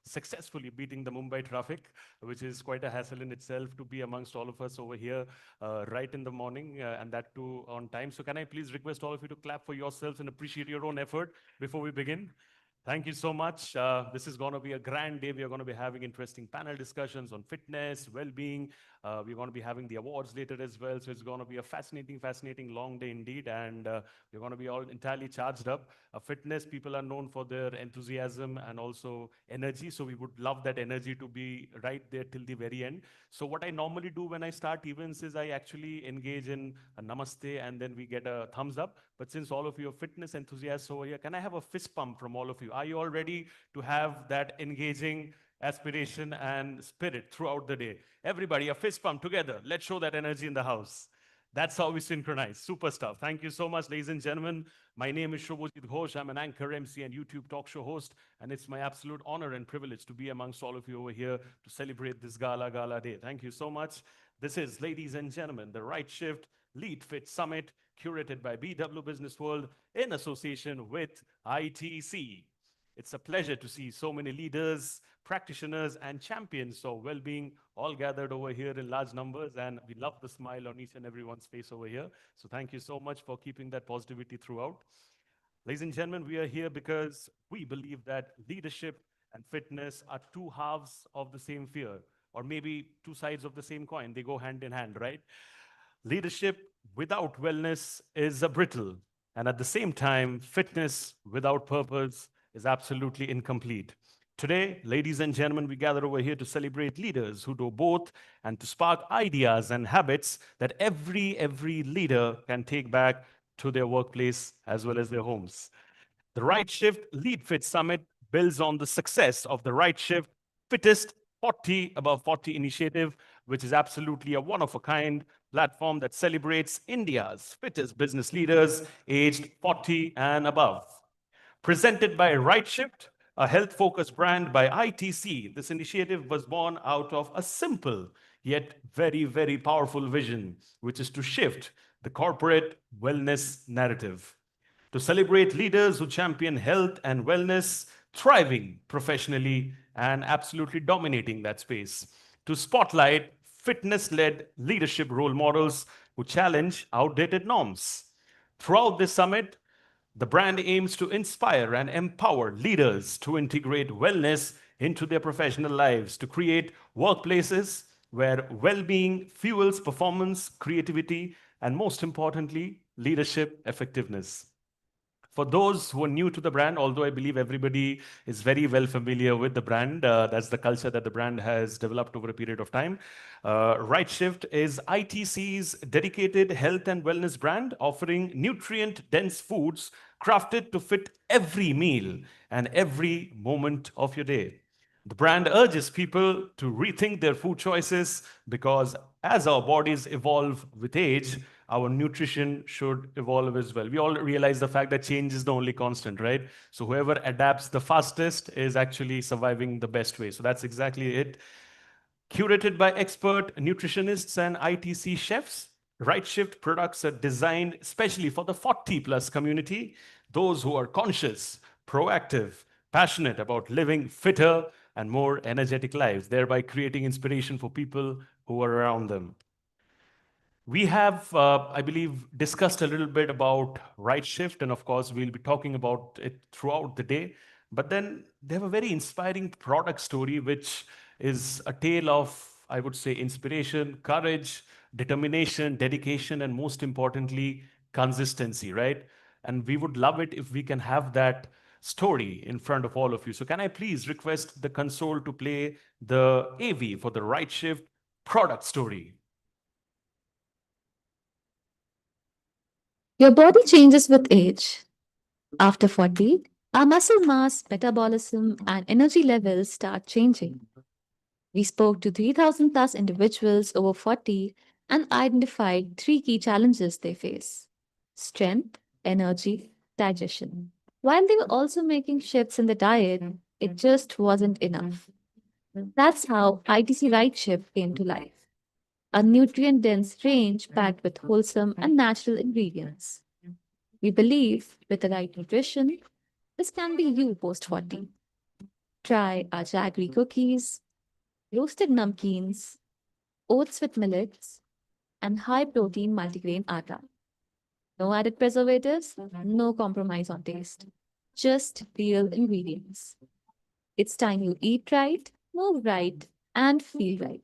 successfully beating the Mumbai traffic, which is quite a hassle in itself to be amongst all of us over here right in the morning, and that too on time. So can I please request all of you to clap for yourselves and appreciate your own effort before we begin? Thank you so much. This is going to be a grand day. We are going to be having interesting panel discussions on fitness, well-being. We're going to be having the awards later as well. So it's going to be a fascinating long day indeed. And we're going to be all entirely charged up. Fitness, people are known for their enthusiasm and also energy. So we would love that energy to be right there till the very end. So what I normally do when I start events is I actually engage in a namaste and then we get a thumbs up. But since all of you are fitness enthusiasts over here, can I have a fist pump from all of you? Are you all ready to have that engaging aspiration and spirit throughout the day? Everybody, a fist pump together. Let's show that energy in the house. That's how we synchronize. Super stuff. Thank you so much, ladies and gentlemen. My name is Shobhojit Ghosh. I'm an anchor, MC, and YouTube talk show host. And it's my absolute honor and privilege to be amongst all of you over here to celebrate this gala day. Thank you so much. This is, ladies and gentlemen, the Rightshift Lead Fit Summit, curated by BW Business World in association with ITC. It's a pleasure to see so many leaders, practitioners, and champions of well-being all gathered over here in large numbers. And we love the smile on each and everyone's face over here. So thank you so much for keeping that positivity throughout. Ladies and gentlemen, we are here because we believe that leadership and fitness are two halves of the same sphere, or maybe two sides of the same coin. They go hand in hand, right? Leadership without wellness is a brittle. And at the same time, fitness without purpose is absolutely incomplete. Today, ladies and gentlemen, we gather over here to celebrate leaders who do both and to spark ideas and habits that every leader can take back to their workplace as well as their homes. The Rightshift Lead Fit Summit builds on the success of the Rightshift Fittest 40 Above 40 initiative, which is absolutely a one-of-a-kind platform that celebrates India's fittest business leaders aged 40 and above. Presented by Rightshift, a health-focused brand by ITC, this initiative was born out of a simple yet very powerful vision, which is to shift the corporate wellness narrative. To celebrate leaders who champion health and wellness, thriving professionally and absolutely dominating that space. To spotlight fitness-led leadership role models who challenge outdated norms. Throughout this summit, the brand aims to inspire and empower leaders to integrate wellness into their professional lives, to create workplaces where well-being fuels performance, creativity, and most importantly, leadership effectiveness. For those who are new to the brand, although I believe everybody is very well familiar with the brand, that's the culture that the brand has developed over a period of time. Rightshift is ITC's dedicated health and wellness brand, offering nutrient-dense foods crafted to fit every meal and every moment of your day. The brand urges people to rethink their food choices because as our bodies evolve with age, our nutrition should evolve as well. We all realize the fact that change is the only constant, right? So whoever adapts the fastest is actually surviving the best way. So that's exactly it. Curated by expert nutritionists and ITC chefs, Rightshift products are designed especially for the 40 plus community, those who are conscious, proactive, passionate about living fitter and more energetic lives, thereby creating inspiration for people who are around them. We have, I believe, discussed a little bit about Rightshift, and of course, we'll be talking about it throughout the day. But then they have a very inspiring product story, which is a tale of, I would say, inspiration, courage, determination, dedication, and most importantly, consistency, right? And we would love it if we can have that story in front of all of you. So can I please request the console to play the AV for the Rightshift product story? Your body changes with age. After 40, our muscle mass, metabolism, and energy levels start changing. We spoke to 3,000 plus individuals over 40 and identified three key challenges they face: strength, energy, digestion. While they were also making shifts in the diet, it just wasn't enough. That's how ITC Right Shift came to life, a nutrient dense range packed with wholesome and natural ingredients. We believe with the right nutrition, this can be you post 40. Try our jaggery cookies, roasted namkeens, oats with millets, and high protein multigrain atta. No added preservatives, no compromise on taste. Just real ingredients. It's time you eat right, move right, and feel right.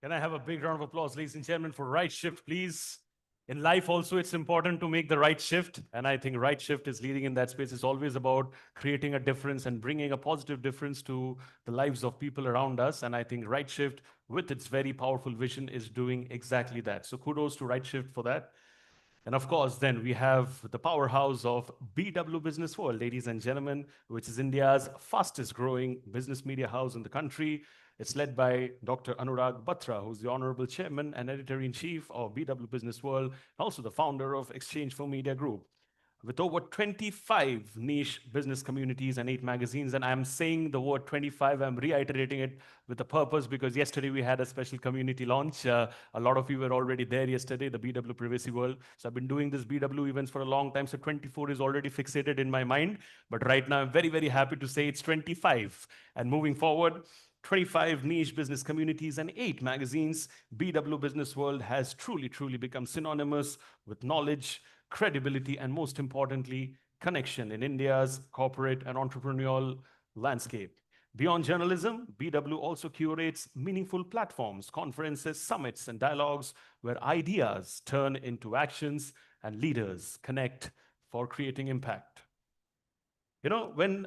Can I have a big round of applause, ladies and gentlemen, for Rightshift, please? In life, also, it's important to make the right shift. And I think Rightshift is leading in that space. It's always about creating a difference and bringing a positive difference to the lives of people around us. And I think Rightshift, with its very powerful vision, is doing exactly that. So kudos to Rightshift for that. And of course, then we have the powerhouse of BW Business World, ladies and gentlemen, which is India's fastest growing business media house in the country. It's led by Dr. Anurag Batra, who's the Honorable Chairman and Editor-in-Chief of BW Business World, also the founder of Exchange for Media Group with over 25 niche business communities and 8 magazines. And I'm saying the word 25, I'm reiterating it with a purpose because yesterday we had a special community launch. A lot of you were already there yesterday, the BW Privacy World. So I've been doing this BW events for a long time. So 24 is already fixated in my mind. But right now, I'm very, very happy to say it's 25. And moving forward, 25 niche business communities and 8 magazines, BW Business World has truly, truly become synonymous with knowledge, credibility, and most importantly, connection in India's corporate and entrepreneurial landscape. Beyond journalism, BW also curates meaningful platforms, conferences, summits, and dialogues where ideas turn into actions and leaders connect for creating impact. When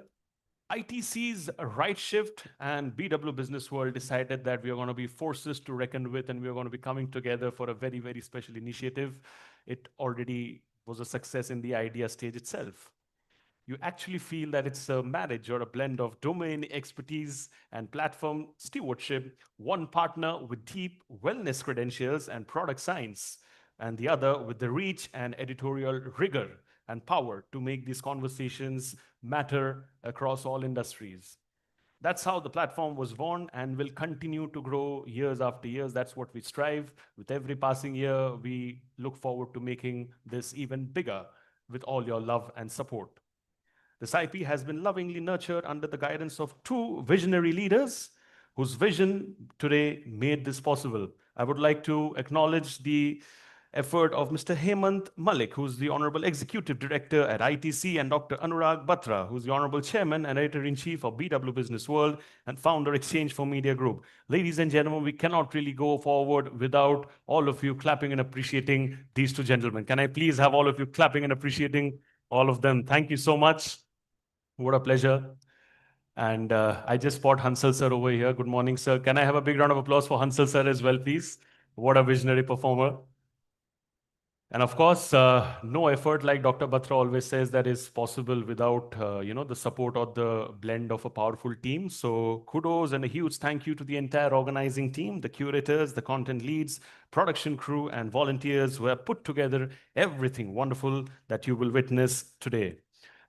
ITC's Rightshift and BW Business World decided that we are going to be forces to reckon with and we are going to be coming together for a very, very special initiative, it already was a success in the idea stage itself. You actually feel that it's a marriage or a blend of domain expertise and platform stewardship, one partner with deep wellness credentials and product science, and the other with the reach and editorial rigor and power to make these conversations matter across all industries. That's how the platform was born and will continue to grow years after years. That's what we strive. With every passing year, we look forward to making this even bigger with all your love and support. This IP has been lovingly nurtured under the guidance of two visionary leaders whose vision today made this possible. I would like to acknowledge the effort of Mr. Hemant Malik, who's the Honorable Executive Director at ITC, and Dr. Anurag Batra, who's the Honorable Chairman and Editor-in-Chief of BW Business World and founder Exchange for Media Group. Ladies and gentlemen, we cannot really go forward without all of you clapping and appreciating these two gentlemen. Can I please have all of you clapping and appreciating all of them? Thank you so much. What a pleasure. And I just spot Hansal sir over here. Good morning, sir. Can I have a big round of applause for Hansal sir as well, please? What a visionary performer. And of course, no effort, like Dr. Batra always says, that is possible without the support or the blend of a powerful team. So kudos and a huge thank you to the entire organizing team, the curators, the content leads, production crew, and volunteers who have put together everything wonderful that you will witness today.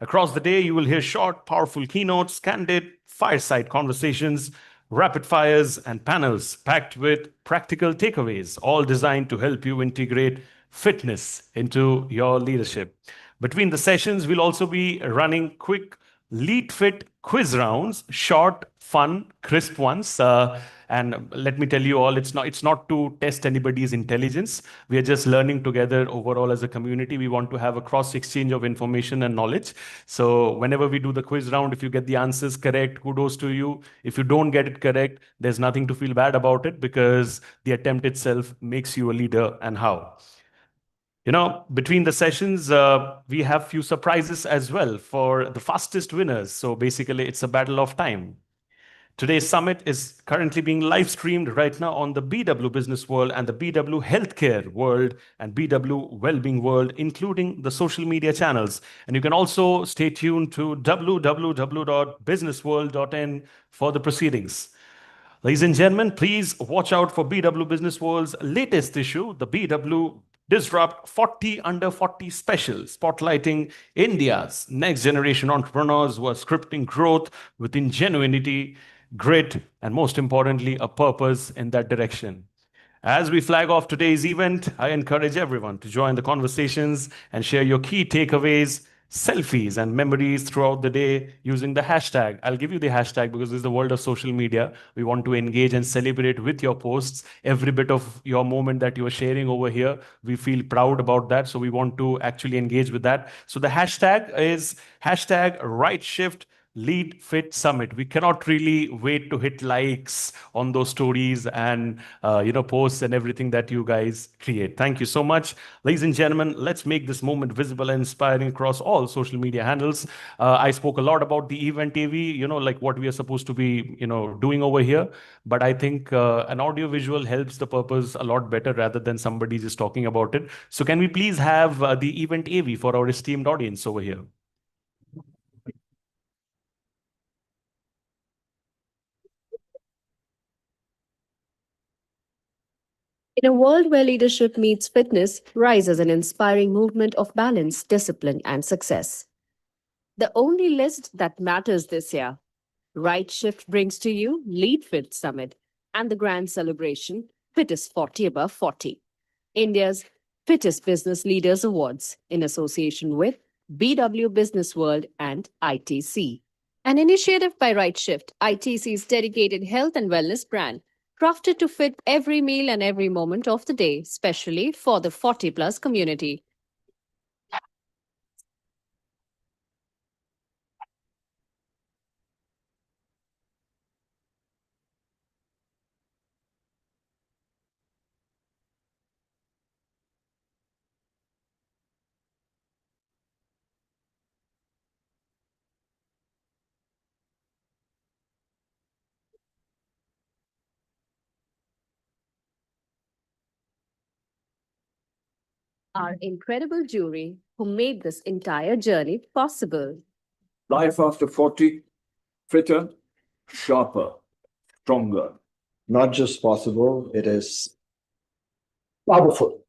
Across the day, you will hear short, powerful keynotes, candid, fireside conversations, rapid fires, and panels packed with practical takeaways, all designed to help you integrate fitness into your leadership. Between the sessions, we'll also be running quick lead fit quiz rounds, short, fun, crisp ones. And let me tell you all, it's not to test anybody's intelligence. We are just learning together overall as a community. We want to have a cross exchange of information and knowledge. So whenever we do the quiz round, if you get the answers correct, kudos to you. If you don't get it correct, there's nothing to feel bad about it because the attempt itself makes you a leader and how. Between the sessions, we have few surprises as well for the fastest winners. So basically, it's a battle of time. Today's summit is currently being live streamed right now on the BW Business World and the BW Healthcare World and BW Wellbeing World, including the social media channels. And you can also stay tuned to www.businessworld.in for the proceedings. Ladies and gentlemen, please watch out for BW Business World's latest issue, the BW Disrupt 40 Under 40 Special, spotlighting India's next generation entrepreneurs who are scripting growth with ingenuity, grit, and most importantly, a purpose in that direction. As we flag off today's event, I encourage everyone to join the conversations and share your key takeaways selfies and memories throughout the day using the hashtag. I'll give you the hashtag because this is the world of social media. We want to engage and celebrate with your posts. Every bit of your moment that you are sharing over here, we feel proud about that. So we want to actually engage with that. So the hashtag is hashtag Rightshift Lead Fit Summit. We cannot really wait to hit likes on those stories and posts and everything that you guys create. Thank you so much, ladies and gentlemen. Let's make this moment visible and inspiring across all social media handles. I spoke a lot about the event AV, like what we are supposed to be, doing over here. But I think an audio visual helps the purpose a lot better rather than somebody just talking about it. So can we please have the event AV for our esteemed audience over here? In a world where leadership meets fitness, Rise is an inspiring movement of balance, discipline, and success. The only list that matters this year. Right Shift brings to you Lead Fit Summit and the grand celebration Fittest 40 Above 40, India's Fittest Business Leaders Awards in association with BW Business World and ITC. An initiative by Rightshift, ITC's dedicated health and wellness brand, crafted to fit every meal and every moment of the day, especially for the 40 plus community. Our incredible jury who made this entire journey possible. Life after 40, fitter, sharper, stronger. Not just possible, it is powerful.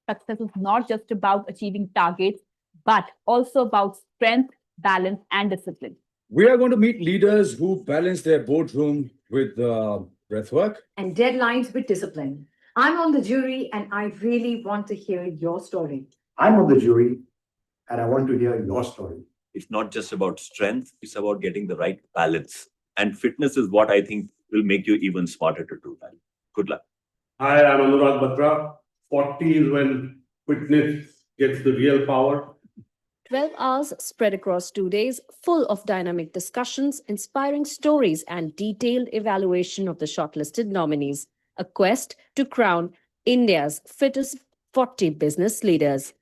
Success is not just about achieving targets, but also about strength, balance, and discipline. We are going to meet leaders who balance their boardroom with breathwork and deadlines with discipline. I'm on the jury and I really want to hear your story. I'm on the jury and I want to hear your story. It's not just about strength, it's about getting the right balance. And fitness is what I think will make you even smarter to do that. Good luck. Hi, I'm Anurag Batra. 40 is when fitness gets the real power. 12 hours spread across 2 days, full of dynamic discussions, inspiring stories, and detailed evaluation of the shortlisted nominees. A quest to crown India's fittest 40 business leaders.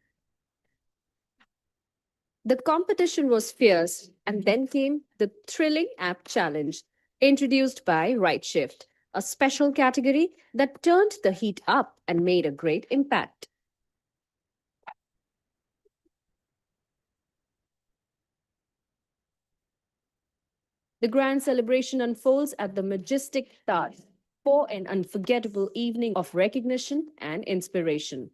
The competition was fierce, and then came the thrilling app challenge, introduced by Rightshift, a special category that turned the heat up and made a great impact. The grand celebration unfolds at the majestic Taj for an unforgettable evening of recognition and inspiration.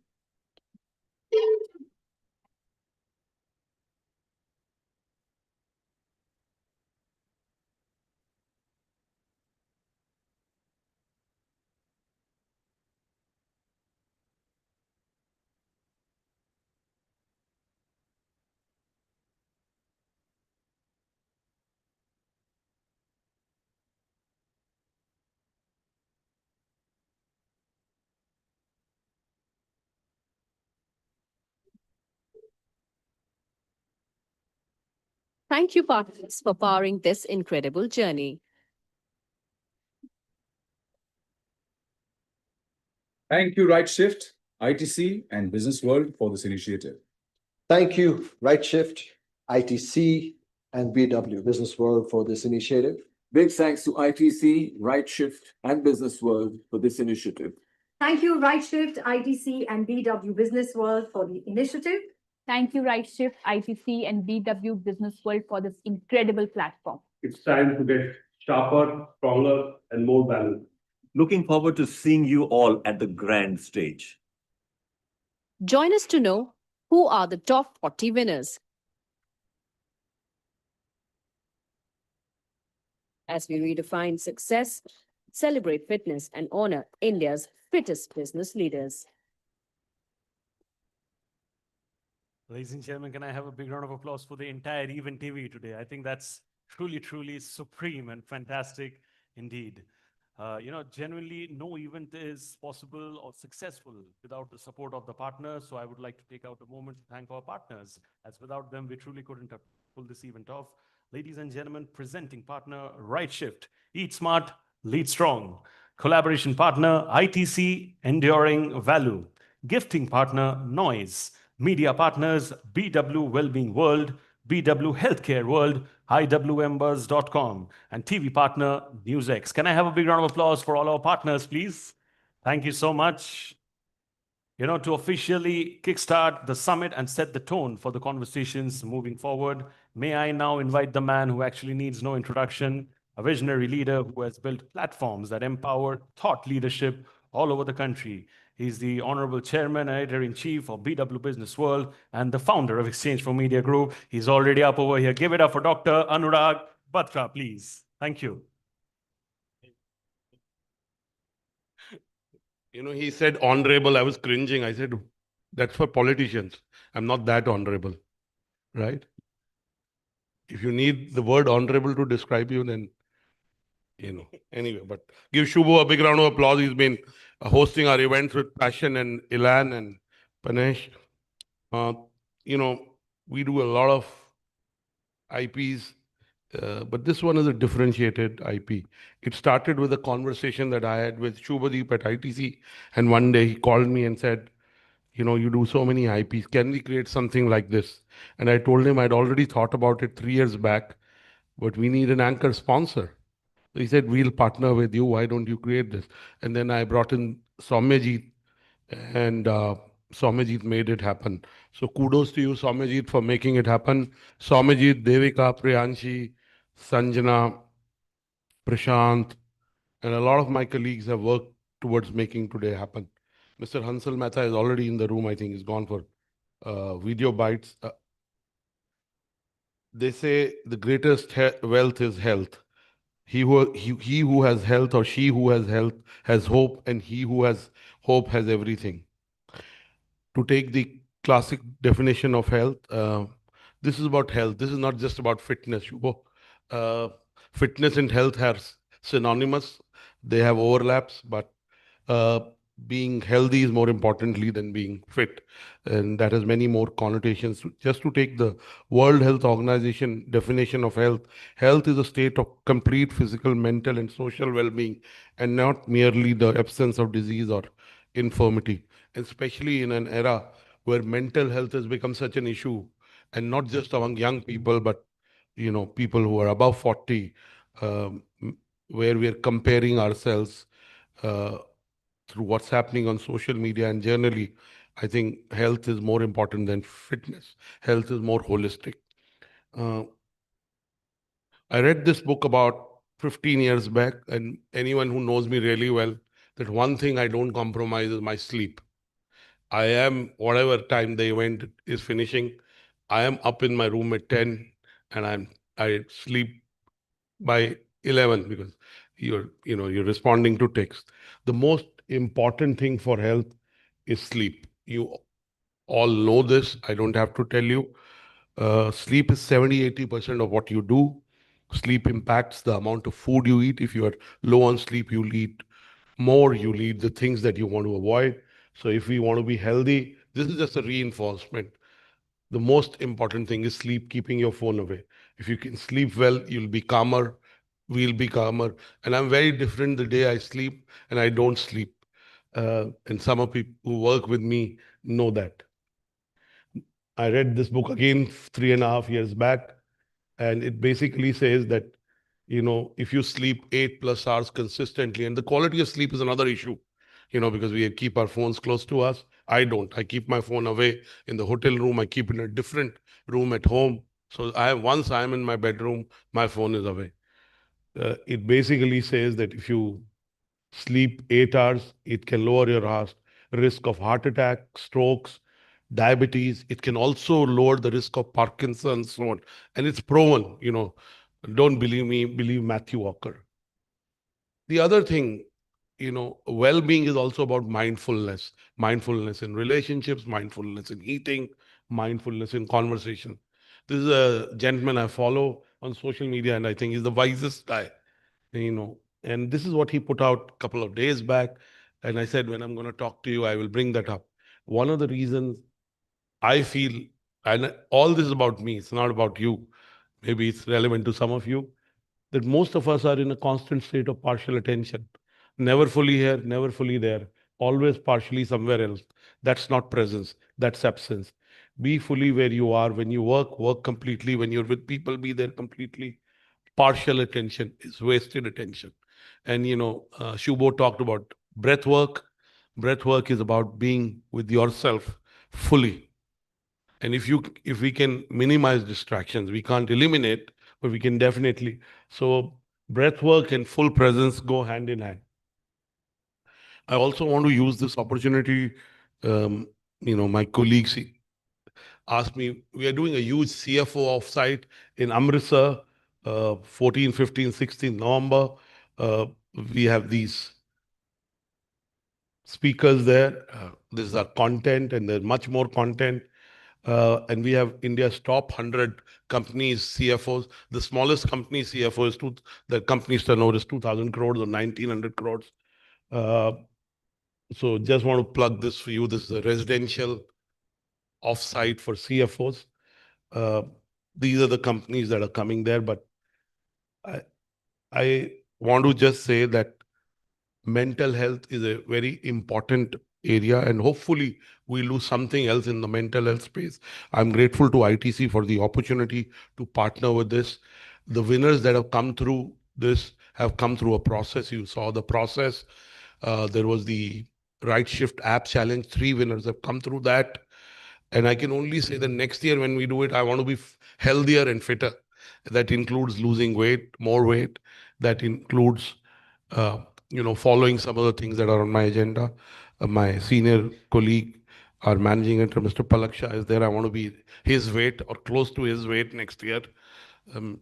Thank you, partners, for powering this incredible journey. Thank you, Rightshift, ITC, and Business World for this initiative. Thank you, Rightshift, ITC, and BW Business World for this initiative. Big thanks to ITC, Rightshift, and Business World for this initiative. Thank you, Rightshift, ITC, and BW Business World for the initiative. Thank you, Rightshift, ITC, and BW Business World for this incredible platform. It's time to get sharper, stronger, and more balanced. Looking forward to seeing you all at the grand stage. Join us to know who are the top 40 winners. As we redefine success, celebrate fitness, and honor India's fittest business leaders. Ladies and gentlemen, can I have a big round of applause for the entire event TV today? I think that's truly, truly supreme and fantastic indeed. Genuinely, no event is possible or successful without the support of the partners. So I would like to take out a moment to thank our partners, as without them, we truly couldn't have pulled this event off. Ladies and gentlemen, presenting partner Rightshift, Eat Smart, Lead Strong. Collaboration partner ITC, Enduring Value. Gifting partner Noise. Media partners BW Wellbeing World, BW Healthcare World, iwmbuzz.com, and TV partner NewsX. Can I have a big round of applause for all our partners, please? Thank you so much. To officially kickstart the summit and set the tone for the conversations moving forward, may I now invite the man who actually needs no introduction, a visionary leader who has built platforms that empower thought leadership all over the country. He's the Honorable Chairman and Editor-in-Chief of BW Business World and the founder of Exchange for Media Group. He's already up over here. Give it up for Dr. Anurag Batra, please. Thank you. He said honorable. I was cringing. I said, that's for politicians. I'm not that honorable, right? If you need the word honorable to describe you, then, anyway, but give Shubho a big round of applause. He's been hosting our events with passion, and Ilan and Panesh. We do a lot of IPs, but this one is a differentiated IP. It started with a conversation that I had with Shubhadeep at ITC, and one day he called me and said, you do so many IPs. Can we create something like this? And I told him I'd already thought about it 3 years back, but we need an anchor sponsor. So he said, we'll partner with you. Why don't you create this? And then I brought in Soumyajit, and Soumyajit made it happen. So kudos to you, Soumyajit, for making it happen. Soumyajit, Devika, Priyanshi, Sanjana, Prashant, and a lot of my colleagues have worked towards making today happen. Mr. Hansal Mehta is already in the room. I think he's gone for video bites. They say the greatest wealth is health. He who has health, or she who has health, has hope, and he who has hope has everything. To take the classic definition of health, this is about health. This is not just about fitness, Shubho. Fitness and health are synonymous. They have overlaps, but being healthy is more importantly than being fit. And that has many more connotations. Just to take the World Health Organization definition of health, health is a state of complete physical, mental, and social well-being, and not merely the absence of disease or infirmity. Especially in an era where mental health has become such an issue, and not just among young people, but people who are above 40, where we are comparing ourselves through what's happening on social media and generally. I think health is more important than fitness. Health is more holistic. I read this book about 15 years back, and anyone who knows me really well, that one thing I don't compromise is my sleep. I am, whatever time the event is finishing, I am up in my room at 10, and I sleep by 11, because you're responding to text. The most important thing for health is sleep. You all know this. I don't have to tell you. Sleep is 70-80% of what you do. Sleep impacts the amount of food you eat. If you are low on sleep, you'll eat more, you'll eat the things that you want to avoid. So if we want to be healthy, this is just a reinforcement. The most important thing is sleep, keeping your phone away. If you can sleep well, you'll be calmer, we'll be calmer. And I'm very different the day I sleep and I don't sleep. And some of people who work with me know that. I read this book again 3.5 years back, and it basically says that, if you sleep 8+ hours consistently, and the quality of sleep is another issue, because we keep our phones close to us. I don't. I keep my phone away in the hotel room. I keep it in a different room at home. So once I'm in my bedroom, my phone is away. It basically says that if you sleep 8 hours, it can lower your risk of heart attack, strokes, diabetes. It can also lower the risk of Parkinson's, so on. And it's proven, don't believe me, believe Matthew Walker. The other thing, well-being is also about mindfulness. Mindfulness in relationships, mindfulness in eating, mindfulness in conversation. This is a gentleman I follow on social media, and I think he's the wisest guy, and this is what he put out a couple of days back. And I said, when I'm going to talk to you, I will bring that up. One of the reasons I feel, and all this is about me, it's not about you, maybe it's relevant to some of you, that most of us are in a constant state of partial attention. Never fully here, never fully there, always partially somewhere else. That's not presence, that's absence. Be fully where you are. When you work completely. When you're with people, be there completely. Partial attention is wasted attention. And Shubho talked about breath work. Breath work is about being with yourself fully. And if we can minimize distractions, we can't eliminate, but we can definitely. So breath work and full presence go hand in hand. I also want to use this opportunity. My colleagues asked me, we are doing a huge CFO offsite in Amritsar, 14, 15, 16 November. We have these speakers there. This is our content, and there's much more content. And we have India's top 100 companies, CFOs. The smallest company CFO is the company's turnover is 2,000 crores or 1,900 crores. So just want to plug this for you. This is a residential offsite for CFOs. These are the companies that are coming there. But I want to just say that mental health is a very important area, and hopefully we'll do something else in the mental health space. I'm grateful to ITC for the opportunity to partner with this. The winners that have come through this have come through a process. You saw the process. There was the Rightshift app challenge. 3 winners have come through that. And I can only say that next year when we do it, I want to be healthier and fitter. That includes losing weight, more weight. That includes following some of the things that are on my agenda. My senior colleague, our managing editor, Mr. Palaksha, is there. I want to be his weight or close to his weight next year.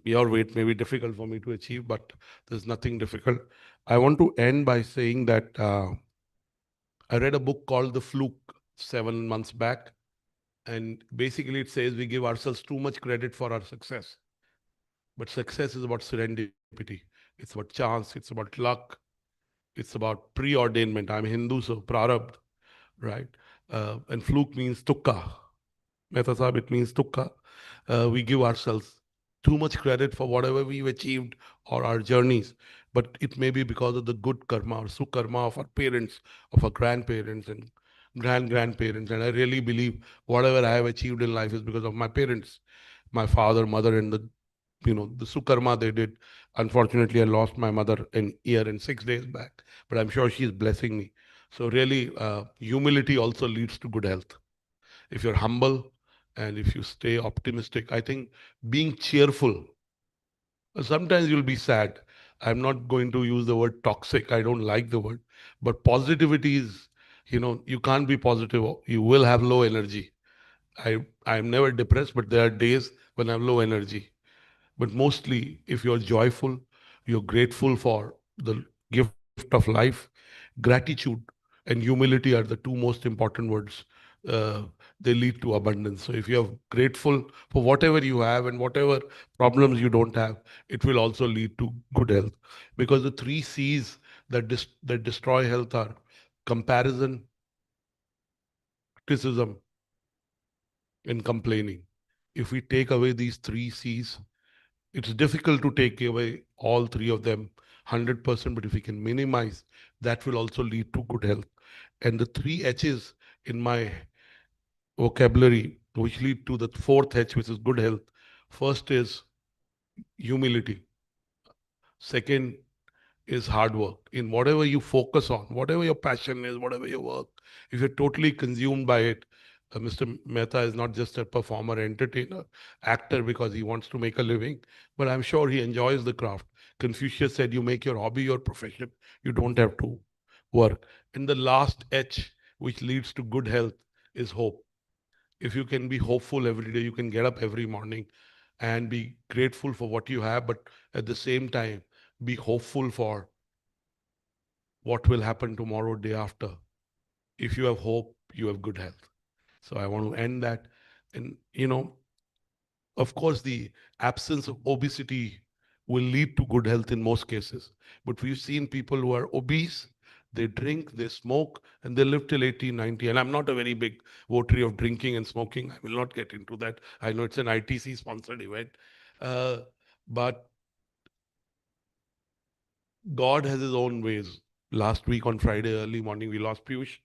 Your weight may be difficult for me to achieve, but there's nothing difficult. I want to end by saying that I read a book called The Fluke 7 months back. And basically it says we give ourselves too much credit for our success. But success is about serendipity. It's about chance. It's about luck. It's about preordainment. I'm Hindu, so prarabdha, right? And fluke means tukka. Mehta Sahib, it means tukka. We give ourselves too much credit for whatever we've achieved or our journeys. But it may be because of the good karma or sukarma of our parents, of our grandparents and grandparents. And I really believe whatever I have achieved in life is because of my parents, my father, mother, and the sukarma they did. Unfortunately, I lost my mother a year and 6 days back, but I'm sure she's blessing me. So really, humility also leads to good health. If you're humble and if you stay optimistic, I think being cheerful, sometimes you'll be sad. I'm not going to use the word toxic. I don't like the word, but positivity is, you can't be positive. You will have low energy. I'm never depressed, but there are days when I have low energy. But mostly, if you're joyful, you're grateful for the gift of life, gratitude and humility are the 2 most important words. Uh, they lead to abundance. So if you're grateful for whatever you have and whatever problems you don't have, it will also lead to good health. Because the 3 C's that destroy health are comparison, criticism, and complaining. If we take away these 3 C's, it's difficult to take away all 3 of them 100%, but if we can minimize, that will also lead to good health. And the 3 H's in my vocabulary, which lead to the 4th H, which is good health. First is humility. Second is hard work. In whatever you focus on, whatever your passion is, whatever your work, if you're totally consumed by it, Mr. Mehta is not just a performer, entertainer, actor because he wants to make a living, but I'm sure he enjoys the craft. Confucius said, you make your hobby your profession. You don't have to work. And the last H, which leads to good health, is hope. If you can be hopeful every day, you can get up every morning and be grateful for what you have, but at the same time, be hopeful for what will happen tomorrow, day after. If you have hope, you have good health. So I want to end that. And, of course, the absence of obesity will lead to good health in most cases. But we've seen people who are obese, they drink, they smoke, and they live till 80, 90. And I'm not a very big votary of drinking and smoking. I will not get into that. I know it's an ITC sponsored event. But God has his own ways. Last week on Friday, early morning, we lost Piyush.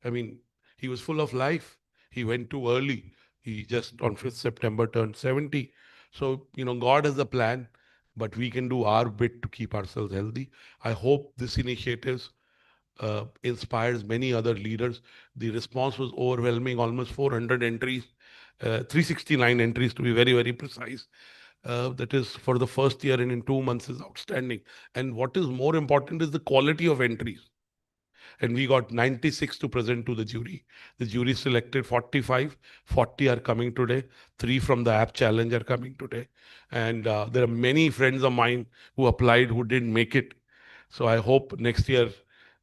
I mean, he was full of life. He went too early. He just on 5th September turned 70. So, God has a plan, but we can do our bit to keep ourselves healthy. I hope this initiative inspires many other leaders. The response was overwhelming, almost 400 entries, 369 entries to be very, very precise. That is for the first year and in 2 months is outstanding. And what is more important is the quality of entries. And we got 96 to present to the jury. The jury selected 45, 40 are coming today, 3 from the app challenge are coming today. And there are many friends of mine who applied who didn't make it. So I hope next year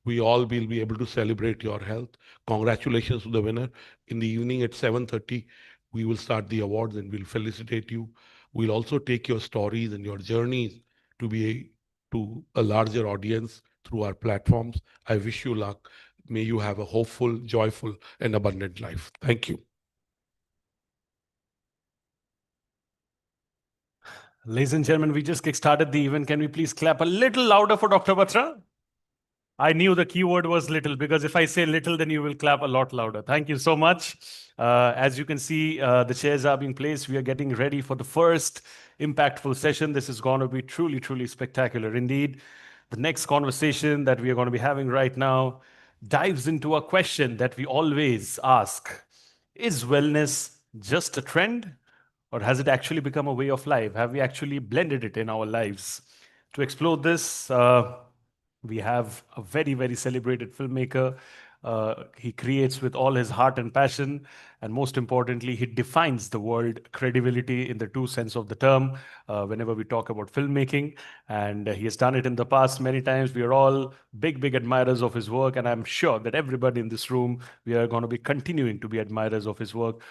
we all will be able to celebrate your health. Congratulations to the winner. In the evening at 7:30, we will start the awards and we'll felicitate you. We'll also take your stories and your journeys to a larger audience through our platforms. I wish you luck. May you have a hopeful, joyful, and abundant life. Thank you. Ladies and gentlemen, we just kick-started the event. Can we please clap a little louder for Dr. Batra? I knew the keyword was little, because if I say little, then you will clap a lot louder. Thank you so much. As you can see, the chairs are being placed. We are getting ready for the first impactful session. This is going to be truly, truly spectacular indeed. The next conversation that we are going to be having right now dives into a question that we always ask. Is wellness just a trend, or has it actually become a way of life? Have we actually blended it in our lives? To explore this, we have a very, very celebrated filmmaker. He creates with all his heart and passion. And most importantly, he defines the word credibility in the true sense of the term whenever we talk about filmmaking. And he has done it in the past many times. We are all big, big admirers of his work. And I'm sure that everybody in this room, we are going to be continuing to be admirers of his work.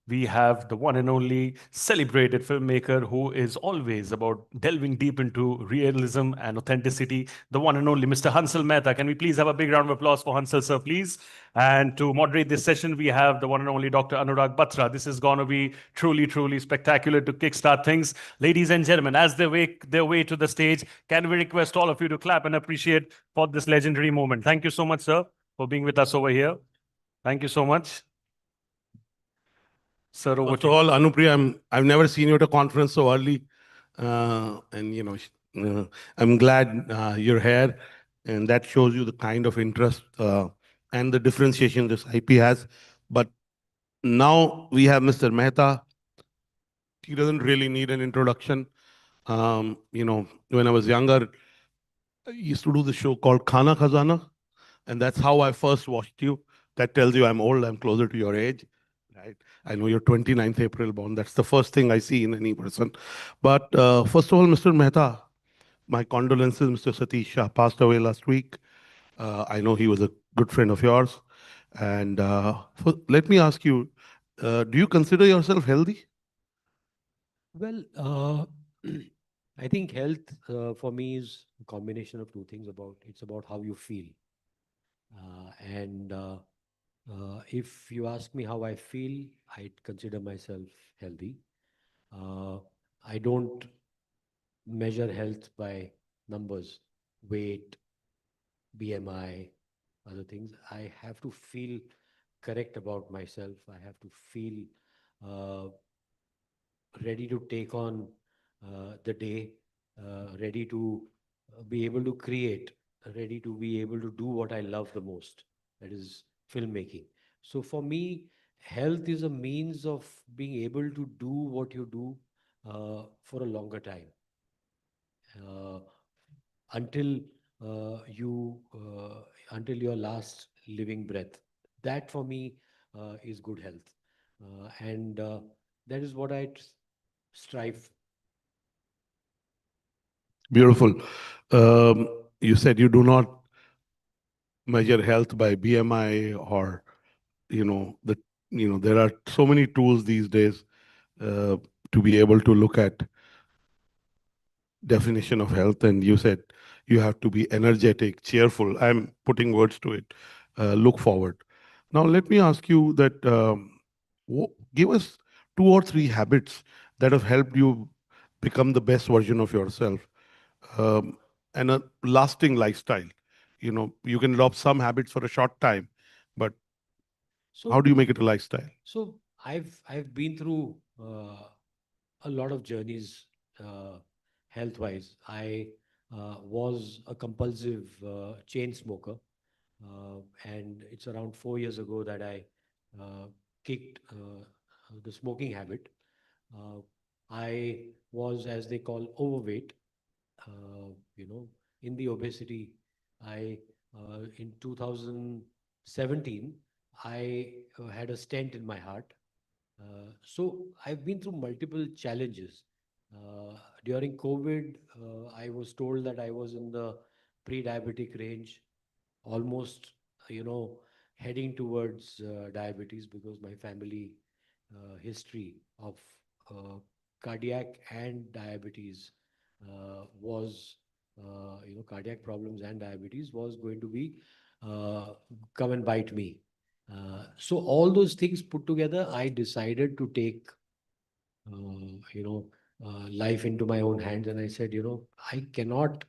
We have the one and only celebrated filmmaker who is always about delving deep into realism and authenticity, the one and only Mr. Hansal Mehta. Can we please have a big round of applause for Hansal, sir, please? And to moderate this session, we have the one and only Dr. Anurag Batra. This is going to be truly, truly spectacular to kickstart things. Ladies and gentlemen, as they make their way to the stage, can we request all of you to clap and appreciate for this legendary moment? Thank you so much, sir, for being with us over here. Thank you so much. Sir, over First to of you. all, Anupriya, I've never seen you at a conference so early. I'm glad you're here, and that shows you the kind of interest and the differentiation this IP has. But now we have Mr. Mehta. He doesn't really need an introduction. When I was younger, I used to do the show called Khana Khazana, and that's how I first watched you. That tells you I'm old, I'm closer to your age. Right? I know you're 29th April born. That's the first thing I see in any person. But first of all, Mr. Mehta, my condolences. Mr. Satish Shah passed away last week. I know he was a good friend of yours. And let me ask you, do you consider yourself healthy? Well, I think health for me is a combination of two things. It's about how you feel. And if you ask me how I feel, I'd consider myself healthy. I don't measure health by numbers, weight, BMI, other things. I have to feel correct about myself. I have to feel ready to take on the day, ready to be able to create, ready to be able to do what I love the most, that is filmmaking. So for me, health is a means of being able to do what you do for a longer time. Until until your last living breath. That for me is good health. And that is what I strive. Beautiful. You said you do not measure health by BMI or, the there are so many tools these days to be able to look at definition of health, and you said you have to be energetic, cheerful. I'm putting words to it. Look forward. Now, let me ask you that give us 2 or 3 habits that have helped you become the best version of yourself, and a lasting lifestyle. You can adopt some habits for a short time, but how So, do you make it a lifestyle? so I've been through a lot of journeys health wise. I was a compulsive chain smoker, and it's around 4 years ago that I uh, kicked the smoking habit. Uh, I was, as they call, overweight. Uh, you know, in the obesity, I in 2017, I had a stent in my heart. So I've been through multiple challenges. During COVID, I was told that I was in the pre-diabetic range, almost, you know, heading towards diabetes because my family history of uh, cardiac and diabetes was, cardiac problems and diabetes was going to be uh, come and bite me. So all those things put together, I decided to take, life into my own hands, and I said, I cannot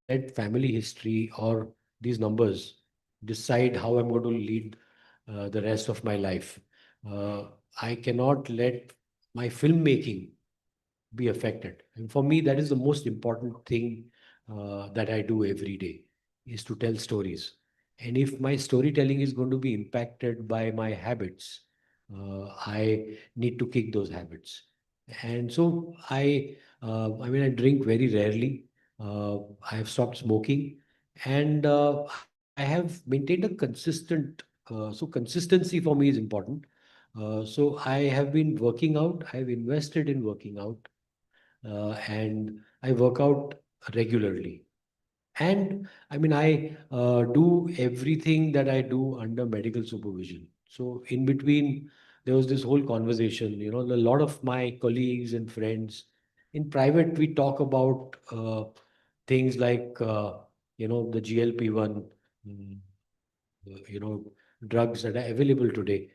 let family history or these numbers decide how I'm going to lead the rest of my life. Uh, I cannot let my filmmaking be affected. And for me, that is the most important thing that I do every day is to tell stories. And if my storytelling is going to be impacted by my habits, I need to kick those habits. And so I drink very rarely. I have stopped smoking, and I have maintained a consistent. So consistency for me is important. So I have been working out. I've invested in working out, and I work out regularly. And I do everything that I do under medical supervision. So in between, there was this whole conversation. A lot of my colleagues and friends in private, we talk about things like the GLP-1, mm, you know, drugs that are available today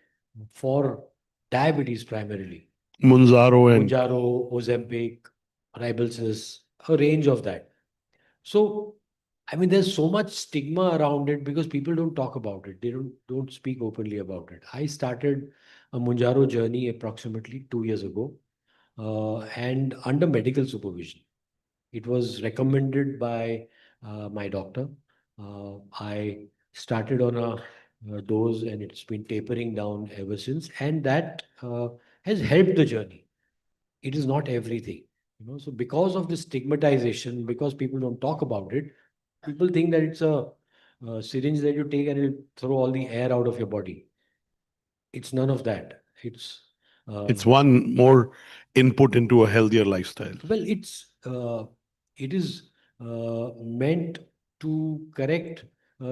for diabetes primarily. Munzaro and Mounjaro, Ozempic, Ribelsis, a range of that. So, there's so much stigma around it because people don't talk about it. They don't speak openly about it. I started a Mounjaro journey approximately 2 years ago, and under medical supervision. It was recommended by my doctor. I started on a dose, and it's been tapering down ever since, and that has helped the journey. It is not everything, so because of the stigmatization, because people don't talk about it, people think that it's a syringe that you take and it'll throw all the air out of your body. It's none of that. it's Um, one more input into a healthier lifestyle. well, it is meant to correct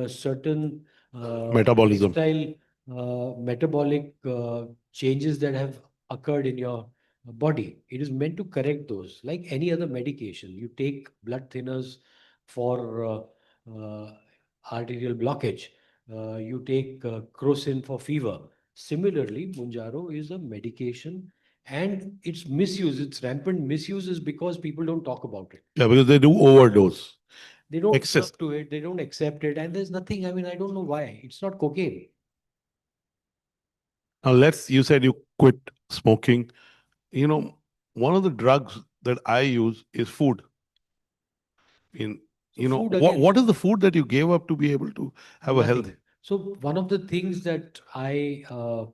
certain Metabolism. lifestyle metabolic changes that have occurred in your body. It is meant to correct those. Like any other medication, you take blood thinners for arterial blockage. You take crocin for fever. Similarly, Munjaro is a medication, and its misuse, its rampant misuse, is because people don't talk about it. Yeah, because they do overdose. They don't live Excess. up to it. They don't accept it. And there's nothing, I don't know why. It's not cocaine. Now, you said you quit smoking. You know, one of the drugs that I use is food. In So food what again, what is the food that you gave up to be able to have a nothing. healthy So one of the things that I've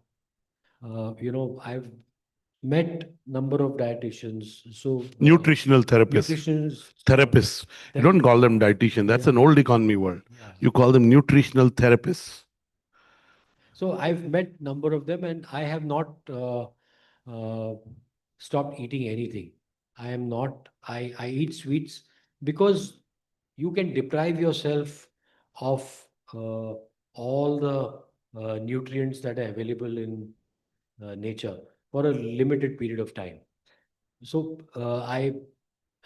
met number of dietitians. So nutritional therapist? nutritionists, Therapists. You don't call them dietitian. That's yeah, an old economy word. yeah. You call them nutritional therapists. So I've met number of them, and I have not uh, stopped eating anything. I am not. I eat sweets because you can deprive yourself of all the nutrients that are available in nature for a limited period of time. So I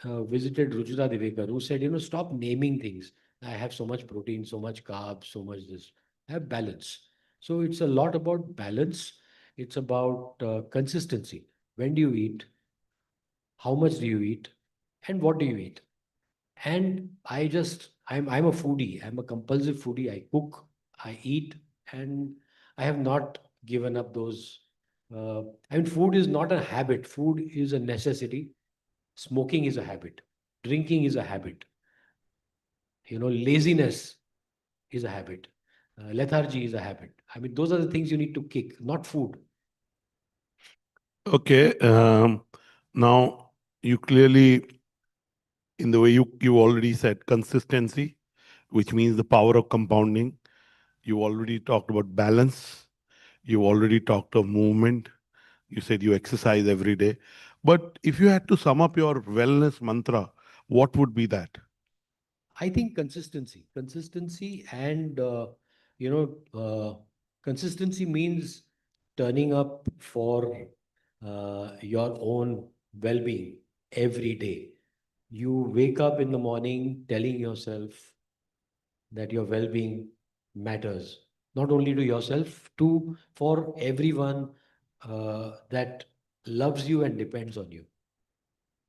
visited Rujita Devekar, who said, stop naming things. I have so much protein, so much carbs, so much this. Have balance. So it's a lot about balance. It's about consistency. When do you eat? How much do you eat? And what do you eat? And I'm a foodie. I'm a compulsive foodie. I cook, I eat, and I have not given up those. Food is not a habit. Food is a necessity. Smoking is a habit. Drinking is a habit. Laziness is a habit. Lethargy is a habit. Those are the things you need to kick, not food. Okay. Now, you clearly, in the way you already said, consistency, which means the power of compounding. You already talked about balance. You already talked of movement. You said you exercise every day. But if you had to sum up your wellness mantra, what would be that? I think consistency, and you know, consistency means turning up for your own well-being every day. You wake up in the morning telling yourself that your well-being matters, not only to yourself, to for everyone that loves you and depends on you.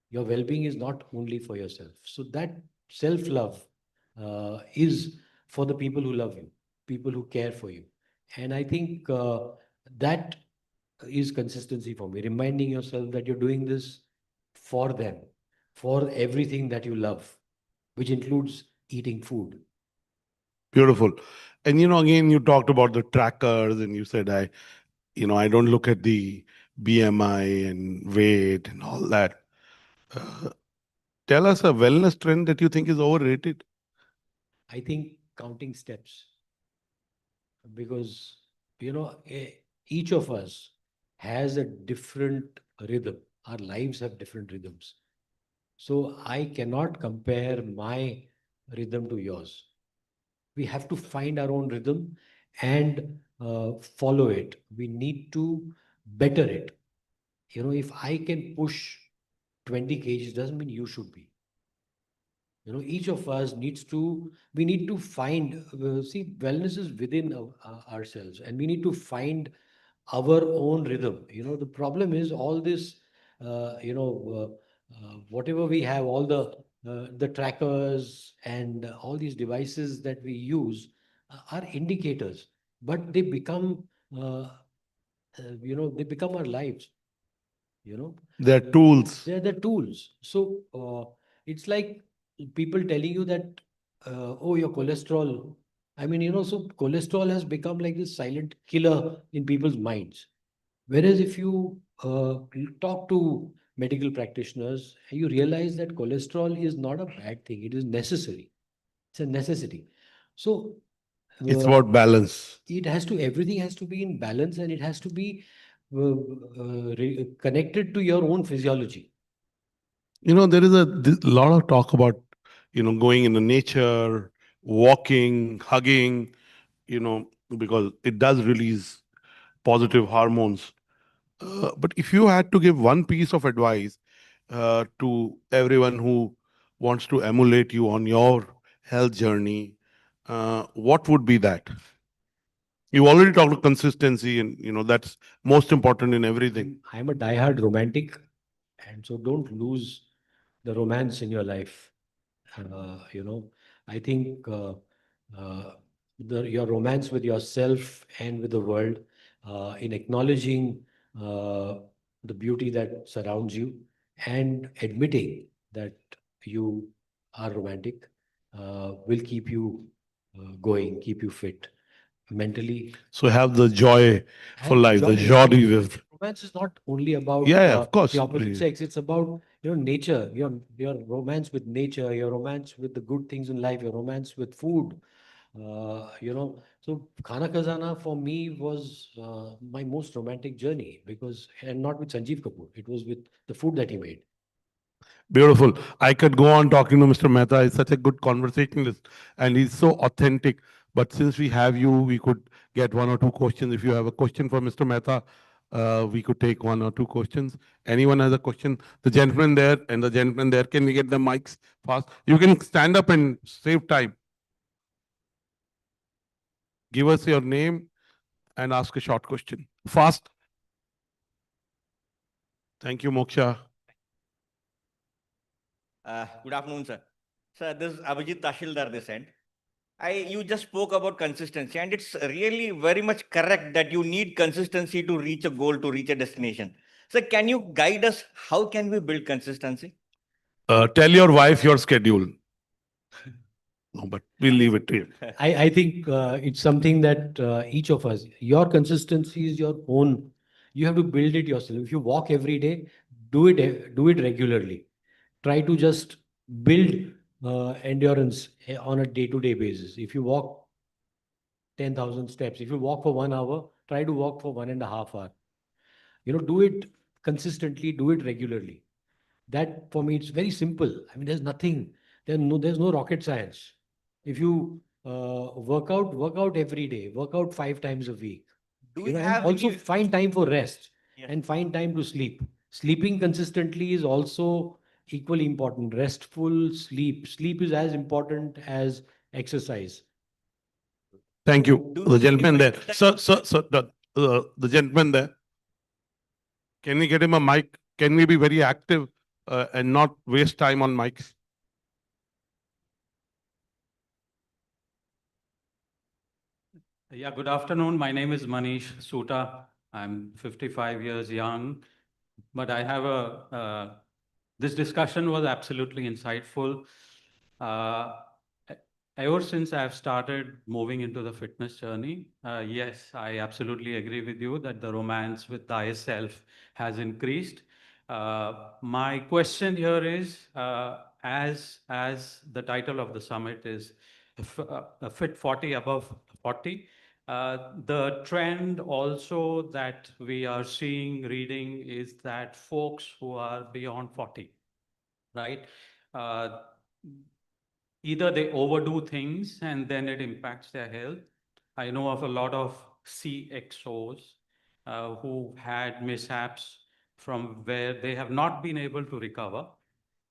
Your well-being is not only for yourself. So that self-love is for the people who love you, people who care for you. And I think that is consistency for me, reminding yourself that you're doing this for them, for everything that you love, which includes eating food. Beautiful. And again, you talked about the trackers, and you said I don't look at the BMI and weight and all that. Uh, Tell us a wellness trend that you think is overrated. I think counting steps, because each of us has a different rhythm. Our lives have different rhythms. So I cannot compare my rhythm to yours. We have to find our own rhythm and follow it. We need to better it. If I can push 20 kgs, doesn't mean you should be. Each of us we need to find, see, wellness is within ourselves, and we need to find our own rhythm. The problem is all this, whatever we have, all the trackers and all these devices that we use are indicators, but they become, they become our lives. They're tools. They're the tools. So it's like people telling you that, oh, your cholesterol. So cholesterol has become like this silent killer in people's minds. Whereas if you talk to medical practitioners, you realize that cholesterol is not a bad thing. It is necessary. It's a necessity. So It's about balance. everything has to be in balance, and it has to be connected to your own physiology. There is a lot of talk about, going in the nature, walking, hugging, because it does release positive hormones. But if you had to give one piece of advice to everyone who wants to emulate you on your health journey, what would be that? You already talked about consistency, and that's most important in everything. I'm a diehard romantic, and so don't lose the romance in your life. I think your romance with yourself and with the world, in acknowledging the beauty that surrounds you and admitting that you are romantic, will keep you going, keep you fit mentally. So have the joy for life, the joy with. Romance is not only about Yeah, of course. the opposite sex. It's about nature, your romance with nature, your romance with the good things in life, your romance with food. So Khana Khazana for me was my most romantic journey, and not with Sanjeev Kapoor. It was with the food that he made. Beautiful. I could go on talking to Mr. Mehta. He's such a good conversationalist, and he's so authentic. But since we have you, we could get one or two questions. If you have a question for Mr. Mehta, we could take one or two questions. Anyone has a question? The gentleman there and the gentleman there, can we get the mics fast? You can stand up and save time. Give us your name and ask a short question. Fast. Thank you, Moksha. Good afternoon, sir. Sir, this is Abhijit Tashildar this end. You just spoke about consistency, and it's really very much correct that you need consistency to reach a goal, to reach a destination. So can you guide us? How can we build consistency? Tell your wife your schedule. No, but we'll leave it to you. I think it's something that each of us, your consistency is your own. You have to build it yourself. If you walk every day, do it regularly. Try to just build endurance on a day-to-day basis. If you walk 10,000 steps, if you walk for 1 hour, try to walk for 1.5 hours. Do it consistently, do it regularly. That for me, it's very simple. I mean, there's no rocket science. If you work out every day, work out 5 times a week. And also find time for rest and find time to sleep. Sleeping consistently is also equally important. Restful sleep. Sleep is as important as exercise. Thank you. The gentleman there. Sir, the gentleman there. Can we get him a mic? Can we be very active and not waste time on mics? Yeah, good afternoon. My name is Manish Suta. I'm 55 years young, but I have this discussion was absolutely insightful. Ever since I've started moving into the fitness journey, yes, I absolutely agree with you that the romance with thyself has increased. My question here is, as the title of the summit is Fit 40 above 40, the trend also that we are seeing, reading, is that folks who are beyond 40, right? Either they overdo things and then it impacts their health. I know of a lot of CXOs who had mishaps from where they have not been able to recover.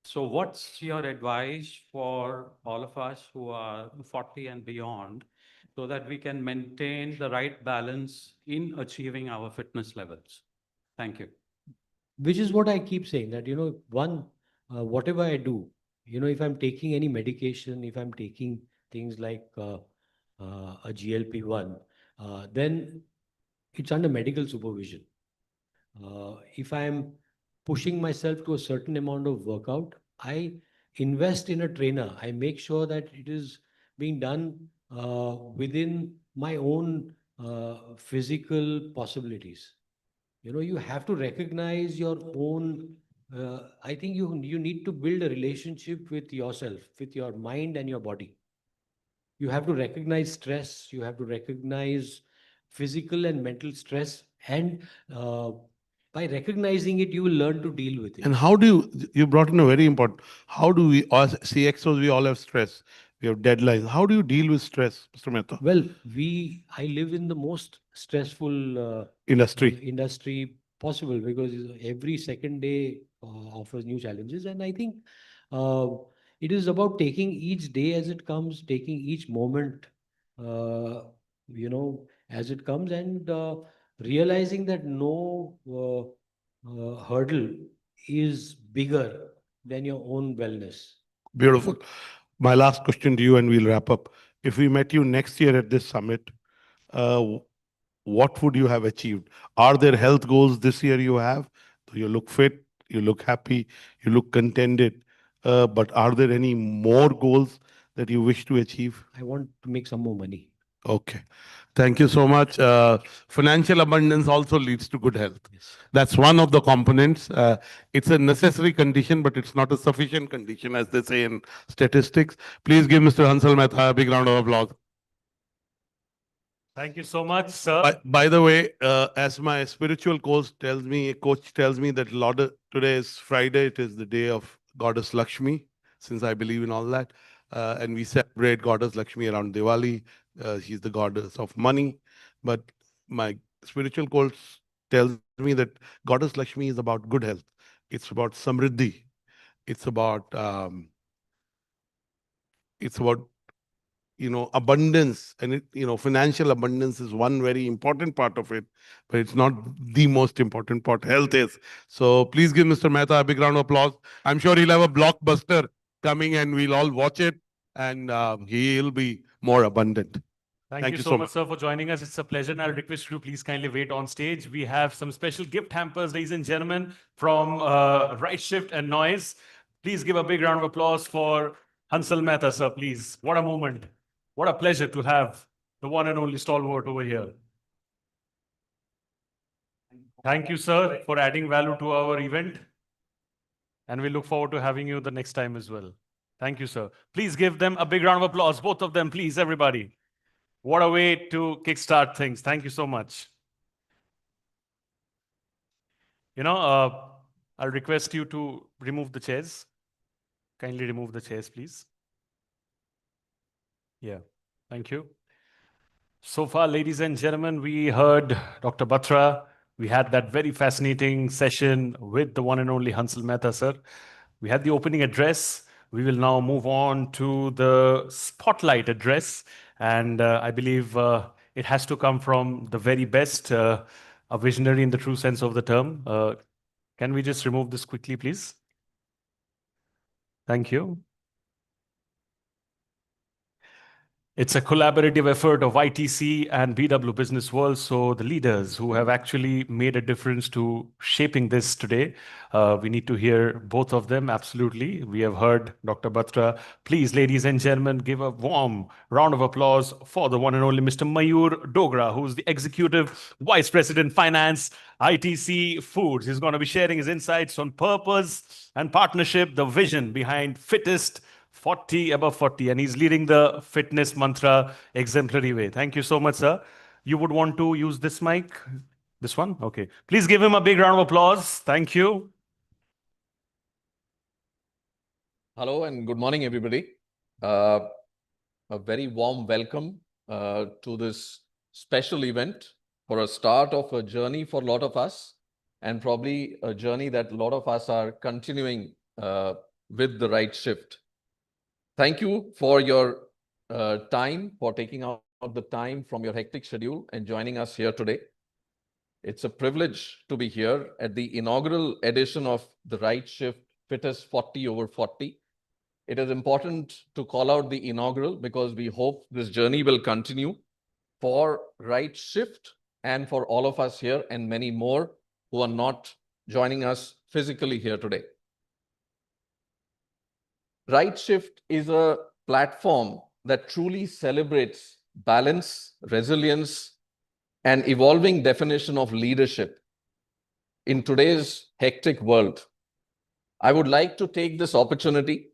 So what's your advice for all of us who are 40 and beyond so that we can maintain the right balance in achieving our fitness levels? Thank you. Which is what I keep saying, that, whatever I do, if I'm taking any medication, if I'm taking things like a GLP-1, then it's under medical supervision. If I'm pushing myself to a certain amount of workout, I invest in a trainer. I make sure that it is being done within my own physical possibilities. You have to recognize your own. I think you need to build a relationship with yourself, with your mind and your body. You have to recognize stress. You have to recognize physical and mental stress, and by recognizing it, you will learn to deal with it. And how do you brought in a very important, how do we, as CXOs, we all have stress. We have deadlines. How do you deal with stress, Mr. Mehta? Well, I live in the most stressful industry possible, because every second day offers new challenges. And I think it is about taking each day as it comes, taking each moment, as it comes, and realizing that no hurdle is bigger than your own wellness. Beautiful. My last question to you, and we'll wrap up. If we met you next year at this summit, what would you have achieved? Are there health goals this year you have? You look fit, you look happy, you look contented. But are there any more goals that you wish to achieve? I want to make some more money. Okay. Thank you so much. Financial abundance also leads to good health. Yes. That's one of the components. It's a necessary condition, but it's not a sufficient condition, as they say in statistics. Please give Mr. Hansal Mehta a big round of applause. Thank you so much, sir. By the way, as my spiritual coach tells me that today is Friday. It is the day of Goddess Lakshmi, since I believe in all that. And we celebrate Goddess Lakshmi around Diwali. She's the goddess of money. But my spiritual course tells me that Goddess Lakshmi is about good health. It's about samriddhi. It's about abundance, and financial abundance is one very important part of it, but it's not the most important part. Health is. So please give Mr. Mehta a big round of applause. I'm sure he'll have a blockbuster coming and we'll all watch it, and he'll be more abundant. Thank you so much, sir, for joining us. It's a pleasure, and I'll request you to please kindly wait on stage. We have some special gift hampers, ladies and gentlemen, from Rightshift and Noise. Please give a big round of applause for Hansal Mehta, sir, please. What a moment. What a pleasure to have the one and only stalwart over here. Thank you, sir, for adding value to our event. And we look forward to having you the next time as well. Thank you, sir. Please give them a big round of applause, both of them, please, everybody. What a way to kickstart things. Thank you so much. I'll request you to remove the chairs. Kindly remove the chairs, please. Yeah, thank you. So far, ladies and gentlemen, we heard Dr. Batra. We had that very fascinating session with the one and only Hansal Mehta, sir. We had the opening address. We will now move on to the spotlight address. And I believe it has to come from the very best, a visionary in the true sense of the term. Can we just remove this quickly, please? Thank you. It's a collaborative effort of ITC and BW Business World. So the leaders who have actually made a difference to shaping this today, we need to hear both of them. Absolutely. We have heard Dr. Batra. Please, ladies and gentlemen, give a warm round of applause for the one and only Mr. Mayur Dogra, who's the Executive Vice President Finance, ITC Foods. He's going to be sharing his insights on purpose and partnership, the vision behind Fittest 40 above 40, and he's leading the fitness mantra exemplary way. Thank you so much, sir. You would want to use this mic? This one? Okay. Please give him a big round of applause. Thank you. Hello and good morning, everybody. A very warm welcome to this special event for a start of a journey for a lot of us, and probably a journey that a lot of us are continuing with the Rightshift. Thank you for your time, for taking out the time from your hectic schedule and joining us here today. It's a privilege to be here at the inaugural edition of the Rightshift Fittest 40 over 40. It is important to call out the inaugural because we hope this journey will continue for Rightshift and for all of us here and many more who are not joining us physically here today. Rightshift is a platform that truly celebrates balance, resilience, and evolving definition of leadership in today's hectic world. I would like to take this opportunity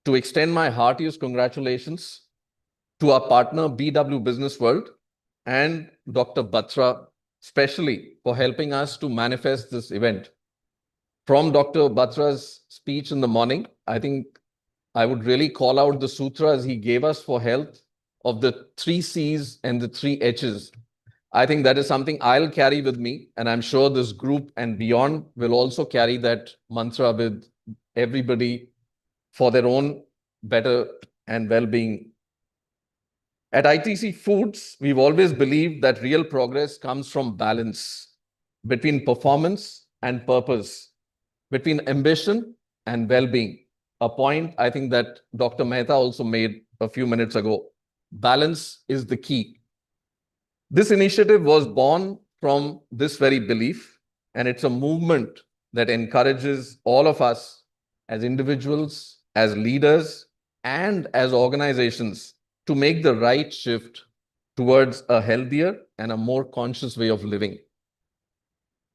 to extend my heartiest congratulations to our partner BW Business World and Dr. Batra, especially for helping us to manifest this event. From Dr. Batra's speech in the morning, I think I would really call out the sutras he gave us for health of the 3 C's and the 3 H's. I think that is something I'll carry with me, and I'm sure this group and beyond will also carry that mantra with everybody for their own better and well-being. At ITC Foods, we've always believed that real progress comes from balance between performance and purpose, between ambition and well-being. A point I think that Dr. Mehta also made a few minutes ago. Balance is the key. This initiative was born from this very belief, and it's a movement that encourages all of us as individuals, as leaders, and as organizations to make the right shift towards a healthier and a more conscious way of living.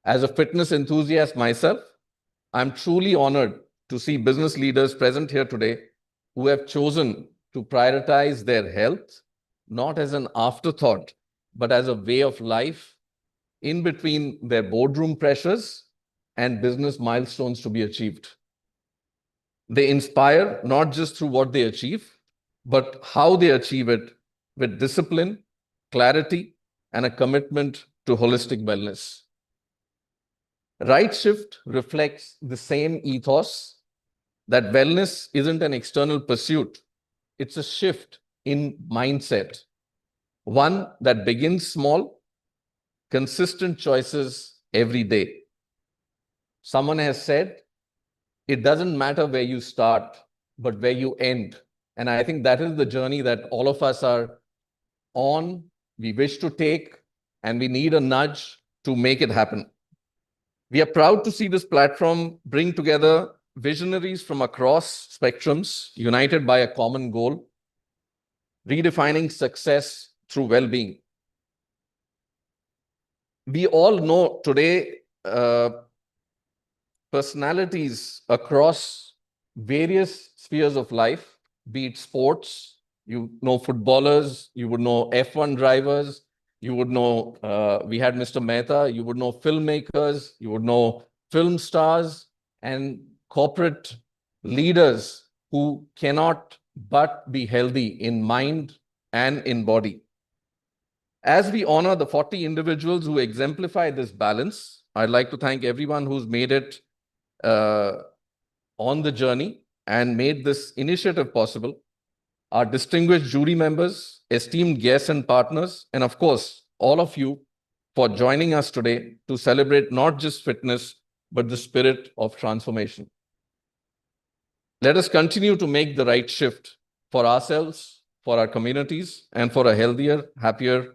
As a fitness enthusiast myself, I'm truly honored to see business leaders present here today who have chosen to prioritize their health, not as an afterthought, but as a way of life in between their boardroom pressures and business milestones to be achieved. They inspire not just through what they achieve, but how they achieve it with discipline, clarity, and a commitment to holistic wellness. Rightshift reflects the same ethos that wellness isn't an external pursuit, it's a shift in mindset, one that begins small, consistent choices every day. Someone has said, it doesn't matter where you start, but where you end. And I think that is the journey that all of us are on, we wish to take, and we need a nudge to make it happen. We are proud to see this platform bring together visionaries from across spectrums, united by a common goal, redefining success through well-being. We all know today personalities across various spheres of life, be it sports, you know footballers, you would know F1 drivers, you would know, we had Mr. Mehta, you would know filmmakers, you would know film stars, and corporate leaders who cannot but be healthy in mind and in body. As we honor the 40 individuals who exemplify this balance, I'd like to thank everyone who's made it on the journey and made this initiative possible. Our distinguished jury members, esteemed guests and partners, and of course, all of you for joining us today to celebrate not just fitness, but the spirit of transformation. Let us continue to make the right shift for ourselves, for our communities, and for a healthier, happier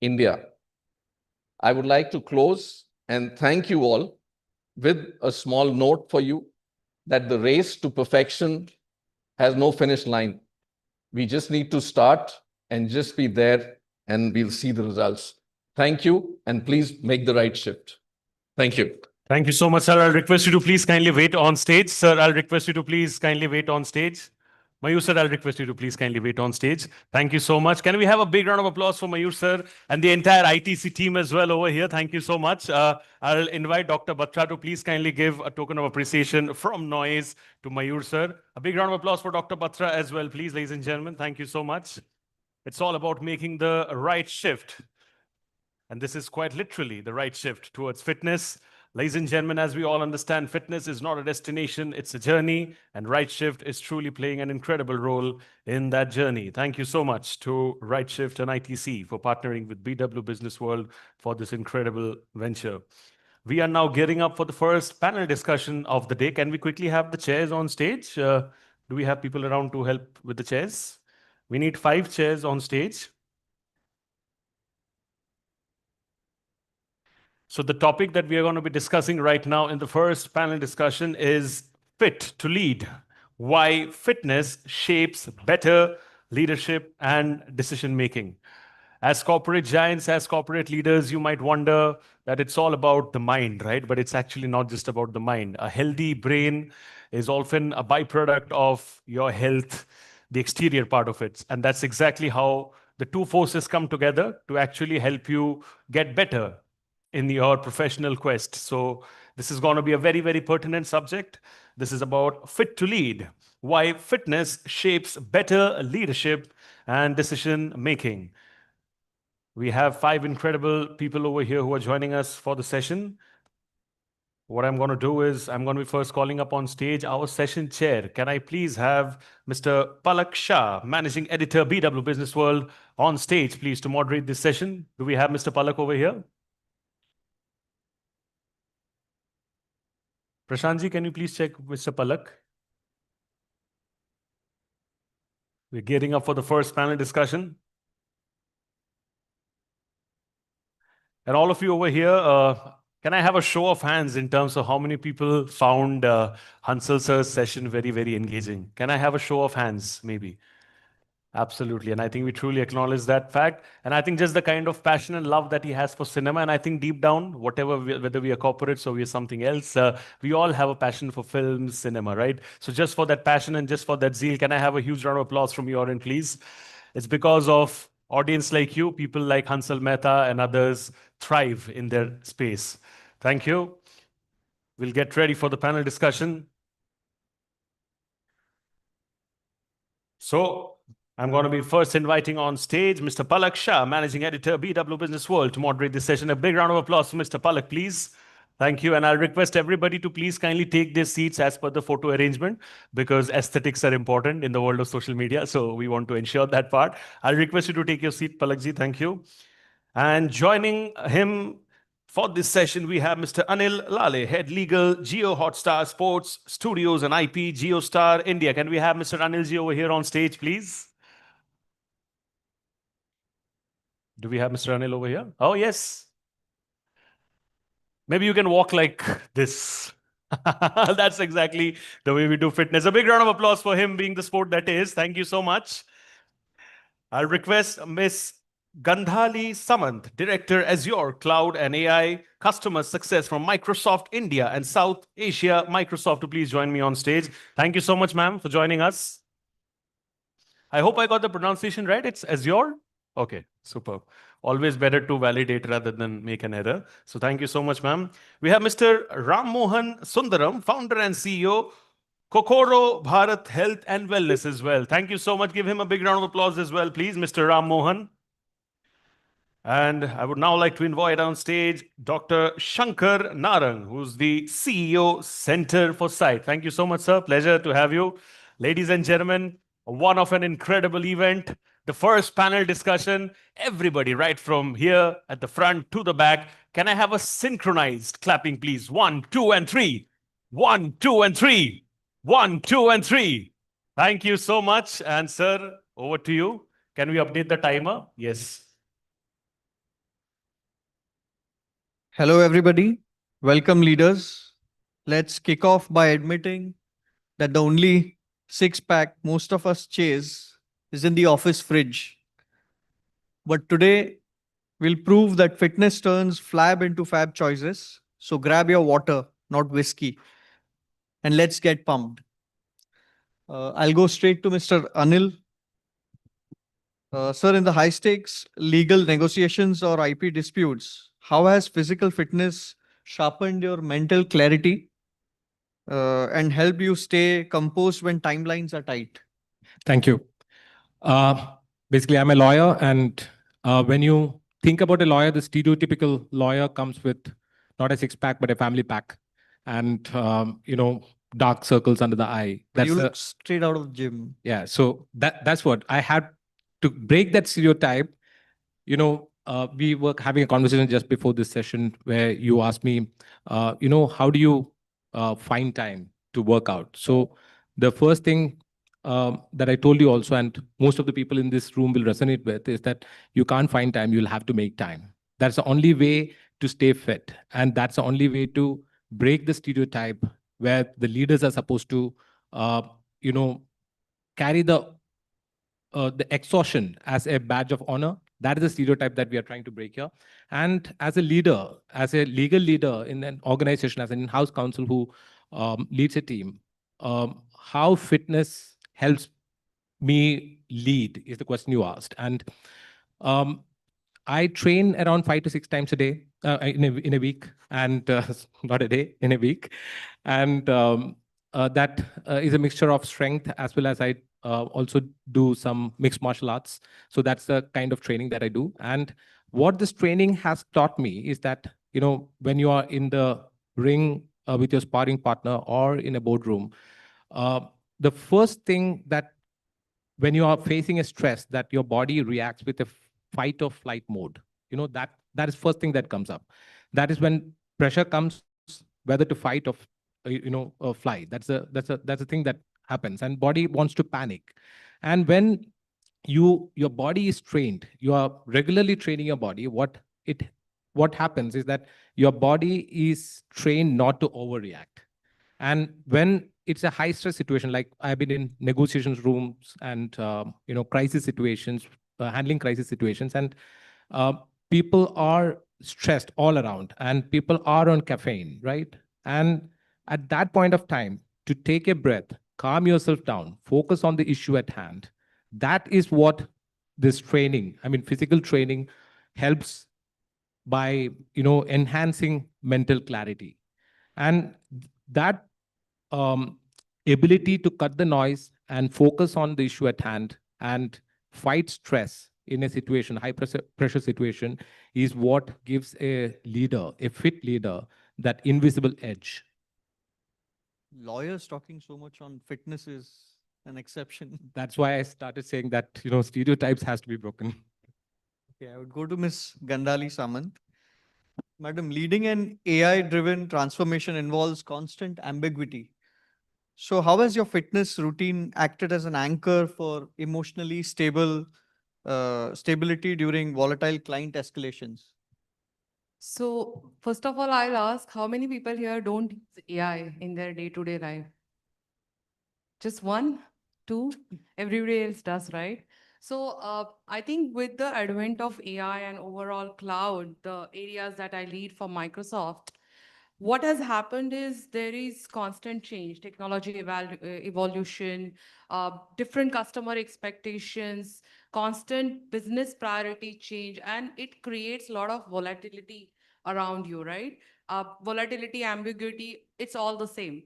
India. I would like to close and thank you all with a small note for you that the race to perfection has no finish line. We just need to start and just be there, and we'll see the results. Thank you, and please make the right shift. Thank you. Thank you so much, sir. I'll request you to please kindly wait on stage. Sir, I'll request you to please kindly wait on stage. Mayur sir, I'll request you to please kindly wait on stage. Thank you so much. Can we have a big round of applause for Mayur sir and the entire ITC team as well over here? Thank you so much. I'll invite Dr. Batra to please kindly give a token of appreciation from Noise to Mayur sir. A big round of applause for Dr. Batra as well, please, ladies and gentlemen. Thank you so much. It's all about making the right shift. And this is quite literally the right shift towards fitness. Ladies and gentlemen, as we all understand, fitness is not a destination, it's a journey, and Rightshift is truly playing an incredible role in that journey. Thank you so much to Rightshift and ITC for partnering with BW Business World for this incredible venture. We are now gearing up for the first panel discussion of the day. Can we quickly have the chairs on stage? Do we have people around to help with the chairs? We need 5 chairs on stage. So the topic that we are going to be discussing right now in the first panel discussion is Fit to Lead, why fitness shapes better leadership and decision making. As corporate giants, as corporate leaders, you might wonder that it's all about the mind, right? But it's actually not just about the mind. A healthy brain is often a byproduct of your health, the exterior part of it. And that's exactly how the two forces come together to actually help you get better in your professional quest. So this is going to be a very, very pertinent subject. This is about Fit to Lead, why fitness shapes better leadership and decision making. We have 5 incredible people over here who are joining us for the session. What I'm going to do is I'm going to be first calling up on stage our session chair. Can I please have Mr. Palak Shah, Managing Editor, BW Business World, on stage, please, to moderate this session? Do we have Mr. Palak over here? Prashantji, can you please check Mr. Palak? We're gearing up for the first panel discussion. And all of you over here, can I have a show of hands in terms of how many people found Hansal sir's session very, very engaging? Can I have a show of hands, maybe? Absolutely. And I think we truly acknowledge that fact. And I think just the kind of passion and love that he has for cinema. And I think deep down, whether we are corporates or we are something else, we all have a passion for film, cinema, right? So just for that passion and just for that zeal, can I have a huge round of applause from your end, please? It's because of audience like you, people like Hansal Mehta and others thrive in their space. Thank you. We'll get ready for the panel discussion. So, I'm going to be first inviting on stage Mr. Palak Shah, Managing Editor, BW Business World, to moderate this session. A big round of applause for Mr. Palak, please. Thank you. And I'll request everybody to please kindly take their seats as per the photo arrangement, because aesthetics are important in the world of social media. So we want to ensure that part. I'll request you to take your seat, Palakji. Thank you. And joining him for this session, we have Mr. Anil Lale, Head Legal, Jio Hotstar Sports Studios and IP, JioStar India. Can we have Mr. Anilji over here on stage, please? Do we have Mr. Anil over here? Oh, yes. Maybe you can walk like this. That's exactly the way we do fitness. A big round of applause for him being the sport that is. Thank you so much. I'll request Miss Gandhali Samant, Director Azure Cloud and AI Customer Success from Microsoft India and South Asia Microsoft, to please join me on stage. Thank you so much, ma'am, for joining us. I hope I got the pronunciation right. It's Azure? Okay, superb. Always better to validate rather than make an error. So thank you so much, ma'am. We have Mr. Ram Mohan Sundaram, founder and CEO, Kokoro Bharat Health and Wellness as well. Thank you so much. Give him a big round of applause as well, please, Mr. Ram Mohan. And I would now like to invite on stage Dr. Shankar Narang, who's the CEO, Center for Sight. Thank you so much, sir. Pleasure to have you. Ladies and gentlemen, one of an incredible event. The first panel discussion, everybody right from here at the front to the back. Can I have a synchronized clapping, please? 1, 2, and 3. 1, 2, and 3. 1, 2, and 3. Thank you so much. And sir, over to you. Can we update the timer? Yes. Hello, everybody. Welcome, leaders. Let's kick off by admitting that the only six-pack most of us chase is in the office fridge. But today, we'll prove that fitness turns flab into fab choices. So grab your water, not whiskey, and let's get pumped. I'll go straight to Mr. Anil. Sir, in the high-stakes legal negotiations or IP disputes, how has physical fitness sharpened your mental clarity and helped you stay composed when timelines are tight? Thank you. Basically, I'm a lawyer, and when you think about a lawyer, the stereotypical lawyer comes with not a six-pack, but a family pack, and dark circles under the eye. You look straight out of the gym. Yeah, so that's what I had to break that stereotype. We were having a conversation just before this session where you asked me, how do you find time to work out? So the first thing that I told you also, and most of the people in this room will resonate with, is that you can't find time, you'll have to make time. That's the only way to stay fit. And that's the only way to break the stereotype where the leaders are supposed to, carry the exhaustion as a badge of honor. That is a stereotype that we are trying to break here. And as a leader, as a legal leader in an organization, as an in-house counsel who leads a team, how fitness helps me lead is the question you asked. And I train around 5 to 6 times a day, in a week, and not a day, in a week. And that is a mixture of strength as well as I also do some mixed martial arts. So that's the kind of training that I do. And what this training has taught me is that, when you are in the ring with your sparring partner or in a boardroom, the first thing that when you are facing a stress, that your body reacts with a fight or flight mode, that is first thing that comes up. That is when pressure comes, whether to fight or fly. That's a thing that happens, and body wants to panic. And when your body is trained, you are regularly training your body, what happens is that your body is trained not to overreact. And when it's a high stress situation, like I've been in negotiations rooms and crisis situations, handling crisis situations, and people are stressed all around, and people are on caffeine, right? And at that point of time, to take a breath, calm yourself down, focus on the issue at hand. That is what this training, physical training, helps by, enhancing mental clarity. And that ability to cut the noise and focus on the issue at hand and fight stress in a situation, high pressure situation, is what gives a leader, a fit leader, that invisible edge. Lawyers talking so much on fitness is an exception. That's why I started saying that, stereotypes has to be broken. Okay, I would go to Ms. Gandhali Samant. Madam, leading an AI-driven transformation involves constant ambiguity. So how has your fitness routine acted as an anchor for emotionally stability during volatile client escalations? So, first of all, I'll ask how many people here don't use AI in their day-to-day life? Just one, two, everybody else does, right? So I think with the advent of AI and overall cloud, the areas that I lead for Microsoft, what has happened is there is constant change, technology evolution, different customer expectations, constant business priority change, and it creates a lot of volatility around you, right? Volatility, ambiguity, it's all the same.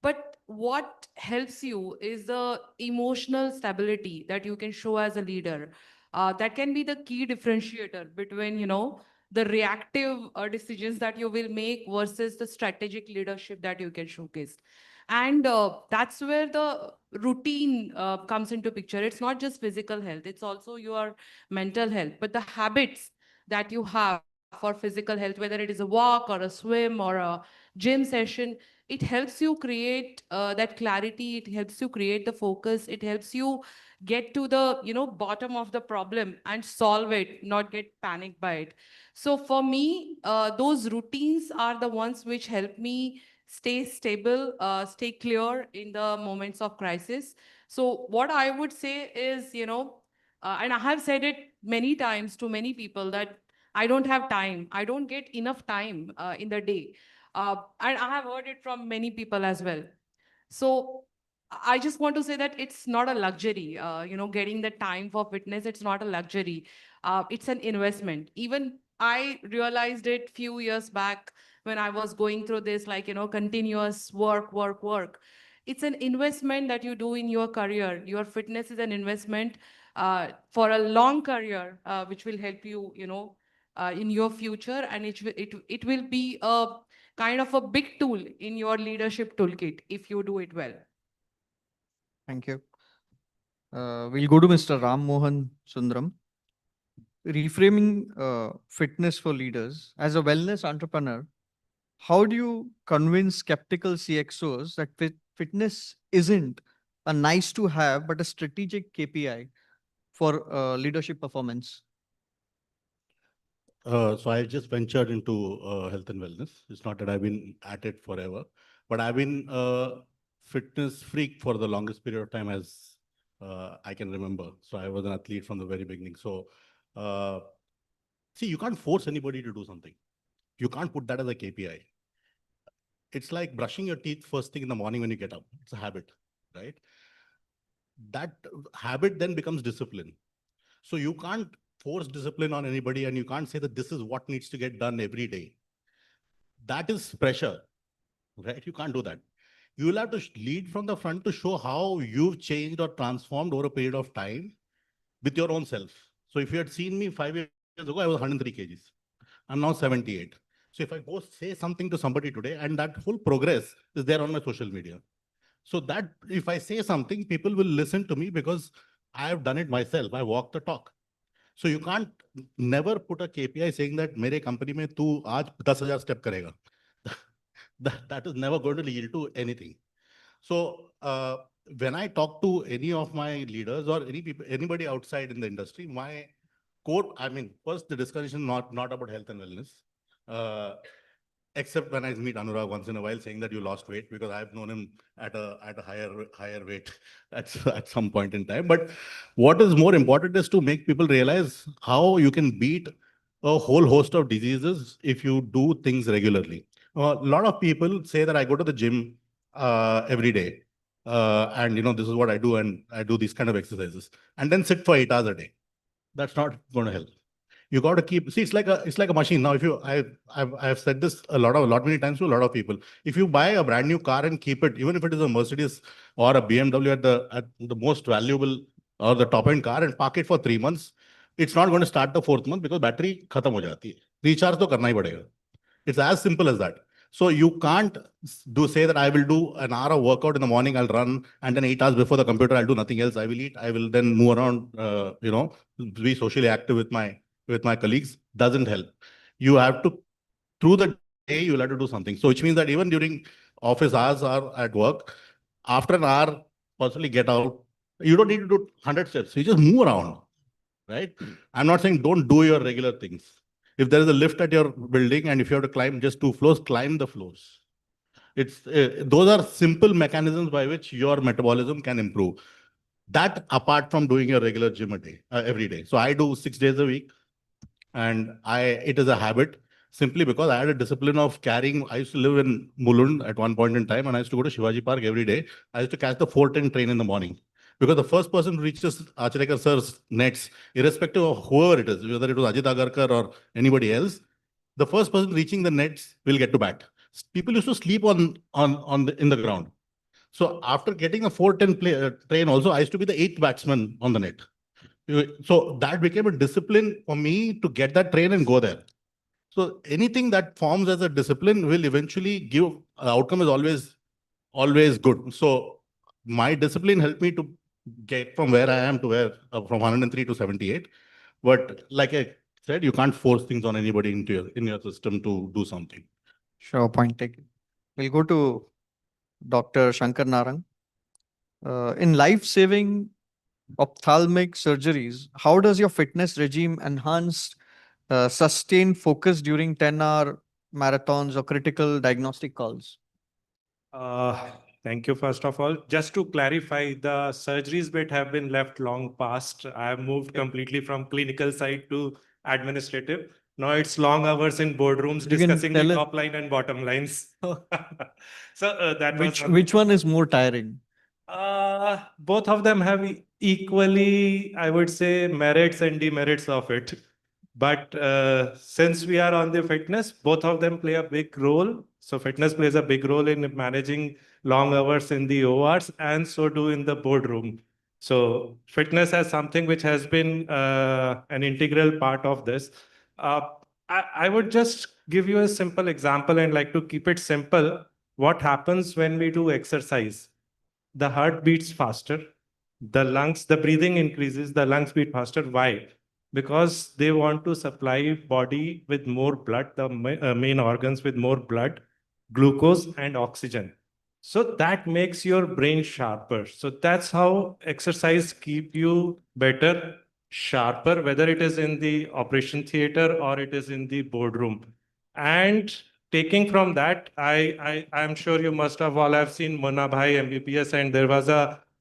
But what helps you is the emotional stability that you can show as a leader. That can be the key differentiator between, the reactive decisions that you will make versus the strategic leadership that you can showcase. And that's where the routine comes into picture. It's not just physical health, it's also your mental health. But the habits that you have for physical health, whether it is a walk or a swim or a gym session, it helps you create that clarity. It helps you create the focus. It helps you get to the bottom of the problem and solve it, not get panicked by it. So for me, those routines are the ones which help me stay stable, stay clear in the moments of crisis. So what I would say is, and I have said it many times to many people, that I don't have time. I don't get enough time in the day. And I have heard it from many people as well. So I just want to say that it's not a luxury. Getting the time for fitness, it's not a luxury. It's an investment. Even I realized it few years back when I was going through this, continuous work. It's an investment that you do in your career. Your fitness is an investment for a long career, which will help you, in your future, and it will be a kind of a big tool in your leadership toolkit if you do it well. Thank you. We'll go to Mr. Ram Mohan Sundaram. Reframing fitness for leaders. As a wellness entrepreneur, how do you convince skeptical CXOs that fitness isn't a nice to have, but a strategic KPI for leadership performance? So I just ventured into health and wellness. It's not that I've been at it forever, but I've been a fitness freak for the longest period of time as I can remember. So I was an athlete from the very beginning. So see, you can't force anybody to do something. You can't put that as a KPI. It's like brushing your teeth first thing in the morning when you get up. It's a habit, right? That habit then becomes discipline. So you can't force discipline on anybody, and you can't say that this is what needs to get done every day. That is pressure, right? You can't do that. You will have to lead from the front to show how you've changed or transformed over a period of time with your own self. So if you had seen me 5 years ago, I was 103 kgs. I'm now 78. So if I go say something to somebody today, and that whole progress is there on my social media. So that if I say something, people will listen to me because I have done it myself. I walk the talk. So you can't never put a KPI saying that मेरे company में तू आज 10,000 step करेगा. That is never going to lead to anything. So when I talk to any of my leaders or anybody outside in the industry, my quote, I mean, first the discussion not about health and wellness, except when I meet Anurag once in a while saying that you lost weight, because I've known him at a higher weight at some point in time. But what is more important is to make people realize how you can beat a whole host of diseases if you do things regularly. A lot of people say that I go to the gym every day, and this is what I do, and I do these kind of exercises, and then sit for 8 hours a day. That's not going to help. You got to keep, see, it's like a machine. Now, if you, I've said this a lot many times to a lot of people. If you buy a brand new car and keep it, even if it is a Mercedes or a BMW at the most valuable or the top end car and park it for 3 months, it's not going to start the fourth month because battery khatam ho jati hai. Recharge to karna hi padega. It's as simple as that. So you can't say that I will do an hour of workout in the morning, I'll run, and then 8 hours before the computer, I'll do nothing else. I will eat, I will then move around, be socially active with my colleagues. Doesn't help. You have to, through the day, you'll have to do something. So which means that even during office hours or at work, after an hour, possibly get out. You don't need to do 100 steps. You just move around, right? I'm not saying don't do your regular things. If there is a lift at your building and if you have to climb just 2 floors, climb the floors. Those are simple mechanisms by which your metabolism can improve. That apart from doing your regular gym a day, every day. So I do 6 days a week, and it is a habit simply because I had a discipline of carrying. I used to live in Mulund at one point in time, and I used to go to Shivaji Park every day. I used to catch the 4:10 train in the morning. Because the first person who reaches Acharya sir's nets, irrespective of whoever it is, whether it was Ajit Agarkar or anybody else, the first person reaching the nets will get to bat. People used to sleep in the ground. So after getting a 4:10 train also, I used to be the 8th batsman on the net. So that became a discipline for me to get that train and go there. So anything that forms as a discipline will eventually give, outcome is always good. So my discipline helped me to get from where I am to where, from 103 to 78. But like I said, you can't force things on anybody in your system to do something. Sure, point taken. We'll go to Dr. Shankar Narang. In life-saving ophthalmic surgeries, how does your fitness regime enhance sustained focus during 10-hour marathons or critical diagnostic calls? Thank you, first of all. Just to clarify, the surgeries bit have been left long past. I have moved completely from clinical side to administrative. Now it's long hours in boardrooms You can discussing the tell us- top line and bottom lines. So that was Which one is more tiring? both of them have equally, I would say, merits and demerits of it. But since we are on the fitness, both of them play a big role. So fitness plays a big role in managing long hours in the ORs, and so do in the boardroom. So fitness as something which has been an integral part of this. I would just give you a simple example and like to keep it simple. What happens when we do exercise? The heart beats faster, the breathing increases, the lungs beat faster. Why? Because they want to supply body with more blood, the main organs with more blood, glucose and oxygen. So that makes your brain sharper. So that's how exercise keep you better, sharper, whether it is in the operation theater or it is in the boardroom. And taking from that, I'm sure you must have all have seen Munna Bhai MBBS, and there was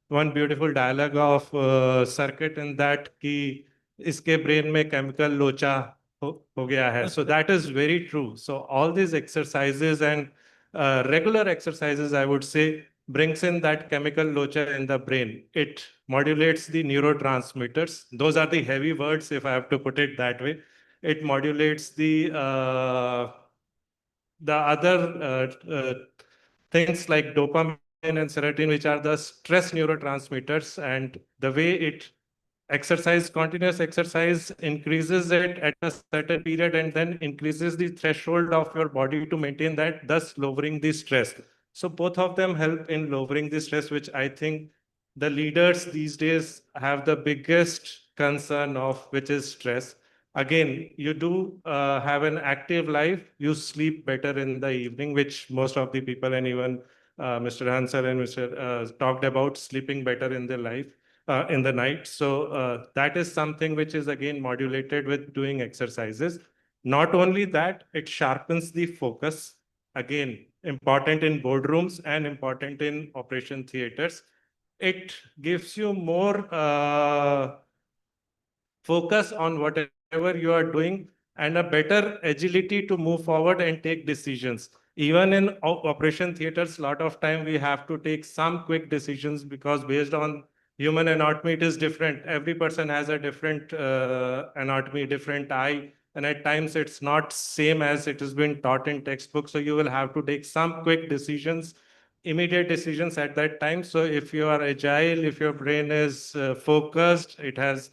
one beautiful dialogue of circuit in that ki iske brain mein chemical locha ho gaya hai. So that is very true. So all these exercises and regular exercises, I would say, brings in that chemical locha in the brain. It modulates the neurotransmitters. Those are the heavy words, if I have to put it that way. It modulates the other things like dopamine and serotonin, which are the stress neurotransmitters, and the way it continuous exercise increases it at a certain period and then increases the threshold of your body to maintain that, thus lowering the stress. So both of them help in lowering the stress, which I think the leaders these days have the biggest concern of, which is stress. Again, you do have an active life, you sleep better in the evening, which most of the people, and even Mr. Hansel and Mr. Talked about sleeping better in their life. In the night. So that is something which is again modulated with doing exercises. Not only that, it sharpens the focus. Again, important in boardrooms and important in operation theaters. It gives you more focus on whatever you are doing and a better agility to move forward and take decisions. Even in operation theaters, a lot of time we have to take some quick decisions because based on human anatomy, it is different. Every person has a different anatomy, different eye, and at times it's not same as it has been taught in textbooks. So you will have to take some quick decisions immediate decisions at that time. So if you are agile, if your brain is focused, it has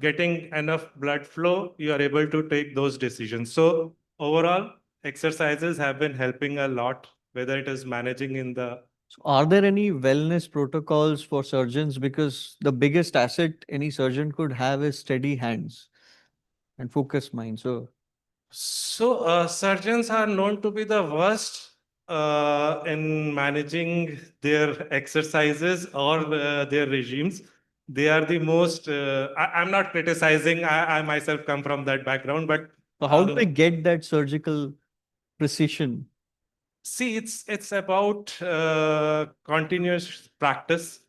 getting enough blood flow, you are able to take those decisions. So overall, exercises have been helping a lot, whether it is managing in the. So are there any wellness protocols for surgeons? Because the biggest asset any surgeon could have is steady hands and focused mind. So surgeons are known to be the worst in managing their exercises or their regimes. They are the most, I'm not criticizing, I myself come from that background, but so how do they get that surgical precision? see, it's about continuous practice.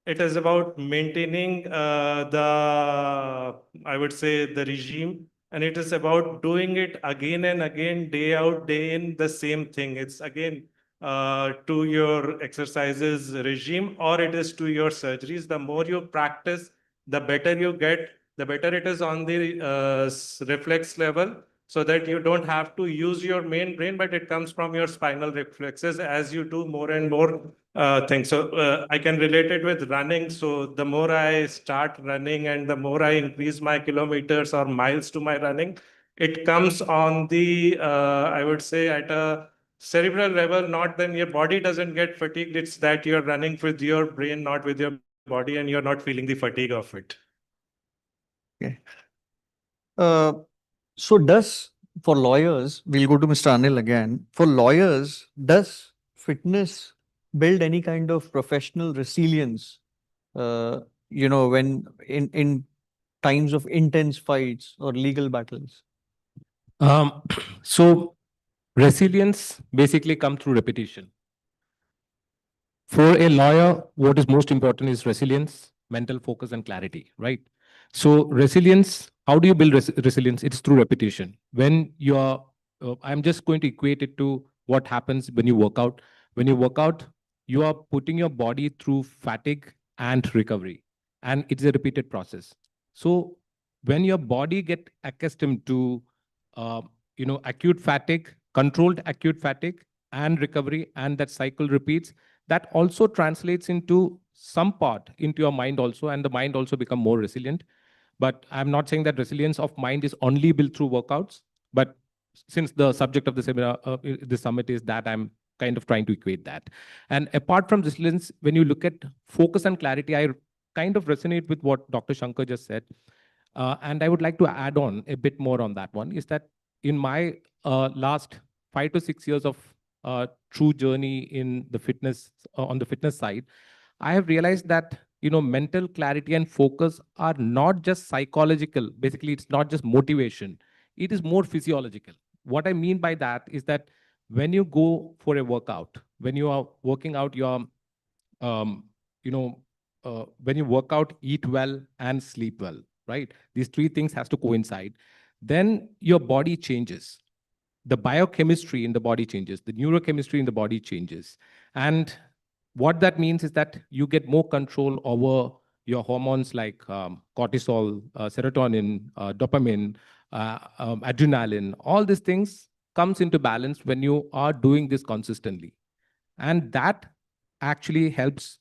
It is about maintaining I would say, the regime, and it is about doing it again and again, day out, day in, the same thing. It's again to your exercises regime, or it is to your surgeries. The more you practice, the better you get, the better it is on the reflex level, so that you don't have to use your main brain, but it comes from your spinal reflexes as you do more and more things. So I can relate it with running. So the more I start running and the more I increase my kilometers or miles to my running, it comes on the, I would say, at a cerebral level, not then your body doesn't get fatigued. It's that you're running with your brain, not with your body, and you're not feeling the fatigue of it. Okay. So for lawyers, we'll go to Mr. Anil again. For lawyers, does fitness build any kind of professional resilience? When in times of intense fights or legal battles? So resilience basically comes through repetition. For a lawyer, what is most important is resilience, mental focus, and clarity, right? So resilience, how do you build resilience? It's through repetition. When you are, I'm just going to equate it to what happens when you work out. When you work out, you are putting your body through fatigue and recovery, and it's a repeated process. So when your body get accustomed to, acute fatigue, controlled acute fatigue, and recovery, and that cycle repeats, that also translates into some part into your mind also, and the mind also become more resilient. But I'm not saying that resilience of mind is only built through workouts, but since the subject of the seminar, the summit is that, I'm kind of trying to equate that. And apart from resilience, when you look at focus and clarity, I kind of resonate with what Dr. Shankar just said. And I would like to add on a bit more on that one, is that in my last 5 to 6 years of true journey in the fitness, on the fitness side, I have realized that mental clarity and focus are not just psychological. Basically, it's not just motivation. It is more physiological. What I mean by that is that when you go for a workout, when you are working out your, when you work out, eat well and sleep well, right? These three things has to coincide. Then your body changes. The biochemistry in the body changes. The neurochemistry in the body changes. And what that means is that you get more control over your hormones like cortisol, serotonin, dopamine, adrenaline. All these things comes into balance when you are doing this consistently. And that actually helps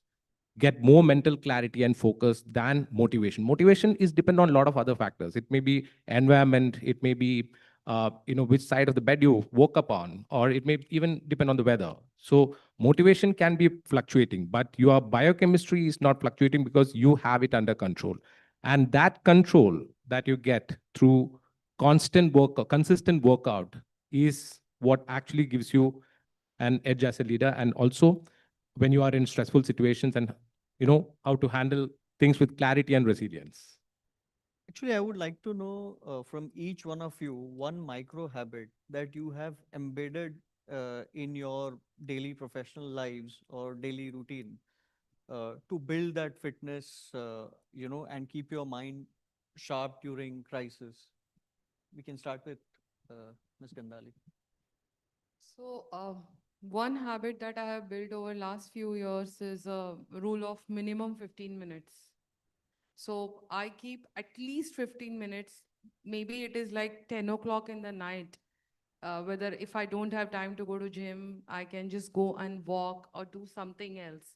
get more mental clarity and focus than motivation. Motivation is dependent on a lot of other factors. It may be environment, it may be which side of the bed you woke up on, or it may even depend on the weather. So motivation can be fluctuating, but your biochemistry is not fluctuating because you have it under control. And that control that you get through consistent workout is what actually gives you an edge as a leader. And also when you are in stressful situations, and how to handle things with clarity and resilience. Actually, I would like to know from each one of you one micro habit that you have embedded in your daily professional lives or daily routine to build that fitness, and keep your mind sharp during crisis. We can start with Ms. Gandali. So, one habit that I have built over last few years is a rule of minimum 15 minutes. So I keep at least 15 minutes. Maybe it is like 10 o'clock in the night. whether if I don't have time to go to gym, I can just go and walk or do something else.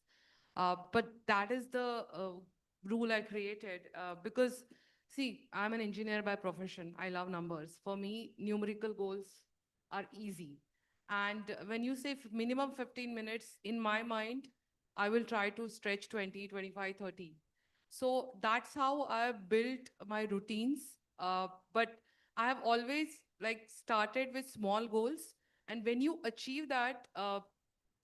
But that is the rule I created because, see, I'm an engineer by profession. I love numbers. For me, numerical goals are easy. And when you say minimum 15 minutes, in my mind, I will try to stretch 20, 25, 30. So that's how I built my routines. But I have always like started with small goals. And when you achieve that,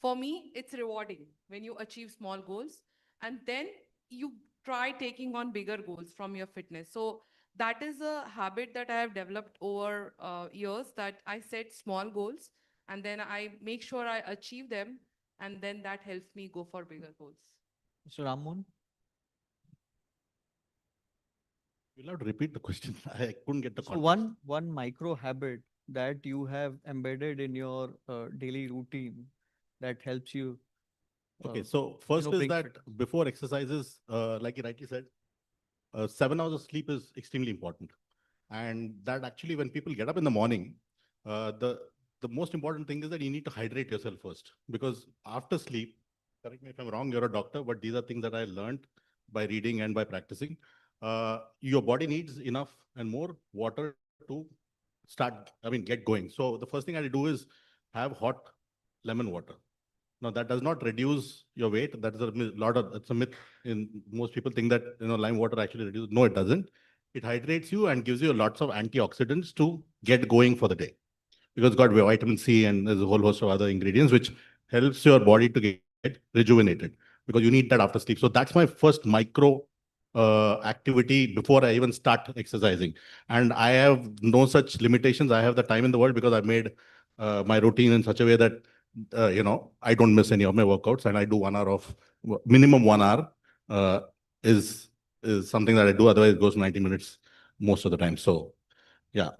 for me, it's rewarding when you achieve small goals and then you try taking on bigger goals from your fitness. So that is a habit that I have developed over years, that I set small goals and then I make sure I achieve them, and then that helps me go for bigger goals. Mr. Ramon? You'll have to repeat the question. I couldn't get the So context. one micro habit that you have embedded in your daily routine that helps you. Okay, so first is break that fit. before exercises, like you rightly said, 7 hours of sleep is extremely important. And that actually, when people get up in the morning, the most important thing is that you need to hydrate yourself first. Because after sleep, correct me if I'm wrong, you're a doctor, but these are things that I learned by reading and by practicing. Your body needs enough and more water to get going. So the first thing I do is have hot lemon water. Now that does not reduce your weight. That is it's a myth. In most people think that lime water actually reduces. No, it doesn't. It hydrates you and gives you lots of antioxidants to get going for the day, because it's got vitamin C and there's a whole host of other ingredients which helps your body to get rejuvenated, because you need that after sleep. So that's my first micro activity before I even start exercising. And I have no such limitations. I have the time in the world because I've made my routine in such a way that I don't miss any of my workouts, and I do 1 hour of minimum 1 hour is something that I do. Otherwise, it goes 90 minutes most of the time. So, yeah.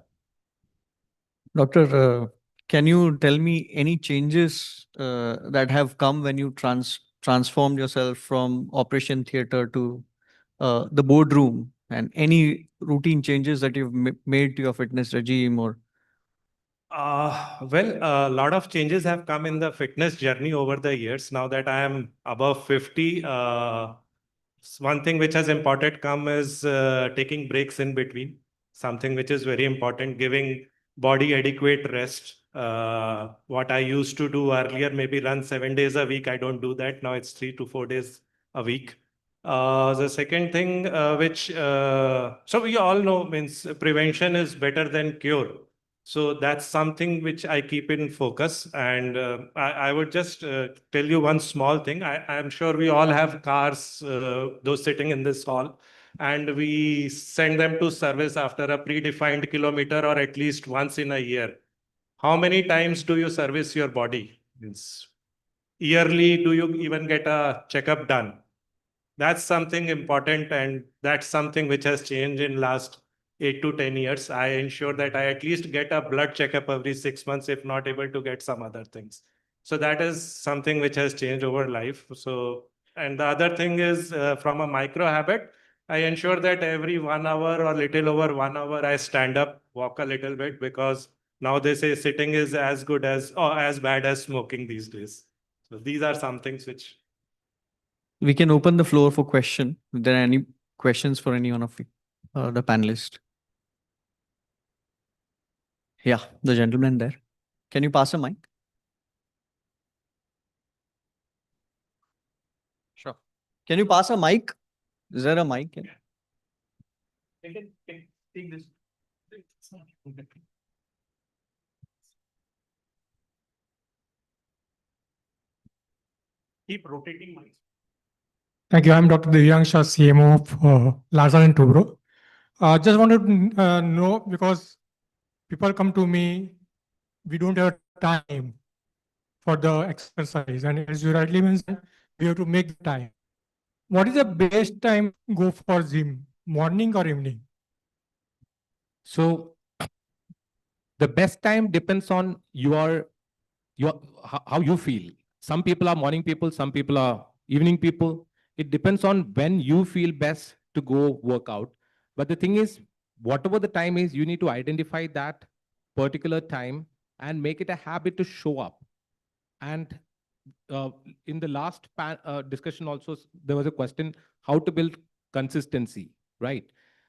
Doctor, can you tell me any changes that have come when you transformed yourself from operation theater to the boardroom, and any routine changes that you've made to your fitness regime or? Well, a lot of changes have come in the fitness journey over the years. Now that I am above 50, one thing which has important come is taking breaks in between. Something which is very important, giving body adequate rest. What I used to do earlier, maybe run 7 days a week, I don't do that. Now it's 3 to 4 days a week. The second thing so we all know means prevention is better than cure. So that's something which I keep in focus. And I would just tell you one small thing. I'm sure we all have cars, those sitting in this hall, and we send them to service after a predefined kilometer or at least once in a year. How many times do you service your body? It's yearly, do you even get a checkup done? That's something important, and that's something which has changed in last 8 to 10 years. I ensure that I at least get a blood checkup every 6 months, if not able to get some other things. So that is something which has changed over life. So, and the other thing is from a micro habit, I ensure that every 1 hour or little over 1 hour, I stand up, walk a little bit, because now they say sitting is as good as or as bad as smoking these days. So these are some things which We can open the floor for question. If there are any questions for any one of you, the panelists. Yeah, the gentleman there. Can you pass a mic? Sure. Can you pass a mic? Is there a mic? take this. Keep rotating mics. Thank you. I'm Dr. Divyansh Shah, CMO of Larsen and Toubro. Just wanted to know, because people come to me, we don't have time for the exercise, and as you rightly mentioned, we have to make the time. What is the best time go for gym, morning or evening? So the best time depends on your how you feel. Some people are morning people, some people are evening people. It depends on when you feel best to go work out. But the thing is, whatever the time is, you need to identify that particular time and make it a habit to show up. And in the last discussion also, there was a question, how to build consistency, right?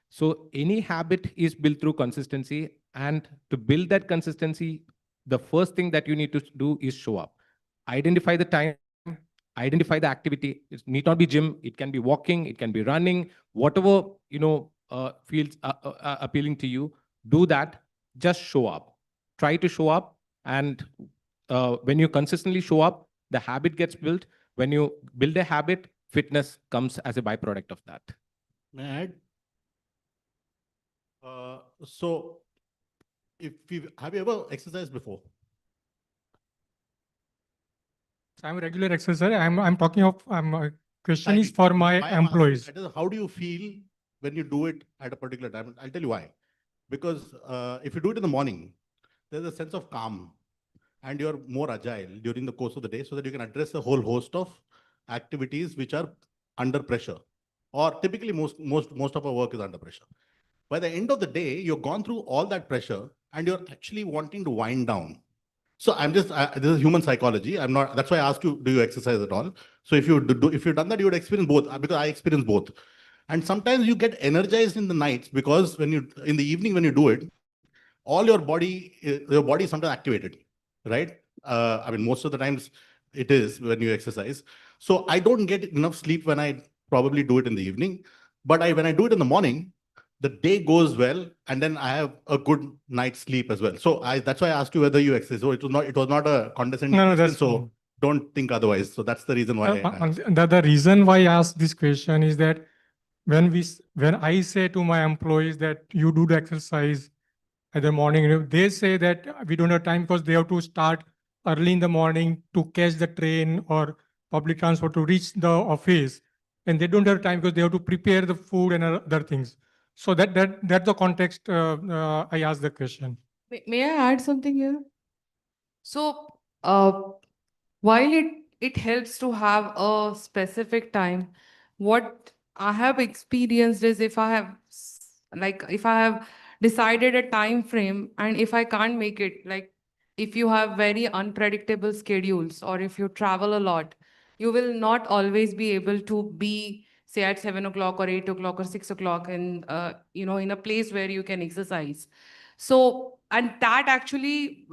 So any habit is built through consistency. And to build that consistency, the first thing that you need to do is show up. Identify the time, identify the activity. It need not be gym. It can be walking. It can be running. Whatever, feels appealing to you, do that. Just show up. Try to show up. And when you consistently show up, the habit gets built. When you build a habit, fitness comes as a byproduct of that. May I add? So, have you ever exercised before? I'm a regular exerciser. I'm talking of, question Exactly. is for my Why I'm asking employees. that is, how do you feel when you do it at a particular time? I'll tell you why. Because if you do it in the morning, there's a sense of calm and you're more agile during the course of the day so that you can address a whole host of activities which are under pressure. Or typically most of our work is under pressure. By the end of the day, you've gone through all that pressure and you're actually wanting to wind down. So I'm just, this is human psychology. I'm not, that's why I asked you, do you exercise at all? So if you've done that, you would experience both, because I experience both. And sometimes you get energized in the nights because in the evening, when you do it, all your body is sometimes activated, right? I mean, most of the times it is when you exercise. So I don't get enough sleep when I probably do it in the evening. But when I do it in the morning, the day goes well, and then I have a good night's sleep as well. So that's why I asked you whether you exercise. So it was not a condescending No, question. that's So fine. don't think otherwise. So that's the reason why. The reason why I asked this question is that when I say to my employees that you do the exercise at the morning, they say that we don't have time because they have to start early in the morning to catch the train or public transport to reach the office, and they don't have time because they have to prepare the food and other things. So that's the context I asked the question. May I add something here? So, while it helps to have a specific time, what I have experienced is if I have if I have decided a time frame and if I can't make it, like if you have very unpredictable schedules or if you travel a lot, you will not always be able to be say at 7 o'clock or 8 o'clock or 6 o'clock in in a place where you can exercise. So, and that actually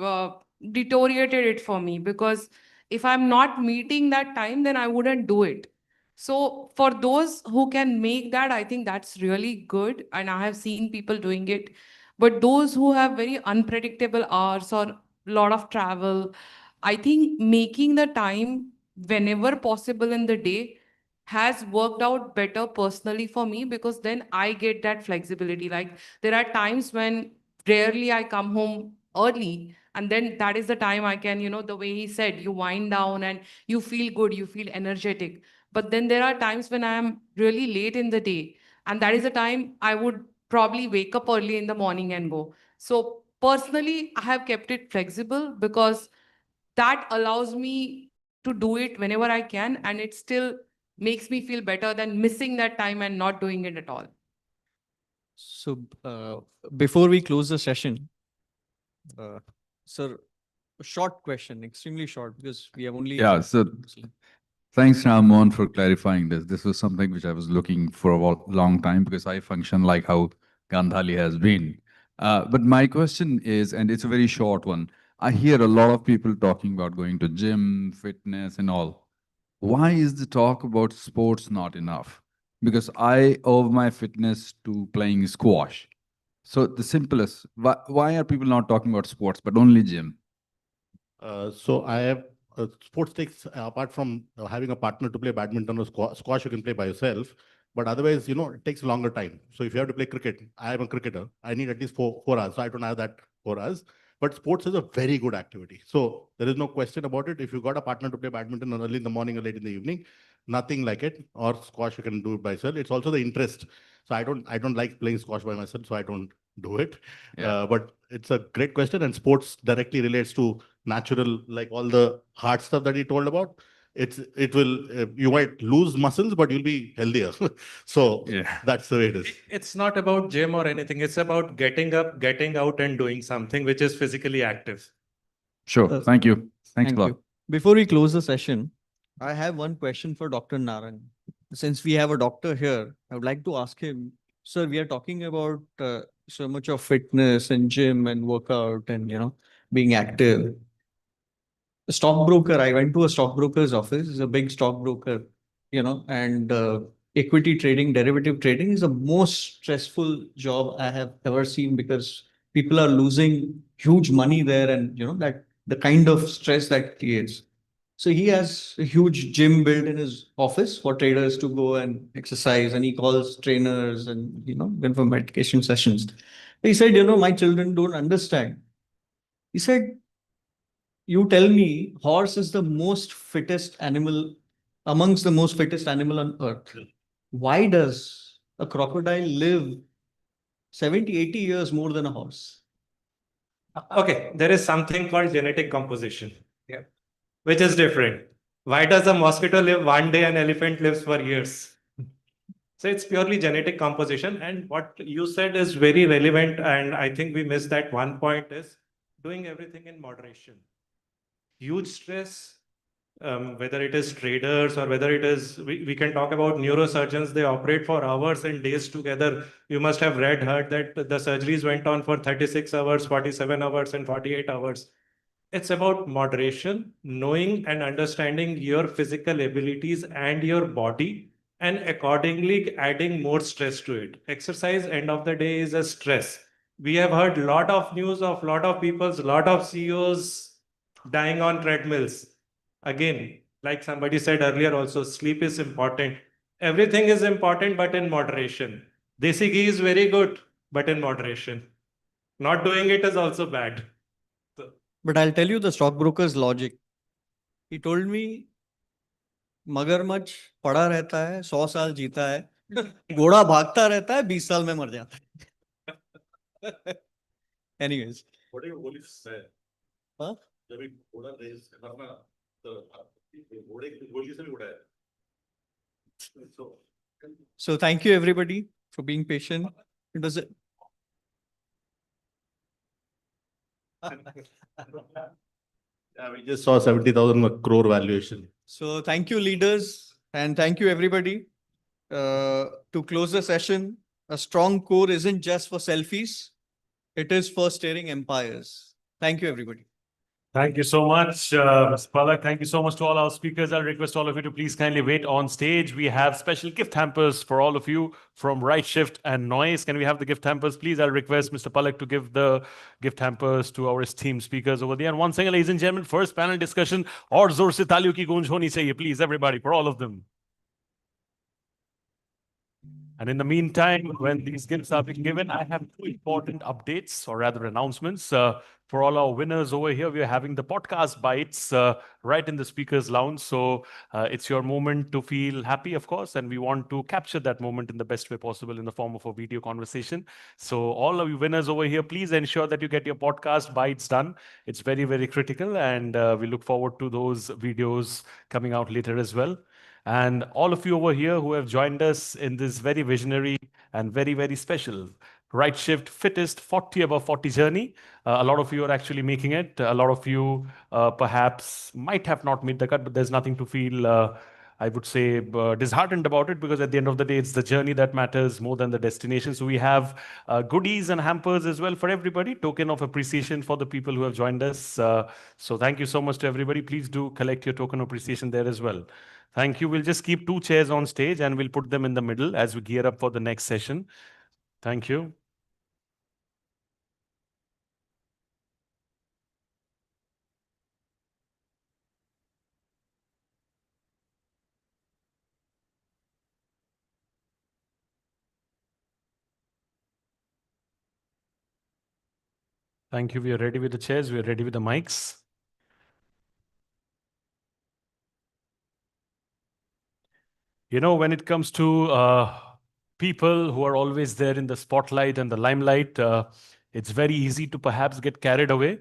deteriorated it for me because if I'm not meeting that time, then I wouldn't do it. So for those who can make that, I think that's really good. And I have seen people doing it. But those who have very unpredictable hours or a lot of travel, I think making the time whenever possible in the day has worked out better personally for me because then I get that flexibility. Like there are times when rarely I come home early, and then that is the time I can, the way he said, you wind down and you feel good, you feel energetic. But then there are times when I am really late in the day, and that is the time I would probably wake up early in the morning and go. So personally, I have kept it flexible because that allows me to do it whenever I can, and it still makes me feel better than missing that time and not doing it at all. So before we close the session, sir, a short question, extremely short, because we have only. Yeah, so thanks, Ramon, for clarifying this. This was something which I was looking for a long time because I function like how Gandhali has been. But my question is, and it's a very short one. I hear a lot of people talking about going to gym, fitness and all. Why is the talk about sports not enough? Because I owe my fitness to playing squash. So the simplest, why are people not talking about sports, but only gym? So I have sports takes apart from having a partner to play badminton or squash, you can play by yourself. But otherwise, it takes a longer time. So if you have to play cricket, I am a cricketer. I need at least 4 hours. So I don't have that 4 hours. But sports is a very good activity. So there is no question about it. If you got a partner to play badminton early in the morning or late in the evening, nothing like it. Or squash, you can do it by yourself. It's also the interest. So I don't like playing squash by myself, so I don't do it. Yeah. But it's a great question, and sports directly relates to natural, like all the hard stuff that he told about. It will you might lose muscles, but you'll be healthier. So that's the way it is. It's not about gym or anything. It's about getting up, getting out and doing something which is physically active. Sure. Thank you. Thanks a lot. Before we close the session, I have one question for Dr. Naran. Since we have a doctor here, I would like to ask him, sir, we are talking about so much of fitness and gym and workout and, being active. A stockbroker, I went to a stockbroker's office, is a big stockbroker, and equity trading, derivative trading is the most stressful job I have ever seen because people are losing huge money there and, that the kind of stress that creates. So he has a huge gym built in his office for traders to go and exercise, and he calls trainers and, then for medication sessions. He said, my children don't understand. He said, you tell me horse is the most fittest animal amongst the most fittest animal on earth. Why does a crocodile live 70, 80 years more than a horse? Okay, there is something called genetic composition, which is different. Why does a mosquito live one day and elephant lives for years? So it's purely genetic composition. And what you said is very relevant. And I think we missed that one point is doing everything in moderation. Huge stress, whether it is traders or whether it is, we can talk about neurosurgeons, they operate for hours and days together. You must have heard that the surgeries went on for 36 hours, 47 hours, and 48 hours. It's about moderation, knowing and understanding your physical abilities and your body, and accordingly adding more stress to it. Exercise, end of the day, is a stress. We have heard a lot of news of a lot of people, a lot of CEOs dying on treadmills. Again, like somebody said earlier also, sleep is important. Everything is important, but in moderation. Desi ghee is very good, but in moderation. Not doing it is also bad. But I'll tell you the stockbroker's logic. He told me, मगरमच्छ पड़ा रहता है, 100 साल जीता है, घोड़ा भागता रहता है, 20 साल में मर जाता है. Anyways. What do you really say? Huh? जब एक घोड़ा रेस करना तो घोड़े की गोली से भी उड़ाया. So thank you everybody for being patient. It was Yeah, we just saw 70,000 crore valuation. So thank you leaders and thank you everybody. To close the session, a strong core isn't just for selfies. It is for steering empires. Thank you everybody. Thank you so much, Mr. Palak. Thank you so much to all our speakers. I'll request all of you to please kindly wait on stage. We have special gift hampers for all of you from Rightshift and Noise. Can we have the gift hampers, please? I'll request Mr. Palak to give the gift hampers to our esteemed speakers over there. And once again, ladies and gentlemen, first panel discussion. Aur zor se taaliyon ki goonj honi chahiye, please, everybody, for all of them. And in the meantime, when these gifts are being given, I have two important updates, or rather announcements. For all our winners over here, we are having the podcast bites right in the speaker's lounge. So it's your moment to feel happy, of course, and we want to capture that moment in the best way possible in the form of a video conversation. So all of you winners over here, please ensure that you get your podcast bites done. It's very, very critical, and we look forward to those videos coming out later as well. And all of you over here who have joined us in this very visionary and very, very special Rightshift Fittest 40 Above 40 journey. A lot of you are actually making it. A lot of you perhaps might have not made the cut, but there's nothing to feel, I would say, disheartened about it, because at the end of the day, it's the journey that matters more than the destination. So we have goodies and hampers as well for everybody, token of appreciation for the people who have joined us. So thank you so much to everybody. Please do collect your token of appreciation there as well. Thank you. We'll just keep 2 chairs on stage and we'll put them in the middle as we gear up for the next session. Thank you. Thank you. We are ready with the chairs. We are ready with the mics. You know, when it comes to people who are always there in the spotlight and the limelight, it's very easy to perhaps get carried away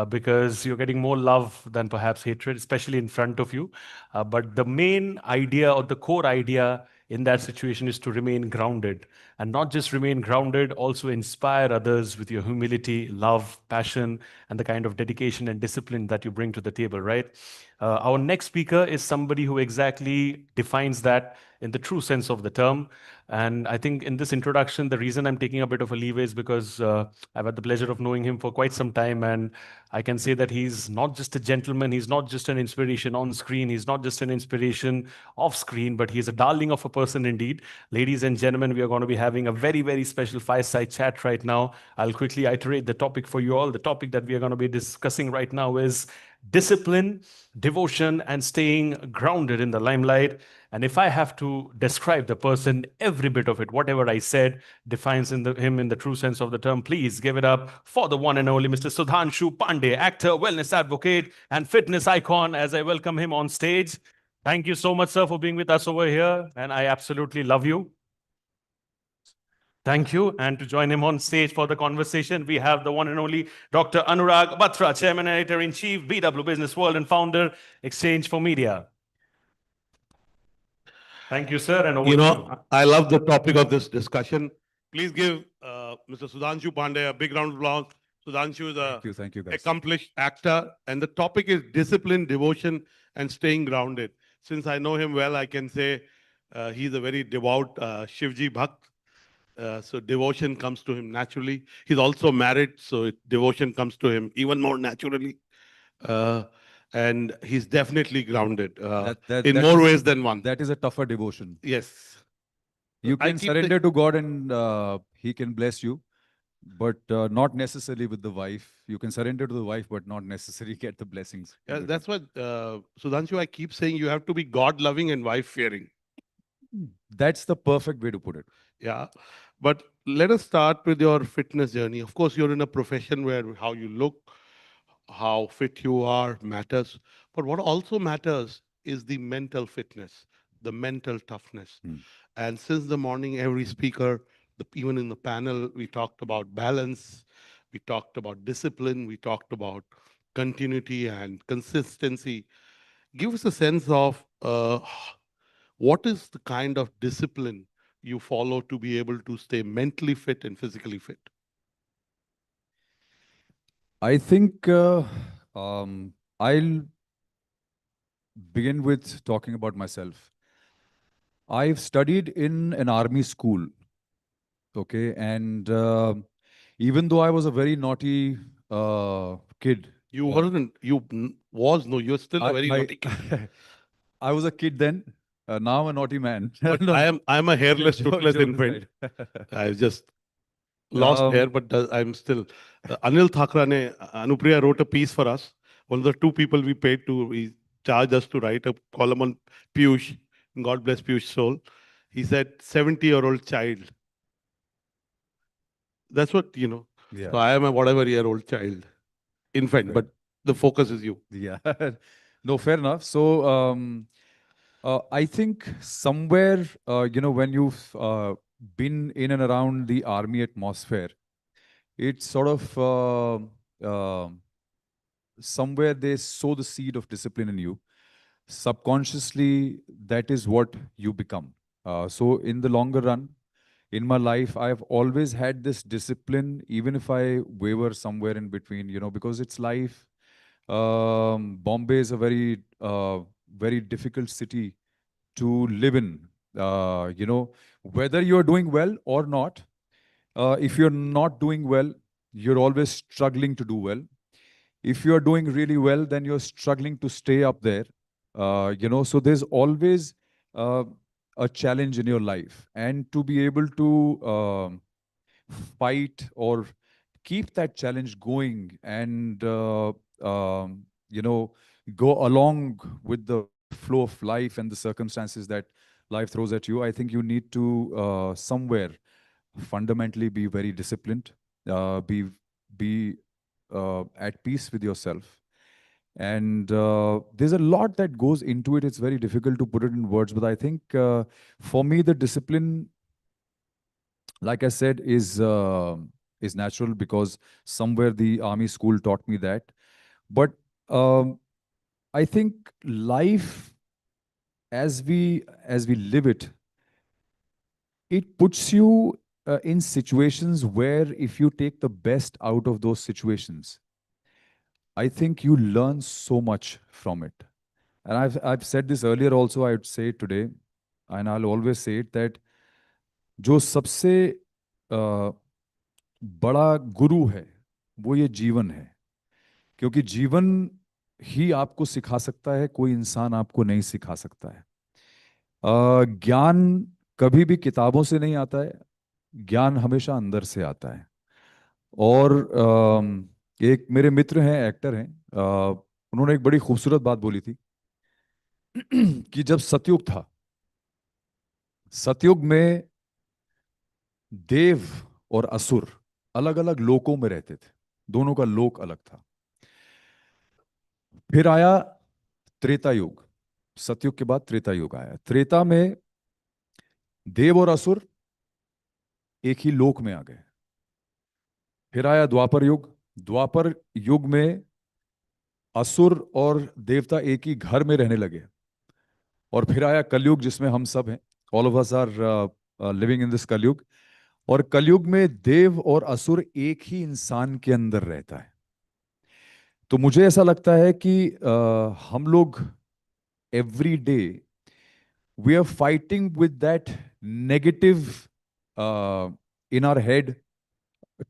because you're getting more love than perhaps hatred, especially in front of you. But the main idea or the core idea in that situation is to remain grounded, and not just remain grounded, also inspire others with your humility, love, passion, and the kind of dedication and discipline that you bring to the table, right? Our next speaker is somebody who exactly defines that in the true sense of the term. And I think in this introduction, the reason I'm taking a bit of a leeway is because I've had the pleasure of knowing him for quite some time. And I can say that he's not just a gentleman, he's not just an inspiration on screen, he's not just an inspiration off screen, but he's a darling of a person indeed. Ladies and gentlemen, we are going to be having a very, very special fireside chat right now. I'll quickly iterate the topic for you all. The topic that we are going to be discussing right now is discipline, devotion, and staying grounded in the limelight. And if I have to describe the person, every bit of it, whatever I said, defines him in the true sense of the term. Please give it up for the one and only Mr. Sudhanshu Pandey, actor, wellness advocate, and fitness icon, as I welcome him on stage. Thank you so much, sir, for being with us over here. And I absolutely love you. Thank you. And to join him on stage for the conversation, we have the one and only Dr. Anurag Batra, Chairman and Editor-in-Chief, BW Business World, and founder, Exchange for Media. Thank you, sir. And over You to know, I love the topic of this discussion. Please give Mr. Sudhanshu Pandey a big round of applause. Sudhanshu is Thank you, guys. accomplished actor, and the topic is discipline, devotion, and staying grounded. Since I know him well, I can say he's a very devout Shivji Bhakt. So devotion comes to him naturally. He's also married, so devotion comes to him even more naturally. And he's definitely grounded in more ways than one. That is a tougher devotion. Yes. You I can keep surrender to God and He can bless you, but not necessarily with the wife. You can surrender to the wife, but not necessarily get the blessings. Yeah, that's what, Sudhanshu, I keep saying you have to be God-loving and wife-fearing. That's the perfect way to put it. Yeah. But let us start with your fitness journey. Of course, you're in a profession where how you look, how fit you are matters. But what also matters is the mental fitness, the mental toughness. And since the morning, every speaker, even in the panel, we talked about balance, we talked about discipline, we talked about continuity and consistency. Give us a sense of what is the kind of discipline you follow to be able to stay mentally fit and physically fit? I think I'll begin with talking about myself. I've studied in an army school, okay, and even though I was a very naughty kid. You wasn't, you're still a very naughty kid. I was a kid then, now I'm a naughty man. But No. I'm a hairless, toothless Joke infant. aside. I've just lost hair, but I'm still. Anil Thakra ne, Anupriya wrote a piece for us. One of the two people we paid to, he charged us to write a column on Piyush. God bless Piyush's soul. He said, 70-year-old child. That's what, you know. Yeah. So I am a whatever-year-old child. Infant, but the focus is you. Yeah. No, fair enough. So I think somewhere, when you've been in and around the army atmosphere, it's sort of somewhere they sow the seed of discipline in you. Subconsciously, that is what you become. So in the longer run, in my life, I've always had this discipline, even if I waver somewhere in between, because it's life. Bombay is a very, very difficult city to live in. Whether you're doing well or not, if you're not doing well, you're always struggling to do well. If you're doing really well, then you're struggling to stay up there. So there's always a challenge in your life, and to be able to fight or keep that challenge going and go along with the flow of life and the circumstances that life throws at you, I think you need to somewhere fundamentally be very disciplined, be at peace with yourself. And there's a lot that goes into it. It's very difficult to put it in words, but I think for me, the discipline, like I said, is natural because somewhere the army school taught me that. But I think life, as we live it, it puts you in situations where if you take the best out of those situations, I think you learn so much from it. And I've said this earlier also, I would say it today, and I'll always say it, that जो सबसे बड़ा गुरु है वो ये जीवन है, क्योंकि जीवन ही आपको सिखा सकता है, कोई इंसान आपको नहीं सिखा सकता है। ज्ञान कभी भी किताबों से नहीं आता है, ज्ञान हमेशा अंदर से आता है। और एक मेरे मित्र हैं, एक्टर हैं, उन्होंने एक बड़ी खूबसूरत बात बोली थी कि जब सतयुग था, सतयुग में देव और असुर अलग अलग लोकों में रहते थे, दोनों का लोक अलग था। फिर आया त्रेता युग, सतयुग के बाद त्रेता युग आया। त्रेता में देव और असुर एक ही लोक में आ गए। फिर आया द्वापर युग, द्वापर युग में असुर और देवता एक ही घर में रहने लगे। और फिर आया कलयुग, जिसमें हम सब हैं, all of us are living in this Kalyug. और कलयुग में देव और असुर एक ही इंसान के अंदर रहता है। तो मुझे ऐसा लगता है कि हम लोग every day we are fighting with that negative in our head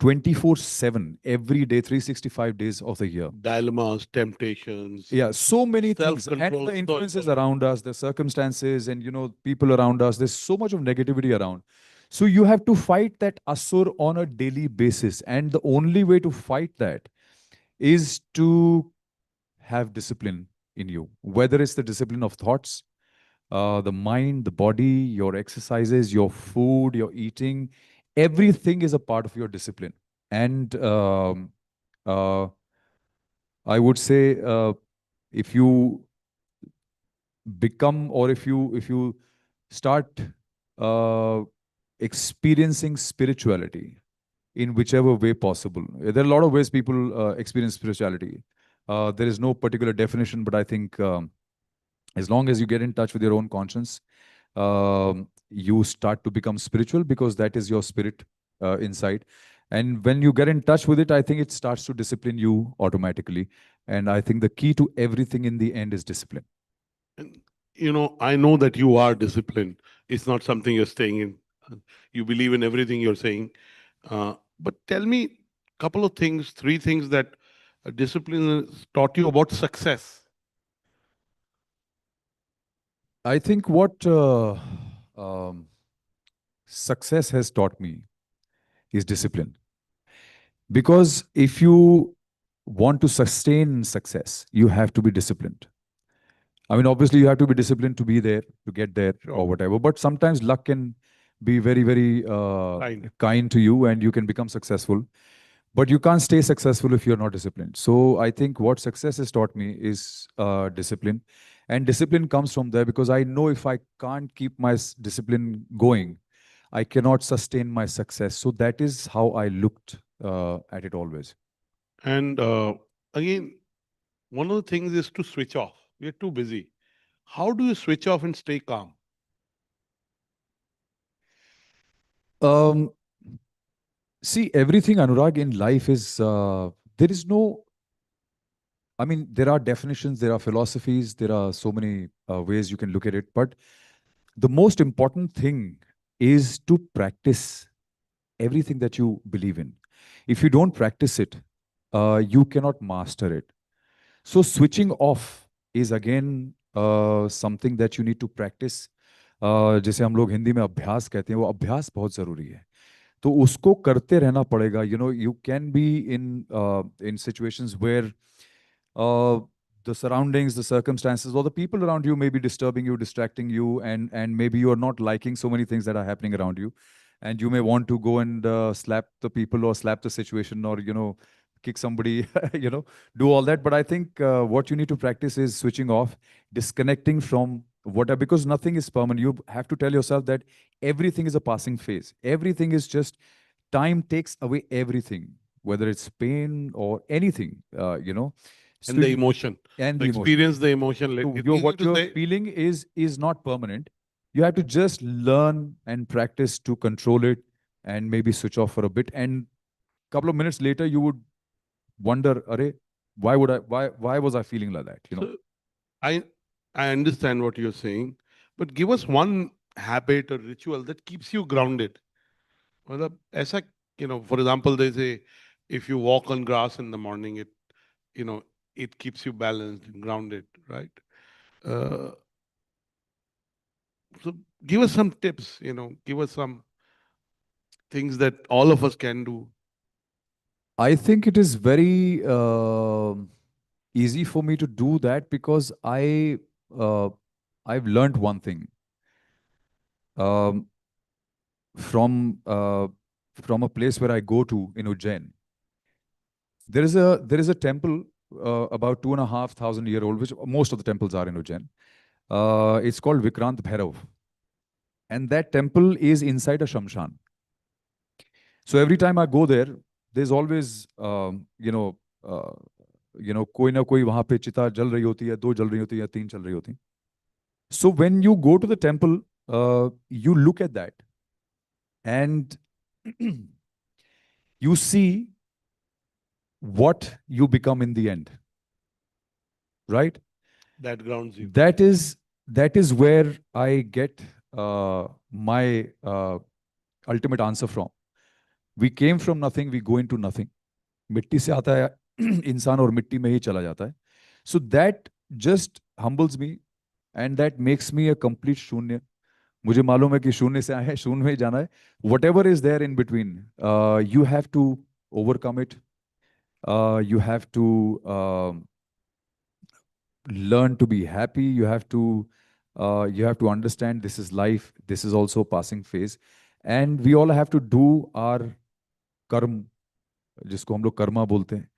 24/7 every day, 365 days of the year. Dilemmas, temptations. Yeah, so many things. And Self-control. the influences around us, the circumstances, and people around us. There's so much of negativity around. So you have to fight that asur on a daily basis. And the only way to fight that is to have discipline in you. Whether it's the discipline of thoughts, the mind, the body, your exercises, your food, your eating, everything is a part of your discipline. And I would say if you become, or if you start experiencing spirituality in whichever way possible. There are a lot of ways people experience spirituality. There is no particular definition, but I think as long as you get in touch with your own conscience, you start to become spiritual, because that is your spirit inside. And when you get in touch with it, I think it starts to discipline you automatically. And I think the key to everything in the end is discipline. I know that you are disciplined. It's not something you're staying in. You believe in everything you're saying. But tell me a couple of things, 3 things that discipline has taught you about success. I think what success has taught me is discipline. Because if you want to sustain success, you have to be disciplined. I mean, obviously, you have to be disciplined to be there, to get there, or whatever. But sometimes luck can be very, very kind to you, and you can become successful. But you can't stay successful if you're not disciplined. So I think what success has taught me is discipline. And discipline comes from there, because I know if I can't keep my discipline going, I cannot sustain my success. So that is how I looked at it always. And again, one of the things is to switch off. We're too busy. How do you switch off and stay calm? See, everything, Anurag, in life is, there is no, I mean, there are definitions, there are philosophies, there are so many ways you can look at it. But the most important thing is to practice everything that you believe in. If you don't practice it, you cannot master it. So switching off is again something that you need to practice. जैसे हम लोग हिंदी में अभ्यास कहते हैं, वो अभ्यास बहुत जरूरी है. तो उसको करते रहना पड़ेगा. You can be in situations where the surroundings, the circumstances, or the people around you may be disturbing you, distracting you, and maybe you are not liking so many things that are happening around you. And you may want to go and slap the people, or slap the situation, or, kick somebody, do all that. But I think what you need to practice is switching off, disconnecting from whatever, because nothing is permanent. You have to tell yourself that everything is a passing phase. Everything is just, time takes away everything, whether it's pain or anything, And the emotion. And the experience, the emotion. So what you're feeling is not permanent. You have to just learn and practice to control it and maybe switch off for a bit. And a couple of minutes later, you would wonder, Arey, why was I feeling like that? You know? So I understand what you're saying, but give us one habit or ritual that keeps you grounded. मतलब ऐसा, for example, they say if you walk on grass in the morning, it keeps you balanced and grounded, right? So give us some tips, give us some things that all of us can do. I think it is very easy for me to do that because I've learned one thing from a place where I go to in Ujjain. There is a temple about 2,500 years old, which most of the temples are in Ujjain. It's called Vikrant Bhairav, and that temple is inside a shamshan. So every time I go there, there's always कोई ना कोई वहां पे चिता जल रही होती है, 2 जल रही होती है, 3 चल रही होती हैं. So when you go to the temple, you look at that and you see what you become in the end, right? That grounds you. That is where I get my ultimate answer from. We came from nothing, we go into nothing. मिट्टी से आता है इंसान और मिट्टी में ही चला जाता है. So that just humbles me and that makes me a complete शून्य. मुझे मालूम है कि शून्य से आए हैं, शून्य में ही जाना है. Whatever is there in between, you have to overcome it. You have to learn to be happy. You have to understand this is life. This is also a passing phase, and we all have to do our कर्म, जिसको हम लोग कर्मा बोलते हैं.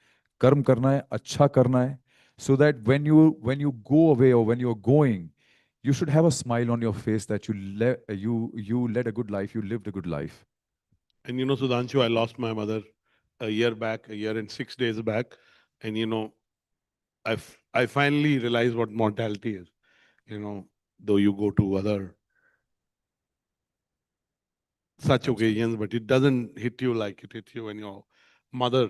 कर्म करना है, अच्छा करना है, so that when you go away or when you're going, you should have a smile on your face that you led a good life, you lived a good life. And Sudhanshu, I lost my mother a year and 6 days back, and I finally realized what mortality is. Though you go to other such occasions, but it doesn't hit you like it hits you when your mother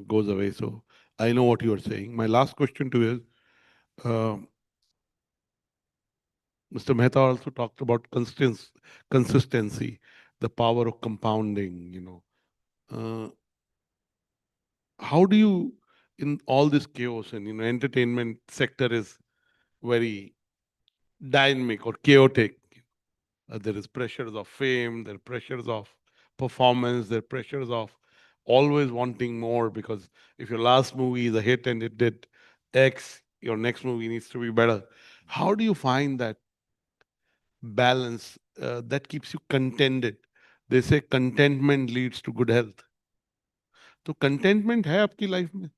goes away. So I know what you are saying. My last question to you is, Mr. Mehta also talked about consistency, the power of compounding, how do you, in all this chaos and, entertainment sector is very dynamic or chaotic. There is pressures of fame, there are pressures of performance, there are pressures of always wanting more, because if your last movie is a hit and it did X, your next movie needs to be better. How do you find that balance that keeps you contented? They say contentment leads to good health. So contentment है आपकी life में?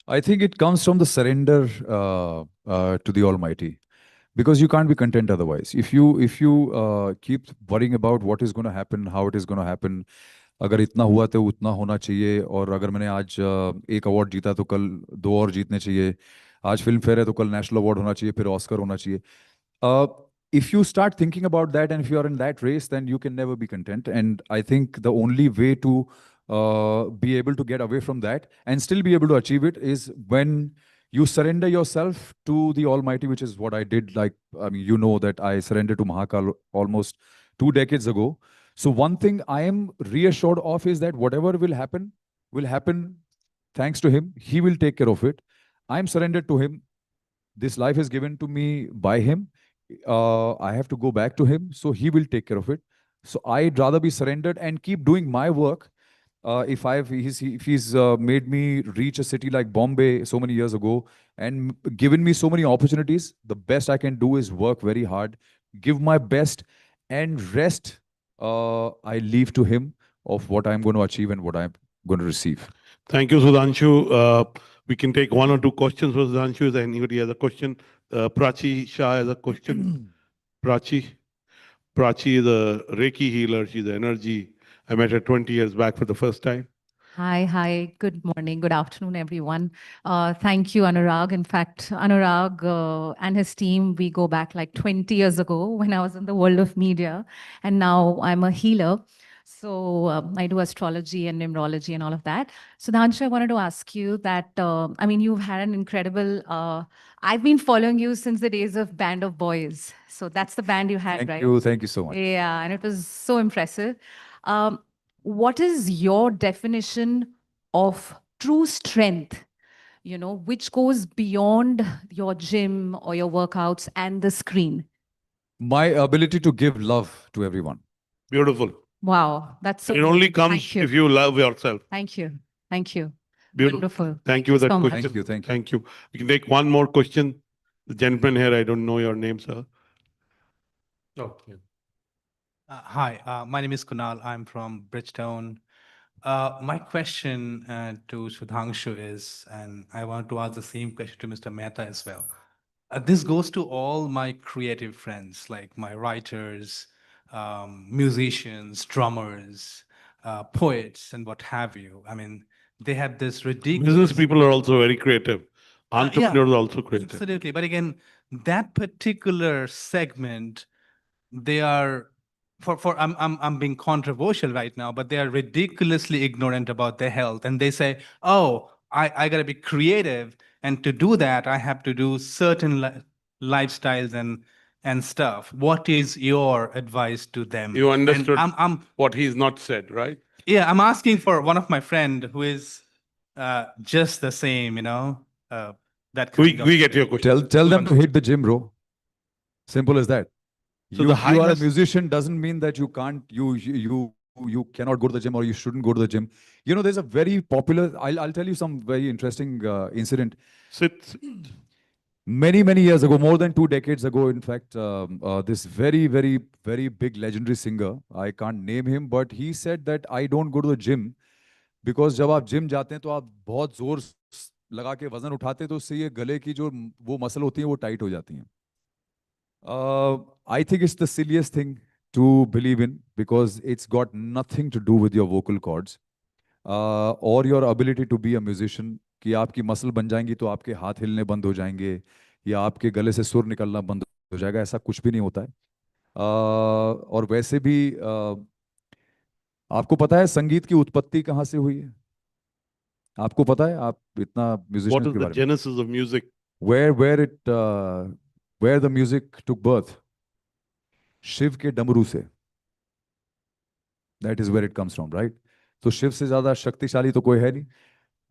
I think it comes from the surrender to the Almighty, because you can't be content otherwise. If you keep worrying about what is going to happen, how it is going to happen, अगर इतना हुआ तो उतना होना चाहिए, और अगर मैंने आज एक अवार्ड जीता तो कल 2 और जीतने चाहिए, आज फिल्म फेयर है तो कल नेशनल अवार्ड होना चाहिए, फिर ऑस्कर होना चाहिए. If you start thinking about that and if you are in that race, then you can never be content. And I think the only way to be able to get away from that and still be able to achieve it is when you surrender yourself to the Almighty, which is what I did. Like, I mean, you know that I surrendered to Mahakal almost 2 decades ago. So one thing I am reassured of is that whatever will happen thanks to him. He will take care of it. I'm surrendered to him. This life is given to me by him. I have to go back to him, so he will take care of it. So I'd rather be surrendered and keep doing my work. If he's made me reach a city like Bombay so many years ago and given me so many opportunities, the best I can do is work very hard, give my best, and rest I leave to him of what I'm going to achieve and what I'm going to receive. Thank you, Sudhanshu. We can take 1 or 2 questions for Sudhanshu. If anybody has a question, Prachi Shah has a question. Prachi is a Reiki healer. She's an energy. I met her 20 years back for the first time. Hi. Good morning, good afternoon, everyone. Thank you, Anurag. In fact, Anurag and his team, we go back like 20 years ago when I was in the world of media, and now I'm a healer. So I do astrology and numerology and all of that. So Dhanshu, I wanted to ask you that, I mean, you've had an incredible, I've been following you since the days of Band of Boys. So that's the band you had, right? Thank you so much. Yeah, and it was so impressive. Um, what is your definition of true strength, which goes beyond your gym or your workouts and the screen? My ability to give love to everyone. Beautiful. Wow, that's so It only beautiful. comes Thank you. if you love yourself. Thank you. Thank you. Beautiful. Wonderful. Thank you for that so much. question. Thank you. Thank you. We can take one more question. The gentleman here, I don't know your name, sir. Okay. Hi, my name is Kunal. I'm from Bridgetown. My question to Sudhanshu is, and I want to ask the same question to Mr. Mehta as well. This goes to all my creative friends, like my writers, musicians, drummers, poets, and what have you. I mean, they have this ridiculous. Business people are also very creative. Entrepreneurs are also creative. Absolutely. But again, that particular segment, they are I'm being controversial right now, but they are ridiculously ignorant about their health. And they say, oh, I gotta be creative. And to do that, I have to do certain lifestyles and stuff. What is your advice to them? You understood And I'm what he's not said, right? yeah, I'm asking for one of my friend who is just the same, that kind of We get your question. Tell them to hit the gym, bro. Simple as that. So you the are a highness- musician doesn't mean that you can't, you cannot go to the gym or you shouldn't go to the gym. There's a very popular, I'll tell you some very interesting incident. Many years ago, more than 2 decades ago, in fact, this very big legendary singer, I can't name him, but he said that I don't go to the gym because जब आप gym जाते हैं तो आप बहुत जोर लगा के वजन उठाते हैं तो उससे ये गले की जो वो मसल होती है वो टाइट हो जाती हैं. I think it's the silliest thing to believe in because it's got nothing to do with your vocal cords or your ability to be a musician. कि आपकी मसल बन जाएंगी तो आपके हाथ हिलने बंद हो जाएंगे या आपके गले से सुर निकलना बंद हो जाएगा, ऐसा कुछ भी नहीं होता है. और वैसे भी आपको पता है संगीत की उत्पत्ति कहाँ से हुई है? आपको पता है? आप इतना म्यूजिशियन के बारे में. What is the genesis of music? Where the music took birth? Shiv के डमरू से. That is where it comes from, right? तो शिव से ज्यादा शक्तिशाली तो कोई है नहीं.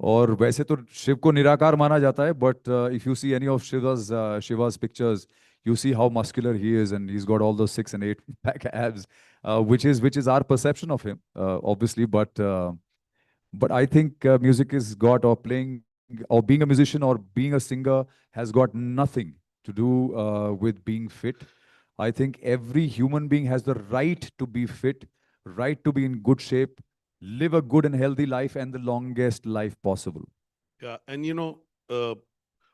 और वैसे तो शिव को निराकार माना जाता है, but if you see any of Shiva's pictures, you see how muscular he is, and he's got all those 6 and 8 pack abs, which is our perception of him, obviously. But I think music is got or playing or being a musician or being a singer has got nothing to do with being fit. I think every human being has the right to be fit, right to be in good shape, live a good and healthy life and the longest life possible. Yeah, and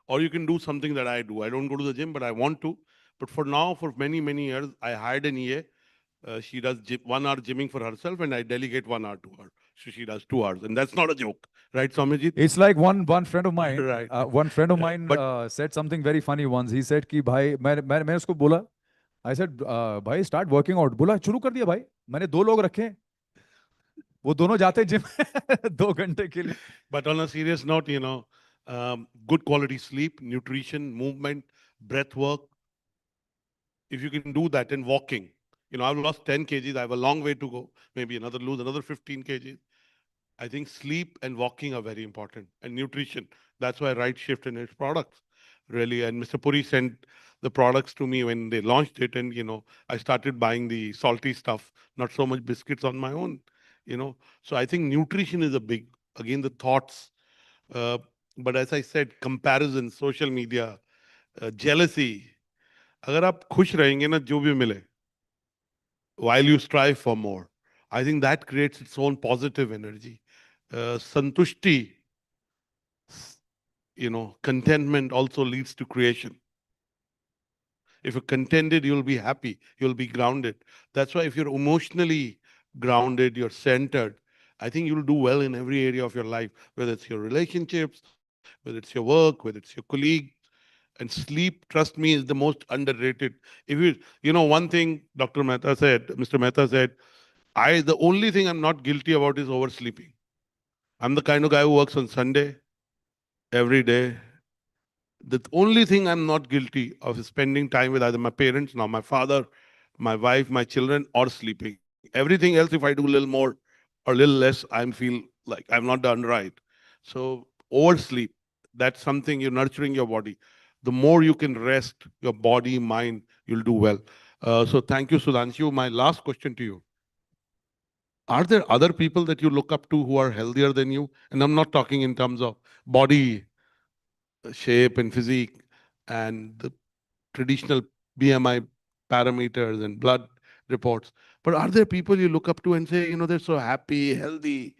or you can do something that I do. I don't go to the gym, but I want to. But for now, for many years, I hired an EA. She does 1 hour gymming for herself, and I delegate 1 hour to her. So she does 2 hours, and that's not a joke, right, Swamiji? It's like one friend of mine. Right. One friend of mine said something very funny once. He said कि भाई मैं उसको बोला. I said भाई start working out. बोला शुरू कर दिया भाई. मैंने 2 लोग रखे. वो दोनों जाते जिम 2 घंटे के लिए. But on a serious note, good quality sleep, nutrition, movement, breath work. If you can do that and walking, I've lost 10 kgs. I have a long way to go. Maybe lose another 15 kgs. I think sleep and walking are very important, and nutrition. That's why Rightshift and its products really. And Mr. Puri sent the products to me when they launched it, and I started buying the salty stuff, not so much biscuits on my own. So I think nutrition is a big, again, the thoughts. But as I said, comparison, social media, jealousy. अगर आप खुश रहेंगे ना जो भी मिले, while you strive for more, I think that creates its own positive energy. Santushti, contentment also leads to creation. If you're contented, you'll be happy, you'll be grounded. That's why if you're emotionally grounded, you're centered, I think you'll do well in every area of your life, whether it's your relationships, whether it's your work, whether it's your colleague. And sleep, trust me, is the most underrated. If one thing Dr. Mehta said, Mr. Mehta said, the only thing I'm not guilty about is oversleeping. I'm the kind of guy who works on Sunday every day. The only thing I'm not guilty of is spending time with either my parents, now my father, my wife, my children, or sleeping. Everything else, if I do a little more or a little less, I feel like I've not done right. So oversleep, that's something you're nurturing your body. The more you can rest your body, mind, you'll do well. So thank you, Sudhanshu. My last question to you. Are there other people that you look up to who are healthier than you? And I'm not talking in terms of body shape and physique and the traditional BMI parameters and blood reports. But are there people you look up to and say, they're so happy, healthy,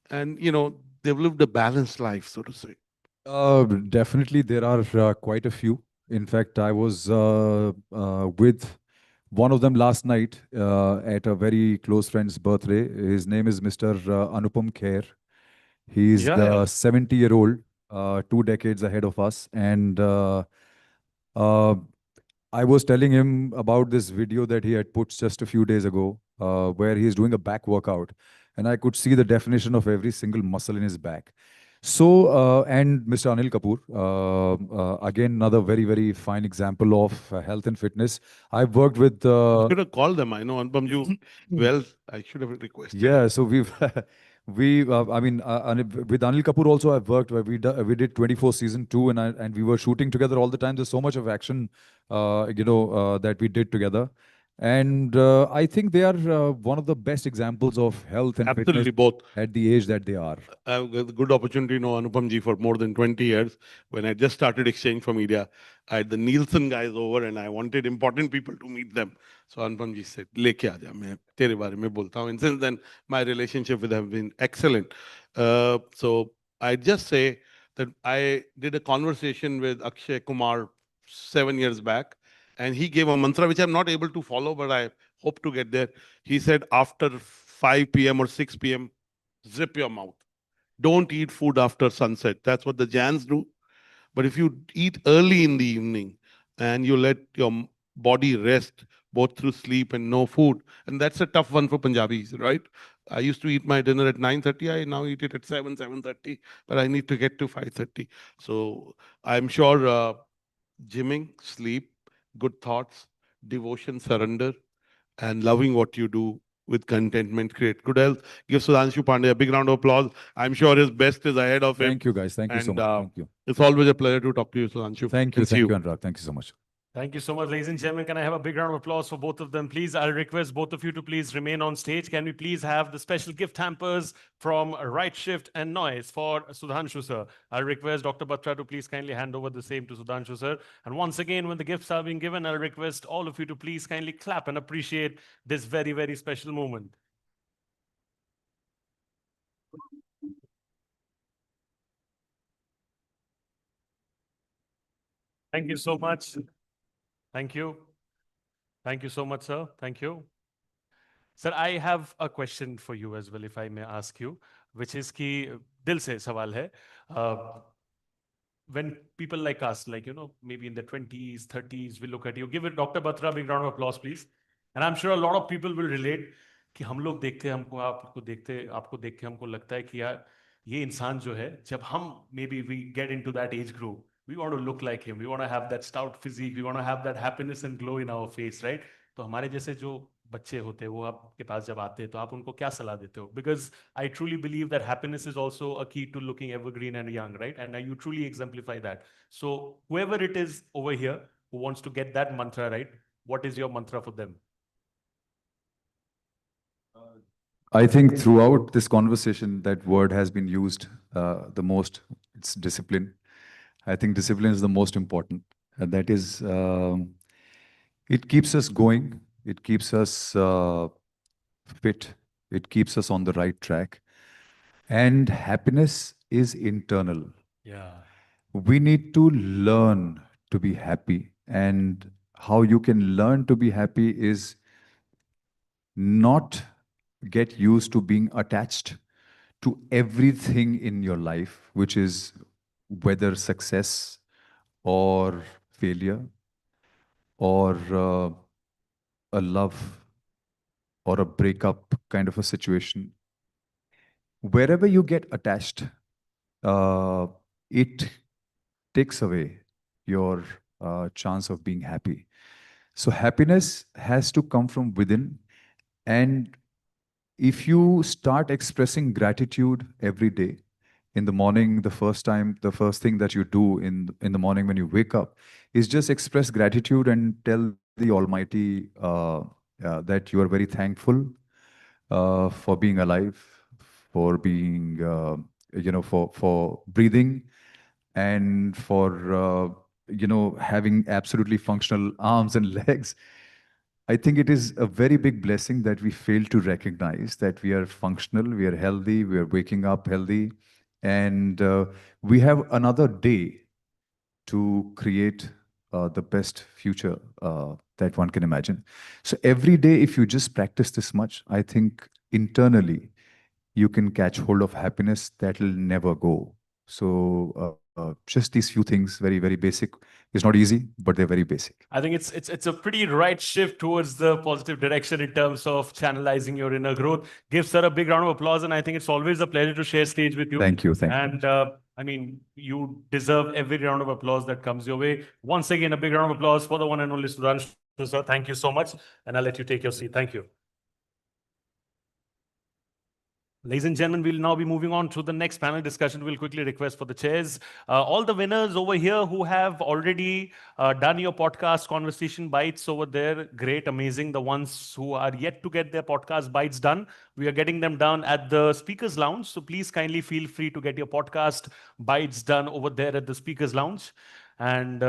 and, they've lived a balanced life, so to say? Definitely, there are quite a few. In fact, I was with one of them last night at a very close friend's birthday. His name is Mr. Anupam Kher. He's Yeah, the yeah. 70-year-old, 2 decades ahead of us. And uh, I was telling him about this video that he had put just a few days ago, where he's doing a back workout. And I could see the definition of every single muscle in his back. So, and Mr. Anil Kapoor, again, another very, very fine example of health and fitness. I've worked with... I should have called them. I know Anupamju well. I should have requested. Yeah, so we've... with Anil Kapoor also, I've worked where we did 24 season 2, and we were shooting together all the time. There's so much of action, that we did together. And I think they are one of the best examples of health and Absolutely, fitness both. at the age that they are. I've got the good opportunity to know Anupamji for more than 20 years. When I just started Exchange for Media, I had the Nielsen guys over and I wanted important people to meet them. So Anupamji said, "Leke aaja, main tere baare mein bolta hu." And since then, my relationship with them have been excellent. So I just say that I did a conversation with Akshay Kumar 7 years back, and he gave a mantra which I'm not able to follow, but I hope to get there. He said, after 5 p.m. or 6 p.m., zip your mouth. Don't eat food after sunset. That's what the Jans do. But if you eat early in the evening and you let your body rest both through sleep and no food, and that's a tough one for Punjabis, right? I used to eat my dinner at 9:30. I now eat it at 7:30, but I need to get to 5:30. So I'm sure gymming, sleep, good thoughts, devotion, surrender, and loving what you do with contentment create good health. Give Sudhanshu Pandey a big round of applause. I'm sure his best is ahead of him. Thank you, guys. Thank you so much. Thank you. It's always a pleasure to talk to you, Sudhanshu. Thank you. Thank you, Anurag. Thank you so much. Thank you so much, ladies and gentlemen. Can I have a big round of applause for both of them, please? I'll request both of you to please remain on stage. Can we please have the special gift hampers from Rightshift and Noise for Sudhanshu, sir? I'll request Dr. Batra to please kindly hand over the same to Sudhanshu, sir. And once again, when the gifts are being given, I'll request all of you to please kindly clap and appreciate this very, very special moment. Thank you so much. Thank you. Thank you so much, sir. Thank you. Sir, I have a question for you as well, if I may ask you, which is ki dil se sawal hai. When people like us, like, maybe in the 20s, 30s, we look at you. Give it Dr. Batra a big round of applause, please. And I'm sure a lot of people will relate कि हम लोग देखते हैं हमको आपको देख के हमको लगता है कि यार ये इंसान जो है जब हम maybe we get into that age group, we want to look like him, we want to have that stout physique, we want to have that happiness and glow in our face, right? तो हमारे जैसे जो बच्चे होते हैं वो आपके पास जब आते हैं तो आप उनको क्या सलाह देते हो? Because I truly believe that happiness is also a key to looking evergreen and young, right? And you truly exemplify that. So whoever it is over here who wants to get that mantra right, what is your mantra for them? I think throughout this conversation, that word has been used the most. It's discipline. I think discipline is the most important. And that is, it keeps us going. It keeps us fit. It keeps us on the right track. And happiness is internal. Yeah. We need to learn to be happy. And how you can learn to be happy is not get used to being attached to everything in your life, which is whether success or failure or a love or a breakup kind of a situation. Wherever you get attached, it takes away your chance of being happy. So happiness has to come from within. And if you start expressing gratitude every day, in the morning, the first thing that you do in the morning when you wake up is just express gratitude and tell the Almighty that you are very thankful for being alive, for being, for breathing, and for, having absolutely functional arms and legs. I think it is a very big blessing that we fail to recognize that we are functional, we are healthy, we are waking up healthy, and we have another day to create the best future that one can imagine. So every day, if you just practice this much, I think internally you can catch hold of happiness that will never go. So just these few things, very, very basic. It's not easy, but they're very basic. I think it's a pretty right shift towards the positive direction in terms of channelizing your inner growth. Give sir a big round of applause, and I think it's always a pleasure to share stage with you. Thank you. Thank you. And I mean, you deserve every round of applause that comes your way. Once again, a big round of applause for the one and only Sudhanshu sir. Thank you so much, and I'll let you take your seat. Thank you. Ladies and gentlemen, we'll now be moving on to the next panel discussion. We'll quickly request for the chairs. All the winners over here who have already done your podcast conversation bites over there, great, amazing. The ones who are yet to get their podcast bites done, we are getting them done at the speakers lounge. So please kindly feel free to get your podcast bites done over there at the speakers lounge. And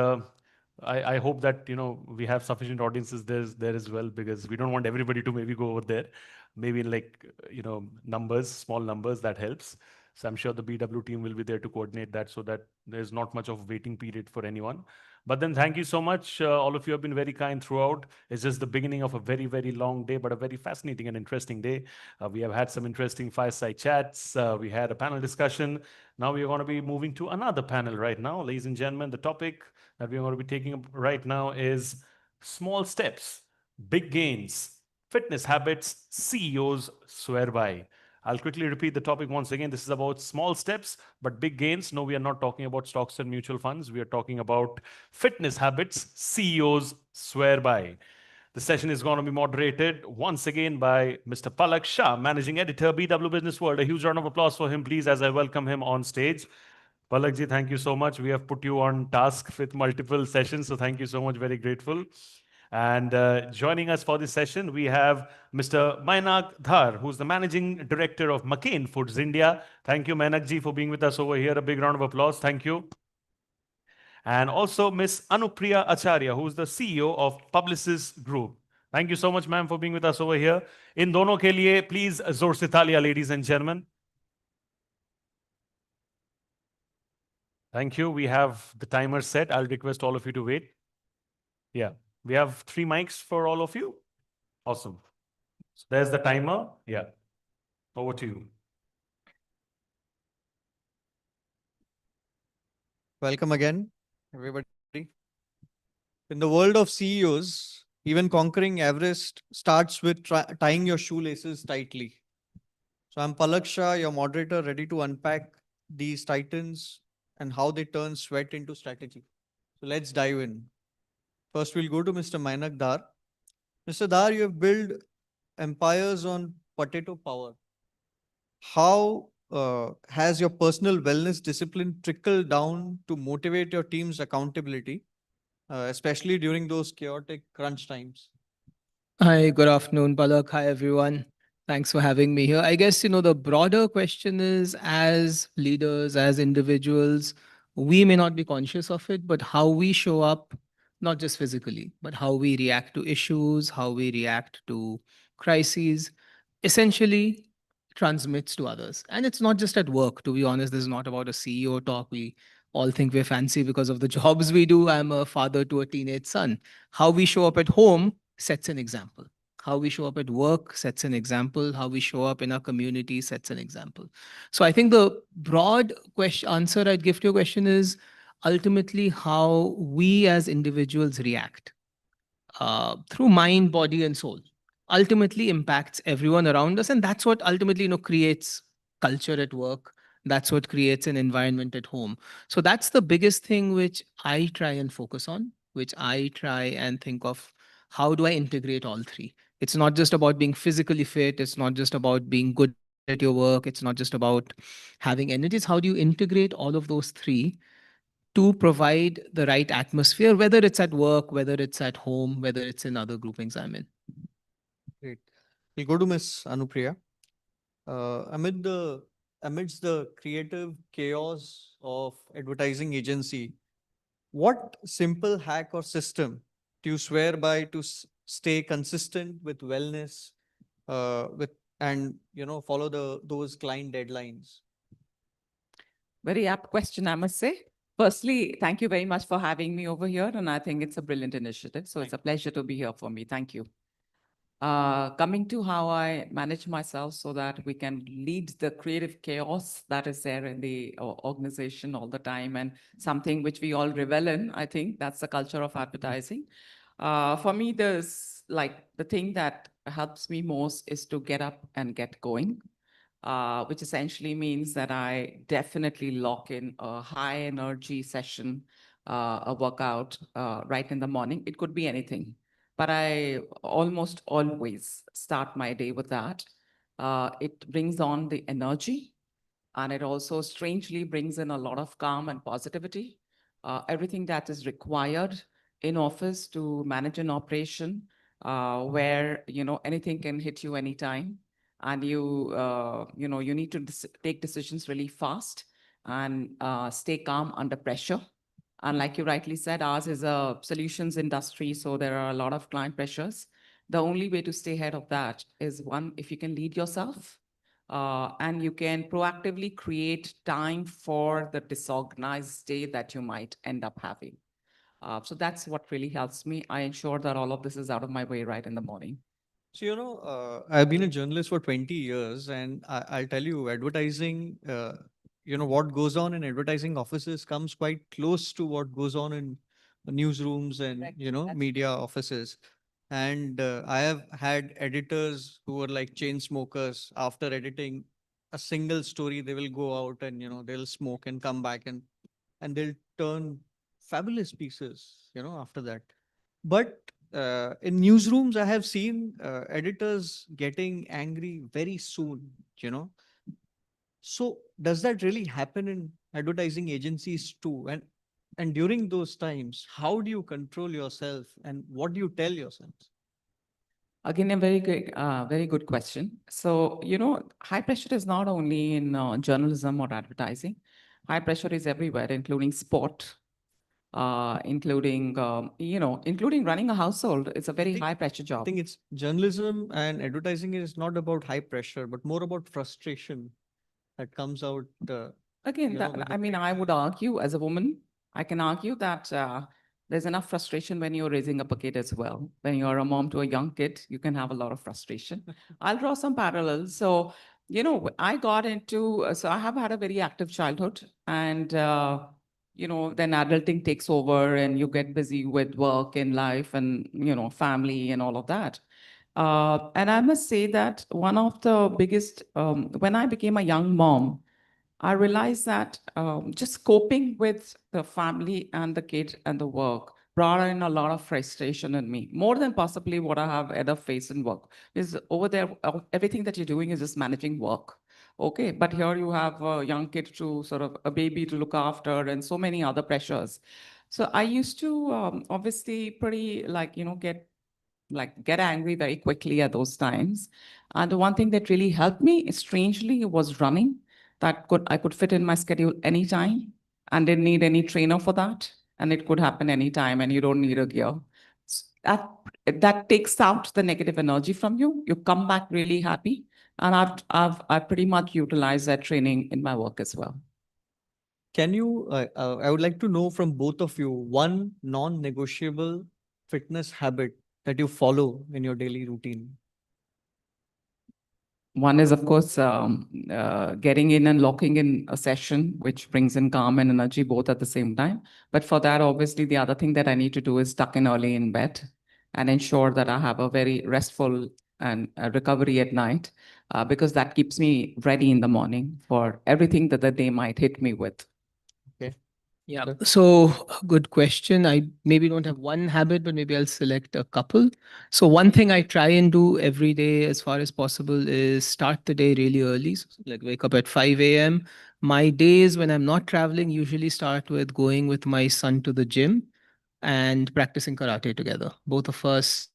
I hope that we have sufficient audiences there as well, because we don't want everybody to maybe go over there. Maybe like numbers, small numbers, that helps. So I'm sure the BW team will be there to coordinate that so that there's not much of waiting period for anyone. But then thank you so much. All of you have been very kind throughout. It's just the beginning of a very, very long day, but a very fascinating and interesting day. We have had some interesting fireside chats. We had a panel discussion. Now we are going to be moving to another panel right now. Ladies and gentlemen, the topic that we're going to be taking up right now is small steps, big gains, fitness habits CEOs swear by. I'll quickly repeat the topic once again. This is about small steps, but big gains. No, we are not talking about stocks and mutual funds. We are talking about fitness habits CEOs swear by. The session is going to be moderated once again by Mr. Palak Shah, Managing Editor, BW Business World. A huge round of applause for him, please, as I welcome him on stage. Palak ji, thank you so much. We have put you on task with multiple sessions, so thank you so much. Very grateful. And joining us for this session, we have Mr. Mainak Dhar, who's the Managing Director of McCain Foods India. Thank you, Mainak ji, for being with us over here. A big round of applause. Thank you. And also Ms. Anupriya Acharya, who's the CEO of Publicis Group. Thank you so much, ma'am, for being with us over here. In dono ke liye, please, zor se taaliyan, ladies and gentlemen. Thank you. We have the timer set. I'll request all of you to wait. Yeah. We have 3 mics for all of you. Awesome. So there's the timer. Yeah. Over to you. Welcome again, everybody. In the world of CEOs, even conquering Everest starts with tying your shoelaces tightly. So I'm Palak Shah, your moderator, ready to unpack these titans and how they turn sweat into strategy. So let's dive in. First, we'll go to Mr. Mainak Dhar. Mr. Dhar, you have built empires on potato power. How has your personal wellness discipline trickled down to motivate your team's accountability, especially during those chaotic crunch times? Hi, good afternoon, Palak. Hi, everyone. Thanks for having me here. I guess, the broader question is, as leaders, as individuals, we may not be conscious of it, but how we show up, not just physically, but how we react to issues, how we react to crises, essentially transmits to others. And it's not just at work, to be honest. This is not about a CEO talk. We all think we're fancy because of the jobs we do. I'm a father to a teenage son. How we show up at home sets an example. How we show up at work sets an example. How we show up in our community sets an example. So I think the broad answer I'd give to your question is ultimately how we as individuals react through mind, body, and soul ultimately impacts everyone around us. And that's what ultimately, creates culture at work. That's what creates an environment at home. So that's the biggest thing which I try and focus on, which I try and think of how do I integrate all three? It's not just about being physically fit. It's not just about being good at your work. It's not just about having energy. It's how do you integrate all of those three to provide the right atmosphere, whether it's at work, whether it's at home, whether it's in other groupings I'm in. Great. We'll go to Miss Anupriya. Amidst the creative chaos of advertising agency, what simple hack or system do you swear by to stay consistent with wellness, and follow those client deadlines? Very apt question, I must say. Firstly, thank you very much for having me over here, and I think it's a brilliant initiative. So it's a pleasure to be here for me. Thank you. Coming to how I manage myself so that we can lead the creative chaos that is there in the organization all the time, and something which we all revel in. I think that's the culture of advertising. For me, there's the thing that helps me most is to get up and get going. Which essentially means that I definitely lock in a high energy session, a workout right in the morning. It could be anything, but I almost always start my day with that. It brings on the energy, and it also strangely brings in a lot of calm and positivity. Everything that is required in office to manage an operation where anything can hit you anytime, and you need to take decisions really fast and stay calm under pressure. And like you rightly said, ours is a solutions industry, so there are a lot of client pressures. The only way to stay ahead of that is, one, if you can lead yourself, and you can proactively create time for the disorganized day that you might end up having. So that's what really helps me. I ensure that all of this is out of my way right in the morning. So, I've been a journalist for 20 years, and I'll tell you, advertising, what goes on in advertising offices comes quite close to what goes on in newsrooms and, Correct. media offices. And I have had editors who were like chain smokers. After editing a single story, they will go out and, they'll smoke and come back and they'll turn fabulous pieces, after that. But in newsrooms, I have seen editors getting angry very soon, So does that really happen in advertising agencies too? And during those times, how do you control yourself and what do you tell yourself? Again, a very good question. So, high pressure is not only in journalism or advertising. High pressure is everywhere, including sport, including running a household. It's a very high pressure I job. think it's journalism and advertising is not about high pressure, but more about frustration that comes out. Again, I would argue as a woman, I can argue that there's enough frustration when you're raising up a kid as well. When you're a mom to a young kid, you can have a lot of frustration. I'll draw some parallels. So, I got into, so I have had a very active childhood, and, then adulting takes over and you get busy with work and life and, family and all of that. And I must say that one of the biggest, when I became a young mom, I realized that just coping with the family and the kid and the work brought in a lot of frustration in me, more than possibly what I have ever faced in work. Is over there, everything that you're doing is just managing work. Okay, but here you have a young kid to sort of a baby to look after and so many other pressures. So I used to obviously pretty get angry very quickly at those times. And the one thing that really helped me, strangely, was running. I could fit in my schedule anytime and didn't need any trainer for that. And it could happen anytime and you don't need a gear. That takes out the negative energy from you. You come back really happy. And I've pretty much utilized that training in my work as well. Can you, I would like to know from both of you, one non-negotiable fitness habit that you follow in your daily routine? One is, of course, getting in and locking in a session, which brings in calm and energy both at the same time. But for that, obviously, the other thing that I need to do is tuck in early in bed and ensure that I have a very restful and recovery at night, because that keeps me ready in the morning for everything that the day might hit me with. Okay. Yeah. So good question. I maybe don't have one habit, but maybe I'll select a couple. So one thing I try and do every day as far as possible is start the day really early. So like wake up at 5 a.m. My days when I'm not traveling usually start with going with my son to the gym and practicing karate together. Both of us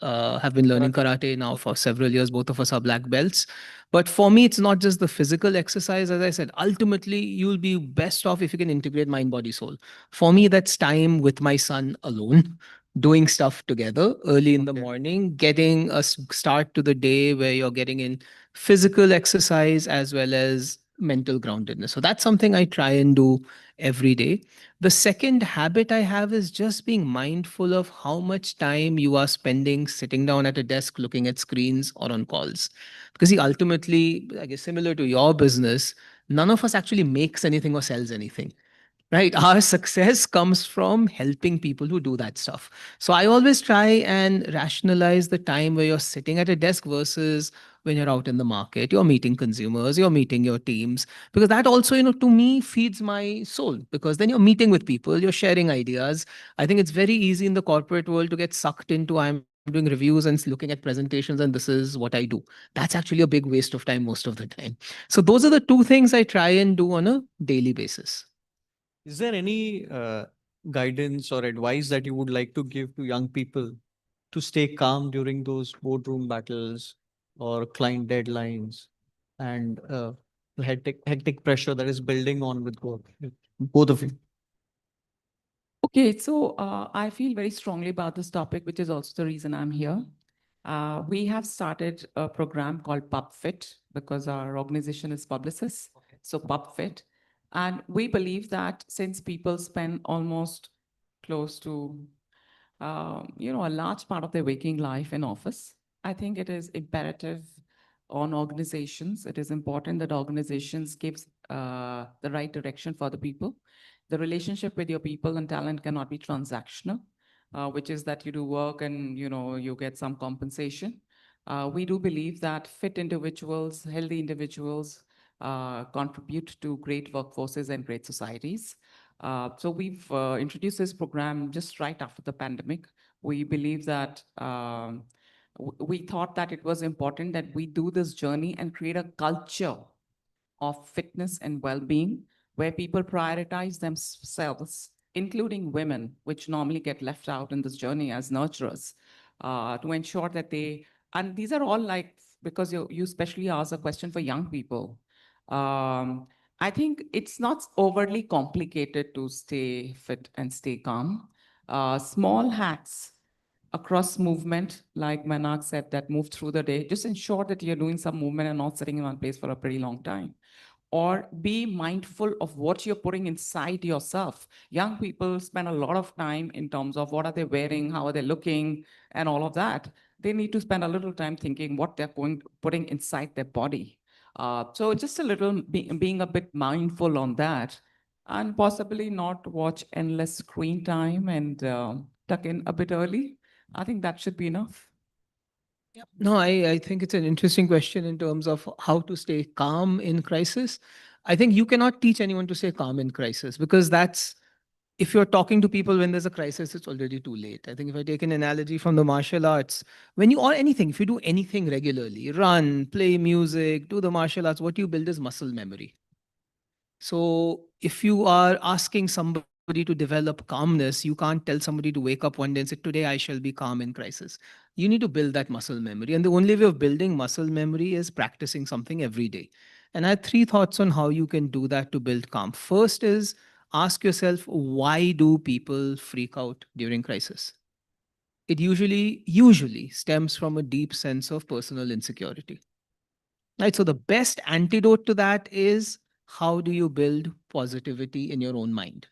have been learning karate now for several years. Both of us are black belts. But for me, it's not just the physical exercise. As I said, ultimately, you'll be best off if you can integrate mind, body, soul. For me, that's time with my son alone, doing stuff together early in the morning, getting a start to the day where you're getting in physical exercise as well as mental groundedness. So that's something I try and do every day. The second habit I have is just being mindful of how much time you are spending sitting down at a desk looking at screens or on calls. Because see, ultimately, I guess similar to your business, none of us actually makes anything or sells anything. Right. Our success comes from helping people who do that stuff. So I always try and rationalize the time where you're sitting at a desk versus when you're out in the market, you're meeting consumers, you're meeting your teams, because that also, to me feeds my soul, because then you're meeting with people, you're sharing ideas. I think it's very easy in the corporate world to get sucked into I'm doing reviews and looking at presentations and this is what I do. That's actually a big waste of time most of the time. So those are the two things I try and do on a daily basis. Is there any guidance or advice that you would like to give to young people to stay calm during those boardroom battles or client deadlines and hectic pressure that is building on with both of you? Okay, so I feel very strongly about this topic, which is also the reason I'm here. We have started a program called PubFit because our organization is Publicis. So PubFit. And we believe that since people spend almost close to, a large part of their waking life in office, I think it is imperative on organizations. It is important that organizations gives the right direction for the people. The relationship with your people and talent cannot be transactional, which is that you do work and you get some compensation. We do believe that fit individuals, healthy individuals contribute to great workforces and great societies. So we've introduced this program just right after the pandemic. We believe that we thought that it was important that we do this journey and create a culture of fitness and well-being where people prioritize themselves, including women, which normally get left out in this journey as nurturers, to ensure that and these are all because you especially asked a question for young people. I think it's not overly complicated to stay fit and stay calm. Small hacks across movement, like Manak said, that move through the day, just ensure that you're doing some movement and not sitting in one place for a pretty long time. Or be mindful of what you're putting inside yourself. Young people spend a lot of time in terms of what are they wearing, how are they looking, and all of that. They need to spend a little time thinking what they're putting inside their body. So just a little being a bit mindful on that, and possibly not watch endless screen time and tuck in a bit early. I think that should be enough. No, I think it's an interesting question in terms of how to stay calm in crisis. I think you cannot teach anyone to stay calm in crisis because if you're talking to people when there's a crisis, it's already too late. I think if I take an analogy from the martial arts, or anything, if you do anything regularly, run, play music, do the martial arts, what you build is muscle memory. So if you are asking somebody to develop calmness, you can't tell somebody to wake up one day and say, today I shall be calm in crisis. You need to build that muscle memory. And the only way of building muscle memory is practicing something every day. And I have three thoughts on how you can do that to build calm. First is ask yourself, why do people freak out during crisis? It usually stems from a deep sense of personal insecurity. Right. So the best antidote to that is how do you build positivity in your own mind?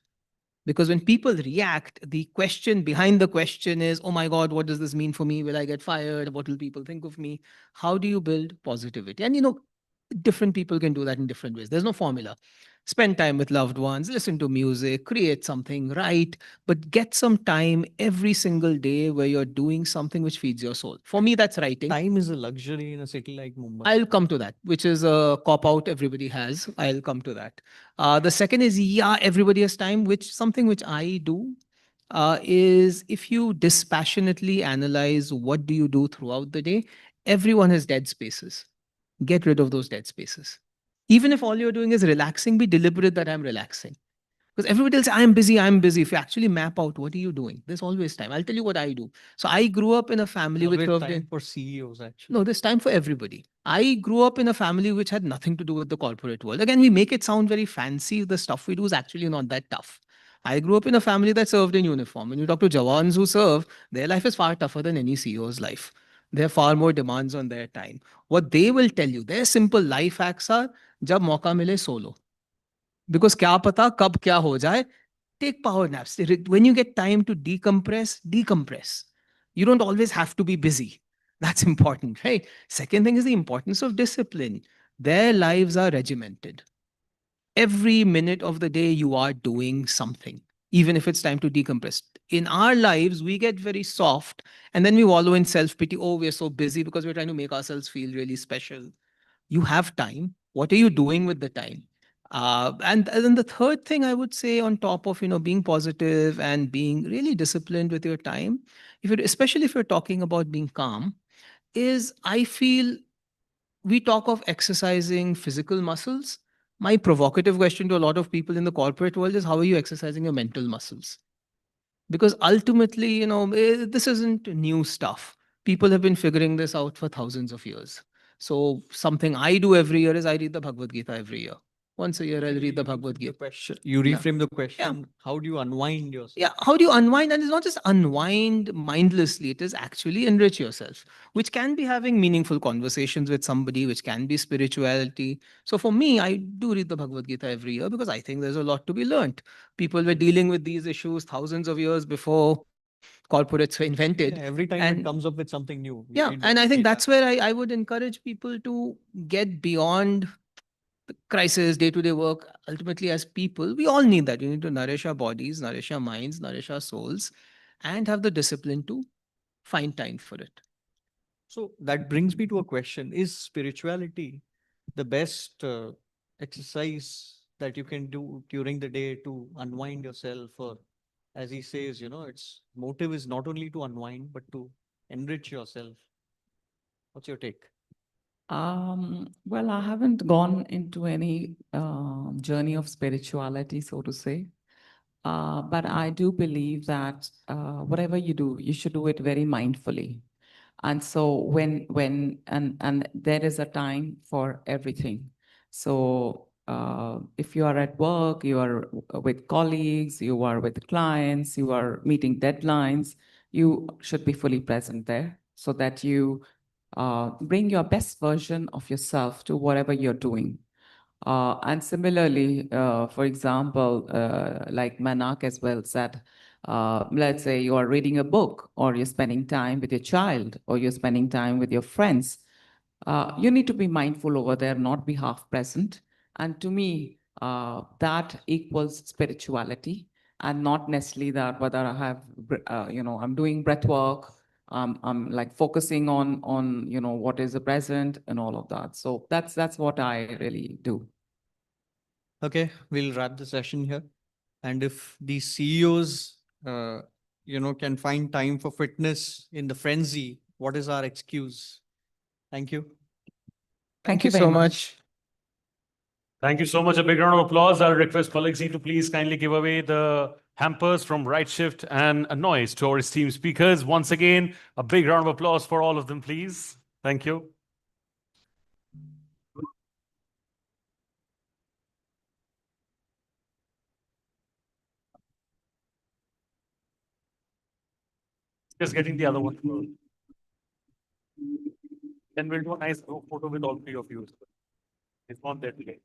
Because when people react, the question behind the question is, oh my God, what does this mean for me? Will I get fired? What will people think of me? How do you build positivity? And different people can do that in different ways. There's no formula. Spend time with loved ones, listen to music, create something, write, but get some time every single day where you're doing something which feeds your soul. For me, that's writing. Time is a luxury in a city like Mumbai. I'll come to that, which is a cop out everybody has. I'll come to that. The second is, everybody has time, something which I do is if you dispassionately analyze what do you do throughout the day, everyone has dead spaces. Get rid of those dead spaces. Even if all you're doing is relaxing, be deliberate that I'm relaxing. Because everybody will say, I'm busy, I'm busy. If you actually map out, what are you doing? There's always time. I'll tell you what I do. So I grew up in a family with Always time for CEOs, actually. No, there's time for everybody. I grew up in a family which had nothing to do with the corporate world. Again, we make it sound very fancy. The stuff we do is actually not that tough. I grew up in a family that served in uniform. When you talk to Jawans who serve, their life is far tougher than any CEO's life. There are far more demands on their time. What they will tell you, their simple life hacks are, jab mauka mile solo. Because kya pata kab kya ho jaye, take power naps. When you get time to decompress, decompress. You don't always have to be busy. That's important, right? Second thing is the importance of discipline. Their lives are regimented. Every minute of the day, you are doing something, even if it's time to decompress. In our lives, we get very soft and then we wallow in self-pity. Oh, we're so busy because we're trying to make ourselves feel really special. You have time. What are you doing with the time? And then the third thing I would say on top of, being positive and being really disciplined with your time, especially if you're talking about being calm, is I feel we talk of exercising physical muscles. My provocative question to a lot of people in the corporate world is, how are you exercising your mental muscles? Because ultimately, this isn't new stuff. People have been figuring this out for thousands of years. So something I do every year is I read the Bhagavad Gita every year. Once a year, I'll read the Bhagavad Gita. You Yeah. reframe the question. How do you unwind yourself? Yeah, how do you unwind? And it's not just unwind mindlessly, it is actually enrich yourself, which can be having meaningful conversations with somebody, which can be spirituality. So for me, I do read the Bhagavad Gita every year because I think there's a lot to be learned. People were dealing with these issues thousands of years before corporates were invented. Yeah, every time it comes up with something new. Yeah, and I think that's where I would encourage people to get beyond the crisis, day-to-day work. Ultimately, as people, we all need that. We need to nourish our bodies, nourish our minds, nourish our souls, and have the discipline to find time for it. So that brings me to a question. Is spirituality the best exercise that you can do during the day to unwind yourself? Or as he says, its motive is not only to unwind, but to enrich yourself. What's your take? Well, I haven't gone into any journey of spirituality, so to say. But I do believe that whatever you do, you should do it very mindfully. And so and there is a time for everything. So if you are at work, you are with colleagues, you are with clients, you are meeting deadlines, you should be fully present there so that you bring your best version of yourself to whatever you're doing. And similarly, for example, like Manak as well said, let's say you are reading a book or you're spending time with your child or you're spending time with your friends. You need to be mindful over there, not be half present. And to me, that equals spirituality and not necessarily that whether I have, I'm doing breath work, I'm like focusing on what is the present and all of that. So that's what I really do. Okay, we'll wrap the session here. And if the CEOs, can find time for fitness in the frenzy, what is our excuse? Thank you. Thank you so much. Thank you so much. A big round of applause. I'll request Palak to please kindly give away the hampers from Rightshift and a noise to our esteemed speakers. Once again, a big round of applause for all of them, please. Thank you. Just getting the other one. Then we'll do a nice group photo with all three of you. It's not that late.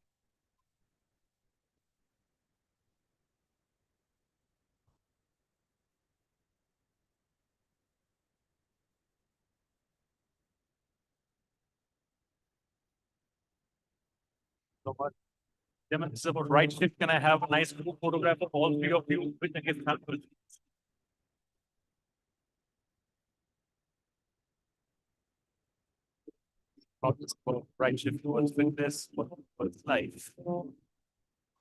So much. Gentlemen, this is about Rightshift. Can I have a nice group photograph of all three of you with the gift hampers? Not just about Rightshift towards fitness, but towards life.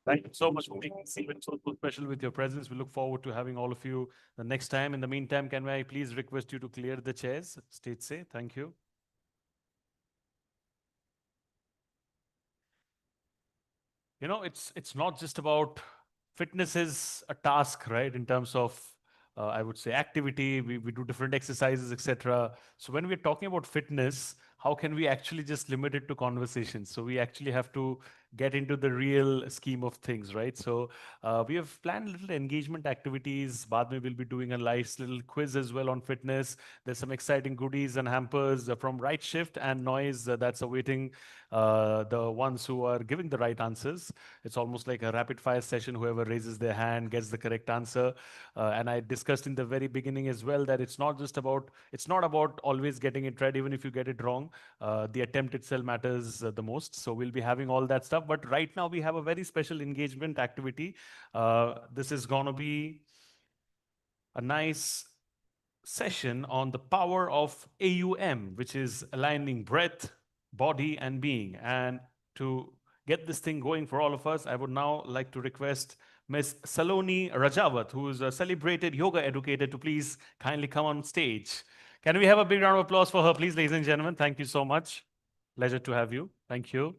Thank you so much for making this event so special with your presence. We look forward to having all of you the next time. In the meantime, can I please request you to clear the chairs? Stage say, thank you. You know, it's not just about fitness is a task, right? In terms of I would say activity, we do different exercises, etc. So when we're talking about fitness, how can we actually just limit it to conversations? So we actually have to get into the real scheme of things, right? So we have planned little engagement activities. Baad mein we'll be doing a nice little quiz as well on fitness. There's some exciting goodies and hampers from Rightshift and Noise that's awaiting the ones who are giving the right answers. It's almost like a rapid fire session. Whoever raises their hand gets the correct answer. And I discussed in the very beginning as well that it's not about always getting it right. Even if you get it wrong, the attempt itself matters the most. So we'll be having all that stuff. But right now we have a very special engagement activity. This is going to be a nice session on the power of AUM, which is aligning breath, body, and being. And to get this thing going for all of us, I would now like to request Ms. Saloni Rajawat, who is a celebrated yoga educator, to please kindly come on stage. Can we have a big round of applause for her, please, ladies and gentlemen? Thank you so much. Pleasure to have you. Thank you.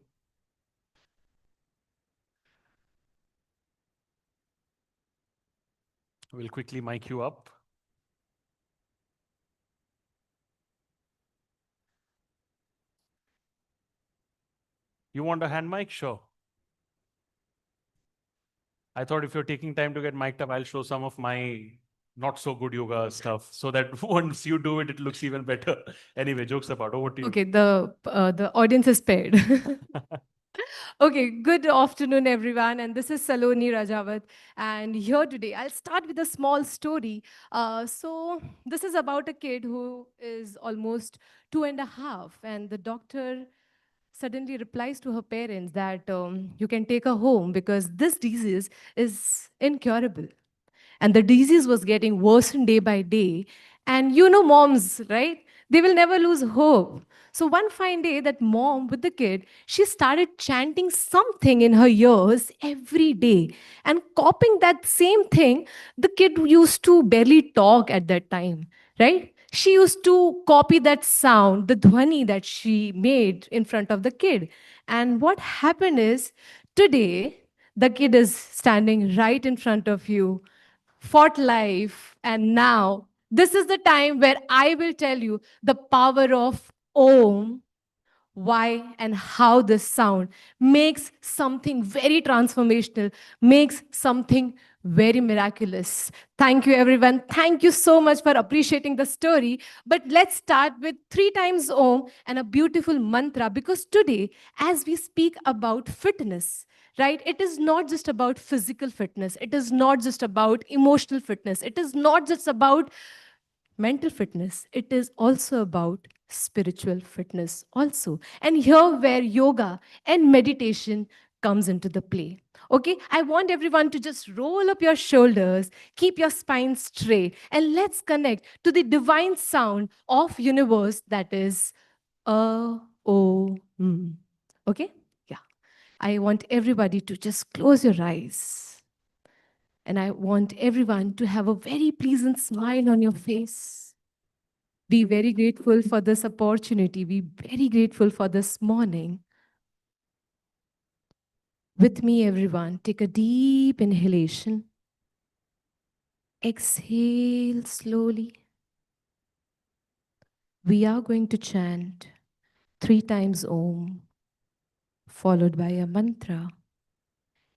We'll quickly mic you up. You want a hand mic? Sure. I thought if you're taking time to get mic'd up, I'll show some of my not so good yoga stuff so that once you do it, it looks even better. Anyway, jokes apart, over to you. Okay, the audience is paired. Okay, good afternoon, everyone. And this is Saloni Rajawat. And here today, I'll start with a small story. So this is about a kid who is almost 2.5. And the doctor suddenly replies to her parents that you can take her home because this disease is incurable. And the disease was getting worse day by day. And you know moms, right? They will never lose hope. So one fine day, that mom with the kid, she started chanting something in her ears every day. And copying that same thing, the kid used to barely talk at that time, right? She used to copy that sound, the dhwani that she made in front of the kid. And what happened is, today, the kid is standing right in front of you, fought life, and now this is the time where I will tell you the power of Om, why and how this sound makes something very transformational, makes something very miraculous. Thank you, everyone. Thank you so much for appreciating the story. But let's start with 3 times Om and a beautiful mantra, because today, as we speak about fitness, right, it is not just about physical fitness. It is not just about emotional fitness. It is not just about mental fitness. It is also about spiritual fitness also. And here where yoga and meditation comes into the play. Okay, I want everyone to just roll up your shoulders, keep your spine straight, and let's connect to the divine sound of universe, that is O. Okay? Yeah. I want everybody to just close your eyes. And I want everyone to have a very pleasant smile on your face. Be very grateful for this opportunity. Be very grateful for this morning. With me, everyone, take a deep inhalation. Exhale slowly. We are going to chant 3 times Om, followed by a mantra.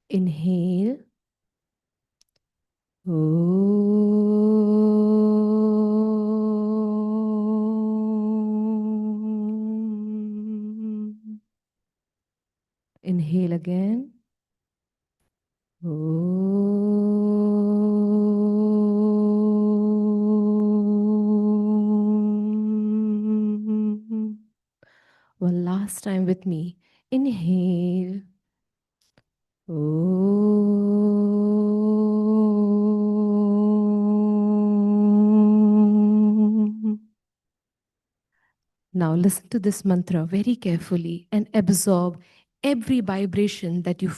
Inhale. Om. Inhale again. Om. One last time with me. Inhale. Om. Now listen to this mantra very carefully and absorb every vibration that you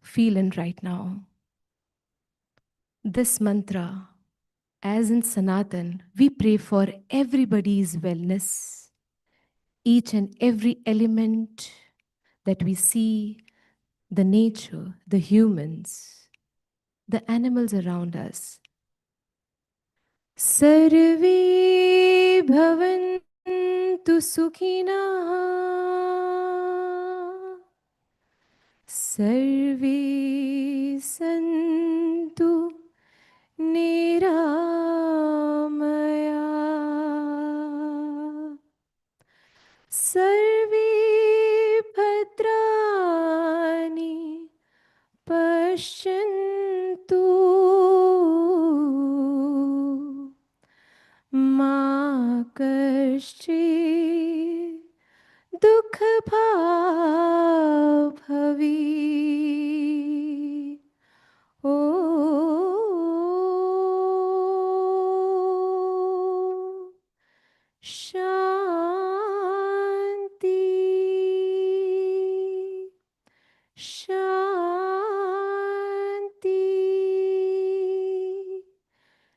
feel in right now. This mantra, as in Sanatan, we pray for everybody's wellness, each and every element that we see, the nature, the humans, the animals around us. Sarve bhavantu sukhinaha. Sarve santu niramaya. Sarve bhadrani pashyantu ma kaschit dukha bhavi. Om Shanti. Shanti.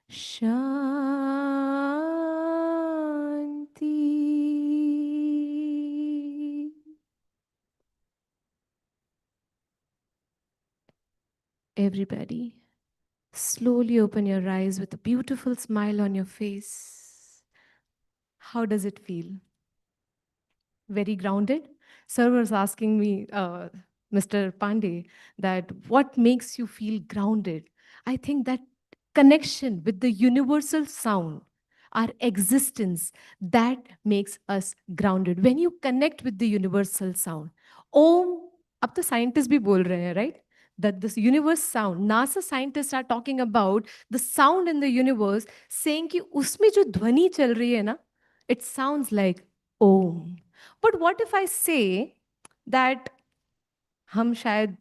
Shanti. Everybody, slowly open your eyes with a beautiful smile on your face. How does it feel? Very grounded? Sir was asking me, Mr. Pandey, that what makes you feel grounded? I think that connection with the universal sound, our existence, that makes us grounded. When you connect with the universal sound, Om, अब तो scientists भी बोल रहे हैं, right? That this universe sound, NASA scientists are talking about the sound in the universe, saying कि उसमें जो ध्वनि चल रही है ना, it sounds like Om. But what if I say that हम शायद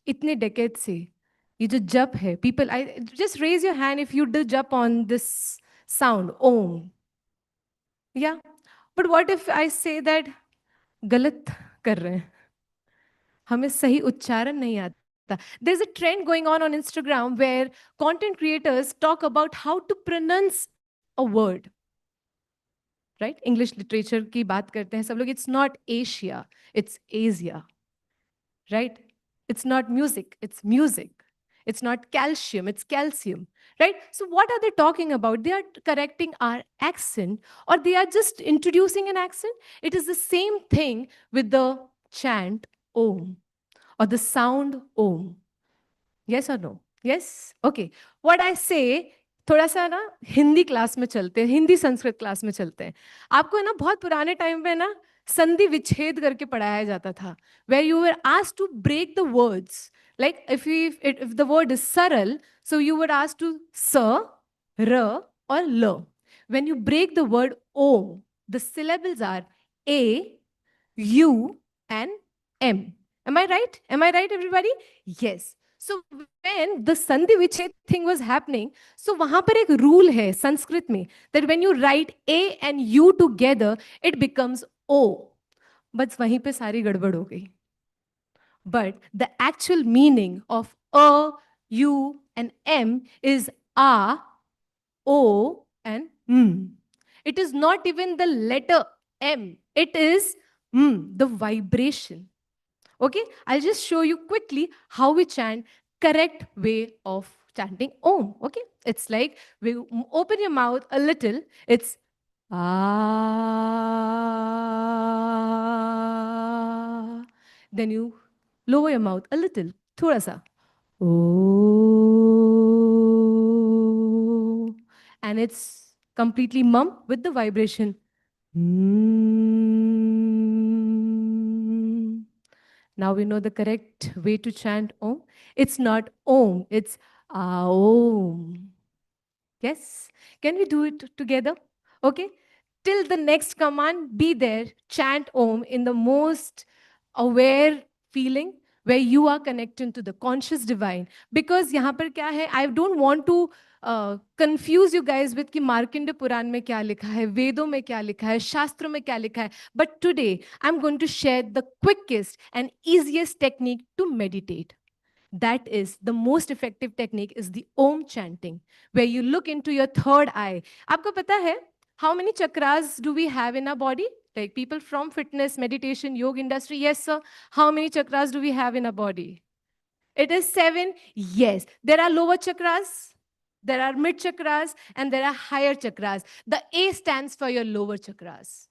इतने decades से ये जो जप है, people, I just raise your hand if you do jap on this sound, Om. Yeah. But what if I say that गलत कर रहे हैं, हमें सही उच्चारण नहीं आता. There's a trend going on Instagram where content creators talk about how to pronounce a word. Right? English literature की बात करते हैं सब लोग. It's not Asia, it's Asia. Right? It's not music, it's music. It's not calcium, it's calcium. Right? So what are they talking about? They are correcting our accent, or they are just introducing an accent. It is the same thing with the chant Om or the sound Om. Yes or no? Yes? Okay. What I say, थोड़ा सा ना Hindi class में चलते हैं, Hindi Sanskrit class में चलते हैं. आपको है ना बहुत पुराने टाइम पे ना संधि विच्छेद करके पढ़ाया जाता था, where you were asked to break the words. Like if the word is saral, so you were asked to sa, ra or la. When you break the word om, the syllables are a, u and m. Am I right? Am I right, everybody? Yes. So when the Sandhi Viched thing was happening, so वहाँ पर एक rule है संस्कृत में that when you write A and U together, it becomes O. But वहीं पे सारी गड़बड़ हो गई. But the actual meaning of A, U and M is A, O and M. It is not even the letter M. It is the vibration. Okay, I'll just show you quickly how we chant correct way of chanting Om. Okay, it's like we open your mouth a little. It's ah. Then you lower your mouth a little. Thoda sa. Oh. And it's completely mum with the vibration. Now we know the correct way to chant Om. It's not Om, it's Aom. Yes? Can we do it together? Okay? Till the next command, be there, chant Om in the most aware feeling, where you are connecting to the conscious divine. Because यहाँ पर क्या है, I don't want to confuse you guys with कि मार्कंडे पुराण में क्या लिखा है, वेदों में क्या लिखा है, शास्त्रों में क्या लिखा है. But today, I'm going to share the quickest and easiest technique to meditate. That is, the most effective technique is the Om chanting, where you look into your third eye. आपको पता है, how many chakras do we have in our body? Like people from fitness, meditation, yoga industry, yes sir. How many chakras do we have in our body? It is 7. Yes. There are lower chakras, there are mid chakras, and there are higher chakras. The A stands for your lower chakras.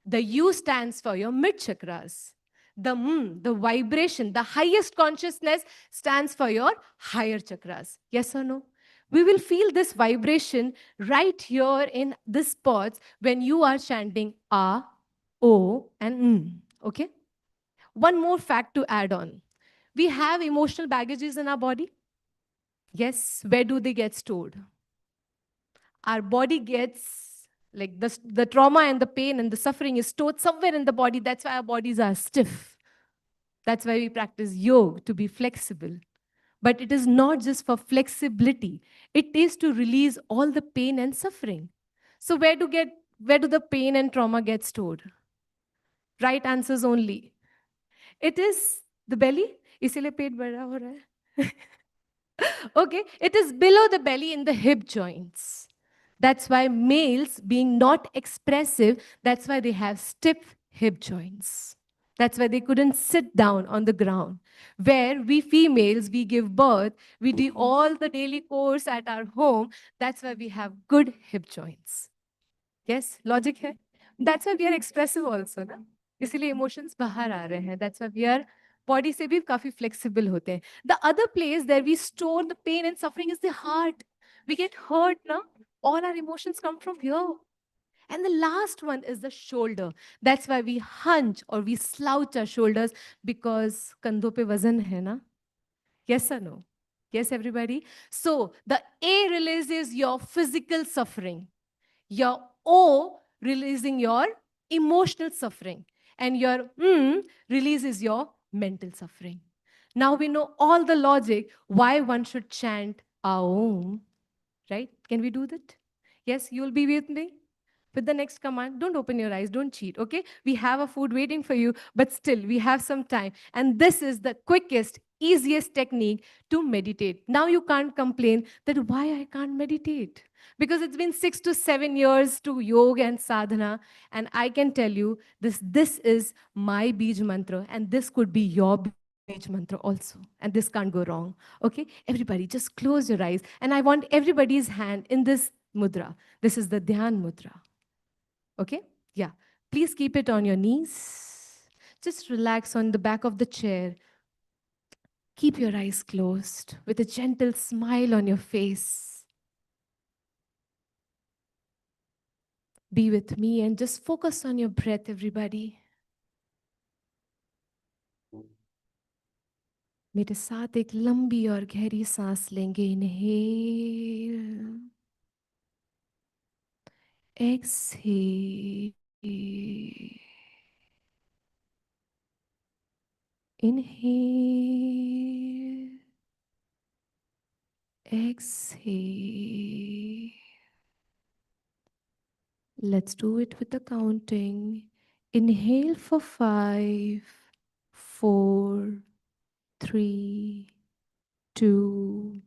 The U stands for your mid chakras. The vibration, the highest consciousness stands for your higher chakras. Yes or no? We will feel this vibration right here in the spots when you are chanting A, O, and Okay? One more fact to add on. We have emotional baggages in our body. Yes, where do they get stored? Our body gets, like the trauma and the pain and the suffering is stored somewhere in the body. That's why our bodies are stiff. That's why we practice yoga, to be flexible. But it is not just for flexibility. It is to release all the pain and suffering. So where do the pain and trauma get stored? Right answers only. It is the belly. इसीलिए पेट बड़ा हो रहा है. Okay, it is below the belly in the hip joints. That's why males, being not expressive, that's why they have stiff hip joints. That's why they couldn't sit down on the ground. Where we females, we give birth, we do all the daily chores at our home. That's why we have good hip joints. Yes, logic है. That's why we are expressive also, ना? इसीलिए emotions बाहर आ रहे हैं. That's why we are body से भी काफी flexible होते हैं. The other place that we store the pain and suffering is the heart. We get hurt, na? All our emotions come from here. And the last one is the shoulder. That's why we hunch or we slouch our shoulders, because कंधों पे वजन है ना? Yes or no? Yes, everybody? So the A releases your physical suffering. Your O releasing your emotional suffering. And your releases your mental suffering. Now we know all the logic why one should chant Aum. Right? Can we do that? Yes, you'll be with me? With the next command, don't open your eyes, don't cheat, okay? We have a food waiting for you, but still, we have some time. And this is the quickest, easiest technique to meditate. Now you can't complain that why I can't meditate. Because it's been 6 to 7 years to yoga and sadhana, and I can tell you, this is my Bij mantra, and this could be your Bij mantra also. And this can't go wrong, okay? Everybody, just close your eyes. And I want everybody's hand in this mudra. This is the Dhyan mudra. Okay? Yeah. Please keep it on your knees. Just relax on the back of the chair. Keep your eyes closed with a gentle smile on your face. Be with me and just focus on your breath, everybody. मेरे साथ एक लंबी और गहरी सांस लेंगे. Inhale. Exhale. Inhale. Exhale. Let's do it with the counting. Inhale for 5, 4, 3, 2,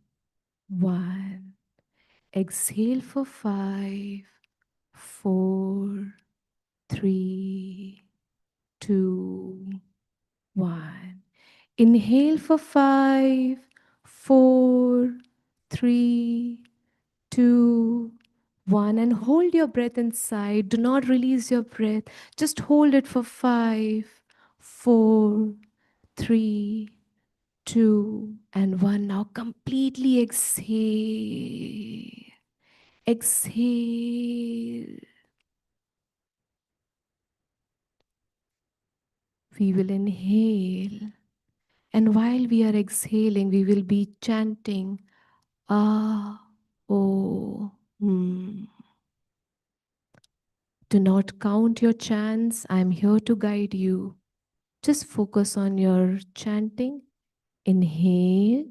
1. Exhale for 5, 4, 3, 2, 1. Inhale for 5, 4, 3, 2, 1. And hold your breath inside. Do not release your breath. Just hold it for 5, 4, 3, 2, and 1. Now completely exhale. Exhale. We will inhale. And while we are exhaling, we will be chanting Ah, O, Do not count your chants. I'm here to guide you. Just focus on your chanting. Inhale.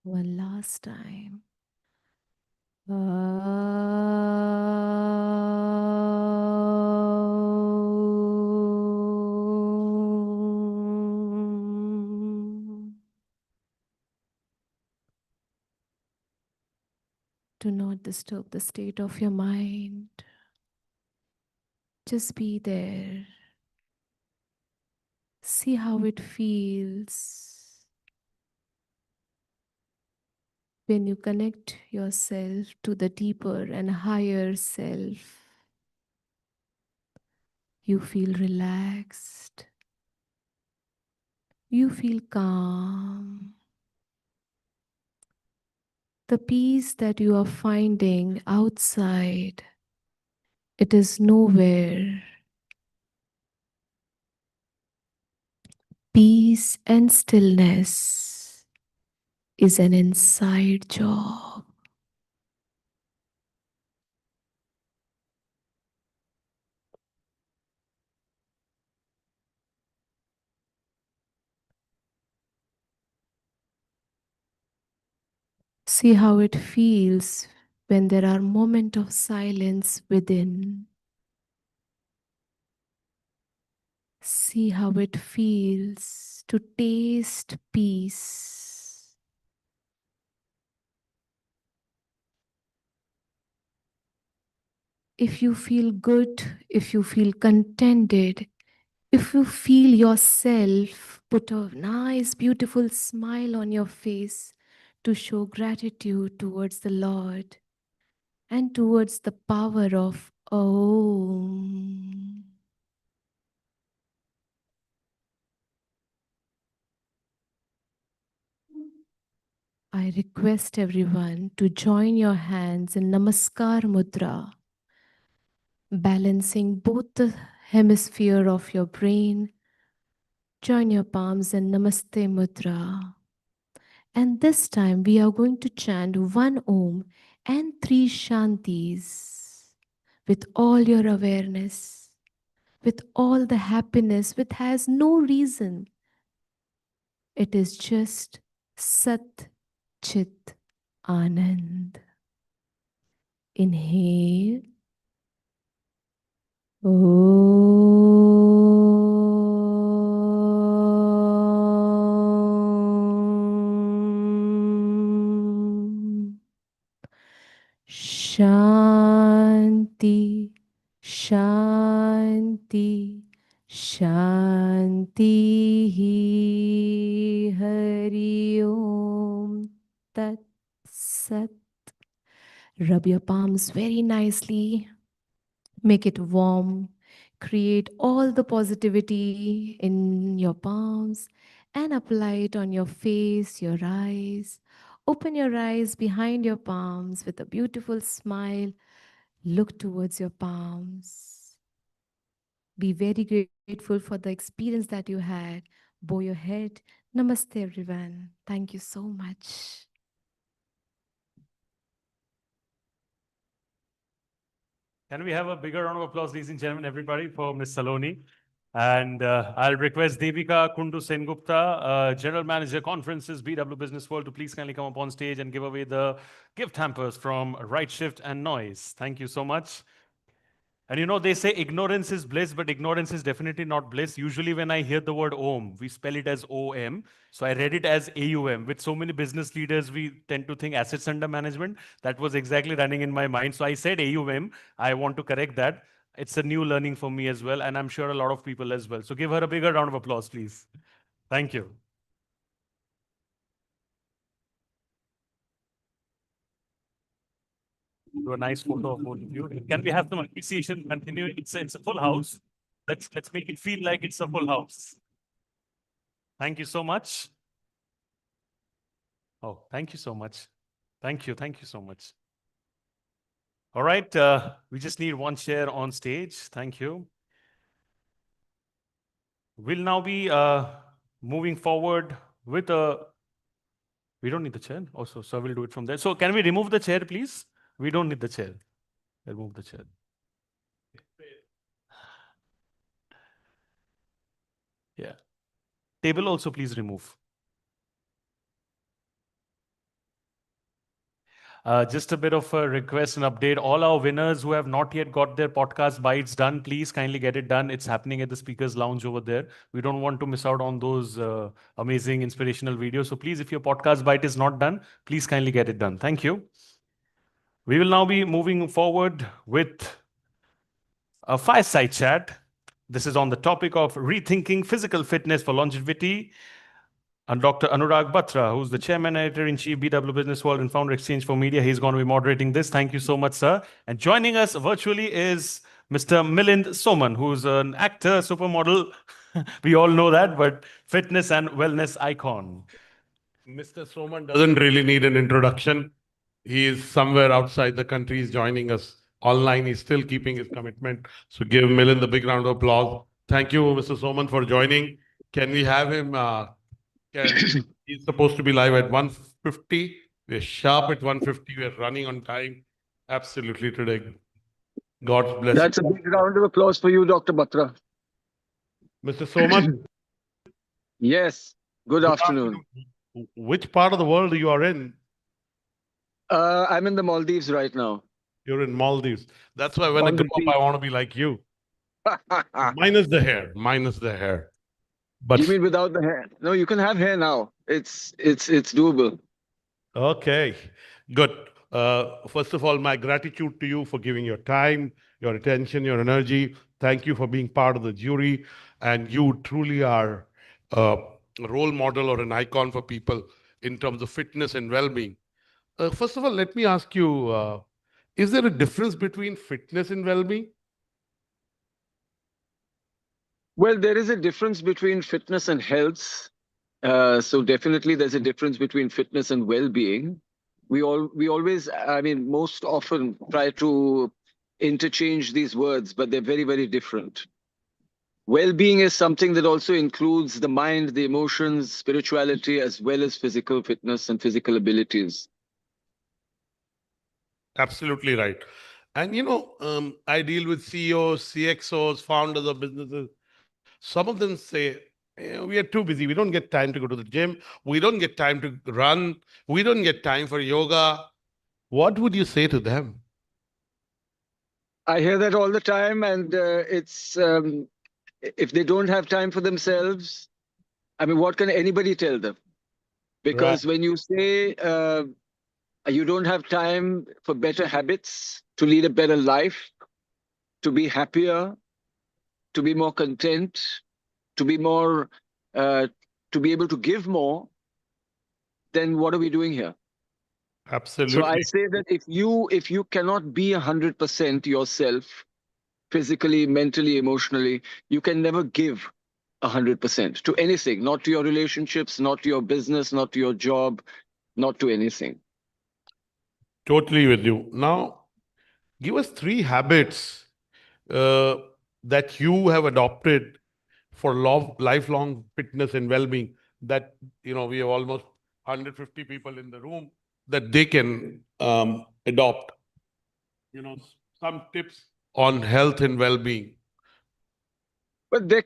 One last time. Do not disturb the state of your mind. Just be there. See how it feels when you connect yourself to the deeper and higher self. You feel relaxed. You feel calm. The peace that you are finding outside, it is nowhere. Peace and stillness is an inside job. See how it feels when there are moments of silence within. See how it feels to taste peace. If you feel good, if you feel contented, if you feel yourself, put a nice, beautiful smile on your face to show gratitude towards the Lord and towards the power of Om. I request everyone to join your hands in Namaskar Mudra, balancing both the hemisphere of your brain. Join your palms in Namaste Mudra. And this time we are going to chant one Om and three Shantis with all your awareness, with all the happiness, which has no reason. It is just Sat Chit Anand. Inhale. Om. Shanti, Shanti, Shanti. Hari Om Tat Sat. Rub your palms very nicely. Make it warm. Create all the positivity in your palms and apply it on your face, your eyes. Open your eyes behind your palms with a beautiful smile. Look towards your palms. Be very grateful for the experience that you had. Bow your head. Namaste, everyone. Thank you so much. Can we have a bigger round of applause, ladies and gentlemen, everybody, for Miss Saloni? And I'll request Devika Kundu Sengupta, General Manager, Conferences, BW Business World, to please kindly come up on stage and give away the gift hampers from Rightshift and Noise. Thank you so much. And you know, they say ignorance is bliss, but ignorance is definitely not bliss. Usually when I hear the word OM, we spell it as OM. So I read it as AUM. With so many business leaders, we tend to think assets under management. That was exactly running in my mind. So I said AUM. I want to correct that. It's a new learning for me as well, and I'm sure a lot of people as well. So give her a bigger round of applause, please. Thank you. Do a nice photo of both of you. Can we have some appreciation continue? It's a full house. Let's make it feel like it's a full house. Thank you so much. Oh, thank you so much. Thank you so much. All right, we just need one chair on stage. Thank you. We'll now be moving forward with a. We don't need the chair. Also, so we'll do it from there. So can we remove the chair, please? We don't need the chair. Remove the chair. Yeah. Table also please remove. Just a bit of a request and update. All our winners who have not yet got their podcast bites done, please kindly get it done. It's happening at the speakers lounge over there. We don't want to miss out on those amazing inspirational videos. So please, if your podcast bite is not done, please kindly get it done. Thank you. We will now be moving forward with a fireside chat. This is on the topic of rethinking physical fitness for longevity. And Dr. Anurag Batra, who's the Chairman, Editor-in-Chief, BW Business World and Founder Exchange for Media. He's going to be moderating this. Thank you so much, sir. And joining us virtually is Mr. Milind Soman, who's an actor, supermodel. We all know that, but fitness and wellness icon. Mr. Soman doesn't really need an introduction. He is somewhere outside the country. He's joining us online. He's still keeping his commitment. So give Milind a big round of applause. Thank you, Mr. Soman, for joining. Can we have him? He's supposed to be live at 1:50. We're sharp at 1:50. We're running on time. Absolutely today. God's blessing. That's a big round of applause for you, Dr. Batra. Mr. Soman. Yes. Good afternoon. Which part of the world you are in? I'm in the Maldives right now. You're in Maldives. That's why when I grow up, I want to be like you. Minus the hair. Minus the hair. But you mean without the hair? No, you can have hair now. It's doable. Okay, good. First of all, my gratitude to you for giving your time, your attention, your energy. Thank you for being part of the jury. And you truly are a role model or an icon for people in terms of fitness and well-being. First of all, let me ask you, is there a difference between fitness and well-being? Well, there is a difference between fitness and health. So definitely there's a difference between fitness and well-being. We always, I mean, most often try to interchange these words, but they're very, very different. Well-being is something that also includes the mind, the emotions, spirituality, as well as physical fitness and physical abilities. Absolutely right. And you know, I deal with CEOs, CXOs, founders of businesses. Some of them say, we are too busy. We don't get time to go to the gym. We don't get time to run. We don't get time for yoga. What would you say to them? I hear that all the time. And it's, if they don't have time for themselves, I mean, what can anybody tell them? Because when you say you don't have time for better habits, to lead a better life, to be happier, to be more content, to be more, to be able to give more, then what are we doing here? Absolutely. So I say that if you cannot be 100% yourself, physically, mentally, emotionally, you can never give 100% to anything, not to your relationships, not to your business, not to your job, not to anything. Totally with you. Now, give us 3 habits that you have adopted for lifelong fitness and well-being that, you know, we have almost 150 people in the room that they can adopt. You know, some tips on health and well-being. But there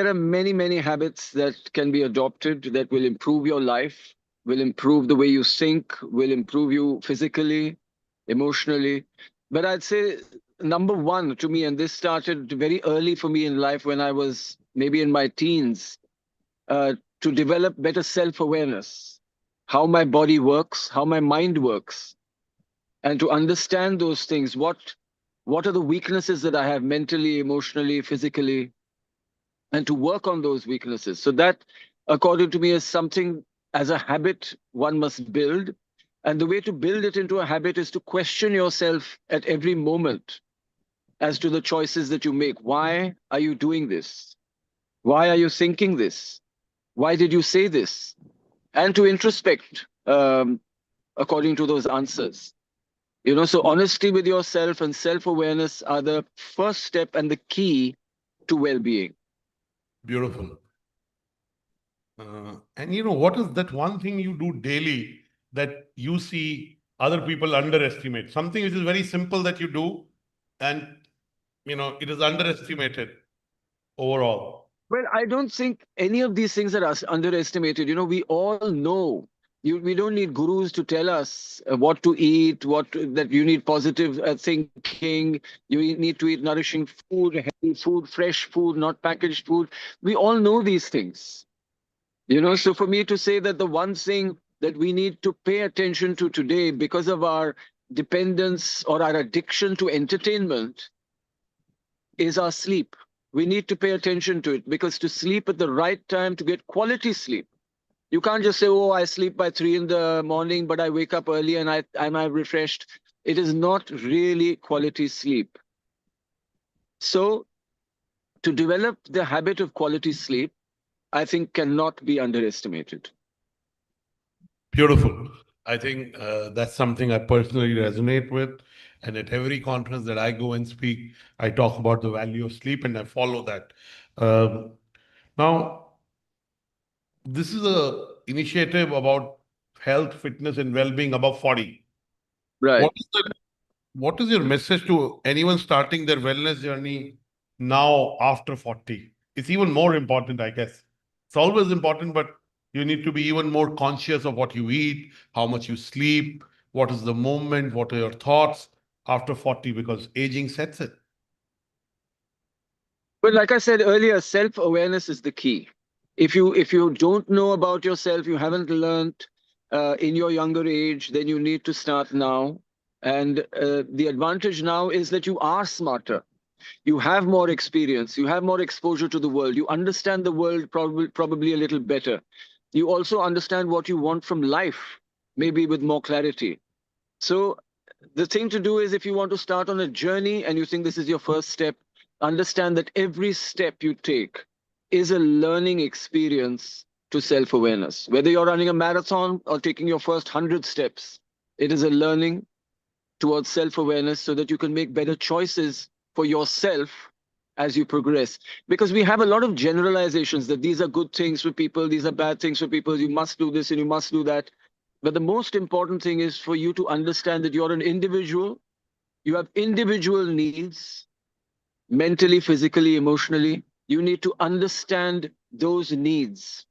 are many habits that can be adopted that will improve your life, will improve the way you think, will improve you physically, emotionally. But I'd say number one to me, and this started very early for me in life when I was maybe in my teens, to develop better self-awareness, how my body works, how my mind works, and to understand those things. What are the weaknesses that I have mentally, emotionally, physically, and to work on those weaknesses. So that, according to me, is something as a habit one must build. And the way to build it into a habit is to question yourself at every moment as to the choices that you make. Why are you doing this? Why are you thinking this? Why did you say this? And to introspect according to those answers. You know, so honesty with yourself and self-awareness are the first step and the key to well-being. Beautiful. And you know, what is that one thing you do daily that you see other people underestimate? Something which is very simple that you do, and you know, it is underestimated overall. Well, I don't think any of these things are underestimated. You know, we all know. We don't need gurus to tell us what to eat, that you need positive thinking, you need to eat nourishing food, healthy food, fresh food, not packaged food. We all know these things. You know, so for me to say that the one thing that we need to pay attention to today because of our dependence or our addiction to entertainment is our sleep. We need to pay attention to it, because to sleep at the right time, to get quality sleep, you can't just say, oh, I sleep by 3 in the morning, but I wake up early and I'm refreshed. It is not really quality sleep. So to develop the habit of quality sleep, I think cannot be underestimated. Beautiful. I think that's something I personally resonate with. And at every conference that I go and speak, I talk about the value of sleep and I follow that. Now, this is a initiative about health, fitness, and well-being above 40. Right. What is your message to anyone starting their wellness journey now after 40? It's even more important, I guess. It's always important, but you need to be even more conscious of what you eat, how much you sleep, what is the movement, what are your thoughts after 40, because aging sets it. But like I said earlier, self-awareness is the key. If you don't know about yourself, you haven't learned in your younger age, then you need to start now. And the advantage now is that you are smarter. You have more experience. You have more exposure to the world. You understand the world probably a little better. You also understand what you want from life, maybe with more clarity. So the thing to do is, if you want to start on a journey and you think this is your first step, understand that every step you take is a learning experience to self-awareness. Whether you're running a marathon or taking your first 100 steps, it is a learning towards self-awareness so that you can make better choices for yourself as you progress. Because we have a lot of generalizations that these are good things for people, these are bad things for people, you must do this and you must do that. But the most important thing is for you to understand that you're an individual, you have individual needs, mentally, physically, emotionally. You need to understand those needs.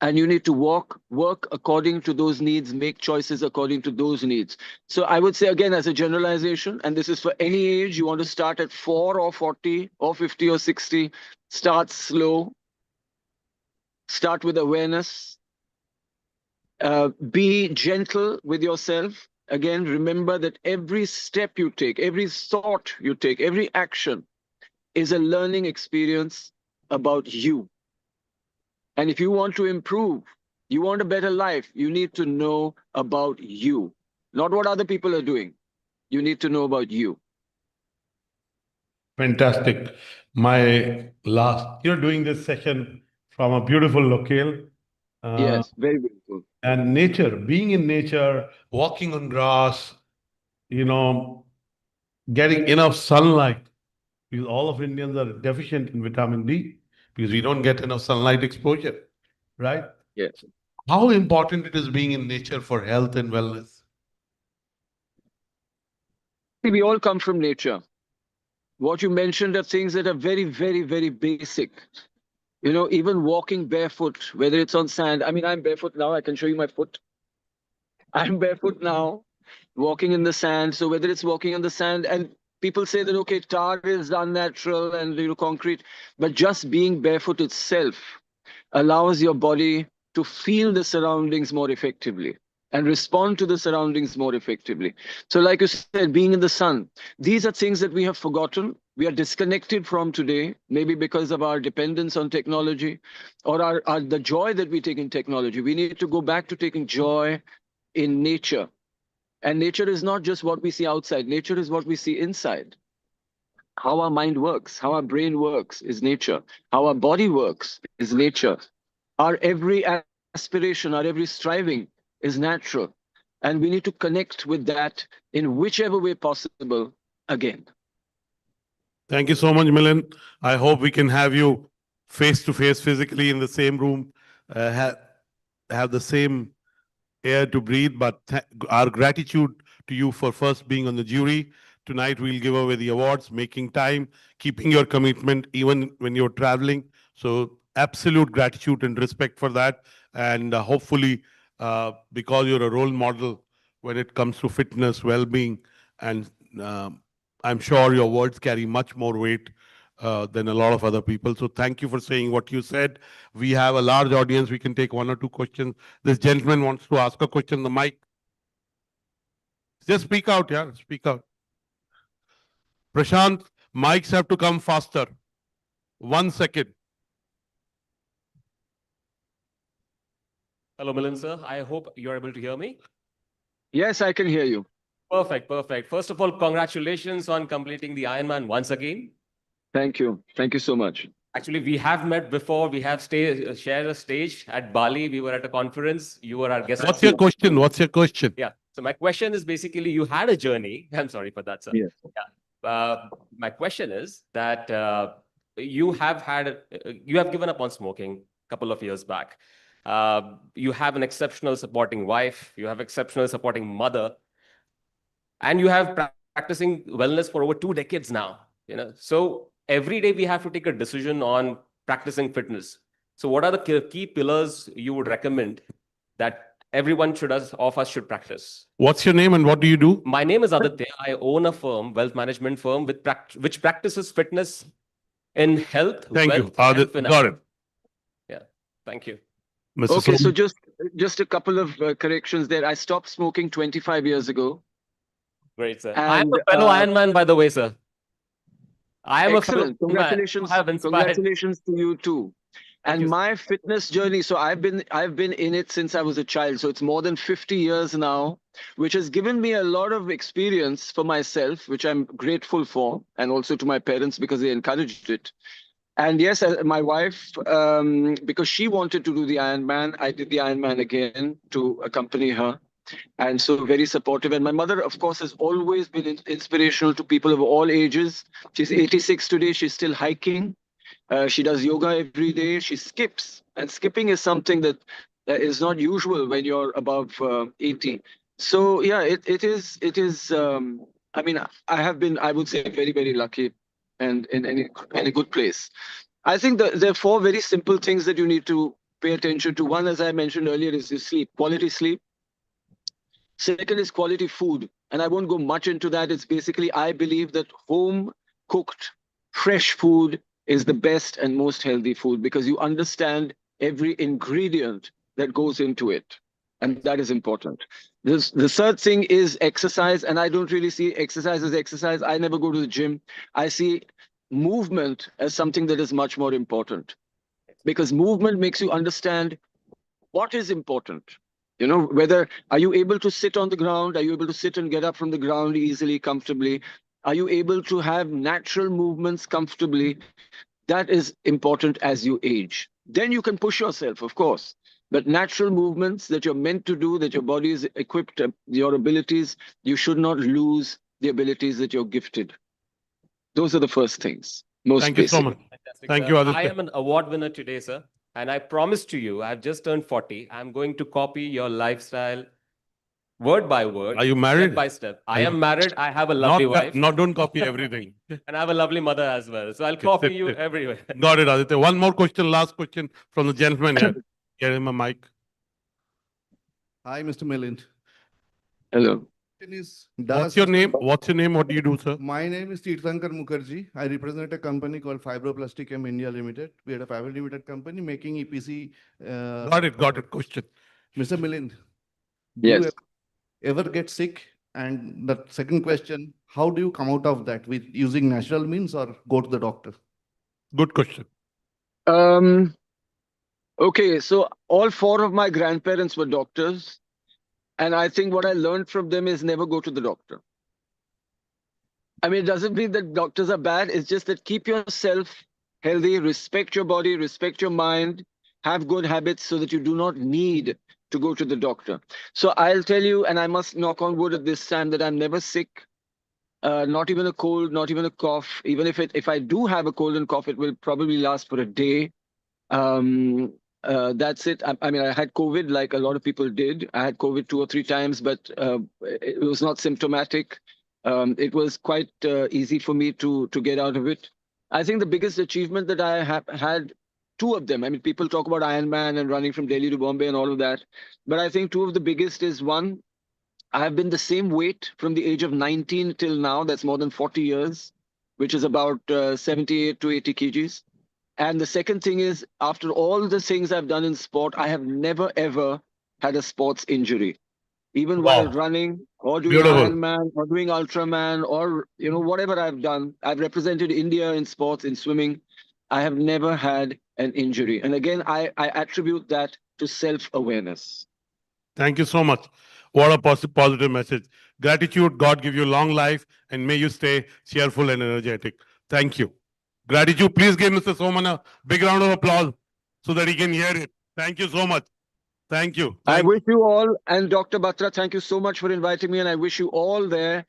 And you need to work according to those needs, make choices according to those needs. So I would say, again, as a generalization, and this is for any age, you want to start at 4 or 40 or 50 or 60, start slow, start with awareness, be gentle with yourself. Again, remember that every step you take, every thought you take, every action is a learning experience about you. And if you want to improve, you want a better life, you need to know about you, not what other people are doing. You need to know about you. Fantastic. You're doing this session from a beautiful locale. Yes, very beautiful. And nature, being in nature, walking on grass, you know, getting enough sunlight, because all of Indians are deficient in vitamin D because we don't get enough sunlight exposure, right? Yes. How important it is being in nature for health and wellness? We all come from nature. what you mentioned are things that are very, very, very basic. You know, even walking barefoot, whether it's on sand. I mean, I'm barefoot now. I can show you my foot. I'm barefoot now, walking in the sand. So whether it's walking on the sand, and people say that, okay, tar is unnatural and, you know, concrete, but just being barefoot itself allows your body to feel the surroundings more effectively and respond to the surroundings more effectively. So like you said, being in the sun, these are things that we have forgotten. We are disconnected from today, maybe because of our dependence on technology or the joy that we take in technology. We need to go back to taking joy in nature. And nature is not just what we see outside. Nature is what we see inside. How our mind works, how our brain works is nature. How our body works is nature. Our every aspiration, our every striving is natural. And we need to connect with that in whichever way possible again. Thank you so much, Milan. I hope we can have you face to face physically in the same room, have the same air to breathe. But our gratitude to you for first being on the jury. Tonight we'll give away the awards, making time, keeping your commitment even when you're traveling. So absolute gratitude and respect for that. And hopefully, because you're a role model when it comes to fitness, well-being, and I'm sure your words carry much more weight than a lot of other people. So thank you for saying what you said. We have a large audience. We can take one or two questions. This gentleman wants to ask a question. The mic. Just speak out, yeah. Speak out. Prashant, mics have to come faster. 1 second. Hello, Milan sir. I hope you're able to hear me. Yes, I can hear you. Perfect, perfect. First of all, congratulations on completing the Ironman once again. Thank you. Thank you so much. Actually, we have met before. We have shared a stage at Bali. We were at a conference. You were our guest. What's your question? What's your question? Yeah. So my question is basically, you had a journey. I'm sorry for that, sir. Yes. Yeah. My question is that you have given up on smoking a couple of years back. You have an exceptional supporting wife. You have exceptional supporting mother, and you have practicing wellness for over 2 decades now. You know, so every day we have to take a decision on practicing fitness. So what are the key pillars you would recommend that everyone of us should practice? What's your name and what do you do? My name is Aditya. I own a firm, wealth management firm, which practices fitness in health. Thank you. And finance. Got it. Yeah. Thank you. Mr. Okay, so Soman. just a couple of corrections there. I stopped smoking 25 years ago. Great, sir. And, I'm a fellow Ironman, by the way, sir. I am excellent. a fellow Congratulations. Congratulations to you too. And my fitness journey, so I've been in it since I was a child. So it's more than 50 years now, which has given me a lot of experience for myself, which I'm grateful for, and also to my parents because they encouraged it. And yes, my wife, because she wanted to do the Ironman, I did the Ironman again to accompany her. And so very supportive. And my mother, of course, has always been inspirational to people of all ages. She's 86 today. She's still hiking. She does yoga every day. She skips. And skipping is something that is not usual when you're above 80. So yeah, it is. I mean, I have been, I would say, very, very lucky and in a good place. I think that there are 4 very simple things that you need to pay attention to. One, as I mentioned earlier, is sleep, quality sleep. Second is quality food. And I won't go much into that. It's basically, I believe that home cooked, fresh food is the best and most healthy food because you understand every ingredient that goes into it. And that is important. The third thing is exercise. And I don't really see exercise as exercise. I never go to the gym. I see movement as something that is much more important because movement makes you understand what is important. You know, whether are you able to sit on the ground? Are you able to sit and get up from the ground easily, comfortably? Are you able to have natural movements comfortably? That is important as you age. Then you can push yourself, of course. But natural movements that you're meant to do, that your body is equipped, your abilities, you should not lose the abilities that you're gifted. Those are the first things. Thank you so much. Fantastic, Thank sir. you, Aditya. I am an award winner today, sir. And I promise to you, I've just turned 40. I'm going to copy your lifestyle word by word. Are you married? Step by step. Are I you- am married. I have a lovely wife. Don't copy everything. And I have a lovely mother as well. So I'll copy you everywhere. Got it, Aditya. One more question, last question from the gentleman here. Get him a mic. Hi, Mr. Milind. Hello. What's your name? What's your name? What do you do, sir? My name is Tirthankar Mukherjee. I represent a company called Fibroplastic M India Limited. We are a private limited company making EPC. Got it. Question. Mr. Milind, do Yes. you ever get sick? And the second question, how do you come out of that? With using natural means or go to the doctor? Good question. Okay, so all four of my grandparents were doctors. And I think what I learned from them is never go to the doctor. I mean, it doesn't mean that doctors are bad. It's just that keep yourself healthy, respect your body, respect your mind, have good habits so that you do not need to go to the doctor. So I'll tell you, and I must knock on wood at this time, that I'm never sick, not even a cold, not even a cough. Even if I do have a cold and cough, it will probably last for a day. That's it. I mean, I had COVID like a lot of people did. I had COVID 2 or 3 times, but it was not symptomatic. It was quite easy for me to get out of it. I think the biggest achievement that I have had, 2 of them. I mean, people talk about Ironman and running from Delhi to Bombay and all of that. But I think 2 of the biggest is, one, I have been the same weight from the age of 19 till now. That's more than 40 years, which is about 78 to 80 kgs. And the second thing is, after all the things I've done in sport, I have never, ever had a sports injury. Even while running or doing Ironman or doing Ultraman or, whatever I've done, I've represented India in sports, in swimming. I have never had an injury. And again, I attribute that to self-awareness. Thank you so much. What a positive message. Gratitude, God give you long life, and may you stay cheerful and energetic. Thank you. Gratitude. Please give Mr. Soman a big round of applause so that he can hear it. Thank you so much. Thank you. I wish you all, and Dr. Batra, thank you so much for inviting me, and I wish you all there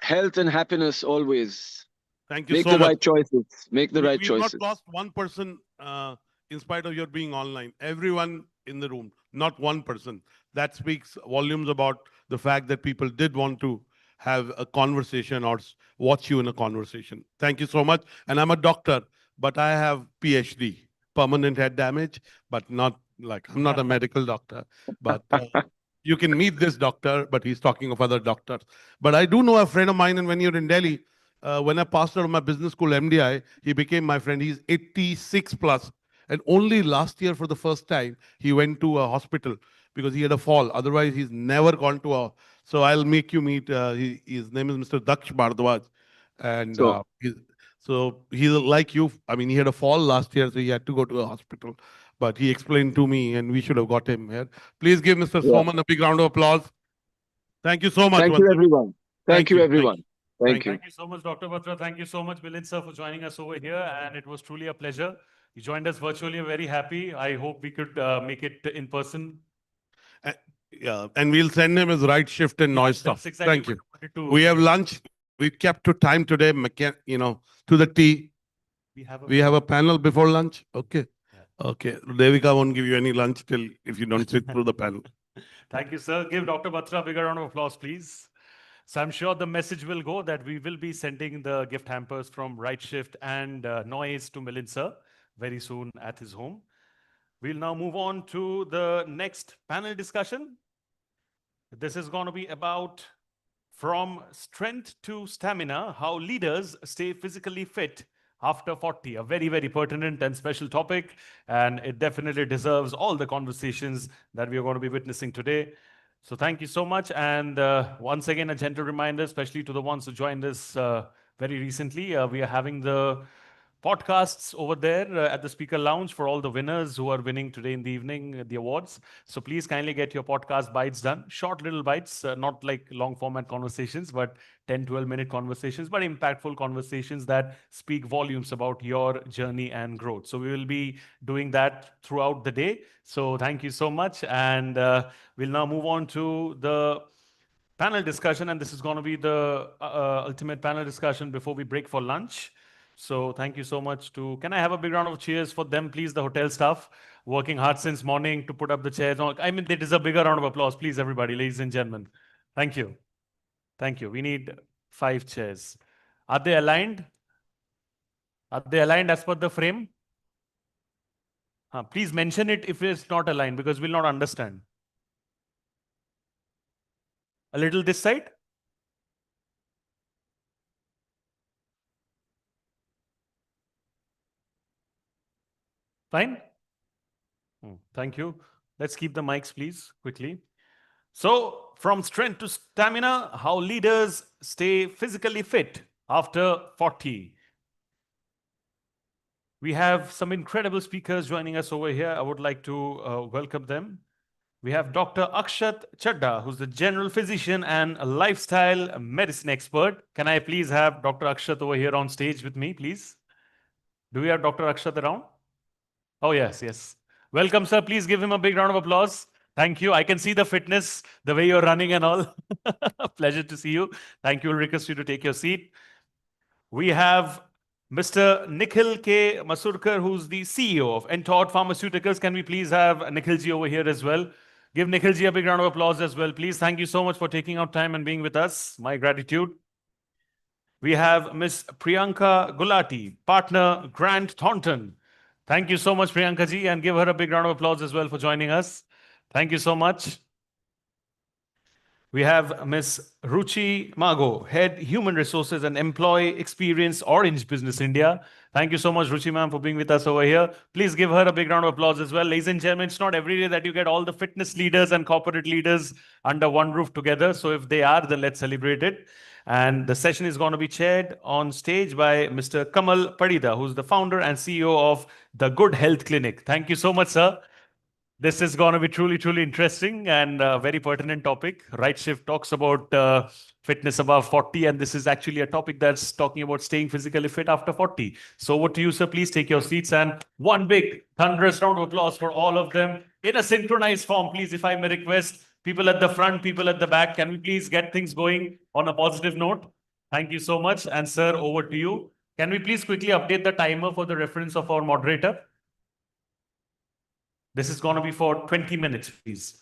health and happiness always. Thank you Make so the much. right choices. Make the right We've choices. not lost one person in spite of your being online. Everyone in the room, not one person. That speaks volumes about the fact that people did want to have a conversation or watch you in a conversation. Thank you so much. And I'm a doctor, but I have PhD, permanent head damage, but not like, I'm not a medical doctor, but you can meet this doctor, but he's talking of other doctors. But I do know a friend of mine, and when you're in Delhi, when I passed out of my business school, MDI, he became my friend. He's 86 plus. And only last year, for the first time, he went to a hospital because he had a fall. Otherwise, he's never gone to a... So I'll make you meet. His name is Mr. Daksh Bhardwaj. And so he's like you. I mean, he had a fall last year, so he had to go to a hospital. But he explained to me, and we should have got him here. Please give Mr. Soman a big round of applause. Thank you so much. Thank you, everyone. Thank you, everyone. Thank you. Thank you so much, Dr. Batra. Thank you so much, Milind sir, for joining us over here. And it was truly a pleasure. You joined us virtually. We're very happy. I hope we could make it in person. Yeah, and we'll send him his Rightshift and noise stuff. Exactly Thank you. what I wanted to- We have lunch. We kept to time today, to the T. We have a panel before lunch. Okay. Okay. Devika won't give you any lunch till if you don't sit through the panel. Thank you, sir. Give Dr. Batra a bigger round of applause, please. So I'm sure the message will go that we will be sending the gift hampers from Rightshift and Noise to Milind sir very soon at his home. We'll now move on to the next panel discussion. This is going to be about from strength to stamina, how leaders stay physically fit after 40. A very, very pertinent and special topic, and it definitely deserves all the conversations that we are going to be witnessing today. So thank you so much. And once again, a gentle reminder, especially to the ones who joined us very recently, we are having the podcasts over there at the speaker lounge for all the winners who are winning today in the evening, the awards. So please kindly get your podcast bites done. Short little bites, not like long format conversations, but 10, 12-minute conversations, but impactful conversations that speak volumes about your journey and growth. So we will be doing that throughout the day. So thank you so much. And we'll now move on to the panel discussion. And this is going to be the ultimate panel discussion before we break for lunch. So thank you so much to, can I have a big round of cheers for them, please, the hotel staff? working hard since morning to put up the chairs. I mean, they deserve a bigger round of applause, please, everybody, ladies and gentlemen. Thank you. Thank you. We need 5 chairs. Are they aligned? Are they aligned as per the frame? Please mention it if it's not aligned, because we'll not understand. A little this side? Fine? Thank you. Let's keep the mics, please, quickly. So, from strength to stamina, how leaders stay physically fit after 40. We have some incredible speakers joining us over here. I would like to welcome them. We have Dr. Akshat Chadda, who's the general physician and a lifestyle medicine expert. Can I please have Dr. Akshat over here on stage with me, please? Do we have Dr. Akshat around? Oh, yes, yes. Welcome, sir. Please give him a big round of applause. Thank you. I can see the fitness, the way you're running and all. Pleasure to see you. Thank you. We'll request you to take your seat. We have Mr. Nikhil K. Masurkar, who's the CEO of Entourage Pharmaceuticals. Can we please have Nikhilji over here as well? Give Nikhilji a big round of applause as well, please. Thank you so much for taking out time and being with us. My gratitude. We have Ms. Priyanka Gulati, partner Grant Thornton. Thank you so much, Priyanka ji, and give her a big round of applause as well for joining us. Thank you so much. We have Ms. Ruchi Mago, Head Human Resources and Employee Experience, Orange Business India. Thank you so much, Ruchi ma'am, for being with us over here. Please give her a big round of applause as well. Ladies and gentlemen, it's not every day that you get all the fitness leaders and corporate leaders under one roof together. So if they are, then let's celebrate it. And the session is going to be chaired on stage by Mr. Kamal Padida, who's the founder and CEO of the Good Health Clinic. Thank you so much, sir. This is going to be truly, truly interesting and a very pertinent topic. Rightshift talks about fitness above 40, and this is actually a topic that's talking about staying physically fit after 40. So over to you, sir. Please take your seats, and one big thunderous round of applause for all of them in a synchronized form, please, if I may request. People at the front, people at the back, can we please get things going on a positive note? Thank you so much. And sir, over to you. Can we please quickly update the timer for the reference of our moderator? This is going to be for 20 minutes, please.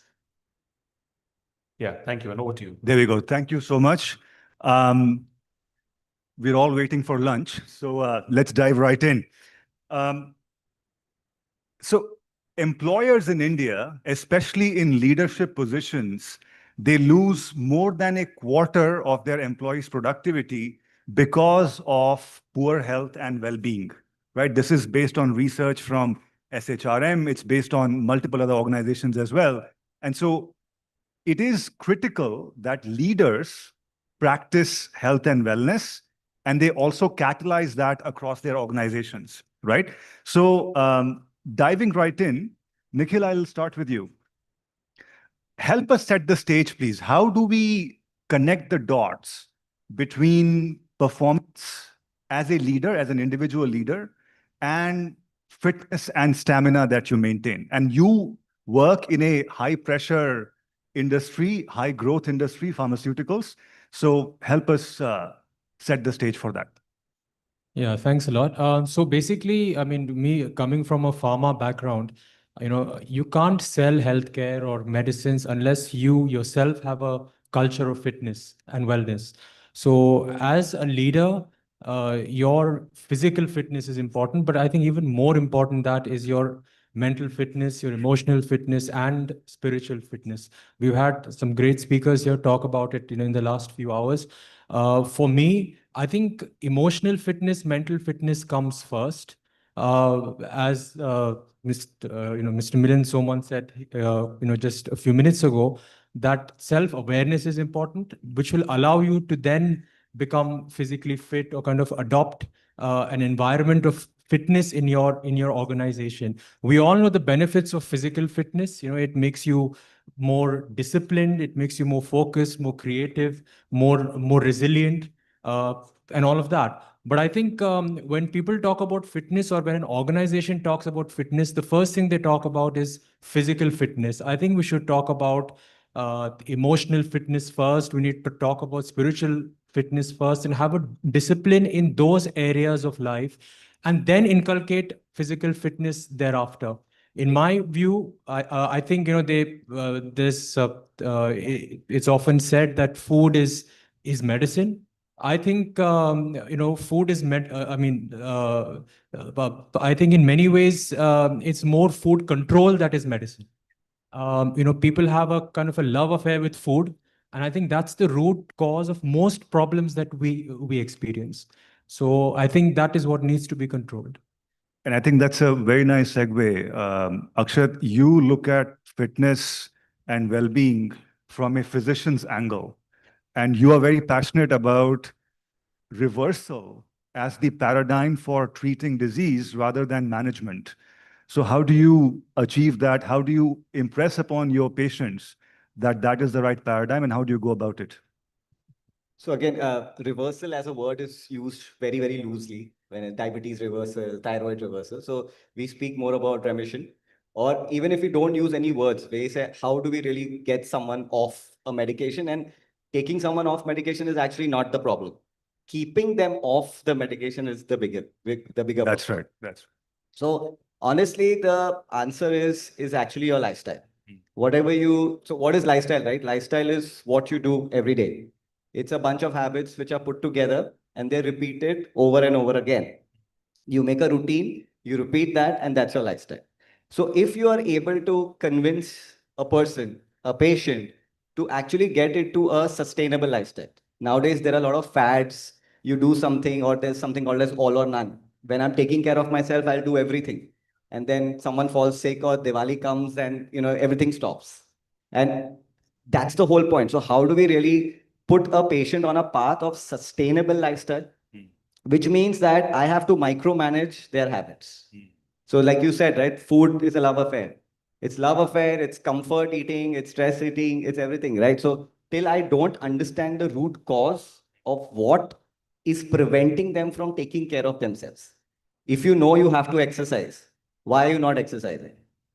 Yeah, thank you. And over to you. There we go. Thank you so much. We're all waiting for lunch, so let's dive right in. So employers in India, especially in leadership positions, they lose more than a quarter of their employees' productivity because of poor health and well-being, right? This is based on research from SHRM. It's based on multiple other organizations as well. And so it is critical that leaders practice health and wellness, and they also catalyze that across their organizations, right? So diving right in, Nikhil, I'll start with you. Help us set the stage, please. How do we connect the dots between performance as a leader, as an individual leader, and fitness and stamina that you maintain? And you work in a high pressure industry, high growth industry, pharmaceuticals. So help us set the stage for that. Yeah, thanks a lot. So basically, I mean, me coming from a pharma background, you can't sell healthcare or medicines unless you yourself have a culture of fitness and wellness. So as a leader, your physical fitness is important, but I think even more important that is your mental fitness, your emotional fitness, and spiritual fitness. We've had some great speakers here talk about it, in the last few hours. For me, I think emotional fitness, mental fitness comes first. As Mr. Milan Soman said, just a few minutes ago, that self-awareness is important, which will allow you to then become physically fit or kind of adopt an environment of fitness in your organization. We all know the benefits of physical fitness. It makes you more disciplined, it makes you more focused, more creative, more resilient, and all of that. But I think when people talk about fitness, or when an organization talks about fitness, the first thing they talk about is physical fitness. I think we should talk about emotional fitness first. We need to talk about spiritual fitness first and have a discipline in those areas of life, and then inculcate physical fitness thereafter. In my view, I think, it's often said that food is medicine. I think, food is but I think in many ways, it's more food control that is medicine. People have a kind of a love affair with food, and I think that's the root cause of most problems that we experience. So I think that is what needs to be controlled. And I think that's a very nice segue. Akshat, you look at fitness and well-being from a physician's angle, and you are very passionate about reversal as the paradigm for treating disease rather than management. So how do you achieve that? How do you impress upon your patients that that is the right paradigm, and how do you go about it? So again, reversal as a word is used very, very loosely when diabetes reversal, thyroid reversal. So we speak more about remission. Or even if we don't use any words, we say, how do we really get someone off a medication? And taking someone off medication is actually not the problem. Keeping them off the medication is the bigger That's problem. right. That's right. So honestly, the answer is actually your lifestyle. So what is lifestyle, right? Lifestyle is what you do every day. It's a bunch of habits which are put together and they're repeated over and over again. You make a routine, you repeat that, and that's your lifestyle. So if you are able to convince a person, a patient, to actually get into a sustainable lifestyle. Nowadays, there are a lot of fads. You do something, or there's something called as all or none. When I'm taking care of myself, I'll do everything. And then someone falls sick or Diwali comes and everything stops. And that's the whole point. So how do we really put a patient on a path of sustainable lifestyle? Which means that I have to micromanage their habits. So like you said, right, food is a love affair. It's love affair, it's comfort eating, it's stress eating, it's everything, right? So till I don't understand the root cause of what is preventing them from taking care of themselves. If you know you have to exercise, why are you not exercising?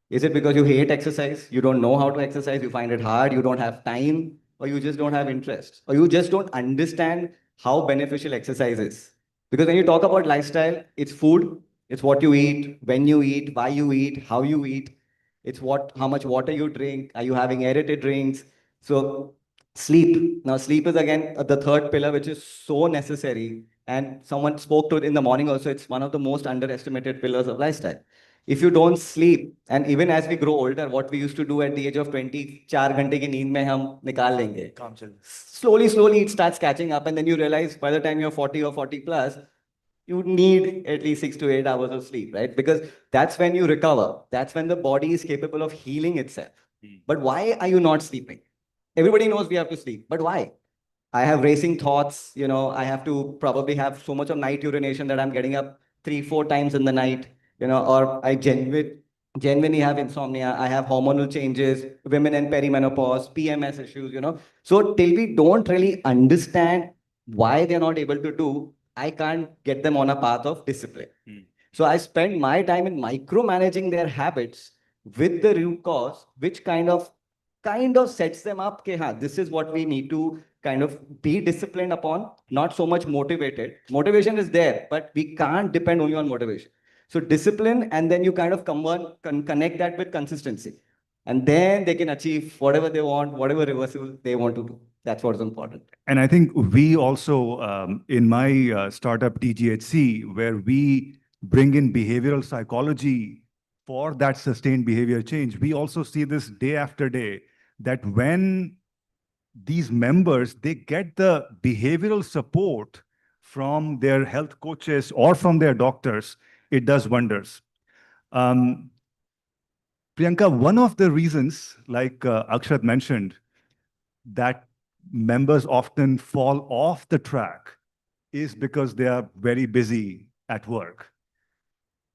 Is it because you hate exercise? You don't know how to exercise, you find it hard, you don't have time, or you just don't have interest, or you just don't understand how beneficial exercise is. Because when you talk about lifestyle, it's food, it's what you eat, when you eat, why you eat, how you eat. It's how much water you drink. Are you having aerated drinks? So sleep. Now sleep is again the third pillar, which is so necessary. And someone spoke to it in the morning also. It's one of the most underestimated pillars of lifestyle. If you don't sleep, and even as we grow older, what we used to do at the age of 20, 4 घंटे की नींद में हम निकाल लेंगे. Slowly it starts catching up, and then you realize by the time you're 40 or 40 plus, you need at least 6 to 8 hours of sleep, right? Because that's when you recover. That's when the body is capable of healing itself. But why are you not sleeping? Everybody knows we have to sleep, but why? I have racing thoughts, I have to probably have so much of night urination that I'm getting up 3-4 times in the night, or I genuinely have insomnia. I have hormonal changes, women in perimenopause, PMS issues, So till we don't really understand why they're not able to do, I can't get them on a path of discipline. So I spend my time in micromanaging their habits with the root cause, which kind of sets them up. This is what we need to kind of be disciplined upon, not so much motivated. Motivation is there, but we can't depend only on motivation. So discipline, and then you kind of connect that with consistency. And then they can achieve whatever they want, whatever reversal they want to do. That's what's important. And I think we also, in my startup TGHC, where we bring in behavioral psychology for that sustained behavior change, we also see this day after day, that when these members, they get the behavioral support from their health coaches or from their doctors, it does wonders. Priyanka, one of the reasons, like Akshat mentioned, that members often fall off the track is because they are very busy at work.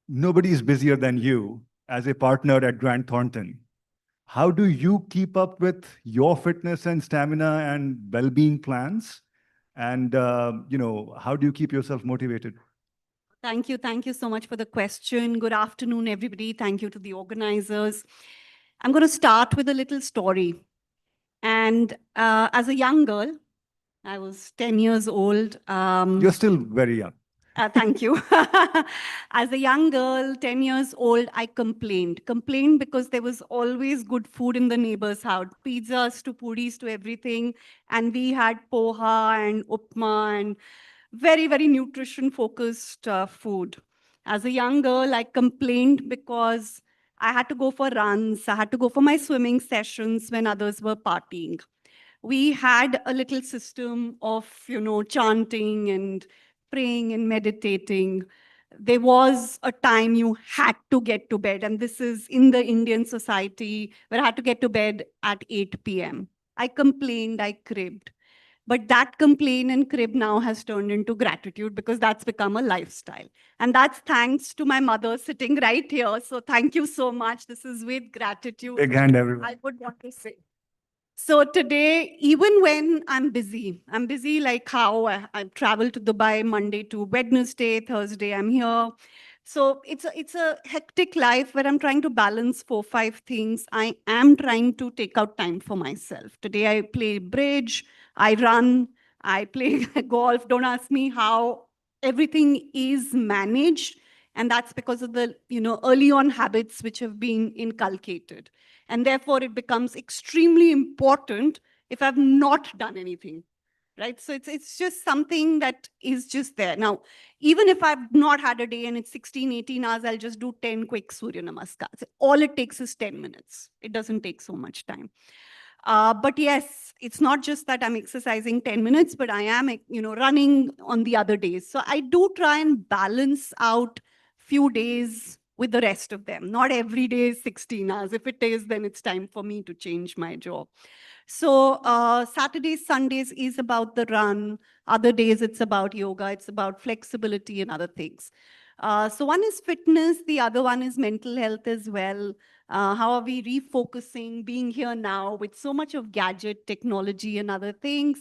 Nobody is busier than you as a partner at Grant Thornton. How do you keep up with your fitness and stamina and well-being plans? And how do you keep yourself motivated? Thank you. Thank you so much for the question. Good afternoon, everybody. Thank you to the organizers. I'm going to start with a little story. And as a young girl, I was 10 years old. You're still very young. Thank you. As a young girl, 10 years old, I complained because there was always good food in the neighbor's house, pizzas to puris to everything. And we had poha and upma and very, very nutrition focused food. As a young girl, I complained because I had to go for runs. I had to go for my swimming sessions when others were partying. We had a little system of, chanting and praying and meditating. There was a time you had to get to bed, and this is in the Indian society where I had to get to bed at 8 p.m. I complained, I cribbed. But that complaint and crib now has turned into gratitude because that's become a lifestyle. And that's thanks to my mother sitting right here. So thank you so much. This is with gratitude. Big hand, everyone. I would want to say. So today, even when I'm busy like how I travel to Dubai Monday to Wednesday, Thursday, I'm here. So it's a hectic life where I'm trying to balance 4-5 things. I am trying to take out time for myself. Today I play bridge, I run, I play golf. Don't ask me how everything is managed. And that's because of the early on habits which have been inculcated. And therefore, it becomes extremely important if I've not done anything, right? So it's just something that is just there. Now, even if I've not had a day and it's 16, 18 hours, I'll just do 10 quick Surya Namaskars. All it takes is 10 minutes. It doesn't take so much time. But yes, it's not just that I'm exercising 10 minutes, but I am, running on the other days. So I do try and balance out few days with the rest of them. Not every day is 16 hours. If it is, then it's time for me to change my job. So Saturdays, Sundays is about the run. Other days, it's about yoga. It's about flexibility and other things. So one is fitness. The other one is mental health as well. How are we refocusing, being here now with so much of gadget technology and other things?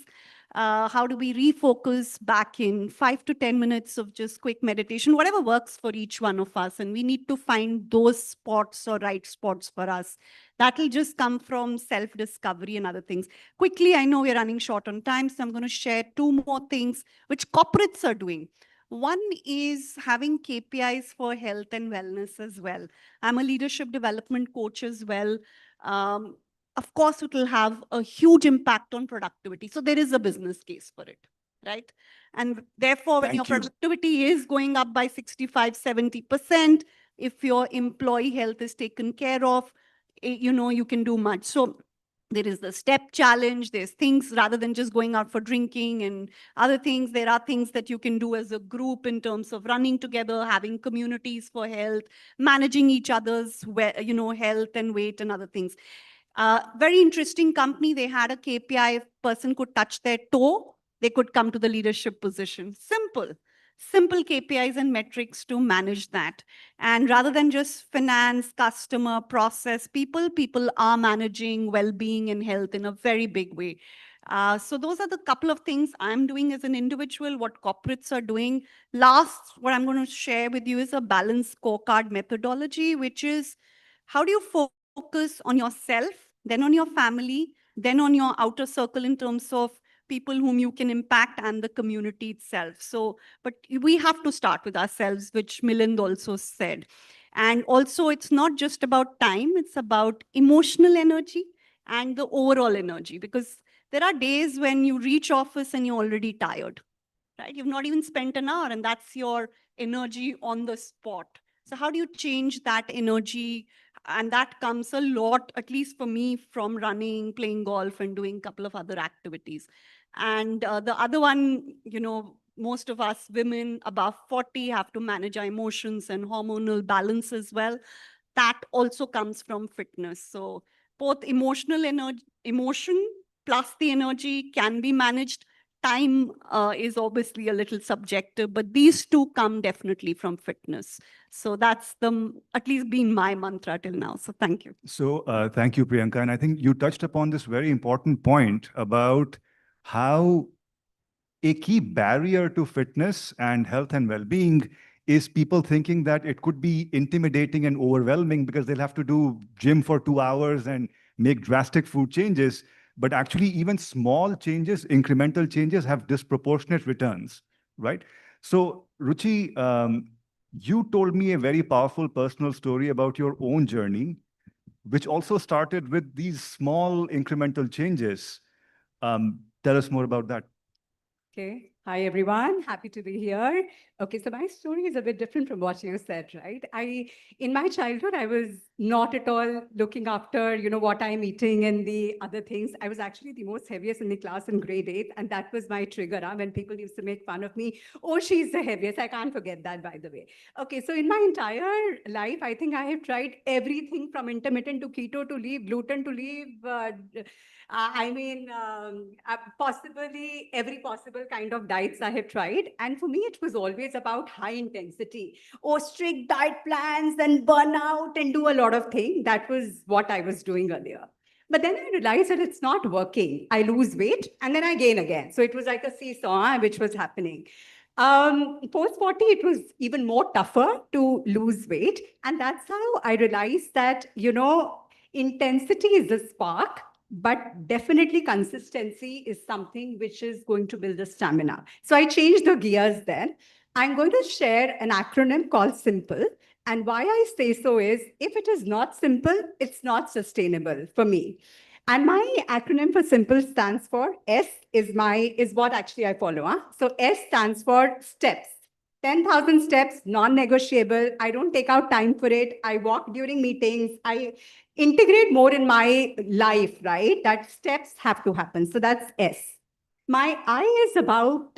How do we refocus back in 5 to 10 minutes of just quick meditation, whatever works for each one of us. And we need to find those spots or right spots for us. That'll just come from self-discovery and other things. Quickly, I know we're running short on time, so I'm going to share 2 more things which corporates are doing. One is having KPIs for health and wellness as well. I'm a leadership development coach as well. Of course, it will have a huge impact on productivity. So there is a business case for it, right? And therefore, when your productivity is going up by 65, 70%, if your employee health is taken care of, you can do much. So there is the step challenge. There's things rather than just going out for drinking and other things. There are things that you can do as a group in terms of running together, having communities for health, managing each other's, health and weight and other things. Very interesting company. They had a KPI. If person could touch their toe, they could come to the leadership position. Simple KPIs and metrics to manage that. And rather than just finance, customer, process, people are managing well-being and health in a very big way. So those are the couple of things I'm doing as an individual, what corporates are doing. Last, what I'm going to share with you is a balanced scorecard methodology, which is how do you focus on yourself, then on your family, then on your outer circle in terms of people whom you can impact and the community itself. So, but we have to start with ourselves, which Milind also said. And also, it's not just about time, it's about emotional energy and the overall energy, because there are days when you reach office and you're already tired, right? You've not even spent an hour and that's your energy on the spot. So how do you change that energy? And that comes a lot, at least for me, from running, playing golf, and doing a couple of other activities. And the other one, most of us women above 40 have to manage our emotions and hormonal balance as well. That also comes from fitness. So both emotion plus the energy can be managed. Time is obviously a little subjective, but these two come definitely from fitness. So that's at least been my mantra till now. So thank you. So thank you, Priyanka. And I think you touched upon this very important point about how a key barrier to fitness and health and well-being is people thinking that it could be intimidating and overwhelming because they'll have to do gym for 2 hours and make drastic food changes. But actually, even small changes, incremental changes have disproportionate returns, right? So Ruchi, you told me a very powerful personal story about your own journey, which also started with these small incremental changes. Tell us more about that. Okay. Hi, everyone. Happy to be here. Okay, so my story is a bit different from what you said, right? In my childhood, I was not at all looking after, what I'm eating and the other things. I was actually the most heaviest in the class in grade 8, and that was my trigger when people used to make fun of me. Oh, she's the heaviest. I can't forget that, by the way. Okay, so in my entire life, I think I have tried everything from intermittent to keto to leave, gluten to leave, possibly every possible kind of diets I have tried. And for me, it was always about high intensity or strict diet plans and burnout and do a lot of things. That was what I was doing earlier. But then I realized that it's not working. I lose weight and then I gain again. So it was like a seesaw, which was happening. Post 40, it was even more tougher to lose weight. And that's how I realized that, intensity is a spark, but definitely consistency is something which is going to build the stamina. So I changed the gears then. I'm going to share an acronym called SIMPLE. And why I say so is, if it is not simple, it's not sustainable for me. And my acronym for SIMPLE stands for S is what actually I follow. So S stands for steps. 10,000 steps, non-negotiable. I don't take out time for it. I walk during meetings. I integrate more in my life, right? That steps have to happen. So that's S. My I is about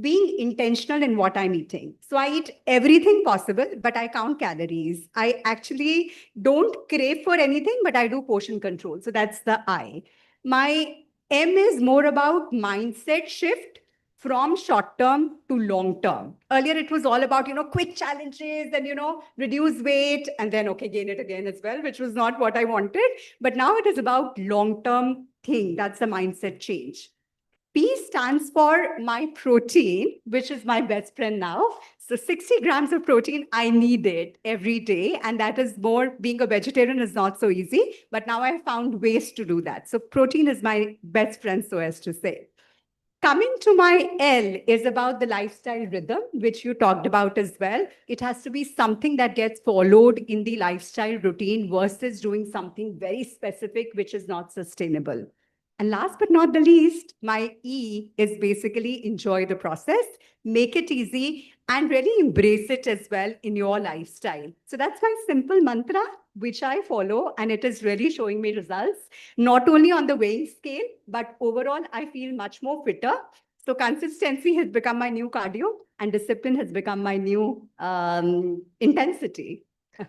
being intentional in what I'm eating. So I eat everything possible, but I count calories. I actually don't crave for anything, but I do portion control. So that's the I. My M is more about mindset shift from short term to long term. Earlier, it was all about, quick challenges and, reduce weight and then, okay, gain it again as well, which was not what I wanted. But now it is about long term thing. That's the mindset change. P stands for my protein, which is my best friend now. So 60 grams of protein, I need it every day. And that is more, being a vegetarian is not so easy. But now I found ways to do that. So protein is my best friend, so as to say. Coming to my L is about the lifestyle rhythm, which you talked about as well. It has to be something that gets followed in the lifestyle routine versus doing something very specific, which is not sustainable. And last but not the least, my E is basically enjoy the process, make it easy, and really embrace it as well in your lifestyle. So that's my simple mantra, which I follow, and it is really showing me results, not only on the weighing scale, but overall, I feel much more fitter. So consistency has become my new cardio, and discipline has become my new intensity.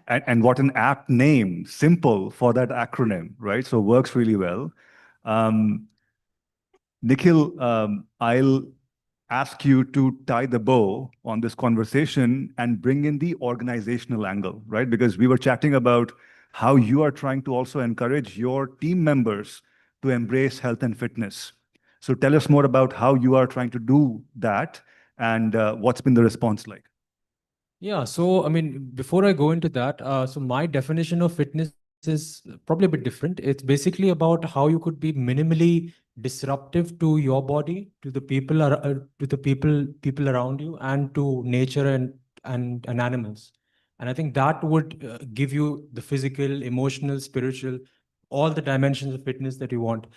And what an apt name, simple for that acronym, right? So works really well. Nikhil, I'll ask you to tie the bow on this conversation and bring in the organizational angle, right? Because we were chatting about how you are trying to also encourage your team members to embrace health and fitness. So tell us more about how you are trying to do that and what's been the response like. Yeah, so I mean, before I go into that, so my definition of fitness is probably a bit different. It's basically about how you could be minimally disruptive to your body, to the people around you, and to nature and animals. And I think that would give you the physical, emotional, spiritual, all the dimensions of fitness that you want.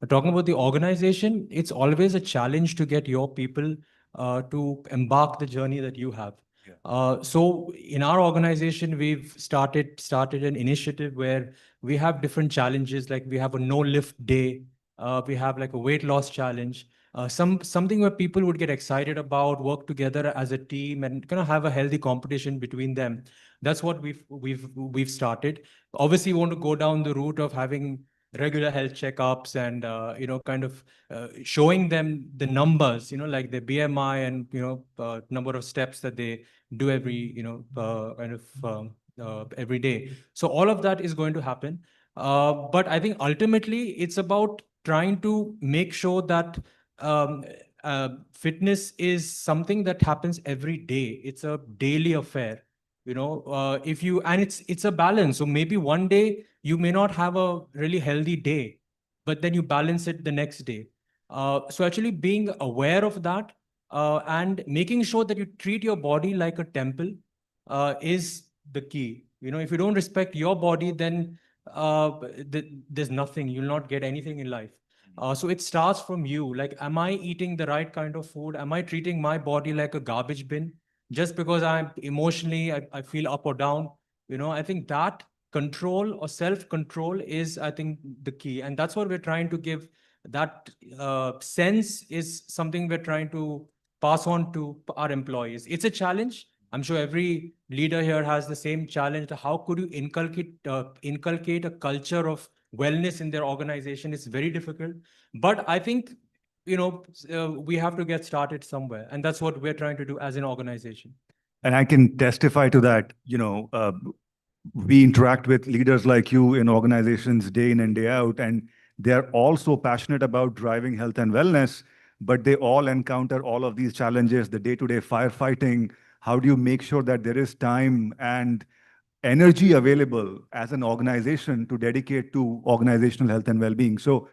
Talking about the organization, it's always a challenge to get your people to embark the journey that you have. So in our organization, we've started an initiative where we have different challenges, like we have a no lift day, we have like a weight loss challenge, something where people would get excited about, work together as a team, and kind of have a healthy competition between them. That's what we've started. Obviously, we want to go down the route of having regular health checkups and kind of showing them the numbers, like the BMI and number of steps that they do every every day. So all of that is going to happen, but I think ultimately it's about trying to make sure that fitness is something that happens every day. It's a daily affair, if you, and it's a balance. So maybe one day you may not have a really healthy day, but then you balance it the next day. So actually being aware of that, And making sure that you treat your body like a temple is the key. You know, if you don't respect your body, then there's nothing. You'll not get anything in life. So it starts from you. Like, am I eating the right kind of food? Am I treating my body like a garbage bin? Just because I'm emotionally, I feel up or down. You know, I think that control or self-control is, I think, the key. And that's what we're trying to give. That sense is something we're trying to pass on to our employees. It's a challenge. I'm sure every leader here has the same challenge. How could you inculcate a culture of wellness in their organization? It's very difficult. But I think, you know, we have to get started somewhere. And that's what we're trying to do as an organization. And I can testify to that. We interact with leaders like you in organizations day in and day out, and they're all so passionate about driving health and wellness, but they all encounter all of these challenges, the day-to-day firefighting. How do you make sure that there is time and energy available as an organization to dedicate to organizational health and well-being? So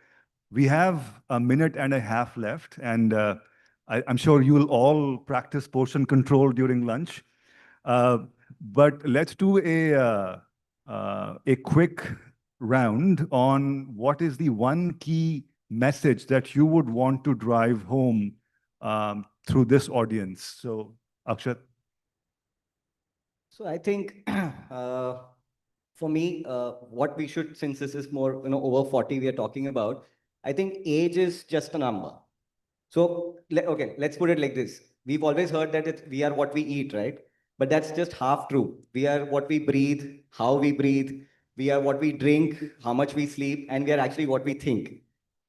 we have a minute and a half left, and I'm sure you will all practice portion control during lunch. But let's do a quick round on what is the one key message that you would want to drive home through this audience. So, Akshat. So I think for me, what we should, since this is more, over 40 we are talking about, I think age is just a number. So, okay, let's put it like this. We've always heard that we are what we eat, right? But that's just half true. We are what we breathe, how we breathe. We are what we drink, how much we sleep, and we are actually what we think.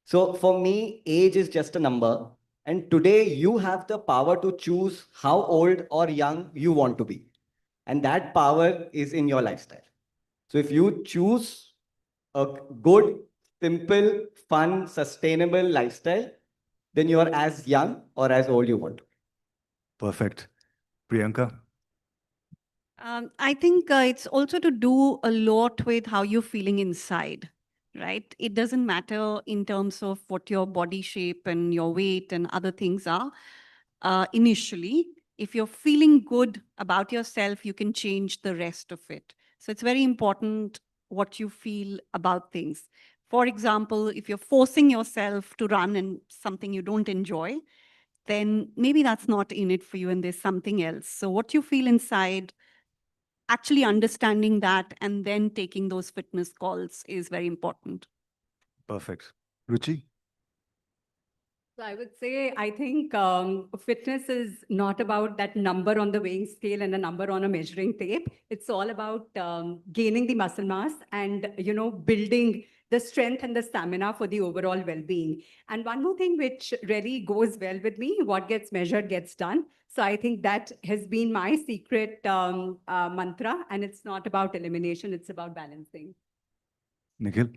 So for me, age is just a number. And today you have the power to choose how old or young you want to be. And that power is in your lifestyle. So if you choose a good, simple, fun, sustainable lifestyle, then you are as young or as old you want to be. Perfect. Priyanka? I think it's also to do a lot with how you're feeling inside, right? It doesn't matter in terms of what your body shape and your weight and other things are initially. If you're feeling good about yourself, you can change the rest of it. So it's very important what you feel about things. For example, if you're forcing yourself to run in something you don't enjoy, then maybe that's not in it for you and there's something else. So what you feel inside, actually understanding that and then taking those fitness calls is very important. Perfect. Ruchi? So I would say, I think fitness is not about that number on the weighing scale and a number on a measuring tape. It's all about gaining the muscle mass and, building the strength and the stamina for the overall well-being. And one more thing which really goes well with me, what gets measured gets done. So I think that has been my secret mantra, and it's not about elimination, it's about balancing. Nikhil?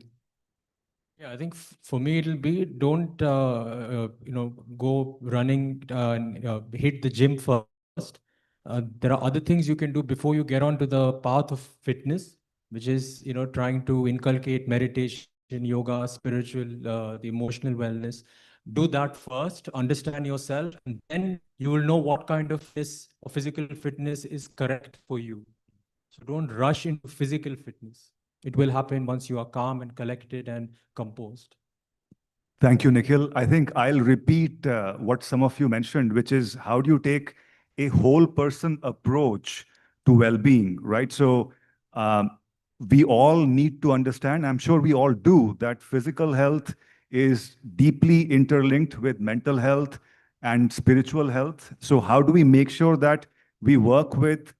Yeah, I think for me it'll be don't go running and hit the gym first. There are other things you can do before you get onto the path of fitness, which is trying to inculcate meditation, yoga, spiritual, the emotional wellness. Do that first, understand yourself, and then you will know what kind of fitness or physical fitness is correct for you. So don't rush into physical fitness. It will happen once you are calm and collected and composed. Thank you, Nikhil. I think I'll repeat what some of you mentioned, which is how do you take a whole person approach to well-being, right? So we all need to understand, I'm sure we all do, that physical health is deeply interlinked with mental health and spiritual health. So how do we make sure that we work with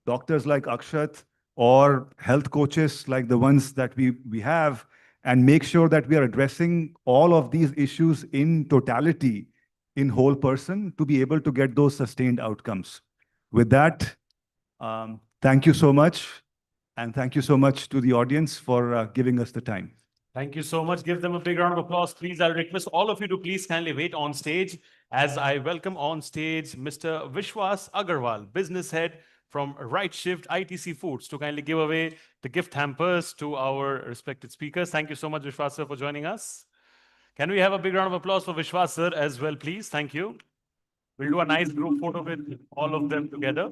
doctors like Akshat or health coaches like the ones that we have, and make sure that we are addressing all of these issues in totality, in whole person, to be able to get those sustained outcomes. With that, thank you so much. And thank you so much to the audience for giving us the time. Thank you so much. Give them a big round of applause, please. I'll request all of you to please kindly wait on stage as I welcome on stage Mr. Vishwas Agarwal, business head from Rightshift ITC Foods, to kindly give away the gift hampers to our respected speakers. Thank you so much, Vishwas sir, for joining us. Can we have a big round of applause for Vishwas sir as well, please? Thank you. We'll do a nice group photo with all of them together.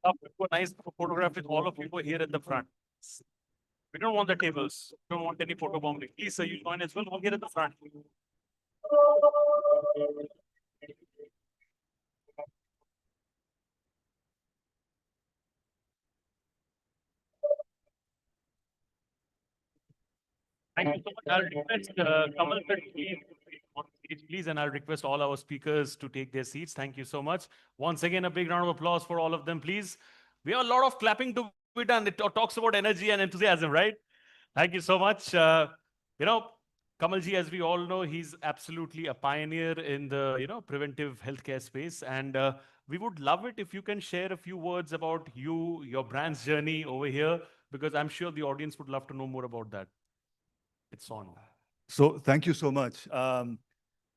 A nice photograph with all of you here at the front. We don't want the tables. We don't want any photo bombing. Please, sir, you join as well. Over here at the front. Thank you so much. I'll request Kamal sir to please on stage, please, and I'll request all our speakers to take their seats. Thank you so much. Once again, a big round of applause for all of them, please. We have a lot of clapping to be done. It talks about energy and enthusiasm, right? Thank you so much. Kamalji, as we all know, he's absolutely a pioneer in the preventive healthcare space, and we would love it if you can share a few words about you, your brand's journey over here, because I'm sure the audience would love to know more about that. It's on. So thank you so much.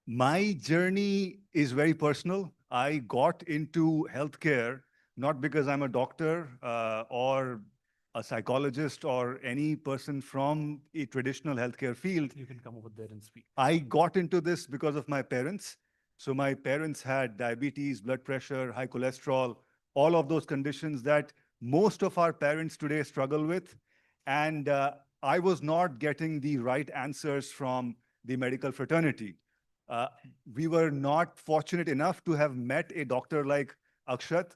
My journey is very personal. I got into healthcare not because I'm a doctor or a psychologist or any person from a traditional healthcare field. You can come over there and speak. I got into this because of my parents. So my parents had diabetes, blood pressure, high cholesterol, all of those conditions that most of our parents today struggle with. And I was not getting the right answers from the medical fraternity. We were not fortunate enough to have met a doctor like Akshat.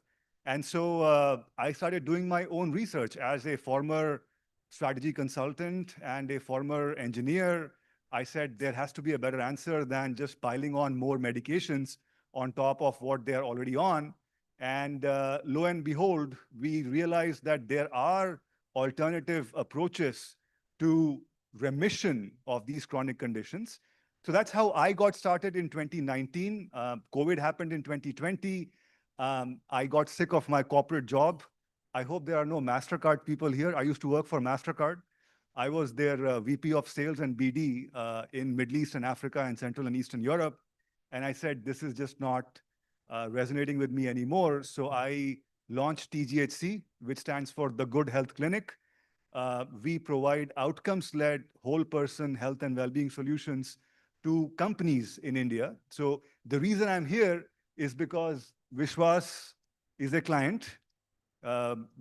And so I started doing my own research as a former strategy consultant and a former engineer. I said there has to be a better answer than just piling on more medications on top of what they're already on. And lo and behold, we realized that there are alternative approaches to remission of these chronic conditions. So that's how I got started in 2019. COVID happened in 2020. I got sick of my corporate job. I hope there are no MasterCard people here. I used to work for MasterCard. I was their VP of Sales and BD in Middle East and Africa and Central and Eastern Europe. And I said, this is just not resonating with me anymore. So I launched TGHC, which stands for The Good Health Clinic. We provide outcomes-led whole person health and well-being solutions to companies in India. So the reason I'm here is because Vishwas is a client.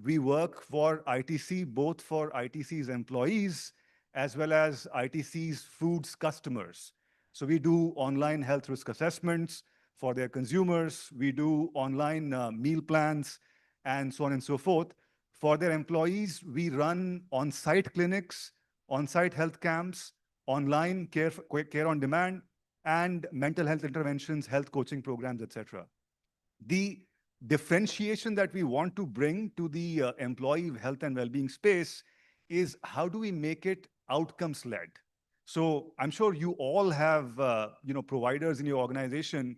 We work for ITC, both for ITC's employees as well as ITC's foods customers. So we do online health risk assessments for their consumers. We do online meal plans and so on and so forth. For their employees, we run on-site clinics, on-site health camps, online care on demand, and mental health interventions, health coaching programs, etc. The differentiation that we want to bring to the employee health and well-being space is how do we make it outcomes-led? So I'm sure you all have providers in your organization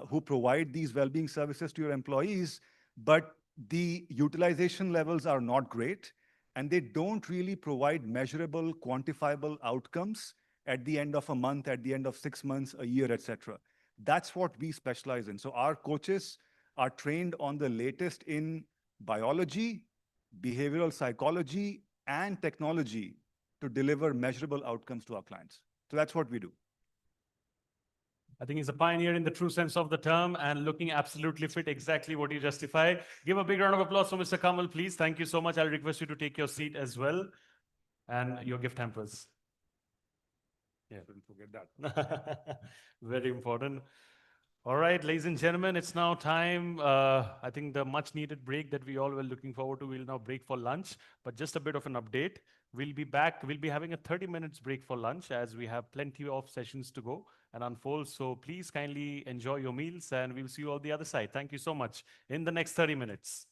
who provide these well-being services to your employees, but the utilization levels are not great, and they don't really provide measurable, quantifiable outcomes at the end of a month, at the end of 6 months, a year, etc. That's what we specialize in. So our coaches are trained on the latest in biology, behavioral psychology, and technology to deliver measurable outcomes to our clients. So that's what we do. I think he's a pioneer in the true sense of the term and looking absolutely fit, exactly what you justify. Give a big round of applause for Mr. Kamal, please. Thank you so much. I'll request you to take your seat as well and your gift hampers. Yeah, don't forget that. Very important. All right, ladies and gentlemen, it's now time. I think the much needed break that we all were looking forward to, we'll now break for lunch. But just a bit of an update. We'll be back. We'll be having a 30 minutes break for lunch as we have plenty of sessions to go and unfold. So please kindly enjoy your meals and we'll see you on the other side. Thank you so much in the next 30 minutes.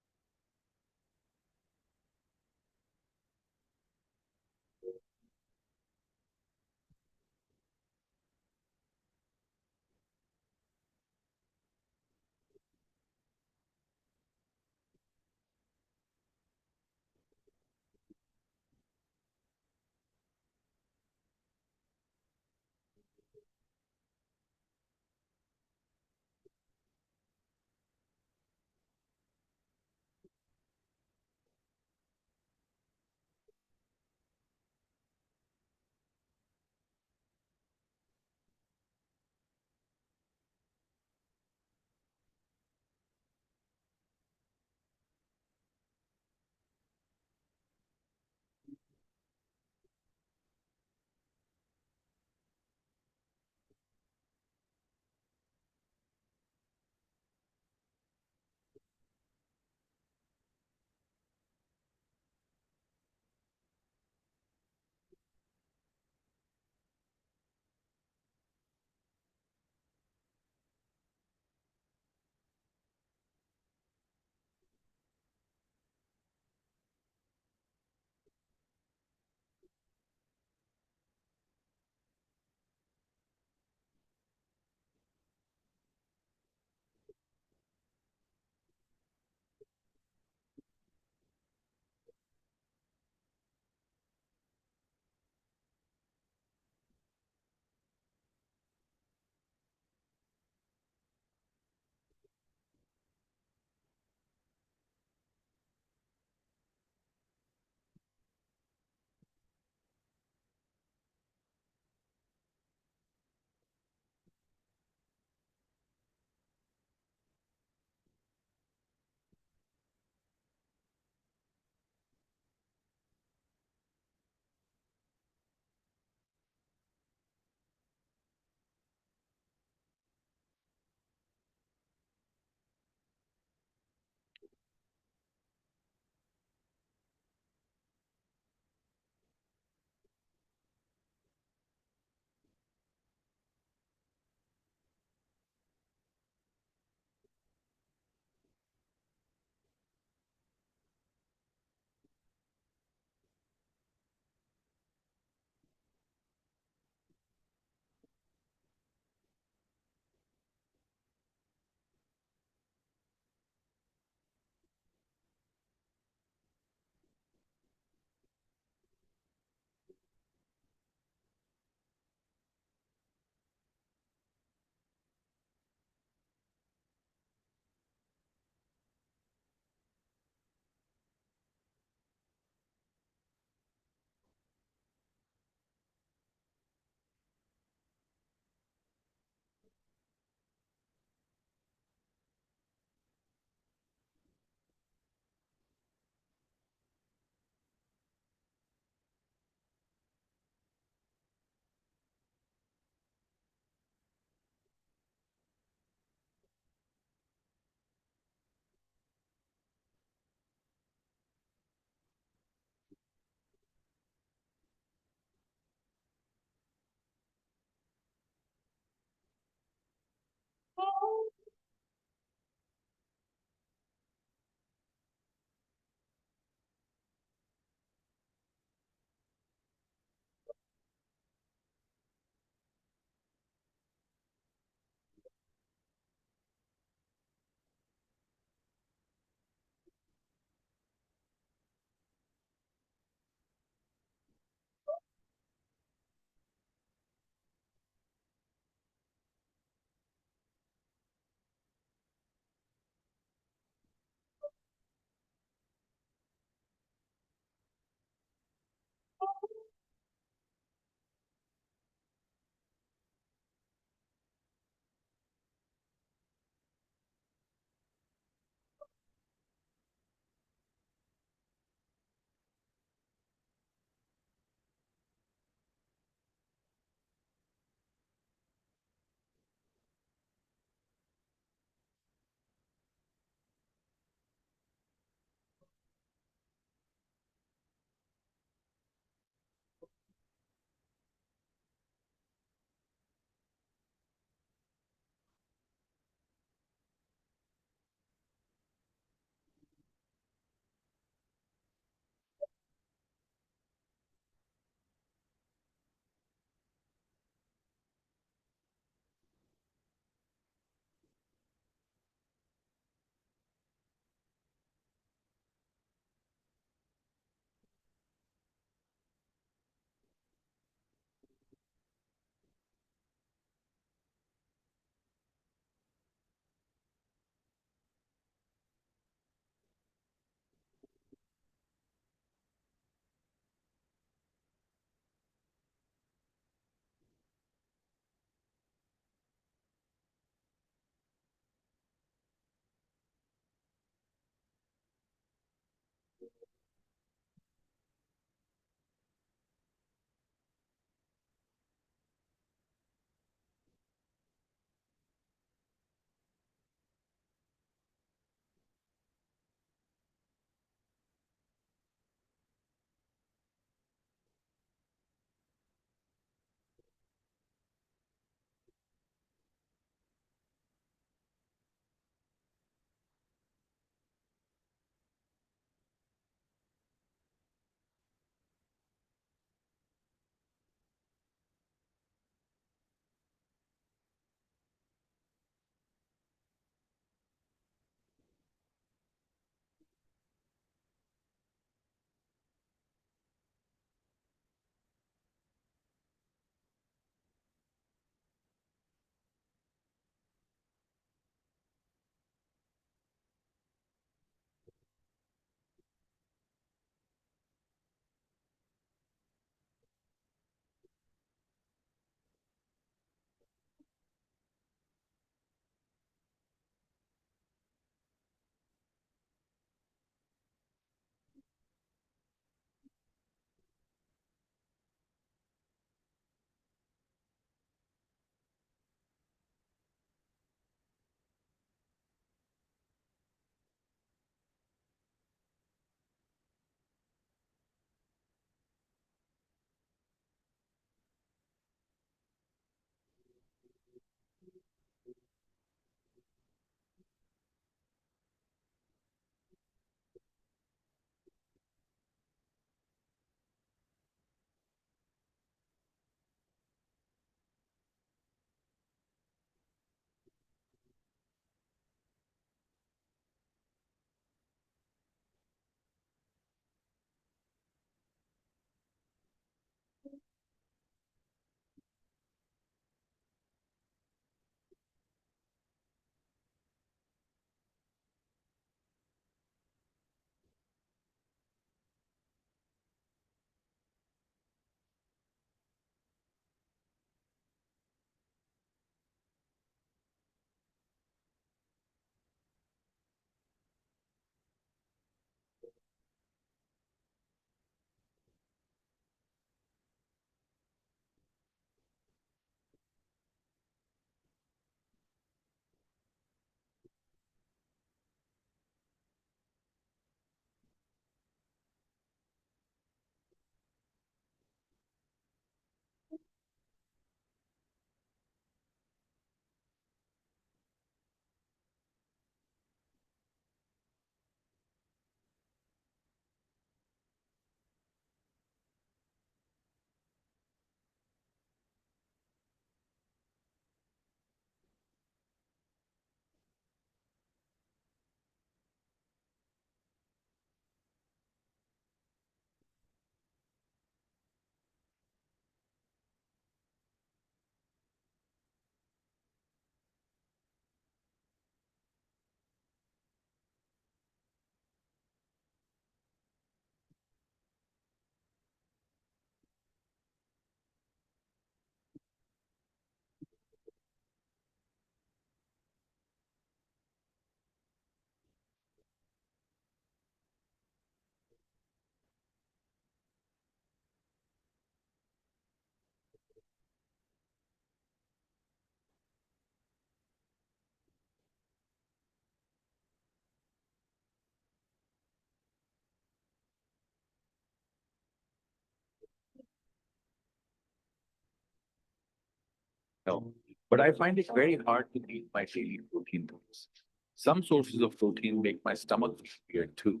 No, but I find it very hard to meet my daily protein goals. Some sources of protein make my stomach feel weird too.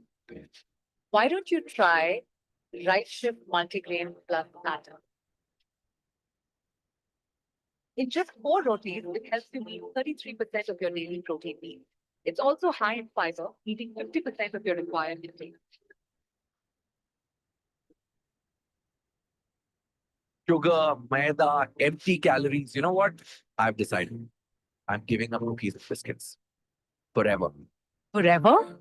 Why don't you try Rightshift multigrain plus atta? In just 4 rotis, it helps you meet 33% of your daily protein needs. It's also high in fiber, eating 50% of your required intake. Sugar, maida, empty calories. You know what? I've decided. I'm giving up cookies and biscuits forever. Forever?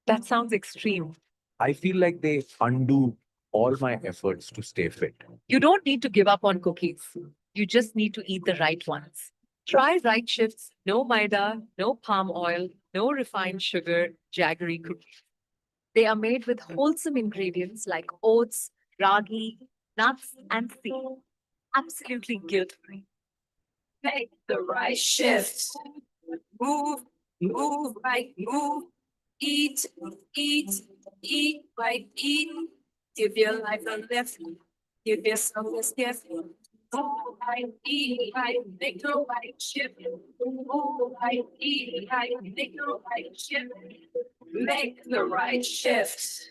That sounds extreme. I feel like they undo all my efforts to stay fit. You don't need to give up on cookies. You just need to eat the right ones. Try Rightshift's no maida, no palm oil, no refined sugar, jaggery cookies. They are made with wholesome ingredients like oats, ragi, nuts, and seeds. Absolutely guilt-free. Make the right shift. Move, move, right, move. Eat, eat, eat, right, eat. Give your life a lift. Give yourself a gift. Move, right, eat, right, make the right shift. Move, right, eat, right, make the right shift. Make the right shift.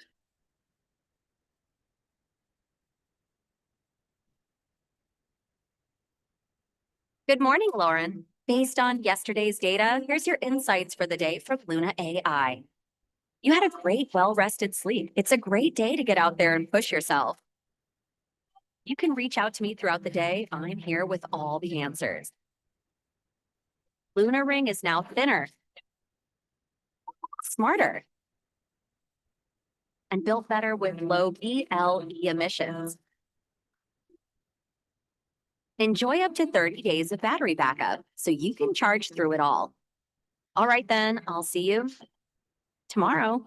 Good morning, Lauren. Based on yesterday's data, here's your insights for the day from Luna AI. You had a great, well-rested sleep. It's a great day to get out there and push yourself. You can reach out to me throughout the day. I'm here with all the answers. Luna Ring is now thinner, smarter, and built better with low BLE emissions. Enjoy up to 30 days of battery backup so you can charge through it all. All right, then, I'll see you tomorrow.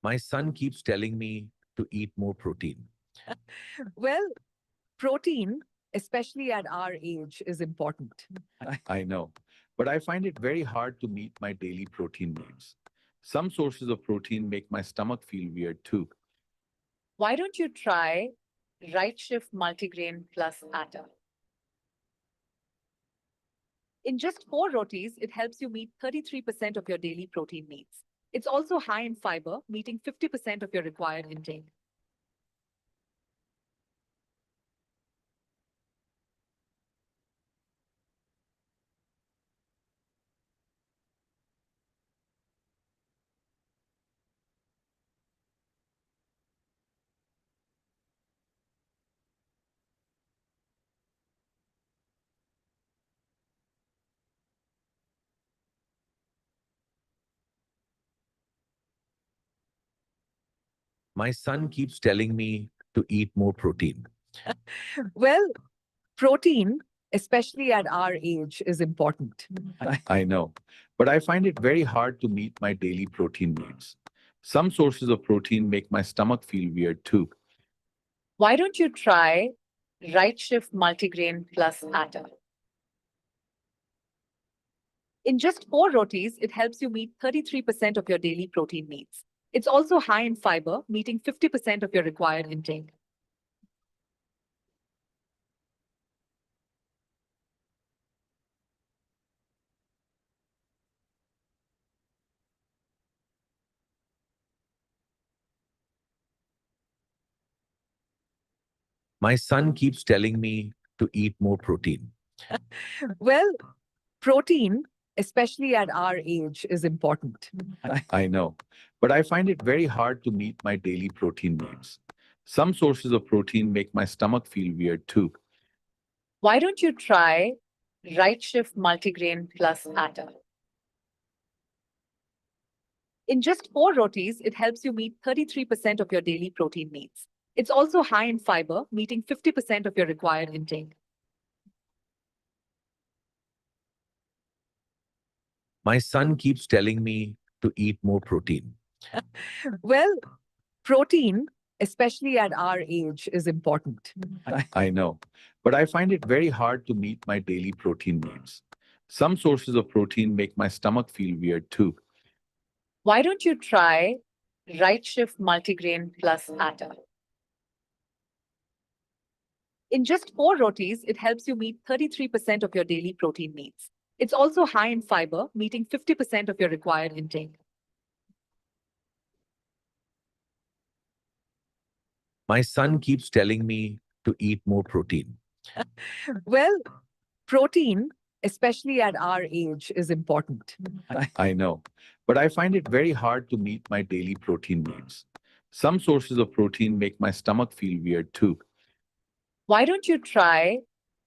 My son keeps telling me to eat more protein. Well, protein, especially at our age, is important. I know, but I find it very hard to meet my daily protein needs. Some sources of protein make my stomach feel weird too. Why don't you try Rightshift multigrain plus atta? In just 4 rotis, it helps you meet 33% of your daily protein needs. It's also high in fiber, meeting 50% of your required intake. My son keeps telling me to eat more protein. Well, protein, especially at our age, is important. I know, but I find it very hard to meet my daily protein needs. Some sources of protein make my stomach feel weird too. Why don't you try Rightshift multigrain plus atta? In just 4 rotis, it helps you meet 33% of your daily protein needs. It's also high in fiber, meeting 50% of your required intake. My son keeps telling me to eat more protein. Well, protein, especially at our age, is important. I know, but I find it very hard to meet my daily protein needs. Some sources of protein make my stomach feel weird too. Why don't you try Rightshift multigrain plus atta? In just 4 rotis, it helps you meet 33% of your daily protein needs. It's also high in fiber, meeting 50% of your required intake. My son keeps telling me to eat more protein. Well, protein, especially at our age, is important. I know, but I find it very hard to meet my daily protein needs. Some sources of protein make my stomach feel weird too. Why don't you try Rightshift multigrain plus atta? In just 4 rotis, it helps you meet 33% of your daily protein needs. It's also high in fiber, meeting 50% of your required intake. My son keeps telling me to eat more protein. Well, protein, especially at our age, is important. I know, but I find it very hard to meet my daily protein needs. Some sources of protein make my stomach feel weird too. Why don't you try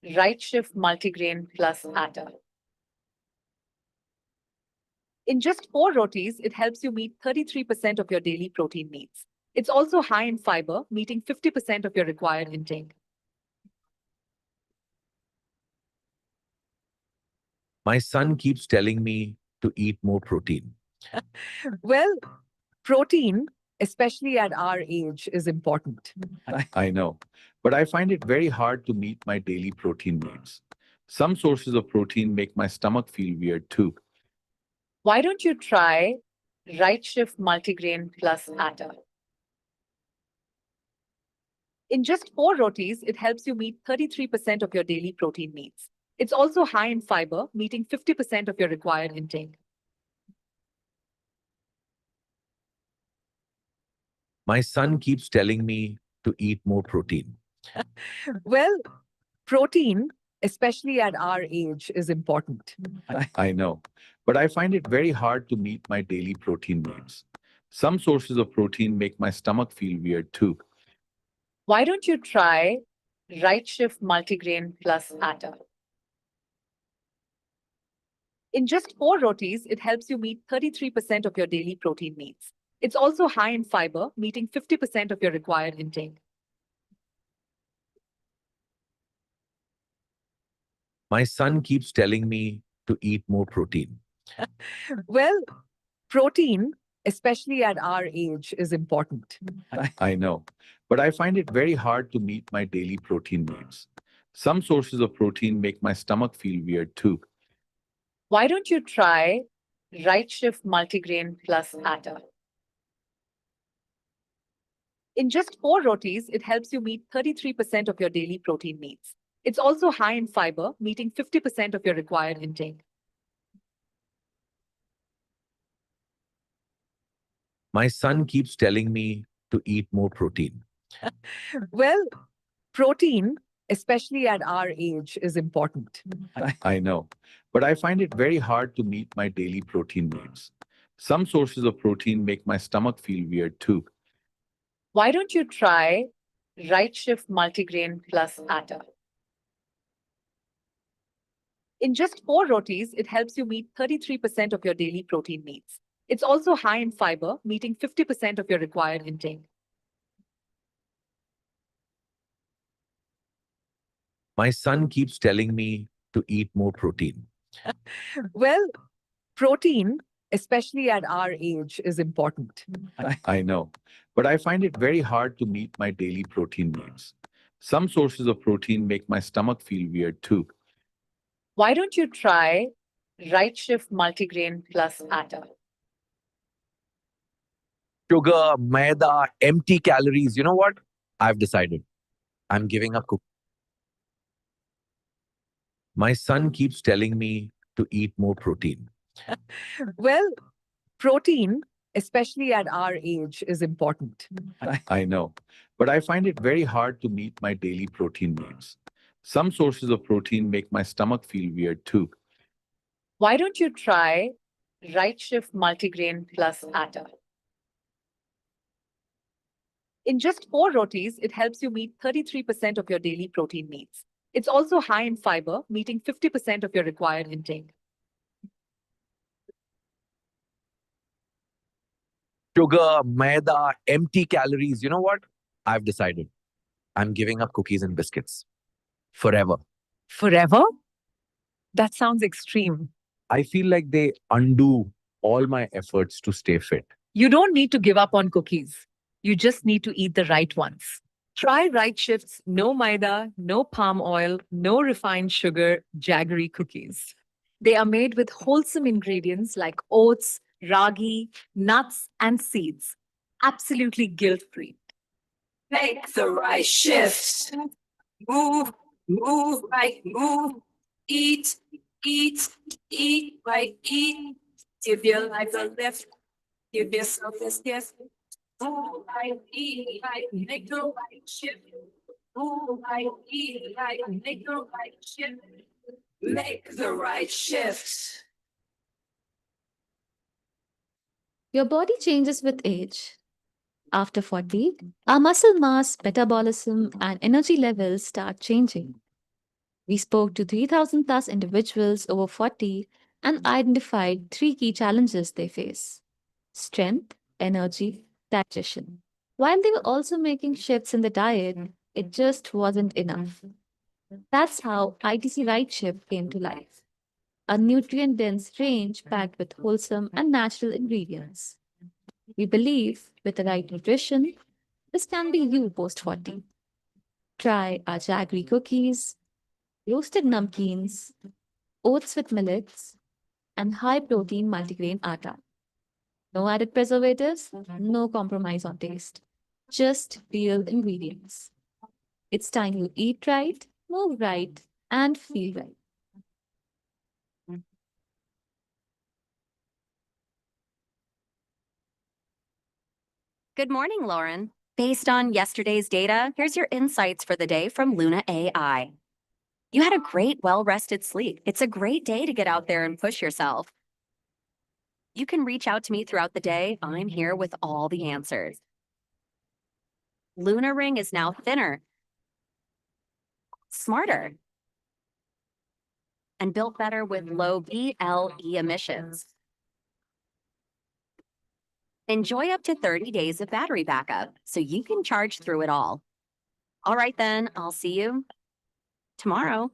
Rightshift multigrain plus atta? In just 4 rotis, it helps you meet 33% of your daily protein needs. It's also high in fiber, meeting 50% of your required intake. My son keeps telling me to eat more protein. Well, protein, especially at our age, is important. I know, but I find it very hard to meet my daily protein needs. Some sources of protein make my stomach feel weird too. Why don't you try Rightshift multigrain plus atta? In just 4 rotis, it helps you meet 33% of your daily protein needs. It's also high in fiber, meeting 50% of your required intake. My son keeps telling me to eat more protein. Well, protein, especially at our age, is important. I know, but I find it very hard to meet my daily protein needs. Some sources of protein make my stomach feel weird too. Why don't you try Rightshift multigrain plus atta? In just 4 rotis, it helps you meet 33% of your daily protein needs. It's also high in fiber, meeting 50% of your required intake. My son keeps telling me to eat more protein. Well, protein, especially at our age, is important. I know, but I find it very hard to meet my daily protein needs. Some sources of protein make my stomach feel weird too. Why don't you try Rightshift multigrain plus atta? In just 4 rotis, it helps you meet 33% of your daily protein needs. It's also high in fiber, meeting 50% of your required intake. My son keeps telling me to eat more protein. Well, protein, especially at our age, is important. I know, but I find it very hard to meet my daily protein needs. Some sources of protein make my stomach feel weird too. Why don't you try Rightshift multigrain plus atta? In just 4 rotis, it helps you meet 33% of your daily protein needs. It's also high in fiber, meeting 50% of your required intake. My son keeps telling me to eat more protein. Well, protein, especially at our age, is important. I know, but I find it very hard to meet my daily protein needs. Some sources of protein make my stomach feel weird too. Why don't you try Rightshift multigrain plus atta? Sugar, maida, empty calories. You know what? I've decided. I'm giving up cookies. My son keeps telling me to eat more protein. Well, protein, especially at our age, is important. I know, but I find it very hard to meet my daily protein needs. Some sources of protein make my stomach feel weird too. Why don't you try Rightshift multigrain plus atta? In just 4 rotis, it helps you meet 33% of your daily protein needs. It's also high in fiber, meeting 50% of your required intake. Sugar, maida, empty calories. You know what? I've decided. I'm giving up cookies and biscuits. Forever. Forever? That sounds extreme. I feel like they undo all my efforts to stay fit. You don't need to give up on cookies. You just need to eat the right ones. Try Rightshift's no maida, no palm oil, no refined sugar jaggery cookies. They are made with wholesome ingredients like oats, ragi, nuts, and seeds. Absolutely guilt-free. Make the right shift. Move, move, right, move. Eat, eat, eat, right, eat. Give your life a lift. Give yourself this gift. Move, right, eat, right, make the right shift. Move, right, eat, right, make the right shift. Make the right shift. Your body changes with age. After 40, our muscle mass, metabolism, and energy levels start changing. We spoke to 3,000 plus individuals over 40 and identified 3 key challenges they face: strength, energy, digestion. While they were also making shifts in the diet, it just wasn't enough. That's how ITC Rightshift came to life. A nutrient-dense range packed with wholesome and natural ingredients. We believe with the right nutrition, this can be you post 40. Try our jaggery cookies, roasted namkeens, oats with millets, and high-protein multigrain atta. No added preservatives, no compromise on taste. Just real ingredients. It's time you eat right, move right, and feel right. Good morning, Lauren. Based on yesterday's data, here's your insights for the day from Luna AI. You had a great, well-rested sleep. It's a great day to get out there and push yourself. You can reach out to me throughout the day. I'm here with all the answers. Luna Ring is now thinner, smarter, and built better with low BLE emissions. Enjoy up to 30 days of battery backup so you can charge through it all. All right, then, I'll see you tomorrow.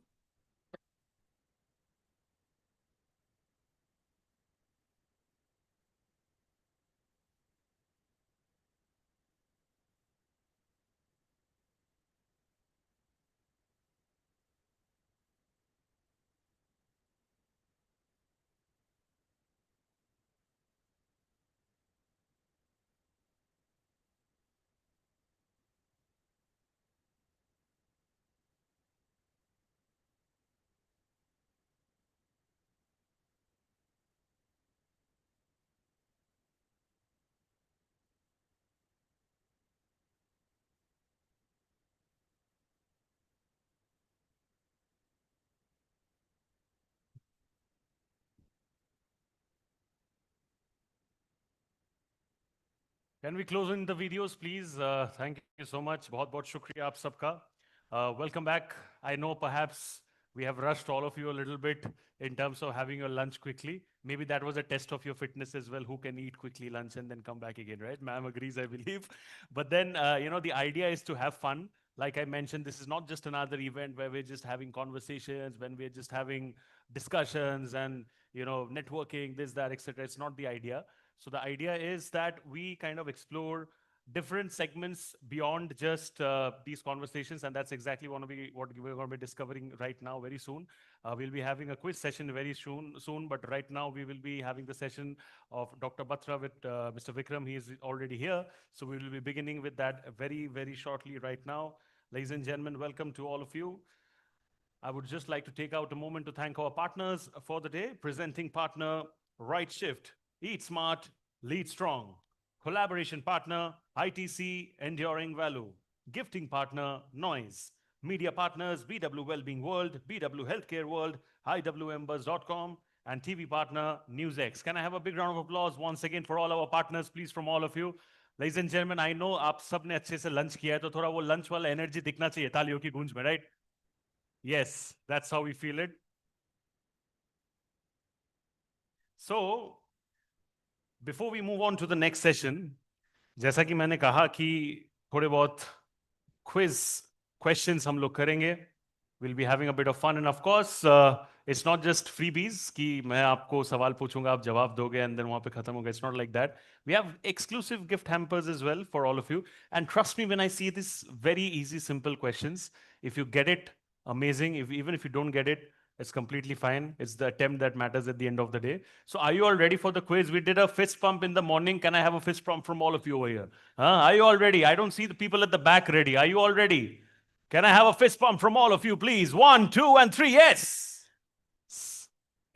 Can we close in the videos, please? Thank you so much. बहुत shukriya aap sabka. Welcome back. I know perhaps we have rushed all of you a little bit in terms of having your lunch quickly. Maybe that was a test of your fitness as well. Who can eat quickly lunch and then come back again, right? Ma'am agrees, I believe. But then, the idea is to have fun. Like I mentioned, this is not just another event where we're just having conversations, when we're just having discussions and, networking, this, that, etc. It's not the idea. So the idea is that we kind of explore different segments beyond just these conversations, and that's exactly what we're going to be discovering right now very soon. We'll be having a quiz session very soon, but right now we will be having the session of Dr. Batra with Mr. Vikram. He is already here, so we will be beginning with that very, very shortly right now. Ladies and gentlemen, welcome to all of you. I would just like to take out a moment to thank our partners for the day. Presenting partner, Rightshift. Eat smart, lead strong. Collaboration partner, ITC, Enduring Value. Gifting partner, Noise. Media partners, BW Wellbeing World, BW Healthcare World, IWMbuzz.com, and TV partner, NewsX. Can I have a big round of applause once again for all our partners, please, from all of you. Ladies and gentlemen, I know आप सब ने अच्छे से lunch किया है, तो थोड़ा वो lunch वाला energy दिखना चाहिए तालियों की गूंज में, right? Yes, that's how we feel it. So, before we move on to the next session, जैसा कि मैंने कहा कि थोड़े बहुत quiz questions हम लोग करेंगे. We'll be having a bit of fun, and of course, it's not just freebies कि मैं आपको सवाल पूछूंगा, आप जवाब दोगे, and then वहाँ पे खत्म होगा. It's not like that. We have exclusive gift hampers as well for all of you. And trust me when I see this very easy, simple questions. If you get it, amazing. Even if you don't get it, it's completely fine. It's the attempt that matters at the end of the day. So are you all ready for the quiz? We did a fist pump in the morning. Can I have a fist pump from all of you over here? Are you all ready? I don't see the people at the back ready. Are you all ready? Can I have a fist pump from all of you, please? 1, 2, and 3. Yes.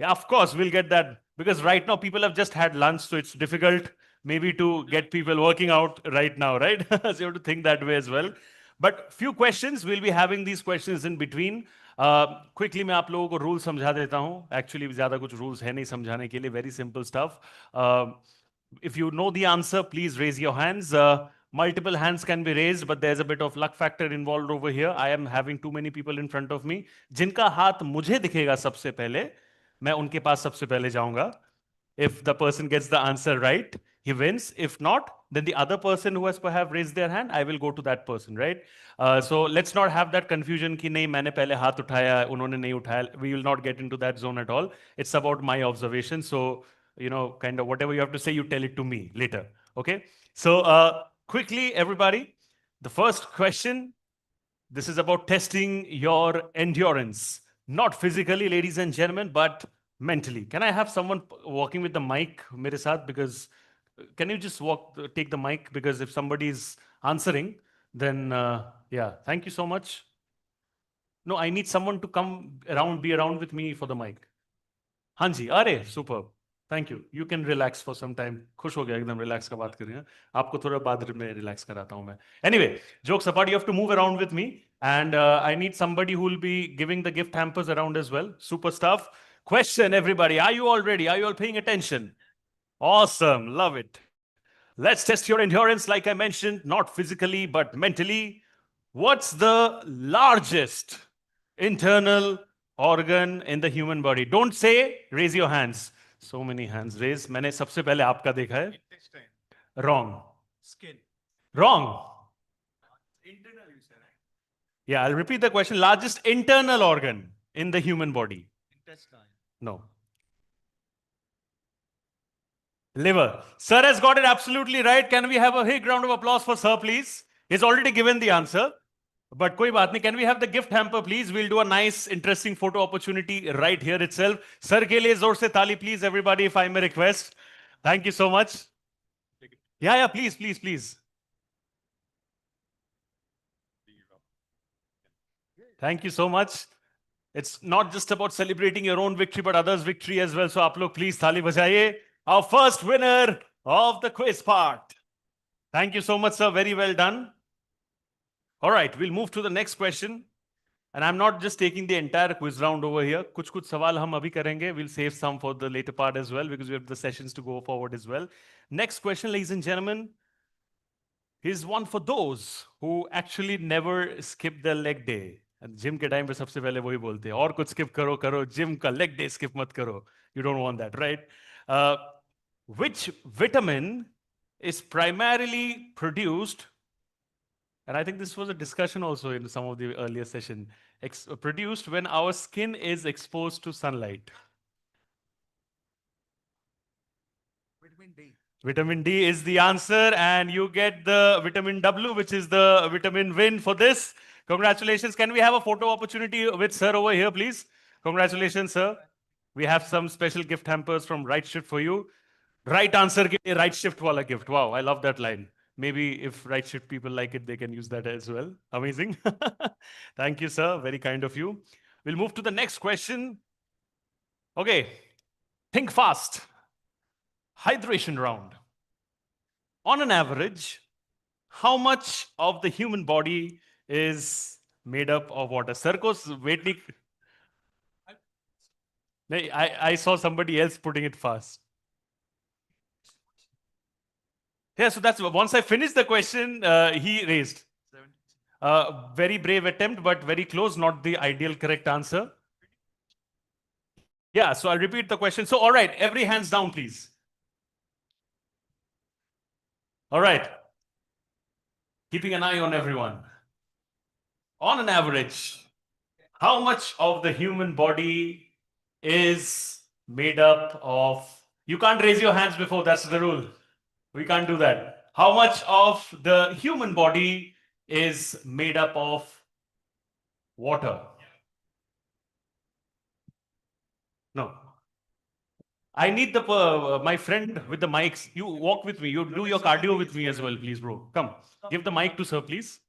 Yeah, of course, we'll get that. Because right now, people have just had lunch, so it's difficult maybe to get people working out right now, right? So you have to think that way as well. But few questions, we'll be having these questions in between. Quickly, मैं आप लोगों को rules समझा देता हूँ. Actually, ज़्यादा कुछ rules है नहीं समझाने के लिए. Very simple stuff. If you know the answer, please raise your hands. Multiple hands can be raised, but there's a bit of luck factor involved over here. I am having too many people in front of me. जिनका हाथ मुझे दिखेगा सबसे पहले, मैं उनके पास सबसे पहले जाऊंगा. If the person gets the answer right, he wins. If not, then the other person who has perhaps raised their hand, I will go to that person, right? So let's not have that confusion कि नहीं मैंने पहले हाथ उठाया, उन्होंने नहीं उठाया. We will not get into that zone at all. It's about my observation. So, kind of whatever you have to say, you tell it to me later. Okay? So quickly, everybody, the first question, this is about testing your endurance. Not physically, ladies and gentlemen, but mentally. Can I have someone walking with the mic मेरे साथ? Because can you just take the mic? Because if somebody is answering, then yeah, thank you so much. No, I need someone to be around with me for the mic. Hanji, are superb. Thank you. You can relax for some time. खुश हो गया एकदम relax का बात कर रहे हैं. आपको थोड़ा बाद में relax कराता हूँ मैं. Anyway, jokes apart, you have to move around with me, and I need somebody who will be giving the gift hampers around as well. Super stuff. Question, everybody. Are you all ready? Are you all paying attention? Awesome. Love it. Let's test your endurance, like I mentioned, not physically, but mentally. What's the largest internal organ in the human body? Don't say, raise your hands. So many hands raised. मैंने सबसे पहले आपका देखा है. Intestine. Wrong. Skin. Wrong. Internal, you said. Yeah, I'll repeat the question. Largest internal organ in the human body. Intestine. No. Liver. Sir has got it absolutely right. Can we have a big round of applause for Sir, please? He's already given the answer. But koi baat nahi. Can we have the gift hamper, please? We'll do a nice, interesting photo opportunity right here itself. Sir ke liye zor se tali, please, everybody, if I may request. Thank you so much. Yeah, please, please, please. Thank you so much. It's not just about celebrating your own victory, but others' victory as well. So, aap log please thali bajaye. Our first winner of the quiz part. Thank you so much, sir. Very well done. All right, we'll move to the next question. And I'm not just taking the entire quiz round over here. Kuch sawal hum abhi karenge. We'll save some for the later part as well, because we have the sessions to go forward as well. Next question, ladies and gentlemen. He's one for those who actually never skip their leg day. And gym के time पे सबसे पहले वही बोलते हैं और कुछ skip करो gym का leg day skip मत करो. You don't want that, right? Which vitamin is primarily produced, and I think this was a discussion also in some of the earlier session, produced when our skin is exposed to sunlight? Vitamin D. Vitamin D is the answer, and you get the vitamin W, which is the vitamin win for this. Congratulations. Can we have a photo opportunity with sir over here, please? Congratulations, sir. We have some special gift hampers from Rightshift for you. Right answer ke liye Rightshift wala gift. Wow, I love that line. Maybe if Rightshift people like it, they can use that as well. Amazing. Thank you, sir. Very kind of you. We'll move to the next question. Okay. Think fast. Hydration round. On an average, how much of the human body is made up of water? Sir, ko wait nahi. I saw somebody else putting it fast. Yeah, so that's once I finished the question, he raised. Very brave attempt, but very close, not the ideal correct answer. Yeah, so I'll repeat the question. So, all right, every hands down, please. All right. Keeping an eye on everyone. On an average, how much of the human body is made up of... You can't raise your hands before, that's the rule. We can't do that. How much of the human body is made up of water? No. I need the my friend with the mics. You walk with me. You do your cardio with me as well, please, bro. Come. Give the mic to sir, please.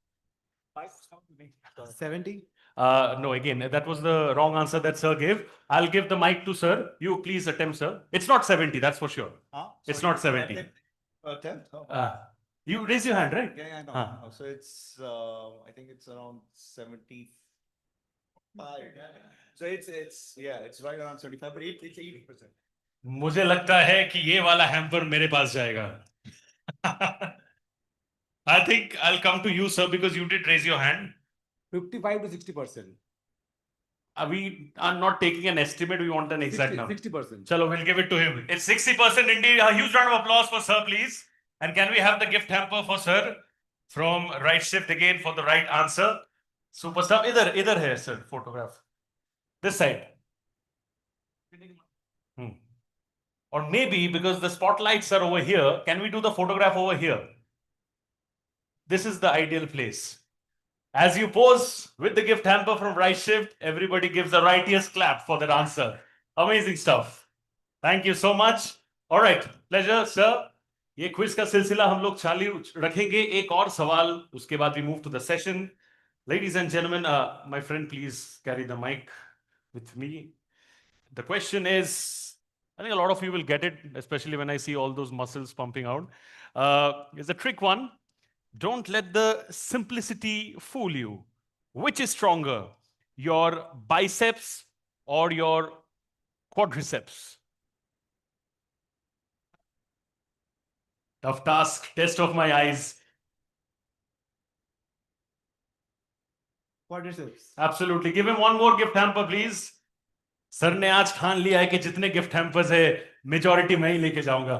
70? No, again, that was the wrong answer that sir gave. I'll give the mic to sir. You please attempt, sir. It's not 70, that's for sure. It's not 70. Attempt? You raise your hand, right? Yeah, I know. So it's, I think it's around 75. So it's right around 75, but it's 80%. मुझे लगता है कि ये वाला hamper मेरे पास जाएगा. I think I'll come to you, sir, because you did raise your hand. 55 to 60%. We are not taking an estimate. We want an exact number. 60%. Chalo, we'll give it to him. It's 60% indeed. A huge round of applause for sir, please. And can we have the gift hamper for sir from Rightshift again for the right answer? Superstar. Idhar hai, sir, photograph. This side. Or maybe because the spotlights are over here, can we do the photograph over here? This is the ideal place. As you pose with the gift hamper from Rightshift, everybody gives a righteous clap for that answer. Amazing stuff. Thank you so much. All right, pleasure, sir. ये quiz का सिलसिला हम लोग चालू रखेंगे. एक और सवाल, उसके बाद we move to the session. Ladies and gentlemen, my friend, please carry the mic with me. The question is, I think a lot of you will get it, especially when I see all those muscles pumping out. It's a trick one. Don't let the simplicity fool you. Which is stronger, your biceps or your quadriceps? Tough task, test of my eyes. Quadriceps. Absolutely. Give him one more gift hamper, please. Sir ने आज ठान लिया है कि जितने gift hampers है majority मैं ही लेके जाऊंगा.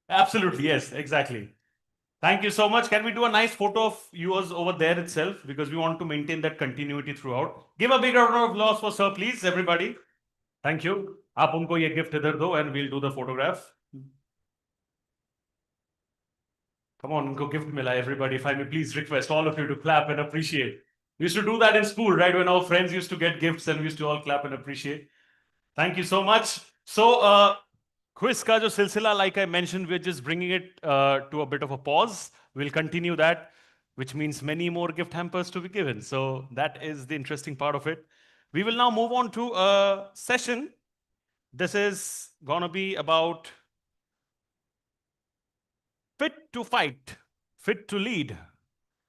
Absolutely, yes, exactly. Thank you so much. Can we do a nice photo of yours over there itself? Because we want to maintain that continuity throughout. Give a big round of applause for sir, please, everybody. Thank you. आप उनको ये gift इधर दो and we'll do the photograph. Come on, उनको gift मिला, everybody. If I may please request all of you to clap and appreciate. We used to do that in school, right? When our friends used to get gifts and we used to all clap and appreciate. Thank you so much. So, quiz ka jo silsila, like I mentioned, we're just bringing it to a bit of a pause. We'll continue that, which means many more gift hampers to be given. So that is the interesting part of it. We will now move on to a session. This is going to be about fit to fight, fit to lead.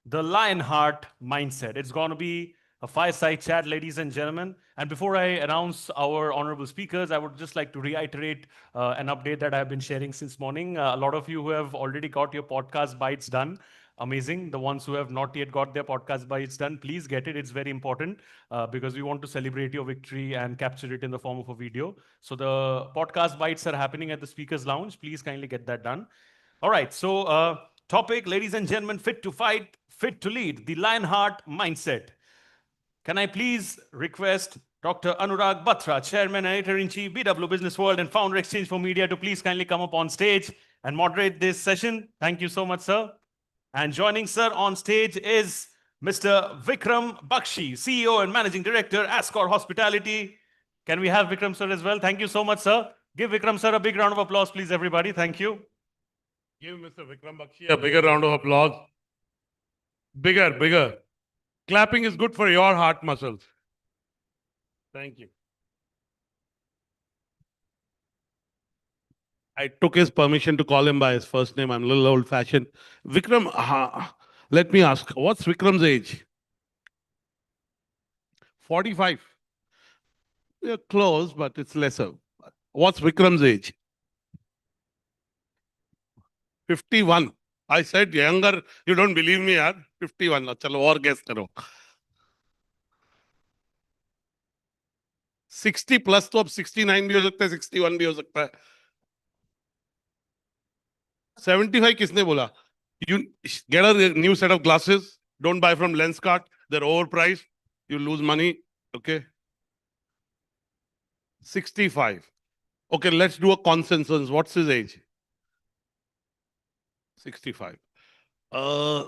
The Lionheart mindset. It's going to be a fireside chat, ladies and gentlemen. And before I announce our honorable speakers, I would just like to reiterate an update that I've been sharing since morning. A lot of you who have already got your podcast bites done, amazing. The ones who have not yet got their podcast bites done, please get it. It's very important because we want to celebrate your victory and capture it in the form of a video. So the podcast bites are happening at the Speakers Lounge. Please kindly get that done. All right, so topic, ladies and gentlemen, fit to fight, fit to lead, the Lionheart mindset. Can I please request Dr. Anurag Batra, Chairman and Editor-in-Chief, BW Business World and Founder Exchange for Media, to please kindly come up on stage and moderate this session. Thank you so much, sir. And joining sir on stage is Mr. Vikram Bakshi, CEO and Managing Director, Ascor Hospitality. Can we have Vikram sir as well? Thank you so much, sir. Give Vikram sir a big round of applause, please, everybody. Thank you. Give Mr. Vikram Bakshi a bigger round of applause. Bigger, bigger. Clapping is good for your heart muscles. Thank you. I took his permission to call him by his first name. I'm a little old-fashioned. Vikram, let me ask, what's Vikram's age? 45. You're close, but it's lesser. What's Vikram's age? 51. I said younger. You don't believe me, yaar? 51. Chalo, और guess करो. 60 plus तो अब 69 भी हो सकता है, 61 भी हो सकता है. 75 किसने बोला? You get a new set of glasses. Don't buy from Lenskart. They're overpriced. You lose money. Okay. 65. Okay, let's do a consensus. What's his age? 65.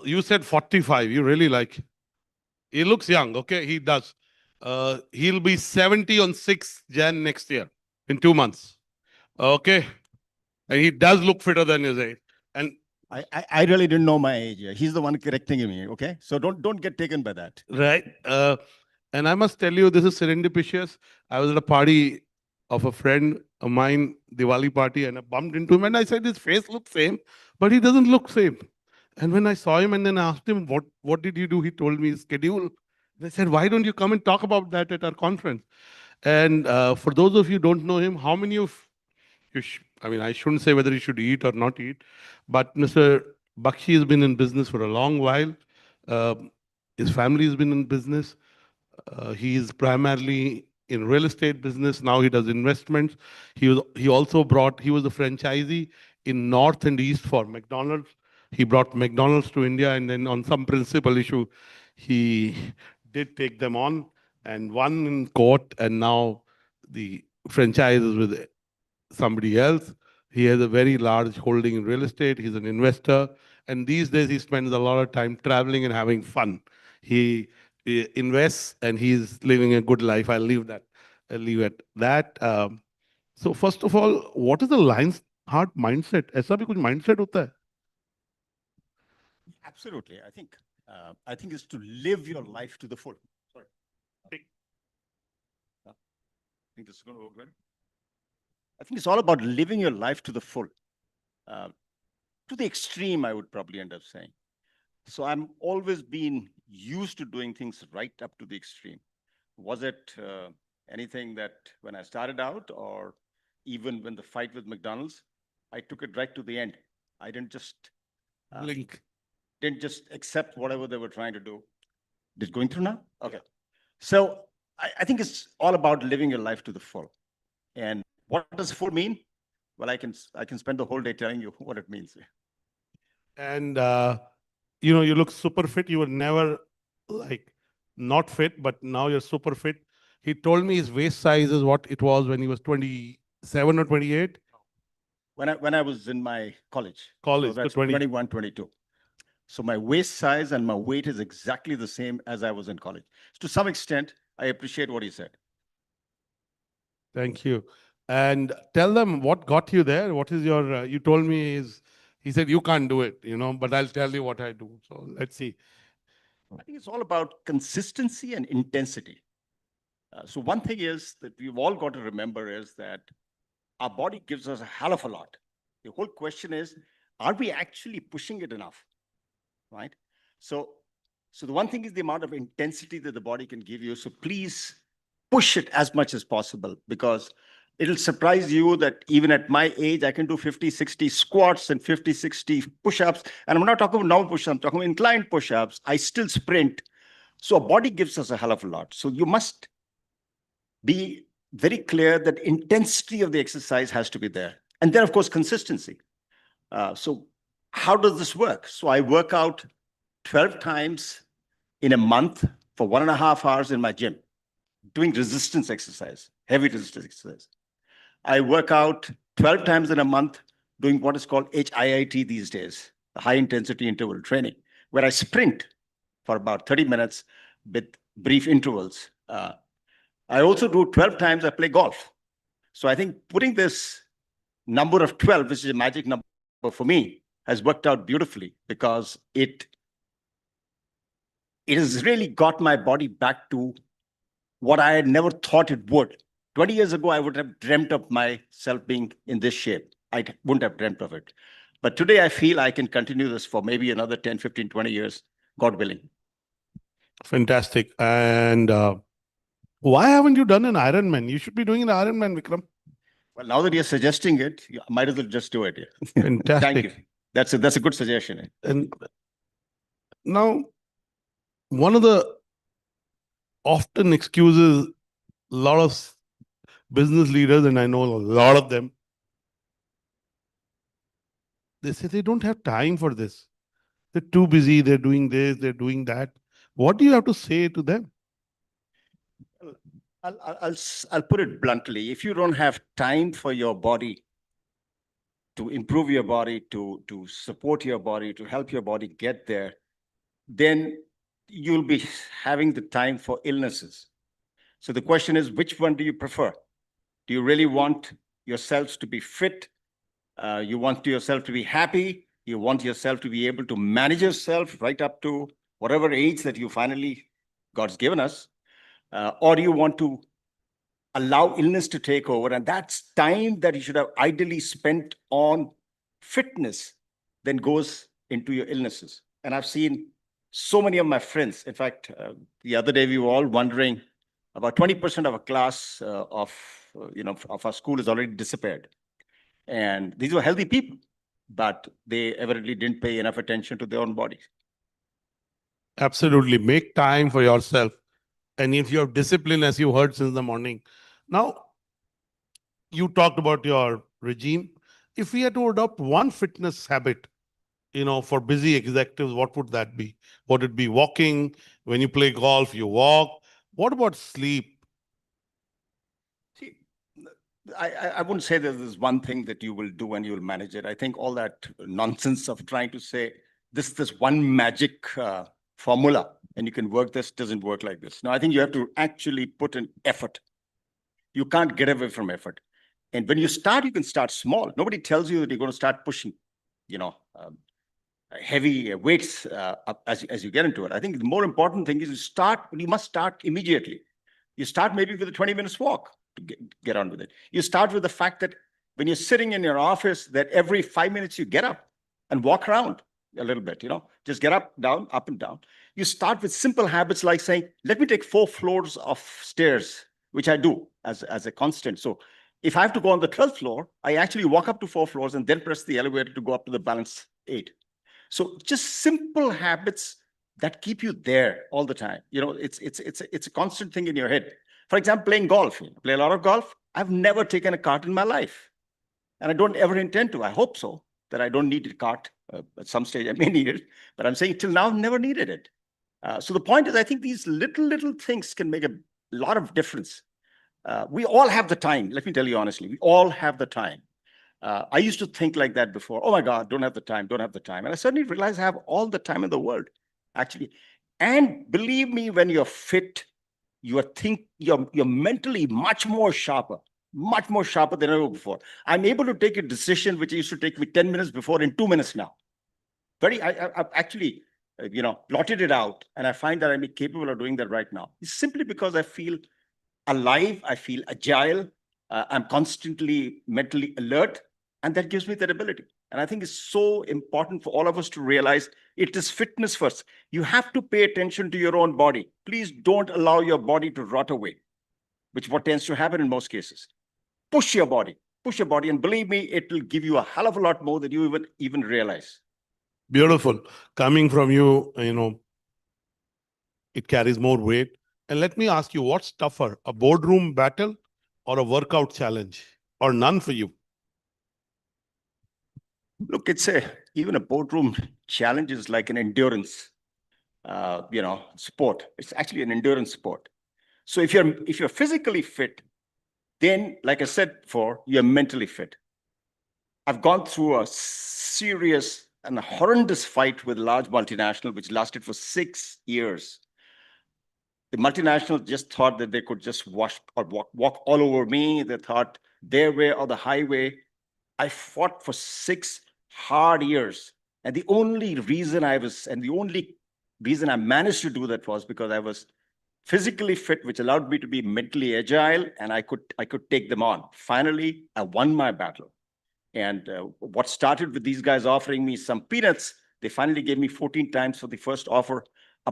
You said 45. You really like. He looks young. Okay, he does. He'll be 70 on 6th Jan next year, in 2 months. Okay. And he does look fitter than his age. And I really didn't know my age. He's the one correcting me. Okay, so don't get taken by that. Right. And I must tell you, this is serendipitous. I was at a party of a friend of mine, Diwali party, and I bumped into him and I said, his face looks same, but he doesn't look same. And when I saw him and then I asked him, what did you do? He told me his schedule. And I said, why don't you come and talk about that at our conference? And for those of you who don't know him, how many of you, I mean, I shouldn't say whether he should eat or not eat, but Mr. Bakshi has been in business for a long while. His family has been in business. He is primarily in real estate business. Now he does investments. He was a franchisee in North and East for McDonald's. He brought McDonald's to India, and then on some principal issue, he did take them on and won in court, and now the franchise is with somebody else. He has a very large holding in real estate. He's an investor. And these days he spends a lot of time traveling and having fun. He invests and he's living a good life. I'll leave it at that. So first of all, what is the Lionheart mindset? ऐसा भी कुछ mindset होता है? Absolutely. I think it's to live your life to the full. Sorry. I think this is going to work well. I think it's all about living your life to the full. To the extreme, I would probably end up saying. So I'm always been used to doing things right up to the extreme. Was it anything that when I started out, or even when the fight with McDonald's, I took it right to the end. I didn't just didn't just accept whatever they were trying to do. Is it going through now? Okay. So I think it's all about living your life to the full. And what does full mean? Well, I can spend the whole day telling you what it means. And you know, you look super fit. You were never like not fit, but now you're super fit. He told me his waist size is what it was when he was 27 or 28. When I was in my college. College, so that's so 21, 22. So my waist size and my weight is exactly the same as I was in college. So to some extent, I appreciate what he said. Thank you. And tell them what got you there. What is your, you told me he said, you can't do it, you know, but I'll tell you what I do. So let's see. I think it's all about consistency and intensity. So one thing is that we've all got to remember is that our body gives us a hell of a lot. The whole question is, are we actually pushing it enough? Right? So So the one thing is the amount of intensity that the body can give you. So please push it as much as possible, because it'll surprise you that even at my age, I can do 50, 60 squats and 50, 60 push-ups. And I'm not talking about normal push-ups, I'm talking about inclined push-ups. I still sprint. So our body gives us a hell of a lot. So you must be very clear that intensity of the exercise has to be there. And then, of course, consistency. So how does this work? So I work out 12 times in a month for 1.5 hours in my gym, doing resistance exercise, heavy resistance exercise. I work out 12 times in a month doing what is called HIIT these days, high intensity interval training, where I sprint for about 30 minutes with brief intervals. I also do 12 times I play golf. So I think putting this number of 12, which is a magic number for me, has worked out beautifully, because it has really got my body back to what I had never thought it would. 20 years ago, I would have dreamt of myself being in this shape. I wouldn't have dreamt of it. But today I feel I can continue this for maybe another 10, 15, 20 years, God willing. Fantastic. And why haven't you done an Ironman? You should be doing an Ironman, Vikram. Well, now that you're suggesting it, you might as well just do it. Yeah. Fantastic. Thank you. That's a good suggestion. And now, one of the often excuses a lot of business leaders, and I know a lot of them, they say they don't have time for this. They're too busy. They're doing this, they're doing that. What do you have to say to them? I'll put it bluntly. If you don't have time for your body, to improve your body, to support your body, to help your body get there, then you'll be having the time for illnesses. So the question is, which one do you prefer? Do you really want yourselves to be fit? You want yourself to be happy? You want yourself to be able to manage yourself right up to whatever age that you finally, God's given us? Or do you want to allow illness to take over? And that's time that you should have ideally spent on fitness, then goes into your illnesses. And I've seen so many of my friends. In fact, the other day we were all wondering, about 20% of a class of our school has already disappeared. And these were healthy people, but they evidently didn't pay enough attention to their own bodies. Absolutely. Make time for yourself. And if you have discipline, as you heard since the morning. Now, you talked about your regime. If we had to adopt one fitness habit, for busy executives, what would that be? Would it be walking? When you play golf, you walk. What about sleep? See, I wouldn't say that there's one thing that you will do and you'll manage it. I think all that nonsense of trying to say this one magic formula and you can work this doesn't work like this. No, I think you have to actually put in effort. You can't get away from effort. And when you start, you can start small. Nobody tells you that you're going to start pushing, heavy weights up as you get into it. I think the more important thing is you must start immediately. You start maybe with a 20 minutes walk to get on with it. You start with the fact that when you're sitting in your office, that every 5 minutes you get up and walk around a little bit, just get up, down, up and down. You start with simple habits like saying, let me take 4 floors of stairs, which I do as a constant. So if I have to go on the 12th floor, I actually walk up to 4 floors and then press the elevator to go up to the balance 8. So just simple habits that keep you there all the time. It's a constant thing in your head. For example, playing golf. Play a lot of golf. I've never taken a cart in my life. And I don't ever intend to. I hope so, that I don't need a cart. At some stage, I may need it. But I'm saying till now, I've never needed it. So the point is, I think these little things can make a lot of difference. We all have the time. Let me tell you honestly, we all have the time. I used to think like that before. Oh my God, don't have the time. And I suddenly realized I have all the time in the world, actually. And believe me, when you're fit, you're mentally much more sharper than ever before. I'm able to take a decision which used to take me 10 minutes before in 2 minutes now. I've actually, plotted it out, and I find that I'm capable of doing that right now. It's simply because I feel alive, I feel agile, I'm constantly mentally alert, and that gives me that ability. And I think it's so important for all of us to realize it is fitness first. You have to pay attention to your own body. Please don't allow your body to rot away, which is what tends to happen in most cases. Push your body, and believe me, it will give you a hell of a lot more than you even realize. Beautiful. Coming from you, it carries more weight. And let me ask you, what's tougher, a boardroom battle or a workout challenge, or none for you? Look, even a boardroom challenge is like an endurance, sport. It's actually an endurance sport. So if you're physically fit, then, like I said before, you're mentally fit. I've gone through a serious and horrendous fight with a large multinational, which lasted for 6 years. The multinational just thought that they could just walk all over me. They thought their way or the highway. I fought for 6 hard years. And the only reason I managed to do that was because I was physically fit, which allowed me to be mentally agile, and I could take them on. Finally, I won my battle. And what started with these guys offering me some peanuts, they finally gave me 14 times for the first offer.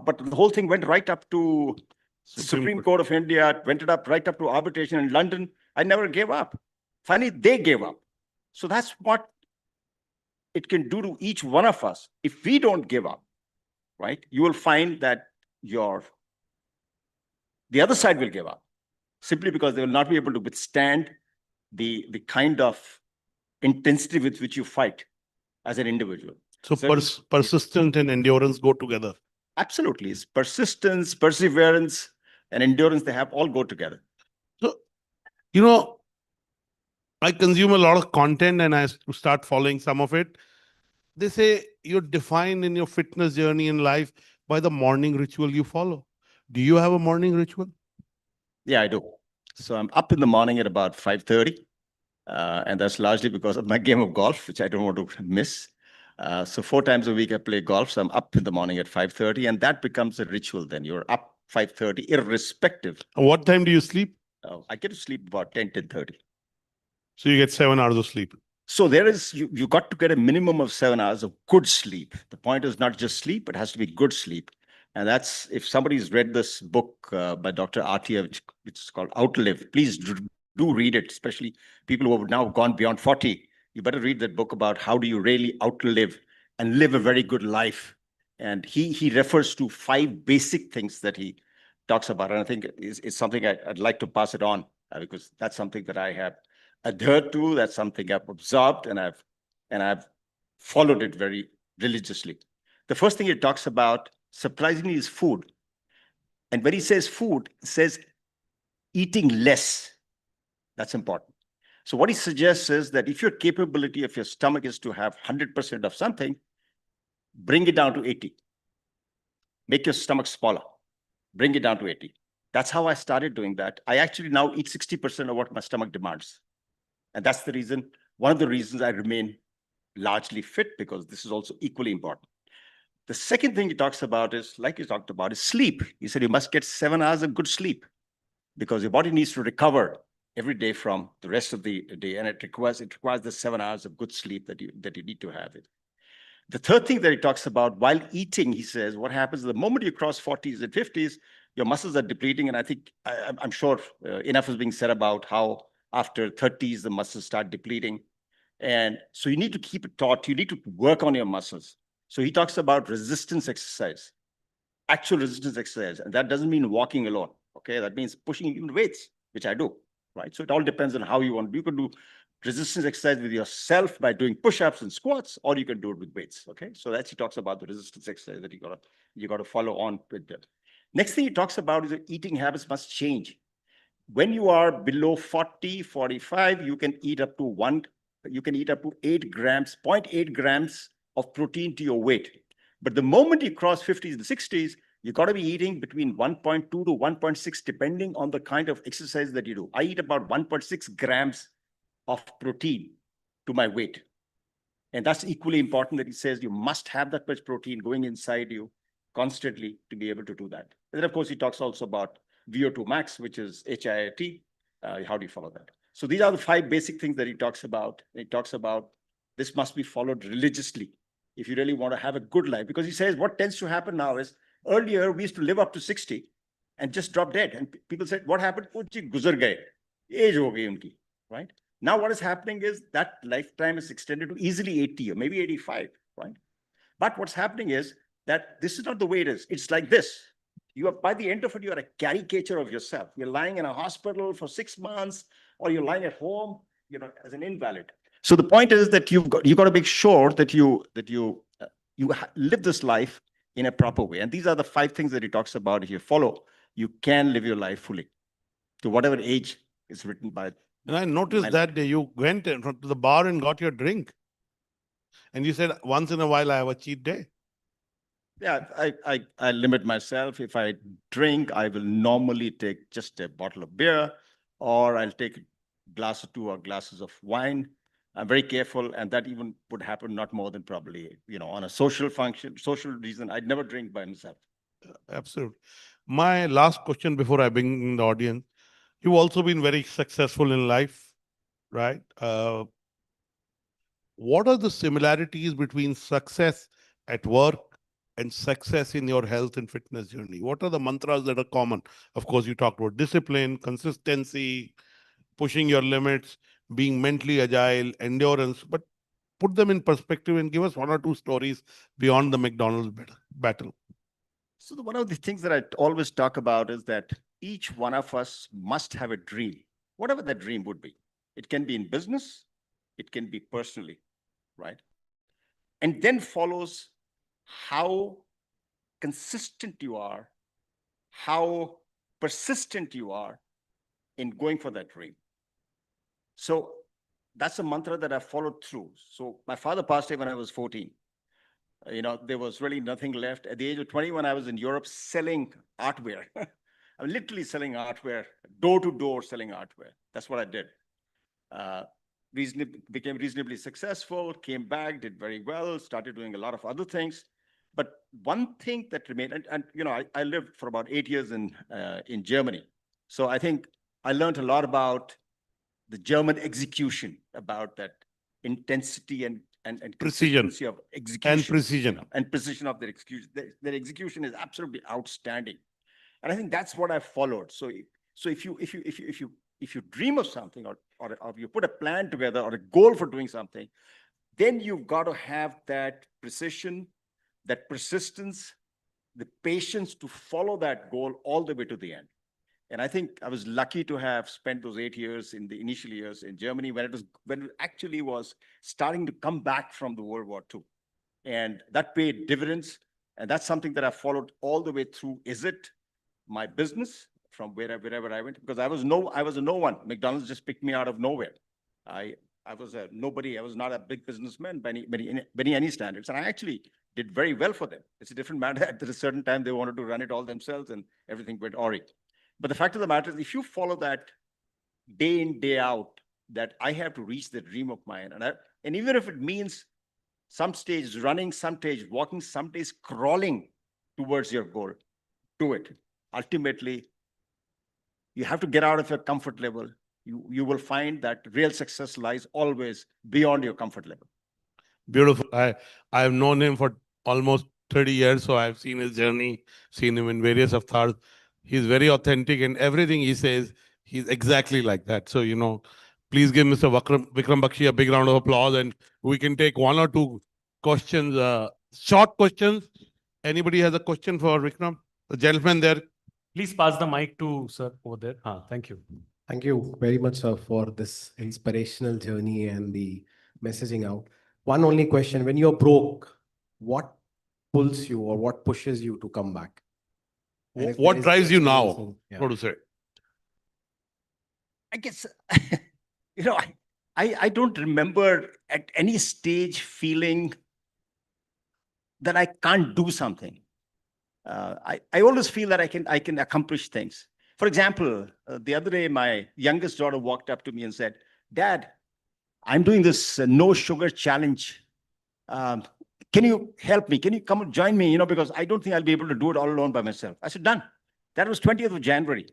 But the whole thing went right up to the Supreme Court of India, went right up to arbitration in London. I never gave up. Finally, they gave up. So that's what it can do to each one of us. If we don't give up, right, you will find that the other side will give up, simply because they will not be able to withstand the kind of intensity with which you fight as an individual. So persistence and endurance go together. Absolutely. It's persistence, perseverance, and endurance, they all go together. So, I consume a lot of content and I start following some of it. They say you're defined in your fitness journey in life by the morning ritual you follow. Do you have a morning ritual? Yeah, I do. So I'm up in the morning at about 5:30. And that's largely because of my game of golf, which I don't want to miss. So 4 times a week I play golf. So I'm up in the morning at 5:30, and that becomes a ritual then. You're up 5:30, irrespective. What time do you sleep? I get to sleep about 10:30. So you get 7 hours of sleep. So you got to get a minimum of 7 hours of good sleep. The point is not just sleep, it has to be good sleep. And that's, if somebody's read this book by Dr. Atta, which is called Outlive, please do read it, especially people who have now gone beyond 40. You better read that book about how do you really outlive and live a very good life. And he refers to 5 basic things that he talks about. And I think it's something I'd like to pass it on because that's something that I have adhered to. That's something I've absorbed, and I've followed it very religiously. The first thing he talks about, surprisingly, is food. And when he says food, he says eating less. That's important. So what he suggests is that if your capability of your stomach is to have 100% of something, bring it down to 80. Make your stomach smaller. Bring it down to 80. That's how I started doing that. I actually now eat 60% of what my stomach demands. And that's the reason, one of the reasons I remain largely fit, because this is also equally important. The second thing he talks about is, like he talked about, is sleep. He said you must get 7 hours of good sleep because your body needs to recover every day from the rest of the day. And it requires the 7 hours of good sleep that you need to have it. The third thing that he talks about while eating, he says, what happens the moment you cross 40s and 50s, your muscles are depleting. And I think, I'm sure enough is being said about how after 30s, the muscles start depleting. And so you need to keep it taut. You need to work on your muscles. So he talks about resistance exercise, actual resistance exercise. And that doesn't mean walking alone. Okay, that means pushing even weights, which I do, right? So it all depends on how you want. You can do resistance exercise with yourself by doing push-ups and squats, or you can do it with weights. Okay, so that's, he talks about the resistance exercise that you gotta follow on with that. Next thing he talks about is that eating habits must change. When you are below 40, 45, you can eat up to 8 grams, 0.8 grams of protein to your weight. But the moment you cross 50s and 60s, you got to be eating between 1.2 to 1.6, depending on the kind of exercise that you do. I eat about 1.6 grams of protein to my weight. And that's equally important that he says you must have that much protein going inside you constantly to be able to do that. And then, of course, he talks also about VO2 max, which is HIIT. How do you follow that? So these are the 5 basic things that he talks about. He talks about this must be followed religiously if you really want to have a good life. Because he says what tends to happen now is, earlier we used to live up to 60 and just drop dead. And people said, what happened? Oh, ji, guzar gaye. Age ho gayi unki, right? Now what is happening is that lifetime is extended to easily 80 or maybe 85, right? But what's happening is that this is not the way it is. It's like this. You are, by the end of it, you are a caricature of yourself. You're lying in a hospital for 6 months, or you're lying at home, as an invalid. So the point is that you got to make sure that you live this life in a proper way. And these are the 5 things that he talks about. If you follow, you can live your life fully to whatever age is written by. And I noticed that day you went to the bar and got your drink. And you said, once in a while, I have a cheat day. Yeah, I limit myself. If I drink, I will normally take just a bottle of beer, or I'll take a glass or 2 or glasses of wine. I'm very careful, and that even would happen not more than probably, on a social function, social reason. I'd never drink by myself. Absolutely. My last question before I bring in the audience, you've also been very successful in life, right? What are the similarities between success at work and success in your health and fitness journey? What are the mantras that are common? Of course, you talked about discipline, consistency, pushing your limits, being mentally agile, endurance, but put them in perspective and give us 1 or 2 stories beyond the McDonald's battle. So one of the things that I always talk about is that each one of us must have a dream, whatever that dream would be. It can be in business, it can be personally, right? And then follows how consistent you are, how persistent you are in going for that dream. So that's a mantra that I followed through. So my father passed away when I was 14. There was really nothing left. At the age of 21, I was in Europe selling artware. I'm literally selling artware, door to door selling artware. That's what I did. Became reasonably successful, came back, did very well, started doing a lot of other things. But one thing that remained, and I lived for about 8 years in Germany. So I think I learned a lot about the German execution, about that intensity and precision of execution. And precision. And precision of their execution. Their execution is absolutely outstanding. And I think that's what I followed. So if you dream of something, or you put a plan together or a goal for doing something, then you've got to have that precision, that persistence, the patience to follow that goal all the way to the end. And I think I was lucky to have spent those 8 years in the initial years in Germany when it actually was starting to come back from the World War II. And that paid dividends. And that's something that I followed all the way through. Is it my business from wherever I went? Because I was a no one. McDonald's just picked me out of nowhere. I was a nobody. I was not a big businessman by any standards. And I actually did very well for them. It's a different matter. At a certain time, they wanted to run it all themselves and everything went awry. But the fact of the matter is, if you follow that day in, day out, that I have to reach the dream of mine, and even if it means some stage running, some stage walking, some days crawling towards your goal, do it. Ultimately, you have to get out of your comfort level. You will find that real success lies always beyond your comfort level. Beautiful. I have known him for almost 30 years, so I've seen his journey, seen him in various avatars. He's very authentic, and everything he says, he's exactly like that. So, please give Mr. Vikram Bakshi a big round of applause, and we can take 1 or 2 questions, short questions. Anybody has a question for Vikram? The gentleman there. Please pass the mic to sir over there. Thank you. Thank you very much, sir, for this inspirational journey and the messaging out. One only question: when you're broke, what pulls you or what pushes you to come back? What drives you now? Yeah. What to say? I guess, I don't remember at any stage feeling that I can't do something. I always feel that I can accomplish things. For example, the other day, my youngest daughter walked up to me and said, "Dad, I'm doing this no sugar challenge. Can you help me? Can you come and join me? Because I don't think I'll be able to do it all alone by myself." I said, "Done." That was 20th of January.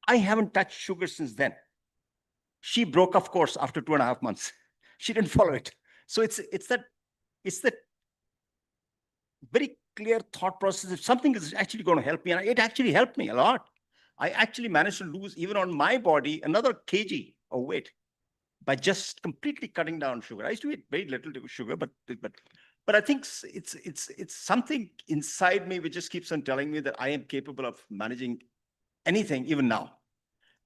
I haven't touched sugar since then. She broke, of course, after 2.5 months. She didn't follow it. So it's that very clear thought process. If something is actually going to help me, and it actually helped me a lot. I actually managed to lose, even on my body, another kg of weight by just completely cutting down sugar. I used to eat very little sugar, but I think it's something inside me which just keeps on telling me that I am capable of managing anything, even now.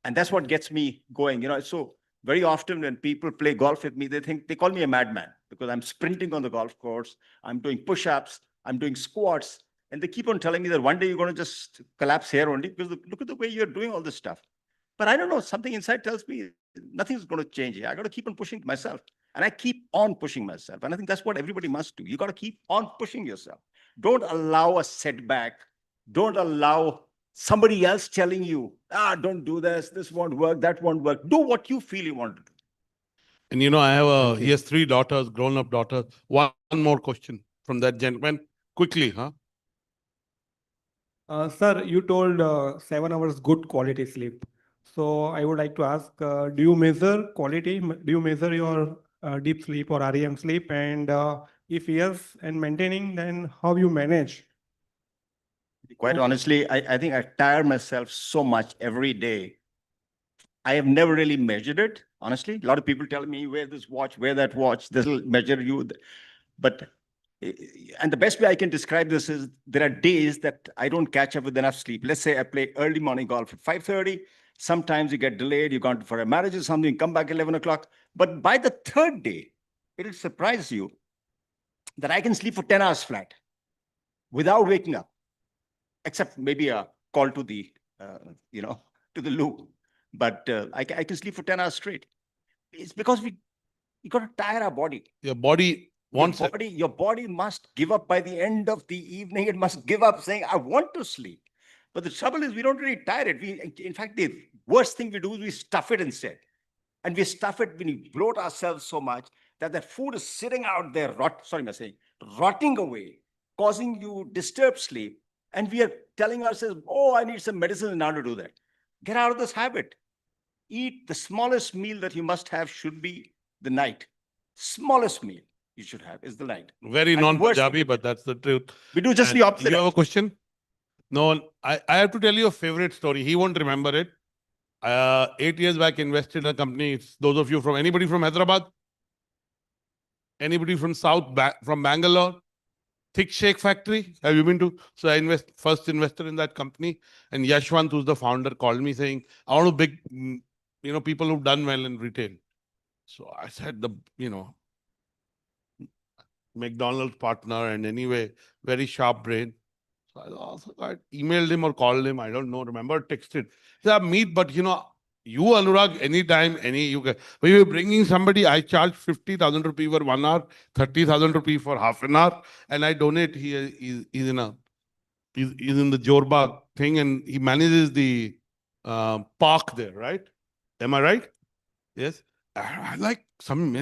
And that's what gets me going. So very often when people play golf with me, they call me a madman because I'm sprinting on the golf course, I'm doing push-ups, I'm doing squats, and they keep on telling me that one day you're going to just collapse here only because look at the way you're doing all this stuff. But I don't know, something inside tells me nothing's going to change here. I got to keep on pushing myself. And I keep on pushing myself. And I think that's what everybody must do. You got to keep on pushing yourself. Don't allow a setback. Don't allow somebody else telling you, don't do this won't work, that won't work. Do what you feel you want to do. And I have he has 3 daughters, grown-up daughters. One more question from that gentleman. Quickly, huh? Sir, you told 7 hours good quality sleep. So I would like to ask, do you measure quality? Do you measure your deep sleep or REM sleep? And if yes, and maintaining, then how you manage? Quite honestly, I think I tire myself so much every day. I have never really measured it, honestly. A lot of people tell me, wear this watch, wear that watch, this will measure you. But, and the best way I can describe this is there are days that I don't catch up with enough sleep. Let's say I play early morning golf at 5:30. Sometimes you get delayed, you've gone for a marriage or something, come back 11 o'clock. But by the third day, it'll surprise you that I can sleep for 10 hours flat without waking up, except maybe a call to the, to the loo. But I can sleep for 10 hours straight. It's because we got to tire our body. Your body wants it. Your body must give up by the end of the evening. It must give up saying, I want to sleep. But the trouble is we don't really tire it. In fact, the worst thing we do is we stuff it instead. And we stuff it when we bloat ourselves so much that the food is sitting out there, rotting away, causing you disturbed sleep. And we are telling ourselves, oh, I need some medicine now to do that. Get out of this habit. Eat the smallest meal that you must have should be the night. Smallest meal you should have is the night. Very non-Punjabi, but that's the truth. We do just the opposite. You have a question? No, I have to tell you a favorite story. He won't remember it. 8 years back, invested in a company. Those of you anybody from Hyderabad? Anybody from South, from Bangalore? Thick Shake Factory? Have you been to? So I first invested in that company. And Yashwant, who's the founder, called me saying, I want to people who've done well in retail. So I said, McDonald's partner, and anyway, very sharp brain. So I emailed him or called him, I don't know, texted. He said, meet, but you, Anurag, anytime, when you're bringing somebody, I charge 50,000 rupees for 1 hour, 30,000 rupees for half an hour, and I donate. He's in the Jorbag thing, and he manages the park there, right? Am I right? Yes. I like some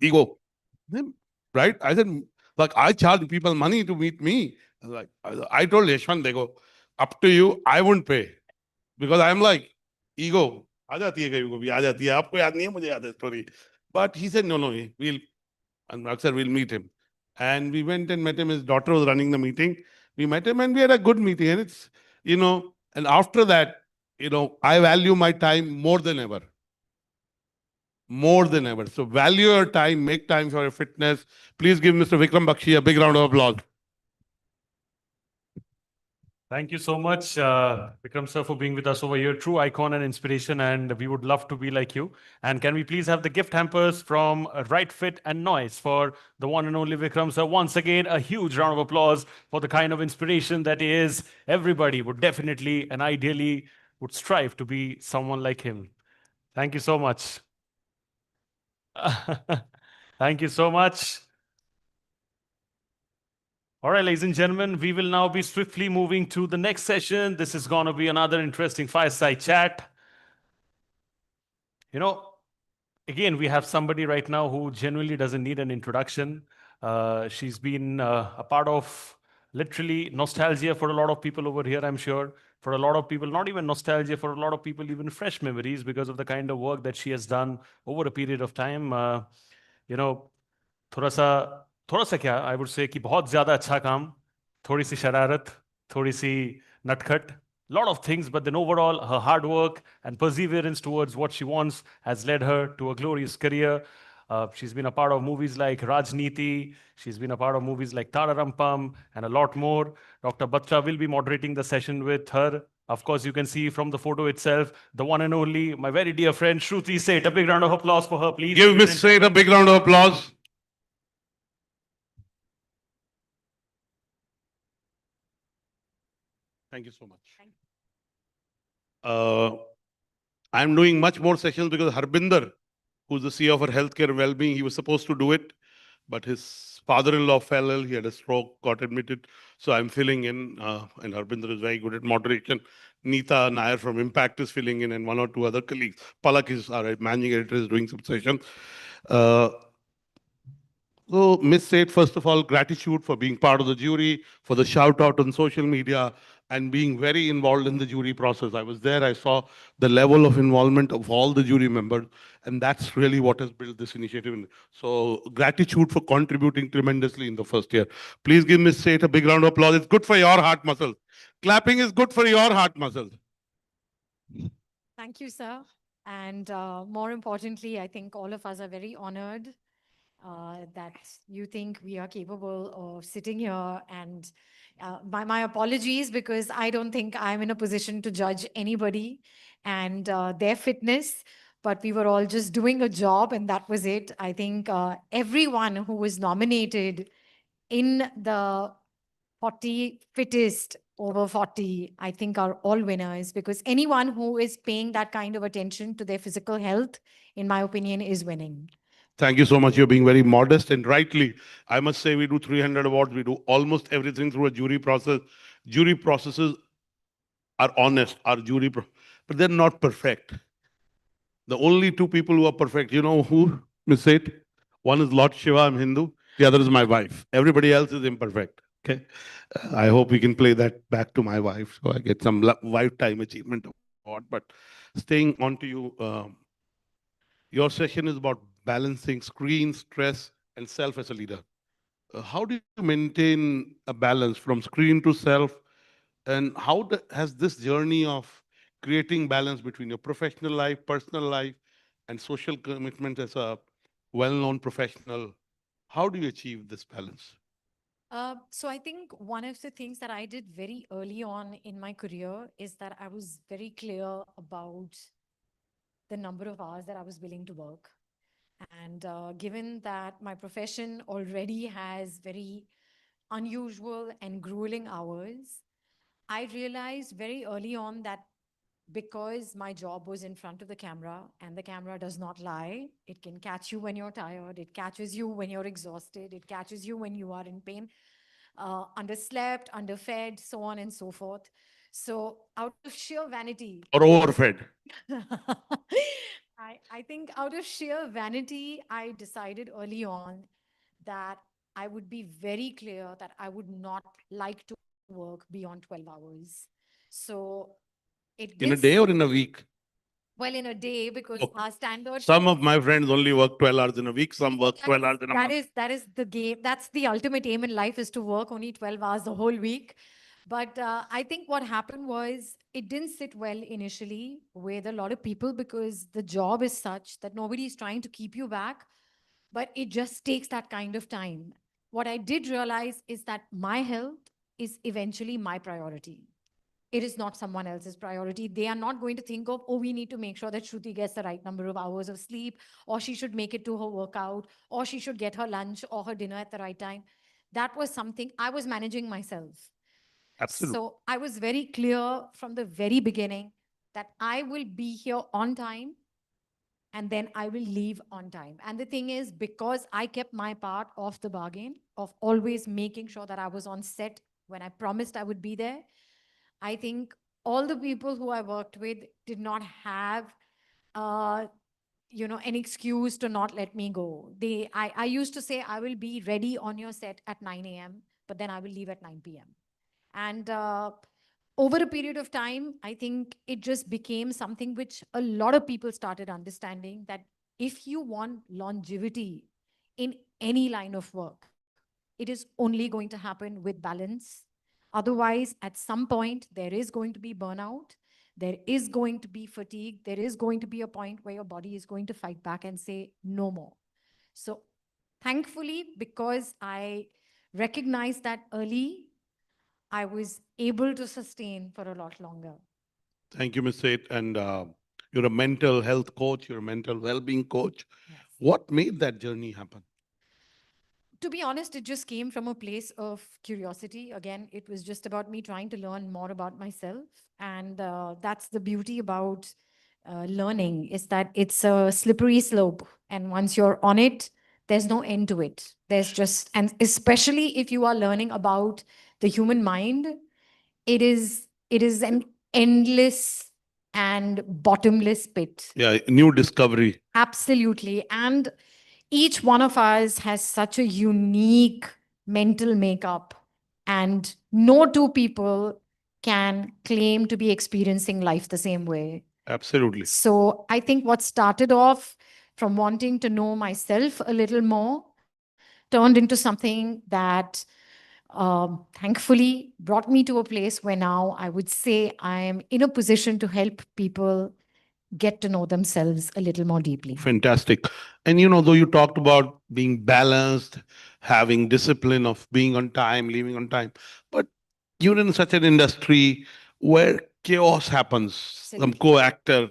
ego, right? I said, I charge people money to meet me. I told Yashwant, they go, up to you, I won't pay. Because I'm like, ego. But he said, no, we'll meet him. And we went and met him. His daughter was running the meeting. We met him and we had a good meeting. And it's, and after that, I value my time more than ever. More than ever. So value your time, make time for your fitness. Please give Mr. Vikram Bakshi a big round of applause. Thank you so much, Vikram sir, for being with us over here. True icon and inspiration, and we would love to be like you. And can we please have the gift hampers from Right Fit and Noise for the one and only Vikram sir? Once again, a huge round of applause for the kind of inspiration that he is. Everybody would definitely and ideally would strive to be someone like him. Thank you so much. Thank you so much. All right, ladies and gentlemen, we will now be swiftly moving to the next session. This is going to be another interesting fireside chat. Again, we have somebody right now who genuinely doesn't need an introduction. She's been a part of literally nostalgia for a lot of people over here, I'm sure. For a lot of people, not even nostalgia, for a lot of people, even fresh memories because of the kind of work that she has done over a period of time. You know, थोड़ा सा क्या, I would say कि बहुत ज़्यादा अच्छा काम, थोड़ी सी शरारत, थोड़ी सी नटखट, lot of things, but then overall, her hard work and perseverance towards what she wants has led her to a glorious career. She's been a part of movies like Rajniti, she's been a part of movies like Tararampam, and a lot more. Dr. Batra will be moderating the session with her. Of course, you can see from the photo itself, the one and only, my very dear friend, Shruti Seth. A big round of applause for her, please. Give Miss Seth a big round of applause. Thank you so much. I'm doing much more sessions because Harbinder, who's the CEO of our healthcare and well-being, he was supposed to do it, but his father-in-law fell ill. He had a stroke, got admitted. So I'm filling in, and Harbinder is very good at moderation. Neeta Nair from Impact is filling in, and one or two other colleagues. Palak is our managing editor, is doing some sessions. So, Ms. Seth, first of all, gratitude for being part of the jury, for the shout out on social media, and being very involved in the jury process. I was there, I saw the level of involvement of all the jury members, and that's really what has built this initiative. So, gratitude for contributing tremendously in the first year. Please give Ms. Seth a big round of applause. It's good for your heart muscles. Clapping is good for your heart muscles. Thank you, sir. And more importantly, I think all of us are very honored that you think we are capable of sitting here. And my apologies, because I don't think I'm in a position to judge anybody and their fitness, but we were all just doing a job and that was it. I think everyone who was nominated in the 40 fittest over 40, I think are all winners, because anyone who is paying that kind of attention to their physical health, in my opinion, is winning. Thank you so much. You're being very modest, and rightly. I must say we do 300 awards. We do almost everything through a jury process. Jury processes are honest, but they're not perfect. The only two people who are perfect, you know who, Miss Seth? One is Lord Shiva, I'm Hindu. The other is my wife. Everybody else is imperfect. Okay. I hope we can play that back to my wife, so I get some lifetime achievement award. But staying on to you, your session is about balancing screen, stress, and self as a leader. How do you maintain a balance from screen to self? And how has this journey of creating balance between your professional life, personal life, and social commitment as a well-known professional, how do you achieve this balance? So I think one of the things that I did very early on in my career is that I was very clear about the number of hours that I was willing to work. And given that my profession already has very unusual and grueling hours, I realized very early on that because my job was in front of the camera and the camera does not lie, it can catch you when you're tired, it catches you when you're exhausted, it catches you when you are in pain, underslept, underfed, so on and so forth. So out of sheer vanity, Or overfed? I think out of sheer vanity, I decided early on that I would be very clear that I would not like to work beyond 12 hours. So it In a did. day or in a week? Well, in a day, because Oh, our standard. some of my friends only work 12 hours in a week, some work 12 hours in a month. That is the game. That's the ultimate aim in life, is to work only 12 hours the whole week. But I think what happened was it didn't sit well initially with a lot of people, because the job is such that nobody is trying to keep you back, but it just takes that kind of time. What I did realize is that my health is eventually my priority. It is not someone else's priority. They are not going to think of, oh, we need to make sure that Shruti gets the right number of hours of sleep, or she should make it to her workout, or she should get her lunch or her dinner at the right time. That was something I was managing myself. Absolutely. So I was very clear from the very beginning that I will be here on time and then I will leave on time. And the thing is, because I kept my part of the bargain of always making sure that I was on set when I promised I would be there, I think all the people who I worked with did not have, an excuse to not let me go. I used to say, I will be ready on your set at 9 a.m. but then I will leave at 9 p.m. And over a period of time, I think it just became something which a lot of people started understanding, that if you want longevity in any line of work, it is only going to happen with balance. Otherwise, at some point, there is going to be burnout. There is going to be fatigue. There is going to be a point where your body is going to fight back and say, no more. So thankfully, because I recognized that early, I was able to sustain for a lot longer. Thank you, Ms. Seth. And you're a mental health coach, you're a mental well-being coach. Yes. What made that journey happen? To be honest, it just came from a place of curiosity. Again, it was just about me trying to learn more about myself. And that's the beauty about learning, is that it's a slippery slope. And once you're on it, there's no end to it. There's just, and especially if you are learning about the human mind, it is an endless and bottomless pit. Yeah, new discovery. Absolutely. And each one of us has such a unique mental makeup, and no two people can claim to be experiencing life the same way. Absolutely. So I think what started off from wanting to know myself a little more turned into something that thankfully brought me to a place where now I would say I am in a position to help people get to know themselves a little more deeply. Fantastic. And though you talked about being balanced, having discipline of being on time, leaving on time, but you're in such an industry where chaos happens. Some co-actor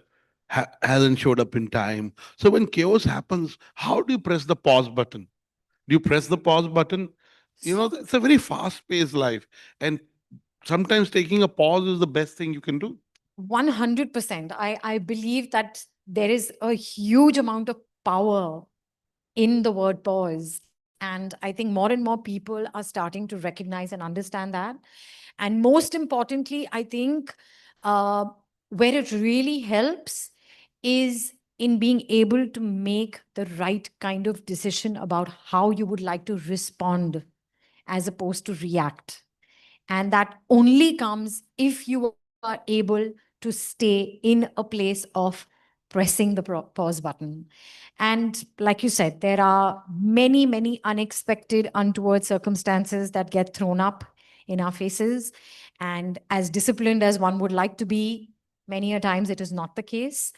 hasn't showed up in time. So when chaos happens, how do you press the pause button? Do you press the pause button? It's a very fast-paced life. And sometimes taking a pause is the best thing you can do. 100%. I believe that there is a huge amount of power in the word pause. And I think more and more people are starting to recognize and understand that. And most importantly, I think where it really helps is in being able to make the right kind of decision about how you would like to respond as opposed to react. And that only comes if you are able to stay in a place of pressing the pause button. And like you said, there are many, many unexpected, untoward circumstances that get thrown up in our faces. And as disciplined as one would like to be, many a times it is not the case.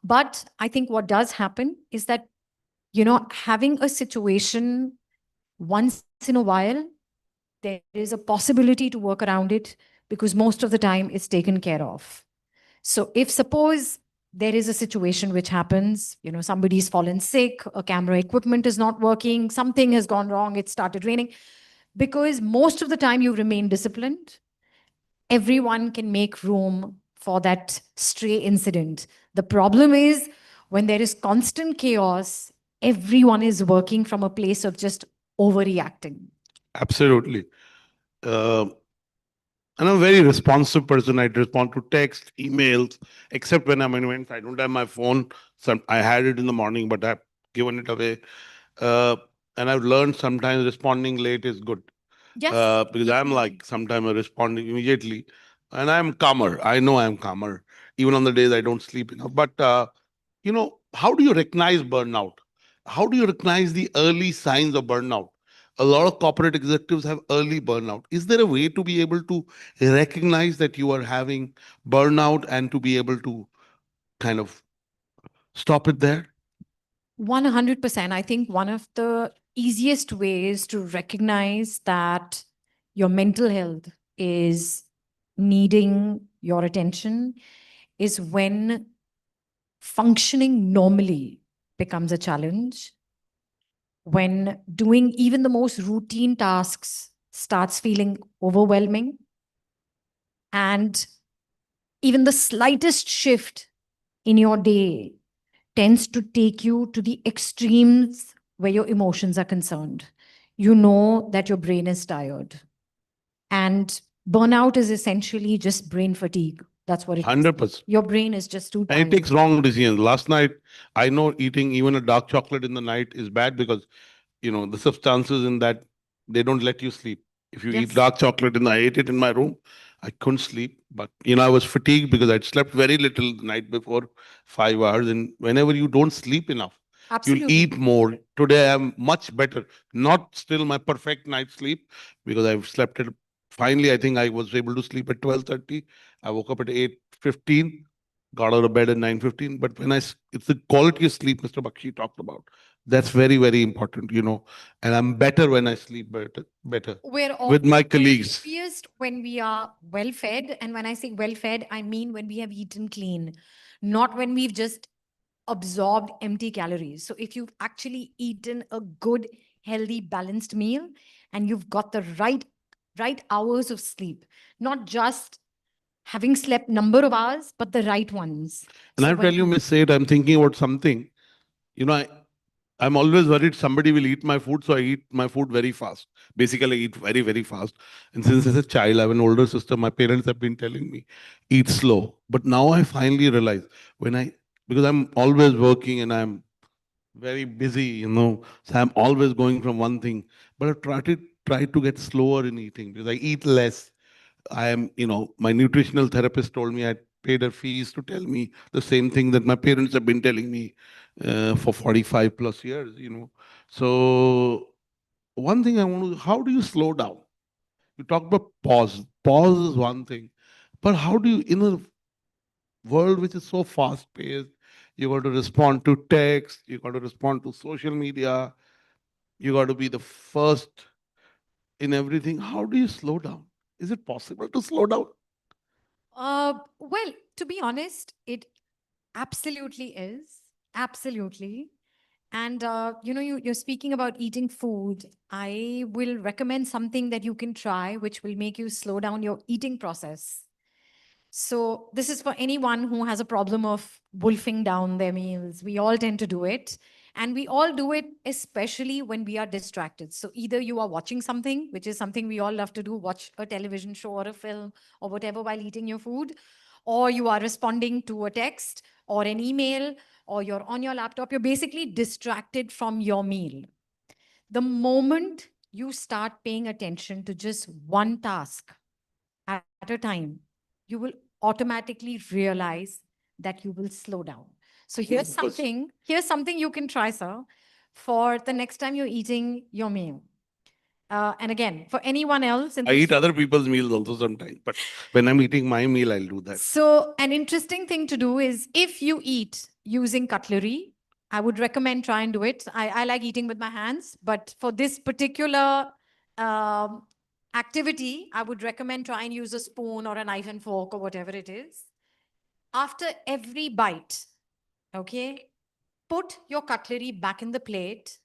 But I think what does happen is that, having a situation once in a while, there is a possibility to work around it because most of the time it's taken care of. So if suppose there is a situation which happens, somebody's fallen sick, a camera equipment is not working, something has gone wrong, it started raining, because most of the time you remain disciplined, everyone can make room for that stray incident. The problem is when there is constant chaos, everyone is working from a place of just overreacting. Absolutely. And I'm a very responsive person. I respond to text, emails, except when I'm in events. I don't have my phone. I had it in the morning, but I've given it away. And I've learned sometimes responding late is good. Yes. Because I'm like, sometimes I'm responding immediately. And I'm calmer. I know I'm calmer, even on the days I don't sleep enough. But, how do you recognize burnout? How do you recognize the early signs of burnout? A lot of corporate executives have early burnout. Is there a way to be able to recognize that you are having burnout and to be able to kind of stop it there? 100%. I think one of the easiest ways to recognize that your mental health is needing your attention is when functioning normally becomes a challenge, when doing even the most routine tasks starts feeling overwhelming, and even the slightest shift in your day tends to take you to the extremes where your emotions are concerned. You know that your brain is tired. And burnout is essentially just brain fatigue. That's what it is. 100%. Your brain is just too tired. And it takes wrong decisions. Last night, I know eating even a dark chocolate in the night is bad because, the substances in that, they don't let you sleep. If you Yes. eat dark chocolate, and I ate it in my room, I couldn't sleep. But I was fatigued because I'd slept very little the night before, 5 hours. And whenever you don't sleep enough, you'll Absolutely. eat more. Today I'm much better. Not still my perfect night's sleep because I've slept it. Finally, I think I was able to sleep at 12:30. I woke up at 8:15, got out of bed at 9:15. But it's the quality of sleep Mr. Bakshi talked about. That's very, very important, and I'm better when I sleep better We're all with my colleagues. happiest when we are well fed. And when I say well fed, I mean when we have eaten clean, not when we've just absorbed empty calories. So if you've actually eaten a good, healthy, balanced meal and you've got the right hours of sleep, not just having slept number of hours, but the right ones. And So I'll tell you, when Miss Said, I'm thinking about something. I'm always worried somebody will eat my food, so I eat my food very fast. Basically, I eat very, very fast. And since as a child, I have an older sister, my parents have been telling me, eat slow. But now I finally realize because I'm always working and I'm very busy, so I'm always going from one thing. But I try to get slower in eating because I eat less. My nutritional therapist told me I paid her fees to tell me the same thing that my parents have been telling me for 45 plus years. So one thing I want to, how do you slow down? You talk about pause. Pause is one thing, but how do you, in a world which is so fast paced, you got to respond to text, you got to respond to social media, you got to be the first in everything. How do you slow down? Is it possible to slow down? well, to be honest, it absolutely is. Absolutely. And you're speaking about eating food. I will recommend something that you can try, which will make you slow down your eating process. So this is for anyone who has a problem of wolfing down their meals. We all tend to do it. And we all do it, especially when we are distracted. So either you are watching something, which is something we all love to do, watch a television show or a film or whatever while eating your food, or you are responding to a text or an email, or you're on your laptop. You're basically distracted from your meal. The moment you start paying attention to just one task at a time, you will automatically realize that you will slow down. So here's something you can try, sir, for the next time you're eating your meal. And again, for anyone else in I this eat other people's meals also sometimes, but when I'm eating my meal, I'll do that. So an interesting thing to do is if you eat using cutlery, I would recommend try and do it. I like eating with my hands, but for this particular activity, I would recommend try and use a spoon or a knife and fork or whatever it is. After every bite, okay, put your cutlery back in the plate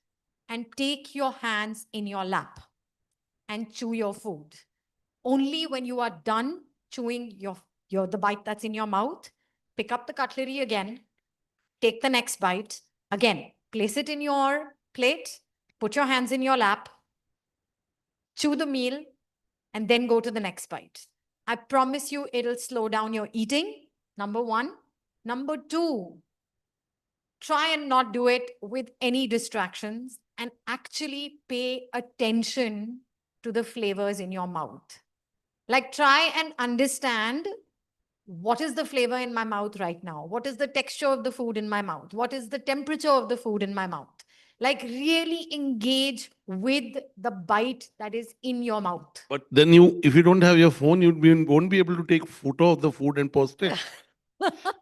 and take your hands in your lap and chew your food. Only when you are done chewing the bite that's in your mouth, pick up the cutlery again, take the next bite, again, place it in your plate, put your hands in your lap, chew the meal, and then go to the next bite. I promise you it'll slow down your eating, number one. Number two, try and not do it with any distractions and actually pay attention to the flavors in your mouth. Like try and understand what is the flavor in my mouth right now? What is the texture of the food in my mouth? What is the temperature of the food in my mouth? Like really engage with the bite that is in your mouth. But then if you don't have your phone, won't be able to take photo of the food and post it.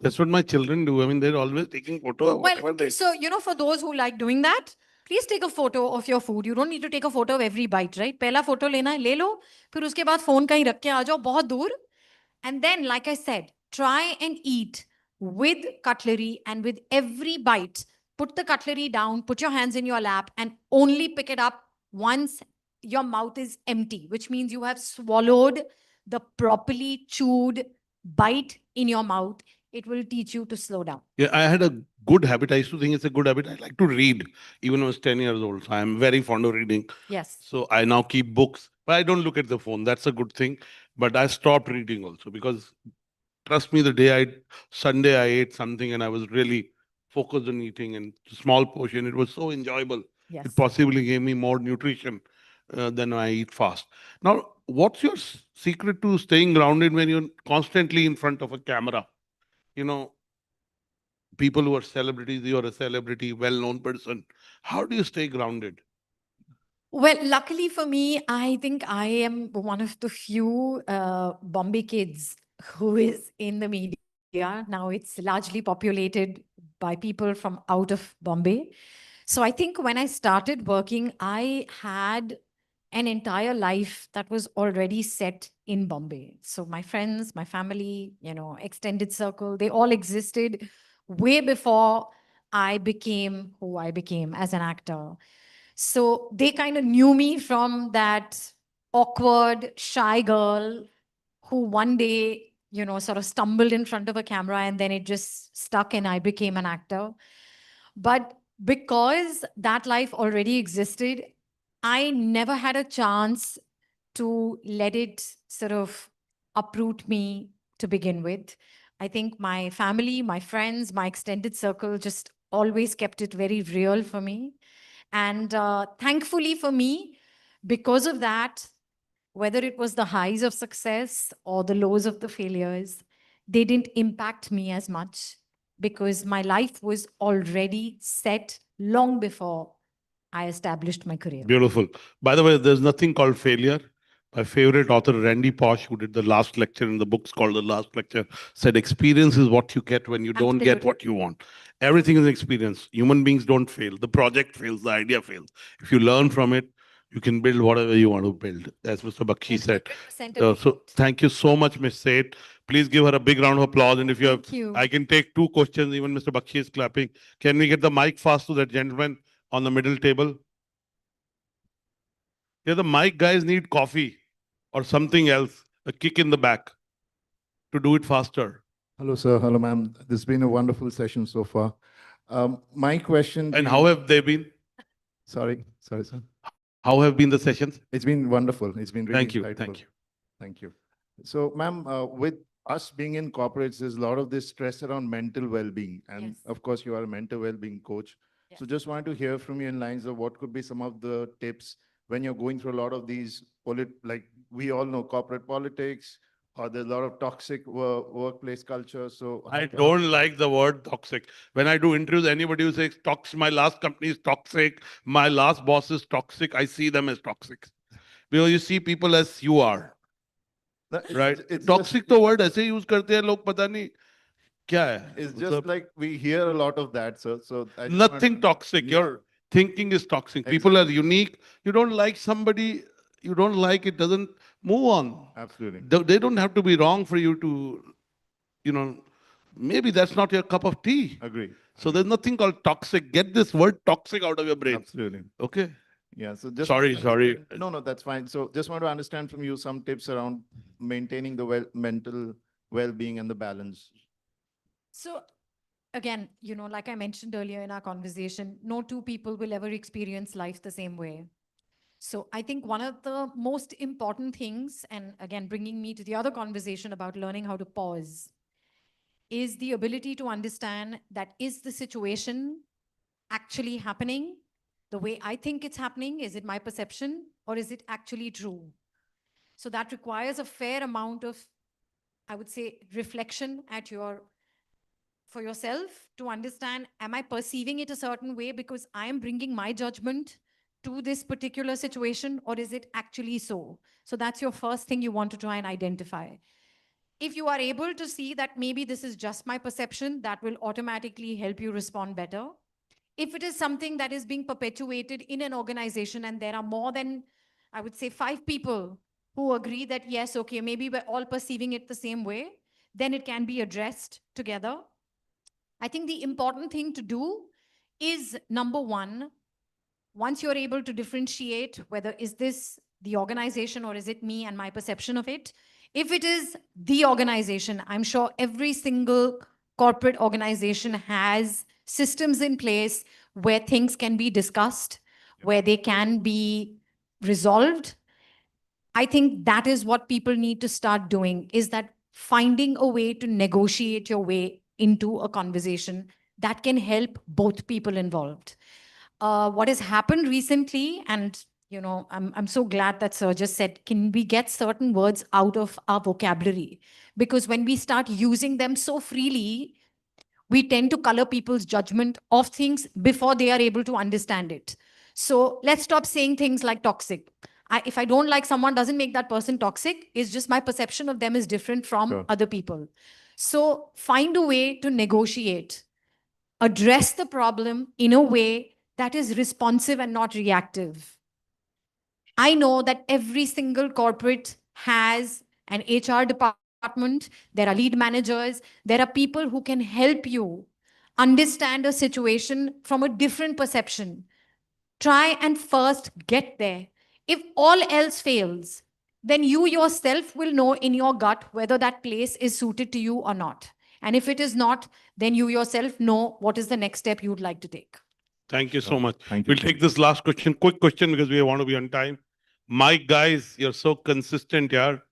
That's what my children do. I mean, they're always taking photo of whatever they. So, for those who like doing that, please take a photo of your food. You don't need to take a photo of every bite, right? पहला photo लेना है, ले लो. फिर उसके बाद phone कहीं रख के आ जाओ बहुत दूर. And then, like I said, try and eat with cutlery, and with every bite, put the cutlery down, put your hands in your lap, and only pick it up once your mouth is empty, which means you have swallowed the properly chewed bite in your mouth. It will teach you to slow down. Yeah, I had a good habit. I used to think it's a good habit. I like to read, even when I was 10 years old. So I'm very fond of reading. Yes. So I now keep books, but I don't look at the phone. That's a good thing. But I stopped reading also because, trust me, the day Sunday I ate something and I was really focused on eating and small portion. It was so enjoyable. Yes. It possibly gave me more nutrition. then I eat fast. Now, what's your secret to staying grounded when you're constantly in front of a camera? You know, people who are celebrities, you're a celebrity, well-known person. How do you stay grounded? Well, luckily for me, I think I am one of the few Bombay kids who is in the media. Now it's largely populated by people from out of Bombay. So I think when I started working, I had an entire life that was already set in Bombay. So my friends, my family, extended circle, they all existed way before I became who I became as an actor. So they kind of knew me from that awkward, shy girl who one day, sort of stumbled in front of a camera and then it just stuck and I became an actor. But because that life already existed, I never had a chance to let it sort of uproot me to begin with. I think my family, my friends, my extended circle just always kept it very real for me. And thankfully for me, because of that, whether it was the highs of success or the lows of the failures, they didn't impact me as much because my life was already set long before I established my career. Beautiful. By the way, there's nothing called failure. My favorite author, Randy Pausch, who did the last lecture in the book's called The Last Lecture, said experience is what you get when you don't get what you want. Everything is experience. Human beings don't fail. The project fails, the idea fails. If you learn from it, you can build whatever you want to build, as Mr. Bakshi said. So thank you so much, Ms. Seth. Please give her a big round of applause. And if you have, I can take 2 questions, even Mr. Bakshi is clapping. Can we get the mic fast to that gentleman on the middle table? Yeah, the mic guys need coffee or something else, a kick in the back to do it faster. Hello, sir. Hello, ma'am. This has been a wonderful session so far. My question... And how have they been? Sorry, sir. How have been the sessions? It's been wonderful. It's been really Thank you. insightful. Thank you. Thank you. So, ma'am, with us being in corporates, there's a lot of this stress around mental well-being. And of course, you are a mental well-being coach. So just wanted to hear from you in lines of what could be some of the tips when you're going through a lot of these, like we all know corporate politics, or there's a lot of toxic workplace culture. So I don't like the word toxic. When I do interviews, anybody who says toxic, my last company is toxic, my last boss is toxic, I see them as toxic. Because you see people as you are. Right? It's toxic the word ऐसे use करते हैं लोग पता नहीं क्या है. It's just like we hear a lot of that, sir. So I just Nothing toxic. Your thinking is toxic. People are unique. You don't like somebody, you don't like it, doesn't move on. Absolutely. They don't have to be wrong for you to, maybe that's not your cup of tea. Agree. So there's nothing called toxic. Get this word toxic out of your brain. Absolutely. Okay. Yeah. So just sorry. No, that's fine. So just want to understand from you some tips around maintaining the mental well-being and the balance. So again, like I mentioned earlier in our conversation, no 2 people will ever experience life the same way. So I think one of the most important things, and again, bringing me to the other conversation about learning how to pause, is the ability to understand that is the situation actually happening the way I think it's happening? Is it my perception or is it actually true? So that requires a fair amount of, I would say, reflection for yourself to understand, am I perceiving it a certain way because I am bringing my judgment to this particular situation, or is it actually so? So that's your first thing you want to try and identify. If you are able to see that maybe this is just my perception, that will automatically help you respond better. If it is something that is being perpetuated in an organization and there are more than, I would say, 5 people who agree that, yes, okay, maybe we're all perceiving it the same way, then it can be addressed together. I think the important thing to do is, number 1, once you're able to differentiate whether is this the organization or is it me and my perception of it, if it is the organization, I'm sure every single corporate organization has systems in place where things can be discussed, where they can be resolved. I think that is what people need to start doing, is that finding a way to negotiate your way into a conversation that can help both people involved. What has happened recently, and you know, I'm so glad that Sir just said, can we get certain words out of our vocabulary? Because when we start using them so freely, we tend to color people's judgment of things before they are able to understand it. So let's stop saying things like toxic. If I don't like someone, doesn't make that person toxic. It's just my perception of them is different from other people. So find a way to negotiate, address the problem in a way that is responsive and not reactive. I know that every single corporate has an HR department, there are lead managers, there are people who can help you understand a situation from a different perception. Try and first get there. If all else fails, then you yourself will know in your gut whether that place is suited to you or not. And if it is not, then you yourself know what is the next step you would like to take. Thank you so much. Thank you. We'll take this last question, quick question, because we want to be on time. Mike, guys, you're so consistent here.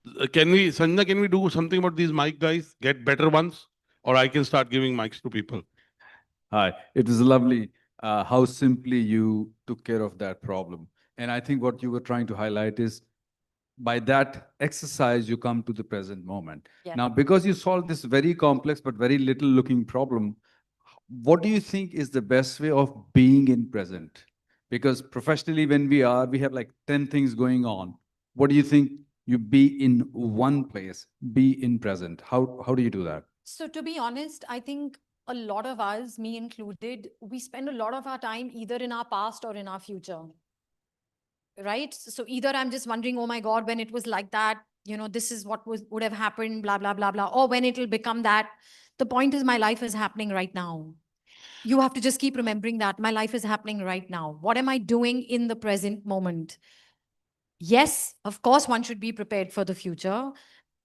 Sanjana, can we do something about these mic guys? Get better ones? Or I can start giving mics to people? Hi, it was lovely how simply you took care of that problem. And I think what you were trying to highlight is by that exercise, you come to the present moment. Yeah. Now, because you solved this very complex but very little looking problem, what do you think is the best way of being in present? Because professionally, when we have like 10 things going on. What do you think you be in one place, be in present? How do you do that? So to be honest, I think a lot of us, me included, we spend a lot of our time either in our past or in our future. Right? So either I'm just wondering, oh my God, when it was like that, you know, this is what would have happened, blah, blah, blah, blah. Or when it'll become that. The point is my life is happening right now. You have to just keep remembering that my life is happening right now. What am I doing in the present moment? Yes, of course, one should be prepared for the future.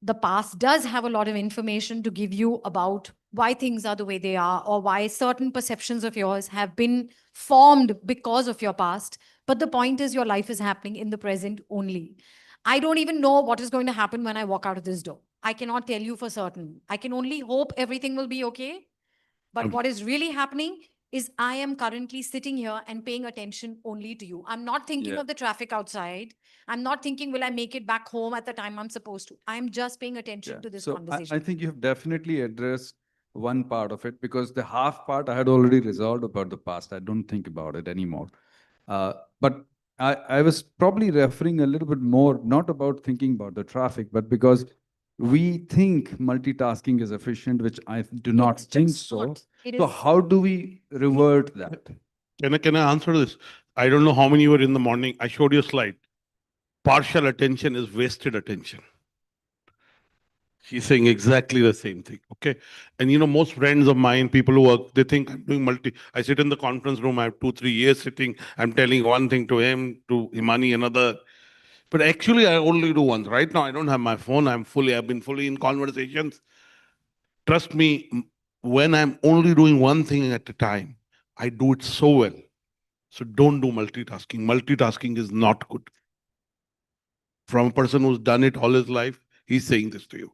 The past does have a lot of information to give you about why things are the way they are or why certain perceptions of yours have been formed because of your past. But the point is your life is happening in the present only. I don't even know what is going to happen when I walk out of this door. I cannot tell you for certain. I can only hope everything will be okay. But what is really happening is I am currently sitting here and paying attention only to you. I'm not thinking of the traffic outside. I'm not thinking, will I make it back home at the time I'm supposed to? I'm just paying attention to this conversation. I think you've definitely addressed one part of it because the half part I had already resolved about the past. I don't think about it anymore. But I was probably referring a little bit more, not about thinking about the traffic, but because we think multitasking is efficient, which I do not think so. So how do we revert that? Can I answer this? I don't know how many were in the morning. I showed you a slide. Partial attention is wasted attention. She's saying exactly the same thing. Okay. And you know, most friends of mine, people who work, they think I'm doing I sit in the conference room, I have 2-3 years sitting, I'm telling one thing to him, to Imani, another. But actually, I only do once. Right now, I don't have my phone. I've been fully in conversations. Trust me, when I'm only doing one thing at a time, I do it so well. So don't do multitasking. Multitasking is not good. From a person who's done it all his life, he's saying this to you.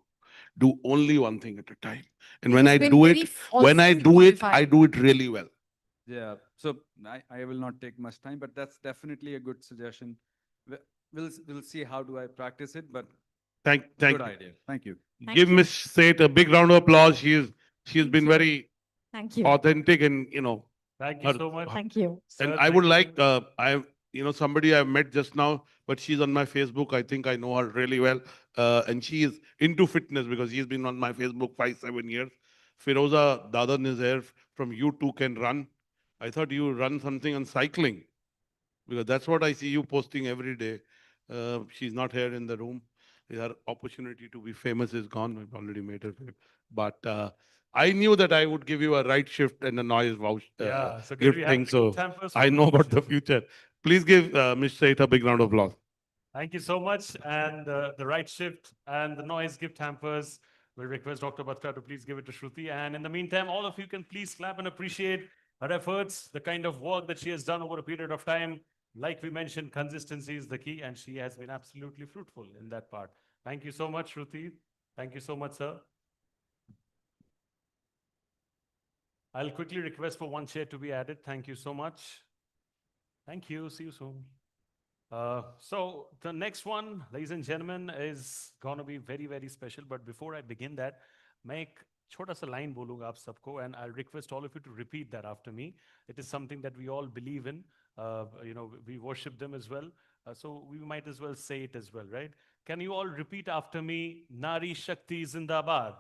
Do only one thing at a time. And when I do it, I do it really well. Yeah. So I will not take much time, but that's definitely a good suggestion. We'll see how do I practice it, but Thank good you. idea. Thank you. Give Miss Seth a big round of applause. She's been very authentic and Thank you so much. Thank you. And Sir, I would thank like somebody I've met just now, but she's on my Facebook. I think I know her really well. And she is into fitness because she's been on my Facebook 5-7 years. Firoza Dadan is here from You2 Can Run. I thought you run something on cycling because that's what I see you posting every day. She's not here in the room. Her opportunity to be famous is gone. I've already made her famous. But I knew that I would give you a Rightshift and a noise gift thing. So I know about the future. Please give Ms. Seth a big round of applause. Thank you so much. And the Rightshift and the noise gift hampers, we'll request Dr. Bhatta to please give it to Shruti. And in the meantime, all of you can please clap and appreciate her efforts, the kind of work that she has done over a period of time. Like we mentioned, consistency is the key, and she has been absolutely fruitful in that part. Thank you so much, Shruti. Thank you so much, sir. I'll quickly request for one chair to be added. Thank you so much. Thank you. See you soon. So the next one, ladies and gentlemen, is going to be very, very special. But before I begin that, मैं एक छोटा सा line बोलूँगा आप सबको, and I'll request all of you to repeat that after me. It is something that we all believe in. We worship them as well. So we might as well say it as well, right? Can you all repeat after me? Nari Shakti Zindabad.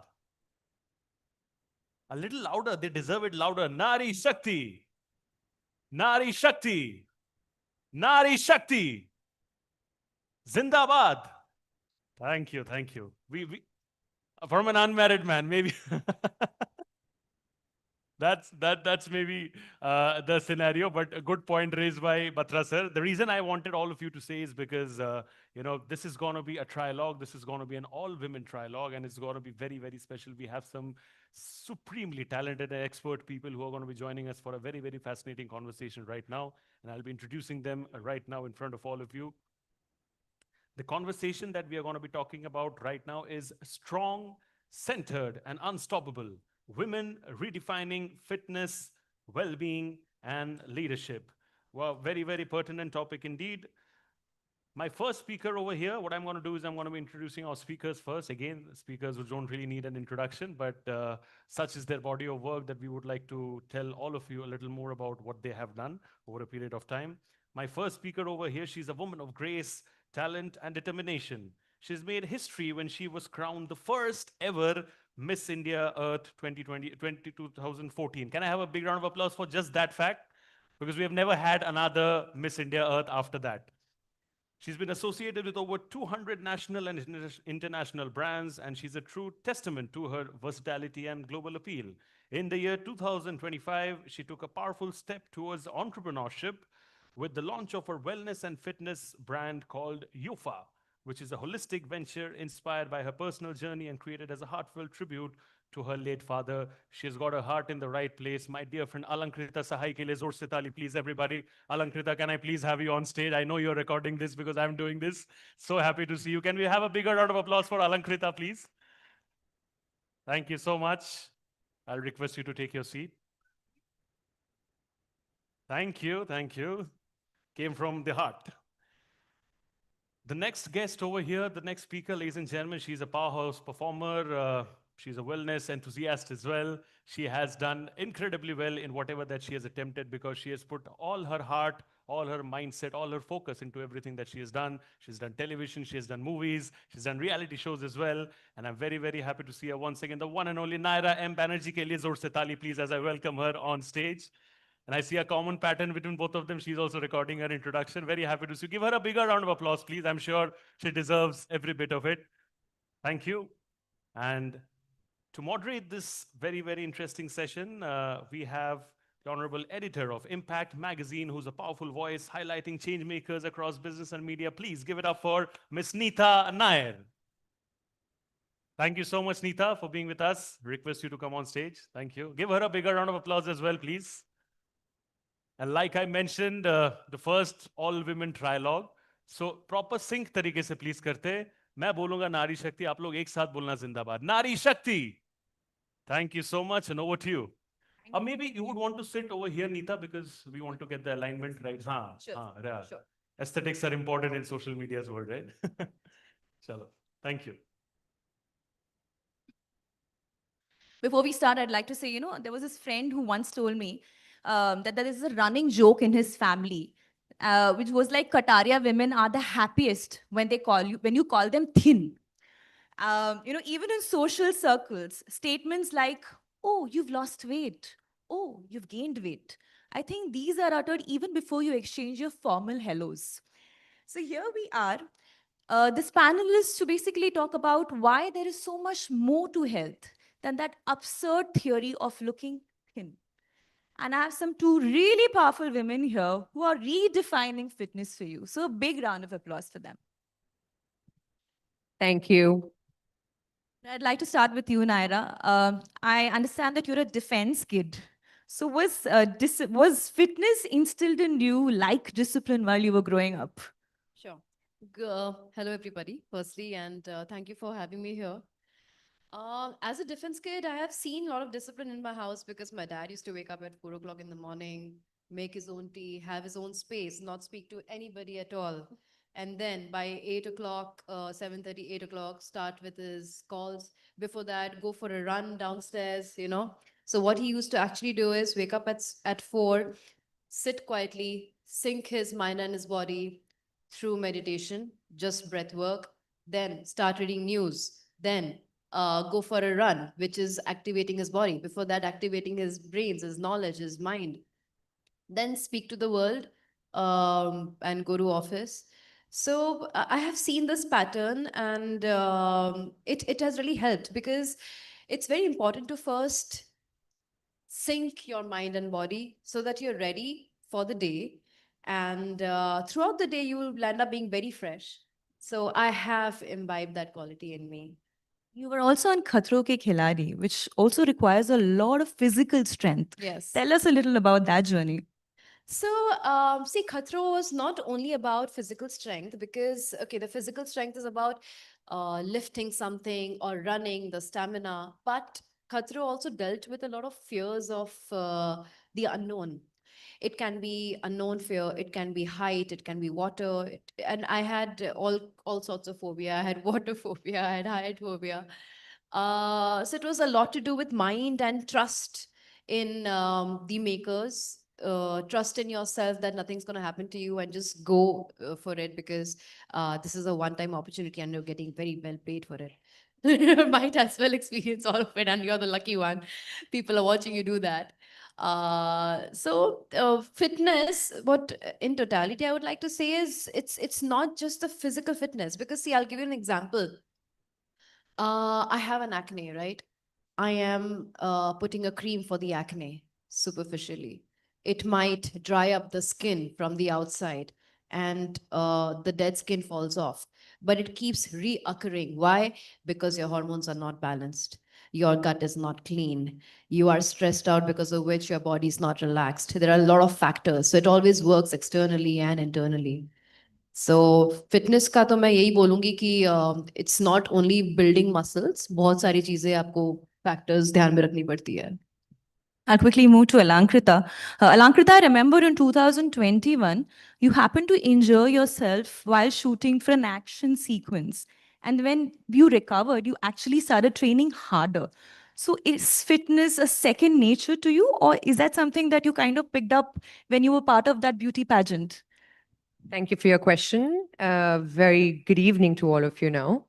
A little louder. They deserve it louder. Nari Shakti. Nari Shakti. Nari Shakti. Zindabad. Thank you, thank you. We from an unmarried man, maybe. That's maybe the scenario, but a good point raised by Batra sir. The reason I wanted all of you to say is because this is going to be a trialogue. This is going to be an all-women trialogue, and it's going to be very, very special. We have some supremely talented and expert people who are going to be joining us for a very, very fascinating conversation right now, and I'll be introducing them right now in front of all of you. The conversation that we are going to be talking about right now is strong, centered, and unstoppable. Women redefining fitness, well-being, and leadership. Well, very, very pertinent topic indeed. My first speaker over here, what I'm going to do is I'm going to be introducing our speakers first. Again, speakers who don't really need an introduction, but such is their body of work that we would like to tell all of you a little more about what they have done over a period of time. My first speaker over here, she's a woman of grace, talent, and determination. She's made history when she was crowned the first ever Miss India Earth 2014. Can I have a big round of applause for just that fact? Because we have never had another Miss India Earth after that. She's been associated with over 200 national and international brands, and she's a true testament to her versatility and global appeal. In the year 2025, she took a powerful step towards entrepreneurship with the launch of her wellness and fitness brand called Yufa, which is a holistic venture inspired by her personal journey and created as a heartfelt tribute to her late father. She's got her heart in the right place. My dear friend Alankrita Sahai ke liye zor se taali, please everybody. Alankrita, can I please have you on stage? I know you're recording this because I'm doing this. So happy to see you. Can we have a bigger round of applause for Alankrita, please? Thank you so much. I'll request you to take your seat. Thank you, thank you. Came from the heart. The next guest over here, the next speaker, ladies and gentlemen, she's a powerhouse performer. She's a wellness enthusiast as well. She has done incredibly well in whatever that she has attempted because she has put all her heart, all her mindset, all her focus into everything that she has done. She's done television, she has done movies, she's done reality shows as well. And I'm very, very happy to see her once again. The one and only Naira M. Banerjee ke liye zor se taali, please, as I welcome her on stage. And I see a common pattern between both of them. She's also recording her introduction. Very happy to see you. Give her a bigger round of applause, please. I'm sure she deserves every bit of it. Thank you. And to moderate this very, very interesting session, we have the honorable editor of Impact Magazine, who's a powerful voice highlighting change makers across business and media. Please give it up for Ms. Neeta Nair. Thank you so much, Neeta, for being with us. Request you to come on stage. Thank you. Give her a bigger round of applause as well, please. And like I mentioned, the first all-women trialogue. So proper sync तरीके से please करते. मैं बोलूँगा नारी शक्ति, आप लोग एक साथ बोलना जिंदाबाद. नारी शक्ति. Thank you so much, and over to you. Or maybe you would want to sit over here, Neeta, because we want to get the alignment right. Sure. Aesthetics are important in social media's world, right? Chalo. Thank you. Before we start, I'd like to say, there was this friend who once told me that there is a running joke in his family, which was like Kataria women are the happiest when you call them thin. Even in social circles, statements like, oh, you've lost weight. Oh, you've gained weight. I think these are uttered even before you exchange your formal hellos. So here we are. This panel is to basically talk about why there is so much more to health than that absurd theory of looking thin. And I have some two really powerful women here who are redefining fitness for you. So a big round of applause for them. Thank you. I'd like to start with you, Naira. I understand that you're a defense kid. So was fitness instilled in you like discipline while you were growing up? Sure. Hello, everybody, firstly, and thank you for having me here. As a defense kid, I have seen a lot of discipline in my house because my dad used to wake up at 4 o'clock in the morning, make his own tea, have his own space, not speak to anybody at all. And then by 8 o'clock, 7:30, 8 o'clock, start with his calls. Before that, go for a run downstairs, you know. So what he used to actually do is wake up at 4, sit quietly, sync his mind and his body through meditation, just breath work, then start reading news, then go for a run, which is activating his body. Before that, activating his brains, his knowledge, his mind. Then speak to the world and go to office. So I have seen this pattern, and it has really helped, because it's very important to first sync your mind and body so that you're ready for the day. And throughout the day, you will end up being very fresh. So I have imbibed that quality in me. You were also on Khatro Ke Khiladi, which also requires a lot of physical strength. Yes. Tell us a little about that journey. So, see, Khatro was not only about physical strength, because, okay, the physical strength is about lifting something or running, the stamina, but Khatro also dealt with a lot of fears of the unknown. It can be unknown fear, it can be height, it can be water. And I had all sorts of phobia. I had water phobia, I had height phobia. So it was a lot to do with mind and trust in the makers. Trust in yourself that nothing's going to happen to you, and just go for it, because this is a one-time opportunity and you're getting very well paid for it. You might as well experience all of it, and you're the lucky one. People are watching you do that. Fitness, what in totality I would like to say is, it's not just the physical fitness, because see, I'll give you an example. I have an acne, right? I am putting a cream for the acne superficially. It might dry up the skin from the outside, and the dead skin falls off. But it keeps reoccurring. Why? Because your hormones are not balanced. Your gut is not clean. You are stressed out, because of which your body is not relaxed. There are a lot of factors. So it always works externally and internally. So fitness का तो मैं यही बोलूंगी कि it's not only building muscles, बहुत सारी चीजें आपको फैक्टर्स ध्यान में रखनी पड़ती है. I'll quickly move to Alankrita. Alankrita, I remember in 2021, you happened to injure yourself while shooting for an action sequence. And when you recovered, you actually started training harder. So is fitness a second nature to you, or is that something that you kind of picked up when you were part of that beauty pageant? Thank you for your question. Very good evening to all of you now.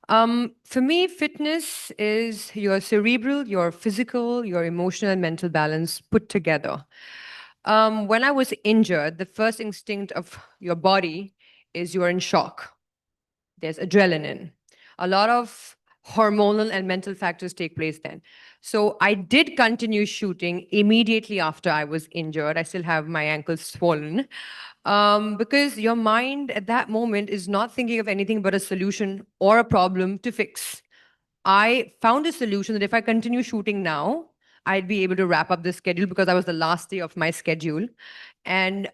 For me, fitness is your cerebral, your physical, your emotional and mental balance put together. When I was injured, the first instinct of your body is you're in shock. There's adrenaline. A lot of hormonal and mental factors take place then. So I did continue shooting immediately after I was injured. I still have my ankles swollen. Because your mind at that moment is not thinking of anything but a solution or a problem to fix. I found a solution that if I continue shooting now, I'd be able to wrap up the schedule, because that was the last day of my schedule. And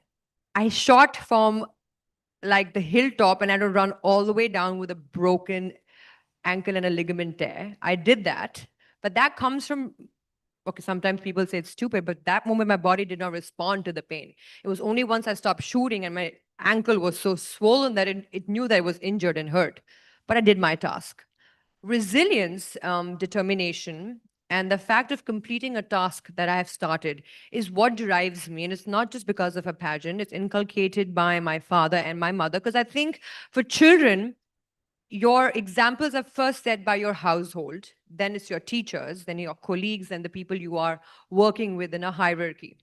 I shot from like the hilltop, and I had to run all the way down with a broken ankle and a ligament tear. I did that, but that comes from, okay, sometimes people say it's stupid, but that moment my body did not respond to the pain. It was only once I stopped shooting and my ankle was so swollen that it knew that it was injured and hurt. But I did my task. Resilience, determination, and the fact of completing a task that I have started is what drives me. And it's not just because of a pageant. It's inculcated by my father and my mother. Because I think for children, your examples are first set by your household, then it's your teachers, then your colleagues, and the people you are working with in a hierarchy.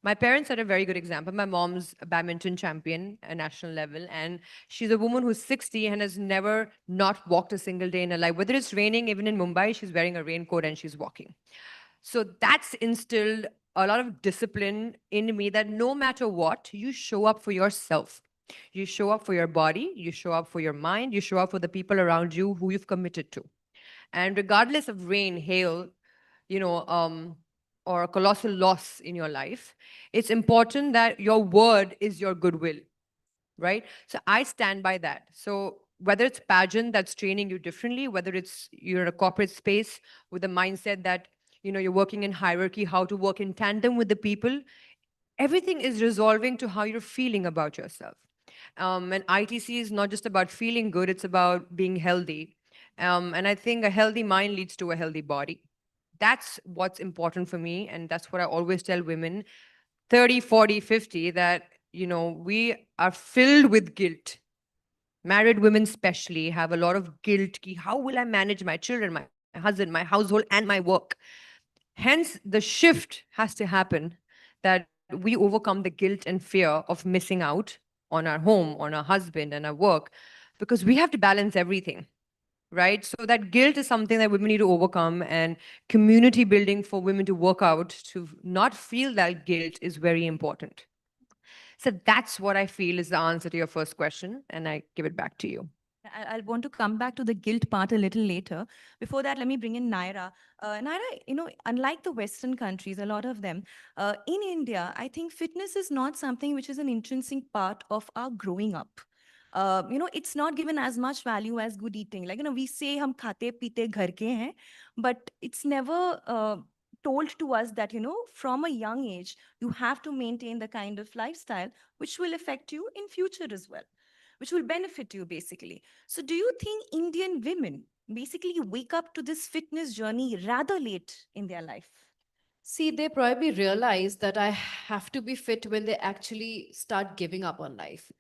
My parents had a very good example. My mom's a badminton champion at national level, and she's a woman who's 60 and has never not walked a single day in her life. Whether it's raining, even in Mumbai, she's wearing a raincoat and she's walking. So that's instilled a lot of discipline in me, that no matter what, you show up for yourself. You show up for your body, you show up for your mind, you show up for the people around you who you've committed to. And regardless of rain, hail, or a colossal loss in your life, it's important that your word is your goodwill, right? So I stand by that. So whether it's pageant that's training you differently, whether it's you're in a corporate space with a mindset that, you're working in hierarchy, how to work in tandem with the people, everything is resolving to how you're feeling about yourself. And ITC is not just about feeling good, it's about being healthy. And I think a healthy mind leads to a healthy body. That's what's important for me. And that's what I always tell women 30, 40, 50, that, we are filled with guilt. Married women especially have a lot of guilt. How will I manage my children, my husband, my household, and my work? Hence, the shift has to happen, that we overcome the guilt and fear of missing out on our home, on our husband, and our work, because we have to balance everything, right? So that guilt is something that women need to overcome, and community building for women to work out to not feel that guilt is very important. So that's what I feel is the answer to your first question, and I give it back to you. I'll want to come back to the guilt part a little later. Before that, let me bring in Naira. Naira, unlike the Western countries, a lot of them, in India, I think fitness is not something which is an intrinsic part of our growing up. It's not given as much value as good eating. Like, we say hum khate pite ghar ke hain, but it's never told to us that, from a young age, you have to maintain the kind of lifestyle which will affect you in future as well, which will benefit you basically. So do you think Indian women basically wake up to this fitness journey rather late in their life? See, they probably realize that I have to be fit when they actually start giving up on life.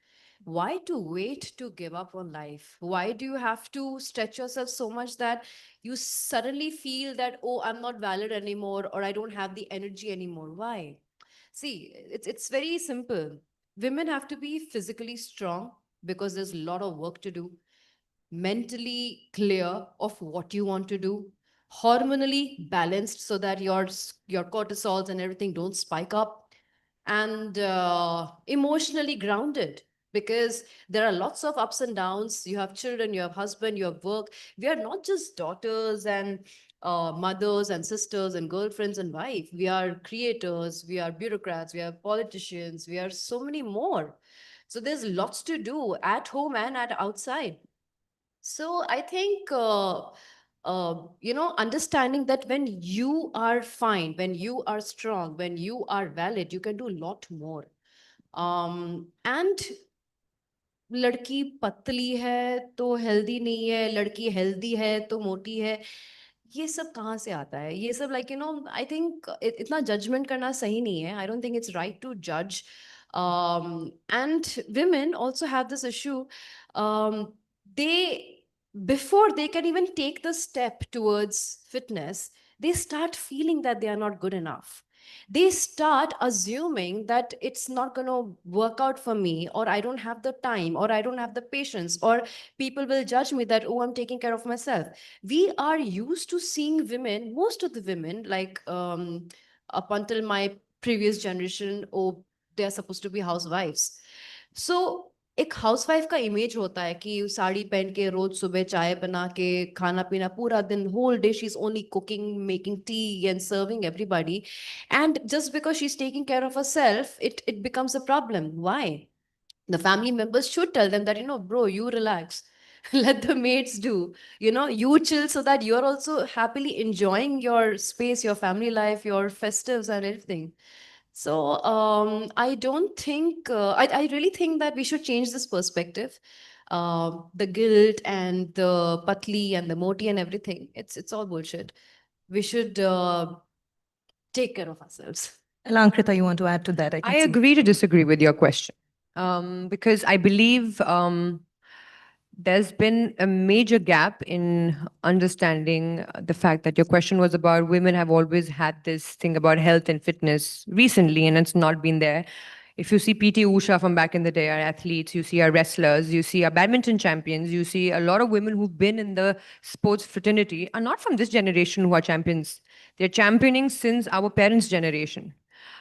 Why to wait to give up on life? Why do you have to stretch yourself so much that you suddenly feel that, oh, I'm not valid anymore, or I don't have the energy anymore? Why? See, it's very simple. Women have to be physically strong because there's a lot of work to do, mentally clear of what you want to do, hormonally balanced so that your cortisols and everything don't spike up, and emotionally grounded, because there are lots of ups and downs. You have children, you have husband, you have work. We are not just daughters and mothers and sisters and girlfriends and wife. We are creators, we are bureaucrats, we are politicians, we are so many more. So there's lots to do at home and at outside. So I think, understanding that when you are fine, when you are strong, when you are valid, you can do a lot more. And लड़की पतली है तो healthy नहीं है, लड़की healthy है तो मोटी है, ये सब कहाँ से आता है? ये सब आई थिंक इतना जजमेंट करना सही नहीं है. I don't think it's right to जज. And women also have this issue. Before they can even take the step towards fitness, they start feeling that they are not good enough. They start assuming that it's not going to work out for me, or I don't have the time, or I don't have the patience, or people will judge me that, oh, I'm taking care of myself. We are used to seeing women, most of the women, up until my previous generation, oh, they are supposed to be housewives. So एक housewife का image होता है कि साड़ी पहन के रोज सुबह चाय बना के खाना पीना पूरा दिन, whole day she's only cooking, making tea and serving everybody, and just because she's taking care of herself, it becomes a problem. Why? The family members should tell them that, bro, you relax. Let the maids do, you chill, so that you're also happily enjoying your space, your family life, your festives and everything. So I don't think, I really think that we should change this perspective. The guilt and the patli and the moti and everything, it's all bullshit. We should take care of ourselves. Alankrita, you want to add to that? I agree to disagree with your question, because I believe there's been a major gap in understanding the fact that your question was about women have always had this thing about health and fitness recently, and it's not been there. If you see PT Usha from back in the day, our athletes, you see our wrestlers, you see our badminton champions, you see a lot of women who've been in the sports fraternity are not from this generation who are champions. They're championing since our parents' generation.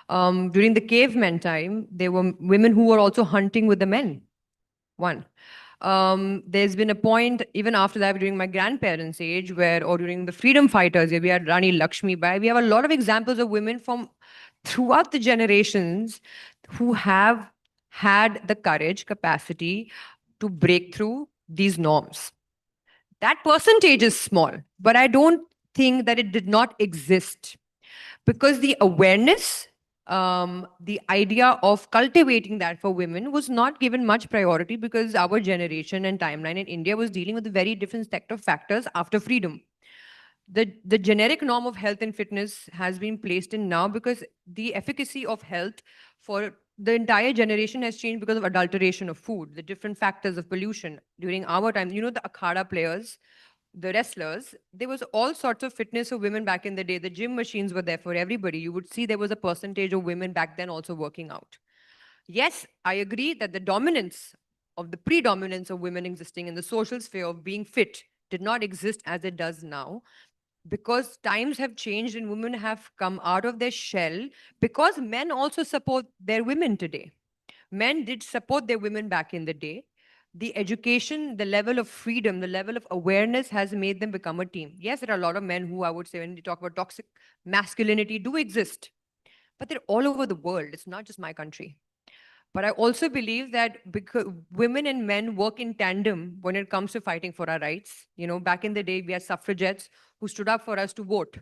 During the caveman time, there were women who were also hunting with the men. One. There's been a point even after that during my grandparents' age or during the freedom fighters, we had Rani Lakshmi Bai. We have a lot of examples of women from throughout the generations who have had the courage, capacity to break through these norms. That percentage is small, but I don't think that it did not exist, because the awareness the idea of cultivating that for women was not given much priority because our generation and timeline in India was dealing with a very different set of factors after freedom. The generic norm of health and fitness has been placed in now because the efficacy of health for the entire generation has changed because of adulteration of food, the different factors of pollution. During our time, you know, the akhada players, the wrestlers, there was all sorts of fitness of women back in the day. The gym machines were there for everybody. You would see there was a percentage of women back then also working out. Yes, I agree that the dominance of the predominance of women existing in the social sphere of being fit did not exist as it does now, because times have changed and women have come out of their shell, because men also support their women today. Men did support their women back in the day. The education, the level of freedom, the level of awareness has made them become a team. Yes, there are a lot of men who, I would say, when you talk about toxic masculinity, do exist, but they're all over the world. It's not just my country. But I also believe that because women and men work in tandem when it comes to fighting for our rights. You know, back in the day, we had suffragettes who stood up for us to vote,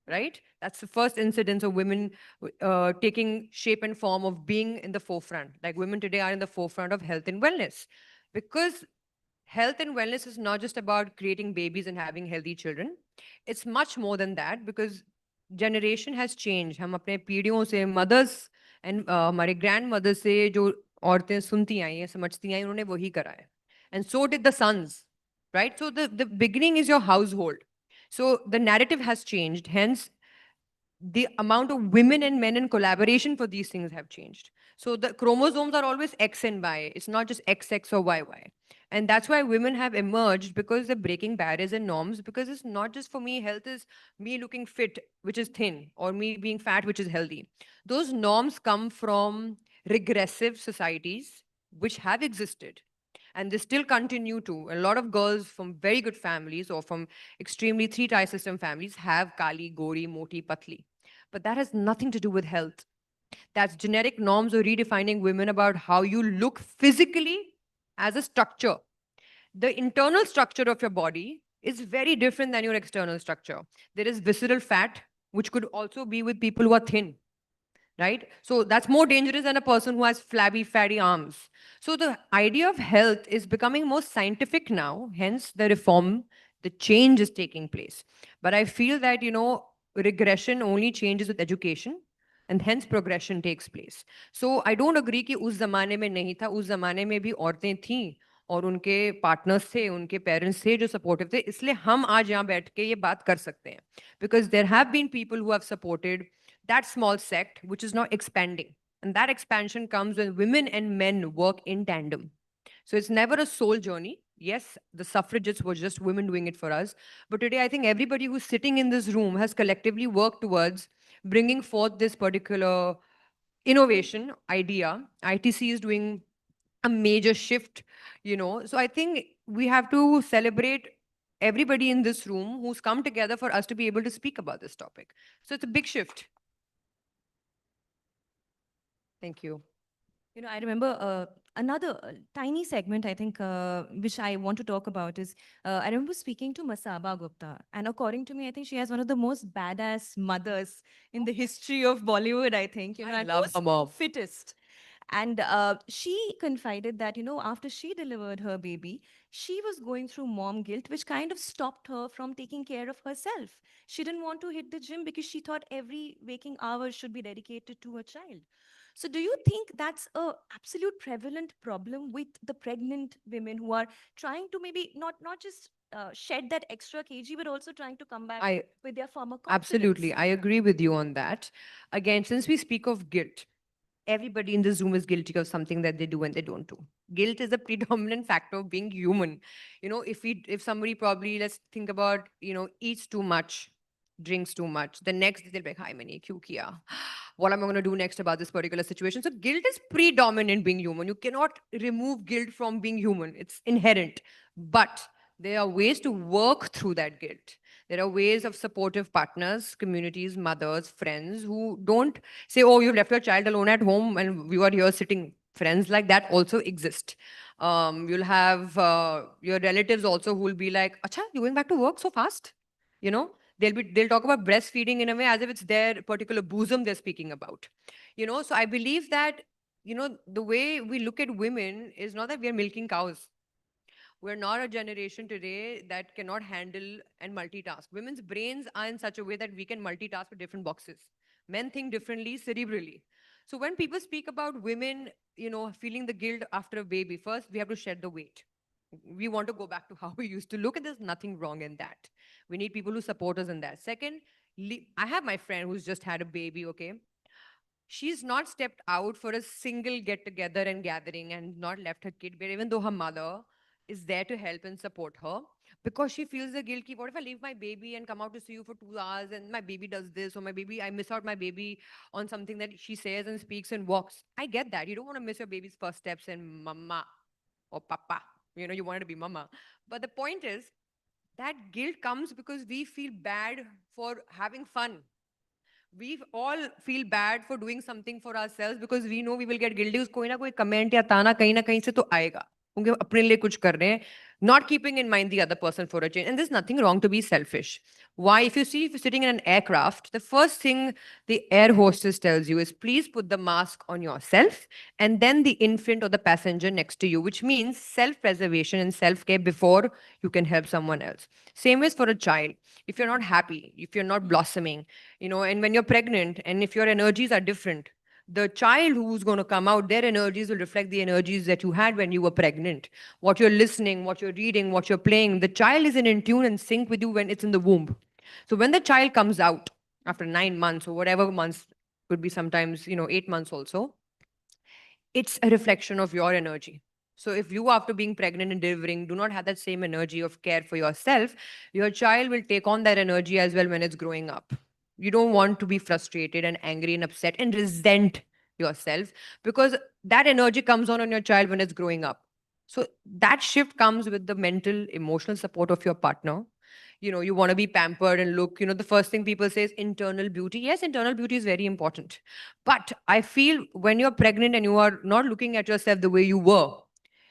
right? That's the first incidence of women taking shape and form of being in the forefront. Like women today are in the forefront of health and wellness. Because health and wellness is not just about creating babies and having healthy children. It's much more than that, because generation has changed. हम अपने पीढ़ियों से mothers and हमारे grandmothers से जो औरतें सुनती आई हैं, समझती आई, उन्होंने वही करा है. And so did the sons, right? So the beginning is your household. So the narrative has changed. Hence, the amount of women and men in collaboration for these things have changed. So the chromosomes are always X and Y. It's not just XX or YY. And that's why women have emerged, because they're breaking barriers and norms, because it's not just for me, health is me looking fit, which is thin, or me being fat, which is healthy. Those norms come from regressive societies, which have existed. And they still continue to. A lot of girls from very good families or from extremely three-tier system families have Kali, Gori, Moti, Patli. But that has nothing to do with health. That's genetic norms or redefining women about how you look physically as a structure. The internal structure of your body is very different than your external structure. There is visceral fat, which could also be with people who are thin, right? So that's more dangerous than a person who has flabby, fatty arms. So the idea of health is becoming more scientific now, hence the reform, the change is taking place. But I feel that, you know, regression only changes with education, and hence progression takes place. So I don't agree कि उस ज़माने में नहीं था, उस ज़माने में भी औरतें थीं और उनके पार्टनर्स थे, उनके पेरेंट्स थे जो सपोर्टिव थे, इसलिए हम आज यहाँ बैठ के ये बात कर सकते हैं. Because there have been people who have supported that small sect, which is now expanding. And that expansion comes when women and men work in tandem. So it's never a sole journey. Yes, the suffragettes were just women doing it for us. But today, I think everybody who's sitting in this room has collectively worked towards bringing forth this particular innovation idea. ITC is doing a major shift, you know. So I think we have to celebrate everybody in this room who's come together for us to be able to speak about this topic. So it's a big shift. Thank you. You know, I remember another tiny segment, I think, which I want to talk about is, I remember speaking to Masaba Gupta. And according to me, I think she has one of the most badass mothers in the history of Bollywood, I think. You know, I love her mom. Fittest. And she confided that, you know, after she delivered her baby, she was going through mom guilt, which kind of stopped her from taking care of herself. She didn't want to hit the gym because she thought every waking hour should be dedicated to her child. So do you think that's a absolute prevalent problem with the pregnant women who are trying to maybe not just shed that extra kg, but also trying to come back with their former confidence? Absolutely. I agree with you on that. Again, since we speak of guilt, everybody in this room is guilty of something that they do and they don't do. Guilt is a predominant factor of being human. You know, if somebody probably, let's think about, you know, eats too much, drinks too much, the next day they'll be like, hi, maine kyun kiya? What am I going to do next about this particular situation? So guilt is predominant being human. You cannot remove guilt from being human. It's inherent. But there are ways to work through that guilt. There are ways of supportive partners, communities, mothers, friends who don't say, oh, you've left your child alone at home and you are here sitting. Friends like that also exist. You'll have your relatives also who will be like, acha, you're going back to work so fast? You know, They'll talk about breastfeeding in a way as if it's their particular bosom they're speaking about. So I believe that, the way we look at women is not that we are milking cows. We're not a generation today that cannot handle and multitask. Women's brains are in such a way that we can multitask with different boxes. Men think differently cerebrally. So when people speak about women, feeling the guilt after a baby, first we have to shed the weight. We want to go back to how we used to look, and there's nothing wrong in that. We need people who support us in that. Second, I have my friend who's just had a baby, okay? She's not stepped out for a single get together and gathering and not left her kid there, even though her mother is there to help and support her, because she feels the guilt. What if I leave my baby and come out to see you for 2 hours and my baby does this, or I miss out my baby on something that she says and speaks and walks? I get that. You don't want to miss your baby's first steps and mama or papa. You want it to be mama. But the point is, that guilt comes because we feel bad for having fun. We all feel bad for doing something for ourselves because we know we will get guilty. कोई ना कोई comment या ताना कहीं ना कहीं से तो आएगा, क्योंकि अपने लिए कुछ कर रहे हैं, not keeping in mind the other person for a change. And there's nothing wrong to be selfish. Why? If you're sitting in an aircraft, the first thing the air hostess tells you is, please put the mask on yourself and then the infant or the passenger next to you, which means self-preservation and self-care before you can help someone else. Same way for a child. If you're not happy, if you're not blossoming, and when you're pregnant, and if your energies are different, the child who's going to come out, their energies will reflect the energies that you had when you were pregnant. What you're listening, what you're reading, what you're playing, the child is in tune and sync with you when it's in the womb. So when the child comes out after 9 months or whatever months, could be sometimes, 8 months also, it's a reflection of your energy. So if you, after being pregnant and delivering, do not have that same energy of care for yourself, your child will take on that energy as well when it's growing up. You don't want to be frustrated and angry and upset and resent yourself, because that energy comes on your child when it's growing up. So that shift comes with the mental, emotional support of your partner. You want to be pampered and look, the first thing people say is internal beauty. Yes, internal beauty is very important. But I feel when you're pregnant and you are not looking at yourself the way you were,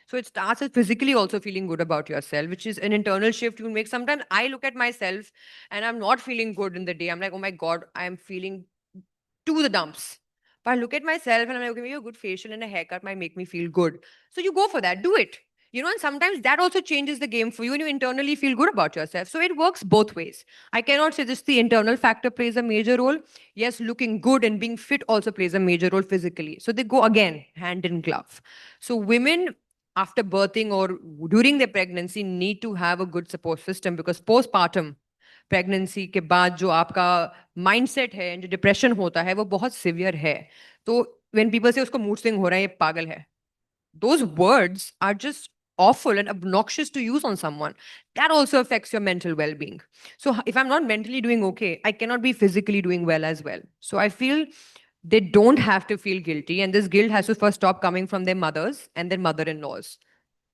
so it starts with physically also feeling good about yourself, which is an internal shift you make. Sometimes I look at myself and I'm not feeling good in the day. I'm like, oh my God, I'm feeling to the dumps. But I look at myself and I'm like, okay, maybe a good facial and a haircut might make me feel good. So you go for that, do it. And sometimes that also changes the game for you and you internally feel good about yourself. So it works both ways. I cannot say just the internal factor plays a major role. Yes, looking good and being fit also plays a major role physically. So they go again, hand in glove. So women after birthing or during their pregnancy need to have a good support system, because postpartum pregnancy के बाद जो आपका mindset है, जो depression होता है, वो बहुत सिवियर है. तो व्हेन पीपल से उसको मूड स्विंग हो रहा है, ये पागल है, those words are just awful and obnoxious to use on someone. That also affects your mental well-being. So if I'm not mentally doing okay, I cannot be physically doing well as well. So I feel they don't have to feel guilty, and this guilt has to first stop coming from their mothers and their mother-in-laws.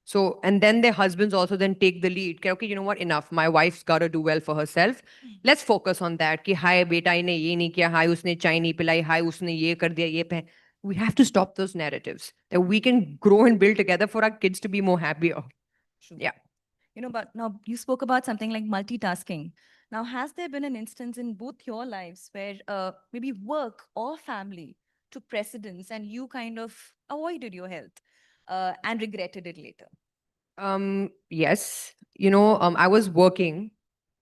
So, and then their husbands also then take the lead. Okay, you know what? Enough. My wife's got to do well for herself. Let's focus on that. Ki, hi, beta, ine ye nahi kiya. Hi, usne chai nahi pilai. Hi, usne ye kar diya, ye peh. We have to stop those narratives that we can grow and build together for our kids to be more happier. Yeah. But now you spoke about something like multitasking. Now, has there been an instance in both your lives where maybe work or family took precedence and you kind of avoided your health and regretted it later? Yes. I was working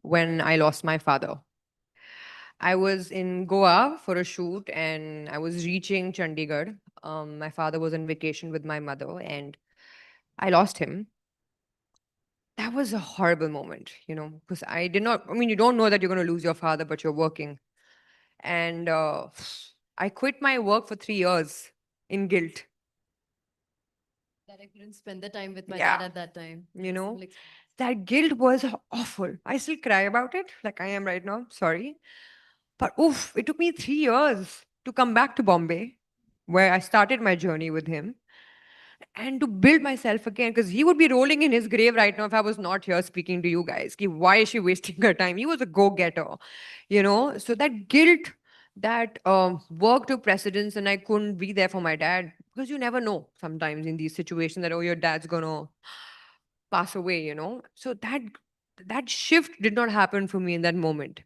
when I lost my father. I was in Goa for a shoot and I was reaching Chandigarh. My father was on vacation with my mother and I lost him. That was a horrible moment, because I mean, you don't know that you're going to lose your father, but you're working. And I quit my work for 3 years in guilt. That I couldn't spend the time with my Yeah. dad at that time. That guilt was awful. I still cry about it, like I am right now. Sorry. But oof, it took me 3 years to come back to Bombay, where I started my journey with him, and to build myself again, because he would be rolling in his grave right now if I was not here speaking to you guys. Ki, why is she wasting her time? He was a go-getter, So that guilt, that work took precedence, and I couldn't be there for my dad, because you never know sometimes in these situations that, oh, your dad's gonna pass away, So that shift did not happen for me in that moment.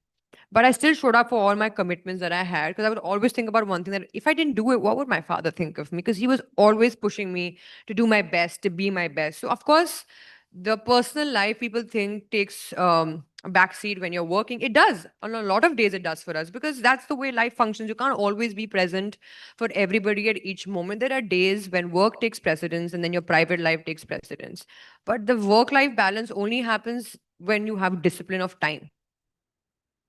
But I still showed up for all my commitments that I had, because I would always think about one thing, that if I didn't do it, what would my father think of me? Because he was always pushing me to do my best, to be my best. So of course, the personal life, people think, takes a backseat when you're working. It does. On a lot of days it does for us, because that's the way life functions. You can't always be present for everybody at each moment. There are days when work takes precedence and then your private life takes precedence. But the work-life balance only happens when you have discipline of time.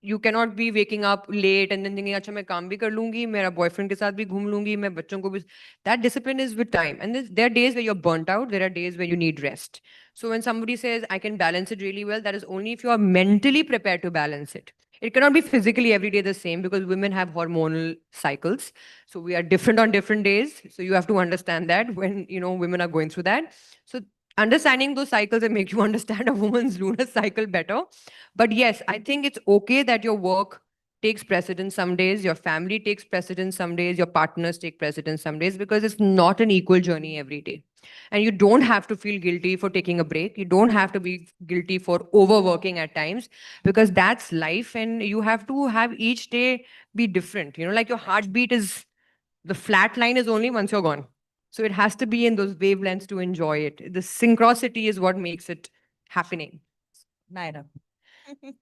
You cannot be waking up late and then thinking, अच्छा मैं काम भी कर लूंगी, मेरा boyfriend के साथ भी घूम लूंगी, मैं बच्चों को भी. That discipline is with time. And there are days where you're burnt out. There are days where you need rest. So when somebody says, I can balance it really well, that is only if you are mentally prepared to balance it. It cannot be physically every day the same, because women have hormonal cycles. So we are different on different days. So you have to understand that when, women are going through that. So understanding those cycles and make you understand a woman's lunar cycle better. But yes, I think it's okay that your work takes precedence some days, your family takes precedence some days, your partners take precedence some days, because it's not an equal journey every day. And you don't have to feel guilty for taking a break. You don't have to be guilty for overworking at times, because that's life, and you have to have each day be different. Like your heartbeat is, the flat line is only once you're gone. So it has to be in those wavelengths to enjoy it. The synchronicity is what makes it happening. Naira.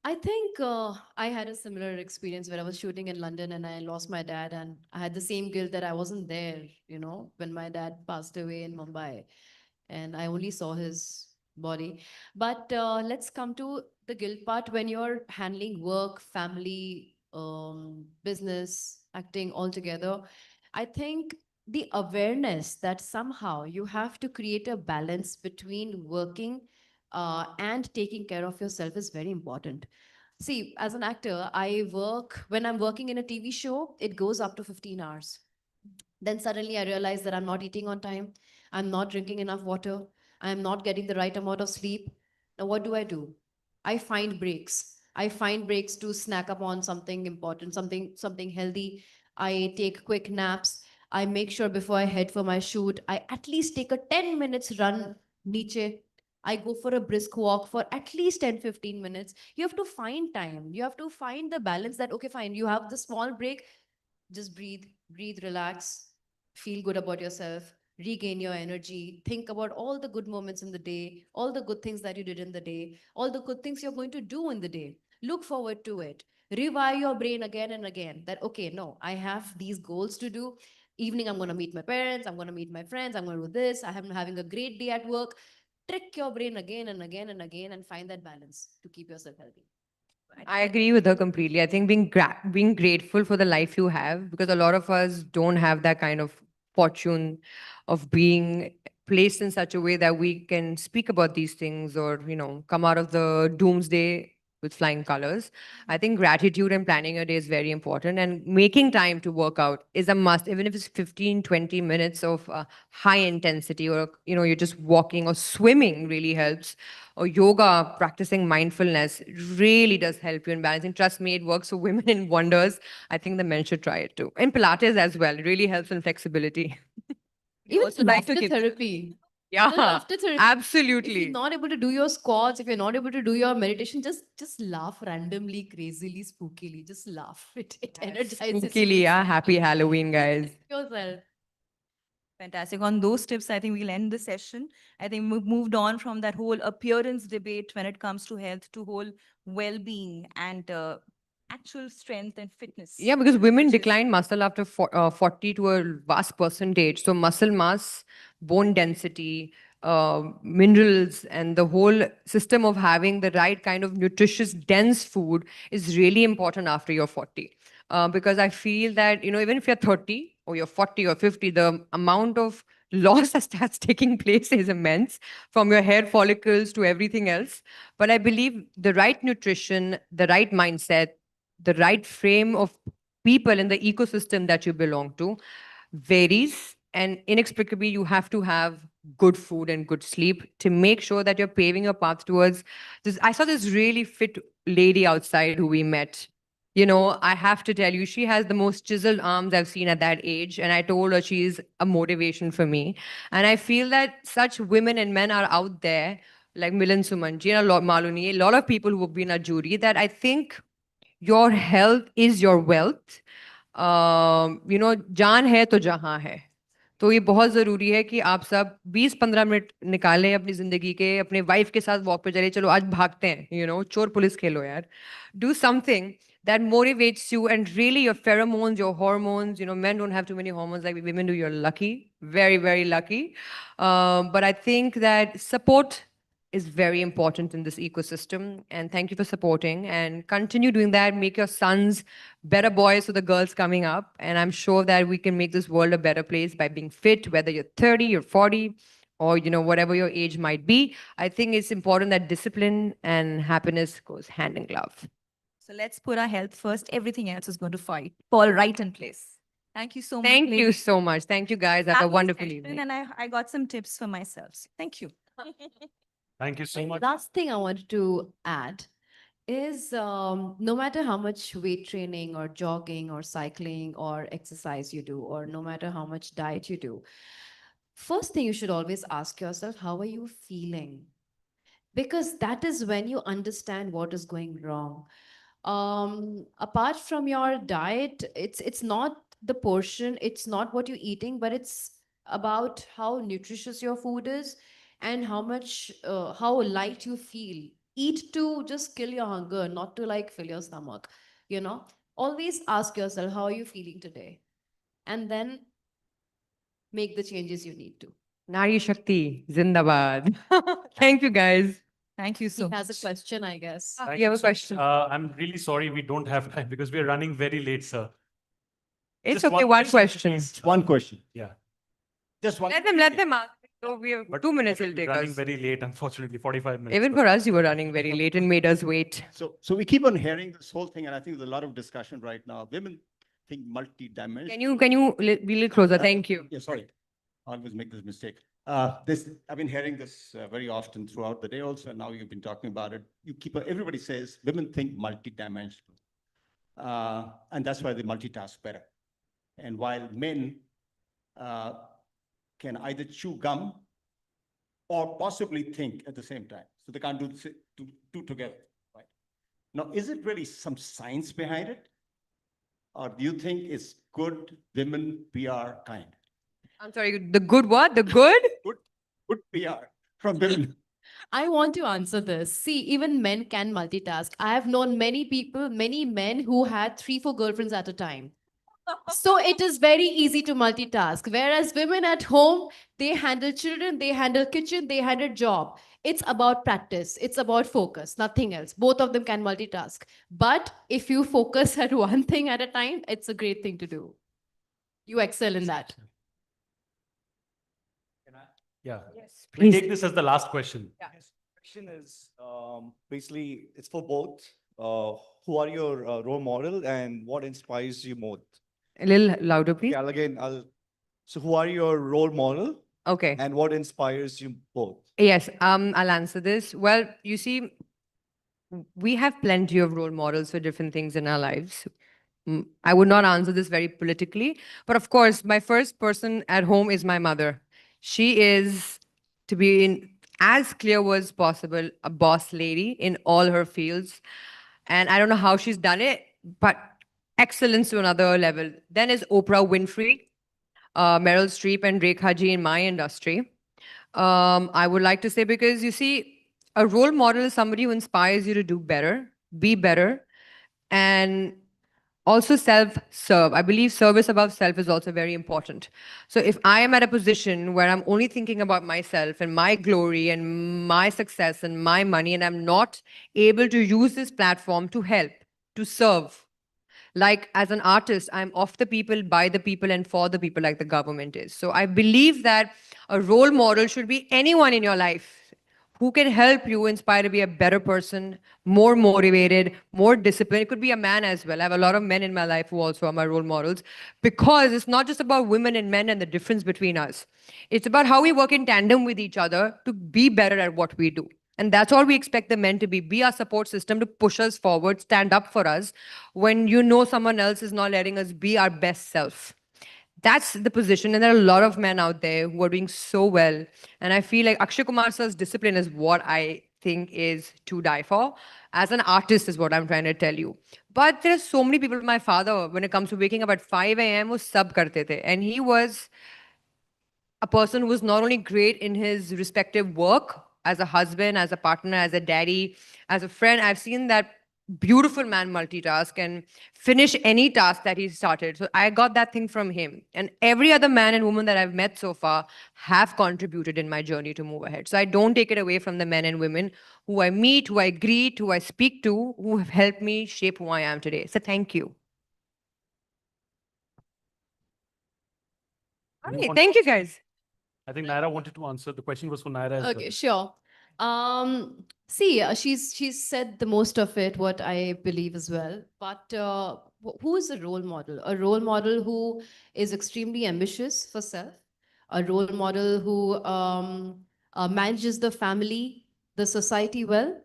I think I had a similar experience where I was shooting in London and I lost my dad, and I had the same guilt that I wasn't there, when my dad passed away in Mumbai, and I only saw his body. But let's come to the guilt part when you're handling work, family, business, acting all together. I think the awareness that somehow you have to create a balance between working and taking care of yourself is very important. See, as an actor, when I'm working in a TV show, it goes up to 15 hours. Then suddenly I realize that I'm not eating on time. I'm not drinking enough water. I'm not getting the right amount of sleep. Now, what do? I find breaks. I find breaks to snack up on something important, something healthy. I take quick naps. I make sure before I head for my shoot, I at least take a 10 minutes run niche. I go for a brisk walk for at least 10-15 minutes. You have to find time. You have to find the balance that, okay, fine, you have the small break, just breathe, relax, feel good about yourself, regain your energy, think about all the good moments in the day, all the good things that you did in the day, all the good things you're going to do in the day. Look forward to it. Rewire your brain again and again that, okay, no, I have these goals to do. Evening, I'm going to meet my parents, I'm going to meet my friends, I'm going to do this, I'm having a great day at work. Trick your brain again and again and again and find that balance to keep yourself healthy. I agree with her completely. I think being grateful for the life you have, because a lot of us don't have that kind of fortune of being placed in such a way that we can speak about these things, or come out of the doomsday with flying colors. I think gratitude and planning your day is very important, and making time to work out is a must, even if it's 15-20 minutes of high intensity, or you're just walking or swimming really helps, or yoga, practicing mindfulness really does help you in balancing. Trust me, it works for women in wonders. I think the men should try it too. And Pilates as well, it really helps in flexibility. Even also like to laughter give- therapy. Yeah, Laughter therapy. If absolutely. you're not able to do your squats, if you're not able to do your meditation, just laugh randomly, crazily, spookily. Just laugh. It energizes Spookily, yeah. Happy Halloween, guys. yourself. Fantastic. On those tips, I think we'll end the session. I think we've moved on from that whole appearance debate when it comes to health to whole well-being and actual strength and fitness. Yeah, because women which is- decline muscle after 40 to a vast percentage. So muscle mass, bone density, minerals, and the whole system of having the right kind of nutritious, dense food is really important after you're 40. Because I feel that, even if you're 30 or you're 40 or 50, the amount of loss that starts taking place is immense, from your hair follicles to everything else. But I believe the right nutrition, the right mindset, the right frame of people in the ecosystem that you belong to varies, and inexplicably you have to have good food and good sleep to make sure that you're paving your path towards this. I saw this really fit lady outside who we met. I have to tell you, she has the most chiseled arms I've seen at that age, and I told her she's a motivation for me. And I feel that such women and men are out there, like Milan Sumanji and Maluni, a lot of people who have been a jury, that I think your health is your wealth. जान है तो जहां है. तो ये बहुत ज़रूरी है कि आप सब 20-15 मिनट निकालें अपनी ज़िंदगी के, अपने वाइफ के साथ वॉक पे चले, चलो आज भागते हैं, चोर पुलिस खेलो यार. Do something that motivates you and really your pheromones, your hormones. Men don't have too many hormones like women do. You're lucky, very, very lucky. But I think that support is very important in this ecosystem. And thank you for supporting and continue doing that. Make your sons better boys for the girls coming up. And I'm sure that we can make this world a better place by being fit, whether you're 30, you're 40, or whatever your age might be. I think it's important that discipline and happiness goes hand in glove. So let's put our health first. Everything else is going to fall right in place. Thank you so much. Thank you so much. Thank you guys. Have a Fabulous wonderful session, evening. And I got some tips for myself. So thank you. Thank you so much. Last thing I wanted to add is no matter how much weight training or jogging or cycling or exercise you do, or no matter how much diet you do, first thing you should always ask yourself, how are you feeling? Because that is when you understand what is going wrong. Apart from your diet, it's not the portion, it's not what you're eating, but it's about how nutritious your food is and how light you feel. Eat to just kill your hunger, not to like fill your stomach. Always ask yourself, how are you feeling today? And then make the changes you need to. Nari Shakti, Zindabad. Thank you guys. Thank you so He has a question, I guess. Thank You have a so much. question? I'm really sorry we don't have time because we're running very late, sir. It's Just okay, one question. please. One question. Yeah. Just one. Let them ask. So we have 2 minutes will take Running us. very late, unfortunately, 45 minutes. Even for us, you were running very late and made us wait. So we keep on hearing this whole thing, and I think there's a lot of discussion right now. Women think multi-dimensional. Can you be a little closer? Thank you. Yeah, sorry. I always make this mistake. I've been hearing this very often throughout the day also, and now you've been talking about it. Everybody says women think multi-dimensional. And that's why they multitask better. And while men can either chew gum or possibly think at the same time. So they can't do two together, right? Now, is it really some science behind it? Or do you think it's good women PR kind? I'm sorry, the good what? The good? Good PR from women. I want to answer this. See, even men can multitask. I have known many men who had 3-4 girlfriends at a time. So it is very easy to multitask. Whereas women at home, they handle children, they handle kitchen, they handle job. It's about practice. It's about focus, nothing else. Both of them can multitask. But if you focus at one thing at a time, it's a great thing to do. You excel in that. Yeah. Yes, We please. take this as the last question. Yeah. Question is basically it's for both. Who are your role model and what inspires you most? A little louder, please. Yeah, again, so who are your role model Okay. and what inspires you both? Yes, I'll answer this. Well, you see, we have plenty of role models for different things in our lives. I would not answer this very politically, but of course, my first person at home is my mother. She is, to be in as clear as possible, a boss lady in all her fields. And I don't know how she's done it, but excellence to another level. Then is Oprah Winfrey, Meryl Streep, and Rekha Ji in my industry. I would like to say, because you see, a role model is somebody who inspires you to do better, be better, and also self-serve. I believe service above self is also very important. So if I am at a position where I'm only thinking about myself and my glory and my success and my money, and I'm not able to use this platform to help, to serve, like as an artist, I'm of the people, by the people, and for the people, like the government is. So I believe that a role model should be anyone in your life who can help you inspire to be a better person, more motivated, more disciplined. It could be a man as well. I have a lot of men in my life who also are my role models, because it's not just about women and men and the difference between us. It's about how we work in tandem with each other to be better at what we do. And that's all we expect the men to be our support system, to push us forward, stand up for us when someone else is not letting us be our best self. That's the position. And there are a lot of men out there who are doing so well. And I feel like Akshay Kumar sir's discipline is what I think is to die for. As an artist is what I'm trying to tell you. But there are so many people. My father, when it comes to waking up at 5 a.m., was sab karte the. And he was a person who was not only great in his respective work as a husband, as a partner, as a daddy, as a friend. I've seen that beautiful man multitask and finish any task that he started. So I got that thing from him. And every other man and woman that I've met so far have contributed in my journey to move ahead. So I don't take it away from the men and women who I meet, who I greet, who I speak to, who have helped me shape who I am today. So thank you. All right, thank you, guys. I think Naira wanted to answer. The question was for Naira as well. Okay, sure. See, she's said the most of it, what I believe as well. But who is a role model? A role model who is extremely ambitious for self. A role model who manages the family, the society well,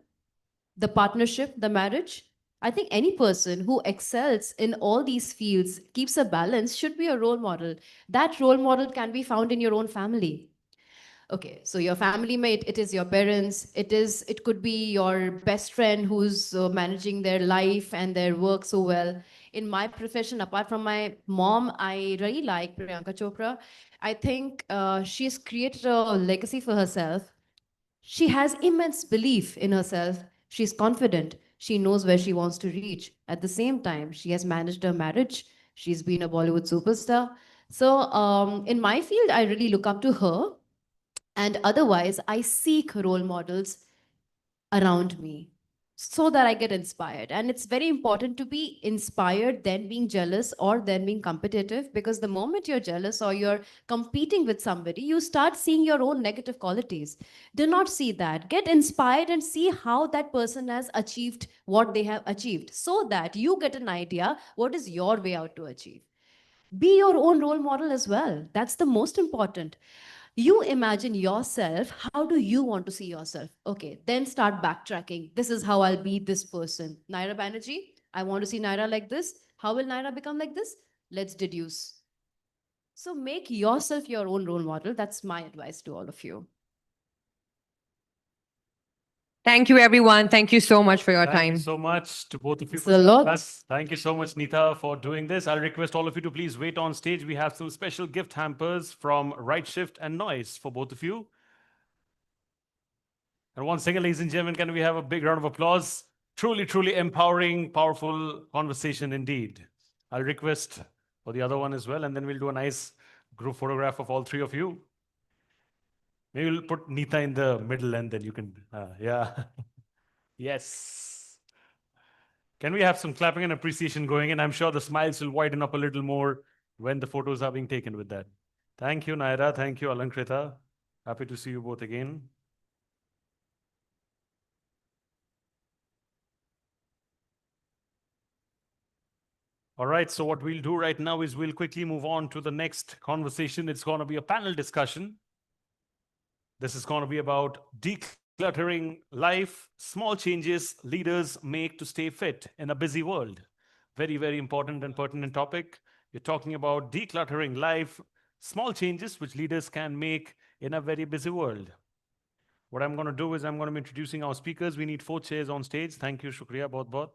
the partnership, the marriage. I think any person who excels in all these fields, keeps a balance, should be a role model. That role model can be found in your own family. Okay, so your family mate, it is your parents, it could be your best friend who's managing their life and their work so well. In my profession, apart from my mom, I really like Priyanka Chopra. I think she's created a legacy for herself. She has immense belief in herself. She's confident. She knows where she wants to reach. At the same time, she has managed her marriage. She's been a Bollywood superstar. So in my field, I really look up to her. And otherwise, I seek role models around me so that I get inspired. And it's very important to be inspired than being jealous or then being competitive, because the moment you're jealous or you're competing with somebody, you start seeing your own negative qualities. Do not see that. Get inspired and see how that person has achieved what they have achieved, so that you get an idea what is your way out to achieve. Be your own role model as well. That's the most important. You imagine yourself. How do you want to see yourself? Okay, then start backtracking. This is how I'll be this person. Naira Banerjee, I want to see Naira like this. How will Naira become like this? Let's deduce. So make yourself your own role model. That's my advice to all of you. Thank you, everyone. Thank you so much for your Thank time. you so much to both of you. It's a lot. Thank you so much, Neeta, for doing this. I'll request all of you to please wait on stage. We have some special gift hampers from Rightshift and Noise for both of you. And once again, ladies and gentlemen, can we have a big round of applause? Truly, truly empowering, powerful conversation indeed. I'll request for the other one as well, and then we'll do a nice group photograph of all three of you. Maybe we'll put Neeta in the middle and then you can, yeah. Yes. Can we have some clapping and appreciation going? And I'm sure the smiles will widen up a little more when the photos are being taken with that. Thank you, Naira. Thank you, Alankrita. Happy to see you both again. All right, so what we'll do right now is we'll quickly move on to the next conversation. It's going to be a panel discussion. This is going to be about decluttering life, small changes leaders make to stay fit in a busy world. Very, very important and pertinent topic. You're talking about decluttering life, small changes which leaders can make in a very busy world. What I'm going to do is I'm going to be introducing our speakers. We need 4 chairs on stage. Thank you, Shukriya, bahut.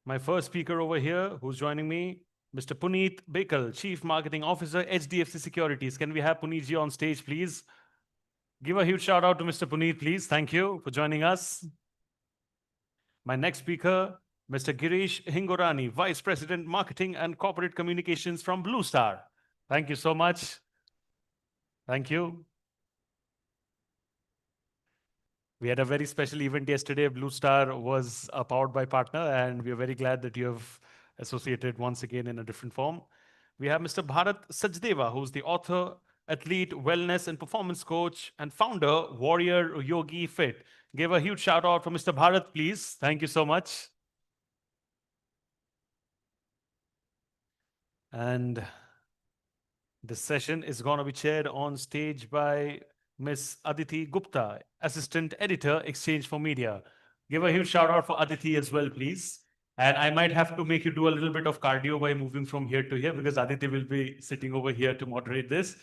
My first speaker over here, who's joining me, Mr. Puneet Bekal, Chief Marketing Officer, HDFC Securities. Can we have Puneet ji on stage, please? Give a huge shout out to Mr. Puneet, please. Thank you for joining us. My next speaker, Mr. Girish Hingorani, Vice President, Marketing and Corporate Communications from Blue Star. Thank you so much. Thank you. We had a very special event yesterday. Blue Star was a powered by partner, and we are very glad that you have associated once again in a different form. We have Mr. Bharat Sachdeva, who's the author, athlete, wellness and performance coach, and founder, Warrior Yogi Fit. Give a huge shout out for Mr. Bharat, please. Thank you so much. And this session is going to be chaired on stage by Miss Aditi Gupta, Assistant Editor, Exchange for Media. Give a huge shout out for Aditi as well, please. And I might have to make you do a little bit of cardio by moving from here to here, because Aditi will be sitting over here to moderate this.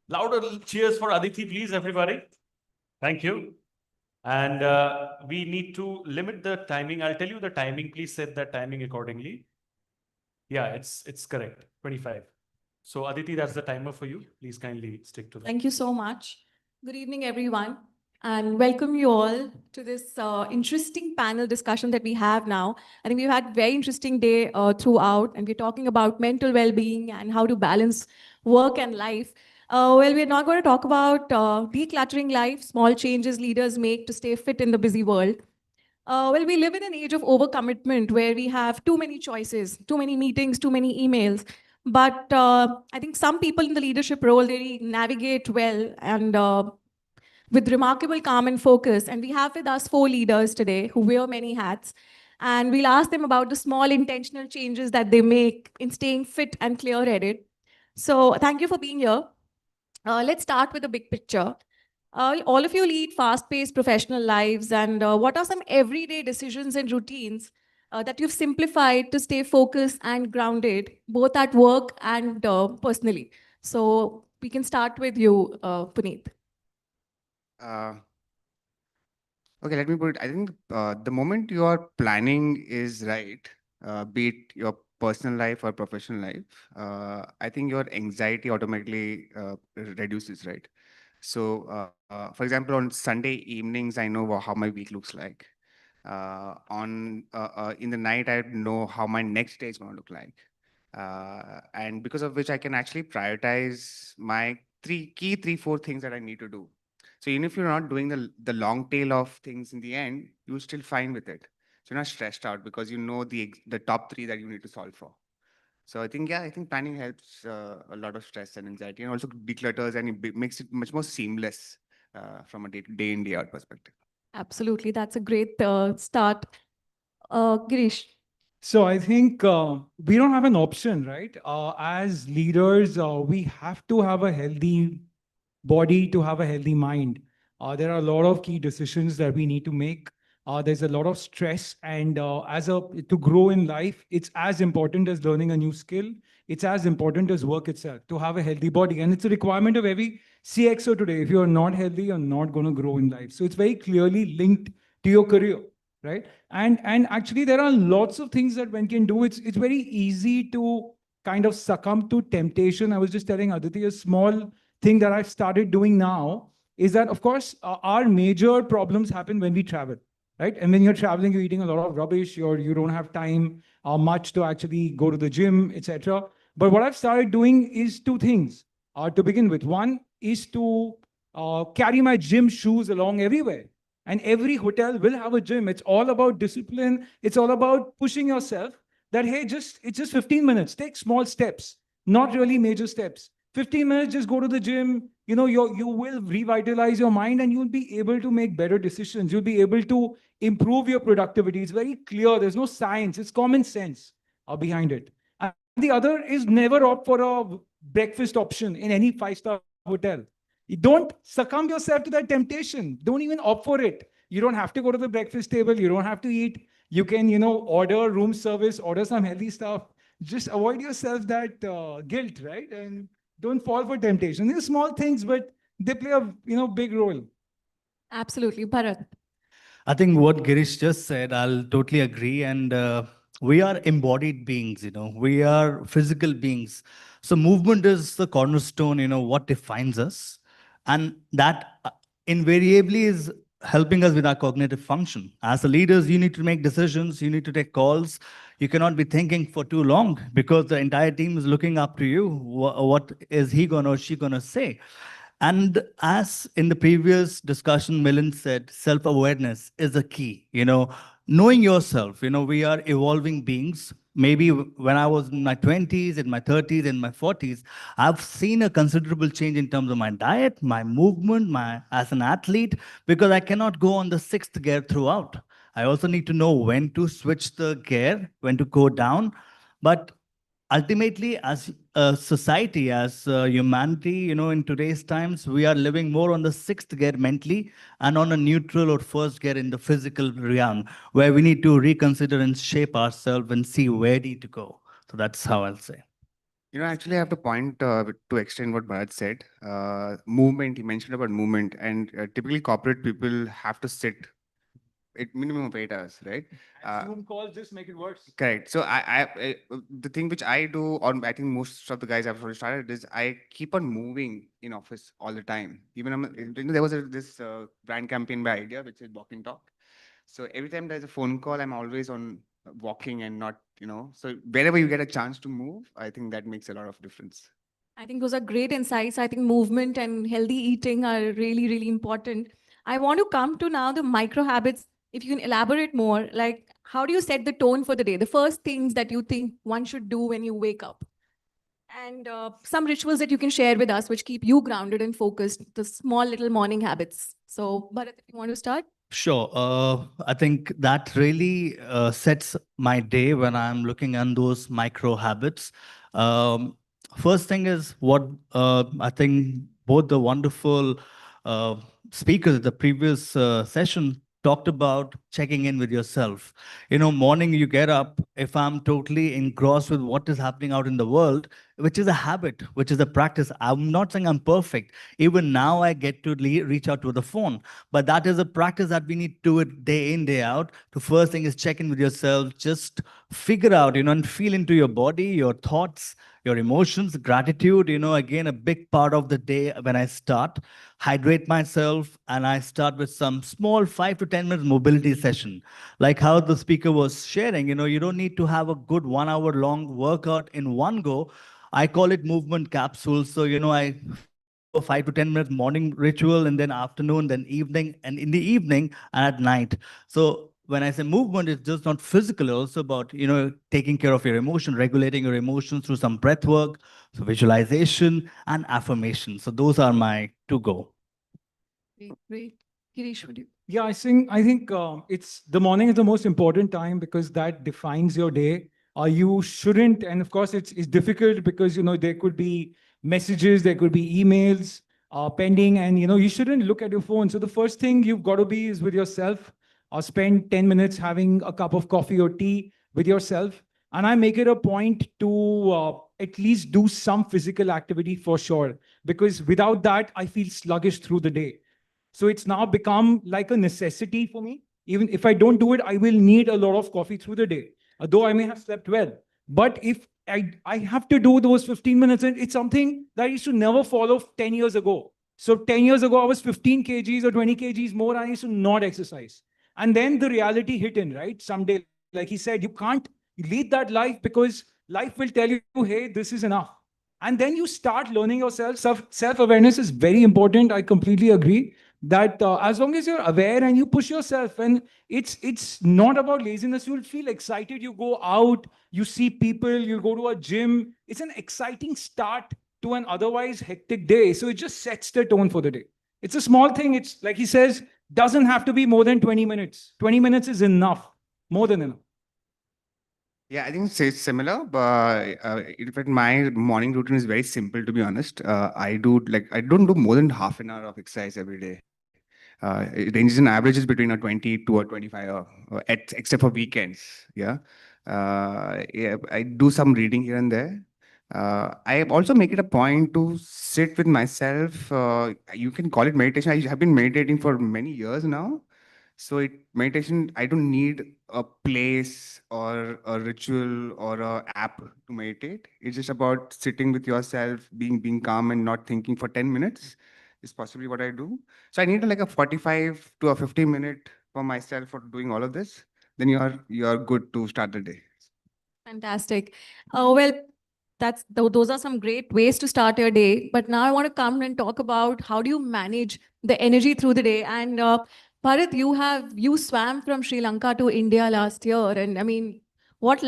Louder cheers for Aditi, please, everybody. Thank you. And we need to limit the timing. I'll tell you the timing. Please set that timing accordingly. Yeah, it's correct. 25. So Aditi, that's the timer for you. Please kindly stick to that. Thank you so much. Good evening, everyone, and welcome you all to this interesting panel discussion that we have now. I think we've had a very interesting day throughout, and we're talking about mental well-being and how to balance work and life. Well, we're not going to talk about decluttering life, small changes leaders make to stay fit in the busy world. Well, we live in an age of overcommitment where we have too many choices, too many meetings, too many emails. But I think some people in the leadership role, they navigate well and with remarkable calm and focus. And we have with us 4 leaders today who wear many hats. And we'll ask them about the small intentional changes that they make in staying fit and clear-headed. So thank you for being here. Let's start with the big picture. All of you lead fast-paced professional lives, and what are some everyday decisions and routines that you've simplified to stay focused and grounded, both at work and personally? So we can start with you, Puneet. Okay, let me put it. I think the moment your planning is right, be it your personal life or professional life, I think your anxiety automatically reduces, right? So, for example, on Sunday evenings, I know how my week looks like. In the night, I know how my next day is going to look like, and because of which I can actually prioritize my three, 4 things that I need to do. So even if you're not doing the long tail of things in the end, you're still fine with it. So you're not stressed out because you know the top 3 that you need to solve for. So I think, yeah, I think planning helps a lot of stress and anxiety, and also declutters, and it makes it much more seamless from a day in, day out perspective. Absolutely, that's a great start. Girish. So I think we don't have an option, right? As leaders, we have to have a healthy body to have a healthy mind. There are a lot of key decisions that we need to make. There's a lot of stress, and to grow in life, it's as important as learning a new skill. It's as important as work itself to have a healthy body, and it's a requirement of every CXO today. If you're not healthy, you're not going to grow in life. So it's very clearly linked to your career, right? And actually, there are lots of things that one can do. It's very easy to kind of succumb to temptation. I was just telling Aditi a small thing that I've started doing now is that, of course, our major problems happen when we travel, right? And when you're traveling, you're eating a lot of rubbish, you don't have time much to actually go to the gym, etc. But what I've started doing is 2 things to begin with. One is to carry my gym shoes along everywhere. And every hotel will have a gym. It's all about discipline. It's all about pushing yourself that, hey, it's just 15 minutes. Take small steps, not really major steps. 15 minutes, just go to the gym. You know, you will revitalize your mind and you'll be able to make better decisions. You'll be able to improve your productivity. It's very clear. There's no science. It's common sense behind it. And the other is never opt for a breakfast option in any 5-star hotel. You don't succumb yourself to that temptation. Don't even opt for it. You don't have to go to the breakfast table. You don't have to eat. You can, order room service, order some healthy stuff. Just avoid yourself that guilt, right? And don't fall for temptation. These are small things, but they play a big role. Absolutely. Bharat. I think what Girish just said, I'll totally agree. And we are embodied beings, we are physical beings. So movement is the cornerstone, what defines us. And that invariably is helping us with our cognitive function. As the leaders, you need to make decisions, you need to take calls. You cannot be thinking for too long because the entire team is looking up to you. What is he going or she going to say? And as in the previous discussion, Milind said, self-awareness is a key, knowing yourself, we are evolving beings. Maybe when I was in my 20s, in my 30s, in my 40s, I've seen a considerable change in terms of my diet, my movement, as an athlete, because I cannot go on the 6th gear throughout. I also need to know when to switch the gear, when to go down. But ultimately, as a society, as humanity, in today's times, we are living more on the 6th gear mentally and on a neutral or 1st gear in the physical realm, where we need to reconsider and shape ourselves and see where we need to go. So that's how I'll say. Actually, I have to point to extend what Bharat said. Movement, he mentioned about movement, and typically corporate people have to sit at minimum of 8 hours, right? Zoom calls just make it worse. Correct. So the thing which I do, or I think most of the guys have already started, is I keep on moving in office all the time. Even there was this brand campaign by Idea, which is walk and talk. So every time there's a phone call, I'm always on walking and not, so wherever you get a chance to move, I think that makes a lot of difference. I think those are great insights. I think movement and healthy eating are really, really important. I want to come to now the micro habits. If you can elaborate more, like how do you set the tone for the day? The first things that you think one should do when you wake up. And some rituals that you can share with us, which keep you grounded and focused, the small little morning habits. So, Bharat, if you want to start. Sure. I think that really sets my day when I'm looking at those micro habits. First thing is what I think both the wonderful speakers at the previous session talked about checking in with yourself. Morning you get up, if I'm totally engrossed with what is happening out in the world, which is a habit, which is a practice. I'm not saying I'm perfect. Even now I get to reach out to the phone, but that is a practice that we need to do it day in, day out. The first thing is check in with yourself, just figure out, and feel into your body, your thoughts, your emotions, gratitude, again, a big part of the day when I start. Hydrate myself, and I start with some small 5 to 10 minutes mobility session. Like how the speaker was sharing, you don't need to have a good 1 hour long workout in one go. I call it movement capsules. So, I follow a 5 to 10 minutes morning ritual, and then afternoon, then evening, and in the evening and at night. So when I say movement, it's just not physical, it's also about, taking care of your emotion, regulating your emotions through some breath work, so visualization and affirmation. So those are my to go. Great. Girish, would you? Yeah, I think it's the morning is the most important time because that defines your day. You shouldn't, and of course it's difficult because there could be messages, there could be emails pending, and you shouldn't look at your phone. So the first thing you've got to be is with yourself. Spend 10 minutes having a cup of coffee or tea with yourself, and I make it a point to at least do some physical activity for sure, because without that I feel sluggish through the day. So it's now become like a necessity for me. Even if I don't do it, I will need a lot of coffee through the day, though I may have slept well. But if I have to do those 15 minutes, and it's something that I used to never follow 10 years ago. So 10 years ago, I was 15 kgs or 20 kgs more. I used to not exercise. And then the reality hit in, right? Someday, like he said, you can't lead that life because life will tell you, hey, this is enough. And then you start learning yourself. Self-awareness is very important. I completely agree that as long as you're aware and you push yourself, and it's not about laziness, you'll feel excited. You go out, you see people, you go to a gym. It's an exciting start to an otherwise hectic day. So it just sets the tone for the day. It's a small thing. It's like he says, doesn't have to be more than 20 minutes. 20 minutes is enough, more than enough. Yeah, I think it's similar, but in fact, my morning routine is very simple, to be honest. I don't do more than half an hour of exercise every day. It ranges in averages between a 22 or 25 hour, except for weekends. Yeah. Yeah, I do some reading here and there. I also make it a point to sit with myself. You can call it meditation. I have been meditating for many years now. So meditation, I don't need a place or a ritual or a app to meditate. It's just about sitting with yourself, being calm and not thinking for 10 minutes is possibly what I do. So I need like a 45 to a 50 minute for myself for doing all of this. Then you are good to start the day. Fantastic. Well, those are some great ways to start your day. But now I want to come and talk about how do you manage the energy through the day. And Bharat, you swam from Sri Lanka to India last year, and I mean, what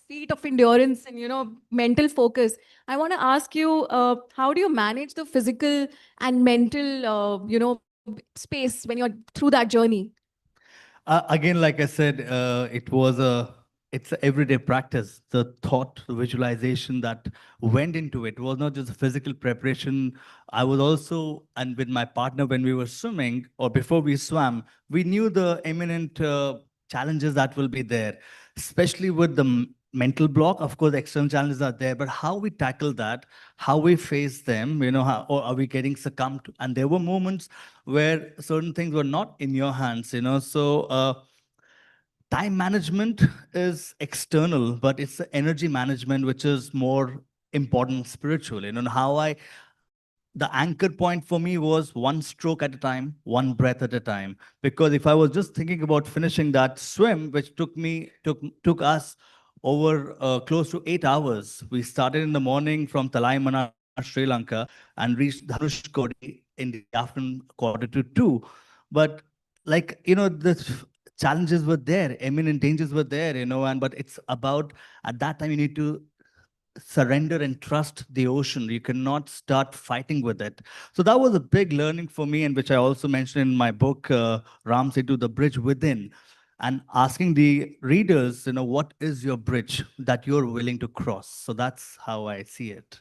feat of endurance and mental focus. I want to ask you, how do you manage the physical and mental space when you're through that journey? Again, like I said, it's an everyday practice. The thought, the visualization that went into it was not just a physical preparation. I was also, and with my partner when we were swimming or before we swam, we knew the imminent challenges that will be there, especially with the mental block. Of course, external challenges are there, but how we tackle that, how we face them, or are we getting succumbed to? And there were moments where certain things were not in your hands, So time management is external, but it's the energy management which is more important spiritually. And the anchor point for me was one stroke at a time, one breath at a time. Because if I was just thinking about finishing that swim, which took us over close to 8 hours. We started in the morning from Talaimana, Sri Lanka, and reached Dhanushkodi in the afternoon, 1:45. But the challenges were there, imminent dangers were there, but it's about, at that time, you need to surrender and trust the ocean. You cannot start fighting with it. So that was a big learning for me, and which I also mentioned in my book, Ram Setu, The Bridge Within, and asking the readers, what is your bridge that you're willing to cross? So that's how I see it.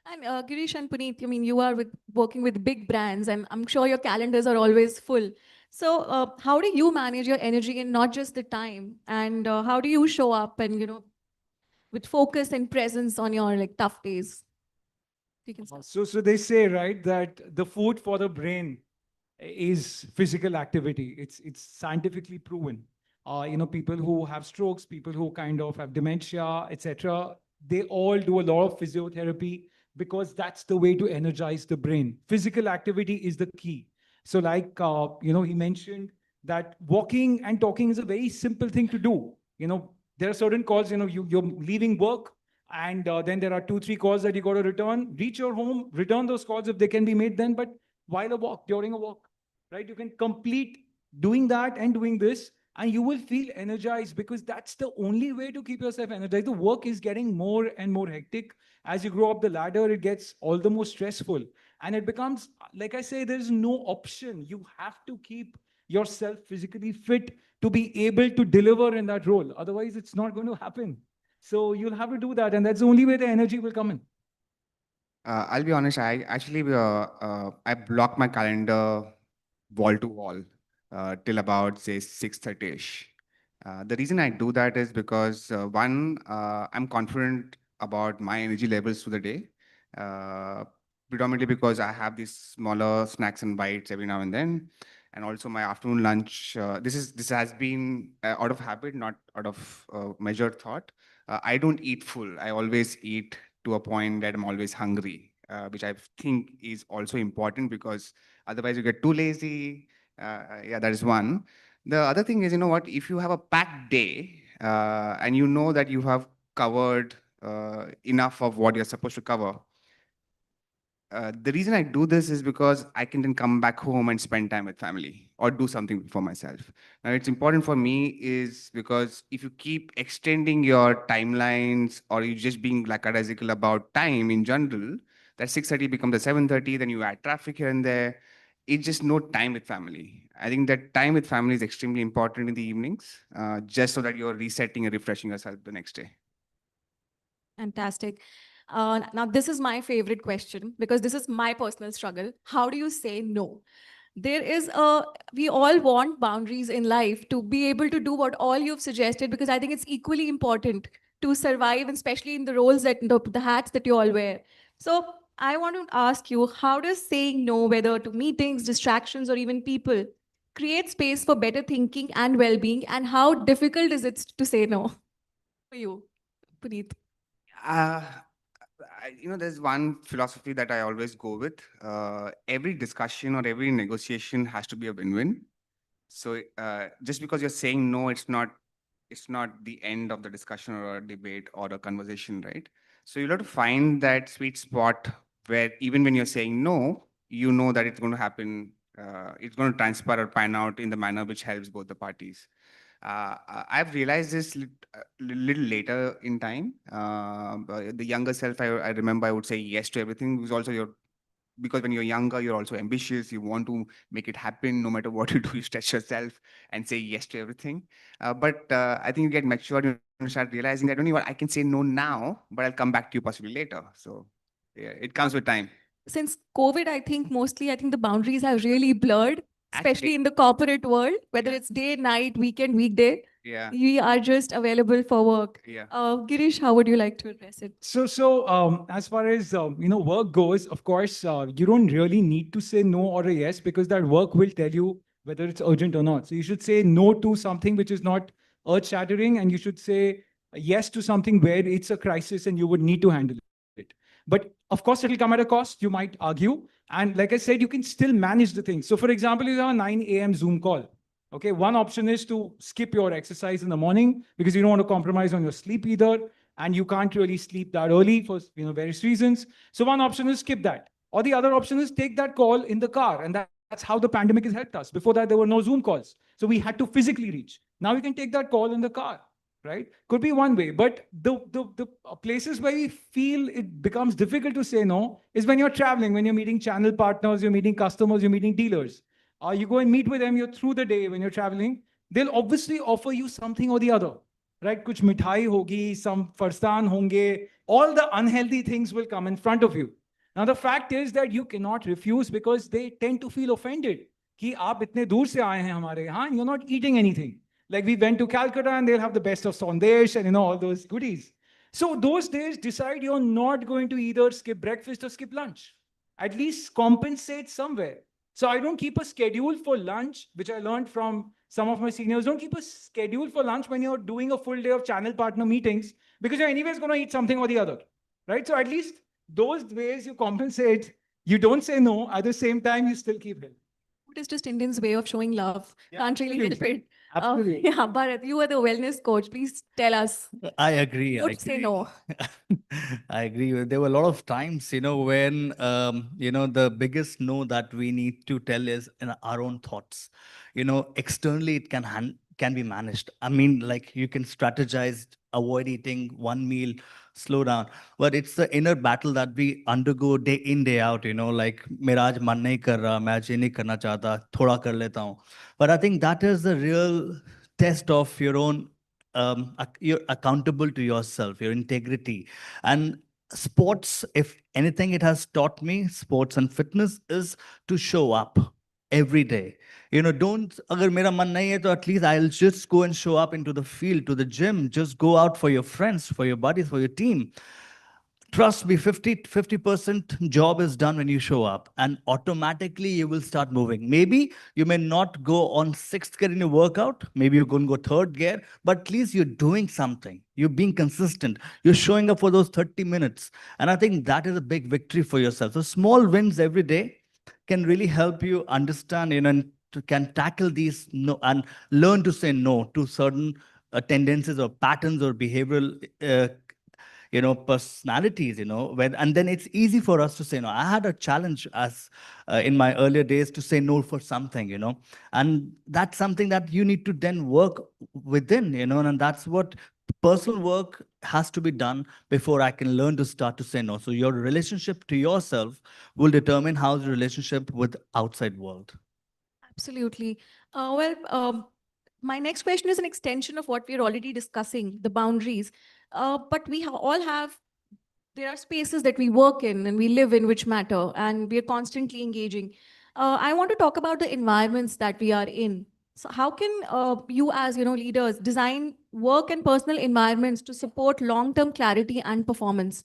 And Girish and Puneet, I mean, you are working with big brands, and I'm sure your calendars are always full. So how do you manage your energy and not just the time? And how do you show up and, with focus and presence on your tough days? You can start. So they say, right, that the food for the brain is physical activity. It's scientifically proven. People who have strokes, people who kind of have dementia, etc., they all do a lot of physiotherapy because that's the way to energize the brain. Physical activity is the key. So he mentioned that walking and talking is a very simple thing to do. There are certain calls, you're leaving work, and then there are 2-3 calls that you got to return. Reach your home, return those calls if they can be made then, but while a walk, during a walk, right? You can complete doing that and doing this, and you will feel energized, because that's the only way to keep yourself energized. The work is getting more and more hectic. As you grow up the ladder, it gets all the more stressful. And it becomes, like I say, there's no option. You have to keep yourself physically fit to be able to deliver in that role. Otherwise, it's not going to happen. So you'll have to do that. And that's the only way the energy will come in. I'll be honest, I actually I block my calendar wall to wall till about, say, 6:30ish. The reason I do that is because one, I'm confident about my energy levels through the day, predominantly because I have these smaller snacks and bites every now and then, and also my afternoon lunch. This has been out of habit, not out of measured thought. I don't eat full. I always eat to a point that I'm always hungry, which I think is also important, because otherwise you get too lazy. Yeah, that is one. The other thing is, what, if you have a packed day and you know that you have covered enough of what you're supposed to cover, the reason I do this is because I can then come back home and spend time with family or do something for myself. Now, it's important for me is because if you keep extending your timelines, or you just being lackadaisical about time in general, that 6:30 becomes the 7:30, then you add traffic here and there. It's just no time with family. I think that time with family is extremely important in the evenings, just so that you're resetting and refreshing yourself the next day. Fantastic. Now, this is my favorite question, because this is my personal struggle. How do you say no? We all want boundaries in life to be able to do what all you've suggested, because I think it's equally important to survive, and especially in the roles the hats that you all wear. So I want to ask you, how does saying no, whether to meetings, distractions, or even people, create space for better thinking and well-being? And how difficult is it to say no for you, Puneet? There's one philosophy that I always go with. Every discussion or every negotiation has to be a win-win. So just because you're saying no, it's not the end of the discussion or a debate or a conversation, right? So you'll have to find that sweet spot where even when you're saying no, you know that it's going to happen, it's going to transpire or pan out in the manner which helps both the parties. I've realized this little later in time. The younger self, I remember I would say yes to everything. Because when you're younger, you're also ambitious. You want to make it happen. No matter what you do, you stretch yourself and say yes to everything. But I think you get mature, you start realizing that only what I can say no now, but I'll come back to you possibly later. So yeah, it comes with time. Since COVID, I think the boundaries have really blurred, especially in the corporate world, whether it's day, night, weekend, weekday. Yeah. We are just available for work. Yeah. Girish, how would you like to address it? As far as work goes, of course, you don't really need to say no or a yes, because that work will tell you whether it's urgent or not. So you should say no to something which is not earth-shattering, and you should say yes to something where it's a crisis and you would need to handle it. But of course, it'll come at a cost. You might argue, and like I said, you can still manage the thing. So, for example, you have a 9 a.m. Zoom call. Okay, one option is to skip your exercise in the morning because you don't want to compromise on your sleep either, and you can't really sleep that early for various reasons. So one option is skip that, or the other option is take that call in the car, and that's how the pandemic has helped us. Before that, there were no Zoom calls, so we had to physically reach. Now we can take that call in the car, right? Could be one way, but the places where we feel it becomes difficult to say no is when you're traveling, when you're meeting channel partners, you're meeting customers, you're meeting dealers. You go and meet with them, you're through the day when you're traveling, they'll obviously offer you something or the other, right? Kuch mithai hogi, some farstan honge, all the unhealthy things will come in front of you. Now, the fact is that you cannot refuse because they tend to feel offended. Ki aap itne dur se aaye hain hamare yahan, you're not eating anything. Like we went to Calcutta and they'll have the best of sandesh and all those goodies. So those days, decide you're not going to either skip breakfast or skip lunch. At least compensate somewhere. So I don't keep a schedule for lunch, which I learned from some of my seniors. Don't keep a schedule for lunch when you're doing a full day of channel partner meetings, because you're anyways going to eat something or the other, right? So at least those ways you compensate. You don't say no. At the same time, you still keep it. Food is just Indians' way of showing love. Can't really help it. Absolutely. Yeah, Bharat, you are the wellness coach. Please tell us. I agree. Don't say no. I agree. There were a lot of times, when, the biggest no that we need to tell is in our own thoughts. Externally, it can be managed. I mean, like you can strategize, avoid eating one meal, slow down. But it's the inner battle that we undergo day in, day out, like, mera aaj man nahi kar raha, main aaj ye nahi karna chahta, thoda kar leta hu. But I think that is the real test of your own, you're accountable to yourself, your integrity. And sports, if anything it has taught me, sports and fitness, is to show up every day. Don't, agar mera man nahi hai, to at least I'll just go and show up into the field, to the gym, just go out for your friends, for your buddies, for your team. Trust me, 50% job is done when you show up, and automatically you will start moving. Maybe you may not go on 6th gear in your workout, maybe you're going to go 3rd gear, but at least you're doing something. You're being consistent. You're showing up for those 30 minutes. And I think that is a big victory for yourself. So small wins every day can really help you understand, and can tackle these no, and learn to say no to certain tendencies or patterns or behavioral personalities, and then it's easy for us to say no. I had a challenge as in my earlier days to say no for something, and that's something that you need to then work within, and that's what personal work has to be done before I can learn to start to say no. So your relationship to yourself will determine how's your relationship with outside world. Absolutely. My next question is an extension of what we're already discussing, the boundaries. But we all have, there are spaces that we work in and we live in which matter, and we're constantly engaging. I want to talk about the environments that we are in. So how can you as leaders design work and personal environments to support long-term clarity and performance?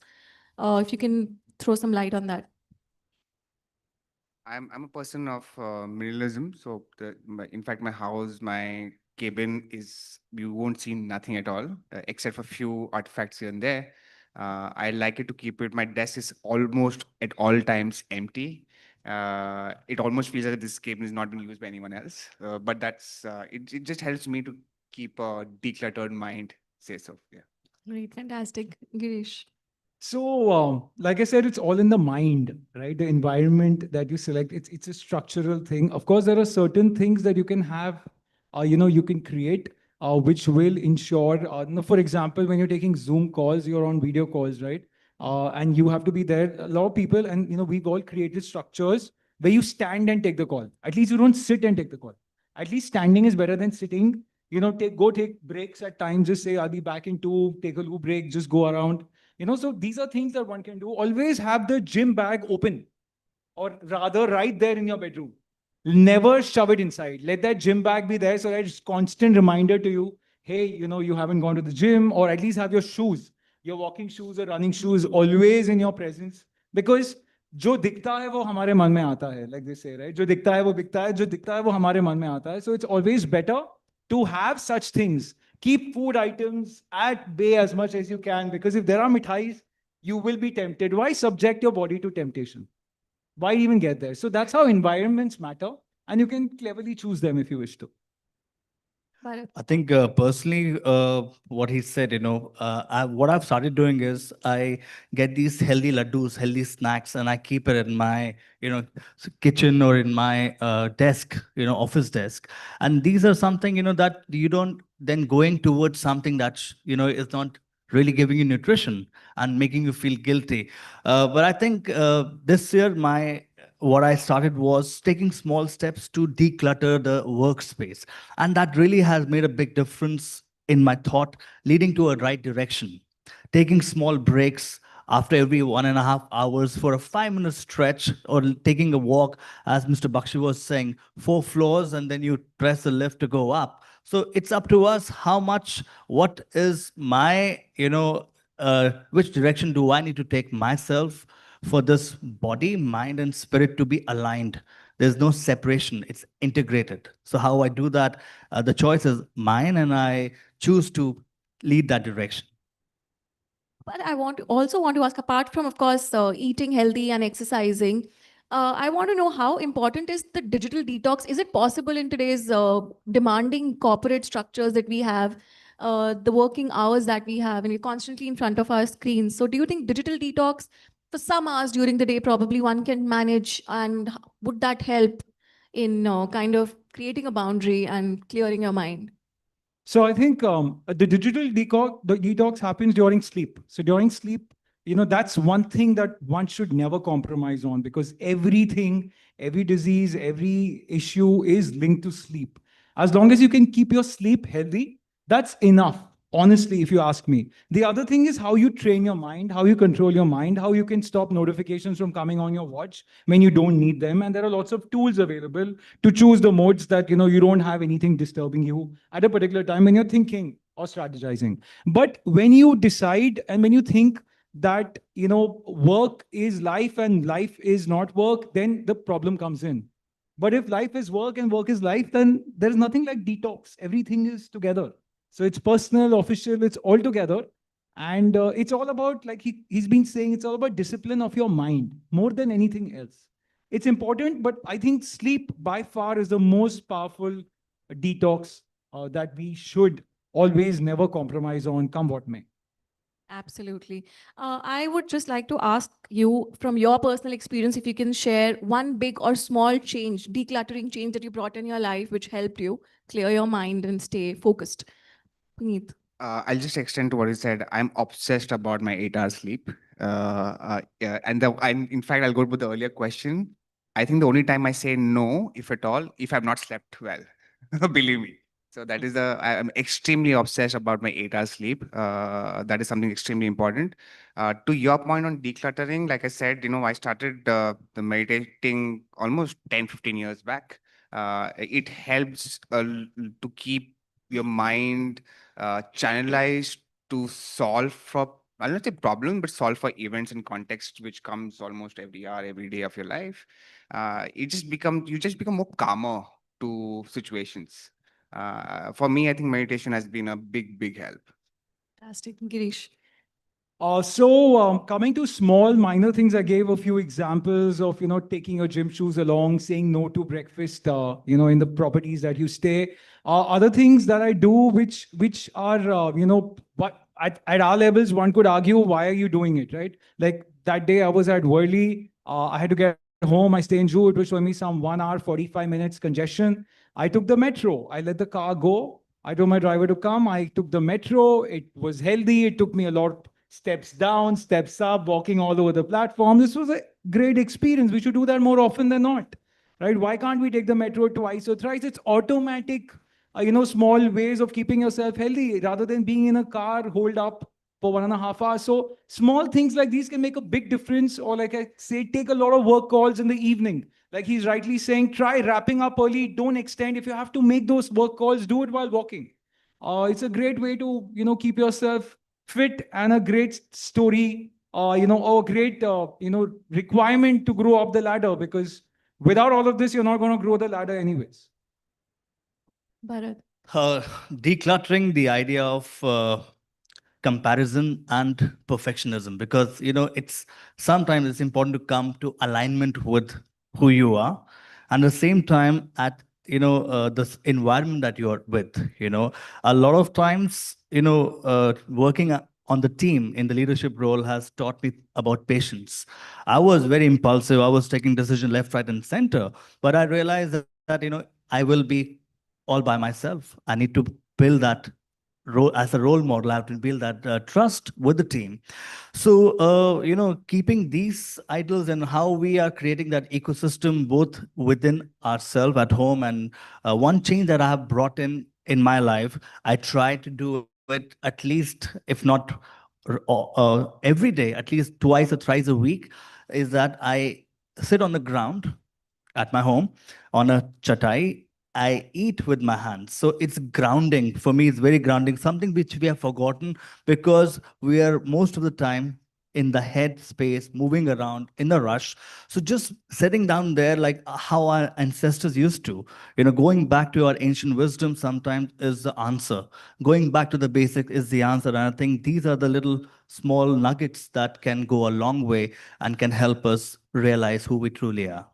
If you can throw some light on that. I'm a person of minimalism. So in fact, my house, my cabin is, you won't see nothing at all, except for few artifacts here and there. I like it to keep it. My desk is almost at all times empty. It almost feels like this cabin is not being used by anyone else. But that's it just helps me to keep a decluttered mind, say so. Yeah. Great, fantastic. Girish. So, like I said, it's all in the mind, right? The environment that you select, it's a structural thing. Of course, there are certain things that you can have, you can create, which will ensure, for example, when you're taking Zoom calls, you're on video calls, right? And you have to be there. A lot of people, and we've all created structures where you stand and take the call. At least you don't sit and take the call. At least standing is better than sitting. Go take breaks at times. Just say, I'll be back in 2, take a little break, just go around. So these are things that one can do. Always have the gym bag open, or rather right there in your bedroom. Never shove it inside. Let that gym bag be there so that it's constant reminder to you hey, you haven't gone to the gym, or at least have your shoes, your walking shoes or running shoes always in your presence. Because जो दिखता है वो हमारे मन में आता है, like they say, right? जो दिखता है वो बिकता है, जो दिखता है वो हमारे मन में आता है. So it's always better to have such things. Keep food items at bay as much as you can, because if there are mithais, you will be tempted. Why subject your body to temptation? Why even get there? So that's how environments matter, and you can cleverly choose them if you wish to. I think personally, what he said, what I've started doing is I get these healthy laddus, healthy snacks, and I keep it in my, kitchen or in my desk, office desk. And these are something, that you don't then going towards something that, is not really giving you nutrition and making you feel guilty. But I think this year, what I started was taking small steps to declutter the workspace. And that really has made a big difference in my thought, leading to a right direction. Taking small breaks after every 1.5 hours for a 5-minute stretch, or taking a walk, as Mr. Bakshi was saying, 4 floors, and then you press the lift to go up. So it's up to us how much, what is my, which direction do I need to take myself for this body, mind, and spirit to be aligned. There's no separation, it's integrated. So how I do that, the choice is mine, and I choose to lead that direction. But I also want to ask, apart from, of course, eating healthy and exercising, I want to know how important is the digital detox? Is it possible in today's demanding corporate structures that we have, the working hours that we have, and we're constantly in front of our screens? So do you think digital detox, for some hours during the day, probably one can manage, and would that help in kind of creating a boundary and clearing your mind? So I think the digital detox happens during sleep. So during sleep, that's one thing that one should never compromise on, because everything, every disease, every issue is linked to sleep. As long as you can keep your sleep healthy, that's enough. Honestly, if you ask me. The other thing is how you train your mind, how you control your mind, how you can stop notifications from coming on your watch when you don't need them. And there are lots of tools available to choose the modes that, you don't have anything disturbing you at a particular time when you're thinking or strategizing. But when you decide and when you think that, work is life and life is not work, then the problem comes in. But if life is work and work is life, then there's nothing like detox. Everything is together. So it's personal, official, it's all together. And it's all about, like he's been saying, it's all about discipline of your mind more than anything else. It's important, but I think sleep by far is the most powerful detox that we should always never compromise on, come what may. Absolutely. I would just like to ask you, from your personal experience, if you can share one big or small change, decluttering change that you brought in your life, which helped you clear your mind and stay focused. Puneet. I'll just extend to what he said. I'm obsessed about my 8 hours sleep. Yeah, and in fact, I'll go with the earlier question. I think the only time I say no, if at all, if I've not slept well, believe me. So that is I'm extremely obsessed about my 8 hours sleep. That is something extremely important. To your point on decluttering, like I said, I started the meditating almost 10, 15 years back. It helps to keep your mind channelized to solve for, I'll not say problem, but solve for events and context which comes almost every hour, every day of your life. You just become more calmer to situations. For me, I think meditation has been a big, big help. Fantastic. Girish. Coming to small, minor things, I gave a few examples of, taking your gym shoes along, saying no to breakfast, in the properties that you stay. Other things that I do, which are, but at our levels, one could argue, why are you doing it, right? Like that day I was at Worli, I had to get home, I stay in Juhu, it was showing me some 1 hour, 45 minutes congestion. I took the metro, I let the car go. I told my driver to come, I took the metro, it was healthy, it took me a lot steps down, steps up, walking all over the platform. This was a great experience. We should do that more often than not, right? Why can't we take the metro twice or thrice? It's automatic, small ways of keeping yourself healthy rather than being in a car holed up for 1.5 hours. So small things like these can make a big difference. Or like I say, take a lot of work calls in the evening. Like he's rightly saying, try wrapping up early. Don't extend. If you have to make those work calls, do it while walking. It's a great way to, keep yourself fit, and a great story, or a great, requirement to grow up the ladder, because without all of this, you're not going to grow the ladder anyways. Bharat. Decluttering the idea of comparison and perfectionism, because it's sometimes it's important to come to alignment with who you are, and at the same time at this environment that you're with. A lot of times working on the team in the leadership role has taught me about patience. I was very impulsive. I was taking decision left, right, and center, but I realized that I will be all by myself. I need to build that role as a role model. I have to build that trust with the team. So, keeping these idols and how we are creating that ecosystem both within ourselves at home, and one change that I have brought in my life, I try to do it at least, if not every day, at least twice or thrice a week, is that I sit on the ground at my home on a chatai. I eat with my hands. So it's grounding. For me, it's very grounding, something which we have forgotten because we are most of the time in the head space, moving around in the rush. So just sitting down there like how our ancestors used to, going back to our ancient wisdom sometimes is the answer. Going back to the basic is the answer. And I think these are the little small nuggets that can go a long way and can help us realize who we truly are.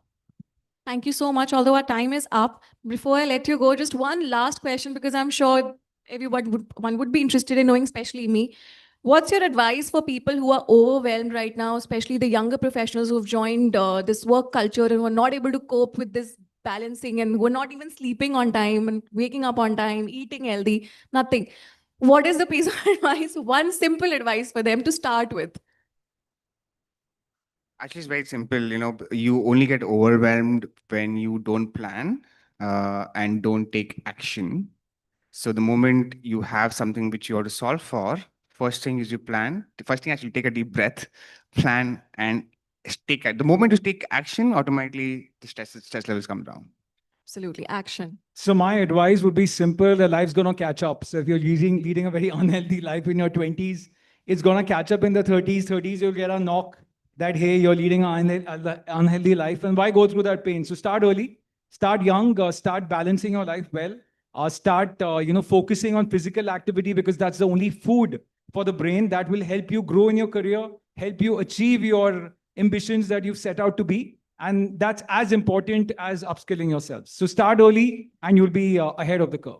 Thank you so much. Although our time is up, before I let you go, just one last question, because I'm sure one would be interested in knowing, especially me. What's your advice for people who are overwhelmed right now, especially the younger professionals who've joined this work culture and who are not able to cope with this balancing, and who are not even sleeping on time and waking up on time, eating healthy, nothing? What is the piece of advice, one simple advice for them to start with? Actually, it's very simple. You only get overwhelmed when you don't plan and don't take action. So the moment you have something which you have to solve for, first thing is you plan. The first thing, actually take a deep breath, plan, and the moment you take action, automatically the stress levels come down. Absolutely, action. So my advice would be simple: the life's gonna catch up. So if you're leading a very unhealthy life in your 20s, it's gonna catch up in the 30s. 30s, you'll get a knock that, hey, you're leading an unhealthy life, and why go through that pain? So start early, start young, start balancing your life well, start focusing on physical activity, because that's the only food for the brain that will help you grow in your career, help you achieve your ambitions that you've set out to be. And that's as important as upskilling yourself. So start early and you'll be ahead of the curve.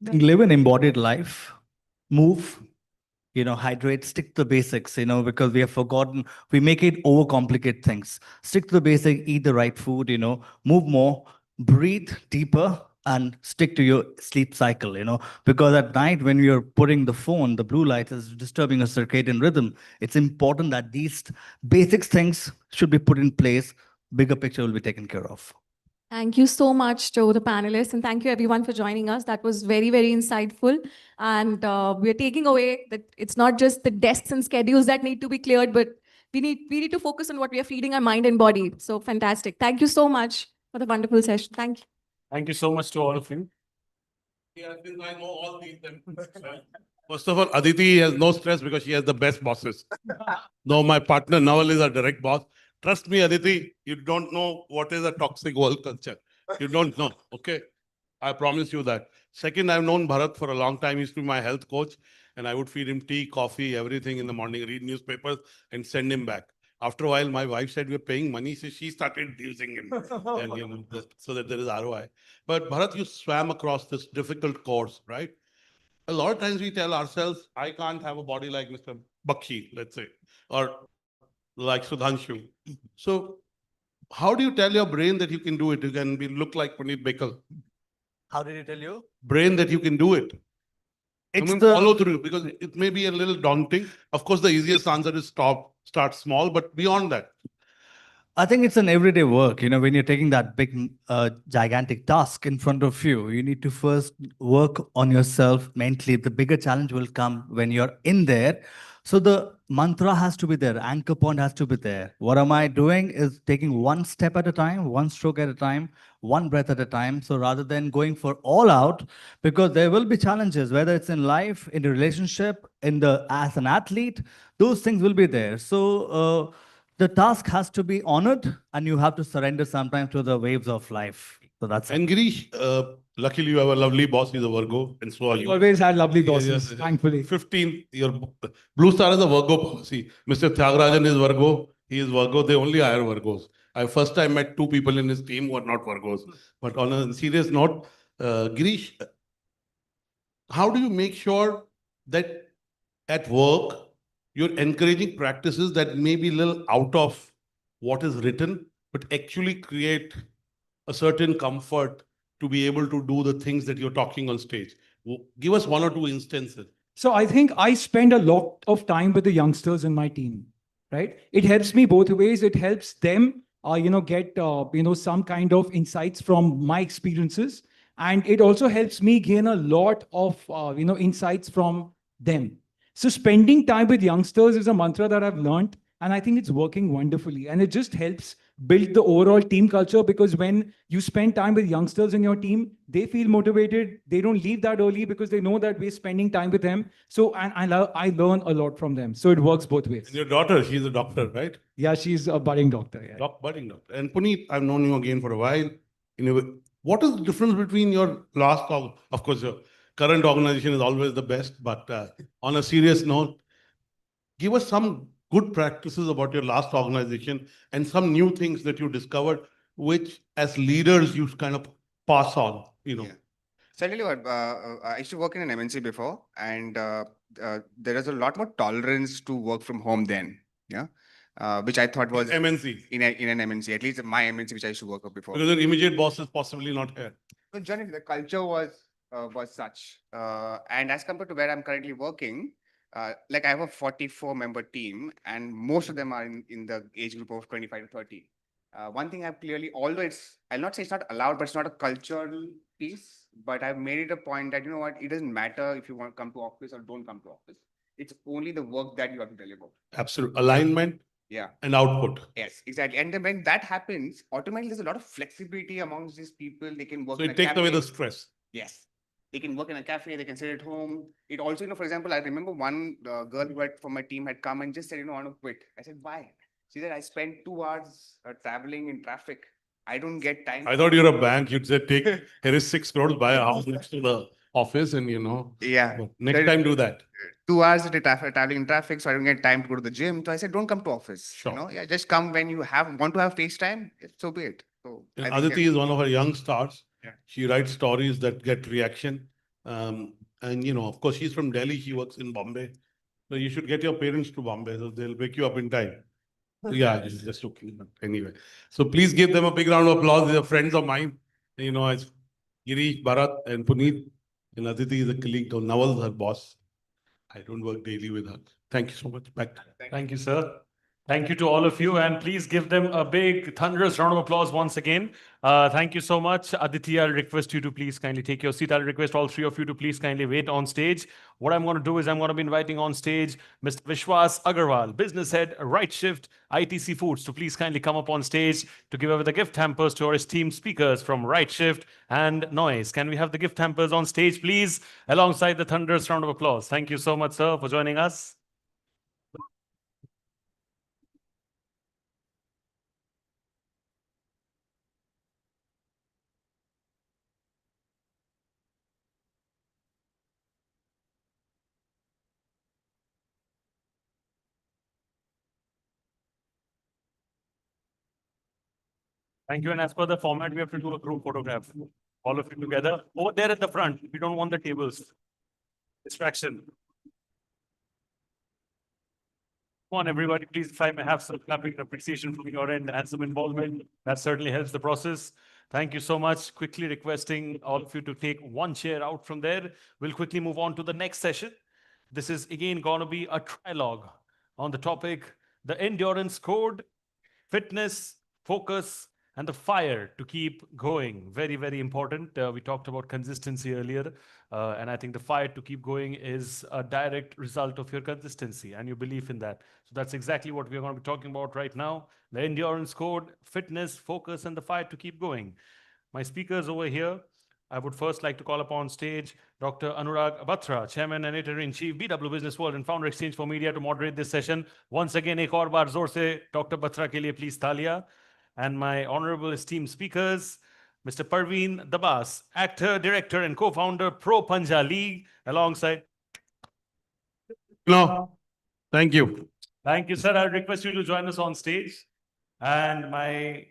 Live an embodied life, move, hydrate, stick to the basics, because we have forgotten, we make it overcomplicate things. Stick to the basic, eat the right food, move more, breathe deeper, and stick to your sleep cycle, because at night when you're putting the phone, the blue light is disturbing a circadian rhythm. It's important that these basic things should be put in place. Bigger picture will be taken care of. Thank you so much to the panelists, and thank you everyone for joining us. That was very, very insightful. And we're taking away that it's not just the desks and schedules that need to be cleared, but we need to focus on what we are feeding our mind and body. So fantastic. Thank you so much for the wonderful session. Thank you. Thank you so much to all of you. Yeah, since I know all these things. First of all, Aditi has no stress because she has the best bosses. No, my partner Naval is a direct boss. Trust me, Aditi, you don't know what is a toxic work culture. You don't know, okay? I promise you that. Second, I've known Bharat for a long time. He used to be my health coach, and I would feed him tea, coffee, everything in the morning, read newspapers, and send him back. After a while, my wife said, we're paying money, so she started using him, and, so that there is ROI. But Bharat, you swam across this difficult course, right? A lot of times we tell ourselves, I can't have a body like Mr. Bakshi, let's say, or like Sudhanshu. So how do you tell your brain that you can do it? You can look like Puneet Bekal. How did you tell you? Brain that you can do it. It's follow through, because it may be a little daunting. Of course, the easiest answer is start small, but beyond that. I think it's an everyday work. When you're taking that big, gigantic task in front of you, you need to first work on yourself mentally. The bigger challenge will come when you're in there. So the mantra has to be there, anchor point has to be there. What am I doing is taking one step at a time, one stroke at a time, one breath at a time. So rather than going for all out, because there will be challenges, whether it's in life, in a relationship, as an athlete, those things will be there. So the task has to be honored, and you have to surrender sometimes to the waves of life. So that's it. And Girish, luckily you have a lovely boss. He's a Virgo, and so are you. Always had lovely Yes, bosses, yes. thankfully. 15, your Blue Star is a Virgo policy. Mr. Tyagarajan is Virgo. He is Virgo. They only hire Virgos. I first time met 2 people in his team who are not Virgos. But on a serious note, Girish, how do you make sure that at work you're encouraging practices that may be a little out of what is written, but actually create a certain comfort to be able to do the things that you're talking on stage? Give us 1 or 2 instances. So I think I spend a lot of time with the youngsters in my team, right? It helps me both ways. It helps them, get, some kind of insights from my experiences. And it also helps me gain a lot of, insights from them. So spending time with youngsters is a mantra that I've learned, and I think it's working wonderfully. And it just helps build the overall team culture, because when you spend time with youngsters in your team, they feel motivated. They don't leave that early because they know that we're spending time with them. So I learn a lot from them. So it works both ways. And your daughter, she's a doctor, right? Yeah, she's a budding doctor. Yeah. Budding doctor. And Puneet, I've known you again for a while. What is the difference between your last, of course, your current organization is always the best, but on a serious note, give us some good practices about your last organization and some new things that you discovered, which as leaders you kind of pass on, Yeah. So I'll tell you what, I used to work in an MNC before, and there is a lot more tolerance to work from home then. Yeah. Which I thought was MNC. In an MNC, at least my MNC, which I used to work with before. Because your immediate boss is possibly not here. So generally, the culture was such, and as compared to where I'm currently working, like I have a 44-member team, and most of them are in the age group of 25 to 30. One thing I've clearly, although I'll not say it's not allowed, but it's not a cultural piece, but I've made it a point that, you know what, it doesn't matter if you want to come to office or don't come to office. It's only the work that you have to deliver. Absolute alignment. Yeah. And output. Yes, exactly. And then when that happens, automatically there's a lot of flexibility amongst these people. They can work. So in it a takes away cafe. the stress. Yes. They can work in a cafe, they can sit at home. It also, for example, I remember one girl who had from my team had come and just said, I want to quit. I said, why? She said, I spent 2 hours traveling in traffic. I don't get time. I thought you're a bank. You'd say, here is 6 crores, buy a house next to the office and, Yeah. next time do that. 2 hours traveling in traffic, so I don't get time to go to the gym. So I said, don't come to office. Sure. Yeah, just come when you want to have FaceTime. So be it. So And I think Aditi is one of our young stars. Yeah. She writes stories that get reaction. And, of course, she's from Delhi. She works in Bombay. So you should get your parents to Bombay. So they'll wake you up in time. Yeah, just joking. Anyway. So please give them a big round of applause. They're friends of mine. It's Girish, Bharat, and Puneet. And Aditi is a colleague of Nawal, her boss. I don't work daily with her. Thank you so much. Back. Thank you, sir. Thank you to all of you, and please give them a big thunderous round of applause once again. Thank you so much. Aditi, I'll request you to please kindly take your seat. I'll request all 3 of you to please kindly wait on stage. What I'm going to do is I'm going to be inviting on stage Mr. Vishwas Agarwal, Business Head, Rightshift, ITC Foods, to please kindly come up on stage to give away the gift hampers to our esteemed speakers from Rightshift and Noise. Can we have the gift hampers on stage, please, alongside the thunderous round of applause? Thank you so much, sir, for joining us. Thank you. And as per the format, we have to do a group photograph. All of you together. Over there at the front. We don't want the tables. Distraction. Come on, everybody. Please, if I may have some clapping appreciation from your end and some involvement, that certainly helps the process. Thank you so much. Quickly requesting all of you to take one chair out from there. We'll quickly move on to the next session. This is again going to be a trilogue on the topic, the endurance code, fitness, focus, and the fire to keep going. Very, very important. We talked about consistency earlier, and I think the fire to keep going is a direct result of your consistency and your belief in that. So that's exactly what we're going to be talking about right now. The endurance code, fitness, focus, and the fire to keep going. My speakers over here, I would first like to call upon stage Dr. Anurag Batra, Chairman and Editor-in-Chief, BW Business World and Founder Exchange for Media, to moderate this session. Once again, ek aur baar zor se Dr. Batra ke liye please talia. And my honorable esteemed speakers, Mr. Parveen Dabas, actor, director, and co-founder, Pro Panja League, alongside. No, thank you. Thank you, sir. I request you to join us on stage. And my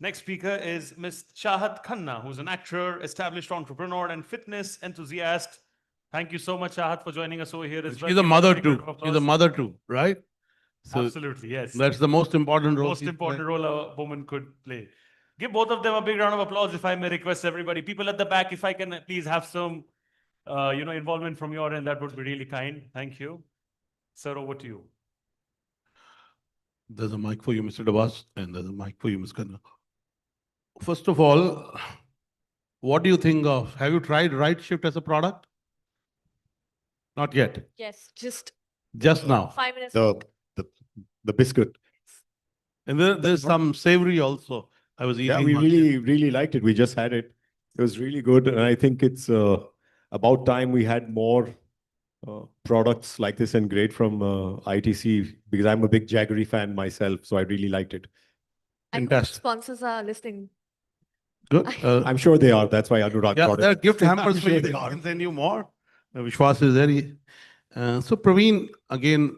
next speaker is Ms. Chahat Khanna, who's an actor, established entrepreneur, and fitness enthusiast. Thank you so much, Chahat, for joining us over here as well. She's a mother too. She's a mother too, right? So absolutely, yes. That's the most important role. Most important role a woman could play. Give both of them a big round of applause, if I may request everybody. People at the back, if I can please have some, involvement from your end, that would be really kind. Thank you. Sir, over to you. There's a mic for you, Mr. Dabas, and there's a mic for you, Ms. Khanna. First of all, what do you think of, have you tried Rightshift as a product? Not yet. Yes, just now. 5 minutes. The biscuit. And there's some savory also. I was eating. Yeah, we really liked it. We just had it. It was really good. And I think it's about time we had more products like this and great from ITC, because I'm a big Jaggery fan myself. So I really liked it. Fantastic. Sponsors are listening. Good. I'm sure they are. That's why Anurag Yeah, got there are it. gift hampers I'm for sure you. they I are. can send you more. Vishwas is there. So Praveen, again,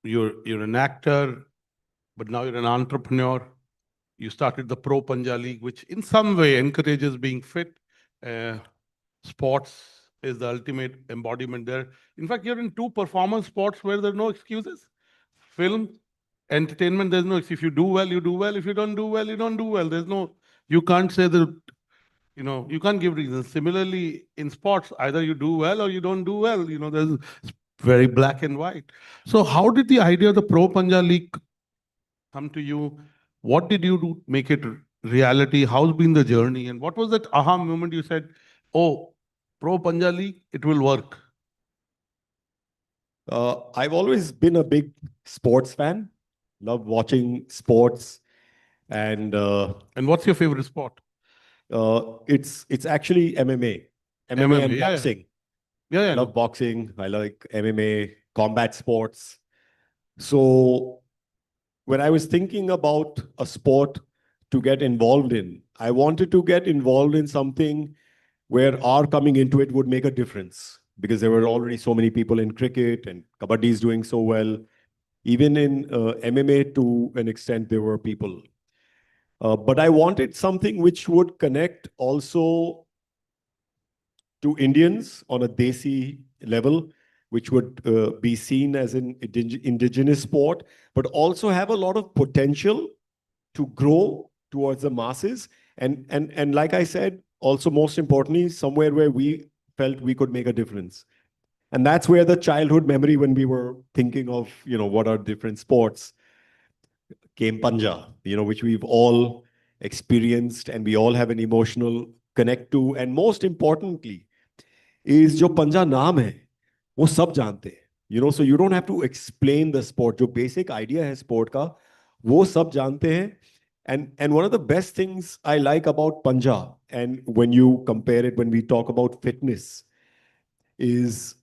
you're an actor, but now you're an entrepreneur. You started the Pro Panja League, which in some way encourages being fit. Sports is the ultimate embodiment there. In fact, you're in 2 performance sports where there are no excuses. Film, entertainment, there's no, if you do well, you do well. If you don't do well, you don't do well. There's no, you can't say that, you can't give reasons. Similarly, in sports, either you do well or you don't do well. There's very black and white. So how did the idea of the Pro Panja League come to you? What did you do to make it reality? How's been the journey? And what was that aha moment you said, oh, Pro Panja League, it will work? I've always been a big sports fan. Love watching sports. And what's your favorite sport? It's actually MMA. MMA and boxing. Yeah. I love boxing. I like MMA, combat sports. So when I was thinking about a sport to get involved in, I wanted to get involved in something where our coming into it would make a difference, because there were already so many people in cricket and kabaddi is doing so well. Even in MMA, to an extent, there were people. But I wanted something which would connect also to Indians on a Desi level, which would be seen as an indigenous sport, but also have a lot of potential to grow towards the masses. And like I said, also most importantly, somewhere where we felt we could make a difference. And that's where the childhood memory, when we were thinking of, what are different sports, came Panja, which we've all experienced and we all have an emotional connect to. And most importantly, is jo Panja naam hai, wo sab jante hain. So you don't have to explain the sport. Jo basic idea hai sport ka, wo sab jante hain. And one of the best things I like about Panja, and when you compare it, when we talk about fitness, is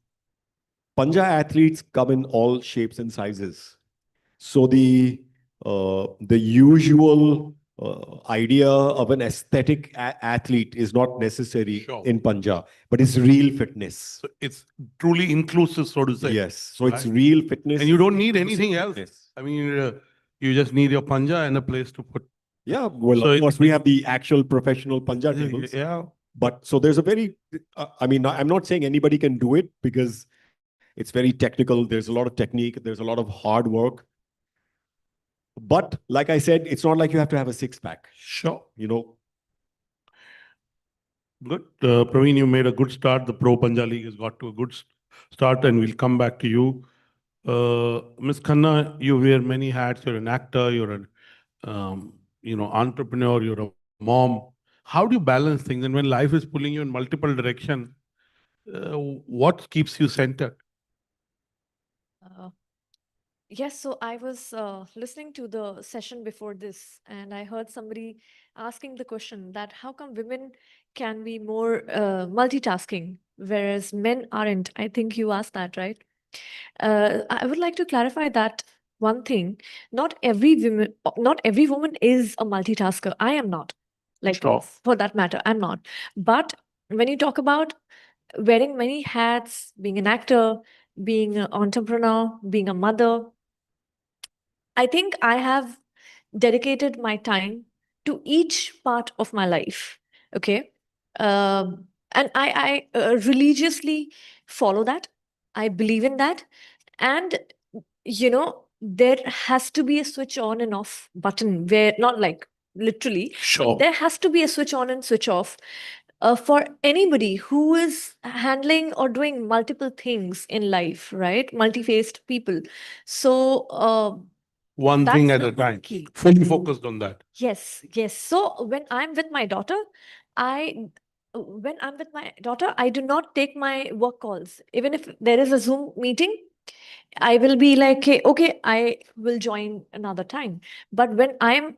Panja athletes come in all shapes and sizes. So the usual idea of an aesthetic athlete is not necessary in Panja, but it's real fitness. So it's truly inclusive, so to say. Yes. So it's real fitness. And you don't need anything else. I mean, you just need your Panja and a place to put. Yeah, well, of course, we have the actual professional Panja tables. Yeah. But so there's a very, I'm not saying anybody can do it, because it's very technical. There's a lot of technique. There's a lot of hard work. But like I said, it's not like you have to have a 6-pack. Sure. Good. Praveen, you made a good start. The Pro Panja League has got to a good start, and we'll come back to you. Ms. Khanna, you wear many hats. You're an actor. You're entrepreneur, you're a mom. How do you balance things? And when life is pulling you in multiple directions, what keeps you centered? Yes, so I was listening to the session before this, and I heard somebody asking the question that how come women can be more multitasking, whereas men aren't? I think you asked that, right? I would like to clarify that one thing. Not every woman is a multitasker. I am not. Like, Sure. for that matter, I'm not. But when you talk about wearing many hats, being an actor, being an entrepreneur, being a mother, I think I have dedicated my time to each part of my life. Okay. And I religiously follow that. I believe in that. And, there has to be a switch on and off button where, not like literally, Sure. there has to be a switch on and switch off for anybody who is handling or doing multiple things in life, right? Multi-faced people. So, One that's thing at a number time, key. fully focused on that. Yes, yes. So when I'm with my daughter, I when I'm with my daughter, I do not take my work calls. Even if there is a Zoom meeting, I will be like, "Hey, okay, I will join another time." But when I'm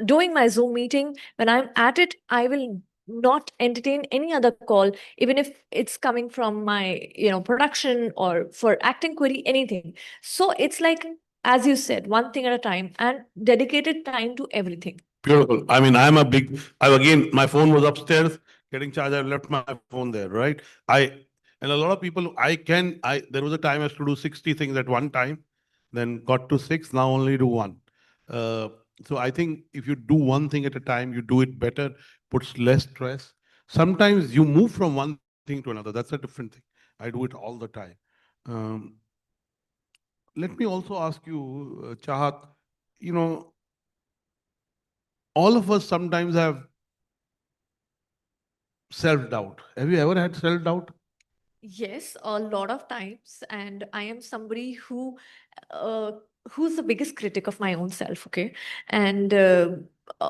doing my Zoom meeting, when I'm at it, I will not entertain any other call, even if it's coming from my, production or for acting query, anything. So it's like, as you said, one thing at a time and dedicated time to everything. Beautiful. Again, my phone was upstairs getting charged. I left my phone there, right? And a lot of people, there was a time I used to do 60 things at one time, then got to 6, now only do 1. So I think if you do one thing at a time, you do it better, puts less stress. Sometimes you move from one thing to another. That's a different thing. I do it all the time. Let me also ask you, Chahat, all of us sometimes have self-doubt. Have you ever had self-doubt? Yes, a lot of times, and I am somebody uh, who's the biggest critic of my own self. Okay, and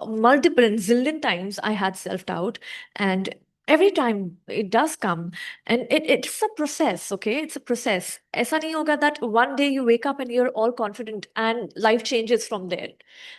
multiple and zillion times I had self-doubt, and every time it does come, and it's a process. Okay, it's a process. ऐसा नहीं होगा that one day you wake up and you're all confident and life changes from there.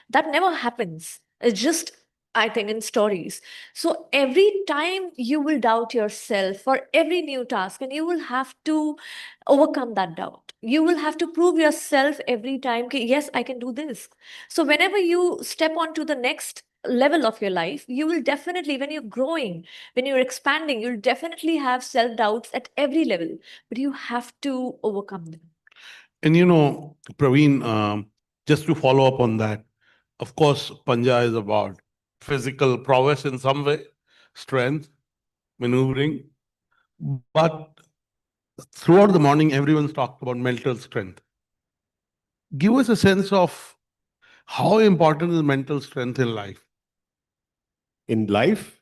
That never happens. It's just, I think, in stories. So every time you will doubt yourself for every new task, and you will have to overcome that doubt. You will have to prove yourself every time, "Okay, yes, I can do this." So whenever you step onto the next level of your life, you will definitely, when you're growing, when you're expanding, you'll definitely have self-doubts at every level, but you have to overcome them. And Praveen, just to follow up on that, of course, Panja is about physical prowess in some way, strength, maneuvering. But throughout the morning, everyone's talked about mental strength. Give us a sense of how important is mental strength in life? In life?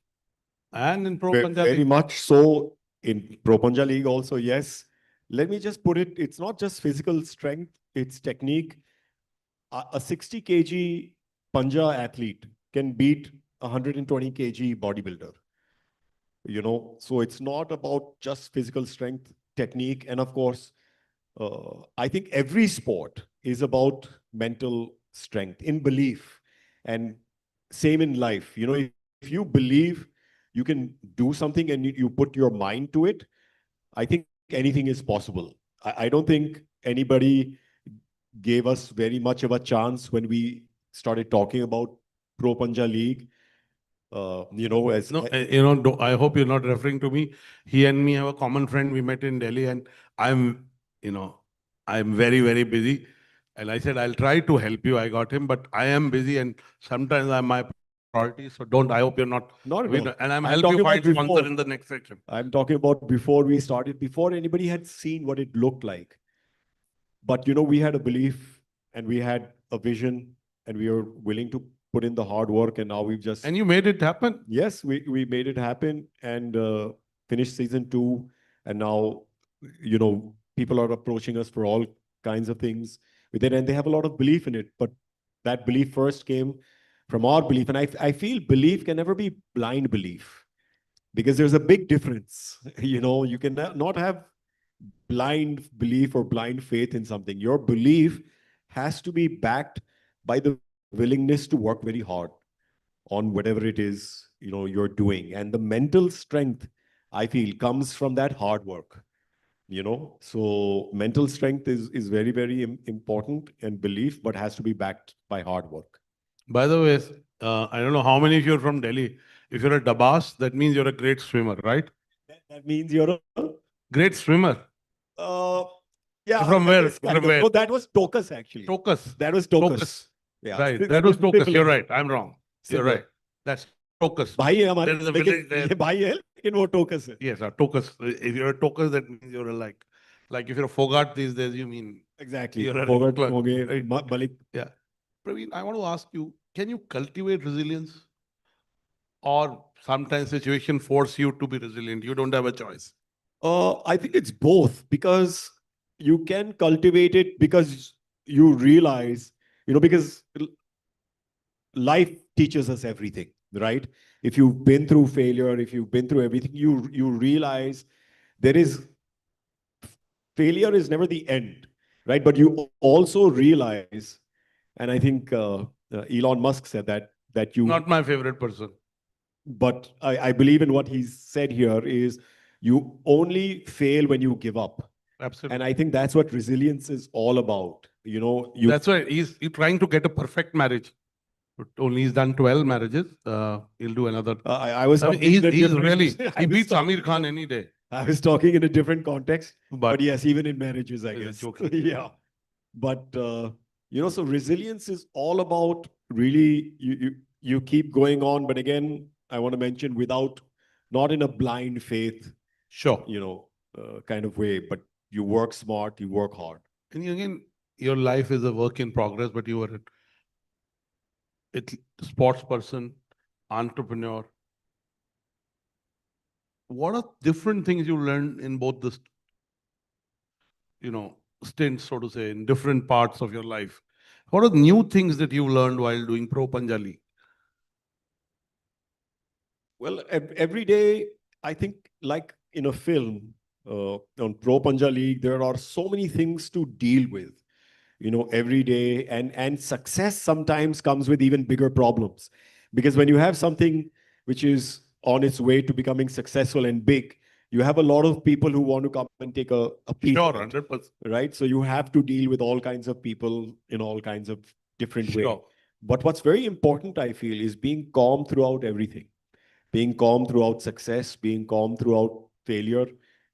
And in Pro Panja Very League. much so. In Pro Panja League also, yes. Let me just put it, it's not just physical strength, it's technique. A 60 kg Panja athlete can beat a 120 kg bodybuilder. So it's not about just physical strength, technique, and of course, I think every sport is about mental strength in belief, and same in life. If you believe you can do something and you put your mind to it, I think anything is possible. I don't think anybody gave us very much of a chance when we started talking about Pro Panja League. I hope you're not referring to me. He and me have a common friend. We met in Delhi, and I'm very, very busy. And I said, I'll try to help you. I got him, but I am busy, and sometimes I'm my priority. So I hope you're not. And I'm helping you find sponsor in the next section. I'm talking about before we started, before anybody had seen what it looked like. But we had a belief and we had a vision, and we were willing to put in the hard work, and now we've just... And you made it happen? Yes, we made it happen, and finished season 2. And now, people are approaching us for all kinds of things with it, and they have a lot of belief in it. But that belief first came from our belief. And I feel belief can never be blind belief, because there's a big difference. You can not have blind belief or blind faith in something. Your belief has to be backed by the willingness to work very hard on whatever it is, you're doing. And the mental strength, I feel, comes from that hard work. So mental strength is very, very important, and belief, but has to be backed by hard work. By the way, I don't know how many of you are from Delhi. If you're a Dabas, that means you're a great swimmer, right? That means you're a great swimmer. Yeah. From where? From where? No, that was Tokus, actually. Tokus. That was Tokus. Yeah. Right. That was Tokus. You're right. I'm wrong. You're right. That's Tokus. भाई है हमारे, There is a village there. ये भाई है, लेकिन वो Tokus है. Yes, Tokus. If you're a Tokus, that means you're like if you're a Fogart these days, you mean Exactly. you're a Fogart clerk, हो गए, right? Malik. Yeah. Praveen, I want to ask you, can you cultivate resilience? Or sometimes situation force you to be resilient? You don't have a choice. I think it's both, because you can cultivate it because you realize, because life teaches us everything, right? If you've been through failure, if you've been through everything, you realize failure is never the end, right? But you also realize, and I think Elon Musk said that you... Not my favorite person. But I believe in what he said here is you only fail when you give up. Absolutely. And I think that's what resilience is all about. That's why he's trying to get a perfect marriage. But only he's done 12 marriages. He'll do another. I was. He's really, he beats Amir Khan any day. I was talking in a different context. But yes, even in marriages, I guess. Yeah. But, so resilience is all about really, you keep going on. But again, I want to mention not in a blind faith, sure, kind of way, but you work smart, you work hard. And again, your life is a work in progress, but you are a sports person, entrepreneur. What are different things you learned in both the, stints, so to say, in different parts of your life? What are the new things that you learned while doing Pro Panjali? Well, every day, I think, like in a film, on Pro Panja League, there are so many things to deal with, every day. And success sometimes comes with even bigger problems. Because when you have something which is on its way to becoming successful and big, you have a lot of people who want to come and take a piece. Sure, 100%. Right? So you have to deal with all kinds of people in all kinds of different ways. But what's very important, I feel, is being calm throughout everything. Being calm throughout success, being calm throughout failure,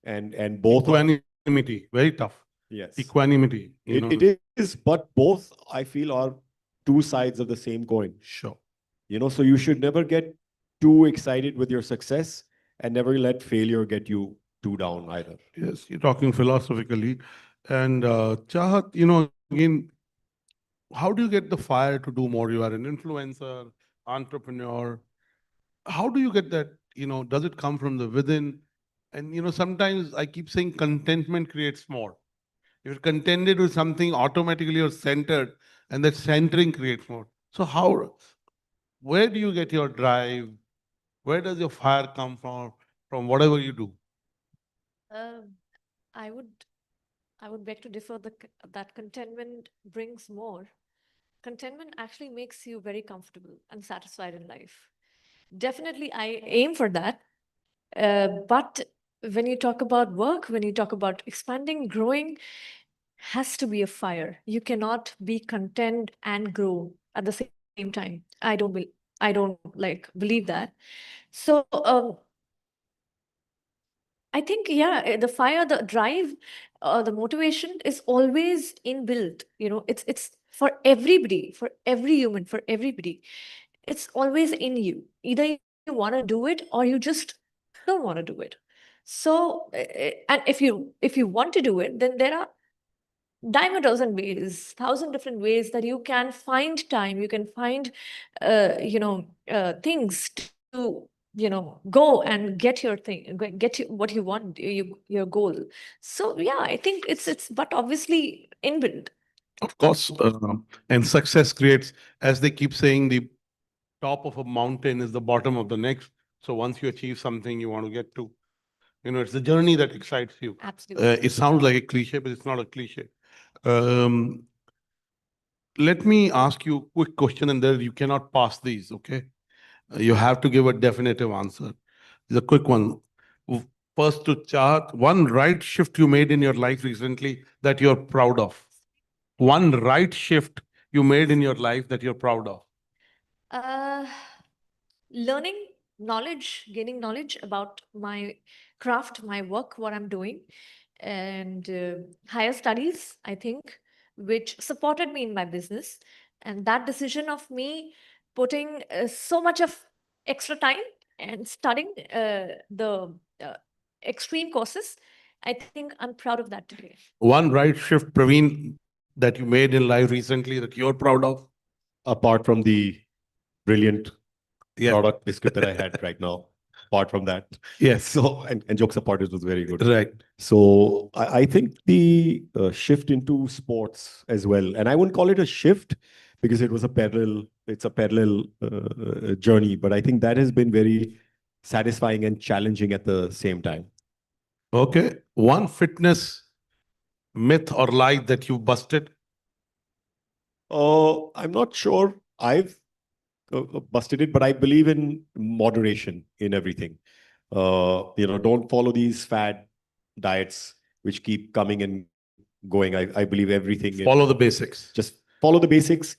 and both. Equanimity, very tough. Yes. Equanimity. It is, but both, I feel, are two sides of the same coin. Sure. So you should never get too excited with your success and never let failure get you too down either. Yes, you're talking philosophically. And Chahat, again, how do you get the fire to do more? You are an influencer, entrepreneur. How do you get that? Does it come from the within? And sometimes I keep saying contentment creates more. If you're contented with something, automatically you're centered, and that centering creates more. So where do you get your drive? Where does your fire come from whatever you do? I would beg to differ that contentment brings more. Contentment actually makes you very comfortable and satisfied in life. Definitely, I aim for that. But when you talk about work, when you talk about expanding, growing, has to be a fire. You cannot be content and grow at the same time. I don't believe that. So I think, the fire, the drive, the motivation is always inbuilt. It's for everybody, for every human, for everybody. It's always in you. Either you want to do it or you just don't want to do it. So, and if you want to do it, then there are dime a dozen ways, 1,000 different ways that you can find time, you can find, things to, go and get your thing, what you want, your goal. So yeah, I think it's but obviously inbuilt. Of course. And success creates, as they keep saying, the top of a mountain is the bottom of the next. So once you achieve something you want to get to, it's the journey that excites you. Absolutely. It sounds like a cliche, but it's not a cliche. Let me ask you a quick question, and there you cannot pass these, okay? You have to give a definitive answer. It's a quick one. First to Chahat, one right shift you made in your life recently that you're proud of. One right shift you made in your life that you're proud of. Learning knowledge, gaining knowledge about my craft, my work, what I'm doing, and higher studies, I think, which supported me in my business. And that decision of me putting so much of extra time and studying the extreme courses, I think I'm proud of that today. One right shift, Praveen, that you made in life recently that you're proud of? Apart from the brilliant product biscuit that I had right now, apart from that. Yes. So, and jokes apart, it was very good. Right. So I think the shift into sports as well, and I wouldn't call it a shift because it was it's a parallel journey, but I think that has been very satisfying and challenging at the same time. Okay. One fitness myth or lie that you busted? I'm not sure I've busted it, but I believe in moderation in everything. Don't follow these fad diets which keep coming and going. I believe everything. Follow the basics. Just follow the basics,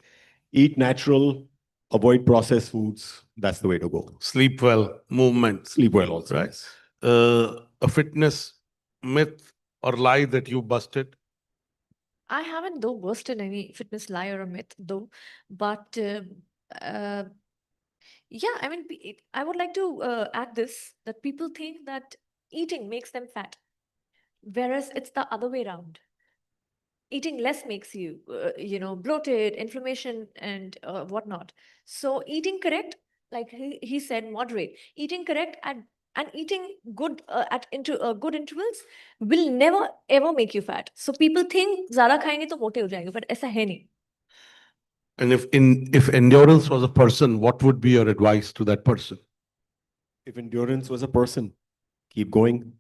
eat natural, avoid processed foods. That's the way to go. Sleep well, movement. Sleep well also. Right. A fitness myth or lie that you busted? I haven't though busted any fitness lie or a myth though, but yeah, I mean, I would like to add this that people think that eating makes them fat, whereas it's the other way around. Eating less makes you, bloated, inflammation, and whatnot. So eating correct, like he said, moderate. Eating correct and eating good good intervals will never ever make you fat. So people think ज़्यादा खाएंगे तो मोटे हो जाएंगे, but ऐसा है नहीं. And if endurance was a person, what would be your advice to that person? If endurance was a person, keep going.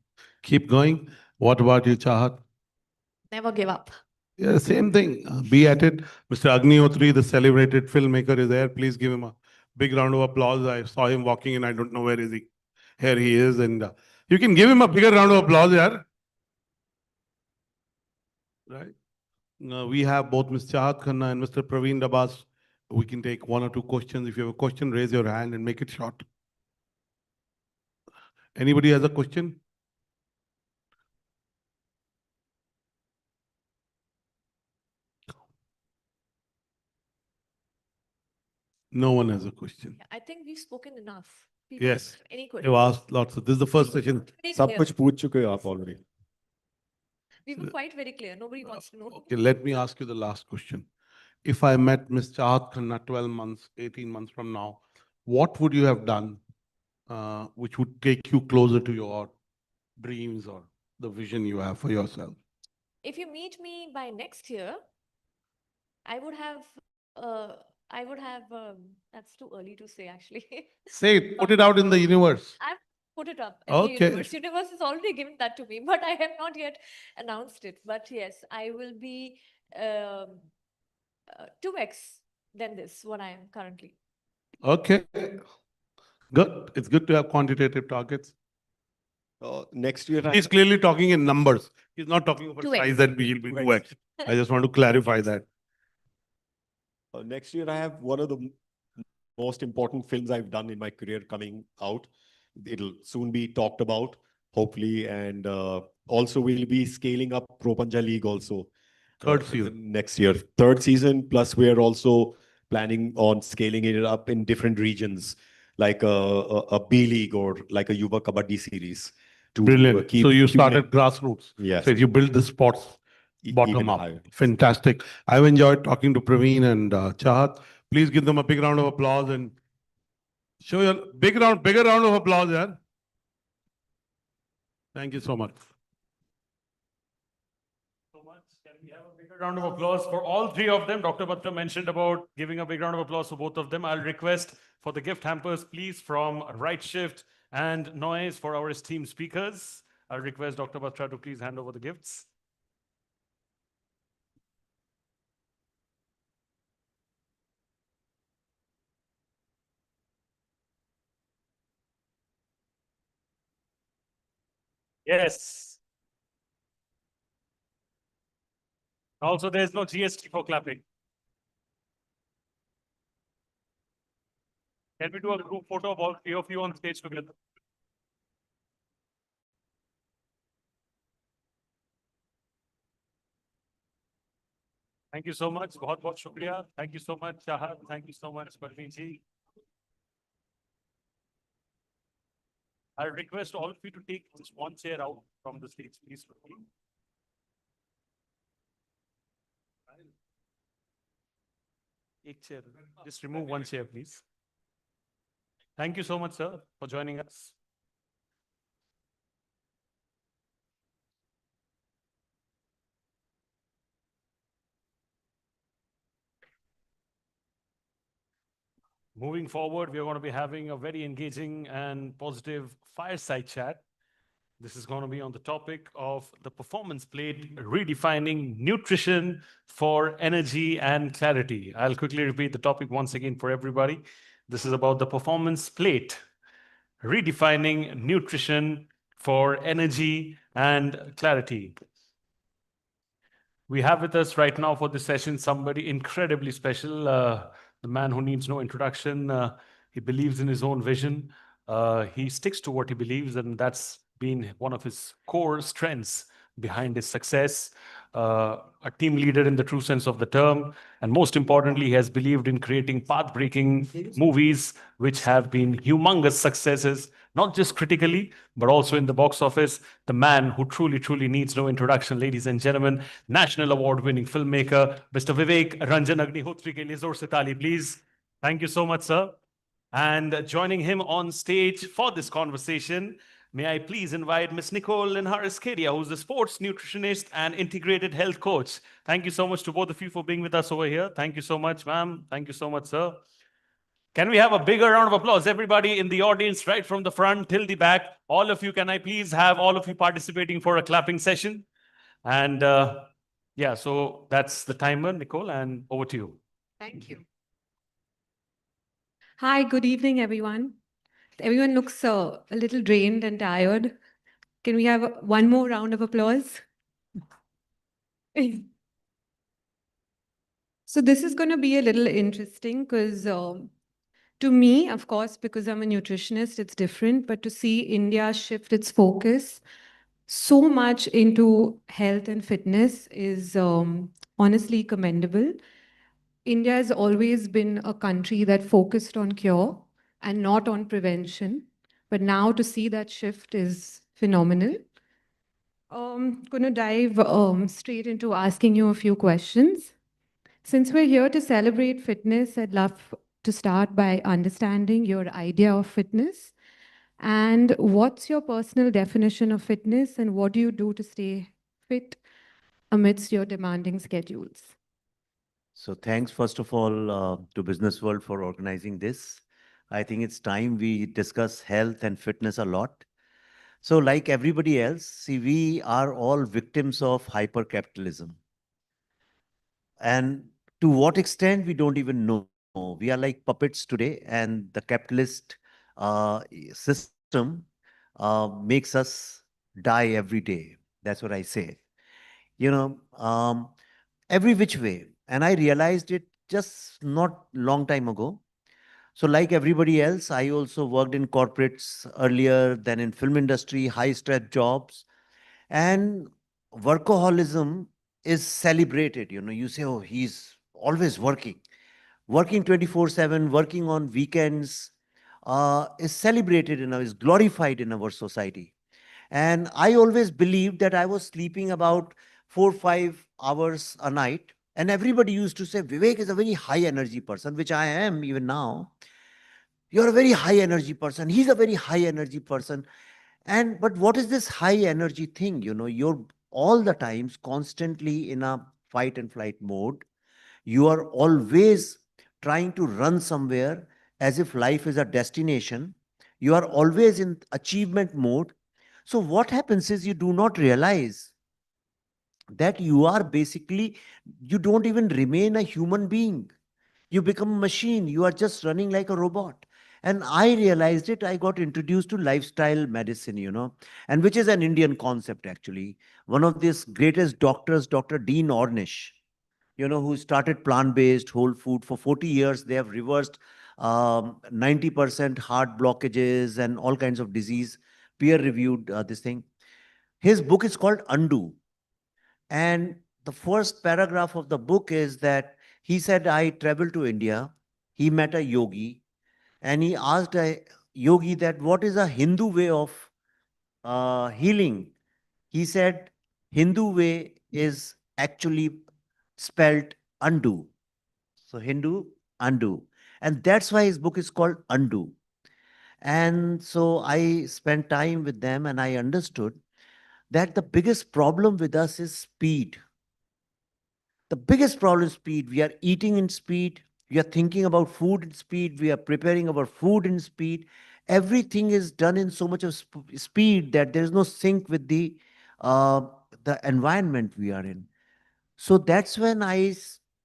Keep going. What about you, Chahat? Never give up. Yeah, same thing. Be at it. Mr. Agnihotri, the celebrated filmmaker, is there. Please give him a big round of applause. I saw him walking in. I don't know where is he. Here he is. And you can give him a bigger round of applause, yeah. Right. We have both Mr. Chahat Khanna and Mr. Praveen Dabas. We can take one or two questions. If you have a question, raise your hand and make it short. Anybody has a question? No one has a question. Yeah, I think we've spoken enough. People Yes. have any You've questions? asked lots of. This is the first session. Very Sab clear. kuch pooch chuke ho aap already. We were quite very clear. Nobody wants to know. Okay, let me ask you the last question. If I met Ms. Chahat Khanna 12 months, 18 months from now, what would you have done which would take you closer to your dreams or the vision you have for yourself? If you meet me by next year, I would have, that's too early to say actually. Say it, put it out in the universe. I've put it up in Okay. the universe. Universe has already given that to me, but I have not yet announced it. But yes, I will be 2x than this, what I am currently. Okay, good. It's good to have quantitative targets. Next year, He's clearly talking in numbers. He's not talking about 2x. size that we'll be 2x. I just want to clarify that. Next year, I have one of the most important films I've done in my career coming out. It'll soon be talked about, hopefully. And also, we'll be scaling up Pro Panja League also. Third season. Next year. Third season. Plus, we're also planning on scaling it up in different regions, like a B League or like a Yuva Kabaddi series. To Brilliant. keep So you tuning- started grassroots. Yes. So you build the sports bottom even up. higher. Fantastic. I've enjoyed talking to Praveen and Chahat. Please give them a big round of applause and show your bigger round of applause, yeah. Thank you so much. So much. Can we have a bigger Round of applause for all three of them. Dr. Batra mentioned about giving a big round of applause for both of them. I'll request for the gift hampers, please, from Rightshift and Noise for our esteemed speakers. I'll request Dr. Batra to please hand over the gifts. Yes. Also, there's no GST for clapping. Can we do a group photo of all three of you on stage together? Thank you so much. बहुत बहुत शुक्रिया. Thank you so much, Chahat. Thank you so much, Parveen ji. I request all of you to take just one chair out from the stage, please. Ek chair. Just remove one chair, please. Thank you so much, sir, for joining us. Moving forward, we are going to be having a very engaging and positive fireside chat. This is going to be on the topic of the performance plate, redefining nutrition for energy and clarity. I'll quickly repeat the topic once again for everybody. This is about the performance plate, redefining nutrition for energy and clarity. We have with us right now for this session somebody incredibly special, the man who needs no introduction. He believes in his own vision. He sticks to what he believes, and that's been one of his core strengths behind his success. A team leader in the true sense of the term. And most importantly, he has believed in creating path-breaking movies, which have been humongous successes, not just critically, but also in the box office. The man who truly, truly needs no introduction, ladies and gentlemen, national award-winning filmmaker, Mr. Vivek Ranjan Agnihotri ke liye zor se taali, please. Thank you so much, sir. And joining him on stage for this conversation, may I please invite Ms. Nicole Linharis-Kedia, who's the sports nutritionist and integrated health coach. Thank you so much to both of you for being with us over here. Thank you so much, ma'am. Thank you so much, sir. Can we have a bigger round of applause? Everybody in the audience, right from the front till the back. All of you, can I please have all of you participating for a clapping session? And yeah, so that's the timer, Nicole, and over to you. Thank you. Hi, good evening, everyone. Everyone looks a little drained and tired. Can we have one more round of applause? So this is going to be a little interesting because to me, of course, because I'm a nutritionist, it's different, but to see India shift its focus so much into health and fitness is honestly commendable. India has always been a country that focused on cure and not on prevention. But now to see that shift is phenomenal. Going to dive straight into asking you a few questions. Since we're here to celebrate fitness, I'd love to start by understanding your idea of fitness. And what's your personal definition of fitness, and what do you do to stay fit amidst your demanding schedules? So thanks, first of all, to Business World for organizing this. I think it's time we discuss health and fitness a lot. So like everybody else, see, we are all victims of hyper-capitalism. And to what extent, we don't even know. We are like puppets today, and the capitalist system makes us die every day. That's what I say. You know, every which way. And I realized it just not long time ago. So like everybody else, I also worked in corporates earlier, then in film industry, high stress jobs. And workaholism is celebrated. You know, you say, oh, he's always working. Working 24/7, working on weekends is celebrated, is glorified in our society. And I always believed that I was sleeping about 4 or 5 hours a night. And everybody used to say, Vivek is a very high energy person, which I am even now. You're a very high energy person. He's a very high energy person. But what is this high energy thing? You know, you're all the times constantly in a fight and flight mode. You are always trying to run somewhere as if life is a destination. You are always in achievement mode. So what happens is you do not realize that you are basically, you don't even remain a human being. You become a machine. You are just running like a robot. And I realized it. I got introduced to lifestyle medicine, and which is an Indian concept actually. One of these greatest doctors, Dr. Dean Ornish, who started plant-based whole food for 40 years. They have reversed 90% heart blockages and all kinds of disease, peer-reviewed this thing. His book is called Undo. And the first paragraph of the book is that he said, I traveled to India. He met a yogi and he asked a yogi that what is a Hindu way of healing? He said, Hindu way is actually spelled undo. So Hindu, undo. And that's why his book is called Undo. And so I spent time with them and I understood that the biggest problem with us is speed. The biggest problem is speed. We are eating in speed. We are thinking about food in speed. We are preparing our food in speed. Everything is done in so much of speed that there is no sync with the environment we are in. So that's when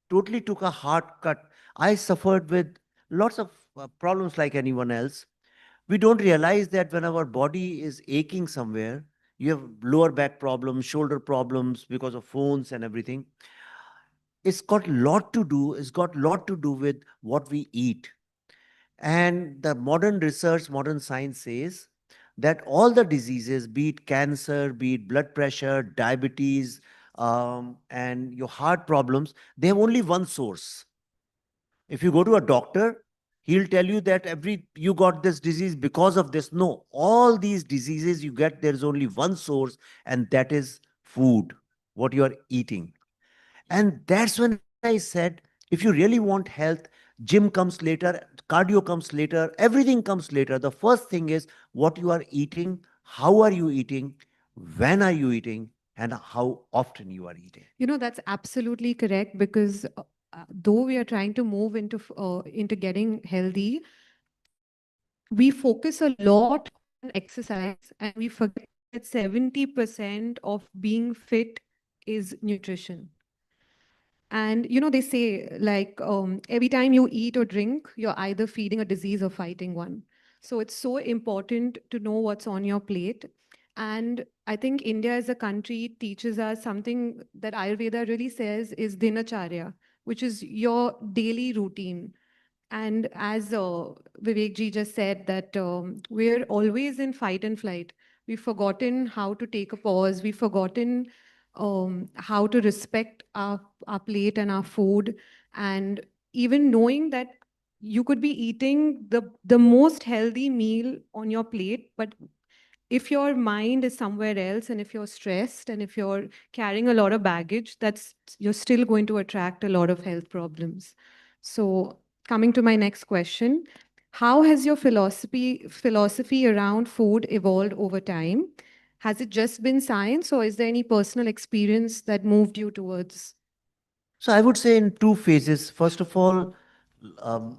totally took a hard cut. I suffered with lots of problems like anyone else. We don't realize that when our body is aching somewhere, you have lower back problems, shoulder problems because of phones and everything. It's got a lot to do with what we eat. And the modern research, modern science says that all the diseases, be it cancer, be it blood pressure, diabetes, and your heart problems, they have only one source. If you go to a doctor, he'll tell you that you got this disease because of this. No, all these diseases you get, there's only one source, and that is food, what you are eating. And that's when I said, if you really want health, gym comes later, cardio comes later, everything comes later. The first thing is what you are eating, how are you eating, when are you eating, and how often you are eating. That's absolutely correct because though we are trying to move into getting healthy, we focus a lot on exercise and we forget that 70% of being fit is nutrition. And they say like every time you eat or drink, you're either feeding a disease or fighting one. So it's so important to know what's on your plate. And I think India as a country teaches us something that Ayurveda really says is dinacharya, which is your daily routine. And as Vivek ji just said, that we're always in fight and flight. We've forgotten how to take a pause. We've forgotten how to respect our plate and our food. And even knowing that you could be eating the most healthy meal on your plate, but if your mind is somewhere else and if you're stressed and if you're carrying a lot of baggage, you're still going to attract a lot of health problems. So coming to my next question, how has your philosophy around food evolved over time? Has it just been science or is there any personal experience that moved you towards? So I would say in two phases. First of all,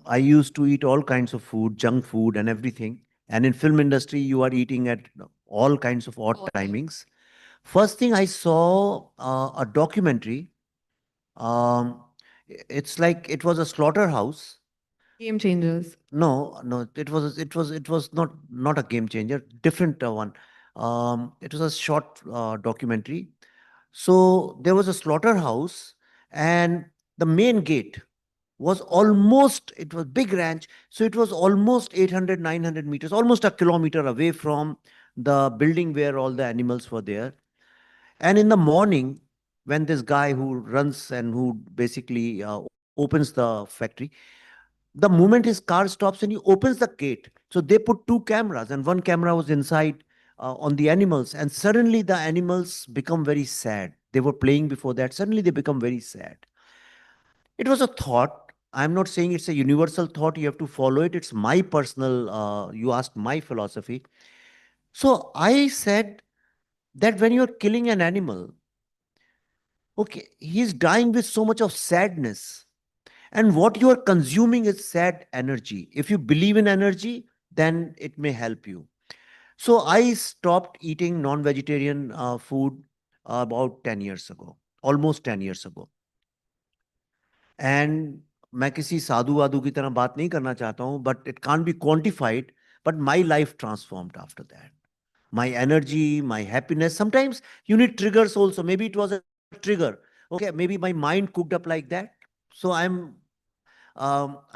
I used to eat all kinds of food, junk food and everything. And in film industry, you are eating at all kinds of odd timings. First thing I saw a documentary. It's like it was a slaughterhouse. Game changers. No, it was not a game changer. Different one. It was a short documentary. So there was a slaughterhouse, and the main gate was it was big ranch, so it was almost 800, 900 meters, almost a kilometer away from the building where all the animals were there. And in the morning, when this guy who runs and who basically opens the factory, the moment his car stops and he opens the gate, so they put two cameras, and one camera was inside on the animals, and suddenly the animals become very sad. They were playing before that. Suddenly they become very sad. It was a thought. I'm not saying it's a universal thought. You have to follow it. It's my personal, you asked my philosophy. So I said that when you're killing an animal, Okay, he's dying with so much of sadness. And what you are consuming is sad energy. If you believe in energy, then it may help you. So I stopped eating non-vegetarian food about 10 years ago, almost 10 years ago. And मैं किसी साधु वाधु की तरह बात नहीं करना चाहता हूँ, but it can't be quantified, but my life transformed after that. My energy, my happiness. Sometimes you need triggers also. Maybe it was a trigger. Okay, maybe my mind cooked up like that. So I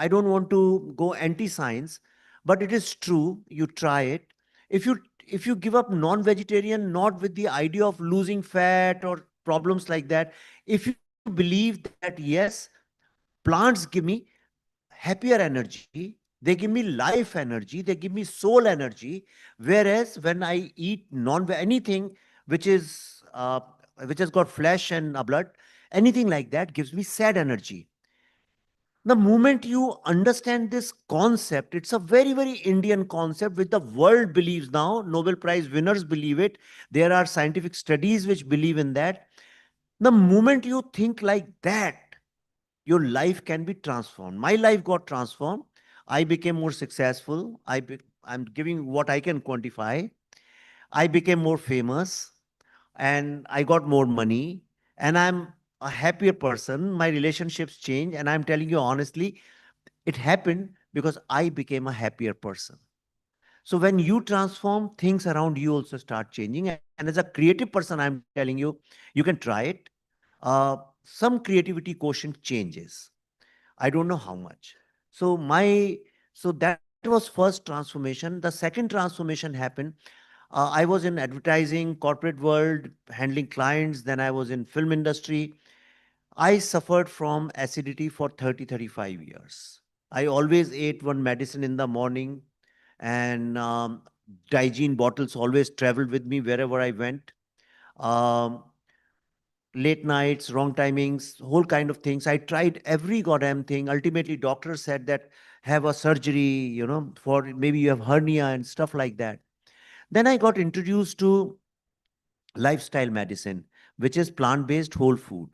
don't want to go anti-science, but it is true. You try it. If you give up non-vegetarian, not with the idea of losing fat or problems like that, if you believe that yes, plants give me happier energy, they give me life energy, they give me soul energy. Whereas when I eat anything which is which has got flesh and blood, anything like that gives me sad energy. The moment you understand this concept, it's a very, very Indian concept which the world believes now. Nobel Prize winners believe it. There are scientific studies which believe in that. The moment you think like that, your life can be transformed. My life got transformed. I became more successful. I'm giving what I can quantify. I became more famous and I got more money and I'm a happier person. My relationships changed. And I'm telling you honestly, it happened because I became a happier person. So when you transform, things around you also start changing. And as a creative person, I'm telling you, you can try it. Some creativity quotient changes. I don't know how much. So that was first transformation. The second transformation happened. I was in advertising, corporate world, handling clients. Then I was in film industry. I suffered from acidity for 35 years. I always ate one medicine in the morning, and hygiene bottles always traveled with me wherever I went. Um, Late nights, wrong timings, whole kind of things. I tried every goddamn thing. Ultimately, doctor said that have a surgery, for maybe you have hernia and stuff like that. Then I got introduced to lifestyle medicine, which is plant-based whole food.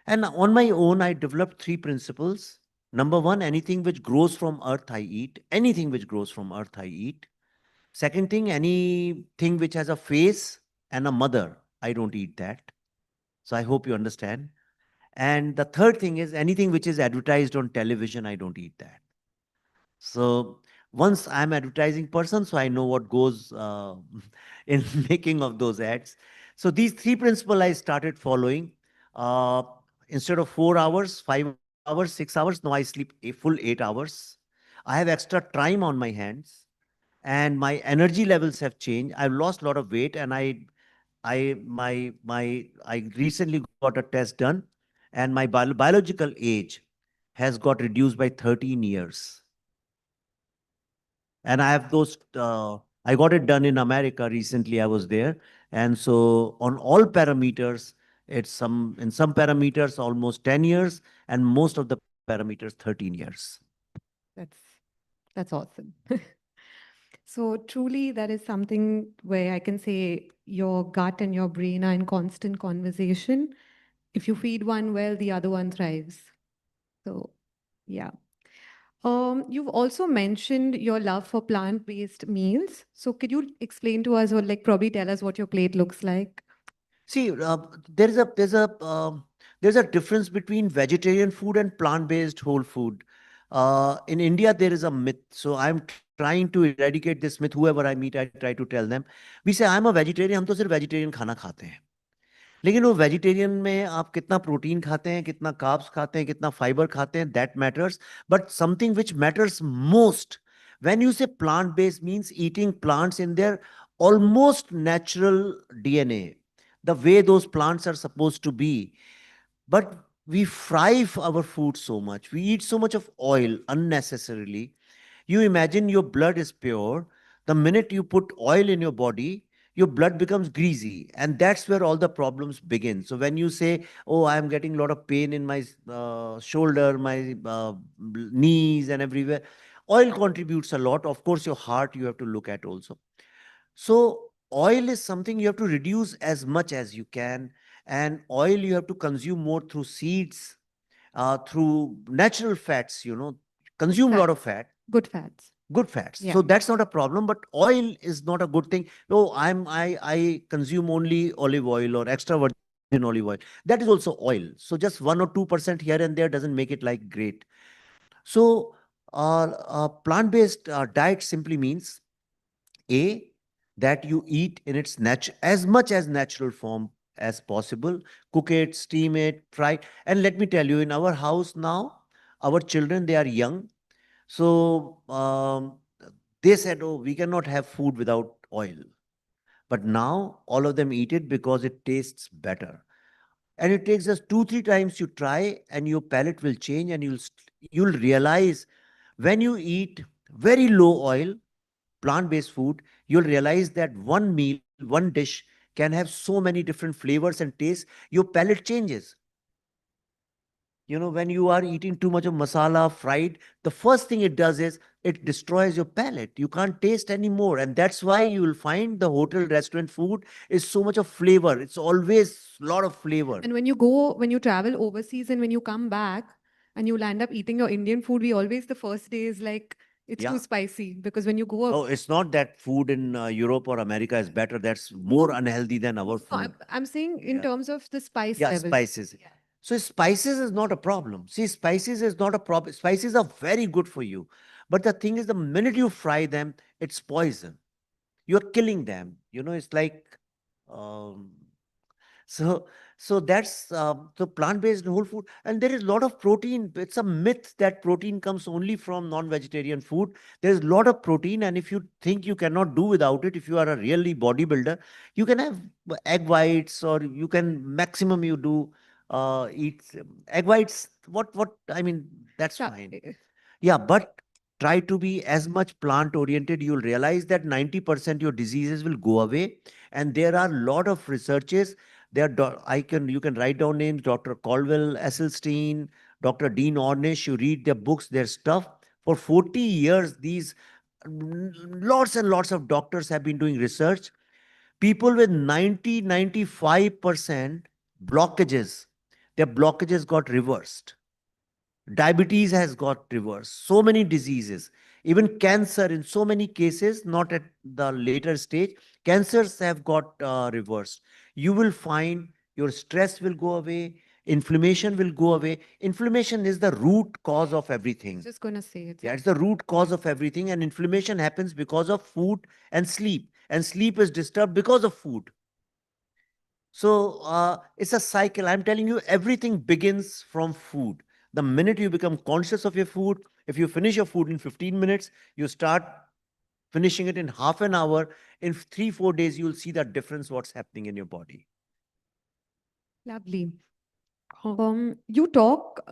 And on my own, I developed three principles. Number one, anything which grows from earth, I eat. Anything which grows from earth, I eat. Second thing, anything which has a face and a mother, I don't eat that. So I hope you understand. And the third thing is anything which is advertised on television, I don't eat that. So once I'm advertising person, so I know what goes in making of those ads. So these three principles I started following. Instead of 4 hours, 5 hours, 6 hours, now I sleep a full 8 hours. I have extra time on my hands and my energy levels have changed. I've lost a lot of weight and I recently got a test done and my biological age has got reduced by 13 years. And I have I got it done in America recently. I was there. And so on all parameters, in some parameters, almost 10 years, and most of the parameters, 13 years. That's awesome. So truly, that is something where I can say your gut and your brain are in constant conversation. If you feed one well, the other one thrives. So, yeah. You've also mentioned your love for plant-based meals. So could you explain to us or like probably tell us what your plate looks like? See, there's a difference between vegetarian food and plant-based whole food. In India, there is a myth. So I'm trying to eradicate this myth. Whoever I meet, I try to tell them. We say, I'm a vegetarian. हम तो सिर्फ vegetarian खाना खाते हैं. लेकिन वो vegetarian में आप कितना प्रोटीन खाते हैं, कितना कार्ब्स खाते हैं, कितना फाइबर खाते हैं, that matters. But something which matters most when you say plant-based means eating plants in their almost natural DNA, the way those plants are supposed to be. But we fry our food so much. We eat so much of oil unnecessarily. You imagine your blood is pure. The minute you put oil in your body, your blood becomes greasy. And that's where all the problems begin. So when you say, oh, I'm getting a lot of pain in my shoulder, my knees and everywhere, oil contributes a lot. Of course, your heart you have to look at also. So oil is something you have to reduce as much as you can. And oil you have to consume more through seeds, through natural fats, consume a lot of fat. Good fats. Good fats. Yeah. So that's not a problem, but oil is not a good thing. No, I consume only olive oil or extra virgin olive oil. That is also oil. So just 1 or 2% here and there doesn't make it like great. So plant-based diet simply means A, that you eat in its as much as natural form as possible. Cook it, steam it, fry it. And let me tell you, in our house now, our children, they are young. So they said, oh, we cannot have food without oil. But now all of them eat it because it tastes better. And it takes just 2-3 times you try, and your palate will change, and you'll realize when you eat very low oil, plant-based food, you'll realize that one meal, one dish can have so many different flavors and tastes. Your palate changes. When you are eating too much of masala, fried, the first thing it does is it destroys your palate. You can't taste anymore. And that's why you will find the hotel restaurant food is so much of flavor. It's always a lot of flavor. And when you travel overseas and when you come back and you land up eating your Indian food, we always, the first day is like, it's Yeah. too spicy because when you go Oh, it's not that food in Europe or America is better. That's more unhealthy than our No, food. I'm saying in terms of the spice Yeah, level. spices. So spices is not a problem. See, spices is not a problem. Spices are very good for you. But the thing is, the minute you fry them, it's poison. You're killing them. It's like, um, so that's the plant-based whole food. And there is a lot of protein. It's a myth that protein comes only from non-vegetarian food. There's a lot of protein. And if you think you cannot do without it, if you are a really bodybuilder, you can have egg whites, or you can maximum you do eat egg whites. I mean, that's fine. Yeah, but try to be as much plant oriented. You'll realize that 90% your diseases will go away. And there are a lot of researches. You can write down names: Dr. Caldwell Esselstyn, Dr. Dean Ornish. You read their books, their stuff. For 40 years, these lots and lots of doctors have been doing research. People with 95% blockages, their blockages got reversed. Diabetes has got reversed. So many diseases, even cancer in so many cases, not at the later stage, cancers have got reversed. You will find your stress will go away, inflammation will go away. Inflammation is the root cause of everything. Just gonna say it. Yeah, it's the root cause of everything. And inflammation happens because of food and sleep. And sleep is disturbed because of food. So it's a cycle. I'm telling you, everything begins from food. The minute you become conscious of your food, if you finish your food in 15 minutes, you start finishing it in half an hour. In 3-4 days, you'll see that difference, what's happening in your body. Lovely.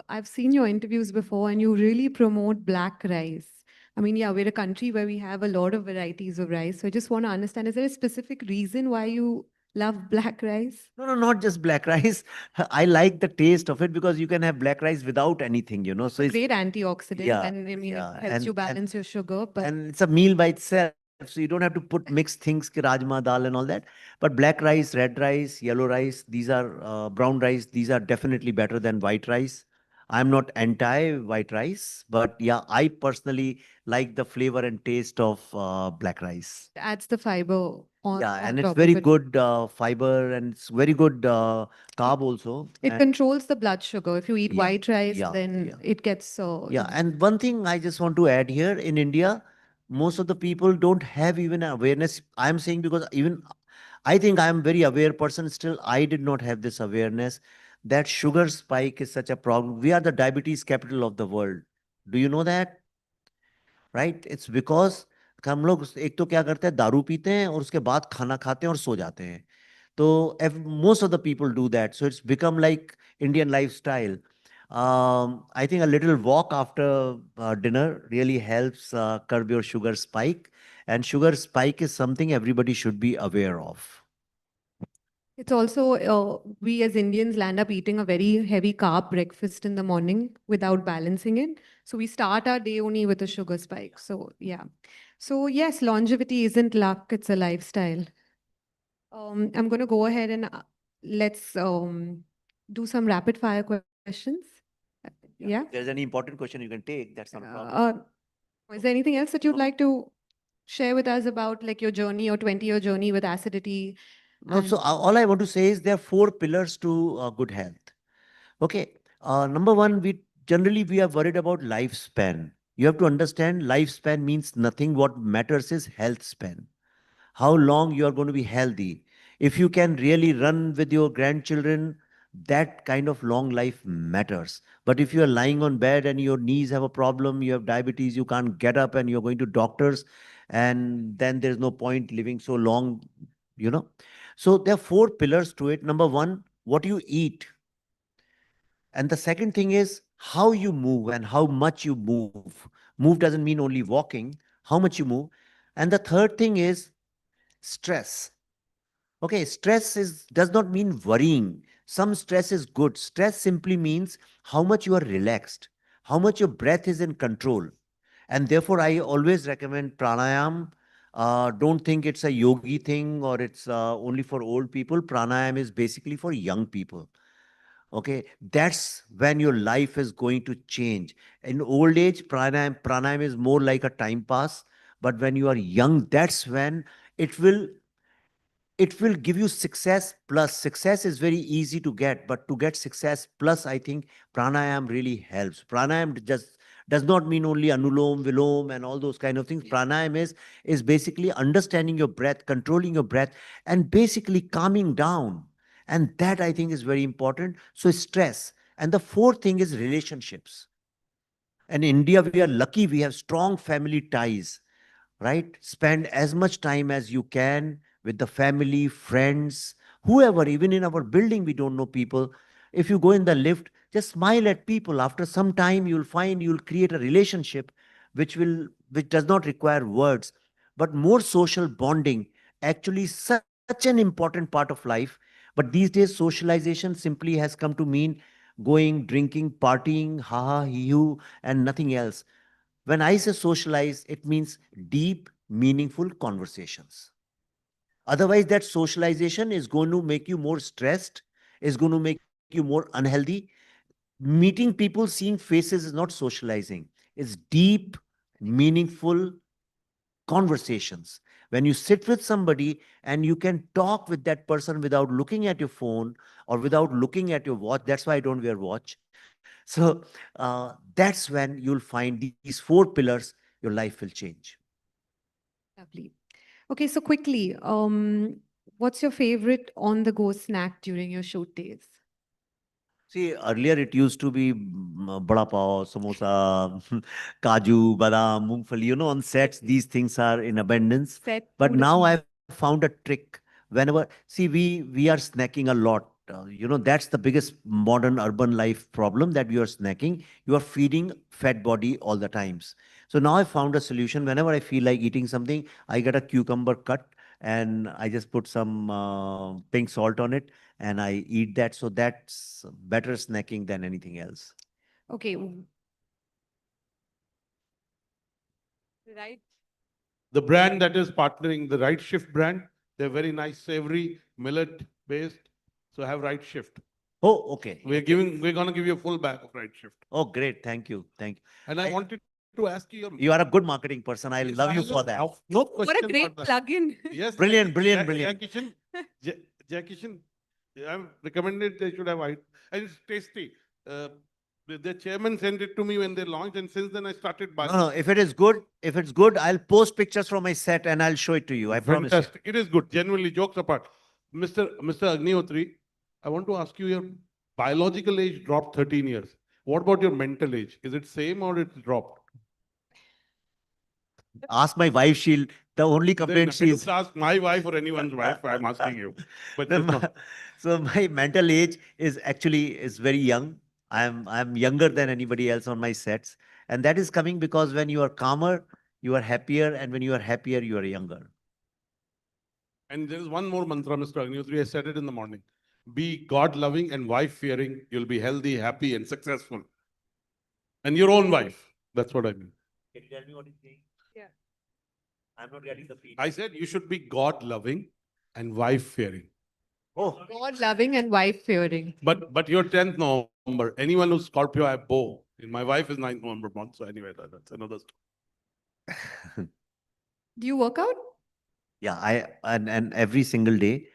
I've seen your interviews before, and you really promote black rice. I mean, yeah, we're a country where we have a lot of varieties of rice. So I just want to understand, is there a specific reason why you love black rice? No, not just black rice. I like the taste of it because you can have black rice without anything, So it's Great antioxidant, yeah, and I mean, yeah, it helps you balance your sugar. But and it's a meal by itself. So you don't have to put mixed things, ki rajma, dal and all that. But black rice, red rice, yellow rice, these are brown rice. These are definitely better than white rice. I'm not anti-white rice, but yeah, I personally like the flavor and taste of black rice. it adds the fiber on. Yeah, on and it's top very of it. good fiber, and it's very good carb also. It And controls the blood sugar. If you eat Yeah, white rice, yeah, then it gets yeah, and one thing I just want to add here, in India, most of the people don't have even awareness. I'm saying because even I think I'm a very aware person. Still, I did not have this awareness that sugar spike is such a problem. We are the diabetes capital of the world. Do you know that? Right? It's because हम लोग एक तो क्या करते हैं, दारू पीते हैं और उसके बाद खाना खाते हैं और सो जाते हैं. So most of the people do that. So it's become like Indian lifestyle. I think a little walk after dinner really helps curb your sugar spike. And sugar spike is something everybody should be aware of. It's also, we as Indians land up eating a very heavy carb breakfast in the morning without balancing it. So we start our day only with a sugar spike. So yeah. So yes, longevity isn't luck, it's a lifestyle. I'm going to go ahead and let's do some rapid fire questions. Yeah. If there's any important question you can take, that's not a problem. Is there anything else that you'd like to share with us about like your journey, your 20-year journey with acidity? No, so and- all I want to say is there are 4 pillars to good health. Okay. Number one, we are worried about lifespan. You have to understand lifespan means nothing. What matters is health span. How long you are going to be healthy. If you can really run with your grandchildren, that kind of long life matters. But if you are lying on bed and your knees have a problem, you have diabetes, you can't get up and you're going to doctors, and then there's no point living so long, you know. So there are 4 pillars to it. Number one, what you eat. And the second thing is how you move and how much you move. Move doesn't mean only walking, how much you move. And the third thing is stress. Okay, stress does not mean worrying. Some stress is good. Stress simply means how much you are relaxed, how much your breath is in control. And therefore, I always recommend pranayam. Don't think it's a yogi thing or it's only for old people. Pranayam is basically for young people. Okay, that's when your life is going to change. In old age, pranayam is more like a time pass. But when you are young, that's when it will it will give you success plus. Success is very easy to get, but to get success plus, I think pranayam really helps. Pranayam just does not mean only anulom vilom and all those kind of things. Pranayam is basically understanding your breath, controlling your breath, and basically calming down. And that, I think, is very important. So stress. And the fourth thing is relationships. And in India, we are lucky, we have strong family ties, right? Spend as much time as you can with the family, friends, whoever. Even in our building, we don't know people. If you go in the lift, just smile at people. After some time, you'll find you'll create a relationship which does not require words, but more social bonding. Actually, such an important part of life. But these days, socialization simply has come to mean going, drinking, partying, ha ha, hee hoo, and nothing else. When I say socialize, it means deep, meaningful conversations. Otherwise, that socialization is going to make you more stressed, is going to make you more unhealthy. Meeting people, seeing faces is not socializing. It's deep, meaningful conversations. When you sit with somebody and you can talk with that person without looking at your phone or without looking at your watch, that's why I don't wear watch. So that's when you'll find these 4 pillars, your life will change. Lovely. Okay, so quickly, what's your favorite on-the-go snack during your shoot days? See, earlier it used to be bada pav, samosa, kaju, badam, mungfali. On sets, these things are in abundance. But now I've found a trick. Whenever, see, we are snacking a lot. That's the biggest modern urban life problem, that you are snacking. You are feeding fat body all the times. So now I found a solution. Whenever I feel like eating something, I get a cucumber cut and I just put some pink salt on it and I eat that. So that's better snacking than anything else. Okay. Right. The brand that is partnering, the Rightshift brand, they're very nice, savory, millet-based. So have Rightshift. Oh, okay. We're going to give you a full bag of Rightshift. Oh, great. Thank you. Thank you. And I wanted to ask you. You are a good marketing person. I love you for that. No What question a great about that. plug-in. Yes. Brilliant, brilliant. Jackie, I've recommended they should have white. And it's tasty. The chairman sent it to me when they launched, and since then I started buying. No, if it's good, I'll post pictures from my set and I'll show it to you. I promise you. Fantastic. It is good. Genuinely, jokes apart. Mr. Agnihotri, I want to ask you, your biological age dropped 13 years. What about your mental age? Is it same or it's dropped? Ask my wife, the only complaint she's... Ask my wife or anyone's wife, I'm asking you. But So my mental age is very young. I'm younger than anybody else on my sets. And that is coming because when you are calmer, you are happier. And when you are happier, you are younger. And there is one more mantra, Mr. Agnihotri. I said it in the morning. Be God-loving and wife-fearing. You'll be healthy, happy, and successful. And your own wife. That's what I mean. Can you tell me what he's saying? Yeah. I'm not getting the feedback. I said you should be God-loving and wife-fearing. Oh. God-loving and wife-fearing. But you're 10th November. Anyone who's Scorpio, I have bow. My wife is 9th November month. So anyway, that's another story. Do you work out? Yeah, and every single day.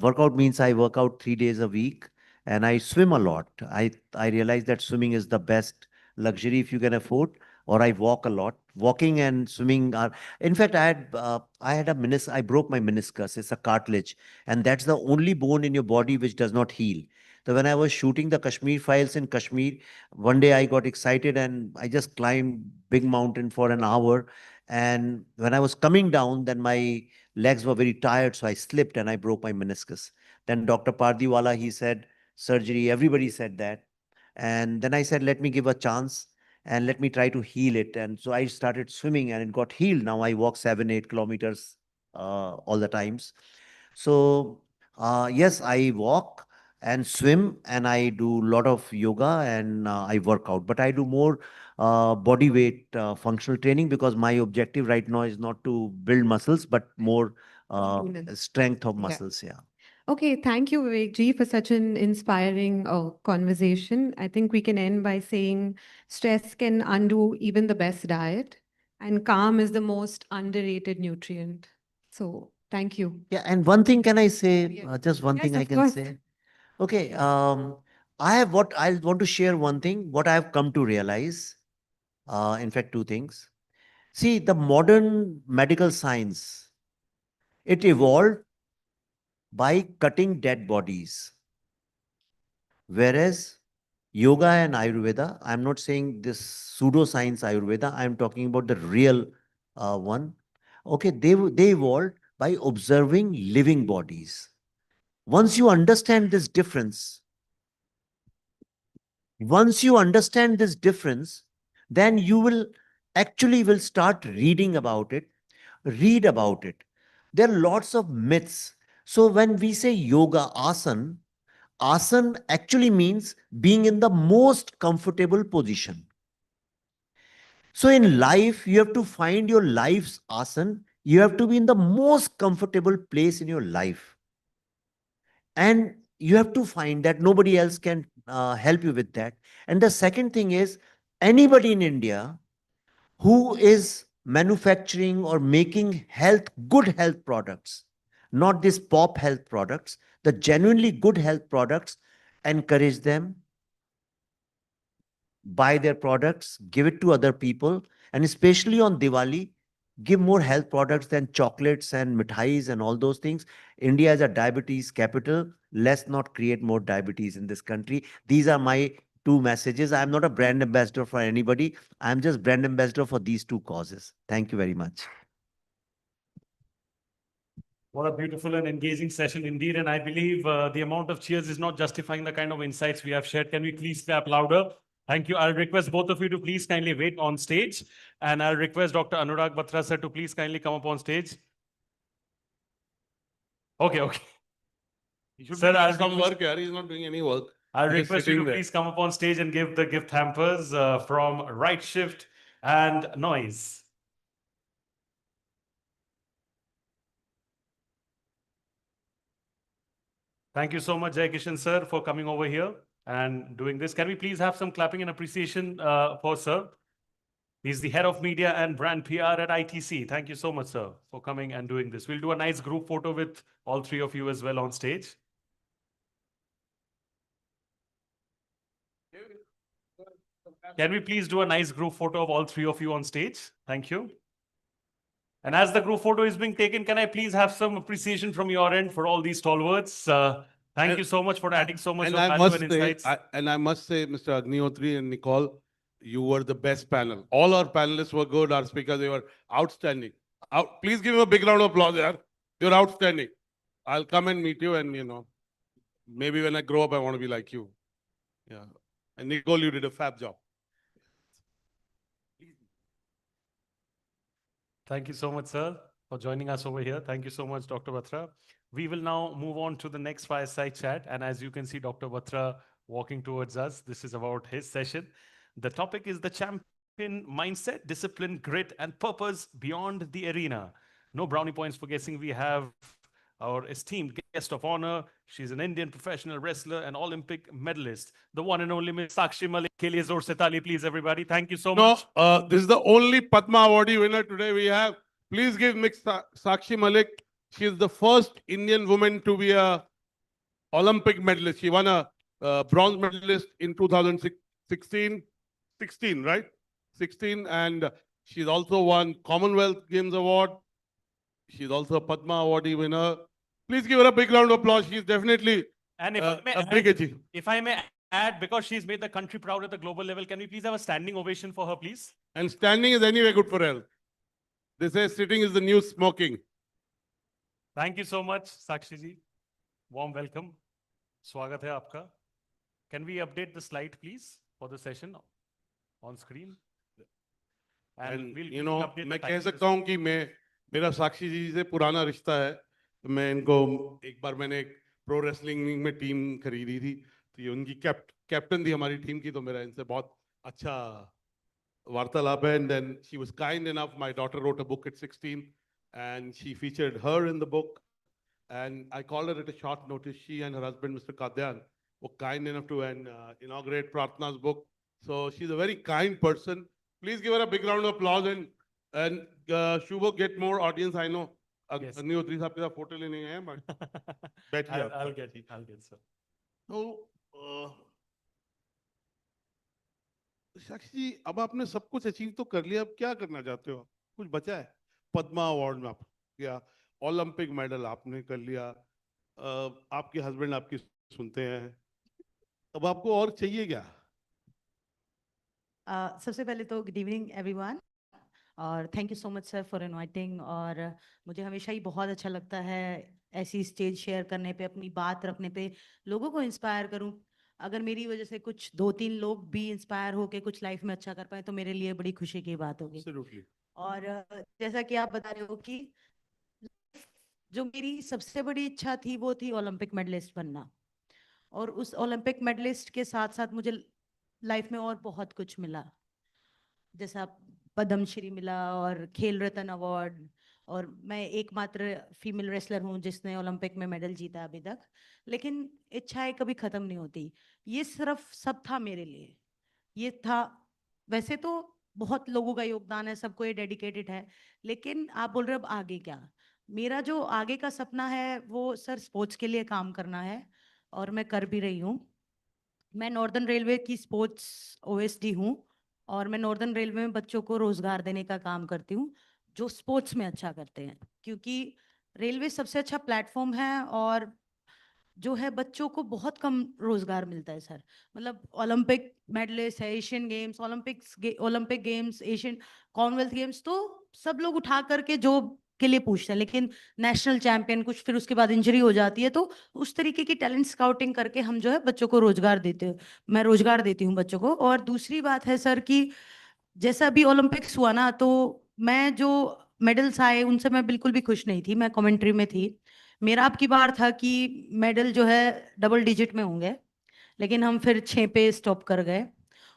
Workout means I work out 3 days a week, and I swim a lot. I realize that swimming is the best luxury if you can afford. Or I walk a lot. Walking and swimming are. In fact, I broke my meniscus. It's a cartilage, and that's the only bone in your body which does not heal. So when I was shooting the Kashmir files in Kashmir, one day I got excited and I just climbed big mountain for an hour. And when I was coming down, then my legs were very tired, so I slipped and I broke my meniscus. Then Dr. Pardiwala, he said, surgery, everybody said that. And then I said, let me give a chance and let me try to heal it. And so I started swimming and it got healed. Now I walk 7, 8 kilometers all the times. So yes, I walk and swim and I do a lot of yoga and I work out, but I do more body weight functional training because my objective right now is not to build muscles, but more Endurance. strength of Yeah. muscles. Yeah. Okay, thank you, Vivek ji, for such an inspiring conversation. I think we can end by saying stress can undo even the best diet, and calm is the most underrated nutrient. So, thank you. Yeah. And one thing can I say, Yes. just one Yes, thing I of can course. say. Okay. I want to share one thing, what I have come to realize. In fact, two things. See, the modern medical science, it evolved by cutting dead bodies. Whereas yoga and Ayurveda, I'm not saying this pseudoscience Ayurveda, I'm talking about the real one. Okay, they evolved by observing living bodies. Once you understand this difference, then you will actually start reading about it, read about it. There are lots of myths. So when we say yoga asan actually means being in the most comfortable position. So in life, you have to find your life's asan. You have to be in the most comfortable place in your life. And you have to find that nobody else can help you with that. And the second thing is, anybody in India who is manufacturing or making good health products, not these pop health products, the genuinely good health products, encourage them, buy their products, give it to other people, and especially on Diwali, give more health products than chocolates and mithais and all those things. India is a diabetes capital. Let's not create more diabetes in this country. These are my two messages. I'm not a brand ambassador for anybody. I'm just brand ambassador for these two causes. Thank you very much. What a beautiful and engaging session indeed. And I believe the amount of cheers is not justifying the kind of insights we have shared. Can we please clap louder? Thank you. I'll request both of you to please kindly wait on stage. And I'll request Dr. Anurag Batra sir to please kindly come up on stage. Okay. Sir, I'll come work here. He's not doing any work. I'll request you to please come up on stage and give the gift hampers from Rightshift and Noise. Thank you so much, Jai Kishan sir, for coming over here and doing this. Can we please have some clapping and appreciation for sir? He's the head of media and brand PR at ITC. Thank you so much, sir, for coming and doing this. We'll do a nice group photo with all three of you as well on stage. Can we please do a nice group photo of all three of you on stage? Thank you. And as the group photo is being taken, can I please have some appreciation from your end for all these stalwarts? Thank you so much for adding so much of value and insights. I must say, Mr. Agnihotri and Nicole, you were the best panel. All our panelists were good. Our speakers, they were outstanding. Please give him a big round of applause there. You're outstanding. I'll come and meet you and, maybe when I grow up, I want to be like you. Yeah. And Nicole, you did a fab job. Thank you so much, sir, for joining us over here. Thank you so much, Dr. Batra. We will now move on to the next fireside chat. And as you can see, Dr. Batra walking towards us. This is about his session. The topic is the champion mindset, discipline, grit, and purpose beyond the arena. No brownie points for guessing. We have our esteemed guest of honor. She's an Indian professional wrestler and Olympic medalist. The one and only Miss Sakshi Malik. Ke liye zor se taali, please, everybody. Thank you so much. This is the only Padma Awardee winner today we have. Please give Miss Sakshi Malik. She is the first Indian woman to be a Olympic medalist. She won a bronze medalist in 2016, 16, right? 16, and she's also won Commonwealth Games Award. She's also a Padma Awardee winner. Please give her a big round of applause. She's definitely And if I may a big achievement. if I may add, because she's made the country proud at the global level, can we please have a standing ovation for her, please? And standing is anyway good for health. They say sitting is the new smoking. Thank you so much, Sakshi ji. Warm welcome. Swagat hai aapka. Can we update the slide, please, for the session on screen? And we'll you know, update मैं the कह times सकता हूँ कि मेरा साक्षी जी से पुराना रिश्ता है। तो मैं इनको एक बार मैंने एक प्रो रेसलिंग में टीम खरीदी थी, तो ये उनकी कैप्टन थी हमारी टीम की, तो मेरा इनसे बहुत अच्छा वार्तालाप है. And then she was kind enough. My daughter wrote a book at 16, and she featured her in the book. And I called her at a short notice. She and her husband, Mr. Kadyan, were kind enough to inaugurate Pratna's book. So she's a very kind person. Please give her a big round of applause, and she will get more audience. I know. Yes. Agnihotri साहब के साथ photo लेने गए हैं, but बैठिए आप. I'll get sir. तो साक्षी जी, अब आपने सब कुछ अचीव तो कर लिया, अब क्या करना चाहते हो? कुछ बचा है? पद्मा अवार्ड में आप गया, ओलंपिक मेडल आपने कर लिया, आपके हस्बैंड आपकी सुनते हैं, अब आपको और चाहिए क्या? सबसे पहले तो गुड इवनिंग एवरीवन, और thank you so much sir for inviting. और मुझे हमेशा ही बहुत अच्छा लगता है ऐसी स्टेज शेयर करने पे, अपनी बात रखने पे, लोगों को इंस्पायर करूं. अगर मेरी वजह से कुछ 2-3 लोग भी इंस्पायर होके कुछ लाइफ में अच्छा कर पाए तो मेरे लिए बड़ी खुशी की बात होगी. और जैसा कि आप बता रहे हो कि जो मेरी सबसे बड़ी इच्छा थी वो थी ओलंपिक मेडलिस्ट बनना, और उस ओलंपिक मेडलिस्ट के साथ साथ मुझे लाइफ में और बहुत कुछ मिला, जैसा पद्मश्री मिला और खेल रत्न अवार्ड, और मैं एकमात्र फीमेल रेसलर हूँ जिसने ओलंपिक में मेडल जीता अभी तक. लेकिन इच्छाएं कभी ख़त्म नहीं होती. ये सिर्फ सब था मेरे लिए, ये था. वैसे तो बहुत लोगों का योगदान है, सबको ये डेडिकेटेड है, लेकिन आप बोल रहे हो अब आगे क्या. मेरा जो आगे का सपना है वो सर स्पोर्ट्स के लिए काम करना है, और मैं कर भी रही हूँ. मैं नॉर्दर्न रेलवे की स्पोर्ट्स ओएसडी हूँ, और मैं नॉर्दर्न रेलवे में बच्चों को रोजगार देने का काम करती हूँ जो स्पोर्ट्स में अच्छा करते हैं, क्योंकि रेलवे सबसे अच्छा प्लेटफॉर्म है, और जो है बच्चों को बहुत कम रोजगार मिलता है सर. मतलब ओलंपिक मेडलिस्ट है, Asian games, Olympic games, Asian Commonwealth games, तो सब लोग उठा करके जॉब के लिए पूछते हैं, लेकिन नेशनल चैंपियन कुछ, फिर उसके बाद इंजरी हो जाती है. तो उस तरीके की टैलेंट स्काउटिंग करके हम जो है बच्चों को रोजगार देते हैं, मैं रोजगार देती हूँ बच्चों को. और दूसरी बात है सर कि जैसा अभी ओलंपिक्स हुआ ना, तो मैं जो मेडल्स आए उनसे मैं बिल्कुल भी खुश नहीं थी, मैं कमेंट्री में थी. मेरा अब की बार था कि मेडल जो है डबल डिजिट में होंगे, लेकिन हम फिर 6 पे स्टॉप कर गए.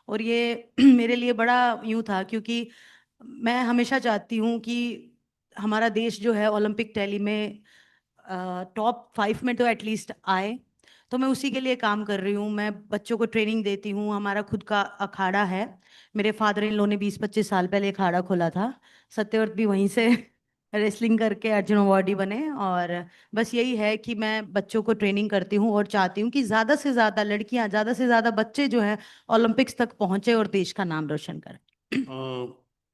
और ये मेरे लिए बड़ा यूं था, क्योंकि मैं हमेशा चाहती हूँ कि हमारा देश जो है ओलंपिक टैली में टॉप 5 में तो एटलीस्ट आए. तो मैं उसी के लिए काम कर रही हूँ. मैं बच्चों को ट्रेनिंग देती हूँ. हमारा खुद का अखाड़ा है. मेरे फादर इन लॉ ने 20-25 साल पहले अखाड़ा खोला था. सत्यव्रत भी वहीं से रेसलिंग करके अर्जुन अवार्डी बने. और बस यही है कि मैं बच्चों को ट्रेनिंग करती हूँ, और चाहती हूँ कि ज़्यादा से ज़्यादा लड़कियाँ, ज़्यादा से ज़्यादा बच्चे जो हैं ओलंपिक्स तक पहुँचे और देश का नाम रोशन करें.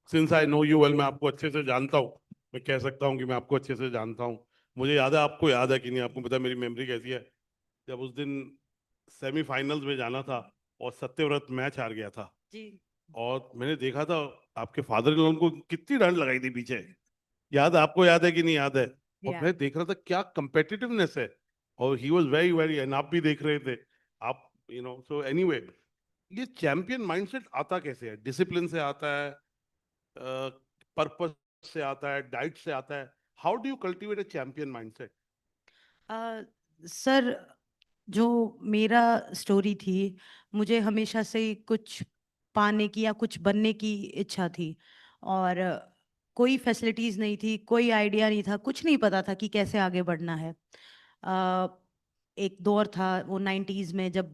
Since I know you well, मैं आपको अच्छे से जानता हूँ, मैं कह सकता हूँ कि मैं आपको अच्छे से जानता हूँ. मुझे याद है, आपको याद है कि नहीं आपको पता है मेरी मेमोरी कैसी है. जब उस दिन सेमीफाइनल्स में जाना था और सत्यव्रत मैच हार गया था जी, और मैंने देखा था आपके फादर इन लॉ को कितनी डांट लगाई थी पीछे. याद है आपको? याद है कि नहीं याद है? और मैं देख रहा था क्या कंपेटिटिवनेस है, और he was very very, and आप भी देख रहे थे आप, यू नो. सो एनीवे, ये चैंपियन माइंडसेट आता कैसे है? डिसिप्लिन से आता है, पर्पस से आता है, डाइट से आता है? How do you cultivate a champion mindset? Sir जो मेरा स्टोरी थी, मुझे हमेशा से कुछ पाने की या कुछ बनने की इच्छा थी, और कोई फैसिलिटीज़ नहीं थी, कोई आइडिया नहीं था, कुछ नहीं पता था कि कैसे आगे बढ़ना है. एक दौर था वो 90s में जब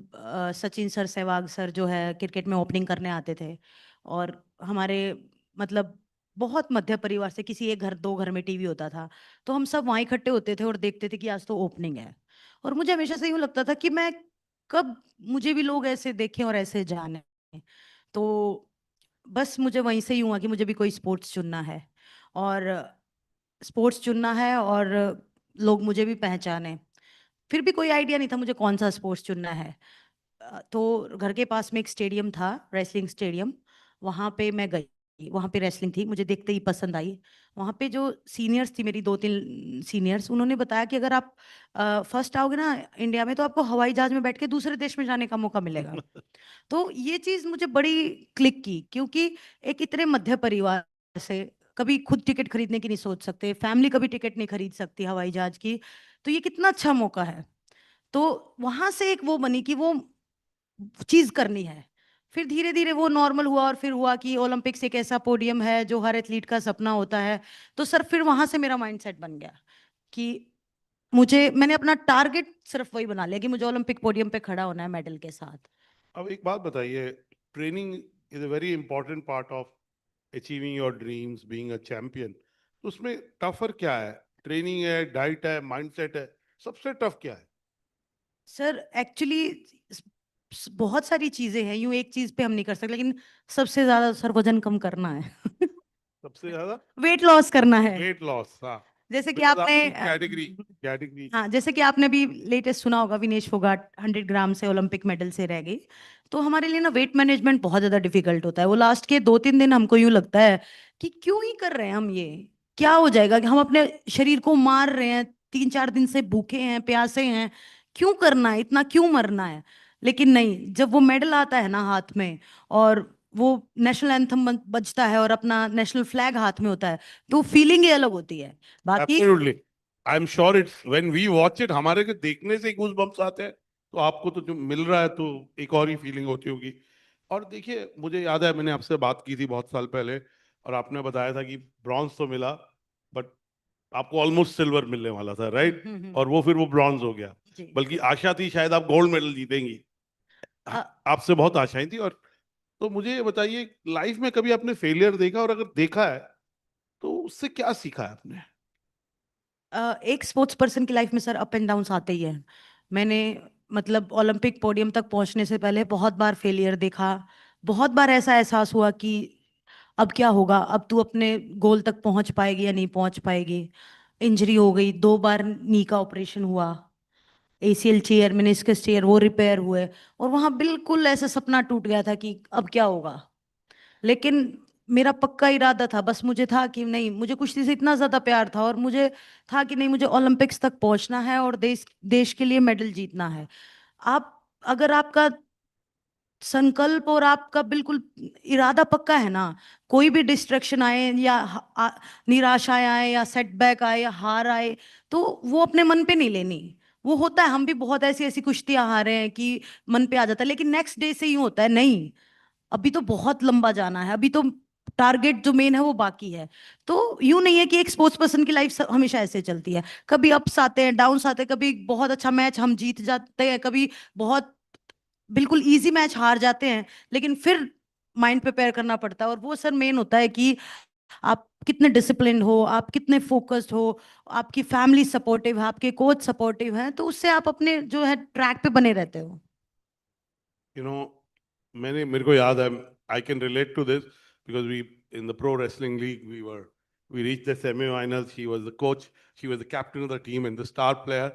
सचिन सर सहवाग सर जो है क्रिकेट में ओपनिंग करने आते थे, और हमारे मतलब बहुत मध्य परिवार से किसी एक घर दो घर में टीवी होता था, तो हम सब वहाँ इकट्ठे होते थे और देखते थे कि आज तो ओपनिंग है। और मुझे हमेशा से यूँ लगता था कि मैं कब मुझे भी लोग ऐसे देखें और ऐसे जाने। तो बस मुझे वहीं से ही हुआ कि मुझे भी कोई स्पोर्ट्स चुनना है, और स्पोर्ट्स चुनना है और लोग मुझे भी पहचाने। फिर भी कोई आइडिया नहीं था मुझे कौन सा स्पोर्ट्स चुनना है। तो घर के पास में एक स्टेडियम था, रेसलिंग स्टेडियम, वहाँ पे मैं गई। वहाँ पे रेसलिंग थी, मुझे देखते ही पसंद आई। वहाँ पे जो सीनियर्स थी, मेरी 2-3 सीनियर्स, उन्होंने बताया कि अगर आप फर्स्ट आओगे ना इंडिया में, तो आपको हवाई जहाज में बैठ के दूसरे देश में जाने का मौका मिलेगा। तो ये चीज़ मुझे बड़ी क्लिक की, क्योंकि एक इतने मध्य परिवार से कभी खुद टिकट खरीदने की नहीं सोच सकते, फैमिली कभी टिकट नहीं खरीद सकती हवाई जहाज की, तो ये कितना अच्छा मौका है। तो वहां से एक वो बनी कि वो चीज करनी है। फिर धीरे धीरे वो नॉर्मल हुआ, और फिर हुआ कि ओलंपिक्स एक ऐसा पोडियम है जो हर एथलीट का सपना होता है। तो सर फिर वहां से मेरा माइंडसेट बन गया कि मैंने अपना टारगेट सिर्फ वही बना लिया कि मुझे ओलंपिक पोडियम पे खड़ा होना है मेडल के साथ। अब एक बात बताइए, training is a very important part of achieving your dreams, being a champion. तो उसमें टफर क्या है? ट्रेनिंग है, डाइट है, माइंडसेट है, सबसे टफ क्या है? सर एक्चुअली बहुत सारी चीजें हैं, यूं एक चीज पे हम नहीं कर सकते, लेकिन सबसे ज्यादा सर वजन कम करना है। सबसे ज्यादा वेट लॉस करना है। Weight loss. हाँ, जैसे कि बिकॉज आपने आपकी कैटेगरी हाँ, जैसे कि आपने भी लेटेस्ट सुना होगा, विनेश फोगाट 100 ग्राम से ओलंपिक मेडल से रह गई। तो हमारे लिए ना वेट मैनेजमेंट बहुत ज्यादा डिफिकल्ट होता है। वो लास्ट के 2-3 दिन हमको यूं लगता है कि क्यों ही कर रहे हैं हम, ये क्या हो जाएगा कि हम अपने शरीर को मार रहे हैं, 3-4 दिन से भूखे हैं, प्यासे हैं, क्यों करना है इतना, क्यों मरना है। लेकिन नहीं, जब वो मेडल आता है ना हाथ में, और वो नेशनल एंथम बजता है और अपना नेशनल फ्लैग हाथ में होता है, तो फीलिंग ही अलग होती है। बाकी absolutely, I am sure it's when we watch it, हमारे के देखने से गूज बम्प्स आते हैं। तो आपको तो जो मिल रहा है तो एक और ही फीलिंग होती होगी। और देखिए, मुझे याद है मैंने आपसे बात की थी बहुत साल पहले, और आपने बताया था कि ब्रॉन्ज तो मिला, बट आपको ऑलमोस्ट सिल्वर मिलने वाला था, राइट? और वो फिर वो ब्रॉन्ज हो गया। बल्कि आशा थी शायद आप गोल्ड मेडल जीतेंगी, आपसे बहुत आशाएं थी। और तो मुझे ये बताइए, लाइफ में कभी आपने फेलियर देखा, और अगर देखा है तो उससे क्या सीखा है आपने? एक स्पोर्ट्स पर्सन की लाइफ में सर अप एंड डाउन्स आते ही हैं। मैंने मतलब ओलंपिक पोडियम तक पहुंचने से पहले बहुत बार फेलियर देखा। बहुत बार ऐसा एहसास हुआ कि अब क्या होगा, अब तू अपने गोल तक पहुंच पाएगी या नहीं पहुंच पाएगी। इंजरी हो गई, 2 बार नी का ऑपरेशन हुआ, एसीएल चेयर, मेनिस्कस चेयर, वो रिपेयर हुए, और वहां बिल्कुल ऐसा सपना टूट गया था कि अब क्या होगा। लेकिन मेरा पक्का इरादा था, बस मुझे था कि नहीं, मुझे कुश्ती से इतना ज्यादा प्यार था, और मुझे था कि नहीं, मुझे ओलंपिक्स तक पहुंचना है और देश देश के लिए मेडल जीतना है। आप अगर आपका संकल्प और आपका बिल्कुल इरादा पक्का है ना, कोई भी डिस्ट्रैक्शन आए या निराशाएं आए या सेटबैक आए या हार आए, तो वो अपने मन पे नहीं लेनी। वो होता है, हम भी बहुत ऐसी ऐसी कुश्तियां हारे हैं कि मन पे आ जाता है, लेकिन नेक्स्ट डे से यूं होता है, नहीं अभी तो बहुत लंबा जाना है, अभी तो टारगेट जो मेन है वो बाकी है। तो यूं नहीं है कि एक स्पोर्ट्स पर्सन की लाइफ हमेशा ऐसे चलती है, कभी अप्स आते हैं, डाउन्स आते हैं, कभी बहुत अच्छा मैच हम जीत जाते हैं, कभी बहुत बिल्कुल इजी मैच हार जाते हैं, लेकिन फिर माइंड प्रिपेयर करना पड़ता है। और वो सर मेन होता है कि आप कितने डिसिप्लिन हो, आप कितने फोकस्ड हो, आपकी फैमिली सपोर्टिव है, आपके कोच सपोर्टिव हैं, तो उससे आप अपने जो है ट्रैक पे बने रहते हो। यू नो, मैंने मेरे को याद है, I can relate to this because we in the Pro Wrestling League we reached the semi-finals. She was the coach, she was the captain of the team and the star player.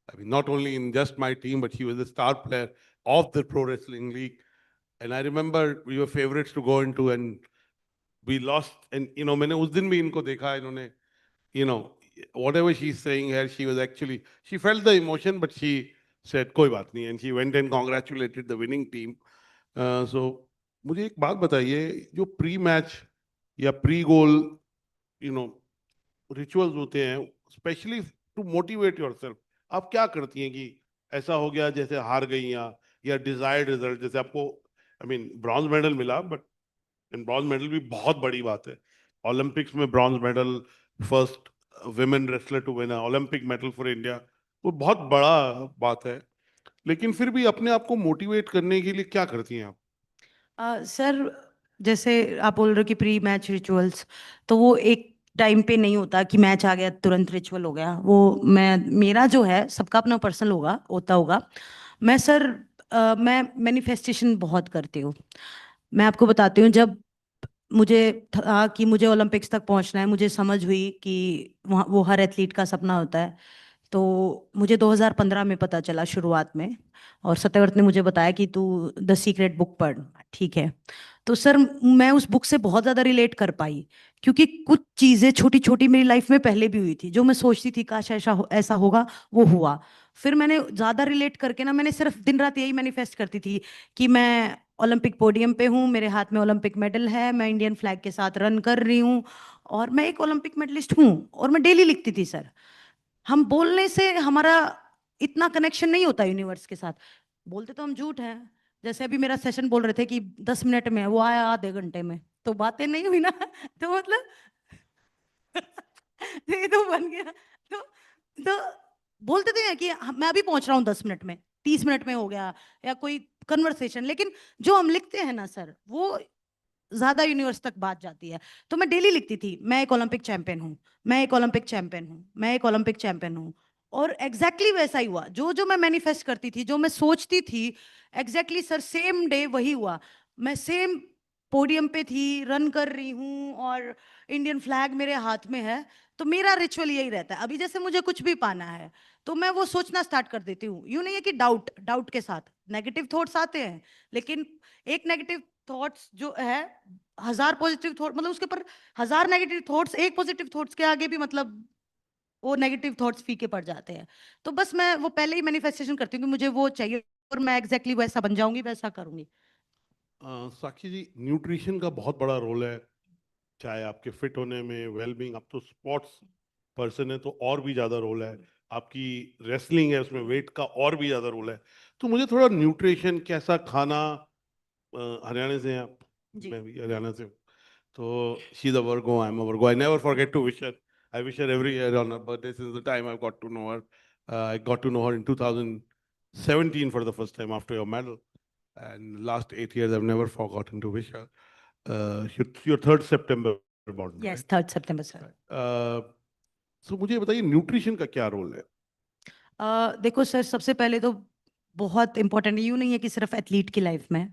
I mean, not only in just my team, but she was the star player of the pro wrestling league. And I remember we were favorites to go into, and we lost. And you know, मैंने उस दिन भी इनको देखा, इन्होंने, you know, whatever she's saying here, she was actually, she felt the emotion, but she said कोई बात नहीं, and she went and congratulated the winning team. So मुझे एक बात बताइए, जो प्री मैच या pre goal you know rituals होते हैं, स्पेशली टू मोटिवेट योरसेल्फ, आप क्या करती हैं कि ऐसा हो गया जैसे हार गई, या डिजायर्ड रिजल्ट, जैसे आपको आई मीन ब्रॉन्ज मेडल मिला, बट एंड ब्रॉन्ज मेडल भी बहुत बड़ी बात है। ओलंपिक्स में bronze medal, first women wrestler to win an Olympic medal for India. वो बहुत बड़ा बात है, लेकिन फिर भी अपने आप को मोटिवेट करने के लिए क्या करती हैं आप? सर, जैसे आप बोल रहे हो कि प्री मैच रिचुअल्स, तो वो एक टाइम पे नहीं होता कि मैच आ गया तुरंत रिचुअल हो गया। वो मेरा जो है, सबका अपना पर्सनल होता होगा। मैं सर, मैं मैनिफेस्टेशन बहुत करती हूँ। मैं आपको बताती हूँ, जब मुझे था कि मुझे ओलंपिक्स तक पहुंचना है, मुझे समझ हुई कि वहाँ वो हर एथलीट का सपना होता है। तो मुझे 2015 में पता चला शुरुआत में, और सत्यव्रत ने मुझे बताया कि तू द सीक्रेट बुक पढ़। ठीक है। तो सर, मैं उस बुक से बहुत ज़्यादा रिलेट कर पाई, क्योंकि कुछ चीज़ें छोटी छोटी मेरी लाइफ में पहले भी हुई थी, जो मैं सोचती थी काश ऐसा होगा, वो हुआ। फिर मैंने ज़्यादा रिलेट करके ना, मैंने सिर्फ दिन रात यही मैनिफेस्ट करती थी कि मैं ओलंपिक पोडियम पे हूँ, मेरे हाथ में ओलंपिक मेडल है, मैं इंडियन फ्लैग के साथ रन कर रही हूँ, और मैं एक ओलंपिक मेडलिस्ट हूँ। और मैं डेली लिखती थी सर। हम बोलने से हमारा इतना कनेक्शन नहीं होता यूनिवर्स के साथ, बोलते तो हम झूठ हैं। जैसे अभी मेरा सेशन बोल रहे थे कि 10 मिनट में, वो आया आधे घंटे में, तो बातें नहीं हुई ना। तो मतलब ये तो बन गया। तो बोलते थे कि मैं अभी पहुंच रहा हूँ 10 मिनट में, 30 मिनट में हो गया, या कोई कन्वर्सेशन। लेकिन जो हम लिखते हैं ना सर, वो ज्यादा यूनिवर्स तक बात जाती है। तो मैं डेली लिखती थी, मैं एक ओलंपिक चैंपियन हूँ, मैं एक ओलंपिक चैंपियन हूँ, मैं एक ओलंपिक चैंपियन हूँ। और एग्जैक्टली वैसा ही हुआ, जो जो मैं मैनिफेस्ट करती थी, जो मैं सोचती थी, एग्जैक्टली सर सेम डे वही हुआ। मैं सेम पोडियम पे थी, रन कर रही हूँ, और इंडियन फ्लैग मेरे हाथ में है। तो मेरा रिचुअल यही रहता है, अभी जैसे मुझे कुछ भी पाना है, तो मैं वो सोचना स्टार्ट कर देती हूँ। यूं नहीं है कि डाउट डाउट के साथ नेगेटिव थॉट्स आते हैं, लेकिन एक नेगेटिव थॉट्स जो है, 1000 पॉजिटिव थॉट, मतलब उसके ऊपर 1000 नेगेटिव थॉट्स, एक पॉजिटिव थॉट्स के आगे भी मतलब वो नेगेटिव थॉट्स फीके पड़ जाते हैं। तो बस मैं वो पहले ही मैनिफेस्टेशन करती हूँ कि मुझे वो चाहिए, और मैं एग्जैक्टली वैसा बन जाऊंगी, वैसा करूंगी। साक्षी जी, न्यूट्रिशन का बहुत बड़ा रोल है, चाहे आपके फिट होने में, वेलबींग। आप तो स्पोर्ट्स पर्सन है, तो और भी ज्यादा रोल है। आपकी रेसलिंग है, उसमें वेट का और भी ज्यादा रोल है। तो मुझे थोड़ा न्यूट्रिशन, कैसा खाना, हरियाणा से हैं आप, मैं भी हरियाणा से हूँ, तो she is a Virgo, I am a Virgo, I never forget to wish her, I wish her every year on her birthday since the time I got to know her. I got to know her in 2017 for the first time after your medal. And last 8 years, I've never forgotten to wish her. Your 3rd September born, yes, right? 3 September sir. So मुझे बताइए, nutrition का क्या role है? देखो sir, सबसे पहले तो बहुत इंपॉर्टेंट, यूं नहीं है कि सिर्फ एथलीट की लाइफ में,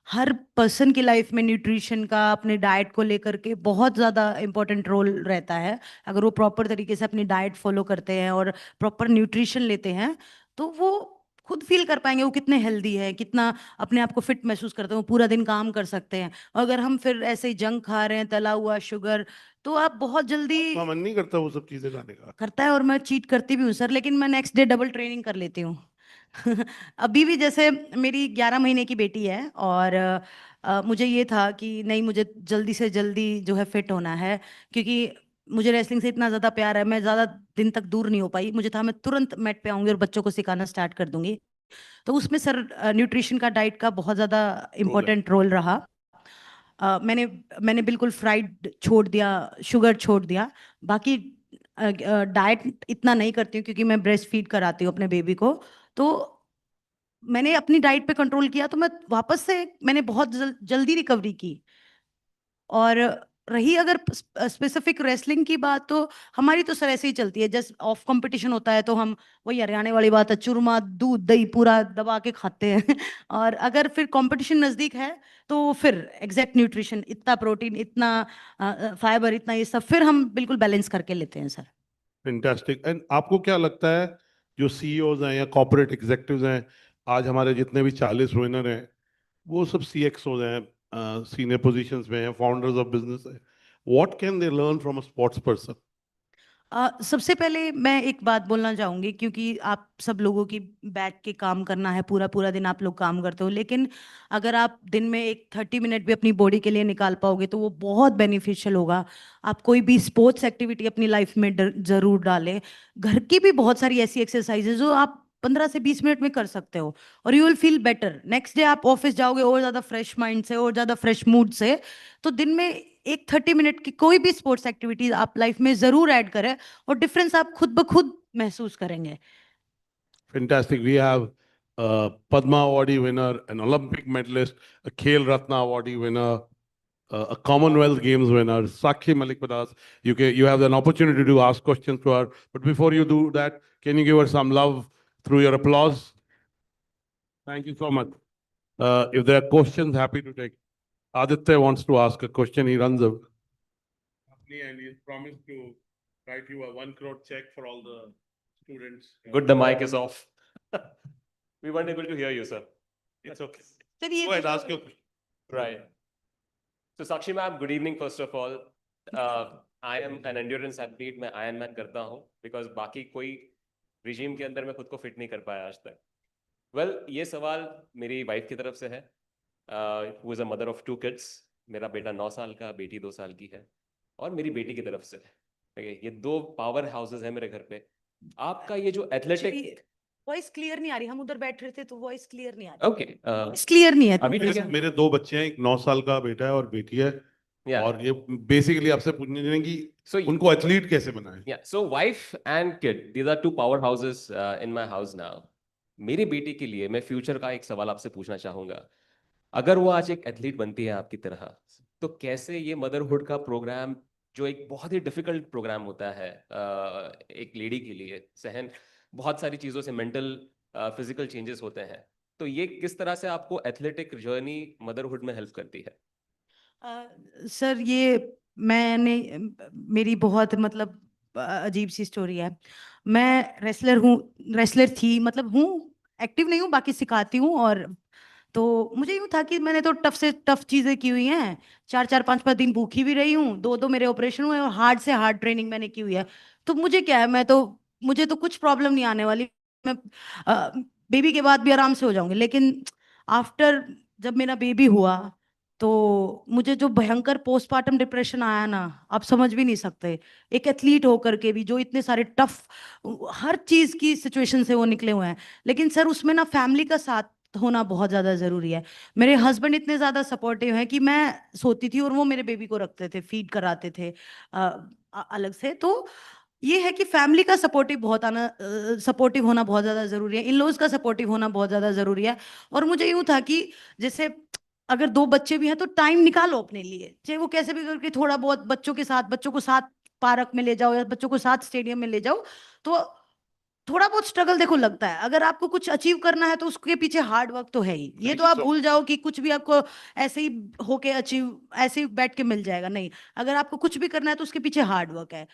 हर पर्सन की लाइफ में न्यूट्रिशन का, अपने डाइट को लेकर के बहुत ज़्यादा इंपॉर्टेंट रोल रहता है। अगर वो प्रॉपर तरीके से अपनी डाइट फॉलो करते हैं और प्रॉपर न्यूट्रिशन लेते हैं, तो वो खुद फील कर पाएंगे वो कितने हेल्दी है, कितना अपने आप को फिट महसूस करते हैं, वो पूरा दिन काम कर सकते हैं। अगर हम फिर ऐसे ही जंक खा रहे हैं, तला हुआ, शुगर, तो आप बहुत जल्दी आपका मन नहीं करता वो सब चीजें खाने का? करता है। और मैं चीट करती भी हूँ सर, लेकिन मैं नेक्स्ट डे डबल ट्रेनिंग कर लेती हूँ। अभी भी जैसे मेरी 11 महीने की बेटी है, और मुझे ये था कि नहीं, मुझे जल्दी से जल्दी जो है फिट होना है, क्योंकि मुझे रेसलिंग से इतना ज़्यादा प्यार है। मैं ज़्यादा दिन तक दूर नहीं हो पाई, मुझे था मैं तुरंत मैट पे आऊंगी और बच्चों को सिखाना स्टार्ट कर दूंगी। तो उसमें सर न्यूट्रिशन का, डाइट का बहुत ज़्यादा इम्पोर्टेंट रोल रहा। मैंने मैंने बिल्कुल फ्राइड छोड़ दिया, शुगर छोड़ दिया। बाकी डाइट इतना नहीं करती हूँ, क्योंकि मैं ब्रेस्ट फीड कराती हूँ अपने बेबी को। तो मैंने अपनी डाइट पे कंट्रोल किया, तो मैं वापस से मैंने बहुत जल्दी रिकवरी की। और रही अगर स्पेसिफिक रेसलिंग की बात, तो हमारी तो सर ऐसे ही चलती है, जस्ट ऑफ कंपटीशन होता है तो हम वही हरियाणा वाली बात है, चूरमा दूध दही पूरा दबा के खाते हैं। और अगर फिर कंपटीशन नज़दीक है, तो फिर एग्जैक्ट न्यूट्रिशन, इतना प्रोटीन, इतना फाइबर, इतना ये सब फिर हम बिल्कुल बैलेंस करके लेते हैं सर। फैंटास्टिक। एंड आपको क्या लगता है, जो सीईओज हैं या कॉर्पोरेट एग्जीक्यूटिव्स हैं, आज हमारे जितने भी 40 विनर हैं, वो सब सीएक्सओज हैं, सीनियर पोजीशंस में हैं, फाउंडर्स ऑफ बिजनेस हैं। What can they learn from a sports person? सबसे पहले मैं एक बात बोलना चाहूंगी, क्योंकि आप सब लोगों की बैठ के काम करना है, पूरा पूरा दिन आप लोग काम करते हो, लेकिन अगर आप दिन में एक 30 मिनट भी अपनी बॉडी के लिए निकाल पाओगे, तो वो बहुत बेनिफिशियल होगा। आप कोई भी स्पोर्ट्स एक्टिविटी अपनी लाइफ में जरूर डालें। घर की भी बहुत सारी ऐसी एक्सरसाइजेज जो आप 15 से 20 मिनट में कर सकते हो, और you will feel better. Next day आप ऑफिस जाओगे और ज़्यादा फ्रेश माइंड से और ज़्यादा फ्रेश मूड से। तो दिन में एक 30 मिनट की कोई भी स्पोर्ट्स एक्टिविटीज आप लाइफ में जरूर ऐड करें, और डिफरेंस आप खुद ब खुद महसूस करेंगे। fantastic. We have a Padma Awardee winner, an Olympic medalist, a Khel Ratna Awardee winner, a Commonwealth Games winner, Sakshi Malik with us. You have an opportunity to ask questions to her. But before you do that, can you give her some love through your applause? Thank you so much. If there are questions, happy to take. Aditya wants to ask a question. He runs a company and he's promised to write you a 1 crore check for all the students. Good, the mic is off. We weren't able to hear you, sir. It's okay. Go ahead, ask your question. Right. So Sakshi ma'am, good evening first of all. I am an endurance athlete. मैं Ironman करता हूँ because बाकी कोई regime के अंदर मैं खुद को fit नहीं कर पाया आज तक. Well, ये सवाल मेरी वाइफ की तरफ से है. Who is a mother of 2 kids. मेरा बेटा 9 साल का, बेटी 2 साल की है. और मेरी बेटी की तरफ से है. Okay, ये 2 पावर हाउसेस हैं मेरे घर पे. आपका ये जो एथलेटिक वॉइस क्लियर नहीं आ रही, हम उधर बैठ रहे थे तो वॉइस क्लियर नहीं आ रही. ओके, वॉइस क्लियर नहीं है. अभी मेरे 2 बच्चे हैं, एक 9 साल का बेटा है और बेटी है. और ये बेसिकली आपसे पूछने हैं कि उनको एथलीट कैसे बनाएं. Yeah, so wife and kid, these are 2 powerhouses in my house now. मेरी बेटी के लिए मैं फ्यूचर का एक सवाल आपसे पूछना चाहूंगा. अगर वो आज एक एथलीट बनती है आपकी तरह, तो कैसे ये मदरहुड का प्रोग्राम, जो एक बहुत ही डिफिकल्ट प्रोग्राम होता है एक लेडी के लिए, सहन बहुत सारी चीज़ों से, मेंटल फिजिकल चेंजेस होते हैं, तो ये किस तरह से आपको एथलेटिक जर्नी मदरहुड में हेल्प करती है? सर ये मैंने मेरी बहुत मतलब अजीब सी स्टोरी है. मैं रेसलर हूँ, रेसलर थी, मतलब हूँ, एक्टिव नहीं हूँ, बाकी सिखाती हूँ. और तो मुझे यूँ था कि मैंने तो टफ से टफ चीज़ें की हुई हैं. 4-4, 5-5 दिन भूखी भी रही हूँ, 2-2 मेरे ऑपरेशन हुए और हार्ड से हार्ड ट्रेनिंग मैंने की हुई है. तो मुझे क्या है, मुझे तो कुछ प्रॉब्लम नहीं आने वाली. मैं बेबी के बाद भी आराम से हो जाऊंगी. लेकिन आफ्टर जब मेरा बेबी हुआ तो मुझे जो भयंकर पोस्टमार्टम डिप्रेशन आया ना, आप समझ भी नहीं सकते. एक एथलीट होकर के भी जो इतने सारे टफ हर चीज़ की सिचुएशन से वो निकले हुए हैं. लेकिन सर उसमें ना फैमिली का साथ होना बहुत ज़्यादा ज़रूरी है. मेरे हस्बैंड इतने ज़्यादा सपोर्टिव हैं कि मैं सोती थी और वो मेरे बेबी को रखते थे, फीड कराते थे अलग से. तो ये है कि फैमिली का सपोर्टिव होना बहुत ज़्यादा ज़रूरी है. इन लॉज का सपोर्टिव होना बहुत ज़्यादा ज़रूरी है. और मुझे यूँ था कि जैसे अगर 2 बच्चे भी हैं तो टाइम निकालो अपने लिए, चाहे वो कैसे भी करके थोड़ा बहुत बच्चों को साथ पार्क में ले जाओ या बच्चों को साथ स्टेडियम में ले जाओ. तो थोड़ा बहुत स्ट्रगल देखो लगता है. अगर आपको कुछ अचीव करना है तो उसके पीछे हार्ड वर्क तो है ही. ये तो आप भूल जाओ कि कुछ भी आपको ऐसे ही होके अचीव, ऐसे ही बैठ के मिल जाएगा. नहीं, अगर आपको कुछ भी करना है तो उसके पीछे हार्ड वर्क है,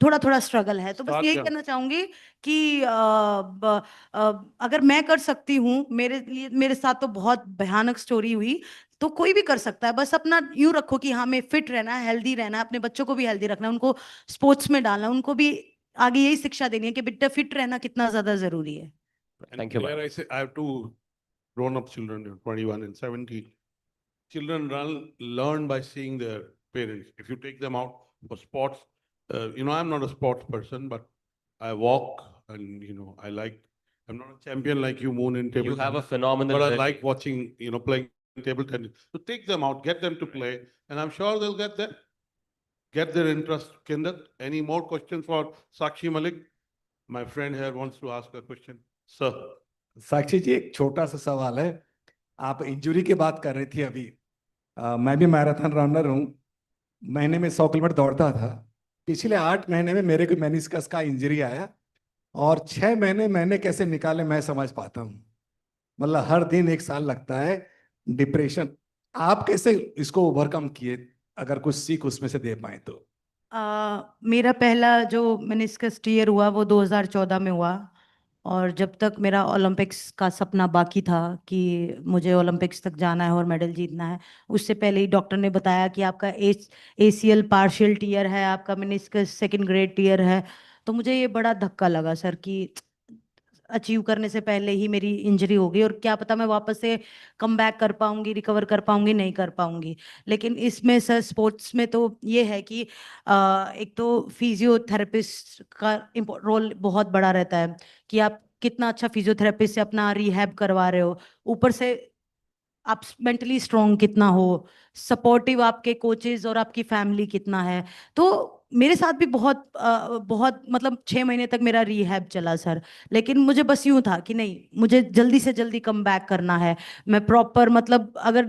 थोड़ा थोड़ा स्ट्रगल है. तो बस यही कहना चाहूंगी कि अगर मैं कर सकती हूँ, मेरे साथ तो बहुत भयानक स्टोरी हुई, तो कोई भी कर सकता है. बस अपना यूं रखो कि हाँ, हमें फिट रहना है, हेल्दी रहना है, अपने बच्चों को भी हेल्दी रखना है, उनको स्पोर्ट्स में डालना, उनको भी आगे यही शिक्षा देनी है कि बेटा फिट रहना कितना ज्यादा जरूरी है. Thank you. Where I say I have 2 grown-up children, 21 and 17. Children learn by seeing their parents. If you take them out for sports, I'm not a sports person, but I walk and, I'm not a champion like you, Moon, in table You have tennis, a phenomenal but I journey. like watching, playing table tennis. So take them out, get them to play, and I'm sure they'll get their interest. Kinder, any more questions for Sakshi Malik? My friend here wants to ask a question. Sir. साक्षी जी, एक छोटा सा सवाल है. आप injury की बात कर रही थी अभी. मैं भी मैराथन रनर हूँ. महीने में 100 किलोमीटर दौड़ता था. पिछले 8 महीने में मेरे को मेनिस्कस का इंजरी आया और 6 महीने मैंने कैसे निकाले मैं समझ पाता हूँ. मतलब हर दिन 1 साल लगता है. डिप्रेशन, आप कैसे इसको ओवरकम किए, अगर कुछ सीख उसमें से दे पाए तो? मेरा पहला जो मेनिस्कस टीयर हुआ वो 2014 में हुआ. और जब तक मेरा ओलंपिक्स का सपना बाकी था कि मुझे ओलंपिक्स तक जाना है और मेडल जीतना है, उससे पहले ही डॉक्टर ने बताया कि आपका ACL पार्शियल टीयर है, आपका मेनिस्कस 2nd ग्रेड टीयर है. तो मुझे ये बड़ा धक्का लगा सर कि अचीव करने से पहले ही मेरी इंजरी हो गई और क्या पता मैं वापस से कम बैक कर पाऊंगी, रिकवर कर पाऊंगी, नहीं कर पाऊंगी. लेकिन इसमें सर स्पोर्ट्स में तो ये है कि एक तो फिजियोथेरेपिस्ट का रोल बहुत बड़ा रहता है कि आप कितना अच्छा फिजियोथेरेपिस्ट से अपना रिहैब करवा रहे हो, ऊपर से आप मेंटली स्ट्रॉन्ग कितना हो, सपोर्टिव आपके कोचेस और आपकी फैमिली कितना है. तो मेरे साथ भी बहुत मतलब 6 महीने तक मेरा रिहैब चला सर। लेकिन मुझे बस यूं था कि नहीं, मुझे जल्दी से जल्दी कम बैक करना है। मैं प्रॉपर मतलब अगर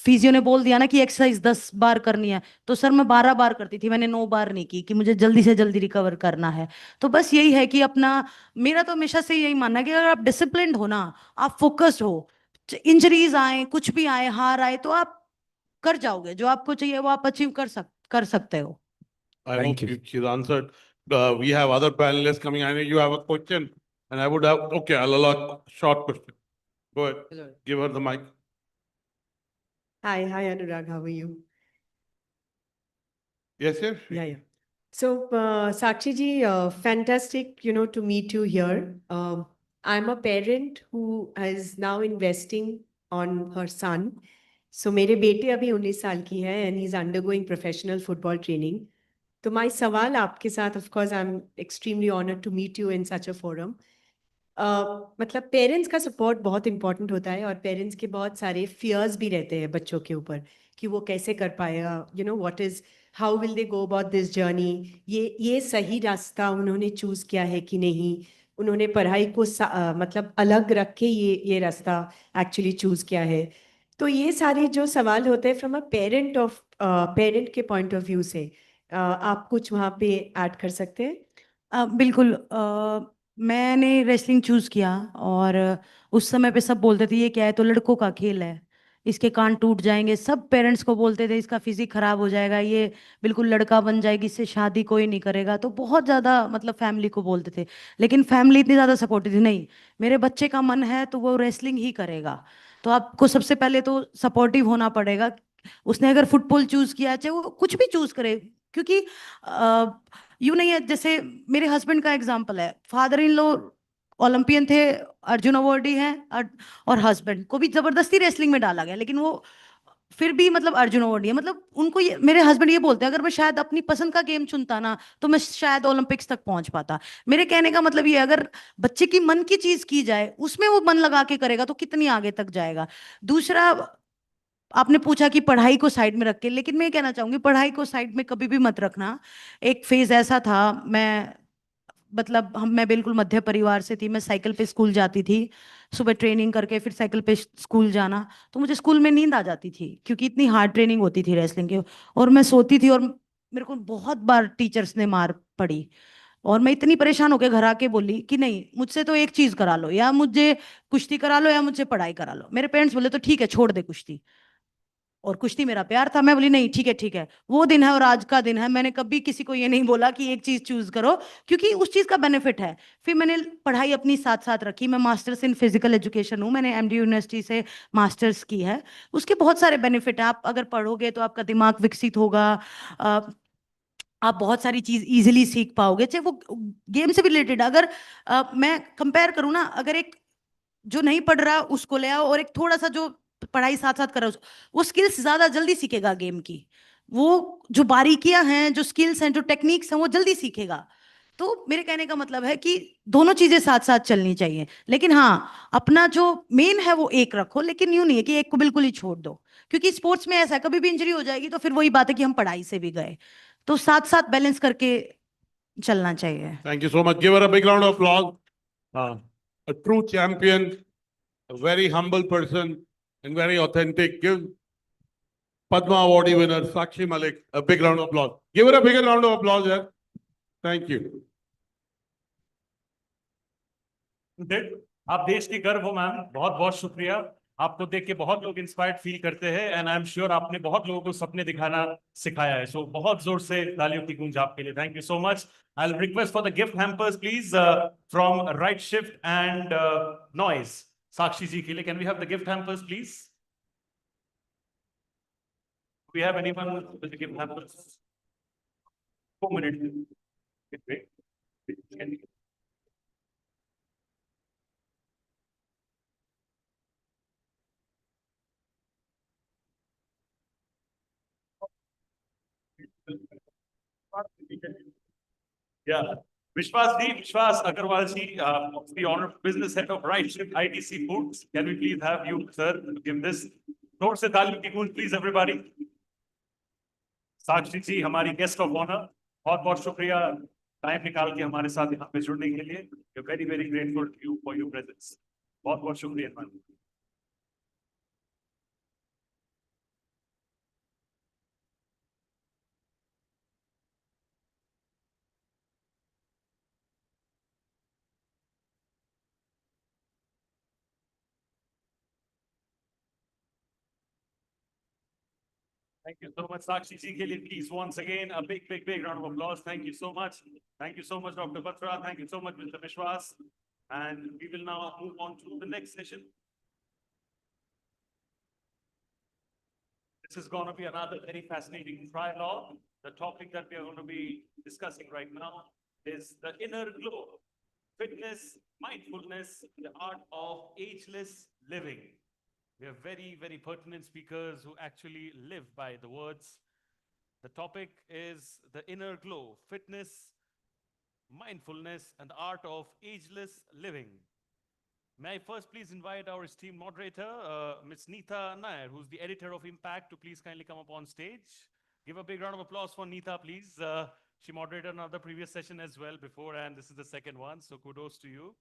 फिजियो ने बोल दिया ना कि एक्सरसाइज 10 बार करनी है, तो सर मैं 12 बार करती थी, मैंने 9 बार नहीं की, कि मुझे जल्दी से जल्दी रिकवर करना है। तो बस यही है कि अपना, मेरा तो हमेशा से यही मानना है कि अगर आप डिसिप्लिन्ड हो ना, आप फोकस्ड हो, इंजरीज आए, कुछ भी आए, हार आए, तो आप कर जाओगे, जो आपको चाहिए वो आप अचीव कर सकते हो। I Thank hope you. she's answered. We have other panelists coming. I know you have a question, and I would have. Okay, I'll allow a short question. Go ahead. Hello. Give her the mic. Hi, Anurag. How are you? Yes, yes. Yeah. So, Sakshi ji, fantastic, to meet you here. I'm a parent who is now investing on her son. So, मेरे बेटे अभी 19 साल की है and he's undergoing professional football training. तो my सवाल आपके साथ, of course, I'm extremely honored to meet you in such a forum. मतलब पेरेंट्स का सपोर्ट बहुत इंपॉर्टेंट होता है और पेरेंट्स के बहुत सारे फियर्स भी रहते हैं बच्चों के ऊपर कि वो कैसे कर पाएगा, what is, how will they go about this journey, ये सही रास्ता उन्होंने चूज किया है कि नहीं, उन्होंने पढ़ाई को मतलब अलग रख के ये रास्ता एक्चुअली चूज किया है। तो ये सारे जो सवाल होते हैं फ्रॉम अ पेरेंट के पॉइंट ऑफ व्यू से, आप कुछ वहाँ पे ऐड कर सकते हैं? बिल्कुल। मैंने रेसलिंग चूज किया और उस समय पे सब बोलते थे ये क्या है, तो लड़कों का खेल है, इसके कान टूट जाएंगे, सब पेरेंट्स को बोलते थे इसका फिजिक खराब हो जाएगा, ये बिल्कुल लड़का बन जाएगी, इससे शादी कोई नहीं करेगा। तो बहुत ज़्यादा मतलब फैमिली को बोलते थे, लेकिन फैमिली इतनी ज़्यादा सपोर्टिव थी, नहीं मेरे बच्चे का मन है तो वो रेसलिंग ही करेगा। तो आपको सबसे पहले तो सपोर्टिव होना पड़ेगा। उसने अगर फुटबॉल चूज किया, चाहे वो कुछ भी चूज करे, क्योंकि यूं नहीं है, जैसे मेरे हस्बैंड का एग्जांपल है, फादर इन लॉ ओलंपियन थे, अर्जुन अवार्डी हैं, और हस्बैंड को भी जबरदस्ती रेसलिंग में डाला गया, लेकिन वो फिर भी मतलब अर्जुन अवार्डी है। मतलब उनको ये, मेरे हस्बैंड ये बोलते हैं अगर मैं शायद अपनी पसंद का गेम चुनता ना, तो मैं शायद ओलंपिक्स तक पहुंच पाता। मेरे कहने का मतलब ये है, अगर बच्चे की मन की चीज की जाए, उसमें वो मन लगा के करेगा, तो कितनी आगे तक जाएगा। दूसरा, आपने पूछा कि पढ़ाई को साइड में रख के, लेकिन मैं ये कहना चाहूंगी पढ़ाई को साइड में कभी भी मत रखना। एक फेज ऐसा था, मैं मतलब मैं बिल्कुल मध्य परिवार से थी, मैं साइकिल पे स्कूल जाती थी, सुबह ट्रेनिंग करके फिर साइकिल पे स्कूल जाना, तो मुझे स्कूल में नींद आ जाती थी क्योंकि इतनी हार्ड ट्रेनिंग होती थी रेसलिंग की, और मैं सोती थी, और मेरे को बहुत बार टीचर्स ने मार पड़ी, और मैं इतनी परेशान होकर घर आके बोली कि नहीं, मुझसे तो एक चीज करा लो, या मुझे कुश्ती करा लो या मुझे पढ़ाई करा लो। मेरे पेरेंट्स बोले तो ठीक है छोड़ दे कुश्ती, और कुश्ती मेरा प्यार था। मैं बोली नहीं ठीक है ठीक है, वो दिन है और आज का दिन है, मैंने कभी किसी को ये नहीं बोला कि एक चीज चूज करो, क्योंकि उस चीज का बेनिफिट है। फिर मैंने पढ़ाई अपनी साथ साथ रखी, मैं मास्टर्स इन फिजिकल एजुकेशन हूँ, मैंने एमडी यूनिवर्सिटी से मास्टर्स की है। उसके बहुत सारे बेनिफिट है, आप अगर पढ़ोगे तो आपका दिमाग विकसित होगा, आप बहुत सारी चीज इजीली सीख पाओगे, चाहे वो गेम से भी रिलेटेड। अगर मैं कंपेयर करूँ ना, अगर एक जो नहीं पढ़ रहा उसको ले आओ, और एक थोड़ा सा जो पढ़ाई साथ साथ कर रहा है, वो स्किल्स ज्यादा जल्दी सीखेगा गेम की, वो जो बारीकियां हैं, जो स्किल्स हैं, जो टेक्निक्स हैं, वो जल्दी सीखेगा। तो मेरे कहने का मतलब है कि दोनों चीजें साथ साथ चलनी चाहिए, लेकिन हाँ अपना जो मेन है वो एक रखो, लेकिन यूं नहीं है कि एक को बिल्कुल ही छोड़ दो, क्योंकि स्पोर्ट्स में ऐसा है कभी भी इंजरी हो जाएगी तो फिर वही बात है कि हम पढ़ाई से भी गए। तो साथ साथ बैलेंस करके चलना चाहिए। Thank you so much. Give her a big round of applause. A true champion, a very humble person, and very authentic. Give Padma Awardee winner Sakshi Malik a big round of applause. Give her a bigger round of applause, yeah. Thank you. आप देश की गर्व हो ma'am, बहुत बहुत शुक्रिया। आपको देख के बहुत लोग इंस्पायर्ड फील करते हैं, एंड आई एम श्योर आपने बहुत लोगों को सपने दिखाना सिखाया है। सो बहुत जोर से तालियों की गूंज आपके लिए। Thank you so much. I will request for the gift hampers please from right shift and noise. Sakshi ji के लिए can we have the gift hampers please? We have anyone with the gift hampers? 4 minutes. Wait. Can we- Yeah. Vishwas Agarwal ji, the honored business head of Rightshift ITC Foods. Can we please have you, sir, to give this? Note se taaliyon ki गूंज, please everybody. Sakshi ji, हमारी guest of honor. बहुत बहुत शुक्रिया time निकाल के हमारे साथ यहाँ पे जुड़ने के लिए. We're very very grateful to you for your presence. बहुत बहुत शुक्रिया. Thank you so much, Sakshi ji ke liye, please once again a big round of applause. Thank you so much. Thank you so much, Dr. Batra. Thank you so much, Mr. Vishwas. And we will now move on to the next session. This is going to be another very fascinating trialogue. The topic that we are going to be discussing right now is the inner glow, fitness, mindfulness, the art of ageless living. We have very, very pertinent speakers who actually live by the words. The topic is the inner glow, fitness, mindfulness, and the art of ageless living. May I first please invite our esteemed moderator, Ms. Neeta Nair, who's the editor of Impact, to please kindly come up on stage. Give a big round of applause for Neeta, please. She moderated another previous session as well before, and this is the second one, so kudos to you.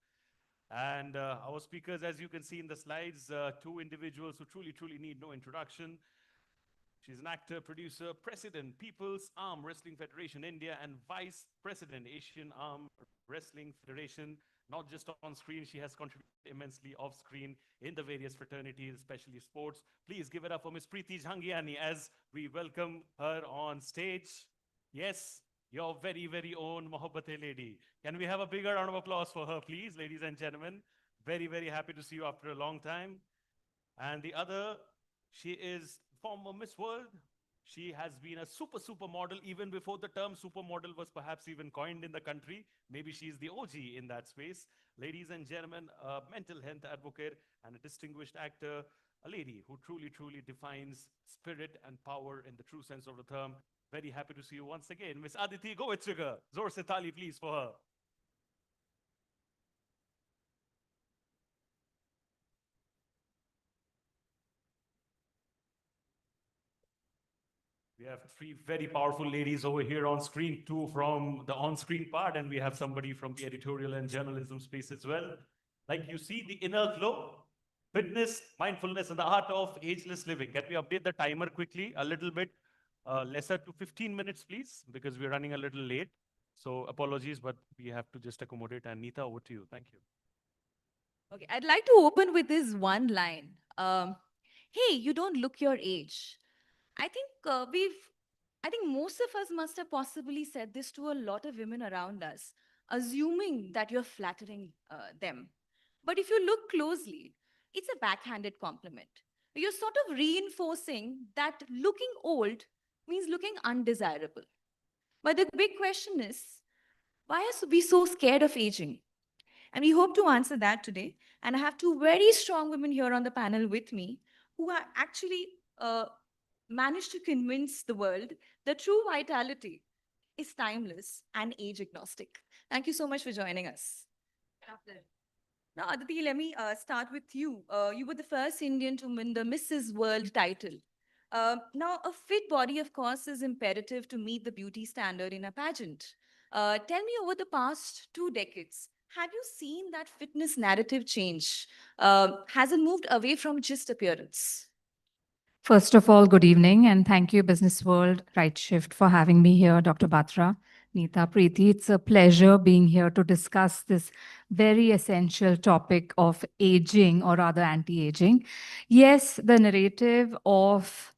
And our speakers, as you can see in the slides, two individuals who truly need no introduction. She's an actor, producer, president, People's Arm Wrestling Federation India, and vice president, Asian Arm Wrestling Federation. Not just on screen, she has contributed immensely off screen in the various fraternities, especially sports. Please give it up for Ms. Preeti Jhangiani as we welcome her on stage. Yes, your very, very own Mohabbate lady. Can we have a bigger round of applause for her, please, ladies and gentlemen? Very, very happy to see you after a long time. And the other, she is former Miss World. She has been a super model even before the term supermodel was perhaps even coined in the country. Maybe she's the OG in that space. Ladies and gentlemen, a mental health advocate and a distinguished actor, a lady who truly defines spirit and power in the true sense of the term. Very happy to see you once again. Miss Aditi Govitsiga. Zor se tali, please, for her. We have three very powerful ladies over here on screen, two from the on-screen part, and we have somebody from the editorial and journalism space as well. Like you see, the inner glow, fitness, mindfulness, and the art of ageless living. Can we update the timer quickly, a little bit lesser to 15 minutes, please, because we're running a little late. So apologies, but we have to just accommodate. And Neeta, over to you. Thank you. Okay, I'd like to open with this one line. Hey, you don't look your age. I think most of us must have possibly said this to a lot of women around us, assuming that you're flattering them. But if you look closely, it's a backhanded compliment. You're sort of reinforcing that looking old means looking undesirable. But the big question is, why are we so scared of aging? And we hope to answer that today. And I have two very strong women here on the panel with me who are actually managed to convince the world that true vitality is timeless and age agnostic. Thank you so much for joining us. Now, Aditi, let me start with you. You were the first Indian to win the Mrs. World title. Now, a fit body, of course, is imperative to meet the beauty standard in a pageant. Tell me, over the past 2 decades, have you seen that fitness narrative change? Has it moved away from just appearance? First of all, good evening, and thank you, Business World, Rightshift, for having me here, Dr. Batra, Neeta, Preeti. It's a pleasure being here to discuss this very essential topic of aging, or rather anti-aging. Yes, the narrative of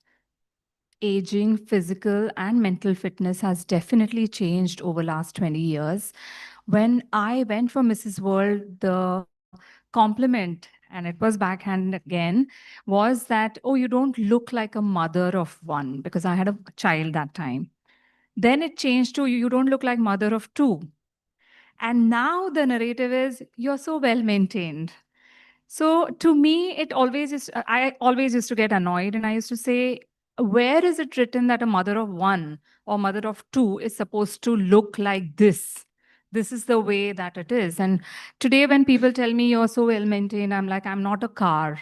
aging, physical and mental fitness has definitely changed over last 20 years. When I went for Mrs. World, the compliment, and it was backhand again, was that, oh, you don't look like a mother of one, because I had a child that time. Then it changed to, you don't look like mother of two. And now the narrative is, you're so well maintained. So to me, I always used to get annoyed, and I used to say, where is it written that a mother of one or mother of two is supposed to look like this? This is the way that it is. And today when people tell me you're so well maintained, I'm like, I'm not a car,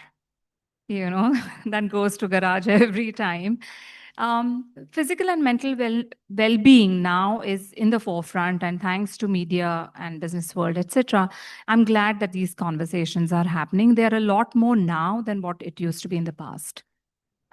that goes to garage every time. Physical and mental well-being now is in the forefront, and thanks to media and business world, etc. I'm glad that these conversations are happening. They are a lot more now than what it used to be in the past.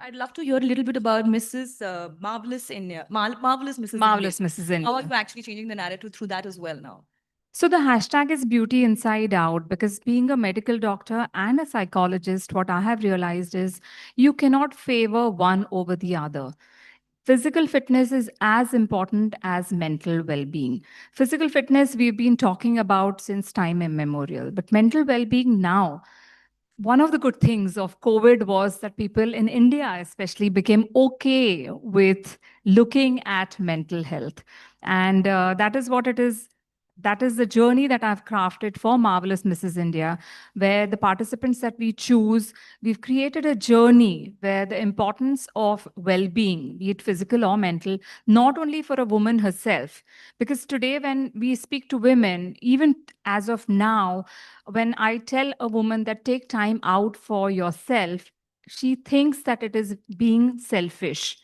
I'd love to hear a little bit about Mrs. Marvelous India, Marvelous Mrs. Marvelous India. Mrs. India. How are you actually changing the narrative through that as well now? So the hashtag is beauty inside out, because being a medical doctor and a psychologist, what I have realized is you cannot favor one over the other. Physical fitness is as important as mental well-being. Physical fitness we've been talking about since time immemorial, but mental well-being now, one of the good things of COVID was that people in India especially became okay with looking at mental health. And that is what it is. That is the journey that I've crafted for Marvelous Mrs. India, where the participants that we choose, we've created a journey where the importance of well-being, be it physical or mental, not only for a woman herself, because today when we speak to women, even as of now, when I tell a woman that take time out for yourself, she thinks that it is being selfish.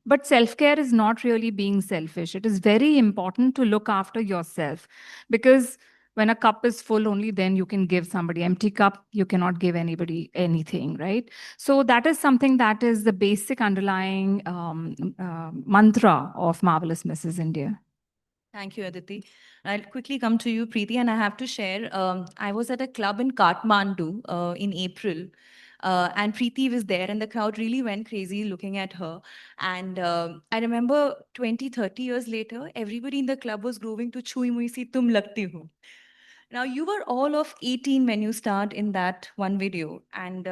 But self-care is not really being selfish. It is very important to look after yourself, because when a cup is full, only then you can give somebody. Empty cup, you cannot give anybody anything, right? So that is something that is the basic underlying mantra of Marvelous Mrs. India. Thank you, Aditi. I'll quickly come to you, Preeti, and I have to share. I was at a club in Kathmandu in April, and Preeti was there, and the crowd really went crazy looking at her. And I remember 20, 30 years later, everybody in the club was grooving to Chui Mui Si Tum Lagti Ho. Now, you were all of 18 when you starred in that one video. And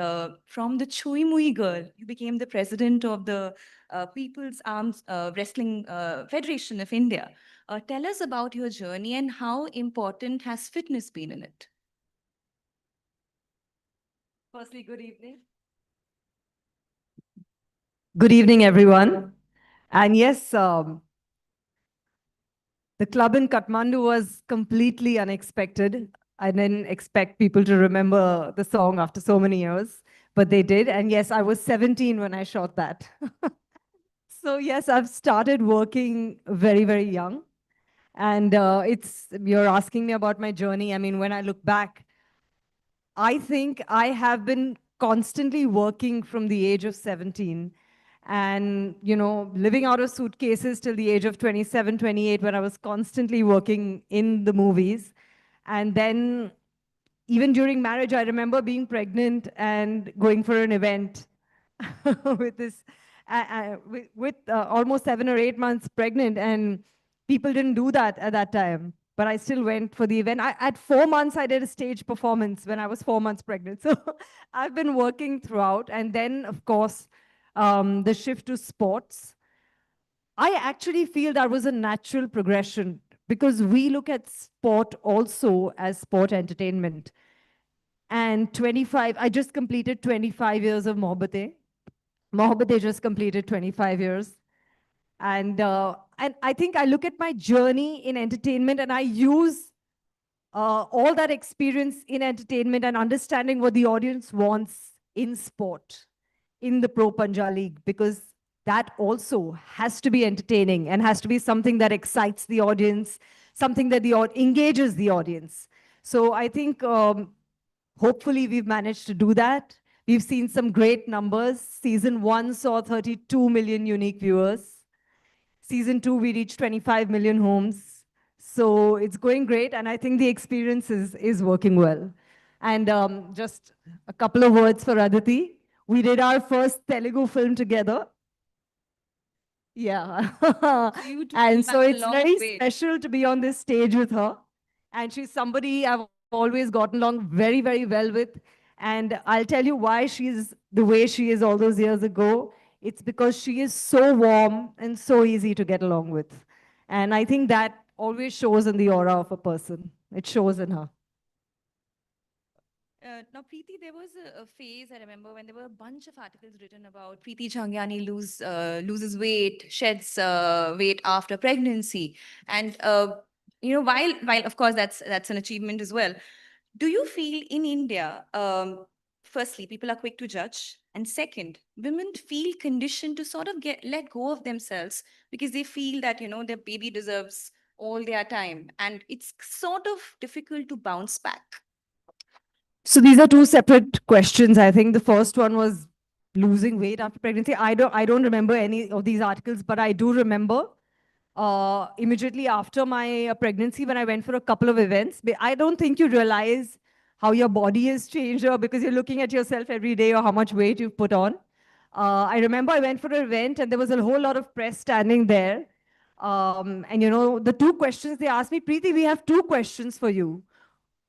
from the Chui Mui girl, you became the president of the People's Arms Wrestling Federation of India. Tell us about your journey and how important has fitness been in it? Firstly, good evening. Good evening, everyone. And yes, the club in Kathmandu was completely unexpected. I didn't expect people to remember the song after so many years, but they did. And yes, I was 17 when I shot that. So yes, I've started working very, very young. And you're asking me about my journey. I mean, when I look back, I think I have been constantly working from the age of 17 and, living out of suitcases till the age of 27, 28, when I was constantly working in the movies. And then even during marriage, I remember being pregnant and going for an event with this, almost 7 or 8 months pregnant, and people didn't do that at that time. But I still went for the event. At 4 months, I did a stage performance when I was 4 months pregnant. So I've been working throughout. And then, of course, the shift to sports. I actually feel that was a natural progression, because we look at sport also as sport entertainment. And I just completed 25 years of Mohabbatein. Mohabbatein just completed 25 years. And I think I look at my journey in entertainment, and I use all that experience in entertainment and understanding what the audience wants in sport, in the Pro Punjab League, because that also has to be entertaining and has to be something that excites the audience, something that engages the audience. So I think hopefully we've managed to do that. We've seen some great numbers. Season 1 saw 32 million unique viewers. Season 2, we reached 25 million homes. So it's going great, and I think the experience is working well. And just a couple of words for Aditi. We did our first Telugu film together. Yeah. And so it's very special to be on this stage with her. And she's somebody I've always gotten along very, very well with. And I'll tell you why she's the way she is all those years ago. It's because she is so warm and so easy to get along with. And I think that always shows in the aura of a person. It shows in her. Now, Preeti, there was a phase, I remember, when there were a bunch of articles written about Preeti Changyani loses weight, sheds weight after pregnancy. And, while of course that's an achievement as well, do you feel in India, firstly, people are quick to judge. And second, women feel conditioned to sort of let go of themselves because they feel that, their baby deserves all their time. And it's sort of difficult to bounce back. So these are two separate questions. I think the first one was losing weight after pregnancy. I don't remember any of these articles, but I do remember immediately after my pregnancy when I went for a couple of events. But I don't think you realize how your body has changed or because you're looking at yourself every day or how much weight you've put on. I remember I went for an event and there was a whole lot of press standing there. And the two questions they asked me, Preeti, we have two questions for you.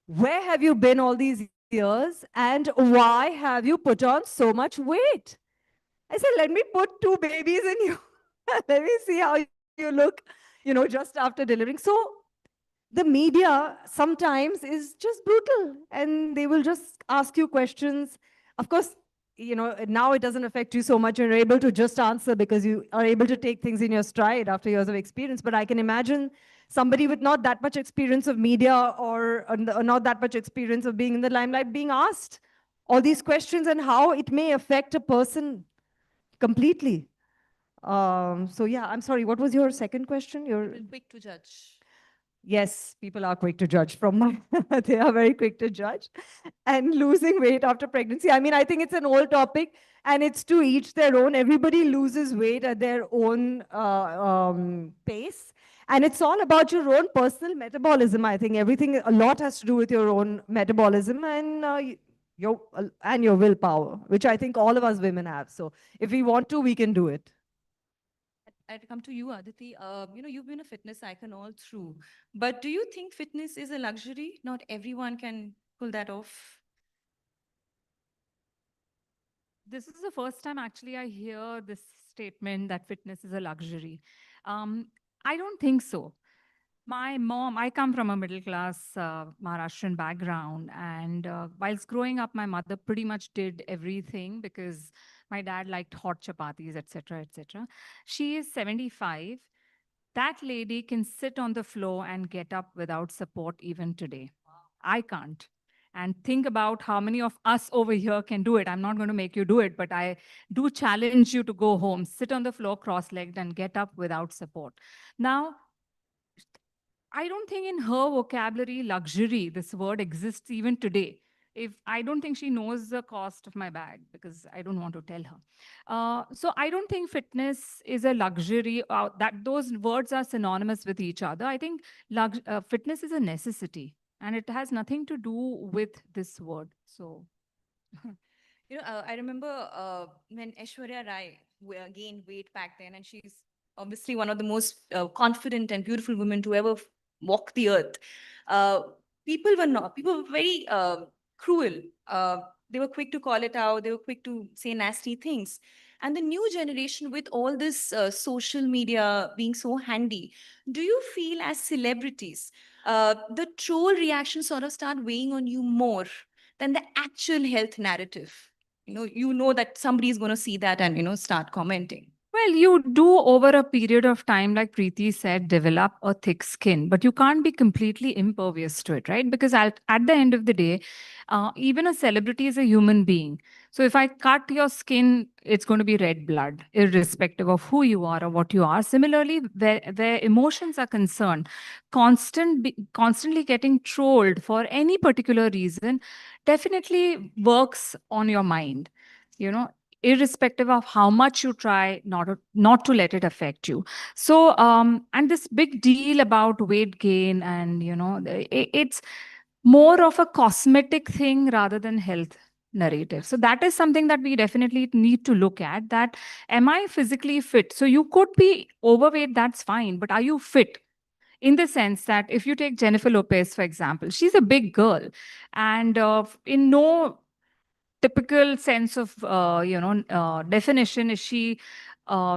Where have you been all these years and why have you put on so much weight? I said, let me put two babies in you. Let me see how you look, just after delivering. So the media sometimes is just brutal and they will just ask you questions. Of course, now it doesn't affect you so much. You're able to just answer because you are able to take things in your stride after years of experience. But I can imagine somebody with not that much experience of media or not that much experience of being in the limelight being asked all these questions and how it may affect a person completely. So yeah, I'm sorry, what was your second question? You're quick to judge. Yes, people are quick to judge from my, they are very quick to judge. And losing weight after pregnancy, I mean, I think it's an old topic and it's to each their own. Everybody loses weight at their own pace. And it's all about your own personal metabolism. I think everything, a lot has to do with your own metabolism and your willpower, which I think all of us women have. So if we want to, we can do it. I'd come to you, Aditi. You've been a fitness icon all through. But do you think fitness is a luxury? Not everyone can pull that off. This is the first time actually I hear this statement that fitness is a luxury. I don't think so. My mom, I come from a middle class Maharashtrian background. And whilst growing up, my mother pretty much did everything because my dad liked hot chapatis, etc., etc. She is 75. That lady can sit on the floor and get up without support even today. I can't. And think about how many of us over here can do it. I'm not going to make you do it, but I do challenge you to go home, sit on the floor cross-legged and get up without support. Now, I don't think in her vocabulary, luxury, this word exists even today. I don't think she knows the cost of my bag because I don't want to tell her. So I don't think fitness is a luxury, that those words are synonymous with each other. I think fitness is a necessity and it has nothing to do with this word. So. I remember when Aishwarya Rai gained weight back then, and she's obviously one of the most confident and beautiful women to ever walk the earth. People were very cruel. They were quick to call it out. They were quick to say nasty things. And the new generation, with all this social media being so handy, do you feel as celebrities, the troll reactions sort of start weighing on you more than the actual health narrative? You know that somebody is going to see that and, start commenting. Well, you do over a period of time, like Preeti said, develop a thick skin, but you can't be completely impervious to it, right? Because at the end of the day, even a celebrity is a human being. So if I cut your skin, it's going to be red blood, irrespective of who you are or what you are. Similarly, where emotions are concerned, constantly getting trolled for any particular reason definitely works on your mind. Irrespective of how much you try not to let it affect you. So, and this big deal about weight gain and, it's more of a cosmetic thing rather than health narrative. So that is something that we definitely need to look at, that am I physically fit? So you could be overweight, that's fine, but are you fit? In the sense that if you take Jennifer Lopez, for example, she's a big girl and in no typical sense of definition is she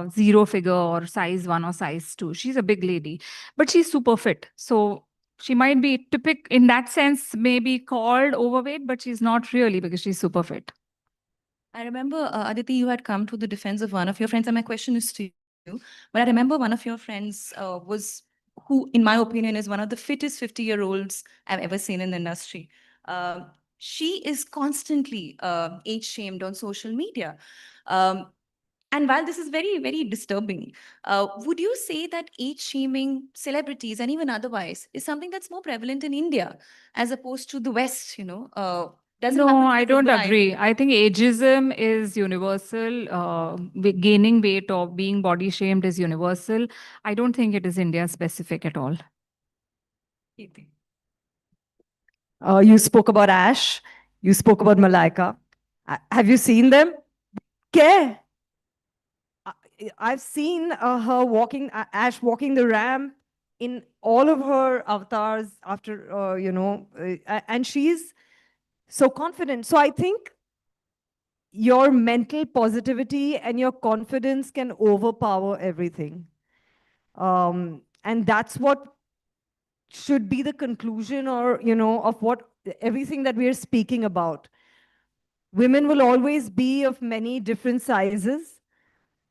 zero figure or size 1 or size 2. She's a big lady, but she's super fit. So she might be typical in that sense, maybe called overweight, but she's not really because she's super fit. I remember, Aditi, you had come to the defense of one of your friends, and my question is to you. But I remember one of your friends who, in my opinion, is one of the fittest 50-year-olds I've ever seen in the industry. she is constantly age shamed on social media. And while this is very, very disturbing, would you say that age shaming celebrities and even otherwise is something that's more prevalent in India as opposed to the West, does it No, happen I because of don't the agree. I think ageism is universal. Gaining weight or being body shamed is universal. I don't think it is India specific at all. You spoke about Ash. You spoke about Malaika. Have you seen them? Care. I've seen her walking, Ash walking the ramp in all of her avatars after, and she's so confident. So I think your mental positivity and your confidence can overpower everything. And that's what should be the conclusion or, of what everything that we are speaking about. Women will always be of many different sizes.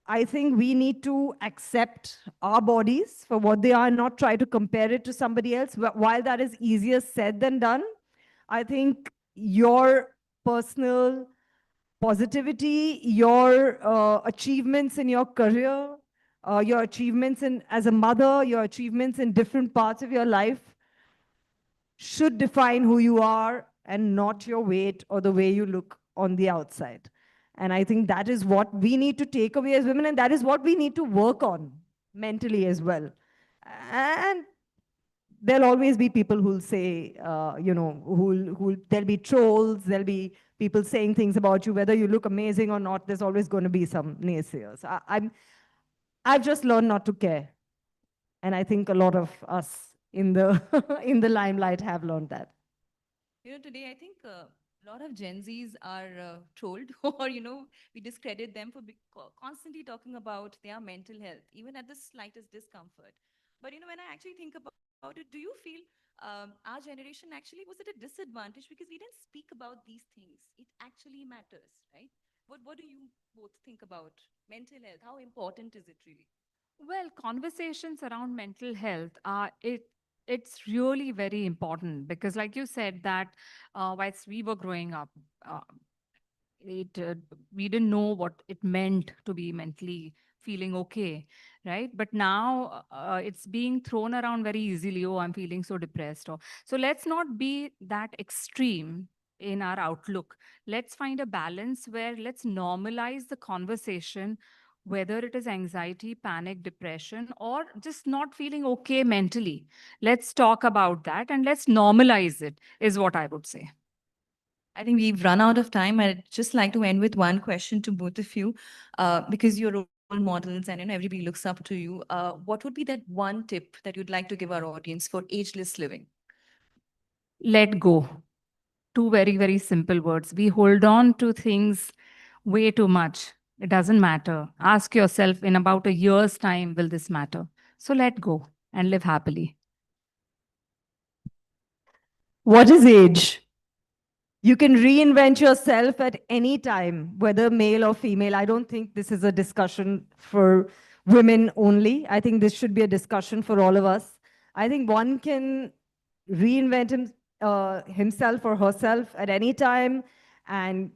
I think we need to accept our bodies for what they are, not try to compare it to somebody else. While that is easier said than done, I think your personal positivity, your achievements in your career, your achievements as a mother, your achievements in different parts of your life should define who you are and not your weight or the way you look on the outside. And I think that is what we need to take away as women, and that is what we need to work on mentally as well. And there'll always be people who'll say, there'll be trolls, there'll be people saying things about you, whether you look amazing or not, there's always going to be some naysayers. I've just learned not to care. And I think a lot of us in the, in the limelight have learned that. Today I think a lot of Gen Zs are trolled or, we discredit them for constantly talking about their mental health, even at the slightest discomfort. But, when I actually think about it, do you feel our generation actually was at a disadvantage because we didn't speak about these things? It actually matters, right? What do you both think about mental health? How important is it really? Well, conversations around mental health it's really very important because, like you said, that whilst we were growing up, uh, we didn't know what it meant to be mentally feeling okay, right? But now it's being thrown around very easily. Oh, I'm feeling so depressed. Or so let's not be that extreme in our outlook. Let's find a balance where let's normalize the conversation, whether it is anxiety, panic, depression, or just not feeling okay mentally. Let's talk about that and let's normalize it, is what I would say. I think we've run out of time. I'd just like to end with one question to both of you, because you're role models and everybody looks up to you. What would be that one tip that you'd like to give our audience for ageless living? Let go. Two very, very simple words. We hold on to things way too much. It doesn't matter. Ask yourself, in about a year's time, will this matter? So let go and live happily. What is age? You can reinvent yourself at any time, whether male or female. I don't think this is a discussion for women only. I think this should be a discussion for all of us. I think one can reinvent himself or herself at any time and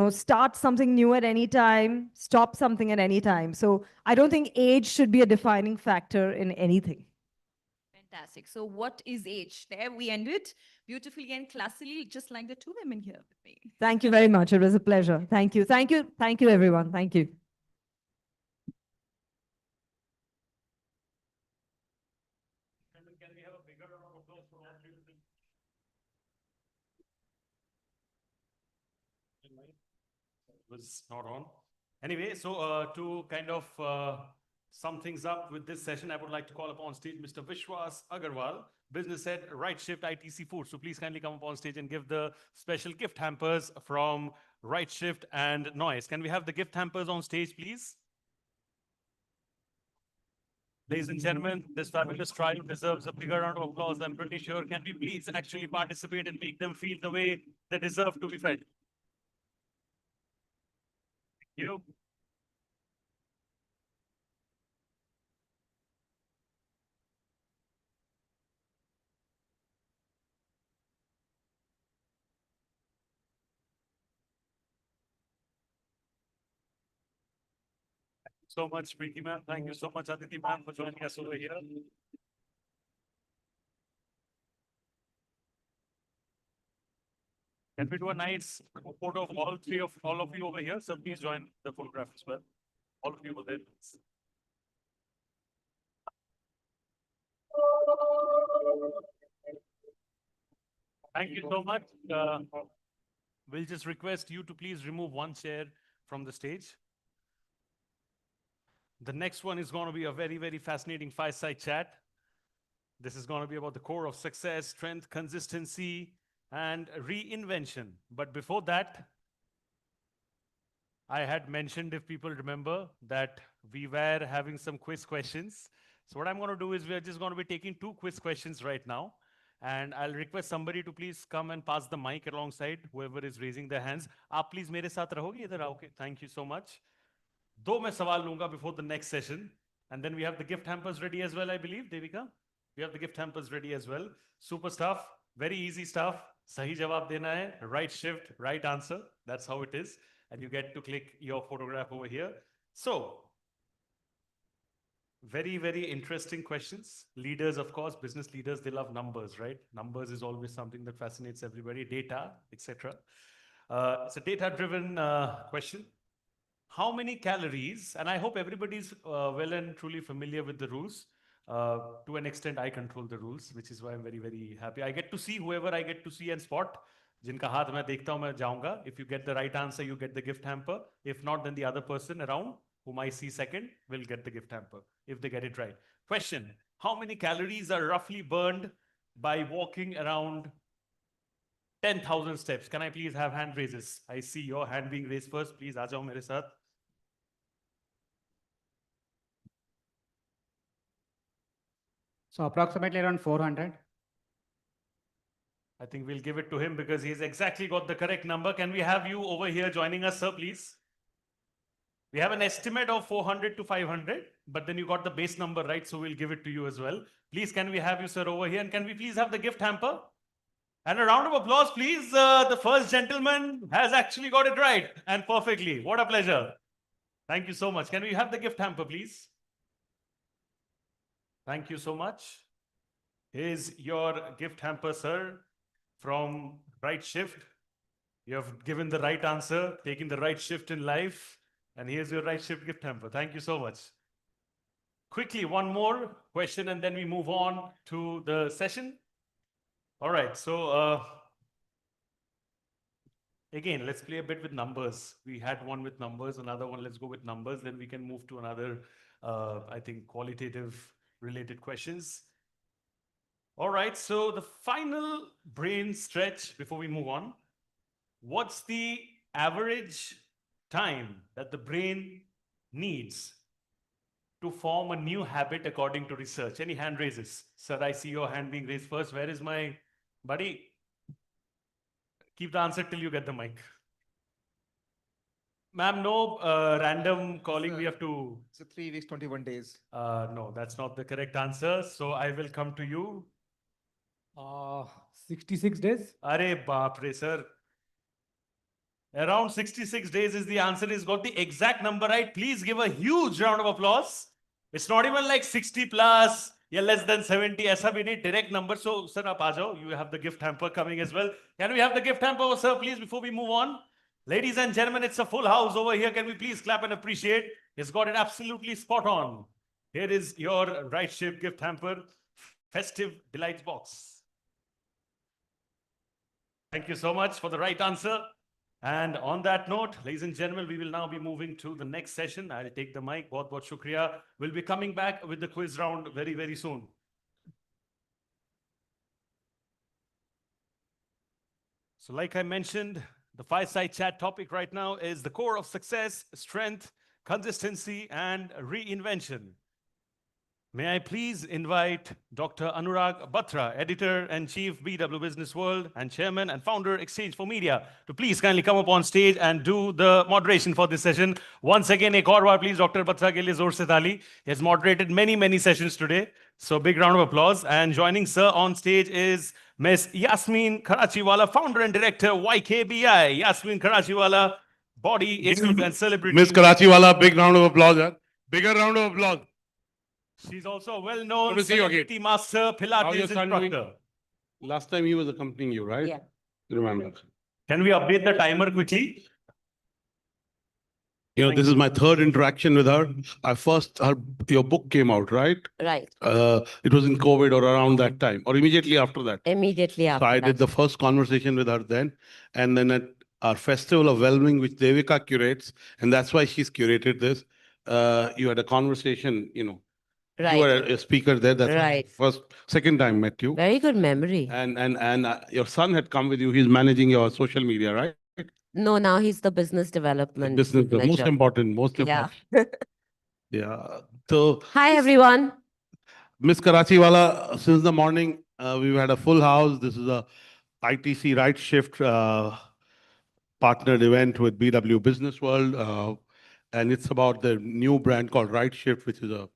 start something new at any time, stop something at any time. So I don't think age should be a defining factor in anything. Fantastic. So what is age? There we end it beautifully and classily, just like the two women here with me. Thank you very much. It was a pleasure. Thank you. Thank you. Thank you, everyone. Thank you. Can we have a bigger round of applause for all three of them? Was not on. Anyway, so to kind of sum things up with this session, I would like to call upon stage Mr. Vishwas Agarwal, Business Head, Rightshift ITC Food. So please kindly come up on stage and give the special gift hampers from Rightshift and Noise. Can we have the gift hampers on stage, please? Ladies and gentlemen, this fabulous trial deserves a bigger round of applause. I'm pretty sure. Can we please actually participate and make them feel the way they deserve to be fed? Thank you. So much, Preeti ma'am. Thank you so much, Aditi ma'am, for joining us over here. Can we do a nice photo of all of you over here? So please join the photograph as well. All of you over there. Please. Thank you so much. We'll just request you to please remove one chair from the stage. The next one is going to be a very, very fascinating fireside chat. This is going to be about the core of success, strength, consistency, and reinvention. But before that, I had mentioned, if people remember, that we were having some quiz questions. So what I'm going to do is we're just going to be taking 2 quiz questions right now. And I'll request somebody to please come and pass the mic alongside whoever is raising their hands. Aap please mere saath rahoge idhar आओगे? Thank you so much. 2 मैं सवाल लूंगा before the next session. And then we have the gift hampers ready as well, I believe, Devika. We have the gift hampers ready as well. Super stuff, very easy stuff. Sahi jawab dena hai, right shift, right answer. That's how it is. And you get to click your photograph over here. So, very, very interesting questions. Leaders, of course, business leaders, they love numbers, right? Numbers is always something that fascinates everybody, data, etc. It's a data-driven question. How many calories, and I hope everybody's well and truly familiar with the rules. To an extent, I control the rules, which is why I'm very, very happy. I get to see whoever I get to see and spot. Jinka haath main dekhta hu, main jaunga. If you get the right answer, you get the gift hamper. If not, then the other person around, whom I see second, will get the gift hamper, if they get it right. Question, how many calories are roughly burned by walking around 10,000 steps? Can I please have hand raises? I see your hand being raised first. Please, aa jao mere saath. So approximately around 400. I think we'll give it to him because he's exactly got the correct number. Can we have you over here joining us, sir, please? We have an estimate of 400 to 500, but then you got the base number right, so we'll give it to you as well. Please, can we have you, sir, over here? And can we please have the gift hamper? And a round of applause, please. The first gentleman has actually got it right and perfectly. What a pleasure. Thank you so much. Can we have the gift hamper, please? Thank you so much. Here's your gift hamper, sir, from Rightshift. You have given the right answer, taken the right shift in life, and here's your Rightshift gift hamper. Thank you so much. Quickly, one more question, and then we move on to the session. All right, so again, let's play a bit with numbers. We had one with numbers, another one, let's go with numbers. Then we can move to another, I think, qualitative related questions. All right, so the final brain stretch before we move on. What's the average time that the brain needs to form a new habit according to research? Any hand raises? Sir, I see your hand being raised first. Where is my buddy? Keep the answer till you get the mic. Ma'am, no random calling. We have to. So 3 weeks, 21 days. No, that's not the correct answer. So I will come to you. 66 days. Are baap re, sir. Around 66 days is the answer. He's got the exact number right. Please give a huge round of applause. It's not even like 60 plus, yeah, less than 70. Aisa bhi nahi, direct number. So, sir, aap aa jao. You have the gift hamper coming as well. Can we have the gift hamper, sir, please, before we move on? Ladies and gentlemen, it's a full house over here. Can we please clap and appreciate? He's got it absolutely spot on. Here is your Rightshift gift hamper, festive delights box. Thank you so much for the right answer. And on that note, ladies and gentlemen, we will now be moving to the next session. I'll take the mic. Bahut bahut shukriya. We'll be coming back with the quiz round very, very soon. So like I mentioned, the fireside chat topic right now is the core of success, strength, consistency, and reinvention. May I please invite Dr. Anurag Batra, Editor-in-Chief, BW Business World, and Chairman and Founder, Exchange for Media, to please kindly come up on stage and do the moderation for this session. Once again, ek aur baar please Dr. Batra ke liye zor se taali. He has moderated many, many sessions today. So big round of applause. And joining sir on stage is Ms. Yasmin Karachiwala, Founder and Director, YKBI. Yasmin Karachiwala, Body, Institute and Celebrity. Ms. Karachiwala, big round of applause. Bigger round of applause. She's also a Good well-known to see you again. celebrity master, How your Pilates son doing? instructor. Last time he was accompanying you, right? Yeah. Remember. Can we update the timer quickly? You know, this is my third interaction with her. Your book came out, right? Right. It was in COVID or around that time, or immediately after that. Immediately after So I that. did the first conversation with her then, and then at our Festival of Well-being, which Devika curates, and that's why she's curated this. You had a conversation, you know. Right. You were a speaker there. That's Right. second time met you. Very good memory. And your son had come with you. He's managing your social media, right? No, now he's the business development Business, most manager. important, most important. Yeah. Yeah. So, Hi, everyone. Miss Karachiwala, since the morning, we've had a full house. This is a ITC Rightshift partnered event with BW Business World. And it's about the new brand called Rightshift, which is a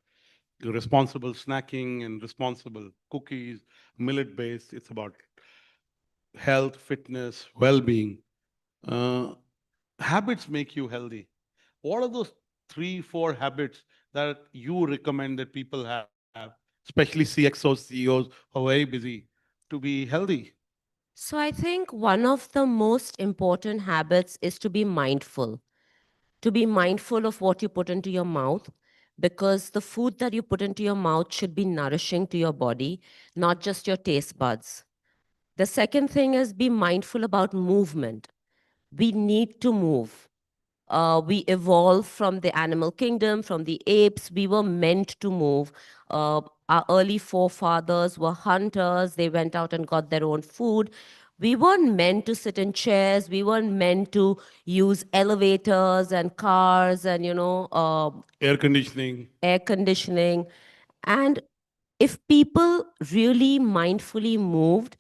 responsible snacking and responsible cookies, millet-based. It's about health, fitness, well-being. Habits make you healthy. What are those 3-4 habits that you recommend that people have, especially CXOs, CEOs who are very busy, to be healthy? So I think one of the most important habits is to be mindful. To be mindful of what you put into your mouth, because the food that you put into your mouth should be nourishing to your body, not just your taste buds. The second thing is be mindful about movement. We need to move. We evolved from the animal kingdom, from the apes. We were meant to move. Our early forefathers were hunters. They went out and got their own food. We weren't meant to sit in chairs. We weren't meant to use elevators and cars and, Air conditioning. air conditioning. And if people really mindfully moved,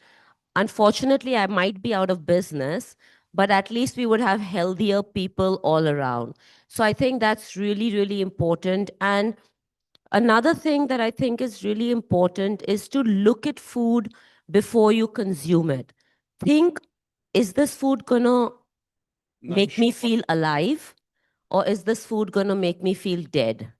unfortunately, I might be out of business, but at least we would have healthier people all around. So I think that's really, really important. And another thing that I think is really important is to look at food before you consume it. Think, is this food gonna make me feel alive? Or is this food gonna make me feel dead?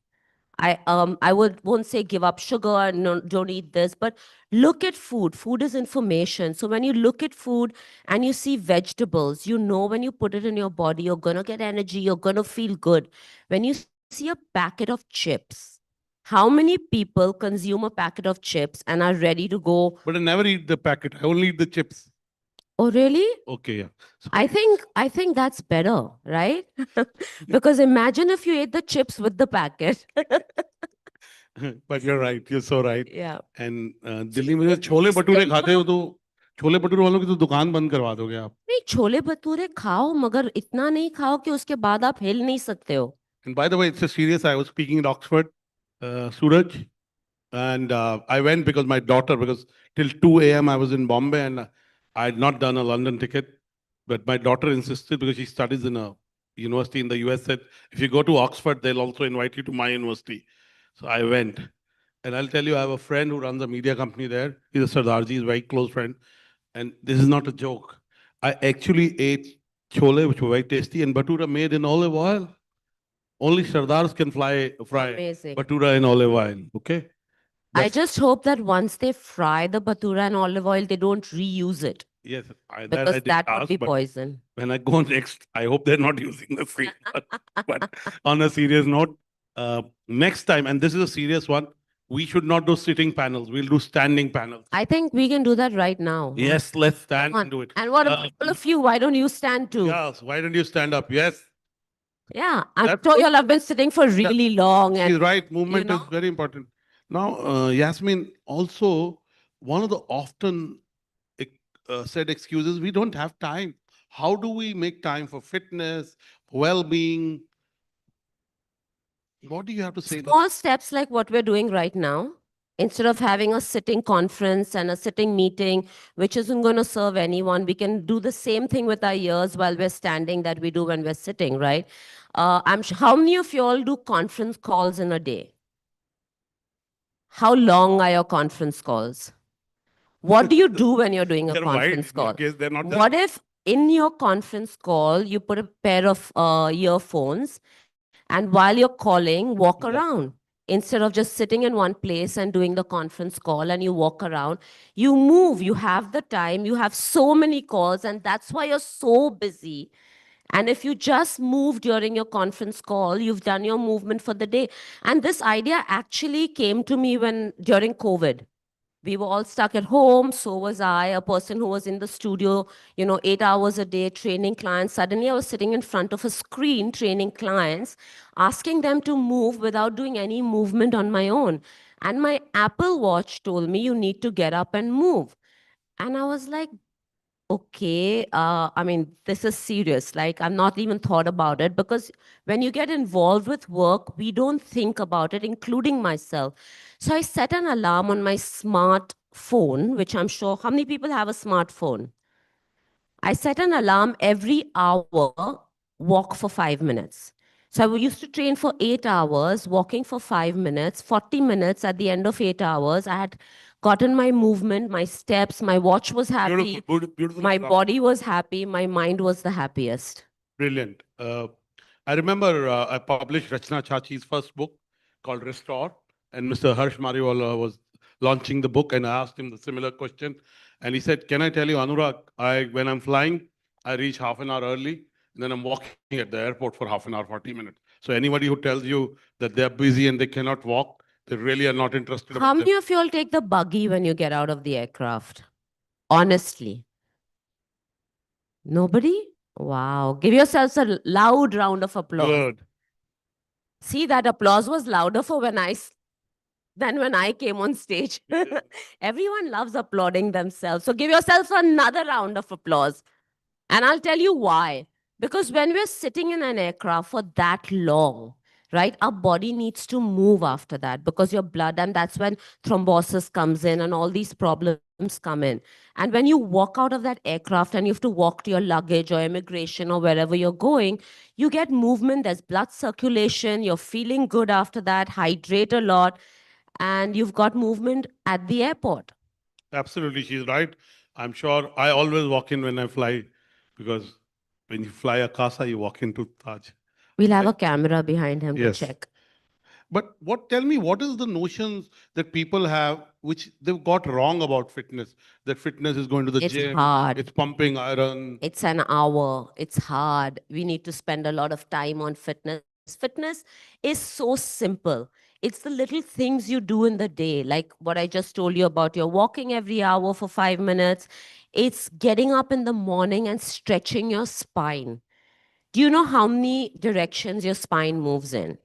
I won't say give up sugar and no, don't eat this, but look at food. Food is information. So when you look at food and you see vegetables, you know when you put it in your body, you're gonna get energy, you're gonna feel good. When you see a packet of chips, how many people consume a packet of chips and are ready to go? But I never eat the packet. I only eat the chips. Oh, really? Okay, yeah. I think that's better, right? Because imagine if you ate the chips with the packet. But you're right. You're so right. Yeah. And Delhi में जब छोले भटूरे खाते हो तो छोले भटूरे वालों की तो दुकान बंद करवा दोगे आप. नहीं, छोले भटूरे खाओ मगर इतना नहीं खाओ कि उसके बाद आप हिल नहीं सकते हो. And by the way, it's a serious. I was speaking in Oxford, Suraj, and I went because my daughter, because till 2 a.m. I was in Bombay and I had not done a London ticket, but my daughter insisted because she studies in a university in the US, said, if you go to Oxford, they'll also invite you to my university. So I went. And I'll tell you, I have a friend who runs a media company there. He's a Sardarji, he's a very close friend. And this is not a joke. I actually ate chole, which were very tasty, and bhatura made in olive oil. Only Sardars can fry Amazing. bhatura in olive oil, okay? I just hope that once they fry the bhatura in olive oil, they don't reuse it. Yes, Because did that would ask, be but poison. When I go next, I hope they're not using the same one. But on a serious note, next time, and this is a serious one, we should not do sitting panels. We'll do standing panels. I think we can do that right now. Yes, let's stand Come on. and do it. And what about all of you? Why don't you stand too? Yes, why don't you stand up? Yes. Yeah, I'm sure you'll have been sitting for really long. She's And right. Movement is very important. Now, Yasmin, also, one of the often said excuses, we don't have time. How do we make time for fitness, well-being? What do you have to say? small steps like what we're doing right now, instead of having a sitting conference and a sitting meeting, which isn't going to serve anyone, we can do the same thing with our ears while we're standing that we do when we're sitting, right? How many of you all do conference calls in a day? How long are your conference calls? What do you do when you're doing a They're wide. conference In your call? case, they're not What if in your conference call, you put a pair of earphones And while you're calling, walk around. Instead of just sitting in one place and doing the conference call and you walk around, you move, you have the time, you have so many calls, and that's why you're so busy. And if you just move during your conference call, you've done your movement for the day. And this idea actually came to me during COVID. We were all stuck at home. So was I, a person who was in the studio, 8 hours a day training clients. Suddenly I was sitting in front of a screen training clients, asking them to move without doing any movement on my own. And my Apple Watch told me, you need to get up and move. And I was like, okay, I mean, this is serious. Like, I've not even thought about it, because when you get involved with work, we don't think about it, including myself. So I set an alarm on my smartphone, which I'm sure, how many people have a smartphone? I set an alarm every hour, walk for 5 minutes. So I used to train for 8 hours, walking for 5 minutes, 40 minutes at the end of 8 hours. I had gotten my movement, my steps, my watch was happy, Beautiful my stuff. body was happy, my mind was the happiest. Brilliant. I remember I published Rachna Chachi's first book called Restore, and Mr. Harsh Mariwala was launching the book, and I asked him the similar question. And he said, can I tell you, Anurag, when I'm flying, I reach half an hour early, and then I'm walking at the airport for half an hour, 40 minutes. So anybody who tells you that they're busy and they cannot walk, they really are not interested. How many of you all take the buggy when you get out of the aircraft? Honestly. Nobody? Wow. Give yourselves a loud round of applause. Good. See, that applause was louder for than when I came on stage. Everyone loves applauding themselves. So give yourselves another round of applause. And I'll tell you why. Because when we're sitting in an aircraft for that long, right, our body needs to move after that, because your blood, and that's when thrombosis comes in and all these problems come in. And when you walk out of that aircraft and you have to walk to your luggage or immigration or wherever you're going, you get movement, there's blood circulation, you're feeling good after that, hydrate a lot, and you've got movement at the airport. Absolutely, she's right. I'm sure I always walk in when I fly, because when you fly a casa, you walk into Taj. We'll have a camera behind him Yes. to check. But tell me, what is the notions that people have which they've got wrong about fitness? That fitness is going to the It's gym, hard. it's pumping iron. It's an hour. It's hard. We need to spend a lot of time on fitness. Fitness is so simple. It's the little things you do in the day, like what I just told you about your walking every hour for 5 minutes. It's getting up in the morning and stretching your spine. Do you know how many directions your spine moves in?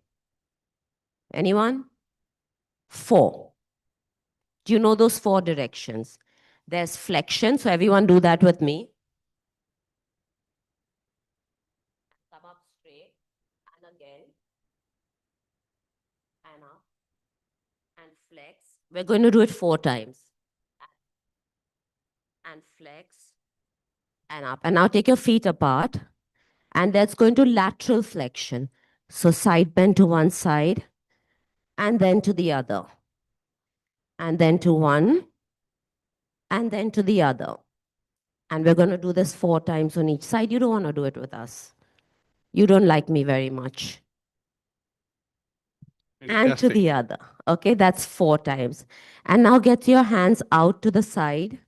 Anyone? 4. Do you know those 4 directions? There's flexion. So everyone do that with me. Come up straight, and again, and up, and flex. We're going to do it 4 times. And flex, and up. And now take your feet apart, and that's going to lateral flexion. So side bend to one side, and then to the other, and then to one, and then to the other. And we're going to do this 4 times on each side. You don't want to do it with us. You don't like me very much. And to the other. Okay, that's 4 times. And now get your hands out to the side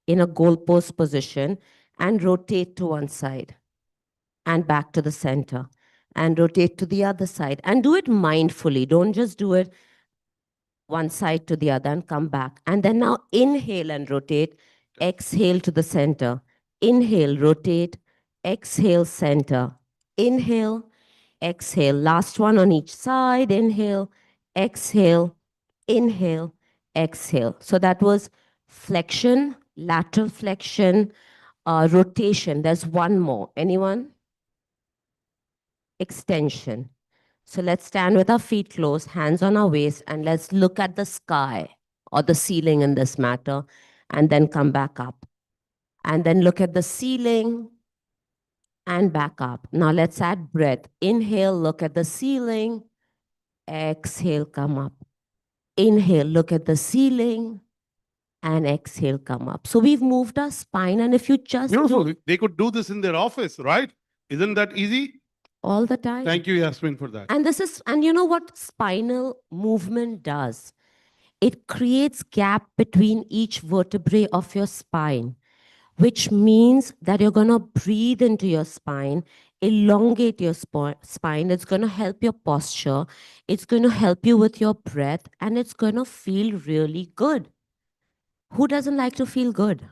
in a goalpost position and rotate to one side and back to the center and rotate to the other side, and do it mindfully. Don't just do it one side to the other and come back. And then now inhale and rotate, exhale to the center. Inhale, rotate, exhale, center. Inhale, exhale. Last one on each side. Inhale, exhale, inhale, exhale. So that was flexion, lateral flexion, rotation. There's one more. Anyone? Extension. So let's stand with our feet closed, hands on our waist, and let's look at the sky or the ceiling in this matter, and then come back up. And then look at the ceiling and back up. Now let's add breath. Inhale, look at the ceiling. Exhale, come up. Inhale, look at the ceiling. And exhale, come up. So we've moved our spine, and if you just Beautiful. They could do this in their office, right? Isn't that easy? all the time. Thank you, Yasmin, for that. And you know what spinal movement does? It creates gap between each vertebrae of your spine, which means that you're going to breathe into your spine, elongate your spine. It's going to help your posture. It's going to help you with your breath, and it's going to feel really good. Who doesn't like to feel good?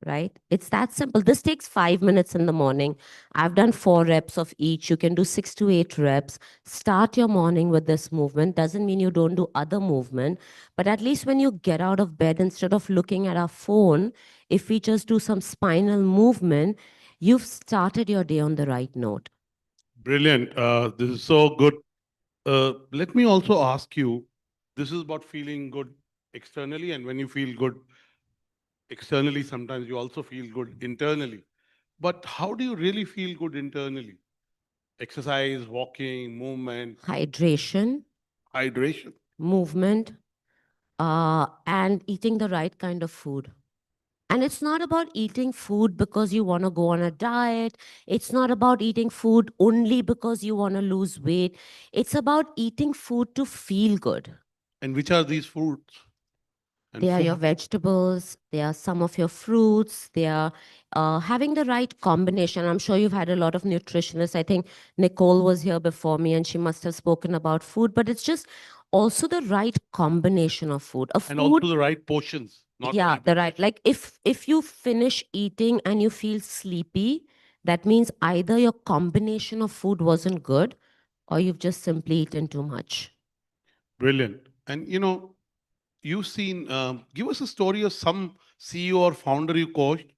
Right? It's that simple. This takes 5 minutes in the morning. I've done 4 reps of each. You can do 6 to 8 reps. Start your morning with this movement. Doesn't mean you don't do other movement, but at least when you get out of bed, instead of looking at our phone, if we just do some spinal movement, you've started your day on the right note. Brilliant. This is so good. Let me also ask you, this is about feeling good externally, and when you feel good externally, sometimes you also feel good internally. But how do you really feel good internally? Exercise, walking, movement, Hydration, hydration. movement, and eating the right kind of food. And it's not about eating food because you want to go on a diet. It's not about eating food only because you want to lose weight. It's about eating food to feel good. And which are these foods? And They are your food- vegetables. They are some of your fruits. They are having the right combination. I'm sure you've had a lot of nutritionists. I think Nicole was here before me and she must have spoken about food, but it's just also the right combination of food. And also the right portions. Yeah, the right. Like if you finish eating and you feel sleepy, that means either your combination of food wasn't good or you've just simply eaten too much. Brilliant. And you've seen, give us a story of some CEO or founder you coached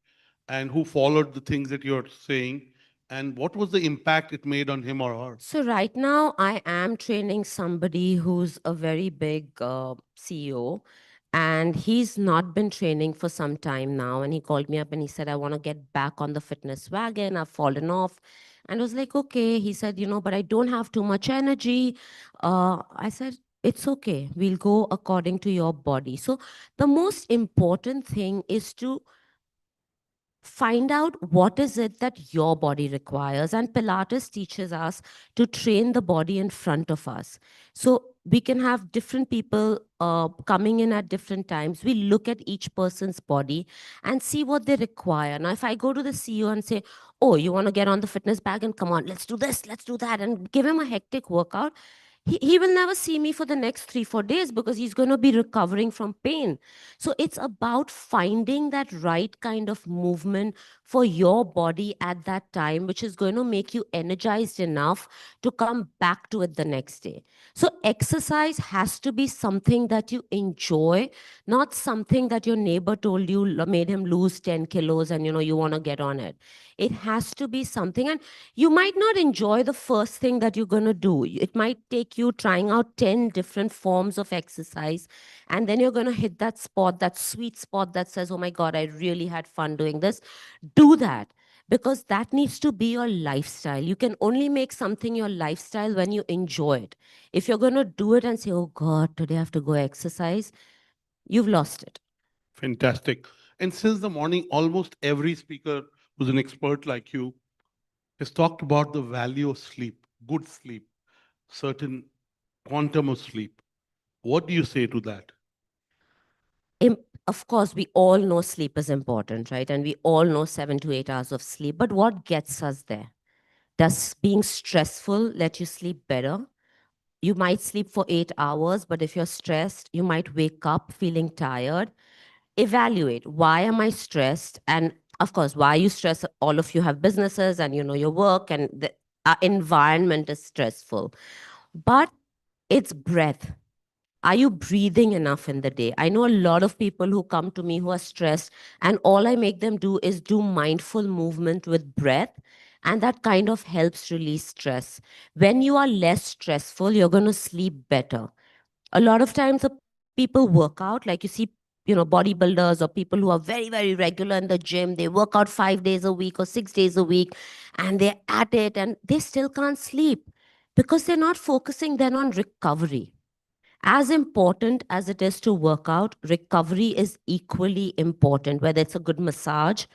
and who followed the things that you're saying, and what was the impact it made on him or her? So right now I am training somebody who's a very big CEO, and he's not been training for some time now. And he called me up and he said, I want to get back on the fitness wagon. I've fallen off. And I was like, okay. He said, but I don't have too much energy. I said, it's okay. We'll go according to your body. So the most important thing is to find out what is it that your body requires. And Pilates teaches us to train the body in front of us. So we can have different people coming in at different times. We look at each person's body and see what they require. Now, if I go to the CEO and say, oh, you want to get on the fitness bag and come on, let's do this, let's do that, and give him a hectic workout, he will never see me for the next 3-4 days because he's going to be recovering from pain. So it's about finding that right kind of movement for your body at that time, which is going to make you energized enough to come back to it the next day. So exercise has to be something that you enjoy, not something that your neighbor told you made him lose 10 kilos and you want to get on it. It has to be something, and you might not enjoy the first thing that you're going to do. It might take you trying out 10 different forms of exercise, and then you're going to hit that spot, that sweet spot that says, oh my God, I really had fun doing this. Do that, because that needs to be your lifestyle. You can only make something your lifestyle when you enjoy it. If you're going to do it and say, oh God, today I have to go exercise, you've lost it. Fantastic. And since the morning, almost every speaker who's an expert like you has talked about the value of sleep, good sleep, certain quantum of sleep. What do you say to that? Of course, we all know sleep is important, right? And we all know 7 to 8 hours of sleep. But what gets us there? Does being stressful let you sleep better? You might sleep for 8 hours, but if you're stressed, you might wake up feeling tired. Evaluate, why am I stressed? And of course, why you stress? All of you have businesses and your work, and the environment is stressful. But it's breath. Are you breathing enough in the day? I know a lot of people who come to me who are stressed, and all I make them do is do mindful movement with breath, and that kind of helps release stress. When you are less stressful, you're going to sleep better. A lot of times people work out, like you see, bodybuilders or people who are very, very regular in the gym, they work out 5 days a week or 6 days a week, and they're at it and they still can't sleep because they're not focusing then on recovery. As important as it is to work out, recovery is equally important, whether it's a good massage,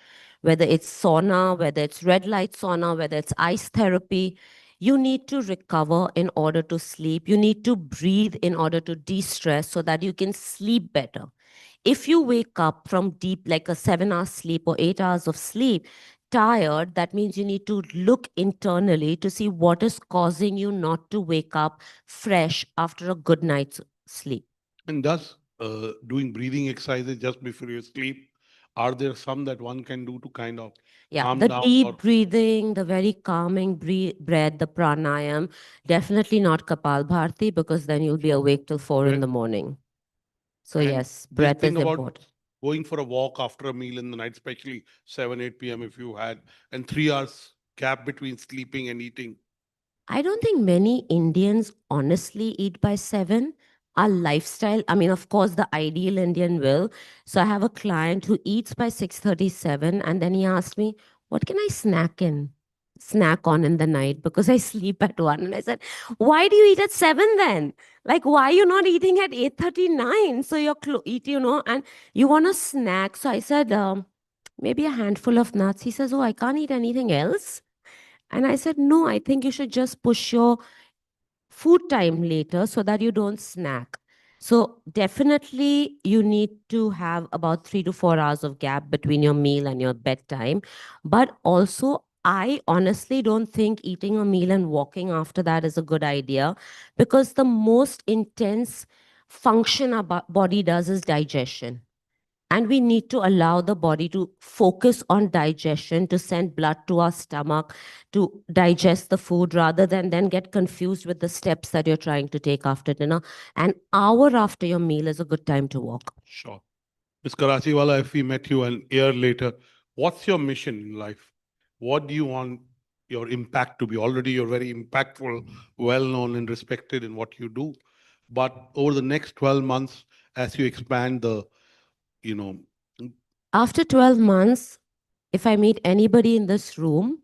whether it's sauna, whether it's red light sauna, whether it's ice therapy. You need to recover in order to sleep. You need to breathe in order to de-stress so that you can sleep better. If you wake up from deep, like a 7 hour sleep or 8 hours of sleep, tired, that means you need to look internally to see what is causing you not to wake up fresh after a good night's sleep. And thus, doing breathing exercises just before you sleep, are there some that one can do to kind of calm The down? deep breathing, the very calming breath, the pranayam, definitely not Kapalbharti, because then you'll be awake till 4 in the morning. So And yes, this breath thing is about important. going for a walk after a meal in the night, especially 7, 8 p.m. if you had, and 3 hours gap between sleeping and eating. I don't think many Indians honestly eat by 7. Our lifestyle, I mean, of course, the ideal Indian will. So I have a client who eats by 6:37, and then he asked me, what can I snack on in the night? Because I sleep at 1. And I said, why do you eat at 7 then? Like, why are you not eating at 8:39? So you're and you want a snack. So I said, maybe a handful of nuts. He says, oh, I can't eat anything else. And I said, no, I think you should just push your food time later so that you don't snack. So definitely you need to have about 3 to 4 hours of gap between your meal and your bedtime. But also, I honestly don't think eating a meal and walking after that is a good idea, because the most intense function our body does is digestion. And we need to allow the body to focus on digestion, to send blood to our stomach, to digest the food, rather than then get confused with the steps that you're trying to take after dinner. An hour after your meal is a good time to walk. Sure. Ms. Karachiwala, if we met you an year later, what's your mission in life? What do you want your impact to be? Already you're very impactful, well-known and respected in what you do. But over the next 12 months, as you expand the, After 12 months, if I meet anybody in this room,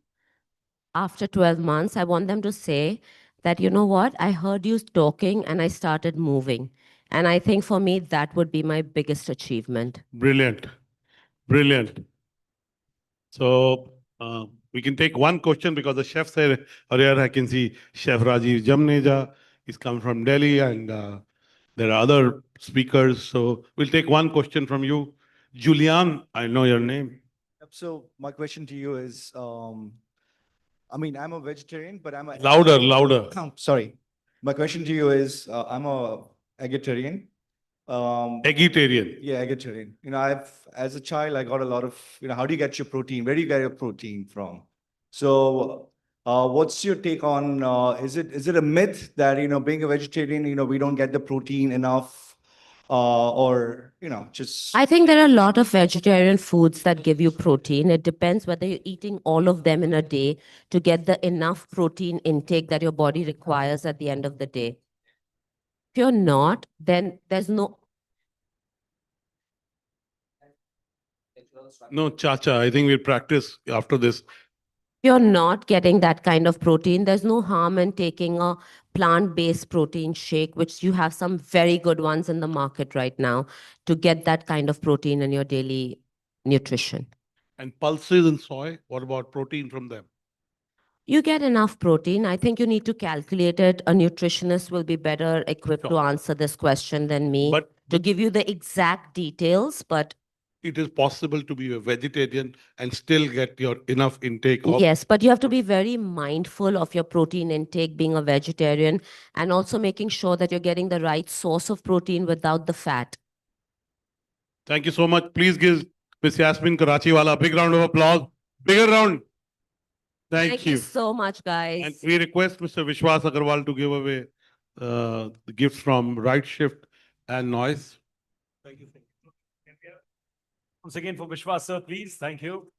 after 12 months, I want them to say that, you know what, I heard you talking and I started moving. And I think for me, that would be my biggest achievement. Brilliant. Brilliant. So we can take one question because the chef said, earlier I can see Chef Rajiv Jamneja is come from Delhi, and there are other speakers. So we'll take one question from you. Julian, I know your name. So my question to you is, I mean, I'm a vegetarian, but I'm a Louder. Sorry. My question to you is, I'm a vegetarian. Vegetarian. Yeah, vegetarian. As a child, I got a lot of, how do you get your protein? Where do you get your protein from? So, what's your take on, is it a myth that, being a vegetarian, we don't get the protein enough? Just. I think there are a lot of vegetarian foods that give you protein. It depends whether you're eating all of them in a day to get the enough protein intake that your body requires at the end of the day. If you're not, then there's no. No, Chacha, I think we'll practice after this. You're not getting that kind of protein, there's no harm in taking a plant-based protein shake, which you have some very good ones in the market right now, to get that kind of protein in your daily nutrition. And pulses and soy, what about protein from them? You get enough protein. I think you need to calculate it. A nutritionist will be better equipped to answer this question than me, to give you the exact details, but it is possible to be a vegetarian and still get your enough intake of. Yes, but you have to be very mindful of your protein intake being a vegetarian, and also making sure that you're getting the right source of protein without the fat. Thank you so much. Please give Ms. Yasmin Karachiwala a big round of applause. Bigger round. Thank you So much, guys. And we request Mr. Vishwas Agarwal to give away the gifts from Rightshift and Noise. Thank you. Once again for Vishwas, sir, please. Thank you.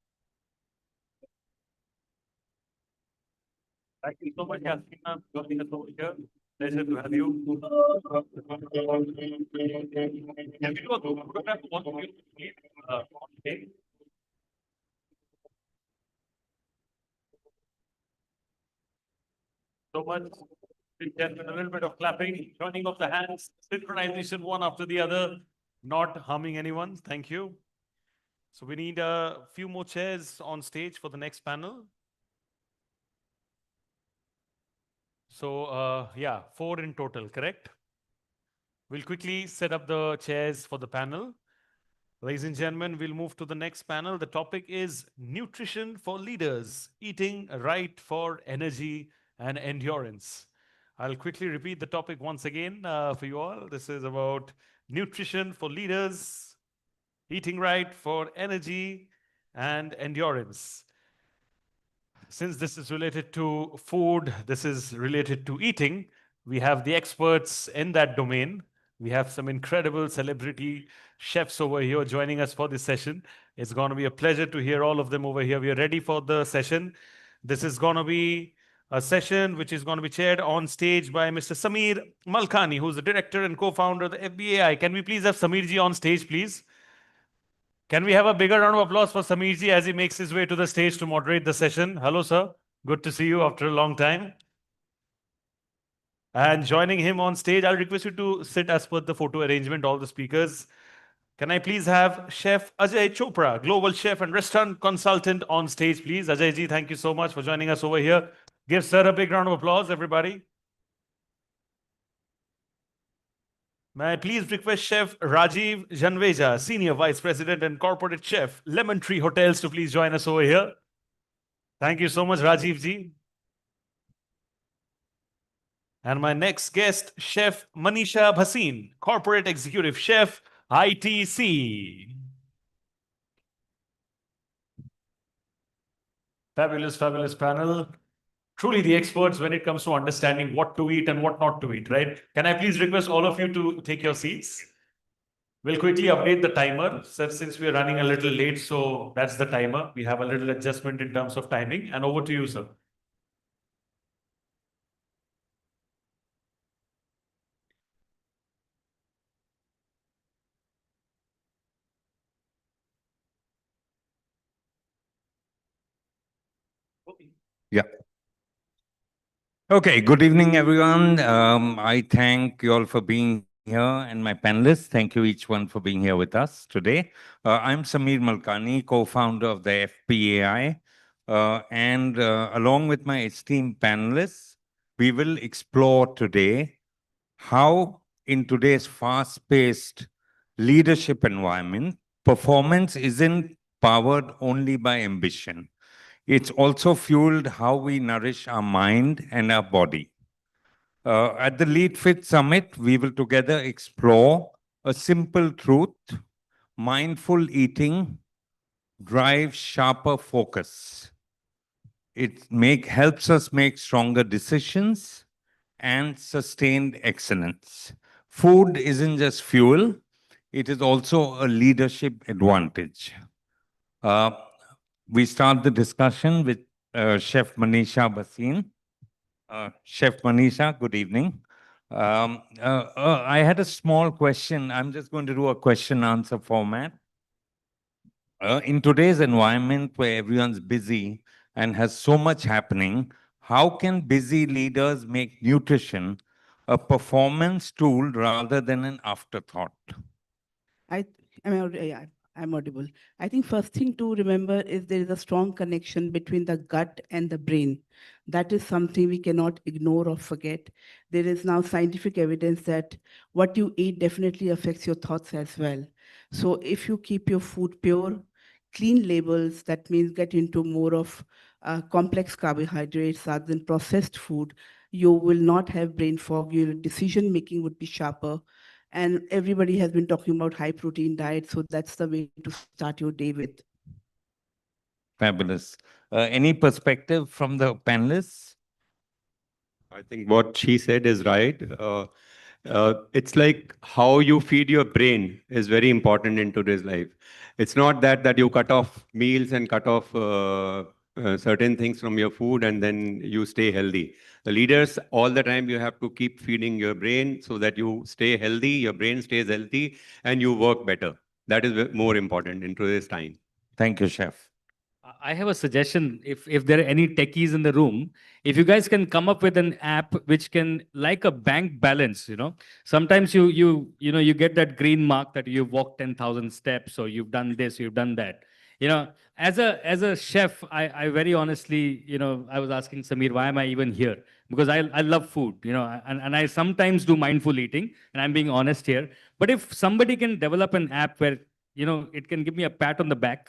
Thank you so much, Yasmin, ma'am, for joining us over here. Pleasure to have you. Can we do a group photograph for one of you, please? Okay. So much. A little bit of clapping, joining of the hands, synchronization one after the other, not harming anyone. Thank you. So we need a few more chairs on stage for the next panel. So yeah, 4 in total, correct? We'll quickly set up the chairs for the panel. Ladies and gentlemen, we'll move to the next panel. The topic is nutrition for leaders, eating right for energy and endurance. I'll quickly repeat the topic once again for you all. This is about nutrition for leaders, eating right for energy and endurance. Since this is related to food, this is related to eating, we have the experts in that domain. We have some incredible celebrity chefs over here joining us for this session. It's going to be a pleasure to hear all of them over here. We are ready for the session. This is going to be a session which is going to be chaired on stage by Mr. Sameer Malkani, who's the director and co-founder of the FBAI. Can we please have Sameer ji on stage, please? Can we have a bigger round of applause for Sameer ji as he makes his way to the stage to moderate the session? Hello, sir. Good to see you after a long time. And joining him on stage, I'll request you to sit as per the photo arrangement, all the speakers. Can I please have Chef Ajay Chopra, Global Chef and Restaurant Consultant on stage, please? Ajay ji, thank you so much for joining us over here. Give sir a big round of applause, everybody. May I please request Chef Rajiv Janveja, Senior Vice President and Corporate Chef, Lemon Tree Hotels, to please join us over here. Thank you so much, Rajiv ji. And my next guest, Chef Manisha Bhasin, Corporate Executive Chef, ITC. Fabulous, fabulous panel. Truly the experts when it comes to understanding what to eat and what not to eat, right? Can I please request all of you to take your seats? We'll quickly update the timer. Since we are running a little late, so that's the timer. We have a little adjustment in terms of timing. And over to you, sir. Yeah. Okay, good evening, everyone. I thank you all for being here and my panelists. Thank you each one for being here with us today. I'm Sameer Malkani, co-founder of the FPAI. And along with my esteemed panelists, we will explore today how in today's fast-paced leadership environment, performance isn't powered only by ambition. It's also fueled how we nourish our mind and our body. At the Lead Fit Summit, we will together explore a simple truth: mindful eating drives sharper focus. It helps us make stronger decisions and sustained excellence. Food isn't just fuel, it is also a leadership advantage. We start the discussion with Chef Manisha Bhasin. Chef Manisha, good evening. I had a small question. I'm just going to do a question-answer format. In today's environment where everyone's busy and has so much happening, how can busy leaders make nutrition a performance tool rather than an afterthought? I'm audible. I think first thing to remember is there is a strong connection between the gut and the brain. That is something we cannot ignore or forget. There is now scientific evidence that what you eat definitely affects your thoughts as well. So if you keep your food pure, clean labels, that means get into more of complex carbohydrates rather than processed food, you will not have brain fog, your decision making would be sharper. And everybody has been talking about high protein diet, so that's the way to start your day with. Fabulous. Any perspective from the panelists? I think what she said is right. It's like how you feed your brain is very important in today's life. It's not that you cut off meals and cut off certain things from your food and then you stay healthy. The leaders, all the time, you have to keep feeding your brain so that you stay healthy, your brain stays healthy, and you work better. That is more important in today's time. Thank you, Chef. I have a suggestion. If there are any techies in the room, if you guys can come up with an app which can, like a bank balance, sometimes you get that green mark that you've walked 10,000 steps or you've done this, you've done that. As a chef, I very honestly, I was asking Samir, why am I even here? Because I love food, and I sometimes do mindful eating, and I'm being honest here. But if somebody can develop an app where, it can give me a pat on the back.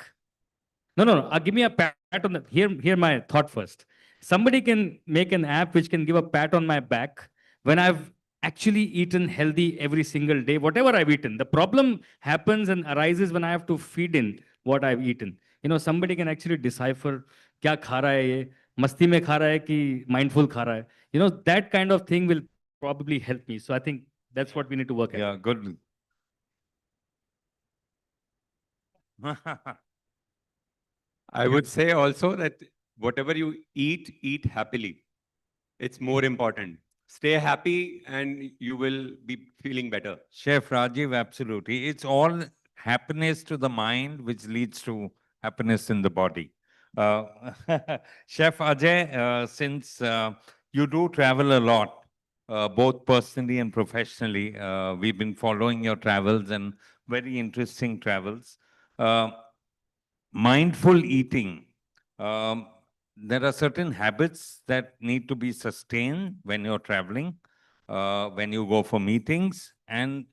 No. Give me a pat on the. Hear my thought first. Somebody can make an app which can give a pat on my back when I've actually eaten healthy every single day, whatever I've eaten. The problem happens and arises when I have to feed in what I've eaten. Somebody can actually decipher क्या खा रहा है ये, मस्ती में खा रहा है कि mindful खा रहा है. That kind of thing will probably help me. So I think that's what we need to work at. Yeah, good. I would say also that whatever you eat happily. It's more important. Stay happy and you will be feeling better. Chef Rajiv, absolutely. It's all happiness to the mind, which leads to happiness in the body. Chef Ajay, since you do travel a lot, both personally and professionally, we've been following your travels and very interesting travels. Mindful eating. There are certain habits that need to be sustained when you're traveling, when you go for meetings, and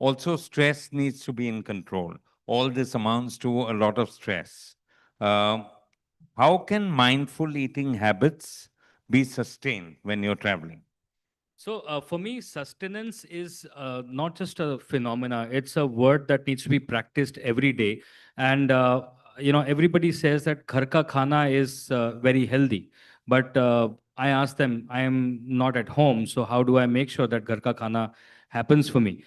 also stress needs to be in control. All this amounts to a lot of stress. How can mindful eating habits be sustained when you're traveling? So for me, sustenance is not just a phenomena. It's a word that needs to be practiced every day. And everybody says that ghar ka khana is very healthy. But I ask them, I am not at home, so how do I make sure that ghar ka khana happens for me?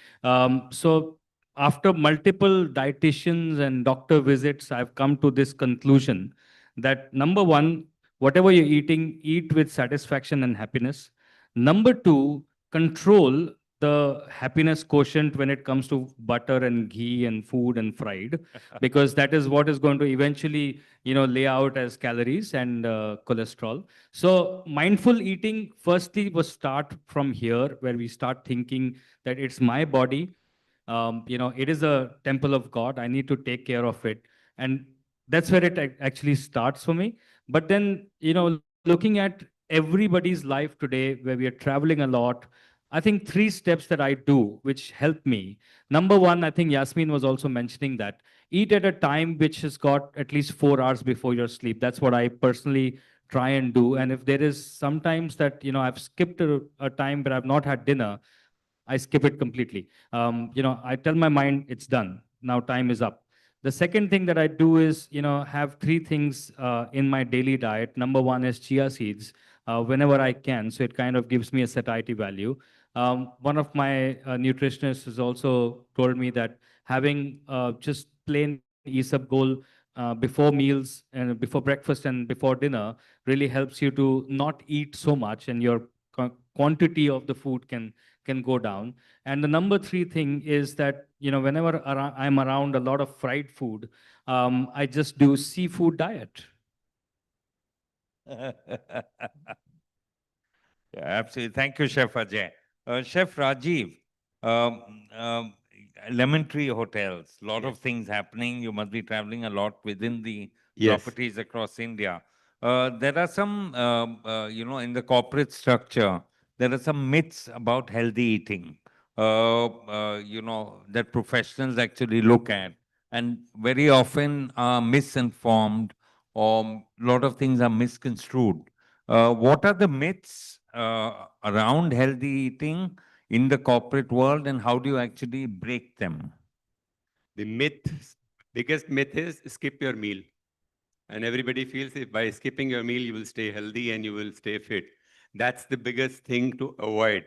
So after multiple dietitians and doctor visits, I've come to this conclusion that number one, whatever you're eating, eat with satisfaction and happiness. Number two, control the happiness quotient when it comes to butter and ghee and food and fried, because that is what is going to eventually, lay out as calories and cholesterol. So mindful eating, firstly, was start from here, where we start thinking that it's my body. It is a temple of God. I need to take care of it. And that's where it actually starts for me. But then, looking at everybody's life today, where we are traveling a lot, I think 3 steps that I do which help me. Number one, I think Yasmin was also mentioning that eat at a time which has got at least 4 hours before your sleep. That's what I personally try and do. And if there is sometimes that, I've skipped a time where I've not had dinner, I skip it completely. I tell my mind it's done. Now time is up. The second thing that I do is, have 3 things in my daily diet. Number one is chia seeds whenever I can. So it kind of gives me a satiety value. One of my nutritionists has also told me that having just plain isabgol before meals and before breakfast and before dinner really helps you to not eat so much, and your quantity of the food can go down. And the number 3 thing is that, whenever I'm around a lot of fried food, I just do seafood diet. Yeah, absolutely. Thank you, Chef Ajay. Chef Rajiv, lemon tree hotels, lot of things happening. You must be traveling a lot within the properties across India. There are some, in the corporate structure, there are some myths about healthy eating, that professionals actually look at, and very often are misinformed, or a lot of things are misconstrued. What are the myths around healthy eating in the corporate world, and how do you actually break them? The biggest myth is skip your meal. And everybody feels if by skipping your meal, you will stay healthy and you will stay fit. That's the biggest thing to avoid.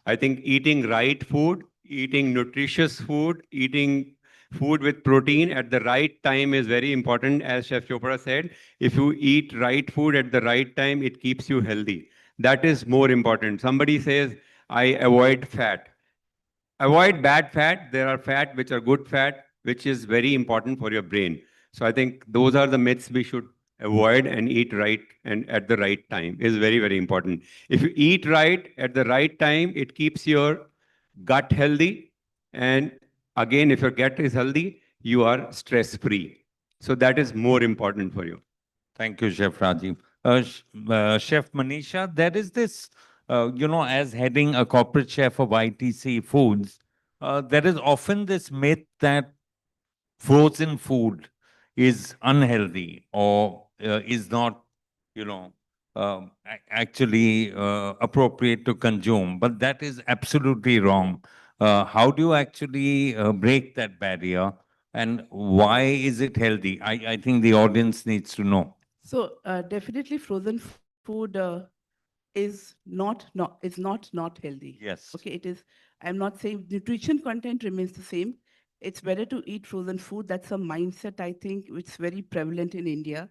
I think eating right food, eating nutritious food, eating food with protein at the right time is very important. As Chef Chopra said, if you eat right food at the right time, it keeps you healthy. That is more important. Somebody says, I avoid fat. Avoid bad fat. There are fat which are good fat, which is very important for your brain. So I think those are the myths we should avoid and eat right and at the right time is very, very important. If you eat right at the right time, it keeps your gut healthy. And again, if your gut is healthy, you are stress-free. So that is more important for you. Thank you, Chef Rajiv. Chef Manisha, there is this, as heading a corporate chef of ITC Foods, there is often this myth that frozen food is unhealthy or is not, actually appropriate to consume. But that is absolutely wrong. How do you actually break that barrier? And why is it healthy? I think the audience needs to know. So definitely frozen food is not healthy. Yes. Okay, it is. I'm not saying nutrition content remains the same. It's better to eat frozen food. That's a mindset, I think, which is very prevalent in India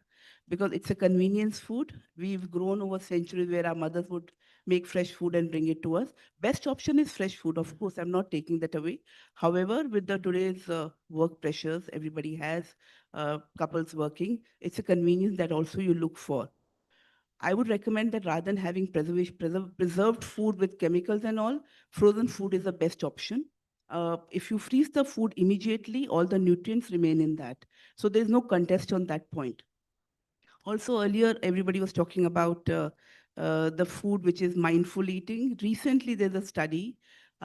because it's a convenience food. We've grown over centuries where our mothers would make fresh food and bring it to us. Best option is fresh food. Of course, I'm not taking that away. However, with the today's work pressures, everybody has couples working. It's a convenience that also you look for. I would recommend that rather than having preserved food with chemicals and all, frozen food is the best option. If you freeze the food immediately, all the nutrients remain in that. So there's no contest on that point. Also, earlier, everybody was talking about the food which is mindful eating. Recently, there's a study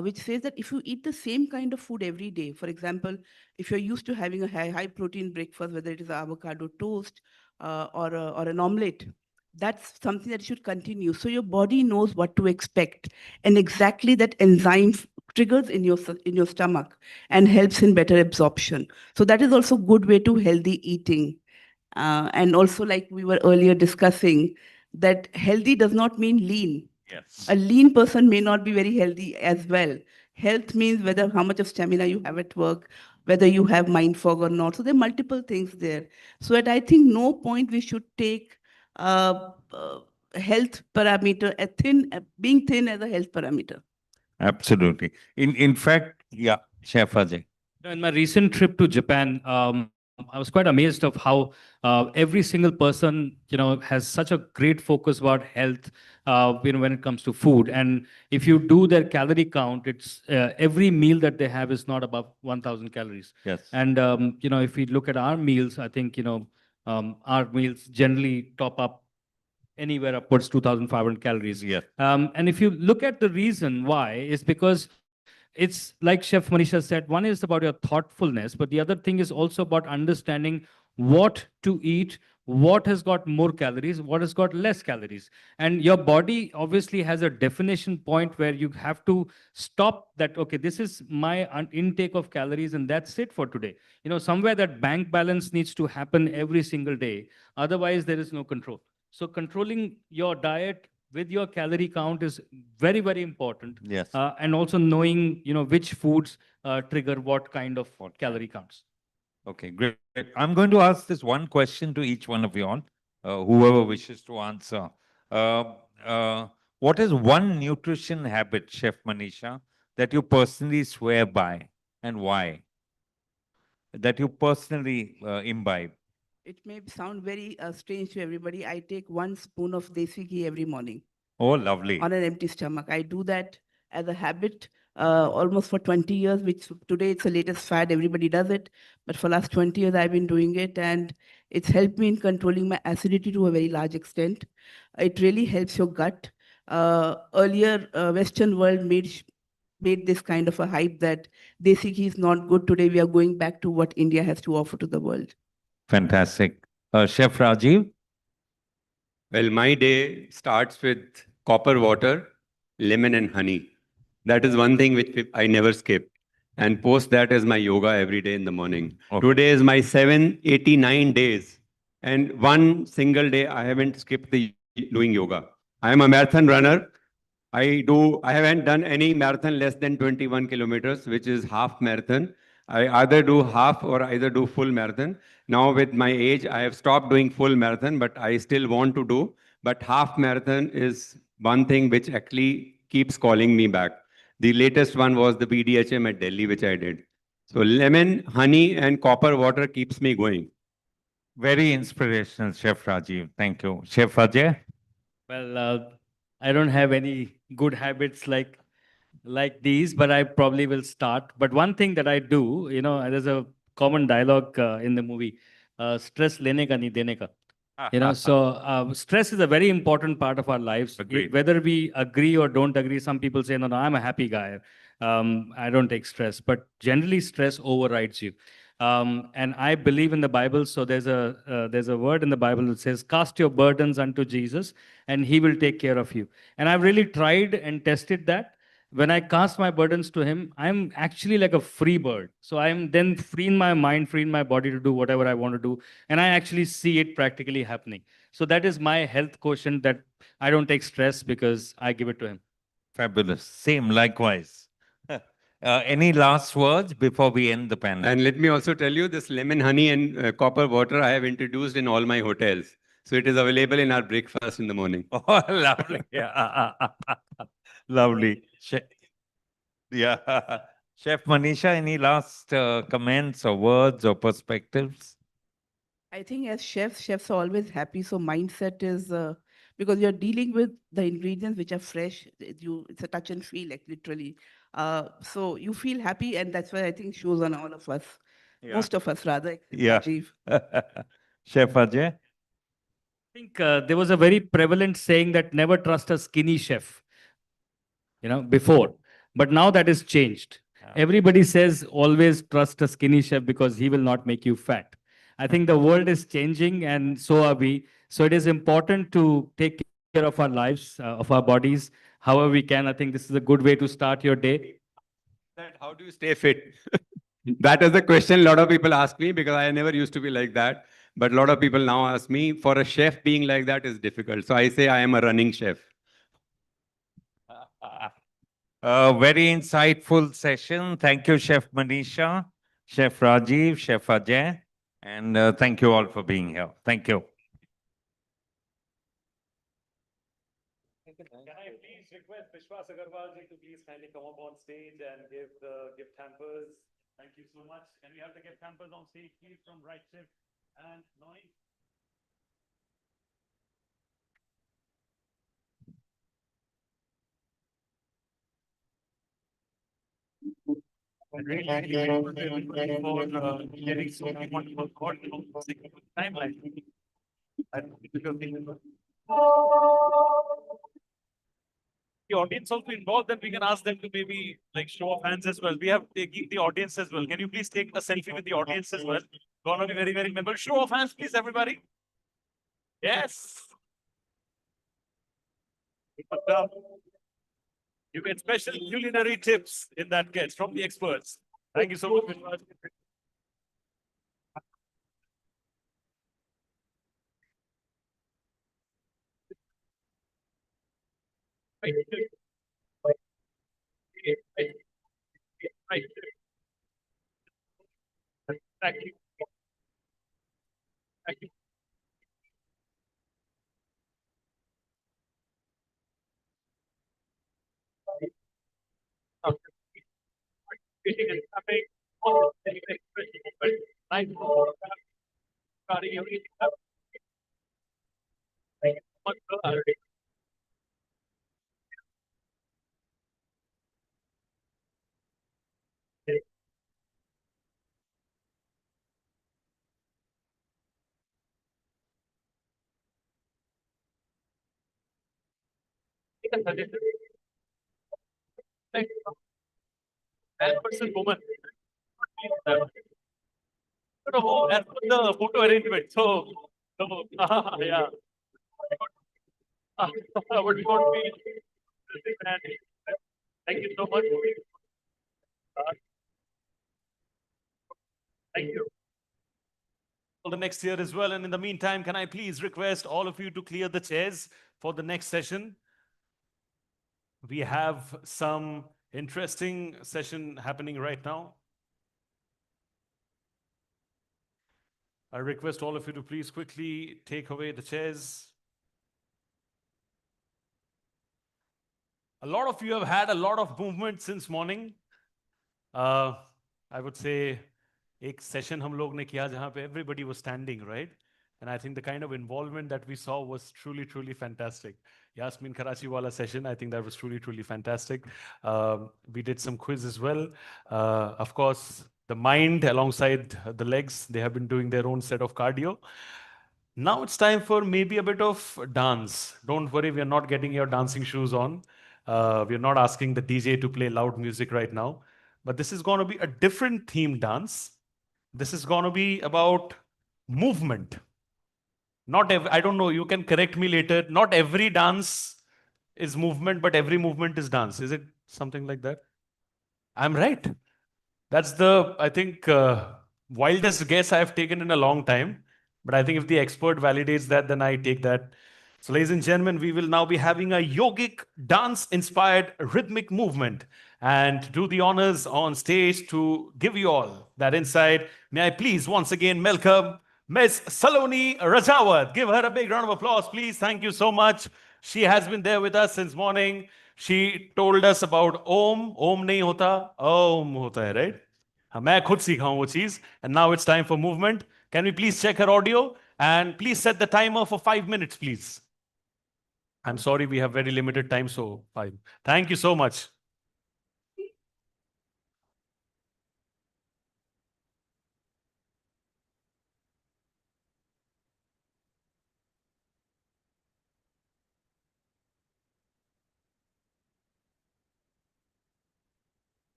which says that if you eat the same kind of food every day, for example, if you're used to having a high protein breakfast, whether it is avocado toast or an omelette, that's something that should continue. So your body knows what to expect, and exactly that enzyme triggers in your stomach and helps in better absorption. So that is also a good way to healthy eating. And also, like we were earlier discussing, that healthy does not mean lean. Yes. A lean person may not be very healthy as well. Health means whether how much of stamina you have at work, whether you have mind fog or not. So there are multiple things there. So at I think no point we should take health parameter, being thin as a health parameter. Absolutely. In fact, yeah, Chef Ajay. In my recent trip to Japan, I was quite amazed of how every single person, has such a great focus about health, when it comes to food. And if you do their calorie count, it's every meal that they have is not above 1,000 calories. Yes. And if we look at our meals, I think our meals generally top up anywhere upwards 2,500 calories. Yes. And if you look at the reason why, is because it's like Chef Manisha said, one is about your thoughtfulness, but the other thing is also about understanding what to eat, what has got more calories, what has got less calories. And your body obviously has a definition point where you have to stop that, okay, this is my intake of calories and that's it for today. Somewhere that bank balance needs to happen every single day. Otherwise, there is no control. So controlling your diet with your calorie count is very, very important. Yes. And also knowing, which foods trigger what kind of calorie counts. Okay, great. I'm going to ask this one question to each one of you all, whoever wishes to answer. What is one nutrition habit, Chef Manisha, that you personally swear by, and why? That you personally imbibe? It may sound very strange to everybody. I take 1 spoon of desi ghee every morning. Oh, lovely. On an empty stomach. I do that as a habit almost for 20 years, which today it's the latest fad. Everybody does it. But for last 20 years, I've been doing it. And it's helped me in controlling my acidity to a very large extent. It really helps your gut. Earlier, Western world made this kind of a hype that desi ghee is not good. Today, we are going back to what India has to offer to the world. Fantastic. Chef Rajiv? Well, my day starts with copper water, lemon and honey. That is one thing which I never skip. And post that is my yoga every day in the morning. Okay. Today is my 789 days. And one single day I haven't skipped doing yoga. I am a marathon runner. I haven't done any marathon less than 21 kilometers, which is half marathon. I either do half or either do full marathon. Now with my age, I have stopped doing full marathon, but I still want to do. But half marathon is one thing which actually keeps calling me back. The latest one was the BDHM at Delhi, which I did. So lemon, honey, and copper water keeps me going. Very inspirational, Chef Rajiv. Thank you. Chef Ajay? Well, I don't have any good habits like these, but I probably will start. But one thing that I do, there's a common dialogue in the movie, stress lene ka nahi dene ka. So stress is a very important part of our lives. Agreed. Whether we agree or don't agree, some people say, no, I'm a happy guy. I don't take stress. But generally, stress overrides you. And I believe in the Bible. So there's a word in the Bible that says, cast your burdens unto Jesus and he will take care of you. And I've really tried and tested that. When I cast my burdens to him, I'm actually like a free bird. So I'm then free in my mind, free in my body to do whatever I want to do. And I actually see it practically happening. So that is my health quotient, that I don't take stress because I give it to him. Fabulous. Same, likewise. Any last words before we end the panel? And let me also tell you, this lemon honey and copper water I have introduced in all my hotels. So it is available in our breakfast in the morning. Oh, lovely. Yeah. Lovely. Yeah. Chef Manisha, any last comments or words or perspectives? I think as chefs are always happy. So mindset is because you're dealing with the ingredients which are fresh. It's a touch and feel, like literally. So you feel happy, and that's why I think shows on all of us, most of us rather. Yeah. Rajiv. Chef Ajay? I think there was a very prevalent saying that never trust a skinny chef, before. But now that is changed. Everybody says always trust a skinny chef because he will not make you fat. I think the world is changing and so are we. So it is important to take care of our lives, of our bodies, however we can. I think this is a good way to start your day. How do you stay fit? That is the question a lot of people ask me, because I never used to be like that. But a lot of people now ask me, for a chef being like that is difficult. So I say I am a running chef. Very insightful session. Thank you, Chef Manisha, Chef Rajiv, Chef Ajay, and thank you all for being here. Thank you. Can I please request Vishwas Agarwal ji to please kindly come up on stage and give the gift hampers? Thank you so much. Can we have the gift hampers on stage, please, from Rightshift and Noi? Really, everybody for getting so many wonderful timeline. The audience also involved, then we can ask them to maybe like show of hands as well. We have taking the audience as well. Can you please take a selfie with the audience as well? Gonna be very, very memorable. Show of hands, please, everybody. Yes. You get special culinary tips in that case from the experts. Thank you so much. Thank you. Thank you. Person woman. No, as per the photo arrangement. So yeah. What we want to be. Thank you so much. Thank you. The next year as well. And in the meantime, can I please request all of you to clear the chairs for the next session? We have some interesting session happening right now. I request all of you to please quickly take away the chairs. A lot of you have had a lot of movement since morning. I would say एक session हम लोग ने किया जहाँ पे everybody was standing, right? And I think the kind of involvement that we saw was truly, truly fantastic. Yasmin Karachi wala session, I think that was truly, truly fantastic. We did some quiz as well. Of course, the mind alongside the legs, they have been doing their own set of cardio. Now it's time for maybe a bit of dance. Don't worry, we are not getting your dancing shoes on. We are not asking the DJ to play loud music right now. But this is going to be a different theme dance. This is going to be about movement. Not every, I don't know, you can correct me later. Not every dance is movement, but every movement is dance. Is it something like that? I'm right. That's the, I think, wildest guess I have taken in a long time. But I think if the expert validates that, then I take that. So, ladies and gentlemen, we will now be having a yogic dance-inspired rhythmic movement. And to do the honors on stage to give you all that insight, may I please once again welcome Miss Saloni Rajawat. Give her a big round of applause, please. Thank you so much. She has been there with us since morning. She told us about Om. Om nahi hota, Om hota hai, right? मैं खुद सीखा हूं वो चीज. And now it's time for movement. Can we please check her audio? And please set the timer for 5 minutes, please. I'm sorry, we have very limited time, so 5. Thank you so much.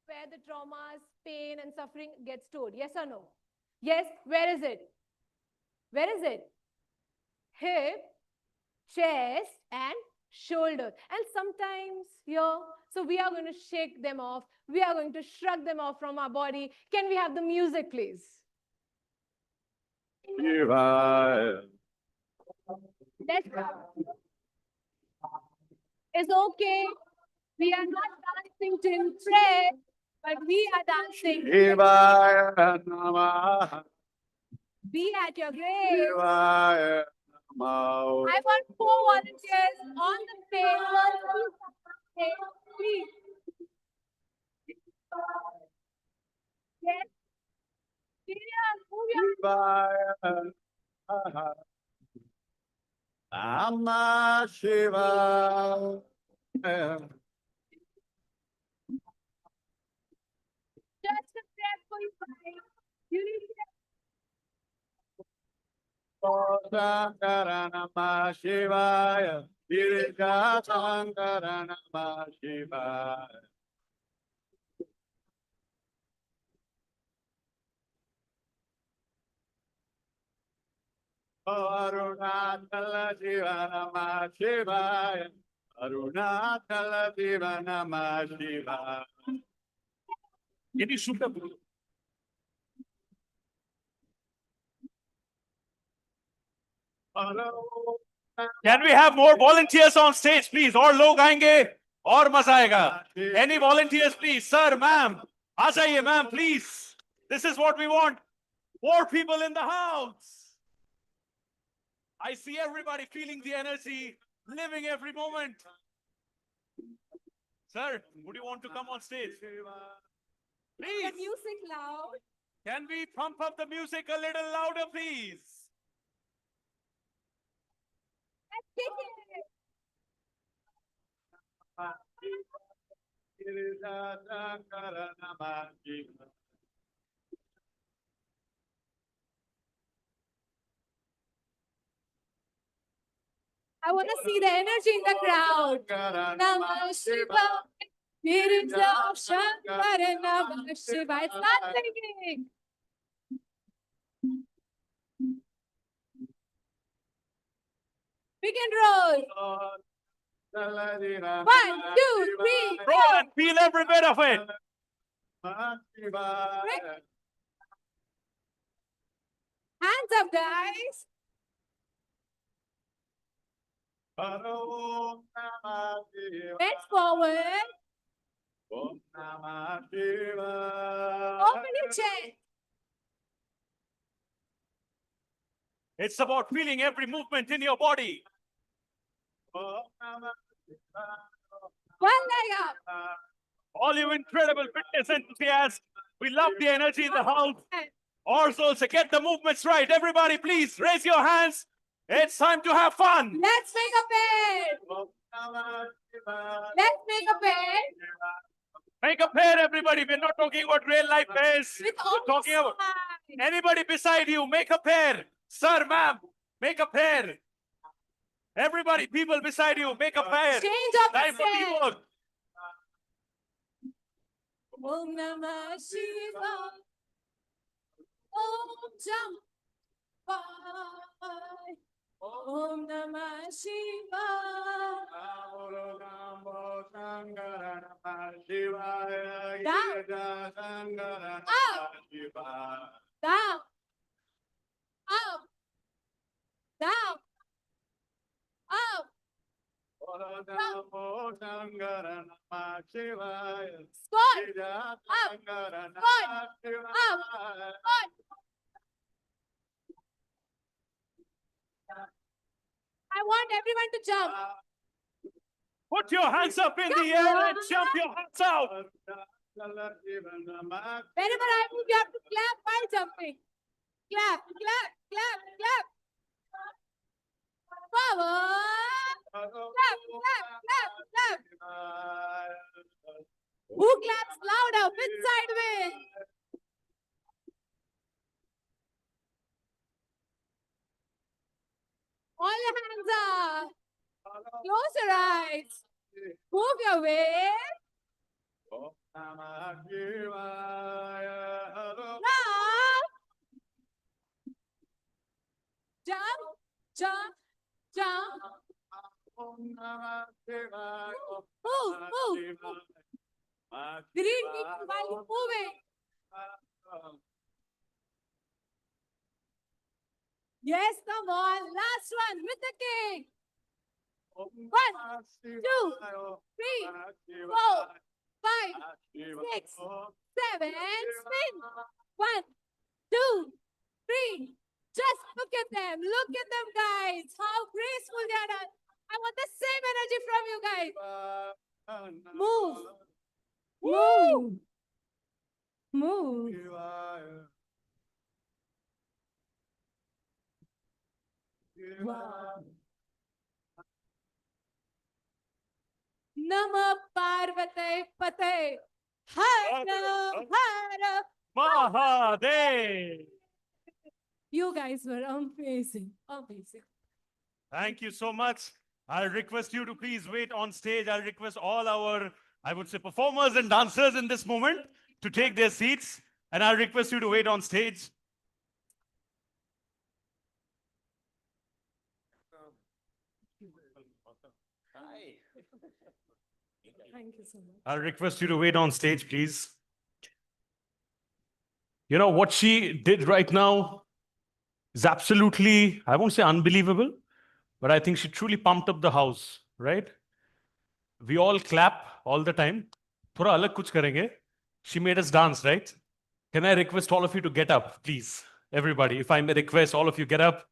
Where the traumas, pain, and suffering gets stored. Yes or no? Yes. Where is it? Where is it? Hip, chest, and shoulder. And sometimes here, so we are going to shake them off. We are going to shrug them off from our body. Can we have the music, please? Let's go. It's okay. We are not dancing to impress, but we are dancing. Be at your grave. I want 4 volunteers on the stage. Please. Yes. Serious. Move your Amma Shiva. just a step for you guys. You need to Sankara Namah Shivaya. Dirga Sankara Namah Shivaya. Arunachala Shiva Namah Shivaya. Arunachala Shiva Namah Shivaya. Can you shoot up? Can we have more volunteers on stage, please? और लोग आएंगे और मजा आएगा. Any volunteers, please? Sir, ma'am. आ जाइए, ma'am, please. This is what we want. More people in the house. I see everybody feeling the energy, living every moment. Sir, would you want to come on stage? Please. The music loud. Can we pump up the music a little louder, please? Let's kick it. I want to see the energy in the crowd. Namah Shivaya. Girija Shankara Namah Shivaya. Start singing. We can roll. 1, 2, 3, Roll and feel every bit of it. Hands up, guys. Legs forward. Om Namah Shivaya. Open your chest. It's about feeling every movement in your body. Om Namah Shivaya. One leg up. All you incredible fitness enthusiasts, we love the energy in the house. Also, get the movements right. Everybody, please raise your hands. It's time to have fun. Let's make a pair. Om Namah Shivaya. Let's make a pair. Make a pair, everybody. We're not talking about real life pairs. With We're talking about anybody beside you. Make a pair. Sir, ma'am, make a pair. Everybody, people beside you, make a pair. Change up Time for the teamwork. Om Namah Shivaya. Om Jam. Om Namah Shivaya. Down. Down. Up. Down. Up. Squat. Up. Squat. Up. Squat. I want everyone to jump. Put your hands up in the air and jump your hands out. Whenever I move, you have to clap while jumping. Clap, clap, clap, clap. Forward. Clap, clap, clap, clap. Who claps louder? Which side way? All your hands up. Close your eyes. Move your way. Now. Jump, jump, jump. Move, move. Green people while you're moving. Yes, come on. Last one with the king. 1, 2, 3, 4, 5, 6, 7, spin. 1, 2, 3. Just look at them. Look at them, guys. How graceful they are. I want the same energy from you guys. Move. Move. Move. Wow. Namah Parvate Pate. Hara Hara Mahadev. You guys were amazing. Amazing. Thank you so much. I'll request you to please wait on stage. I'll request all our, I would say, performers and dancers in this moment to take their seats. And I'll request you to wait on stage. Thank you so much. I'll request you to wait on stage, please. You know, what she did right now is absolutely, I won't say unbelievable, but I think she truly pumped up the house, right? We all clap all the time. Thora alag kuch karenge. She made us dance, right? Can I request all of you to get up, please? Everybody, if I may request all of you get up.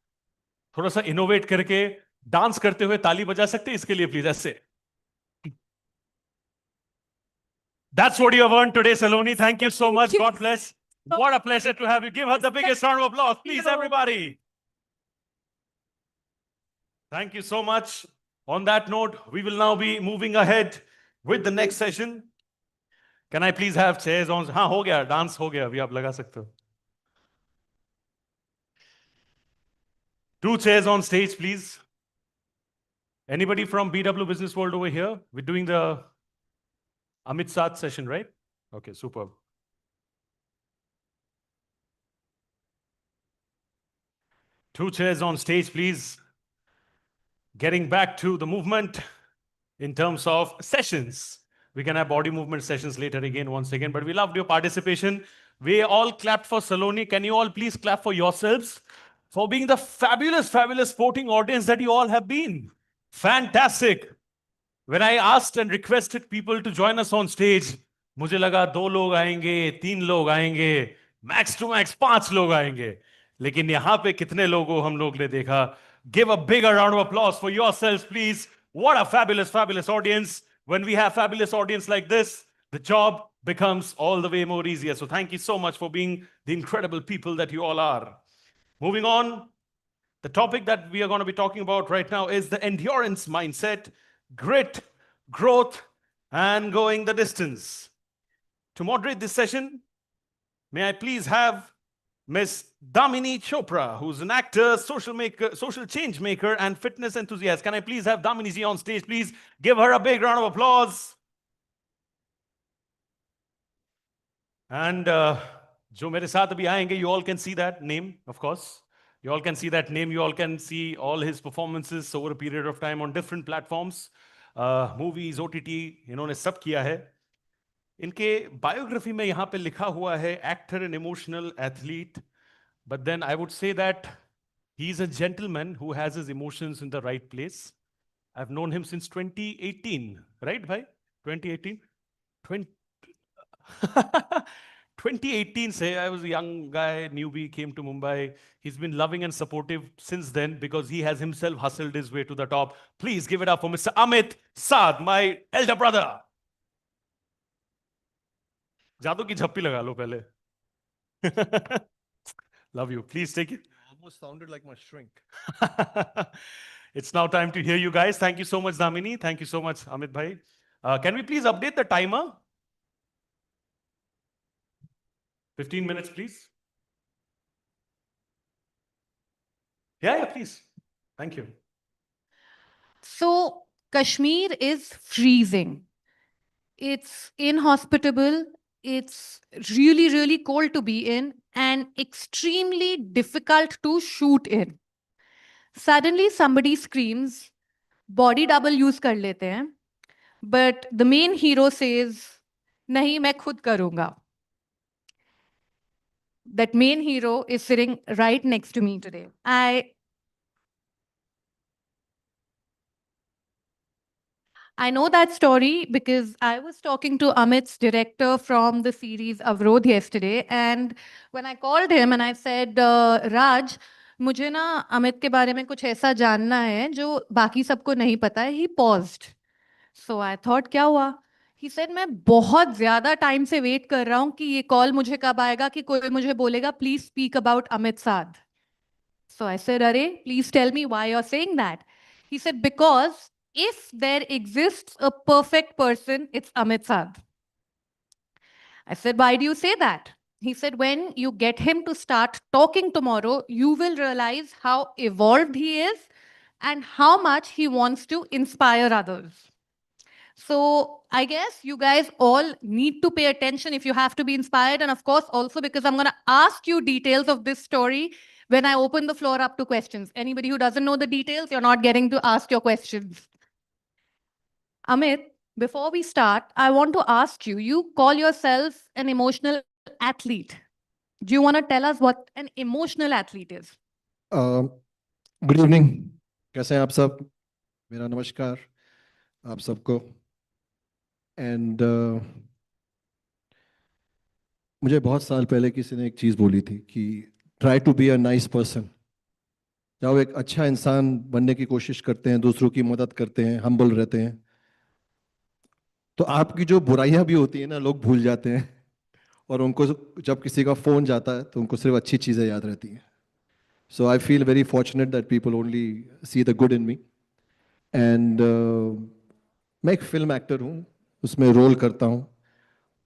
थोड़ा सा innovate करके dance करते हुए ताली बजा सकते हैं इसके लिए please ऐसे. That's what you have earned today, Saloni. Thank you so much. God bless. What a pleasure to have you. Give her the biggest round of applause, please, everybody. Thank you so much. On that note, we will now be moving ahead with the next session. Can I please have chairs on? हाँ हो गया, dance हो गया, अभी आप लगा सकते हो. 2 chairs on stage, please. Anybody from BW Business World over here? We're doing the Amit Saath session, right? Okay, superb. Two chairs on stage, please. Getting back to the movement in terms of sessions. We can have body movement sessions later again, once again, but we loved your participation. We all clapped for Saloni. Can you all please clap for yourselves for being the fabulous, fabulous sporting audience that you all have been? Fantastic. When I asked and requested people to join us on stage, मुझे लगा 2 लोग आएंगे, 3 लोग आएंगे, max to max 5 लोग आएंगे, लेकिन यहां पे कितने लोगों हम लोग ने देखा. Give a bigger round of applause for yourselves, please. What a fabulous, fabulous audience. When we have fabulous audience like this, the job becomes all the way more easier. So thank you so much for being the incredible people that you all are. Moving on, the topic that we are going to be talking about right now is the endurance mindset, grit, growth, and going the distance. To moderate this session, may I please have Miss Damini Chopra, who's an actor, social change maker, and fitness enthusiast. Can I please have Damini ji on stage? Please give her a big round of applause. And jo mere saath abhi aayenge, you all can see that name, of course. You all can see that name. You all can see all his performances over a period of time on different platforms, movies, OTT. इन्होंने सब किया है. इनके biography में यहाँ पे लिखा हुआ है actor and emotional athlete, but then I would say that he's a gentleman who has his emotions in the right place. I've known him since 2018, right, bhai? 2018? 2018 say I was a young guy, newbie, came to Mumbai. He's been loving and supportive since then because he has himself hustled his way to the top. Please give it up for Mr. Amit Saad, my elder brother. जादू की झप्पी लगा लो पहले. Love you. Please take it. Almost sounded like my shrink. It's now time to hear you guys. Thank you so much, Damini. Thank you so much, Amit bhai. Can we please update the timer? 15 minutes, please. Yeah, please. Thank you. So Kashmir is freezing. It's inhospitable. It's really, really cold to be in and extremely difficult to shoot in. Suddenly somebody screams, body double use kar lete hain. But the main hero says, nahi, main khud karunga. That main hero is sitting right next to me today. I know that story because I was talking to Amit's director from the series Avrodh yesterday. And when I called him and I said, Raj, मुझे ना अमित के बारे में कुछ ऐसा जानना है जो बाकी सबको नहीं पता है. He paused. So I thought, क्या हुआ? He said, मैं बहुत ज़्यादा टाइम से वेट कर रहा हूँ कि ये कॉल मुझे कब आएगा कि कोई मुझे बोलेगा, please speak about Amit Saad. So I said, Arey, please tell me why you're saying that. He said, because if there exists a perfect person, it's Amit Saad. I said, why do you say that? He said, when you get him to start talking tomorrow, you will realize how evolved he is and how much he wants to inspire others. So I guess you guys all need to pay attention if you have to be inspired. And of course, also because I'm going to ask you details of this story when I open the floor up to questions. Anybody who doesn't know the details, you're not getting to ask your questions. Amit, before we start, I want to ask you, you call yourself an emotional athlete. Do you want to tell us what an emotional athlete is? Good evening, कैसे हैं आप सब? मेरा नमस्कार आप सबको. And मुझे बहुत साल पहले किसी ने एक चीज़ बोली थी कि try to be a nice person. जब आप एक अच्छा इंसान बनने की कोशिश करते हैं, दूसरों की मदद करते हैं, हम्बल रहते हैं, तो आपकी जो बुराइयां भी होती हैं ना, लोग भूल जाते हैं. और उनको जब किसी का फ़ोन जाता है तो उनको सिर्फ अच्छी चीज़ें याद रहती हैं. So I feel very fortunate that people only see the good in me. And मैं एक फिल्म एक्टर हूँ, उसमें रोल करता हूँ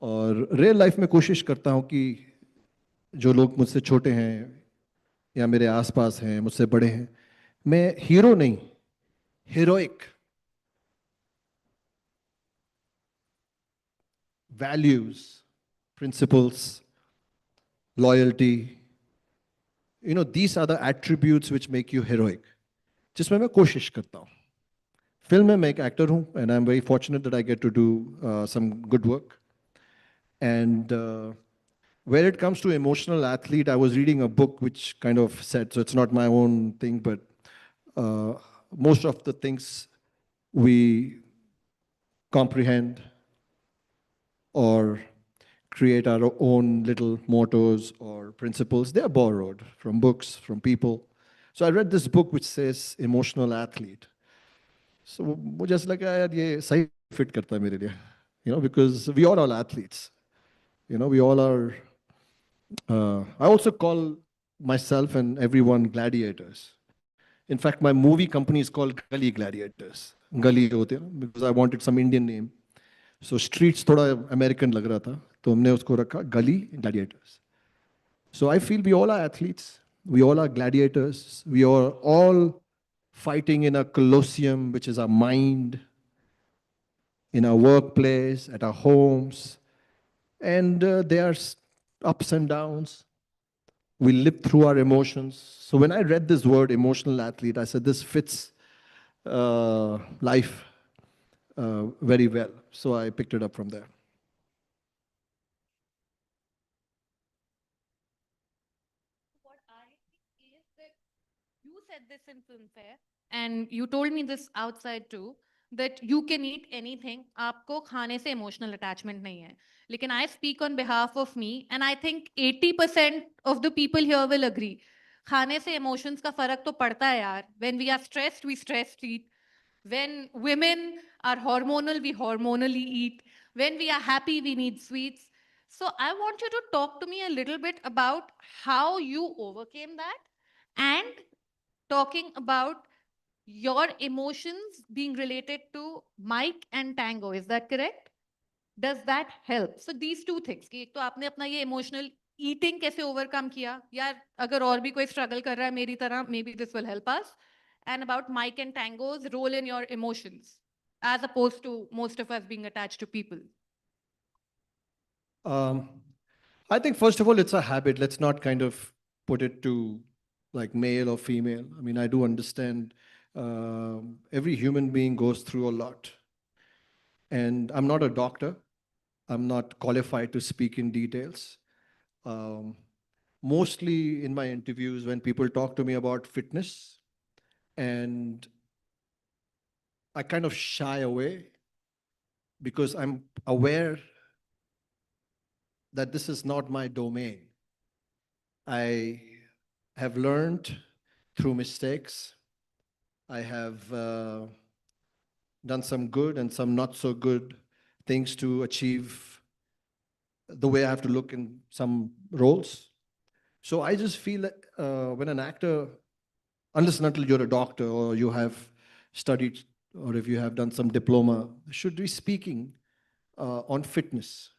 और रियल लाइफ में कोशिश करता हूँ कि जो लोग मुझसे छोटे हैं या मेरे आसपास हैं, मुझसे बड़े हैं, मैं हीरो नहीं, heroic values, principles, loyalty, these are the attributes which make you heroic. जिसमें मैं कोशिश करता हूँ. फिल्म में मैं एक एक्टर हूँ and I'm very fortunate that I get to do some good work. And where it comes to emotional athlete, I was reading a book which kind of said, so it's not my own thing, but most of the things we comprehend, or create our own little mottos or principles. They are borrowed from books, from people. So I read this book which says emotional athlete. So मुझे ऐसा लगा यार ये सही fit करता है मेरे लिए. Because we all are athletes. We all are. I also call myself and everyone gladiators. In fact, my movie company is called Gully Gladiators. Gully होते हैं because I wanted some Indian name. So streets थोड़ा American लग रहा था, तो हमने उसको रखा Gully Gladiators. So I feel we all are athletes. We all are gladiators. We are all fighting in a colosseum, which is our mind, in our workplace, at our homes. And there are ups and downs. We live through our emotions. So when I read this word, emotional athlete, I said, this fits life very well. So I picked it up from there. You said this in Filmfare, and you told me this outside too, that you can eat anything. आपको खाने से emotional attachment नहीं है. लेकिन I speak on behalf of me, and I think 80% of the people here will agree. खाने से emotions का फर्क तो पड़ता है यार. When we are stressed, we stress eat. When women are hormonal, we hormonally eat. When we are happy, we need sweets. So I want you to talk to me a little bit about how you overcame that, and talking about your emotions being related to Mike and Tango. Is that correct? Does that help? So these two things, कि एक तो आपने अपना ये emotional eating कैसे overcome किया, यार अगर और भी कोई struggle कर रहा है मेरी तरह, maybe this will help us. And about Mike and Tango's role in your emotions, as opposed to most of us being attached to people. I think, first of all, it's a habit. Let's not kind of put it to like male or female. I mean, I do understand every human being goes through a lot. And I'm not a doctor. I'm not qualified to speak in details. Mostly in my interviews, when people talk to me about fitness, and I kind of shy away because I'm aware that this is not my domain. I have learned through mistakes. I have done some good and some not so good things to achieve the way I have to look in some roles. So I just feel that when an actor, unless and until you're a doctor or you have studied, or if you have done some diploma, should be speaking on fitness.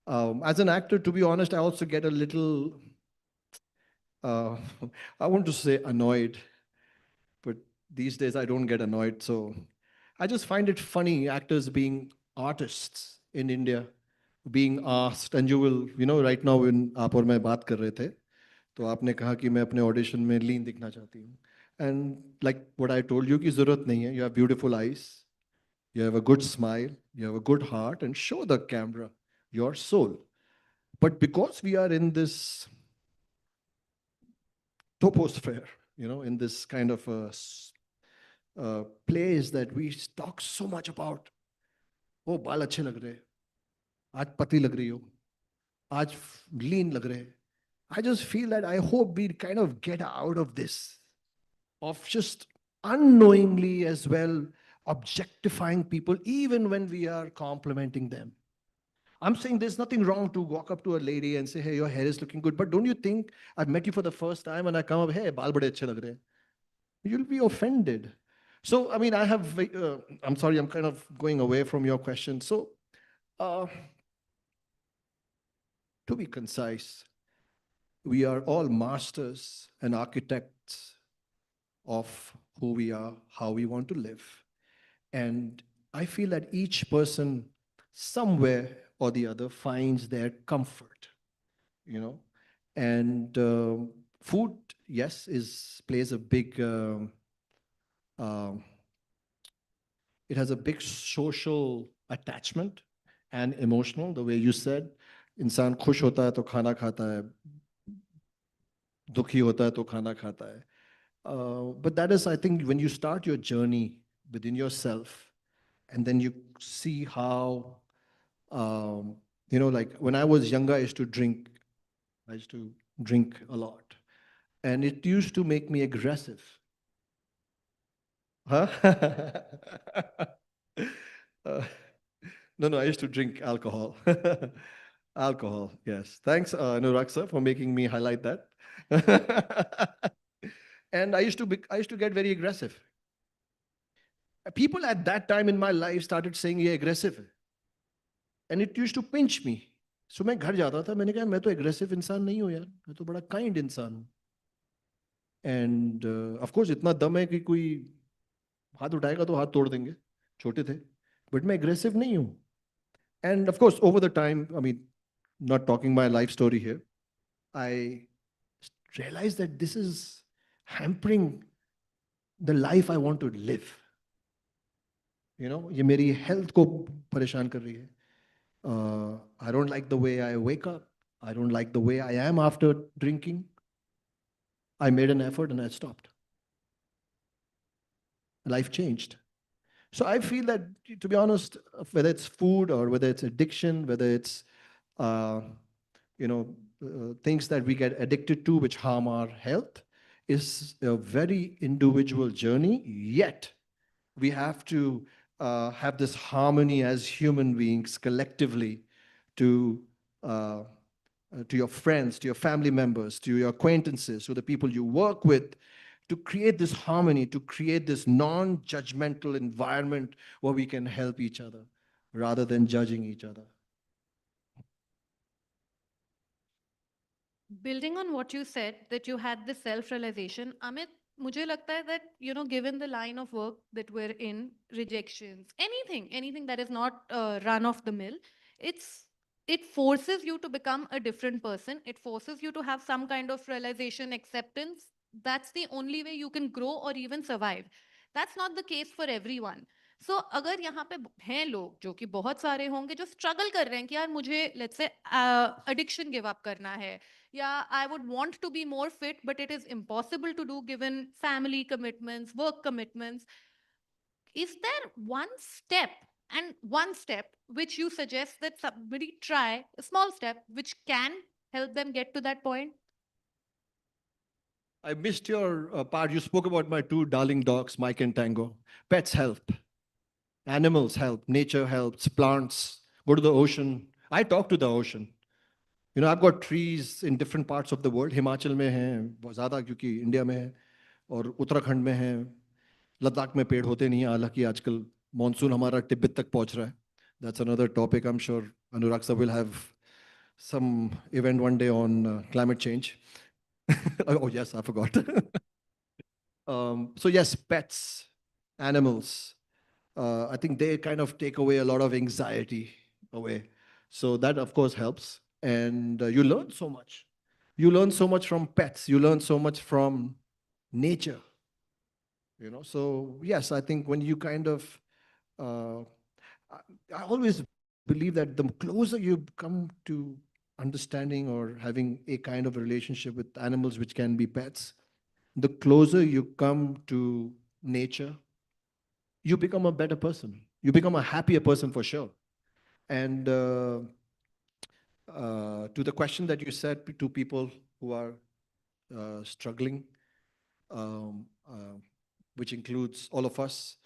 As an actor, to be honest, I also get a little, I want to say annoyed, but these days I don't get annoyed. So I just find it funny, actors being artists in India, being asked, and you will, right now when आप और मैं बात कर रहे थे, तो आपने कहा कि मैं अपने ऑडिशन में लीन दिखना चाहती हूँ. And like what I told you, कि ज़रूरत नहीं है. You have beautiful eyes, you have a good smile, you have a good heart, and show the camera your soul. But because we are in this toposphere, in this kind of a place that we talk so much about, oh, बाल अच्छे लग रहे, आज पतली लग रही हो, आज lean लग रहे. I just feel that I hope we kind of get out of this, of just unknowingly as well objectifying people, even when we are complimenting them. I'm saying there's nothing wrong to walk up to a lady and say, hey, your hair is looking good. But don't you think I've met you for the first time and I come up, hey, baal bade achhe lag rahe. You'll be offended. So, I mean, I'm sorry, I'm kind of going away from your question. So, to be concise, we are all masters and architects of who we are, how we want to live. And I feel that each person somewhere or the other finds their comfort, and food, yes, plays a big, it has a big social attachment and emotional, the way you said. इंसान खुश होता है तो खाना खाता है, दुखी होता है तो खाना खाता है. But that is, I think, when you start your journey within yourself, and then you see how Like when I was younger, I used to drink a lot, and it used to make me aggressive. Huh? Uh, no, I used to drink alcohol. Alcohol, yes. Thanks, Anurag sir, for making me highlight that. And I used to get very aggressive. People at that time in my life started saying ये aggressive है. And it used to pinch me. So मैं घर जाता था, मैंने कहा मैं तो aggressive इंसान नहीं हूँ यार, मैं तो बड़ा kind इंसान हूँ. And of course इतना दम है कि कोई हाथ उठाएगा तो हाथ तोड़ देंगे, छोटे थे, but मैं aggressive नहीं हूँ. And of course over the time, I mean, not talking my life story here, I realized that this is hampering the life I want to live. ये मेरी health को परेशान कर रही है. I don't like the way I wake up. I don't like the way I am after drinking. I made an effort and I stopped. Life changed. So I feel that, to be honest, whether it's food or whether it's addiction, whether it's things that we get addicted to which harm our health, is a very individual journey. Yet we have to have this harmony as human beings collectively to your friends, to your family members, to your acquaintances, to the people you work with, to create this harmony, to create this non-judgmental environment where we can help each other rather than judging each other. Building on what you said, that you had this self-realization, Amit, मुझे लगता है that, given the line of work that we're in, rejections, anything that is not run of the mill, it forces you to become a different person. It forces you to have some kind of realization, acceptance. That's the only way you can grow or even survive. That's not the case for everyone. So अगर यहाँ पे हैं लोग जो कि बहुत सारे होंगे जो struggle कर रहे हैं कि यार मुझे let's say addiction give up करना है, या I would want to be more fit but it is impossible to do given family commitments, work commitments. Is there one step which you suggest that somebody try, a small step which can help them get to that point? I missed your part. You spoke about my two darling dogs, Mike and Tango. Pets help. Animals help. Nature helps. Plants. Go to the ocean. I talk to the ocean. I've got trees in different parts of the world. Himachal में हैं बहुत ज़्यादा क्योंकि India में है, और उत्तराखंड में है. लद्दाख में पेड़ होते नहीं हैं, हालांकि आजकल मॉनसून हमारा तिब्बत तक पहुंच रहा है. That's another topic. I'm sure Anurag sir will have some event one day on climate change. Oh yes, I forgot. So yes, pets, animals. I think they kind of take away a lot of anxiety away. So that of course helps. And you learn so much. You learn so much from pets. You learn so much from nature. So yes, I think when you kind of, I always believe that the closer you come to understanding or having a kind of a relationship with animals, which can be pets, the closer you come to nature, you become a better person. You become a happier person for sure. And to the question that you said to people who are struggling, which includes all of us,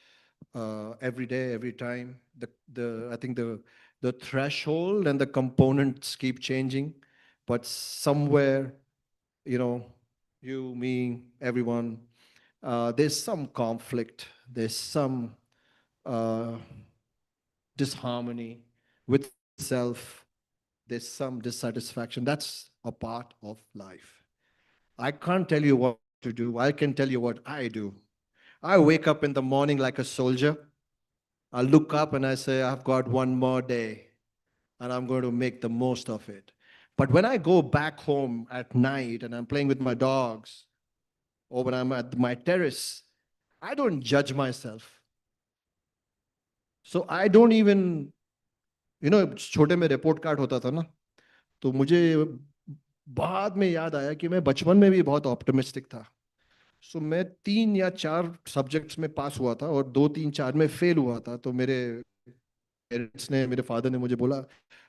every day, every time, I think the threshold and the components keep changing, but somewhere, you, me, everyone, there's some conflict, there's some disharmony with self, there's some dissatisfaction. That's a part of life. I can't tell you what to do. I can tell you what I do. I wake up in the morning like a soldier. I look up and I say, I've got one more day and I'm going to make the most of it. But when I go back home at night and I'm playing with my dogs, or when I'm at my terrace, I don't judge myself. So I don't even, छोटे में report card होता था ना, तो मुझे बाद में याद आया कि मैं बचपन में भी बहुत ऑप्टिमिस्टिक था. सो मैं 3 या 4 सब्जेक्ट्स में पास हुआ था और 2, 3, 4 में फेल हुआ था. तो मेरे पेरेंट्स ने, मेरे फादर ने मुझे बोला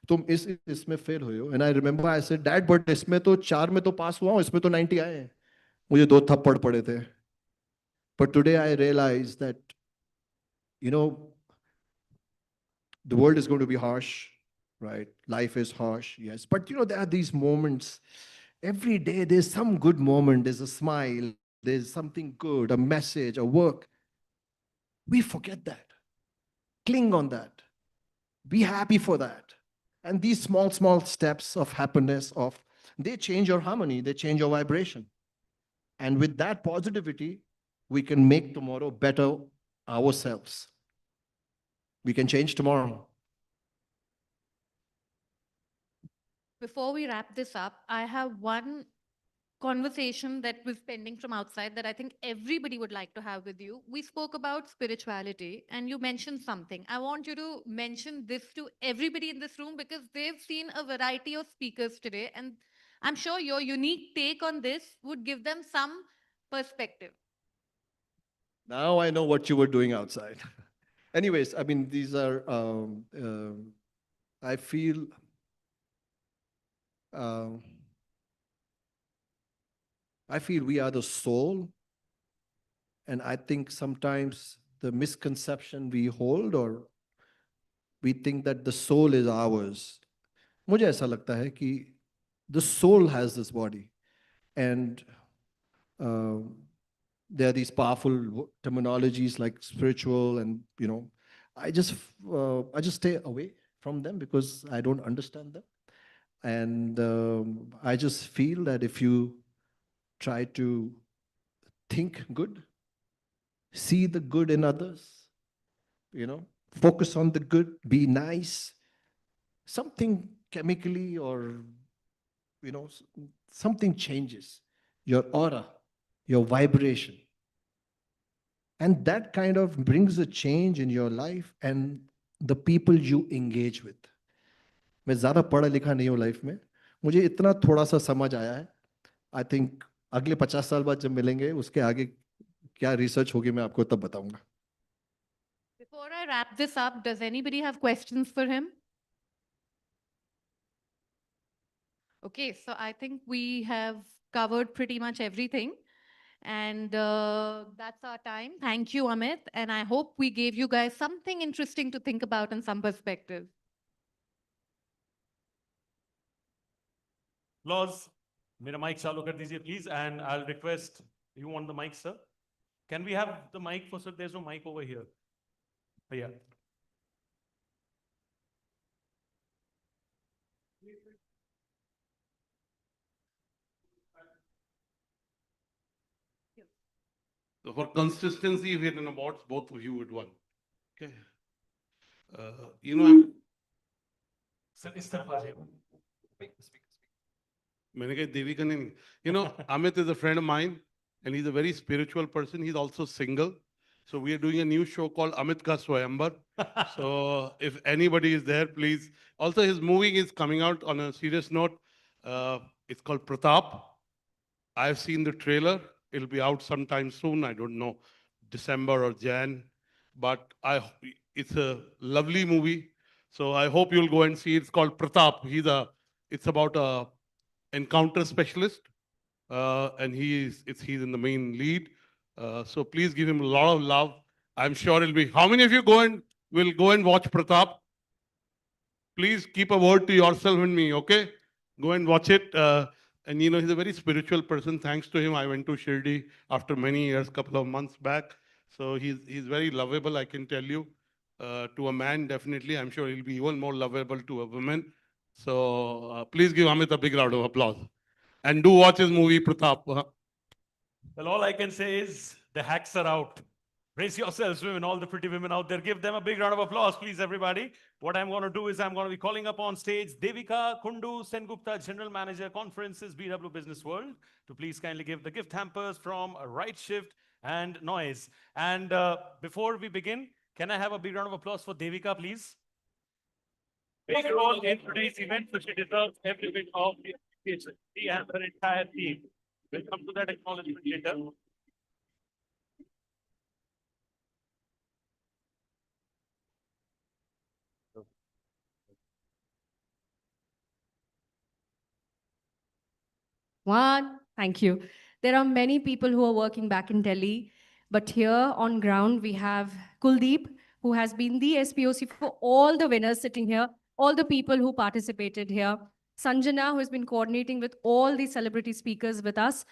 तुम इसमें फेल हुए हो, and I remember I said dad but इसमें तो 4 में तो पास हुआ हूँ, इसमें तो 90 आए हैं, मुझे 2 थप्पड़ पड़े थे. But today I realize that, you know, the world is going to be harsh, right? Life is harsh, yes. But you know, there are these moments. Every day there's some good moment, there's a smile, there's something good, a message, a work. We forget that. Cling on that. Be happy for that. And these small, small steps of happiness, they change your harmony, they change your vibration. And with that positivity, we can make tomorrow better ourselves. We can change tomorrow. Before we wrap this up, I have one conversation that was pending from outside that I think everybody would like to have with you. We spoke about spirituality and you mentioned something. I want you to mention this to everybody in this room because they've seen a variety of speakers today, and I'm sure your unique take on this would give them some perspective. Now I know what you were doing outside. Anyways, I mean, these are, I feel, we are the soul. And I think sometimes the misconception we hold, or we think that the soul is ours. मुझे ऐसा लगता है कि the soul has this body. And there are these powerful terminologies like spiritual, and you know, I just stay away from them because I don't understand them. And I just feel that if you try to think good, see the good in others, you know, focus on the good, be nice, something chemically or, you know, something changes your aura, your vibration. And that kind of brings a change in your life and the people you engage with. मैं ज़्यादा पढ़ा लिखा नहीं हूँ life में, मुझे इतना थोड़ा सा समझ आया है. आई थिंक अगले 50 साल बाद जब मिलेंगे उसके आगे क्या रिसर्च होगी मैं आपको तब बताऊंगा. Before I wrap this up, does anybody have questions for him? Okay, so I think we have covered pretty much everything. And that's our time. Thank you, Amit. And I hope we gave you guys something interesting to think about and some perspective. Laws, मेरा mic चालू कर दीजिए please, and I'll request, you want the mic, sir? Can we have the mic for sir? There's no mic over here. Oh, yeah. So for consistency, we had an awards, both of you would won. Okay. You know, Sir, इस तरफ आ जाइए. मैंने कहा देविका ने नहीं. You know, Amit is a friend of mine and he's a very spiritual person. He's also single. So we are doing a new show called Amit Ka Swayambar. So if anybody is there, please. Also, his movie is coming out on a serious note. It's called Pratap. I've seen the trailer. It'll be out sometime soon. I don't know, December or Jan. But it's a lovely movie. So I hope you'll go and see. It's called Pratap. It's about a encounter specialist, and he's in the main lead. So please give him a lot of love. I'm sure it'll be. How many of you will go and watch Pratap? Please keep a word to yourself and me, okay? Go and watch it. And you know, he's a very spiritual person. Thanks to him, I went to Shirdi after many years, couple of months back. So he's very lovable, I can tell you. To a man, definitely. I'm sure he'll be even more lovable to a woman. So please give Amit a big round of applause. And do watch his movie, Pratap. Well, all I can say is the hacks are out. Brace yourselves, women, all the pretty women out there. Give them a big round of applause, please, everybody. What I'm going to do is I'm going to be calling up on stage Devika Kundu Sengupta, General Manager, Conferences, BW Business World, to please kindly give the gift hampers from Rightshift and Noise. And before we begin, can I have a big round of applause for Devika, please? Big role in today's event, so she deserves every bit of the appreciation. She and her entire team. We'll come to that acknowledgement later. One, thank you. There are many people who are working back in Delhi, but here on ground we have Kuldeep, who has been the SPOC for all the winners sitting here, all the people who participated here. Sanjana, who has been coordinating with all the celebrity speakers with us.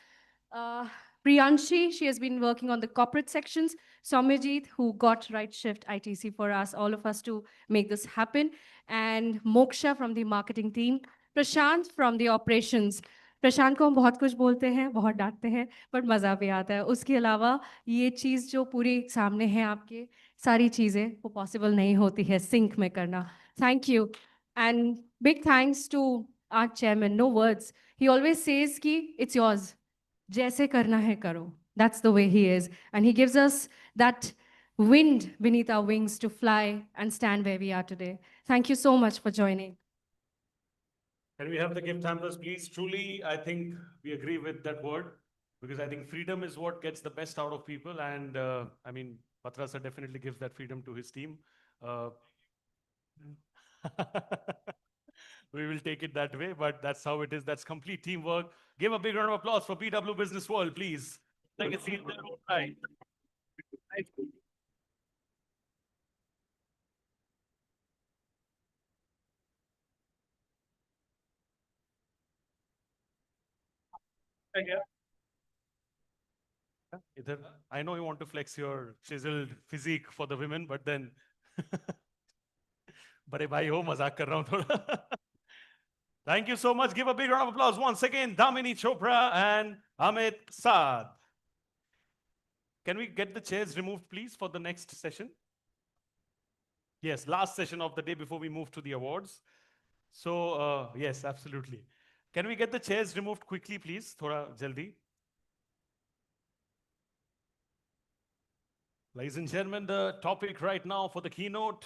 Uh, Priyanshi, she has been working on the corporate sections. Soumyajit, who got Rightshift ITC for us, all of us to make this happen. And Moksha from the marketing team. Prashant from the operations. प्रशांत को हम बहुत कुछ बोलते हैं, बहुत डांटते हैं, but मज़ा भी आता है। उसके अलावा ये चीज़ जो पूरी सामने है आपके, सारी चीज़ें वो पॉसिबल नहीं होती है सिंक में करना। Thank you and big thanks to our chairman, no words, he always says कि इट्स योर्स, जैसे करना है करो। That's the way he is. And he gives us that wind beneath our wings to fly and stand where we are today. Thank you so much for joining. Can we have the gift hampers, please? Truly, I think we agree with that word, because I think freedom is what gets the best out of people. And I mean, Patra sir definitely gives that freedom to his team. We will take it that way, but that's how it is. That's complete teamwork. Give a big round of applause for BW Business World, please. Take a seat there. Right. Either, I know you want to flex your chiseled physique for the women, but then बड़े भाई हो, मजाक कर रहा हूं थोड़ा. Thank you so much. Give a big round of applause once again, Damini Chopra and Amit Saad. Can we get the chairs removed, please, for the next session? Yes, last session of the day before we move to the awards. So, yes, absolutely. Can we get the chairs removed quickly, please? Thoda jaldi. Ladies and gentlemen, the topic right now for the keynote,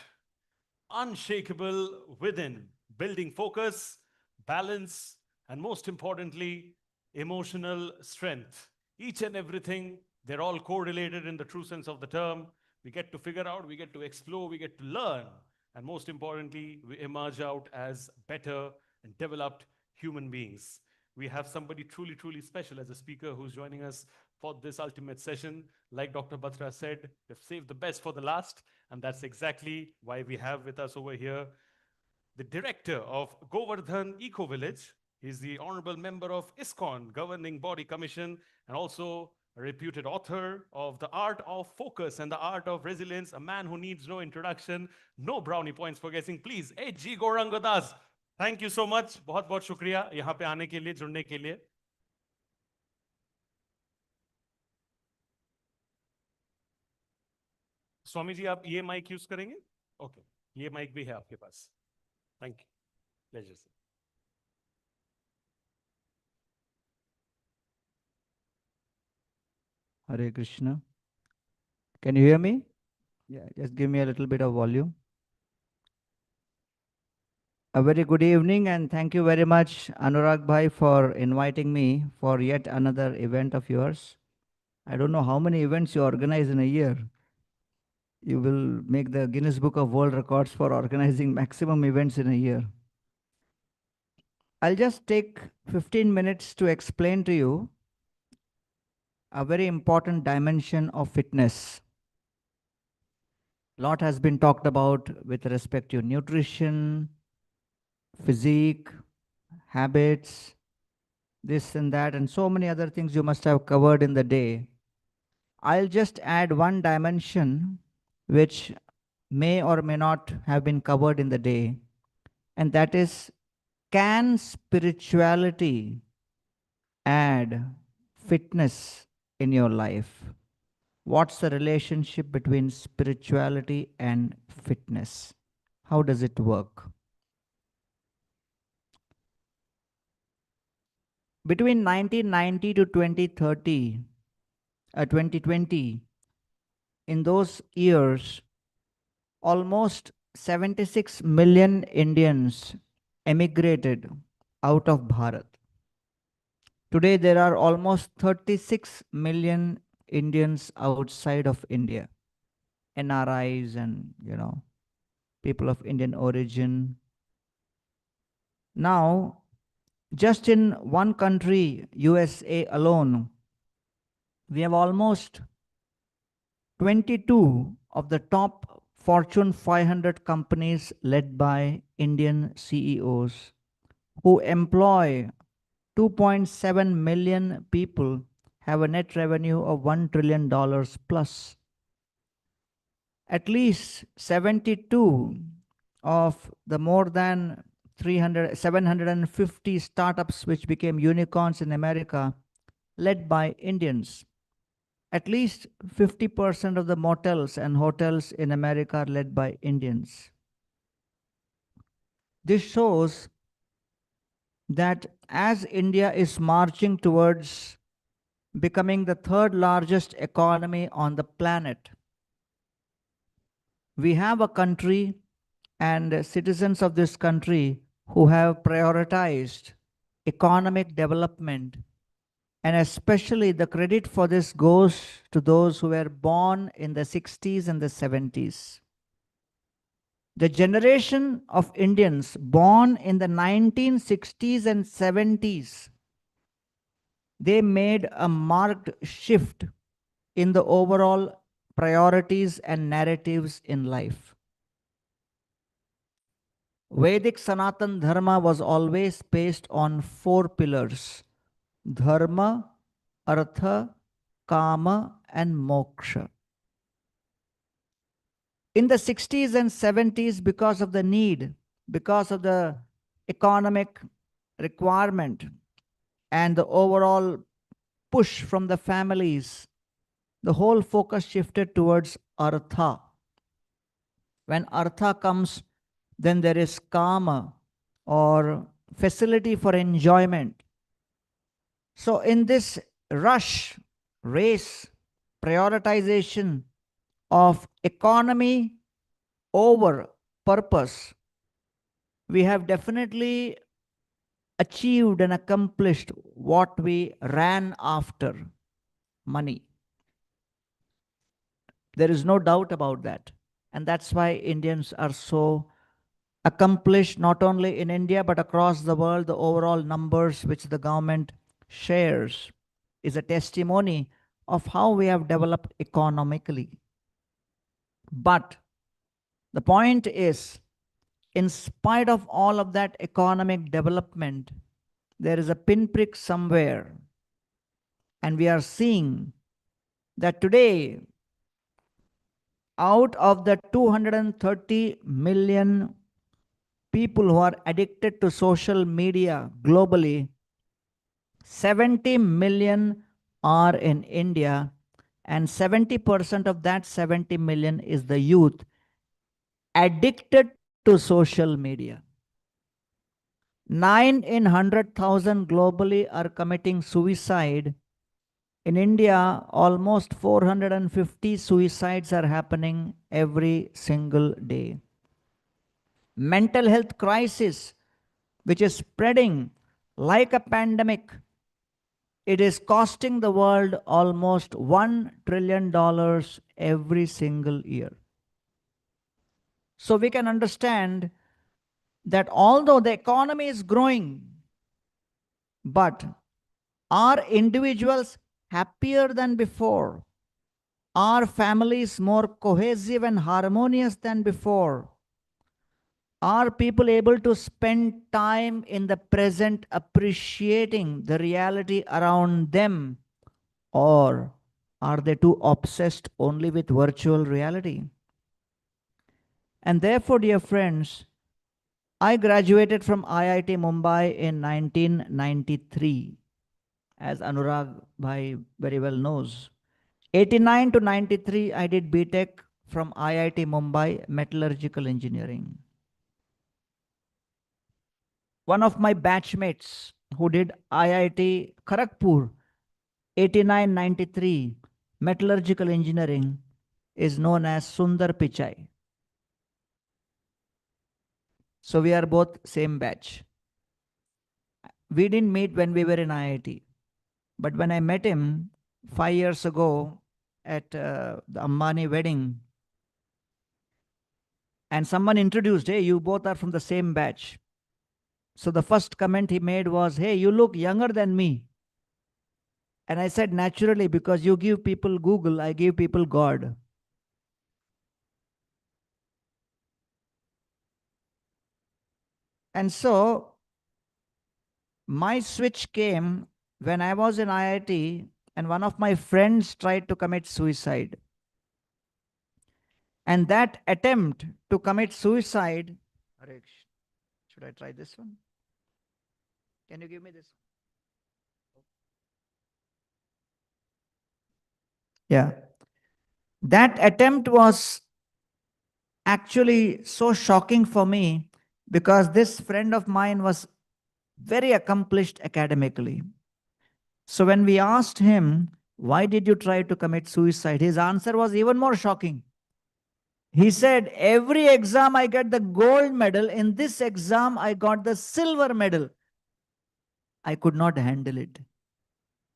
unshakable within, building focus, balance, and most importantly, emotional strength. Each and everything, they're all correlated in the true sense of the term. We get to figure out, we get to explore, we get to learn, and most importantly, we emerge out as better and developed human beings. We have somebody truly, truly special as a speaker who's joining us for this ultimate session. Like Dr. Batra said, we've saved the best for the last, and that's exactly why we have with us over here the director of Govardhan Eco Village. He's the honorable member of ISKCON Governing Body Commission, and also a reputed author of The Art of Focus and the Art of Resilience, a man who needs no introduction, no brownie points for guessing. Please, H.G. Gaurangadas. Thank you so much. बहुत बहुत शुक्रिया यहाँ पे आने के लिए, जुड़ने के लिए. स्वामी जी, आप ये माइक यूज करेंगे? ओके, ये माइक भी है आपके पास. Thank you. Pleasure sir. Hare Krishna. Can you hear me? Yeah, just give me a little bit of volume. A very good evening, and thank you very much, Anurag Bhai, for inviting me for yet another event of yours. I don't know how many events you organize in a year. You will make the Guinness Book of World Records for organizing maximum events in a year. I'll just take 15 minutes to explain to you a very important dimension of fitness. A lot has been talked about with respect to nutrition, physique, habits, this and that, and so many other things you must have covered in the day. I'll just add one dimension which may or may not have been covered in the day, and that is, can spirituality add fitness in your life? What's the relationship between spirituality and fitness? How does it work? Between 1990 to 2020, in those years, almost 76 million Indians emigrated out of Bharat. Today, there are almost 36 million Indians outside of India, NRIs and, people of Indian origin. Now, Just in one country, USA alone, we have almost 22 of the top Fortune 500 companies led by Indian CEOs who employ 2.7 million people, have a net revenue of $1 trillion plus. At least 72 of the more than 750 startups which became unicorns in America, led by Indians. At least 50% of the motels and hotels in America are led by Indians. This shows that as India is marching towards becoming the third largest economy on the planet, we have a country and citizens of this country who have prioritized economic development. And especially the credit for this goes to those who were born in the 60s and the 70s. The generation of Indians born in the 1960s and 70s, they made a marked shift in the overall priorities and narratives in life. Vedic Sanatan Dharma was always based on 4 pillars: Dharma, Artha, Kama, and Moksha. In the 60s and 70s, because of the need, because of the economic requirement, and the overall push from the families, the whole focus shifted towards Artha. When Artha comes, then there is Kama, or facility for enjoyment. So in this race, prioritization of economy over purpose, we have definitely achieved and accomplished what we ran after: money. There is no doubt about that. And that's why Indians are so accomplished, not only in India, but across the world. The overall numbers which the government shares is a testimony of how we have developed economically. But the point is, in spite of all of that economic development, there is a pinprick somewhere. And we are seeing that today, out of the 230 million people who are addicted to social media globally, 70 million are in India, and 70% of that 70 million is the youth addicted to social media. 9 in 100,000 globally are committing suicide. In India, almost 450 suicides are happening every single day. Mental health crisis, which is spreading like a pandemic, it is costing the world almost $1 trillion every single year. So we can understand that although the economy is growing, but are individuals happier than before? Are families more cohesive and harmonious than before? Are people able to spend time in the present appreciating the reality around them? Or are they too obsessed only with virtual reality? And therefore, dear friends, I graduated from IIT Mumbai in 1993, as Anurag Bhai very well knows. 89 to 93, I did BTech from IIT Mumbai, Metallurgical Engineering. One of my batchmates who did IIT Kharagpur, 89-93, Metallurgical Engineering, is known as Sundar Pichai. So we are both same batch. We didn't meet when we were in IIT. But when I met him 5 years ago at the Ambani wedding, and someone introduced, hey, you both are from the same batch. So the first comment he made was, "Hey, you look younger than me." And I said, "Naturally, because you give people Google, I give people God." And so my switch came when I was in IIT and one of my friends tried to commit suicide. And that attempt to commit suicide, should I try this one? Can you give me this? Yeah. That attempt was actually so shocking for me because this friend of mine was very accomplished academically. So when we asked him, "Why did you try to commit suicide?" his answer was even more shocking. He said, "Every exam I get the gold medal. In this exam, I got the silver medal. I could not handle it."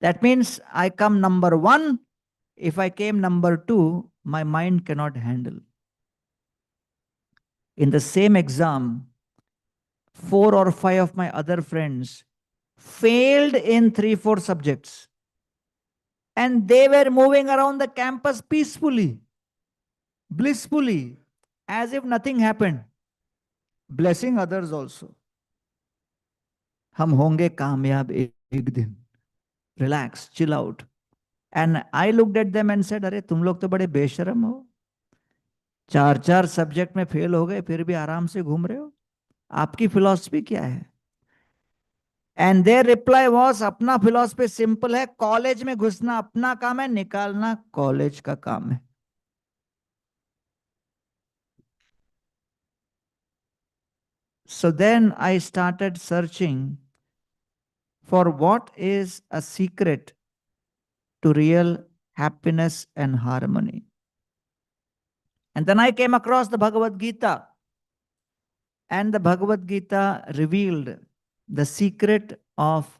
That means I come number one. If I came number two, my mind cannot handle. In the same exam, 4 or 5 of my other friends failed in 3, 4 subjects. And they were moving around the campus peacefully, blissfully, as if nothing happened, blessing others also. हम होंगे कामयाब एक दिन. Relax, chill out. And I looked at them and said, "अरे तुम लोग तो बड़े बेशरम हो. 4 सब्जेक्ट में फेल हो गए, फिर भी आराम से घूम रहे हो. आपकी फिलॉसफी क्या है?" And their reply was, "अपना फिलॉसफी सिंपल है. कॉलेज में घुसना अपना काम है, निकालना कॉलेज का काम है." So then I started searching for what is a secret to real happiness and harmony. And then I came across the Bhagavad Gita. And the Bhagavad Gita revealed the secret of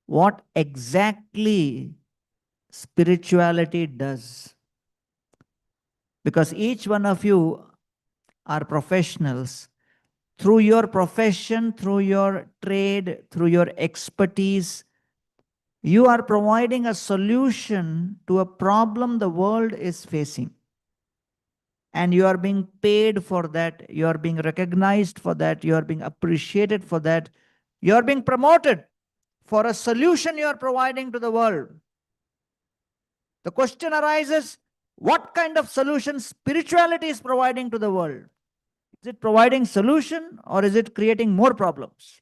what exactly spirituality does. Because each one of you are professionals. Through your profession, through your trade, through your expertise, you are providing a solution to a problem the world is facing. And you are being paid for that. You are being recognized for that. You are being appreciated for that. You are being promoted for a solution you are providing to the world. The question arises, what kind of solution spirituality is providing to the world? Is it providing solution or is it creating more problems?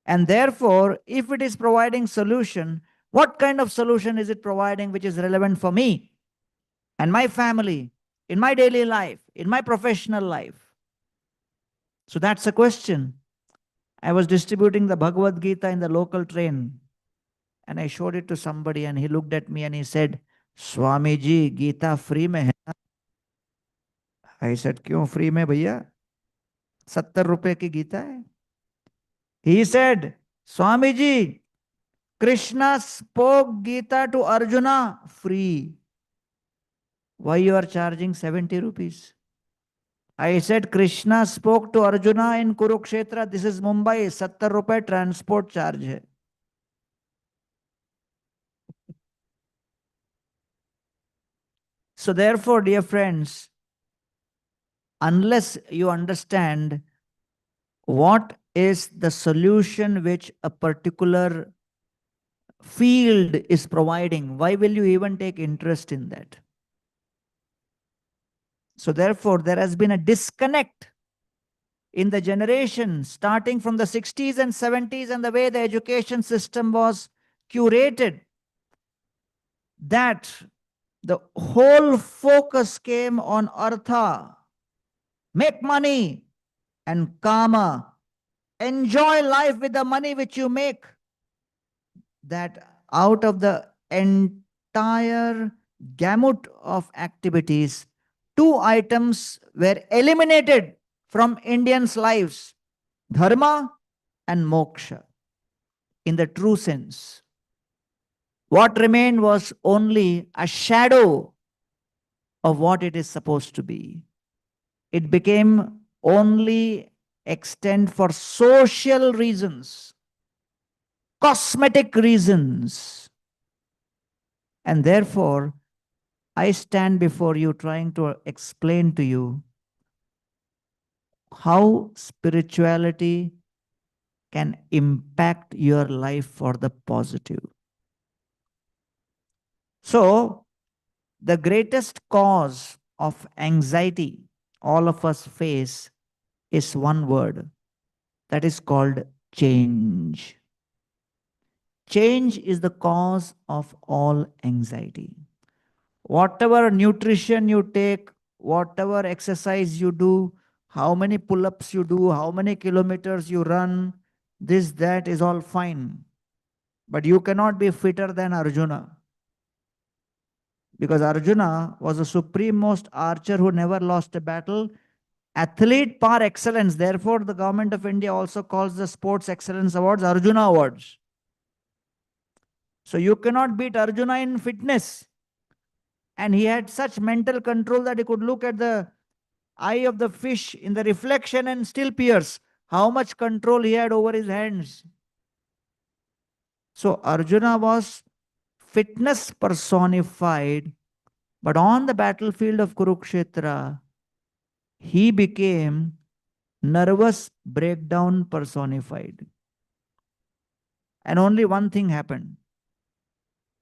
And therefore, if it is providing solution, what kind of solution is it providing which is relevant for me and my family, in my daily life, in my professional life? So that's a question. I was distributing the Bhagavad Gita in the local train and I showed it to somebody and he looked at me and he said, "Swamiji, Gita free mein hai?" I said, "Kyun free mein bhaiya? 70 rupees ki Gita hai." He said, "Swamiji, Krishna spoke Gita to Arjuna free. Why you are charging 70 rupees? I said, "Krishna spoke to Arjuna in Kurukshetra. This is Mumbai. 70 rupees transport charge hai." So therefore, dear friends, unless you understand what is the solution which a particular field is providing, why will you even take interest in that? So therefore, there has been a disconnect in the generation starting from the 60s and 70s and the way the education system was curated, that the whole focus came on artha, make money, and kama, enjoy life with the money which you make. That out of the entire gamut of activities, 2 items were eliminated from Indians' lives: dharma and moksha, in the true sense. What remained was only a shadow of what it is supposed to be. It became only extend for social reasons, cosmetic reasons. And therefore, I stand before you trying to explain to you how spirituality can impact your life for the positive. So, the greatest cause of anxiety all of us face is one word, that is called change. Change is the cause of all anxiety. Whatever nutrition you take, whatever exercise you do, how many pull ups you do, how many kilometers you run, this, that is all fine. But you cannot be fitter than Arjuna. Because Arjuna was the supreme-most archer who never lost a battle, athlete par excellence. Therefore, the government of India also calls the sports excellence awards Arjuna awards. So you cannot beat Arjuna in fitness. And he had such mental control that he could look at the eye of the fish in the reflection and still pierce. How much control he had over his hands. So Arjuna was fitness personified, but on the battlefield of Kurukshetra, he became nervous breakdown personified. And only one thing happened.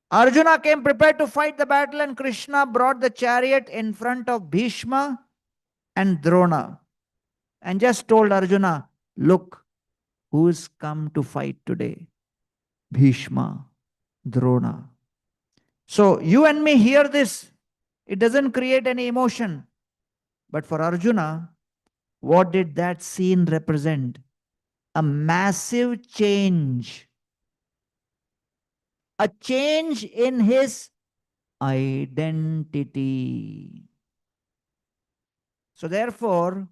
Arjuna came prepared to fight the battle, and Krishna brought the chariot in front of Bhishma and Drona and just told Arjuna, look, who's come to fight today? Bhishma, Drona. So you and me hear this. It doesn't create any emotion. But for Arjuna, what did that scene represent? A massive change. A change in his identity. So therefore,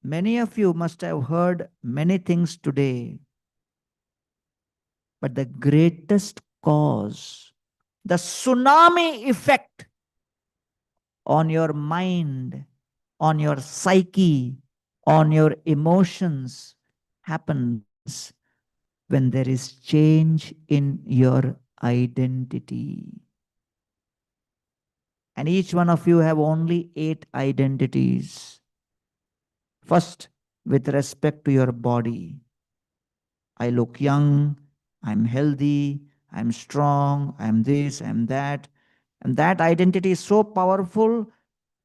many of you must have heard many things today. But the greatest cause, the tsunami effect on your mind, on your psyche, on your emotions happens when there is change in your identity. And each one of you have only 8 identities. First, with respect to your body. I look young, I'm healthy, I'm strong, I'm this, I'm that. And that identity is so powerful.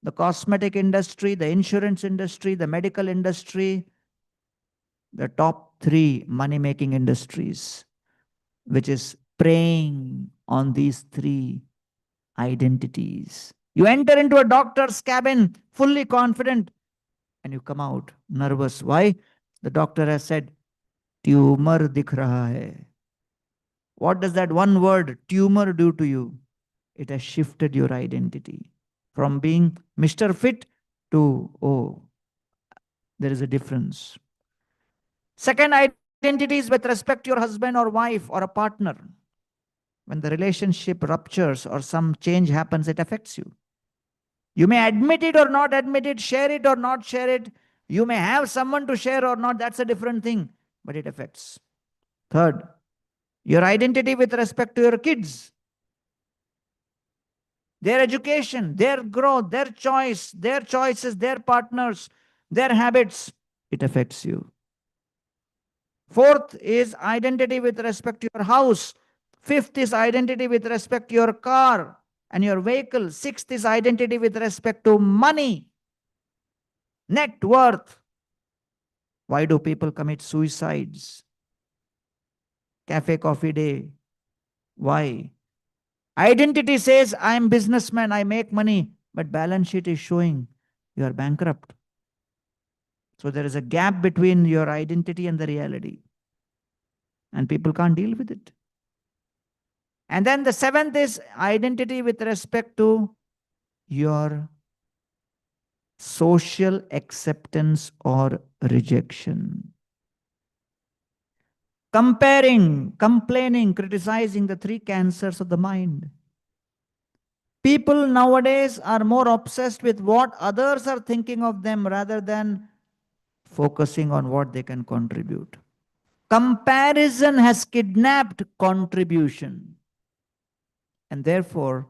The cosmetic industry, the insurance industry, the medical industry, the top 3 money-making industries, which is preying on these 3 identities. You enter into a doctor's cabin fully confident and you come out nervous. Why? The doctor has said, tumor dikh raha hai. What does that one word, tumor, do to you? It has shifted your identity from being Mr. Fit to, oh, there is a difference. Second identity is with respect to your husband or wife or a partner. When the relationship ruptures or some change happens, it affects you. You may admit it or not admit it, share it or not share it. You may have someone to share or not, that's a different thing, but it affects. Third, your identity with respect to your kids. Their education, their growth, their choice, their choices, their partners, their habits, it affects you. Fourth is identity with respect to your house. Fifth is identity with respect to your car and your vehicle. Sixth is identity with respect to money, net worth. Why do people commit suicides? Cafe coffee day. Why? Identity says, I am businessman, I make money, but balance sheet is showing you are bankrupt. So there is a gap between your identity and the reality. And people can't deal with it. And then the seventh is identity with respect to your social acceptance or rejection. Comparing, complaining, criticizing, the 3 cancers of the mind. People nowadays are more obsessed with what others are thinking of them rather than focusing on what they can contribute. Comparison has kidnapped contribution. And therefore,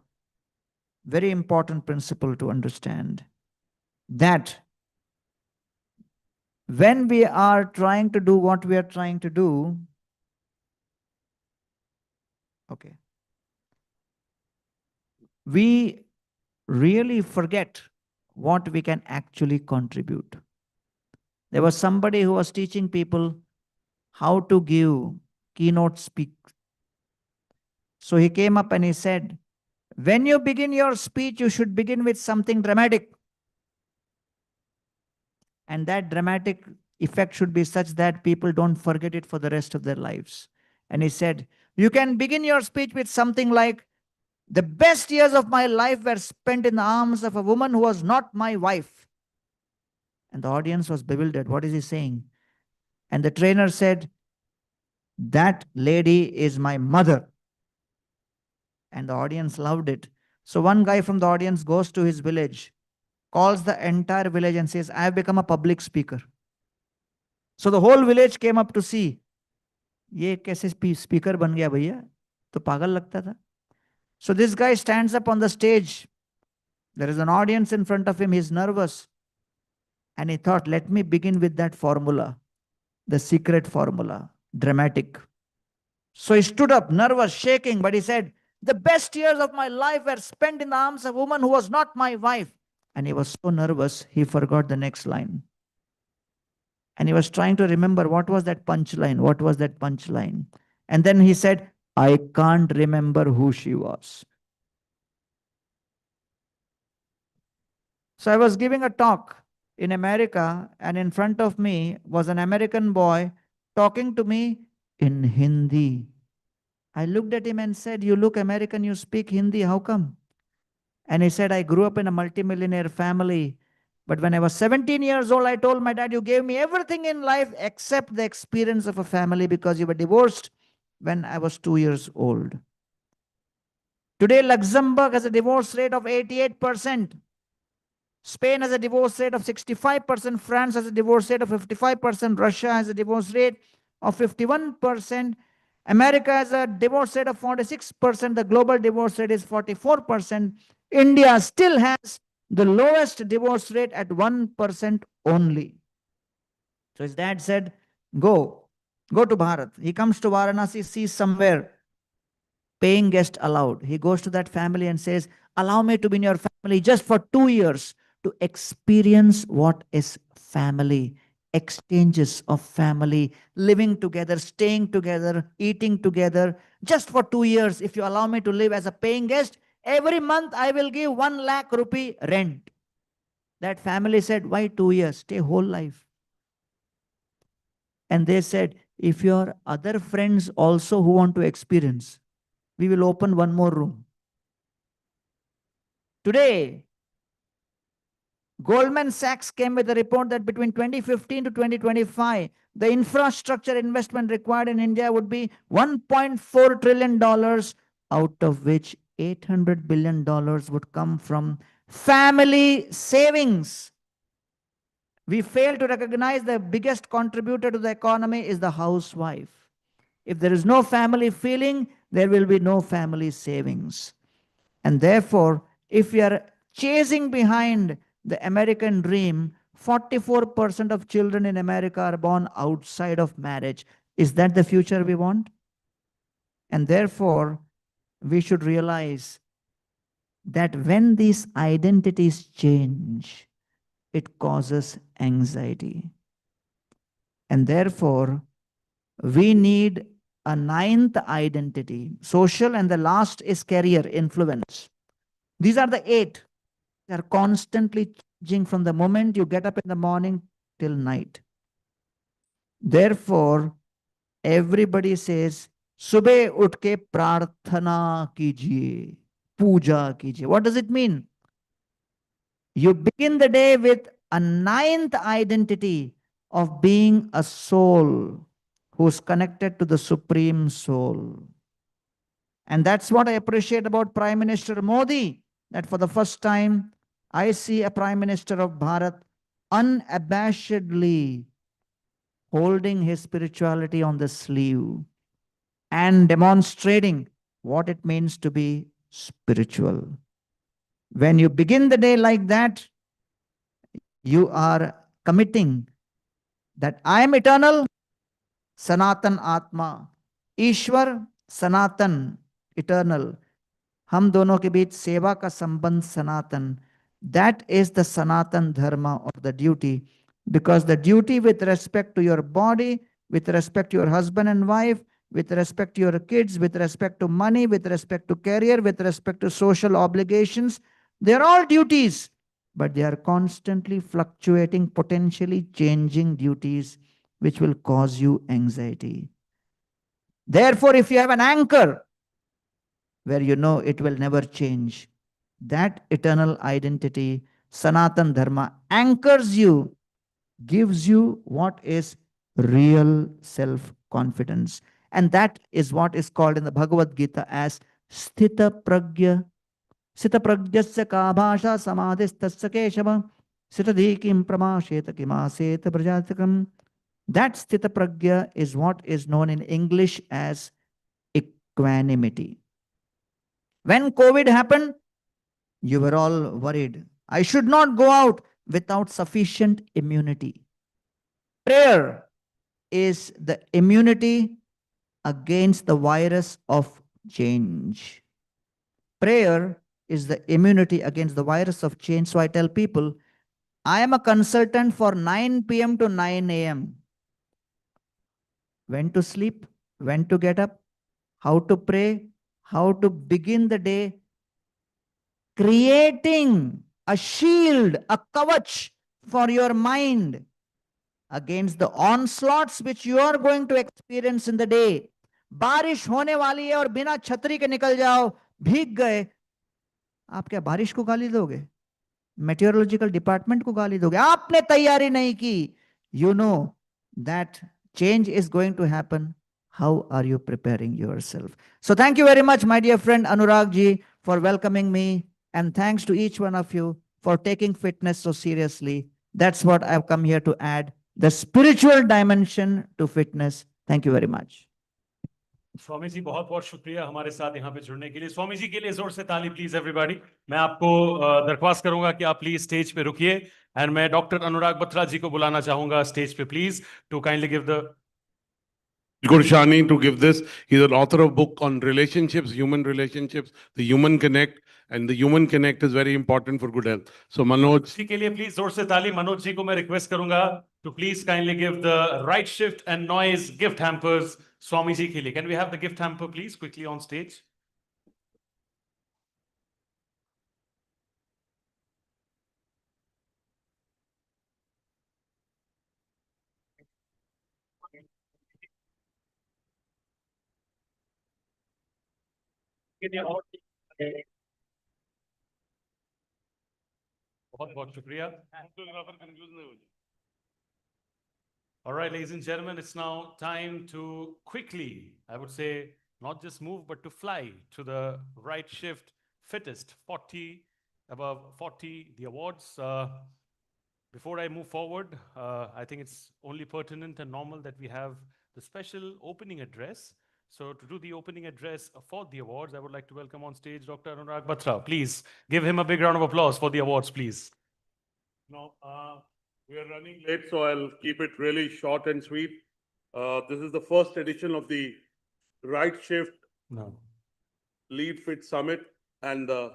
very important principle to understand that when we are trying to do what we are trying to do, okay, we really forget what we can actually contribute. There was somebody who was teaching people how to give keynote speak. So he came up and he said, when you begin your speech, you should begin with something dramatic. And that dramatic effect should be such that people don't forget it for the rest of their lives. And he said, you can begin your speech with something like, the best years of my life were spent in the arms of a woman who was not my wife. And the audience was bewildered. What is he saying? And the trainer said, that lady is my mother. And the audience loved it. So one guy from the audience goes to his village, calls the entire village and says, I have become a public speaker. So the whole village came up to see. ये कैसे speaker बन गया भैया? तो पागल लगता था. So this guy stands up on the stage. There is an audience in front of him. He's nervous. And he thought, let me begin with that formula, the secret formula, dramatic. So he stood up, nervous, shaking, but he said, the best years of my life were spent in the arms of a woman who was not my wife. And he was so nervous, he forgot the next line. And he was trying to remember what was that punchline, what was that punchline. And then he said, I can't remember who she was. So I was giving a talk in America, and in front of me was an American boy talking to me in Hindi. I looked at him and said, you look American, you speak Hindi, how come? And he said, I grew up in a multimillionaire family. But when I was 17 years old, I told my dad, you gave me everything in life except the experience of a family because you were divorced when I was 2 years old. Today, Luxembourg has a divorce rate of 88%. Spain has a divorce rate of 65%. France has a divorce rate of 55%. Russia has a divorce rate of 51%. America has a divorce rate of 46%. The global divorce rate is 44%. India still has the lowest divorce rate at 1% only. So his dad said, go to Bharat. He comes to Varanasi, sees somewhere paying guest allowed. He goes to that family and says, allow me to be in your family just for 2 years to experience what is family, exchanges of family, living together, staying together, eating together, just for 2 years. If you allow me to live as a paying guest, every month I will give 1 lakh rupee rent. That family said, why 2 years? Stay whole life. And they said, if your other friends also who want to experience, we will open 1 more room. Today, Goldman Sachs came with a report that between 2015 to 2025, the infrastructure investment required in India would be $1.4 trillion, out of which $800 billion would come from family savings. We fail to recognize the biggest contributor to the economy is the housewife. If there is no family feeling, there will be no family savings. And therefore, if we are chasing behind the American dream, 44% of children in America are born outside of marriage. Is that the future we want? And therefore, we should realize that when these identities change, it causes anxiety. And therefore, we need a 9th identity, social, and the last is career influence. These are the 8. They are constantly changing from the moment you get up in the morning till night. Therefore, everybody says, Subah uth ke prarthana kijiye, puja kijiye. What does it mean? You begin the day with a 9th identity of being a soul who's connected to the Supreme Soul. And that's what I appreciate about Prime Minister Modi. that for the first time, I see a Prime Minister of Bharat unabashedly holding his spirituality on the sleeve and demonstrating what it means to be spiritual. When you begin the day like that, you are committing that I am eternal, Sanatan Atma, Ishwar, Sanatan, eternal. हम दोनों के बीच सेवा का संबंध सनातन. That is the Sanatan Dharma or the duty. Because the duty with respect to your body, with respect to your husband and wife, with respect to your kids, with respect to money, with respect to career, with respect to social obligations, they're all duties, but they are constantly fluctuating, potentially changing duties, which will cause you anxiety. Therefore, if you have an anchor where you know it will never change, that eternal identity, Sanatan Dharma, anchors you, gives you what is real self-confidence. And that is what is called in the Bhagavad Gita as Sthita Pragya. Sthita Pragyasya ka bhasha samadhistasya keshava. Sthita kim pramasheta kimaseta prajatakam. That Sthita Pragya is what is known in English as equanimity. When COVID happened, you were all worried. I should not go out without sufficient immunity. Prayer is the immunity against the virus of change. Prayer is the immunity against the virus of change. So I tell people, I am a consultant for 9 p.m. to 9 a.m. When to sleep, when to get up, how to pray, how to begin the day, creating a shield, a kavach for your mind against the onslaughts which you are going to experience in the day. बारिश होने वाली है और बिना छतरी के निकल जाओ, भीग गए, आप क्या बारिश को गाली दोगे? मेटेरोलॉजिकल डिपार्टमेंट को गाली दोगे? आपने तैयारी नहीं की. You know that change is going to happen. How are you preparing yourself? So thank you very much, my dear friend Anurag ji, for welcoming me. And thanks to each one of you for taking fitness so seriously. That's what I've come here to add, the spiritual dimension to fitness. Thank you very much. Swami ji बहुत बहुत शुक्रिया हमारे साथ यहाँ पे जुड़ने के लिए. स्वामी जी के लिए जोर से ताली प्लीज एवरीबॉडी. मैं आपको दरख्वास्त करूंगा कि आप प्लीज स्टेज पे रुकिए एंड मैं डॉक्टर अनुराग बत्रा जी को बुलाना चाहूंगा स्टेज पे please to kindly give the Gurshani to give this. He's an author of book on relationships, human relationships, the human connect, and the human connect is very important for good health. So Manoj जी के लिए please जोर से ताली. मनोज जी को मैं request करूंगा to please kindly give the right shift and noise gift hampers Swami ji के लिए. Can we have the gift hamper please quickly on stage? बहुत बहुत शुक्रिया. All right, ladies and gentlemen, it's now time to quickly, I would say, not just move, but to fly to the Rightshift Fittest 40, above 40, the awards. Before I move forward, I think it's only pertinent and normal that we have the special opening address. So to do the opening address for the awards, I would like to welcome on stage Dr. Anurag Batra. Please give him a big round of applause for the awards, please. No, we are running late, so I'll keep it really short and sweet. This is the first edition of the Rightshift Lead Fit Summit and the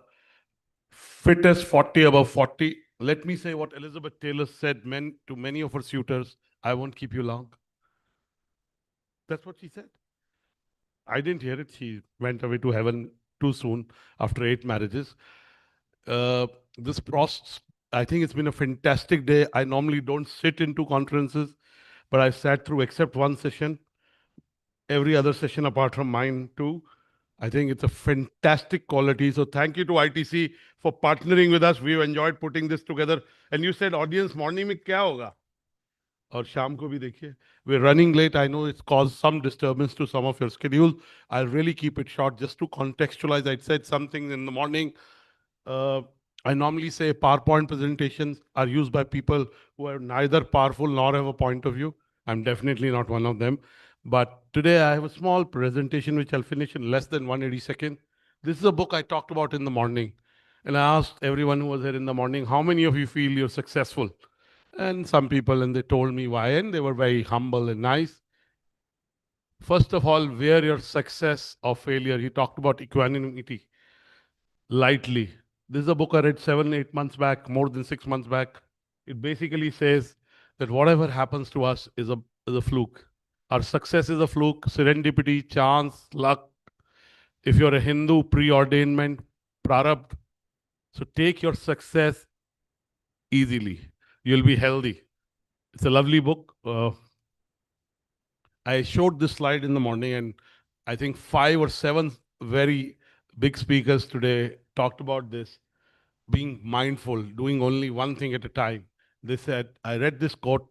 Fittest 40 above 40. Let me say what Elizabeth Taylor said to many of her suitors, I won't keep you long. That's what she said. I didn't hear it. She went away to heaven too soon after 8 marriages. This process, I think it's been a fantastic day. I normally don't sit into conferences, but I sat through except one session, every other session apart from mine too. I think it's a fantastic quality. So thank you to ITC for partnering with us. We've enjoyed putting this together. And you said audience morning में क्या होगा? और शाम को भी देखिए. We're running late. I know it's caused some disturbance to some of your schedule. I'll really keep it short just to contextualize. I said something in the morning. I normally say PowerPoint presentations are used by people who are neither powerful nor have a point of view. I'm definitely not one of them. But today I have a small presentation which I'll finish in less than 180 seconds. This is a book I talked about in the morning. And I asked everyone who was here in the morning, how many of you feel you're successful? And some people, and they told me why, and they were very humble and nice. First of all, where your success or failure, he talked about equanimity lightly. This is a book I read 7-8 months back, more than 6 months back. It basically says that whatever happens to us is a fluke. Our success is a fluke, serendipity, chance, luck. If you're a Hindu, preordainment, prarabdha. So take your success easily. You'll be healthy. It's a lovely book. I showed this slide in the morning, and I think 5 or 7 very big speakers today talked about this, being mindful, doing only one thing at a time. They said, I read this quote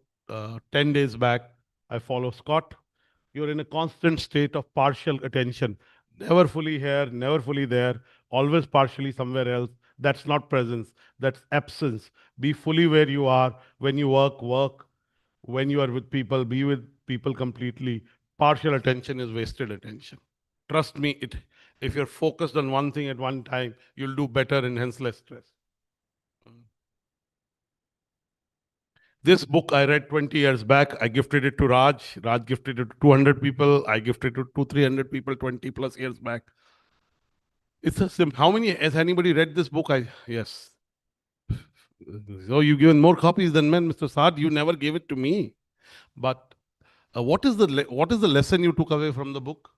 10 days back. I follow Scott. You're in a constant state of partial attention, never fully here, never fully there, always partially somewhere else. That's not presence, that's absence. Be fully where you are. When you work, work. When you are with people, be with people completely. Partial attention is wasted attention. Trust me, if you're focused on one thing at one time, you'll do better and hence less stress. This book I read 20 years back. I gifted it to Raj. Raj gifted it to 200 people. I gifted it to 300 people 20 plus years back. It's a simple. How many, has anybody read this book? Yes. So you've given more copies than men, Mr. Saad. You never gave it to me. But what is the lesson you took away from the book?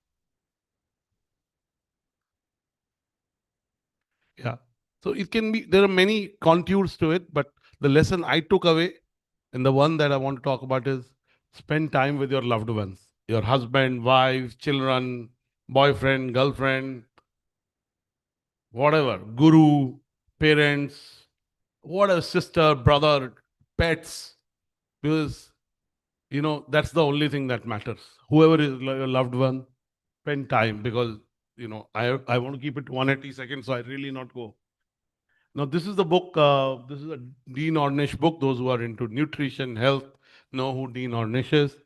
Yeah. So it can be, there are many contours to it, but the lesson I took away, and the one that I want to talk about, is spend time with your loved ones, your husband, wife, children, boyfriend, girlfriend, whatever, guru, parents, whatever, sister, brother, pets, because, that's the only thing that matters. Whoever is your loved one, spend time, because, I want to keep it 180 seconds, so I really not go. Now, this is the book, this is a Dean Ornish book. Those who are into nutrition, health, know who Dean Ornish is.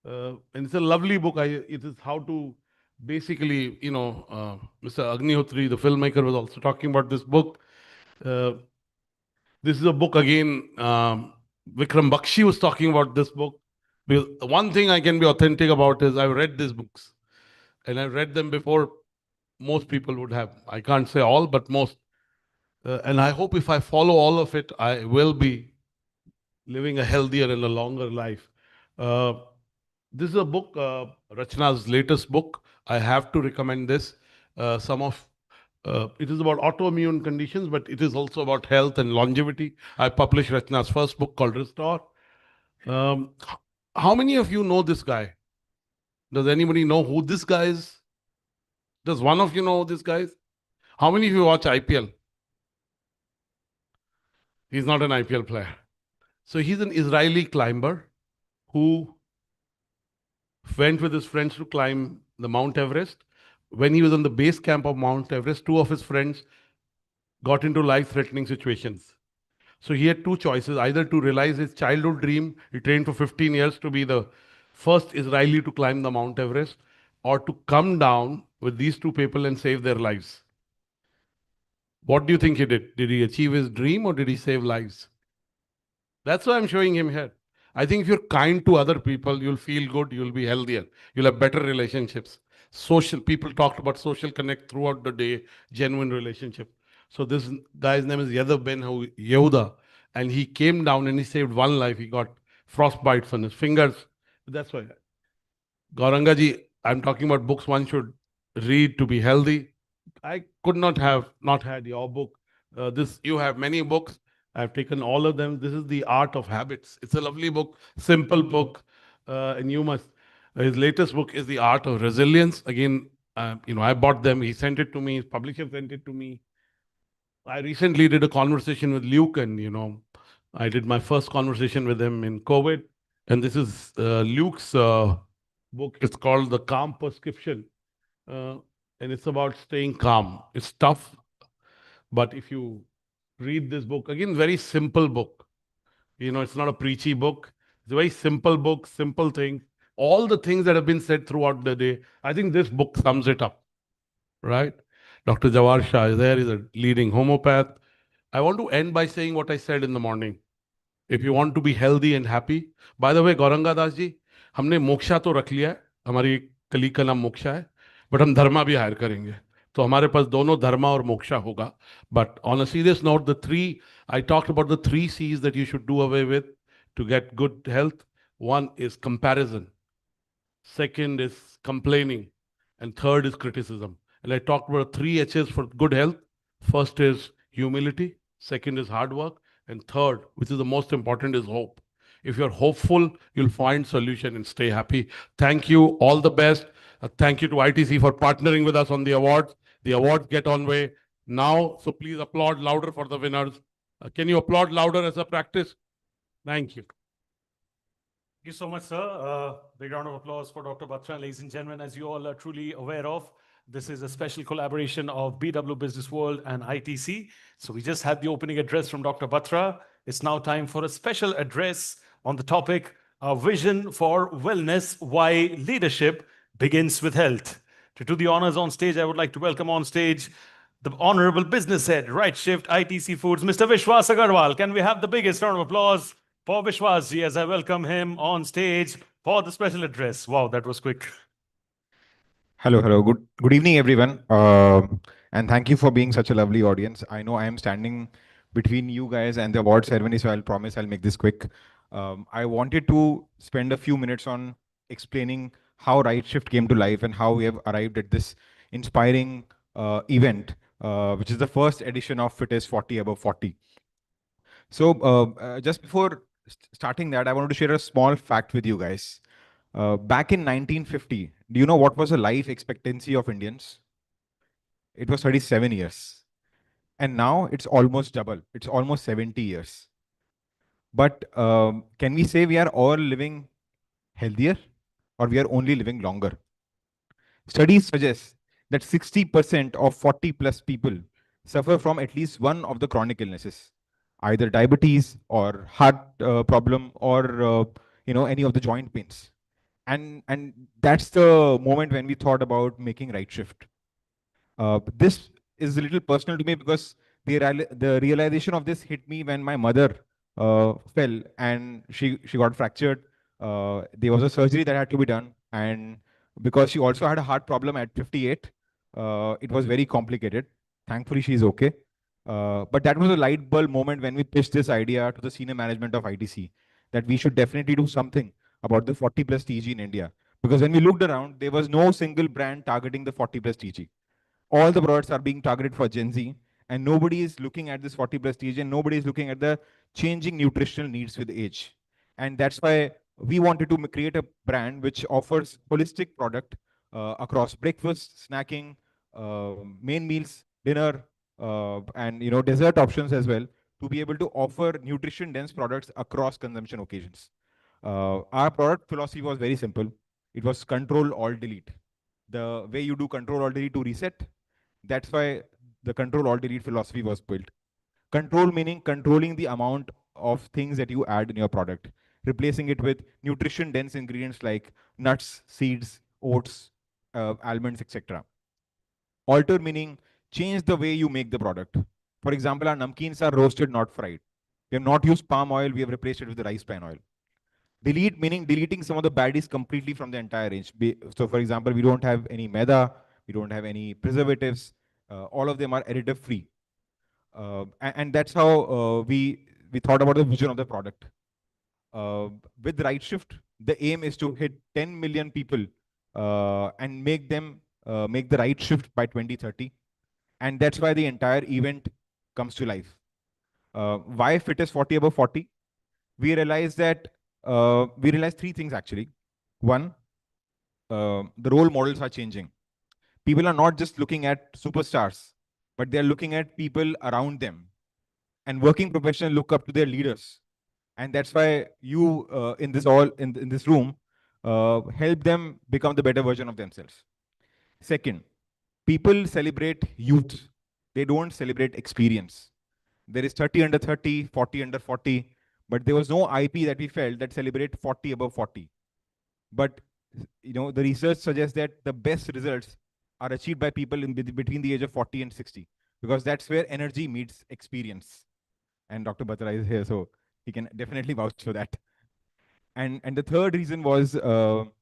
And it's a lovely book. It is how to basically, Mr. Agnihotri, the filmmaker, was also talking about this book. This is a book again, Vikram Bakshi was talking about this book. Because one thing I can be authentic about is I've read these books. And I've read them before most people would have. I can't say all, but most. And I hope if I follow all of it, I will be living a healthier and a longer life. This is a book, Rachna's latest book. I have to recommend this. It is about autoimmune conditions, but it is also about health and longevity. I published Rachna's first book called Restore. How many of you know this guy? Does anybody know who this guy is? Does one of you know who this guy is? How many of you watch IPL? He's not an IPL player. So he's an Israeli climber who went with his friends to climb the Mount Everest. When he was on the base camp of Mount Everest, 2 of his friends got into life-threatening situations. So he had 2 choices, either to realize his childhood dream, he trained for 15 years to be the first Israeli to climb the Mount Everest, or to come down with these 2 people and save their lives. What do you think he did? Did he achieve his dream or did he save lives? That's why I'm showing him here. I think if you're kind to other people, you'll feel good, you'll be healthier, you'll have better relationships. People talked about social connect throughout the day, genuine relationship. So this guy's name is Yadav Ben Yehuda, and he came down and he saved 1 life. He got frostbites on his fingers. That's why. Gaurangaji, I'm talking about books one should read to be healthy. I could not have not had your book. You have many books. I've taken all of them. This is The Art of Habits. It's a lovely book, simple book, and you must. His latest book is The Art of Resilience. Again, I bought them. He sent it to me. His publisher sent it to me. I recently did a conversation with Luke, and I did my first conversation with him in COVID. And this is Luke's book. It's called The Calm Prescription, and it's about staying calm. It's tough. But if you read this book, again, very simple book. You know, it's not a preachy book. It's a very simple book, simple things. All the things that have been said throughout the day, I think this book sums it up, right? Dr. Jawar Shah is there, he's a leading homeopath. I want to end by saying what I said in the morning. If you want to be healthy and happy, by the way, Gauranga Das ji, हमने मोक्षा तो रख लिया है, हमारी colleague का नाम मोक्षा है, but हम धर्मा भी हायर करेंगे. तो हमारे पास दोनों धर्मा और मोक्षा होगा. But on a serious note, I talked about the 3 C's that you should do away with to get good health. One is comparison. Second is complaining. And third is criticism. And I talked about 3 H's for good health. First is humility. Second is hard work. And third, which is the most important, is hope. If you're hopeful, you'll find solution and stay happy. Thank you. All the best. Thank you to ITC for partnering with us on the awards. The awards get on way now. So please applaud louder for the winners. Can you applaud louder as a practice? Thank you. Thank you so much, sir. Big round of applause for Dr. Batra. Ladies and gentlemen, as you all are truly aware of, this is a special collaboration of BW Business World and ITC. So we just had the opening address from Dr. Batra. It's now time for a special address on the topic, our vision for wellness, why leadership begins with health. To do the honors on stage, I would like to welcome on stage the Honorable Business Head, Rightshift ITC Foods, Mr. Vishwas Agarwal. Can we have the biggest round of applause for Vishwas ji as I welcome him on stage for the special address? Wow, that was quick. Hello. Good evening, everyone. And thank you for being such a lovely audience. I know I am standing between you guys and the award ceremony, so I'll promise I'll make this quick. I wanted to spend a few minutes on explaining how Rightshift came to life and how we have arrived at this inspiring event, which is the first edition of Fit is 40 Above 40. So just before starting that, I wanted to share a small fact with you guys. Back in 1950, do you know what was the life expectancy of Indians? It was 37 years. And now it's almost double. It's almost 70 years. But can we say we are all living healthier or we are only living longer? Studies suggest that 60% of 40 plus people suffer from at least one of the chronic illnesses, either diabetes or heart problem or any of the joint pains. And that's the moment when we thought about making Rightshift. This is a little personal to me because the realization of this hit me when my mother fell and she got fractured. There was a surgery that had to be done, and because she also had a heart problem at 58, it was very complicated. Thankfully, she's okay. But that was a light bulb moment when we pitched this idea to the senior management of ITC that we should definitely do something about the 40 plus TG in India. Because when we looked around, there was no single brand targeting the 40 plus TG. All the products are being targeted for Gen Z, and nobody is looking at this 40 plus TG, and nobody is looking at the changing nutritional needs with age. And that's why we wanted to create a brand which offers holistic product across breakfast, snacking, main meals, dinner, and dessert options as well, to be able to offer nutrition dense products across consumption occasions. Our product philosophy was very simple. It was control, alt, delete. The way you do control, alt, delete to reset, that's why the control, alt, delete philosophy was built. Control meaning controlling the amount of things that you add in your product, replacing it with nutrition dense ingredients like nuts, seeds, oats, almonds, etc. Alter meaning change the way you make the product. For example, our namkeens are roasted, not fried. We have not used palm oil, we have replaced it with the rice bran oil. Delete meaning deleting some of the baddies completely from the entire range. So for example, we don't have any maida, we don't have any preservatives, all of them are additive free. And that's how we thought about the vision of the product. With Rightshift, the aim is to hit 10 million people and make them make the right shift by 2030. And that's why the entire event comes to life. Why Fit is 40 Above 40? We realized that we realized 3 things actually. One, the role models are changing. People are not just looking at superstars, but they're looking at people around them. And working professionals look up to their leaders. And that's why you in this room help them become the better version of themselves. Second, people celebrate youth. they don't celebrate experience. There is 30 under 30, 40 under 40, but there was no IP that we felt that celebrate 40 above 40. But the research suggests that the best results are achieved by people between the age of 40 and 60, because that's where energy meets experience. And Dr. Batra is here, so he can definitely vouch for that. And the third reason was um,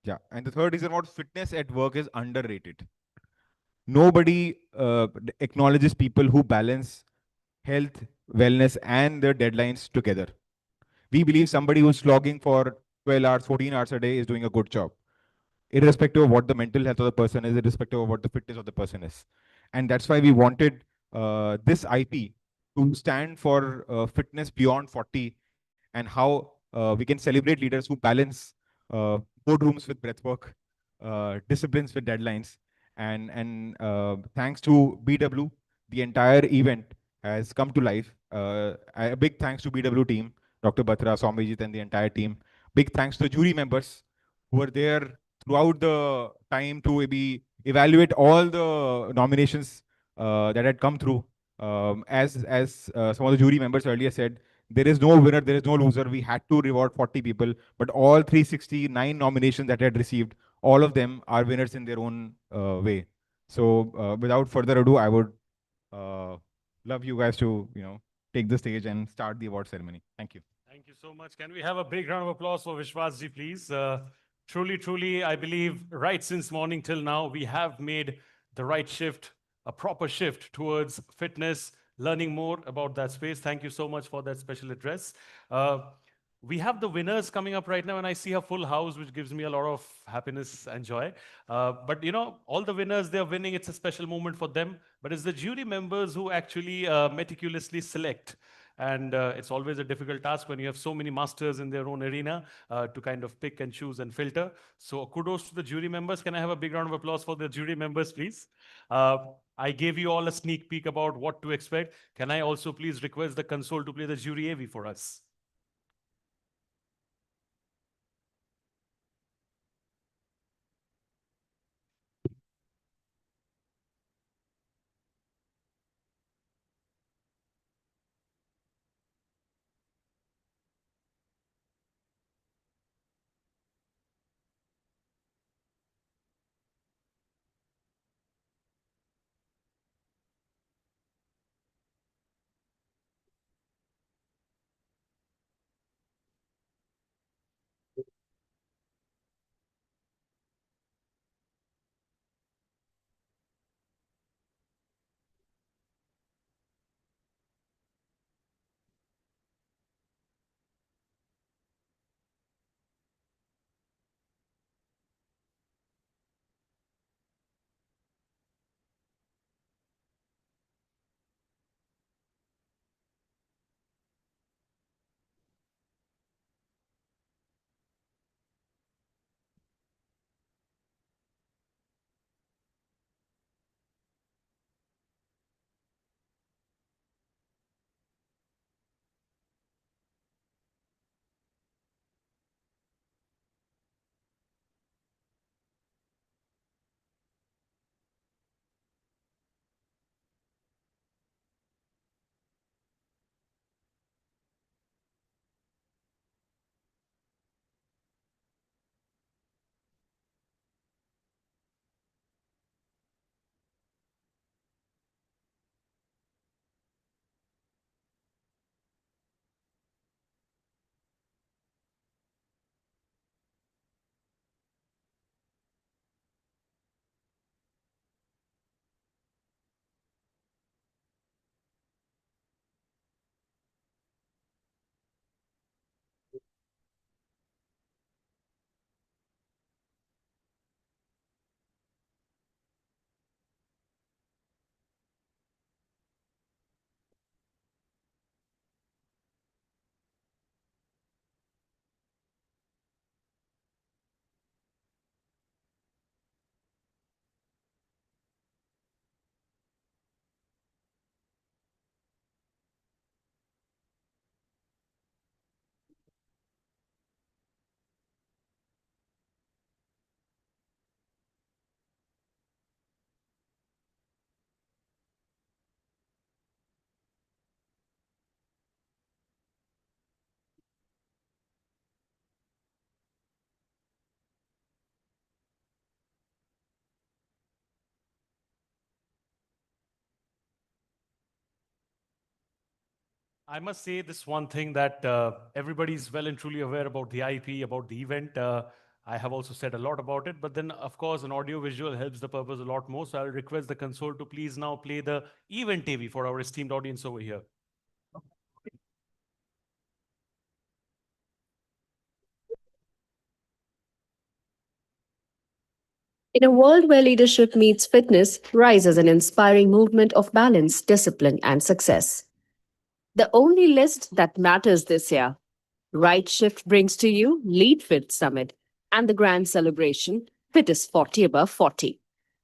yeah, and the third reason was fitness at work is underrated. Nobody acknowledges people who balance health, wellness, and their deadlines together. We believe somebody who's slogging for 12 hours, 14 hours a day is doing a good job, irrespective of what the mental health of the person is, irrespective of what the fitness of the person is. And that's why we wanted this IP to stand for fitness beyond 40, and how we can celebrate leaders who balance boardrooms with breathwork, disciplines with deadlines. And thanks to BW, the entire event has come to life. A big thanks to BW team, Dr. Batra, Swamijit, and the entire team. Big thanks to jury members who were there throughout the time to maybe evaluate all the nominations that had come through. As some of the jury members earlier said, there is no winner, there is no loser. We had to reward 40 people, but all 369 nominations that had received, all of them are winners in their own way. So without further ado, I would love you guys to take the stage and start the award ceremony. Thank you. Thank you so much. Can we have a big round of applause for Vishwasji, please? Truly, I believe right since morning till now, we have made the right shift, a proper shift towards fitness, learning more about that space. Thank you so much for that special address. We have the winners coming up right now, and I see a full house, which gives me a lot of happiness and joy. But all the winners, they're winning. It's a special moment for them. But it's the jury members who actually meticulously select. And it's always a difficult task when you have so many masters in their own arena to kind of pick and choose and filter. So kudos to the jury members. Can I have a big round of applause for the jury members, please? I gave you all a sneak peek about what to expect. Can I also please request the console to play the jury AV for us? I must say this one thing that everybody is well and truly aware about the IP, about the event. I have also said a lot about it, but then of course an audio visual helps the purpose a lot more. So I'll request the console to please now play the event TV for our esteemed audience over here. In a world where leadership meets fitness, Rise is an inspiring movement of balance, discipline, and success. The only list that matters this year. Rightshift brings to you Lead Fit Summit and the grand celebration Fittest 40 Above 40,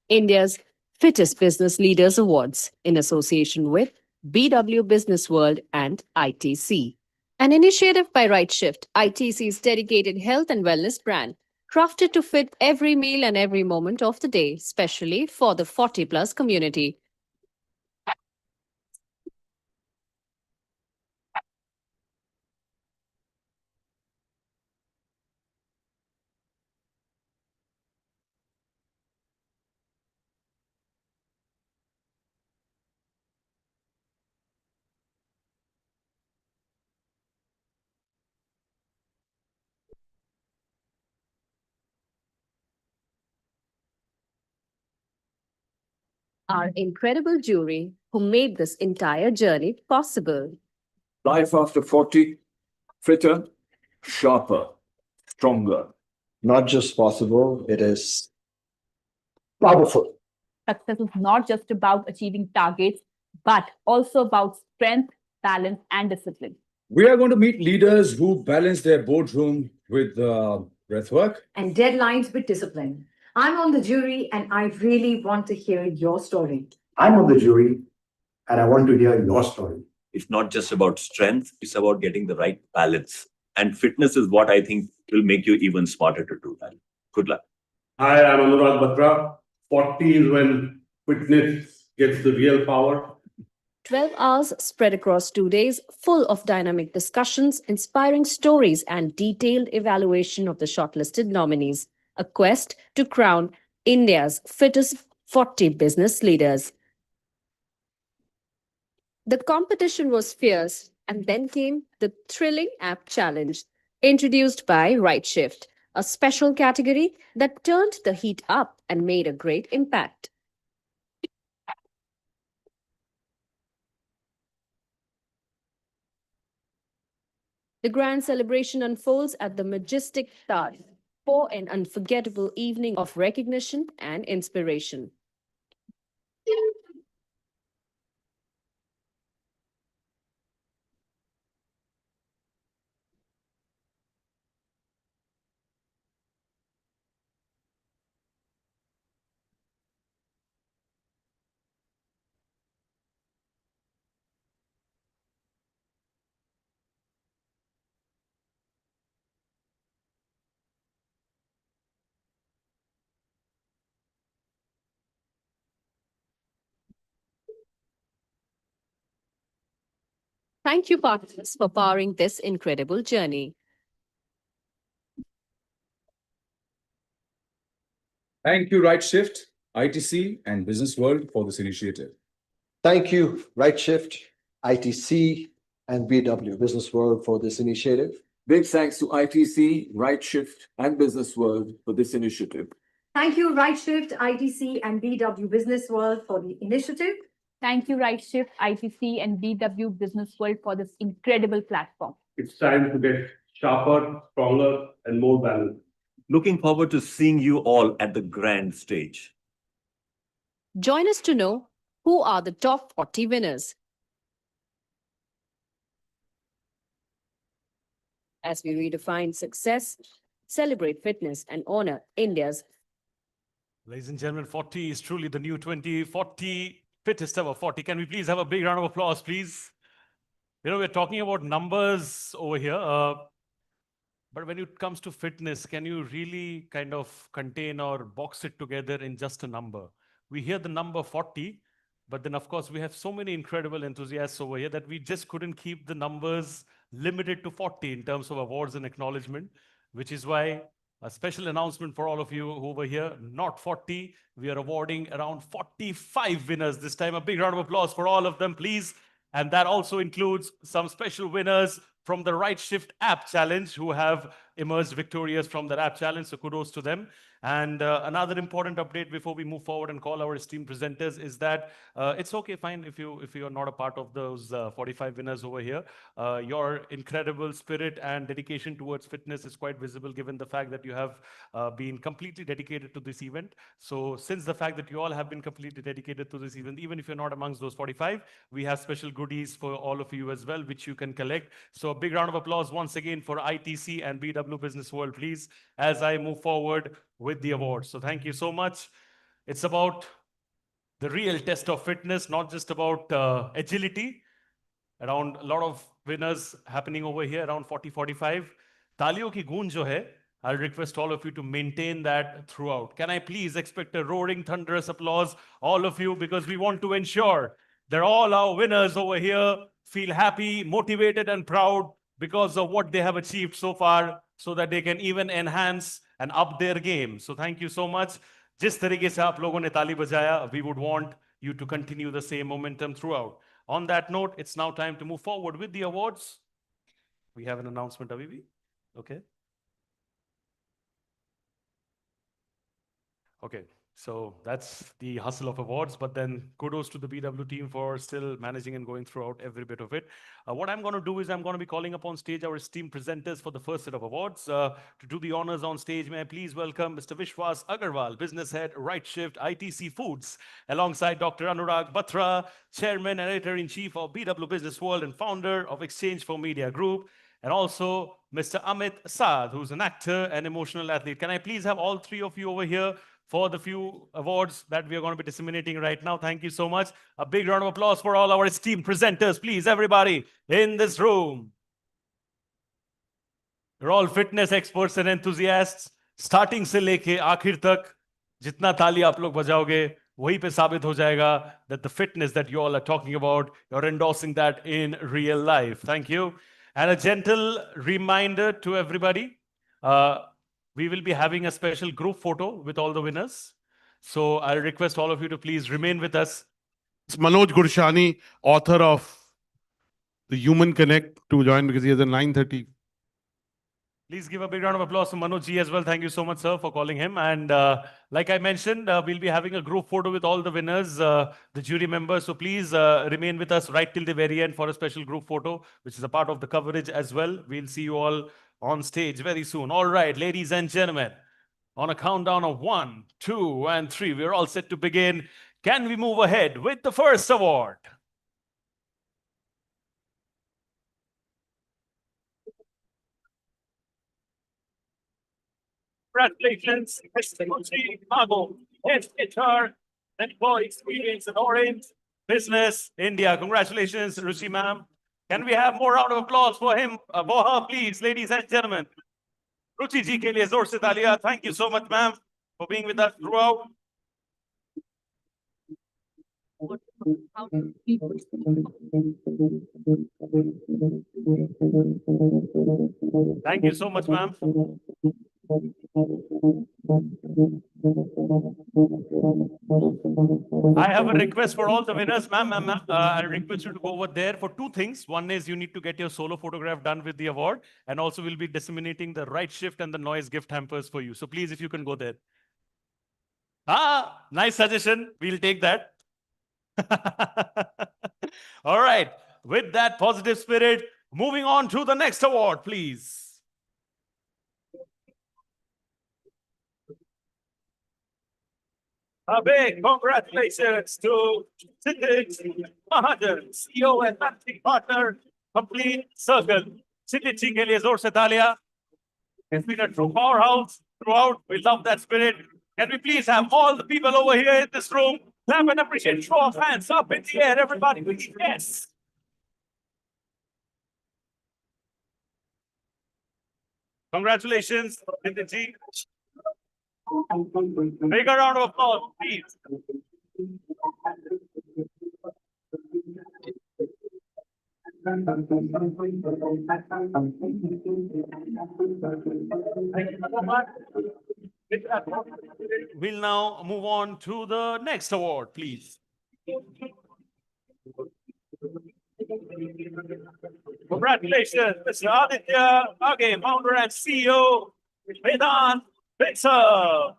India's Fittest Business Leaders Awards in association with BW Business World and ITC. An initiative by Rightshift, ITC's dedicated health and wellness brand, crafted to fit every meal and every moment of the day, especially for the 40 plus community. Our incredible jury who made this entire journey possible. Life after 40, fitter, sharper, stronger. Not just possible, it is powerful. Success is not just about achieving targets, but also about strength, balance, and discipline. We are going to meet leaders who balance their boardroom with breathwork and deadlines with discipline. I'm on the jury and I really want to hear your story. I'm on the jury and I want to hear your story. It's not just about strength, it's about getting the right balance. And fitness is what I think will make you even smarter to do that. Good luck. Hi, I'm Anurag Batra. 40 is when fitness gets the real power. 12 hours spread across 2 days, full of dynamic discussions, inspiring stories, and detailed evaluation of the shortlisted nominees. A quest to crown India's fittest 40 business leaders. The competition was fierce, and then came the thrilling app challenge, introduced by Rightshift, a special category that turned the heat up and made a great impact. The grand celebration unfolds at the majestic Taj for an unforgettable evening of recognition and inspiration. Thank you, partners, for powering this incredible journey. Thank you, Rightshift, ITC, and Business World for this initiative. Thank you, Rightshift, ITC, and BW Business World for this initiative. Big thanks to ITC, Rightshift, and Business World for this initiative. Thank you, Rightshift, ITC, and BW Business World for the initiative. Thank you, Rightshift, ITC, and BW Business World for this incredible platform. It's time to get sharper, stronger, and more balanced. Looking forward to seeing you all at the grand stage. Join us to know who are the top 40 winners. As we redefine success, celebrate fitness, and honor India's. Ladies and gentlemen, 40 is truly the new 20. 40, fittest ever 40. Can we please have a big round of applause, please? You know, we're talking about numbers over here. But when it comes to fitness, can you really kind of contain or box it together in just a number? We hear the number 40, but then of course we have so many incredible enthusiasts over here that we just couldn't keep the numbers limited to 40 in terms of awards and acknowledgement, which is why a special announcement for all of you over here, not 40, we are awarding around 45 winners this time. A big round of applause for all of them, please. And that also includes some special winners from the Rightshift app challenge who have emerged victorious from that app challenge. So kudos to them. And another important update before we move forward and call our esteemed presenters is that it's okay, fine, if you are not a part of those 45 winners over here. Your incredible spirit and dedication towards fitness is quite visible, given the fact that you have been completely dedicated to this event. So since the fact that you all have been completely dedicated to this event, even if you're not amongst those 45, we have special goodies for all of you as well, which you can collect. So a big round of applause once again for ITC and BW Business World, please, as I move forward with the awards. So thank you so much. It's about the real test of fitness, not just about agility. Around a lot of winners happening over here, around 40, 45. Taliyon ki goonj jo hai, I'll request all of you to maintain that throughout. Can I please expect a roaring, thunderous applause, all of you, because we want to ensure that all our winners over here feel happy, motivated, and proud because of what they have achieved so far, so that they can even enhance and up their game. So thank you so much. जिस तरीके से आप लोगों ने ताली बजाया, we would want you to continue the same momentum throughout. On that note, it's now time to move forward with the awards. We have an announcement, Avivi. Okay. Okay. So that's the hustle of awards, but then kudos to the BW team for still managing and going throughout every bit of it. What I'm going to do is I'm going to be calling up on stage our esteemed presenters for the first set of awards. To do the honors on stage, may I please welcome Mr. Vishwas Agarwal, Business Head, Rightshift ITC Foods, alongside Dr. Anurag Batra, Chairman and Editor-in-Chief of BW Business World and founder of Exchange for Media Group, and also Mr. Amit Saad, who's an actor and emotional athlete. Can I please have all three of you over here for the few awards that we are going to be disseminating right now? Thank you so much. A big round of applause for all our esteemed presenters, please, everybody in this room. You're all fitness experts and enthusiasts. Starting से लेके आखिर तक जितना ताली आप लोग बजाओगे, वहीं पे साबित हो जाएगा that the fitness that you all are talking about, you're endorsing that in real life. Thank you. And a gentle reminder to everybody, we will be having a special group photo with all the winners. So I'll request all of you to please remain with us. It's Manoj Gurshani, author of The Human Connect, to join because he has a 9:30. Please give a big round of applause to Manoj ji as well. Thank you so much, sir, for calling him. And like I mentioned, we'll be having a group photo with all the winners, the jury members. So please remain with us right till the very end for a special group photo, which is a part of the coverage as well. We'll see you all on stage very soon. All right, ladies and gentlemen, on a countdown of 1, 2, and 3, we're all set to begin. Can we move ahead with the first award? Congratulations, Mr. Ruchi Mago, HR, Employee Experience in Orange Business India. Congratulations, Ruchi ma'am. Can we have more round of applause for him, for her, please, ladies and gentlemen? Ruchi ji ke liye zor se taaliyan. Thank you so much, ma'am, for being with us throughout. Thank you so much, ma'am. I have a request for all the winners, ma'am. I request you to go over there for two things. One is you need to get your solo photograph done with the award, and also we'll be disseminating the Rightshift and the noise gift hampers for you. So please, if you can go there. Ah, nice suggestion. We'll take that. All right. With that positive spirit, moving on to the next award, please. A big congratulations to Siddiq Mahajan, CEO and managing partner, Complete Circle. Siddiq ji ke liye zor se taaliyan. It's been a true powerhouse throughout. We love that spirit. Can we please have all the people over here in this room clap and appreciate? Show of hands up in the air, everybody. Yes. Congratulations, Siddiq ji. Big round of applause, please. We'll now move on to the next award, please. Congratulations, Mr. Aditya, founder and CEO, Vedant Bitsa.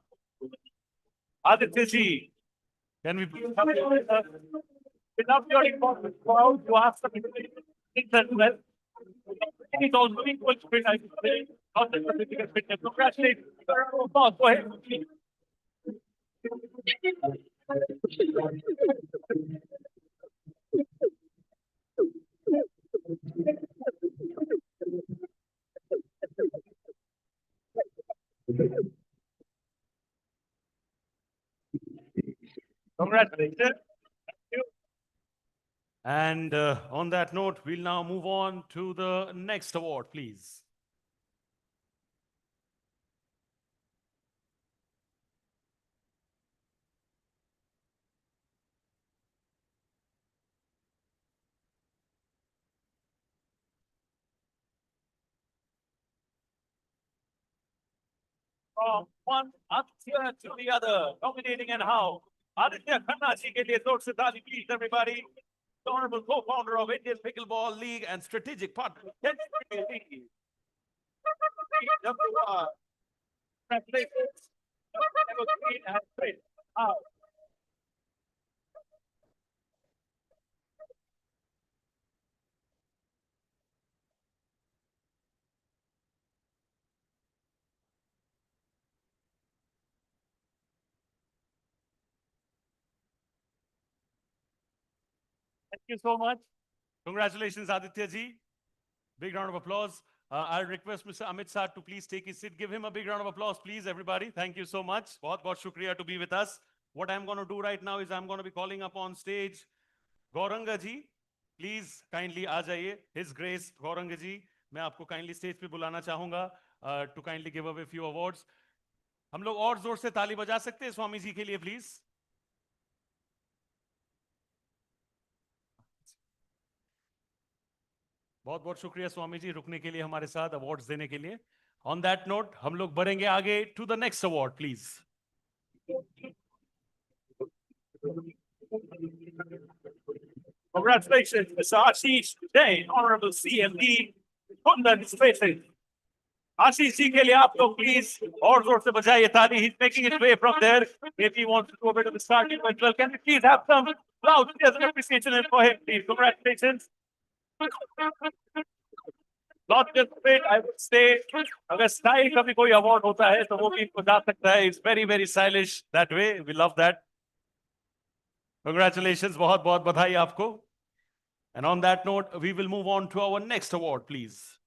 Aditya ji, can we please have you with us? Without your important crowd to ask the things as well. It is also equal to I would say, not just the physical fitness. Congratulations. Go ahead, please. Congratulations. Thank you. And on that note, we'll now move on to the next award, please. From one Aditya to the other, dominating and how. Aditya Khanna ji ke liye zor se taali, please, everybody. The honorable co-founder of Indian Pickleball League and strategic partner. Congratulations. How? Thank you so much. Congratulations, Aditya ji. Big round of applause. I'll request Mr. Amit Sir to please take his seat. Give him a big round of applause, please, everybody. Thank you so much. बहुत shukriya to be with us. What I'm going to do right now is I'm going to be calling up on stage Gauranga ji. Please kindly आ जाइए. His Grace Gauranga ji. मैं आपको kindly stage पे बुलाना चाहूँगा to kindly give away a few awards. हम लोग और जोर से ताली बजा सकते हैं स्वामी जी के लिए, please. बहुत बहुत शुक्रिया स्वामी जी रुकने के लिए हमारे साथ अवार्ड्स देने के लिए. On that note, हम लोग बढ़ेंगे आगे to the next award, please. Congratulations, Mr. Ashish Jain, Honorable CMD, Kundan Spaces. Ashish ji ke liye aap log please aur zor se bajaiye taali. He's making his way from there. If he wants to go a bit of the starting point, well, can we please have some loud cheers and appreciation for him, please? Congratulations. Not just great, I would say, अगर style का भी कोई award होता है तो वो भी इनको जा सकता है. It's very, very stylish that way. We love that. Congratulations, बहुत बहुत बधाई आपको. And on that note, we will move on to our next award, please.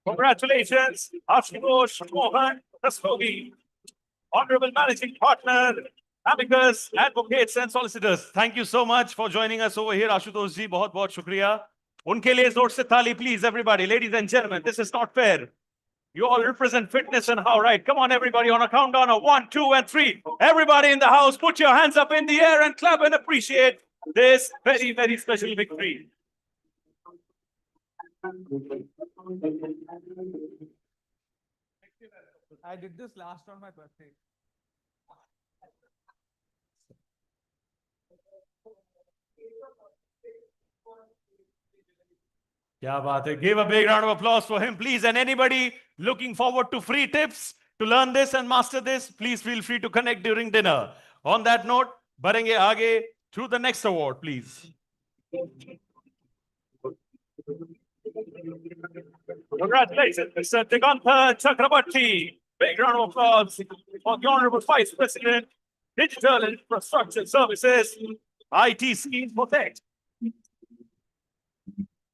Congratulations, Ashutosh Mohan Rastogi, Honorable Managing Partner, Amicus Advocates and Solicitors. Thank you so much for joining us over here, Ashutosh ji. बहुत बहुत शुक्रिया. उनके लिए जोर से ताली, please, everybody. Ladies and gentlemen, this is not fair. You all represent fitness and how, right? Come on, everybody, on a countdown of 1, 2, and 3. Everybody in the house, put your hands up in the air and clap and appreciate this very, very special victory. I did this last on my birthday. क्या बात है. Give a big round of applause for him, please. And anybody looking forward to free tips to learn this and master this, please feel free to connect during dinner. On that note, बढ़ेंगे आगे to the next award, please. Congratulations, Mr. Diganta Chakrabarti. Big round of applause for the Honorable Vice President, Digital Infrastructure Services, IT Schemes Protect.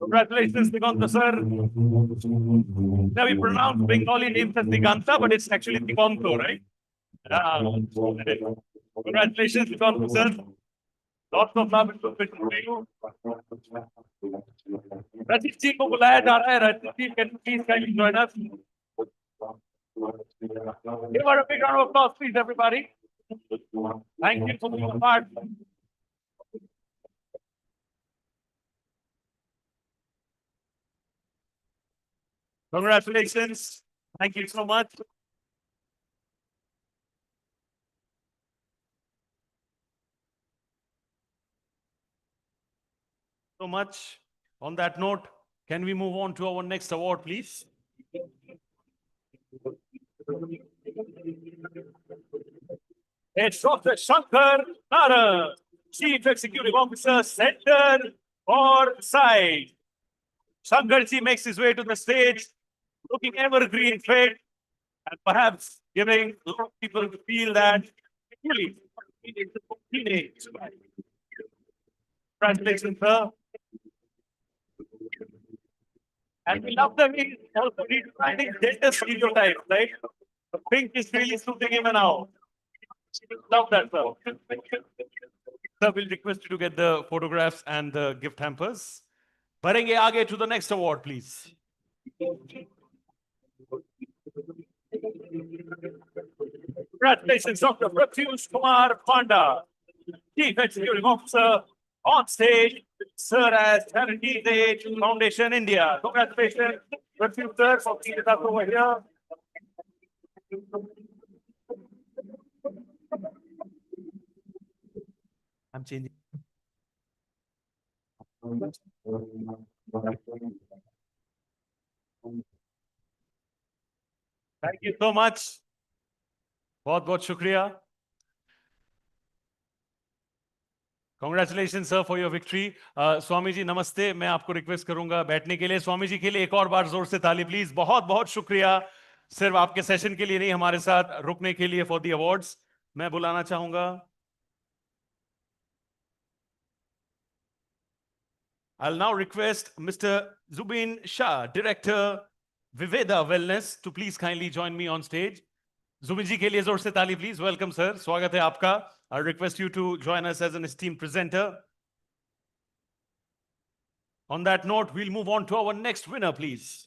Congratulations, Diganta, sir. Now we pronounce Bengali names as Diganta, but it's actually Diganto, right? Congratulations, Diganta, sir. Lots of love and support for you. Rajiv ji को बुलाया जा रहा है. Rajiv ji, can you please kindly join us? Give her a big round of applause, please, everybody. Thank you for being a part. Congratulations. Thank you so much. So much. On that note, can we move on to our next award, please? It's Dr. Shankar Nara, Chief Executive Officer, Center for Side. Shankarji makes his way to the stage, looking evergreen fit, and perhaps giving a lot of people to feel that really teenage. Congratulations, sir. And we love the way he's also redefining gender stereotypes, right? The pink is really suiting him now. Love that, sir. Sir, we'll request you to get the photographs and the gift hampers. Barenge aage to the next award, please. Congratulations, Dr. Pratyush Kumar Panda, Chief Executive Officer, on stage, sir, as Charity Age Foundation India. Congratulations, Pratyush sir, for being with us over here. I'm changing. Thank you so much. बहुत shukriya. Congratulations, sir, for your victory. Swami ji नमस्ते. मैं आपको request करूंगा बैठने के लिए. स्वामी जी के लिए एक और बार जोर से ताली प्लीज. बहुत बहुत शुक्रिया सिर्फ आपके सेशन के लिए नहीं, हमारे साथ रुकने के लिए फॉर द अवार्ड्स. मैं बुलाना चाहूंगा I'll now request Mr. Zubin Shah, Director, Viveda Wellness, to please kindly join me on stage. Zubin ji ke liye zor se taali please. Welcome, sir. Swagat hai aapka. I'll request you to join us as an esteemed presenter. On that note, we'll move on to our next winner, please.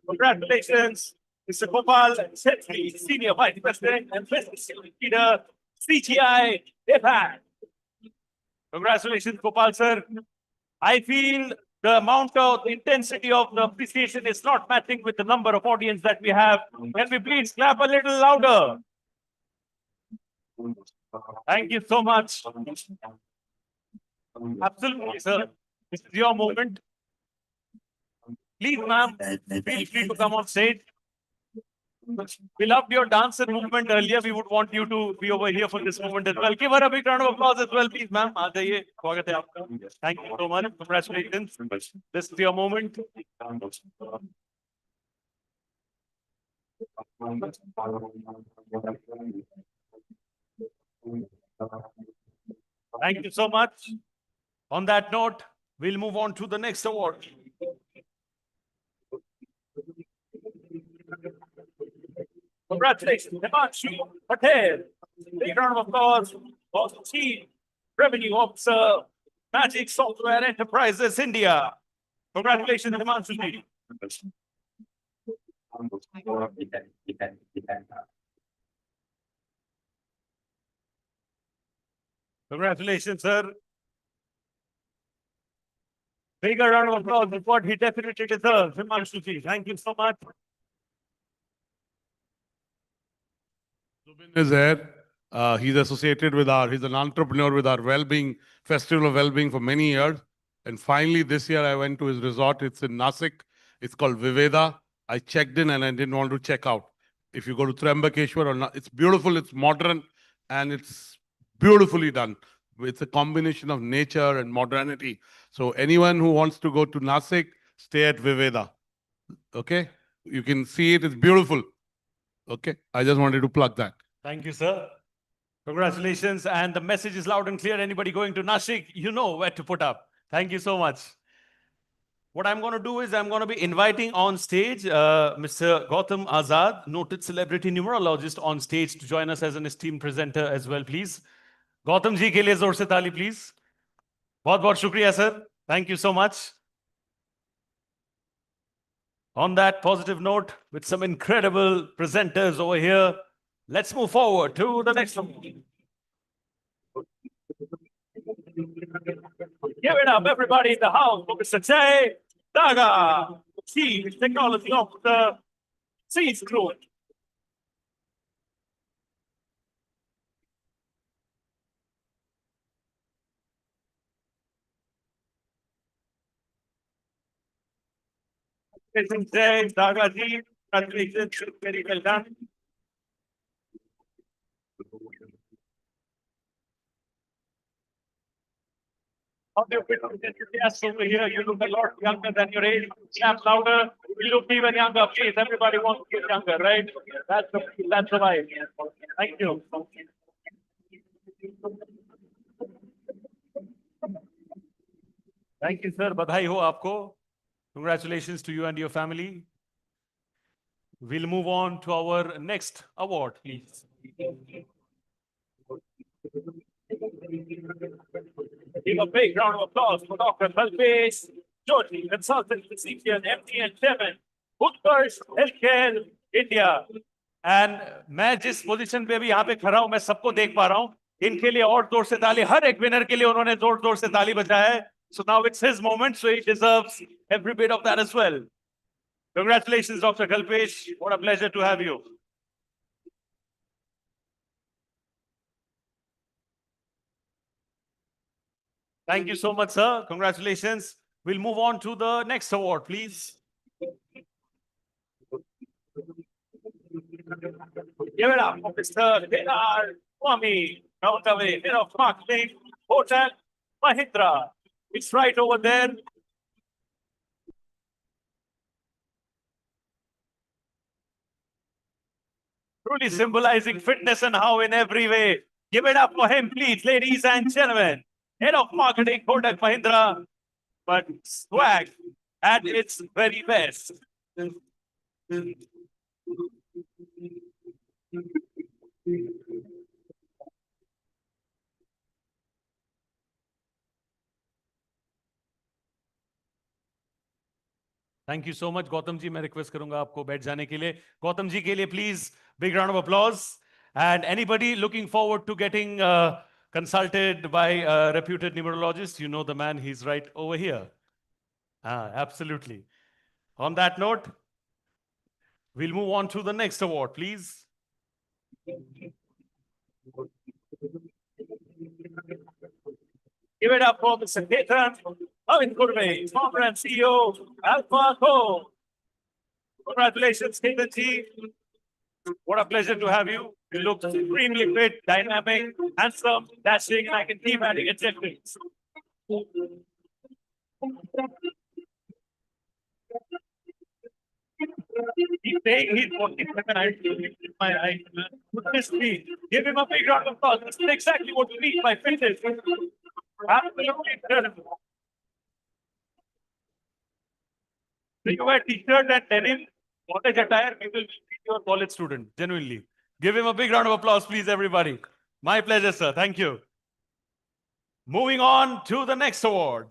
Congratulations, Mr. Gopal Setri, Senior Vice President and Business Leader, CGI APAC. Congratulations, Gopal sir. I feel the amount of intensity of the appreciation is not matching with the number of audience that we have. Can we please clap a little louder? Thank you so much. Absolutely, sir. This is your moment. Please, ma'am, feel free to come on stage. We loved your dance and movement earlier. We would want you to be over here for this moment as well. Give her a big round of applause as well, please, ma'am. Thank you so much. Congratulations. This is your moment. Thank you so much. On that note, we'll move on to the next award. Congratulations, Himanshu Patel. Big round of applause for the Chief Revenue Officer, Magic Software Enterprises India. Congratulations, Himanshu ji. Congratulations, sir. Bigger round of applause is what he definitely deserves. Himanshu ji, thank you so much. Is there. He's associated with he's an entrepreneur with our well-being, Festival of Well-being for many years. And finally, this year I went to his resort. It's in Nasik. It's called Viveda. I checked in and I didn't want to check out. If you go to Triambakeshwar or not, it's beautiful, it's modern, and it's beautifully done. It's a combination of nature and modernity. So anyone who wants to go to Nasik, stay at Viveda. Okay? You can see it, it's beautiful. Okay? I just wanted to plug that. Thank you, sir. Congratulations. And the message is loud and clear. Anybody going to Nashik, you know where to put up. Thank you so much. What I'm going to do is I'm going to be inviting on stage Mr. Gautam Azad, noted celebrity numerologist, on stage to join us as an esteemed presenter as well, please. Gautam ji ke liye zor se taali, please. बहुत shukriya, sir. Thank you so much. On that positive note, with some incredible presenters over here, let's move forward to the next one. Give it up, everybody in the house, for Mr. Jay Daga, Chief Technology Officer, Seeds Group. Congratulations, Dagaji. Congratulations, very well done. How do you feel? Yes, over here, you look a lot younger than your age. Clap louder. You look even younger. Please, everybody wants to get younger, right? That's the vibe. Thank you. Thank you, sir. बधाई हो आपको. Congratulations to you and your family. We'll move on to our next award, please. Give a big round of applause for Dr. Kalpesh Jyoti, consultant with CPN, MTN 7, Utkarsh Healthcare India. And मैं जिस position पे अभी यहाँ पे खड़ा हूँ मैं सबको देख पा रहा हूँ इनके लिए और जोर से ताली हर एक विनर के लिए उन्होंने जोर जोर से ताली बजाया है so now it's his moment so he deserves every bit of that as well. Congratulations, Dr. Kalpesh. What a pleasure to have you. Thank you so much, sir. Congratulations. We'll move on to the next award, please. Give it up for Mr. Dinar Swami, roundaway, head of marketing, Hotel Mahindra. It's right over there. Truly symbolizing fitness and how in every way. Give it up for him, please, ladies and gentlemen. Head of marketing, Kotak Mahindra, but swag at its very best. Thank you so much, Gautam ji. मैं request करूंगा आपको बैठ जाने के लिए. Gautam ji के लिए please big round of applause. And anybody looking forward to getting consulted by a reputed numerologist, you know the man, he's right over here. Absolutely. On that note, we'll move on to the next award, please. Give it up for Mr. Ketan Navin Kurve, founder and CEO, Alpha Co. Congratulations, Ketan ji. What a pleasure to have you. You look extremely fit, dynamic, handsome, dashing, and I can keep adding adjectives. He's saying he's 47. I my eye. Goodness me. Give him a big round of applause. This is exactly what we need by fitness. Absolutely incredible. So you wear t-shirt and denim, college attire, people will be your college student, genuinely. Give him a big round of applause, please, everybody. My pleasure, sir. Thank you. Moving on to the next award.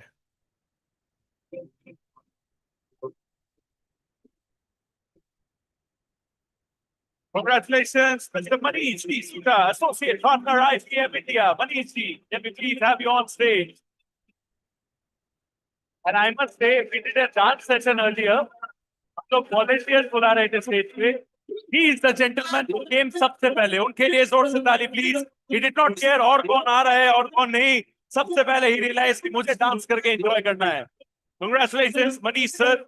Congratulations, Mr. Manish D. Suta, Associate Partner, IPM India. Manish D, let me please have you on stage. And I must say, we did a dance session earlier. So volunteers बुला रहे थे stage पे. He is the gentleman who came सबसे पहले. उनके लिए जोर से ताली, please. He did not care और कौन आ रहा है और कौन नहीं. सबसे पहले he realized कि मुझे dance करके enjoy करना है. Congratulations, Manish sir.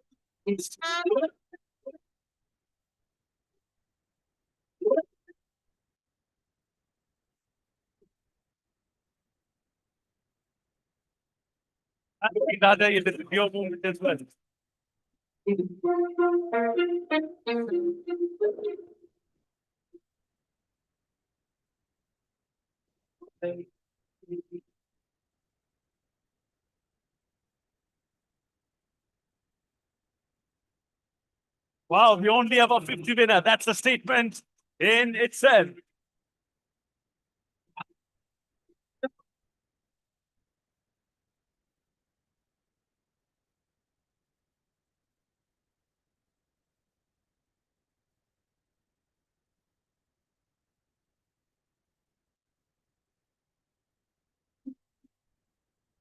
Raja, this is your moment as well. Wow, we only have a 50 winner. That's a statement in itself.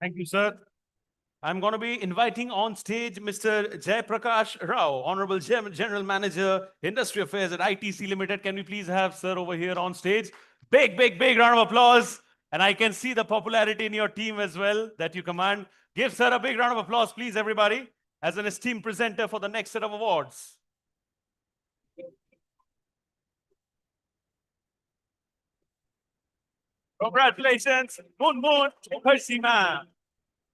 Thank you, sir. I'm going to be inviting on stage Mr. Jai Prakash Rao, Honorable General Manager, Industry Affairs at ITC Limited. Can we please have sir over here on stage? Big, big, big round of applause. And I can see the popularity in your team as well that you command. Give sir a big round of applause, please, everybody. as an esteemed presenter for the next set of awards. Congratulations, Moon Mukherjee ma'am,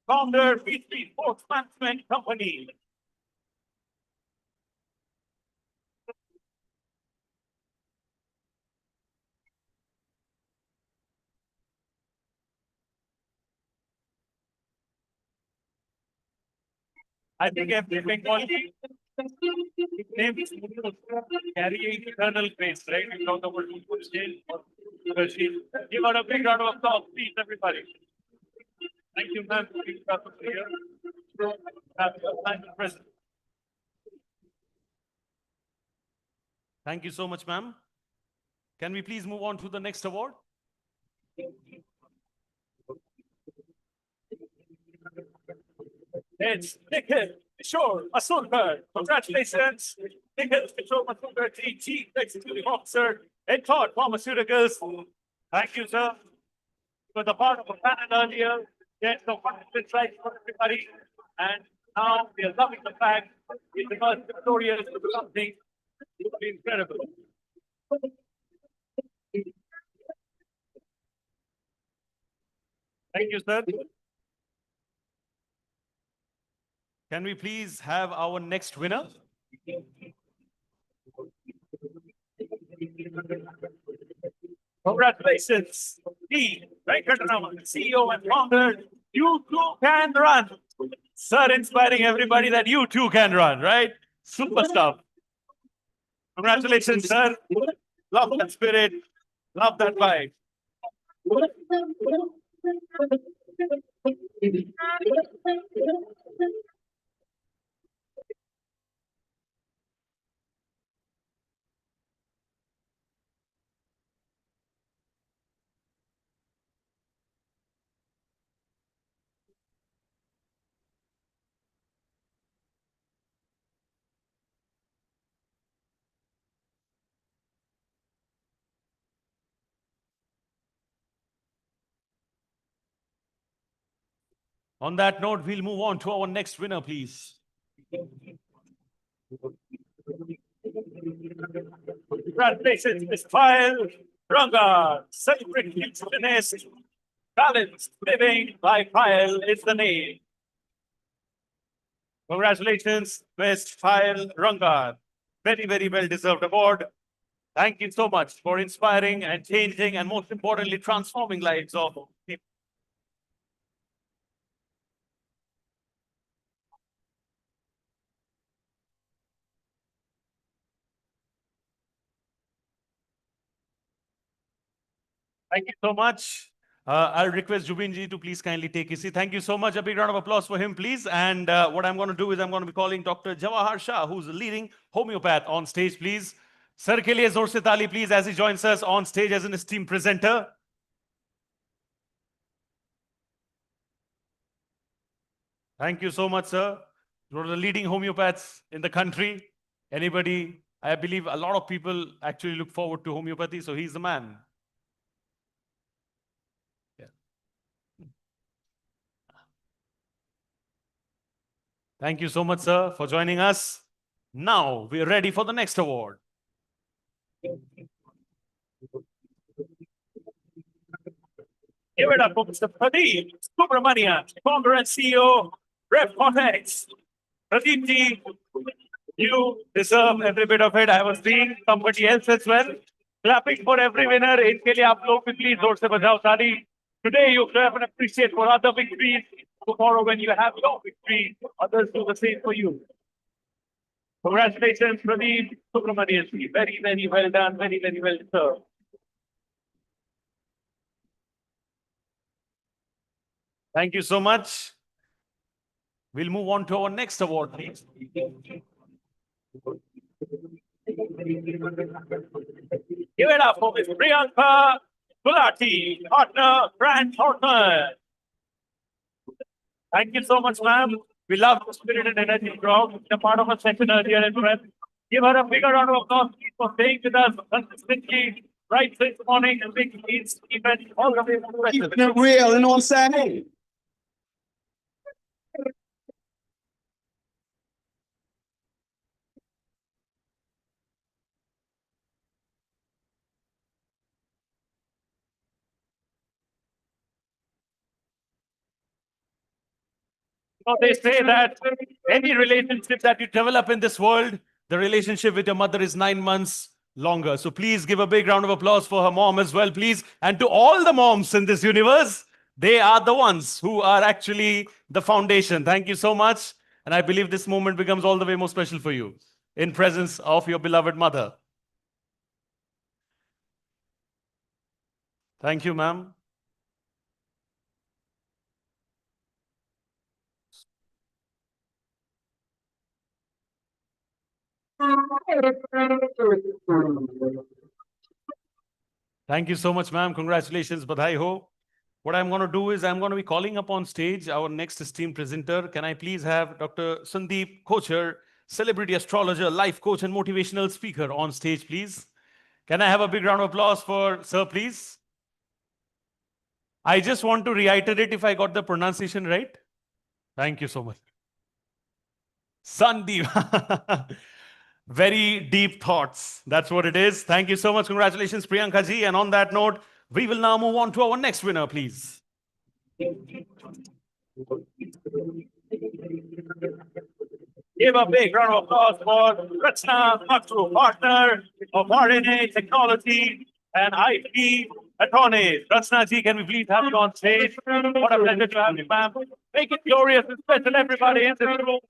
founder, B3 Sports Management Company. I think every Bengali name is carrying eternal grace, right? We talk about Mukherjee. Give her a big round of applause, please, everybody. Thank you, ma'am, for being part of the year. Thank you, President. Thank you so much, ma'am. Can we please move on to the next award? It's Nikhil Kishore Masurkar. Congratulations, Nikhil Kishore Masurkar, Chief Executive Officer at Todd Pharmaceuticals. Thank you, sir, for the part of the panel earlier. Yes, the fundamental right for everybody. And now we are loving the fact it's the most victorious to something incredible. Thank you, sir. Can we please have our next winner? Congratulations, P. Venkataraman, CEO and founder. You too can run. Sir, inspiring everybody that you too can run, right? Super stuff. Congratulations, sir. Love that spirit. Love that vibe. On that note, we'll move on to our next winner, please. Congratulations, Ms. Pyle Ranga, celebrating fitness, balanced living by Pyle is the name. Congratulations, Ms. Pyle Ranga. Very, very well-deserved award. Thank you so much for inspiring and changing and most importantly, transforming lives of people. Thank you so much. I'll request Jubinji to please kindly take his seat. Thank you so much. A big round of applause for him, please. And what I'm going to do is I'm going to be calling Dr. Jawahar Shah, who's a leading homeopath, on stage, please. Sir ke liye zor se taali, please, as he joins us on stage as an esteemed presenter. Thank you so much, sir. You're the leading homeopaths in the country. Anybody, I believe a lot of people actually look forward to homeopathy, so he's the man. Thank you so much, sir, for joining us. Now we're ready for the next award. Give it up for Mr. Pradeep Subramanian, founder and CEO, Rep Cortex. Pradeep ji, you deserve every bit of it. I was seeing somebody else as well. Clapping for every winner. Inke liye aap log bhi please zor se bajao taali. Today you clap and appreciate for other victories. Tomorrow when you have your victory, others do the same for you. Congratulations, Pradeep Subramanian ji. Very, very well done. Very, very well served. Thank you so much. We'll move on to our next award, please. Give it up for Ms. Priyanka Gulati, partner, brand partner. Thank you so much, ma'am. We love the spirit and energy crowd. It's a part of a session earlier as well. Give her a bigger round of applause for staying with us consistently right since morning and making these events all the way to the rest of Keeping it real and on Saturday. So they say that any relationship that you develop in this world, the relationship with your mother is 9 months longer. So please give a big round of applause for her mom as well, please. And to all the moms in this universe, they are the ones who are actually the foundation. Thank you so much. And I believe this moment becomes all the way more special for you in presence of your beloved mother. Thank you, ma'am. Thank you so much, ma'am. Congratulations. Badhai ho. What I'm going to do is I'm going to be calling up on stage our next esteemed presenter. Can I please have Dr. Sandeep Kochhar, celebrity astrologer, life coach, and motivational speaker on stage, please? Can I have a big round of applause for sir, please? I just want to reiterate if I got the pronunciation right. Thank you so much. Sandeep. Very deep thoughts. That's what it is. Thank you so much. Congratulations, Priyanka ji. And on that note, we will now move on to our next winner, please. Give a big round of applause for Rachna Matru, partner of RNA Technology and IP attorneys. Rachna ji, can we please have you on stage? What a pleasure to have you, ma'am. Make it glorious and special, everybody in this room.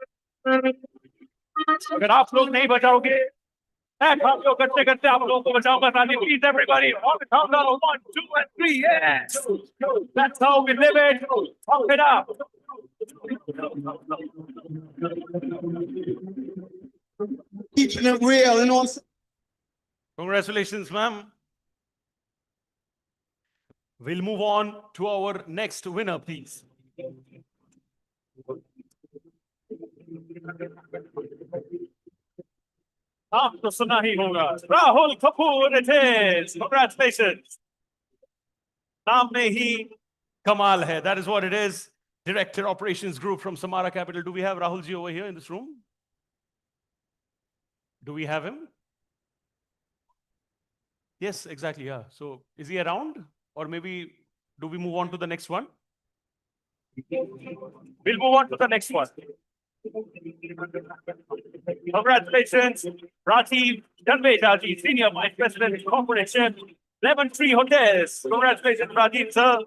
अगर आप लोग नहीं बचाओगे, हम लोग करते करते आप लोगों को बचाऊंगा ताकि please everybody on the countdown of 1, 2, and 3, yes! That's how we live it. Pump it up. Real and awesome. Congratulations, ma'am. We'll move on to our next winner, please. आपको सुना ही होगा Rahul Kapoor it is. Congratulations. नाम में ही कमाल है. That is what it is. Director Operations Group from Samara Capital. Do we have Rahul ji over here in this room? Do we have him? Yes, exactly. Yeah. So is he around? Or maybe do we move on to the next one? We'll move on to the next one. Congratulations, Rajiv Danvejaji, Senior Vice President, Corporation, Lemon Tree Hotels. Congratulations, Rajiv, sir.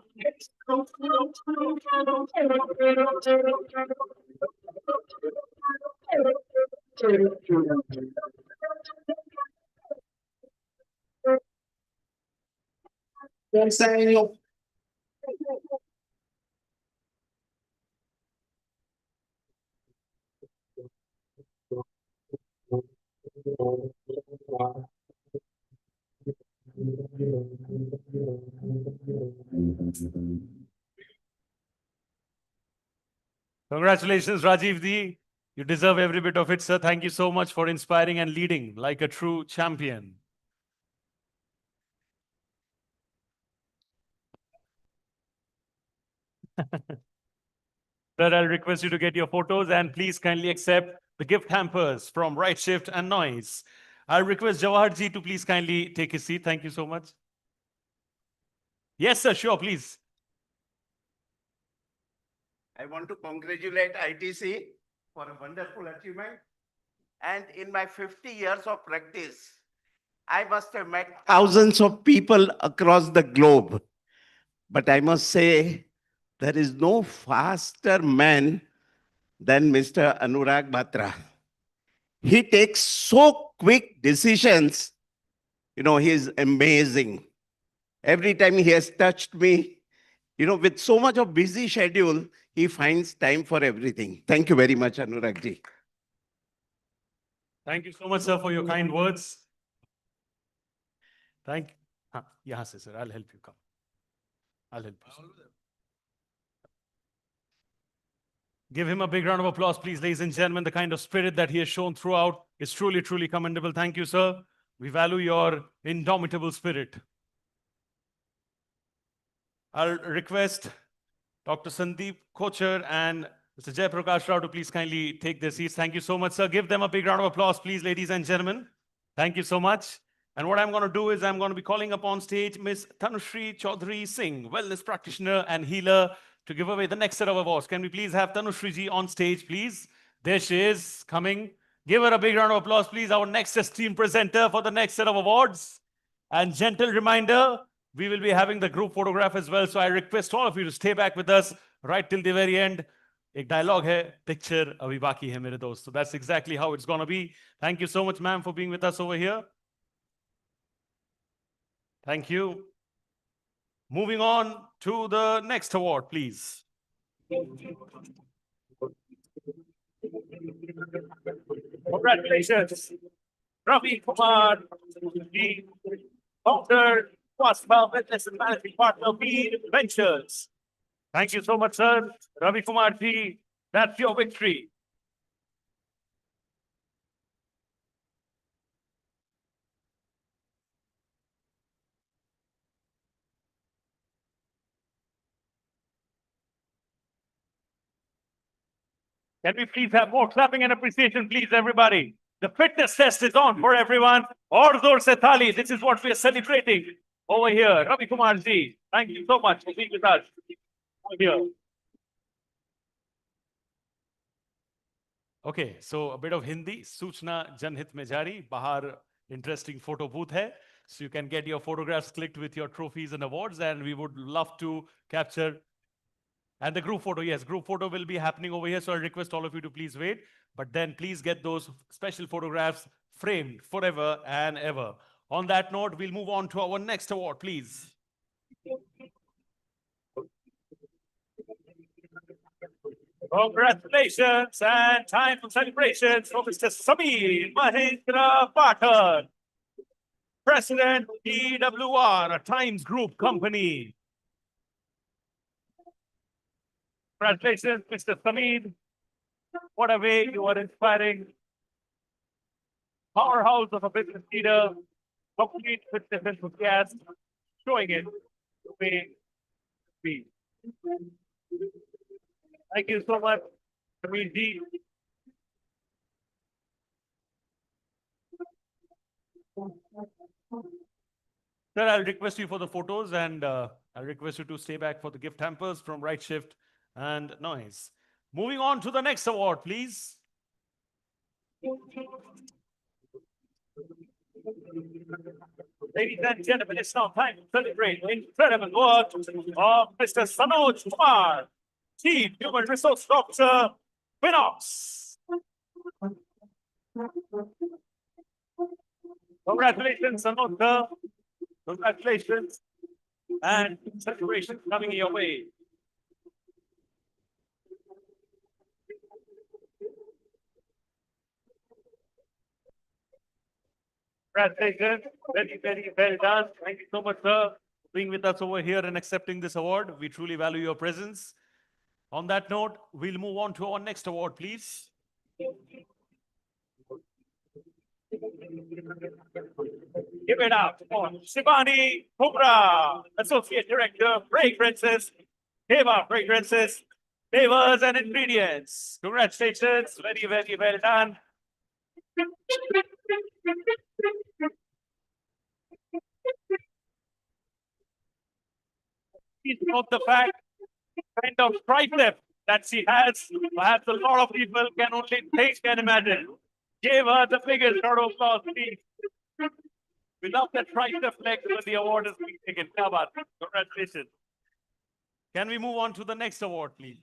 Congratulations, Rajiv ji. You deserve every bit of it, sir. Thank you so much for inspiring and leading like a true champion. Sir, I'll request you to get your photos and please kindly accept the gift hampers from Rightshift and Noise. I'll request Jawahar ji to please kindly take his seat. Thank you so much. Yes, sir. Sure, please. I want to congratulate ITC for a wonderful achievement. And in my 50 years of practice, I must have met thousands of people across the globe. But I must say, there is no faster man than Mr. Anurag Batra. He takes so quick decisions. You know, he is amazing. Every time he has touched me, you know, with so much of busy schedule, he finds time for everything. Thank you very much, Anurag ji. Thank you so much, sir, for your kind words. Thank you. Yes, sir. I'll help you come. I'll help you. Sir. Give him a big round of applause, please, ladies and gentlemen. The kind of spirit that he has shown throughout is truly, truly commendable. Thank you, sir. We value your indomitable spirit. I'll request Dr. Sandeep Kochhar and Mr. Jai Prakash Rao to please kindly take their seats. Thank you so much, sir. Give them a big round of applause, please, ladies and gentlemen. Thank you so much. And what I'm going to do is I'm going to be calling up on stage Ms. Tanushri Chaudhary Singh, wellness practitioner and healer, to give away the next set of awards. Can we please have Tanushree ji on stage, please? There she is, coming. Give her a big round of applause, please. Our next esteemed presenter for the next set of awards. And gentle reminder, we will be having the group photograph as well. So I request all of you to stay back with us right till the very end. एक dialogue है, picture अभी बाकी है मेरे दोस्त. So that's exactly how it's gonna be. Thank you so much, ma'am, for being with us over here. Thank you. Moving on to the next award, please. Congratulations, Ravi Kumar, the founder, Waspa Business and Managing Partner of Ventures. Thank you so much, sir. Ravi Kumar ji, that's your victory. Can we please have more clapping and appreciation, please, everybody? The fitness test is on for everyone. Aur zor se thali. This is what we are celebrating over here. Ravi Kumar ji, thank you so much for being with us over here. Okay, so a bit of Hindi. Suchna Janhit mein jari. Bahar interesting photo booth hai. So you can get your photographs clicked with your trophies and awards, and we would love to capture. And the group photo, yes, group photo will be happening over here. So I request all of you to please wait. But then please get those special photographs framed forever and ever. On that note, we'll move on to our next award, please. Congratulations and time for celebrations for Mr. Sameer Mahendra Pathak, President, EWR, a Times Group company. Congratulations, Mr. Sameer. What a way you are inspiring. Powerhouse of a business leader, complete fitness enthusiast, showing it the way to be. Thank you so much, Sameer ji. Sir, I'll request you for the photos, and I'll request you to stay back for the gift hampers from Rightshift and Noise. Moving on to the next award, please. Ladies and gentlemen, it's now time to celebrate the incredible work of Mr. Sanoj Kumar, Chief Human Resource Officer, Winox. Congratulations, Sanoj, sir. Congratulations. And celebrations coming your way. Congratulations. Very, very well done. Thank you so much, sir, for Being with us over here and accepting this award. We truly value your presence. On that note, we'll move on to our next award, please. Give it up for Shivani Kumra, Associate Director, Fragrances, Deva Fragrances, Flavors and Ingredients. Congratulations. Very, very well done. Please note the fact, kind of tricep that she has, perhaps a lot of people can only think and imagine. Give her the biggest round of applause, please. Without the tricep flex, the award is being taken. Congratulations. Can we move on to the next award, please?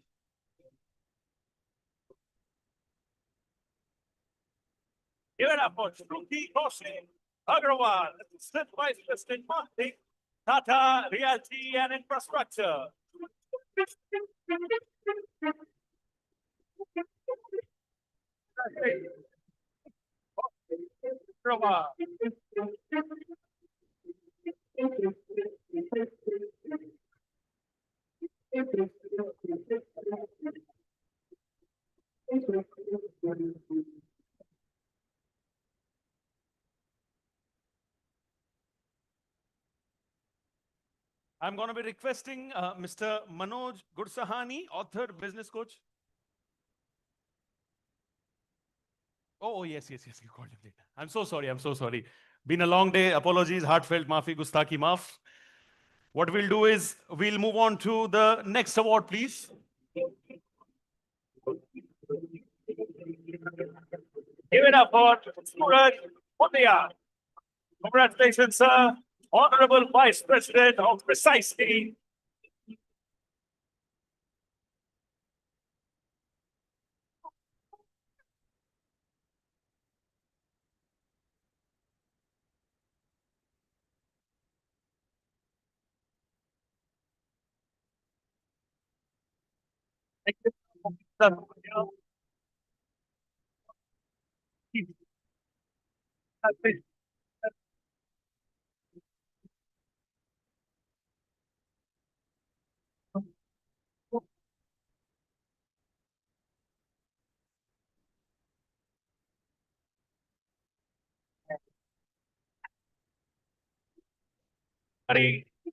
Give it up for Shruti Koshe Agrawal, Assistant Vice President Marketing, Tata Realty and Infrastructure. I'm going to be requesting Mr. Manoj Gursahani, author, business coach. Oh, yes, you called him later. I'm so sorry. Been a long day. Apologies, heartfelt maafi, gustaki maaf. what we'll do is we'll move on to the next award, please. Give it up for Suraj Mondia. Congratulations, sir. Honorable Vice President of Precisely.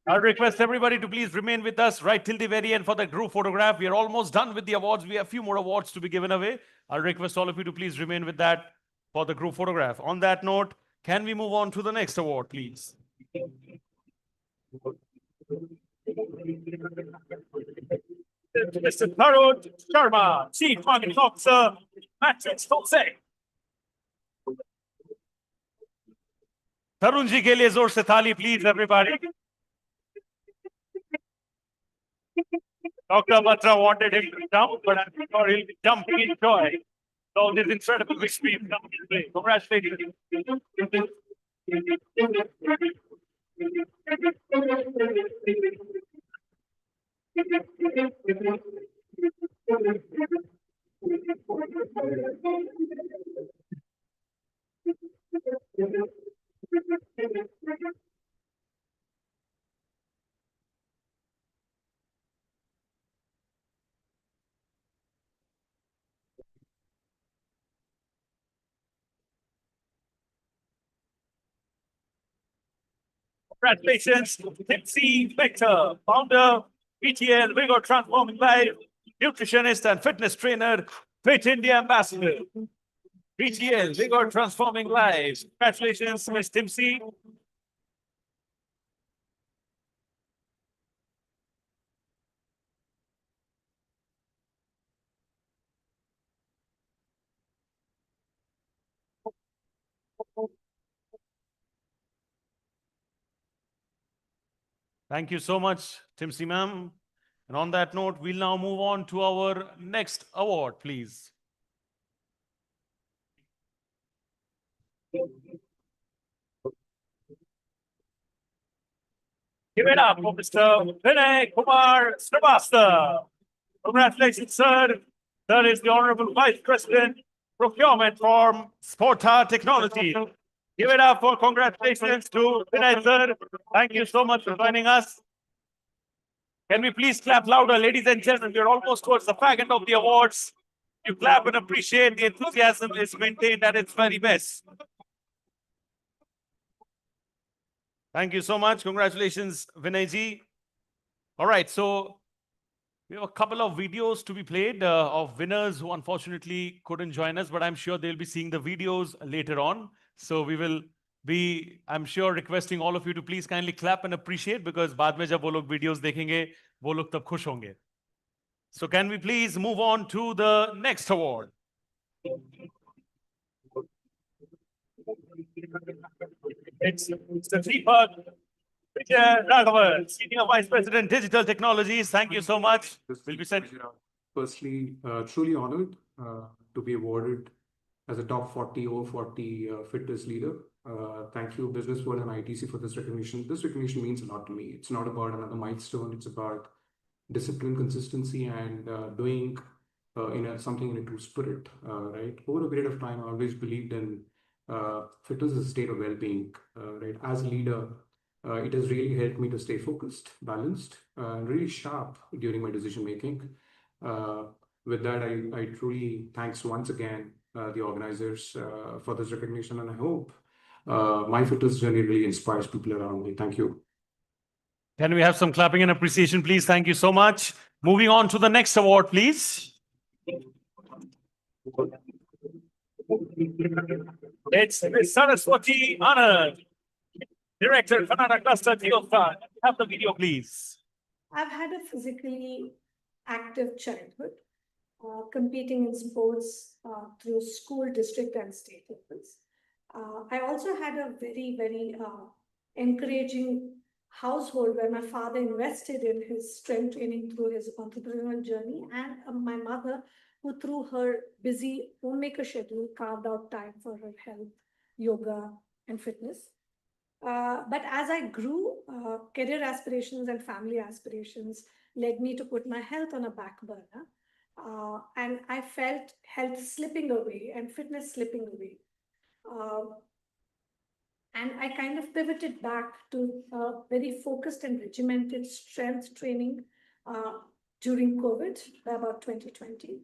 I'll request everybody to please remain with us right till the very end for the group photograph. We are almost done with the awards. We have a few more awards to be given away. I'll request all of you to please remain with that for the group photograph. On that note, can we move on to the next award, please? Mr. Tarun Sharma, Chief Marketing Officer, Matrix Wholesale. Tarun ji ke liye zor se thali, please, everybody. Dr. Batra wanted him to jump, but I'm sure he'll be jumping in joy. So this incredible victory is coming to play. Congratulations. Congratulations, Tipsy Vector, founder, PTL, Vigor Transforming Life, nutritionist and fitness trainer, Fit India Ambassador. PTL, Vigor Transforming Lives. Congratulations, Ms. Tipsy. Thank you so much, Timsi ma'am. And on that note, we'll now move on to our next award, please. Give it up for Mr. Vinay Kumar Srivastava. Congratulations, sir. That is the Honorable Vice President, Procurement for Sporta Technology. Give it up for congratulations to Vinay, sir. Thank you so much for joining us. Can we please clap louder, ladies and gentlemen? We're almost towards the fag end of the awards. You clap and appreciate the enthusiasm is maintained at its very best. Thank you so much. Congratulations, Vinay ji. All right, so we have a couple of videos to be played of winners who unfortunately couldn't join us, but I'm sure they'll be seeing the videos later on. So we will be, I'm sure, requesting all of you to please kindly clap and appreciate, because बाद में जब वो लोग videos देखेंगे, वो लोग तब खुश होंगे. So can we please move on to the next award? It's Mr. Deepak Vijay Raghavan, Senior Vice President, Digital Technologies. Thank you so much. Will be sent. Firstly, truly honored to be awarded as a top 40 over 40 fitness leader. Thank you, Business World and ITC, for this recognition. This recognition means a lot to me. It's not about another milestone. It's about discipline, consistency, and doing something in a true spirit. Right. Over a period of time, I always believed in fitness as a state of well-being. Right. As a leader, it has really helped me to stay focused, balanced, and really sharp during my decision making. With that, I truly thanks once again the organizers for this recognition, and I hope my fitness journey really inspires people around me. Thank you. Can we have some clapping and appreciation, please? Thank you so much. Moving on to the next award, please. It's Ms. Saraswati Anand, Director, Kannada Cluster, Geofund, have the video, please. I've had a physically active childhood, competing in sports through school, district, and state levels. I also had a very, very encouraging household where my father invested in his strength training through his entrepreneurial journey, and my mother, who through her busy homemaker schedule carved out time for her health, yoga, and fitness. But as I grew, career aspirations and family aspirations led me to put my health on a back burner. And I felt health slipping away and fitness slipping away. And I kind of pivoted back to very focused and regimented strength training during COVID, about 2020.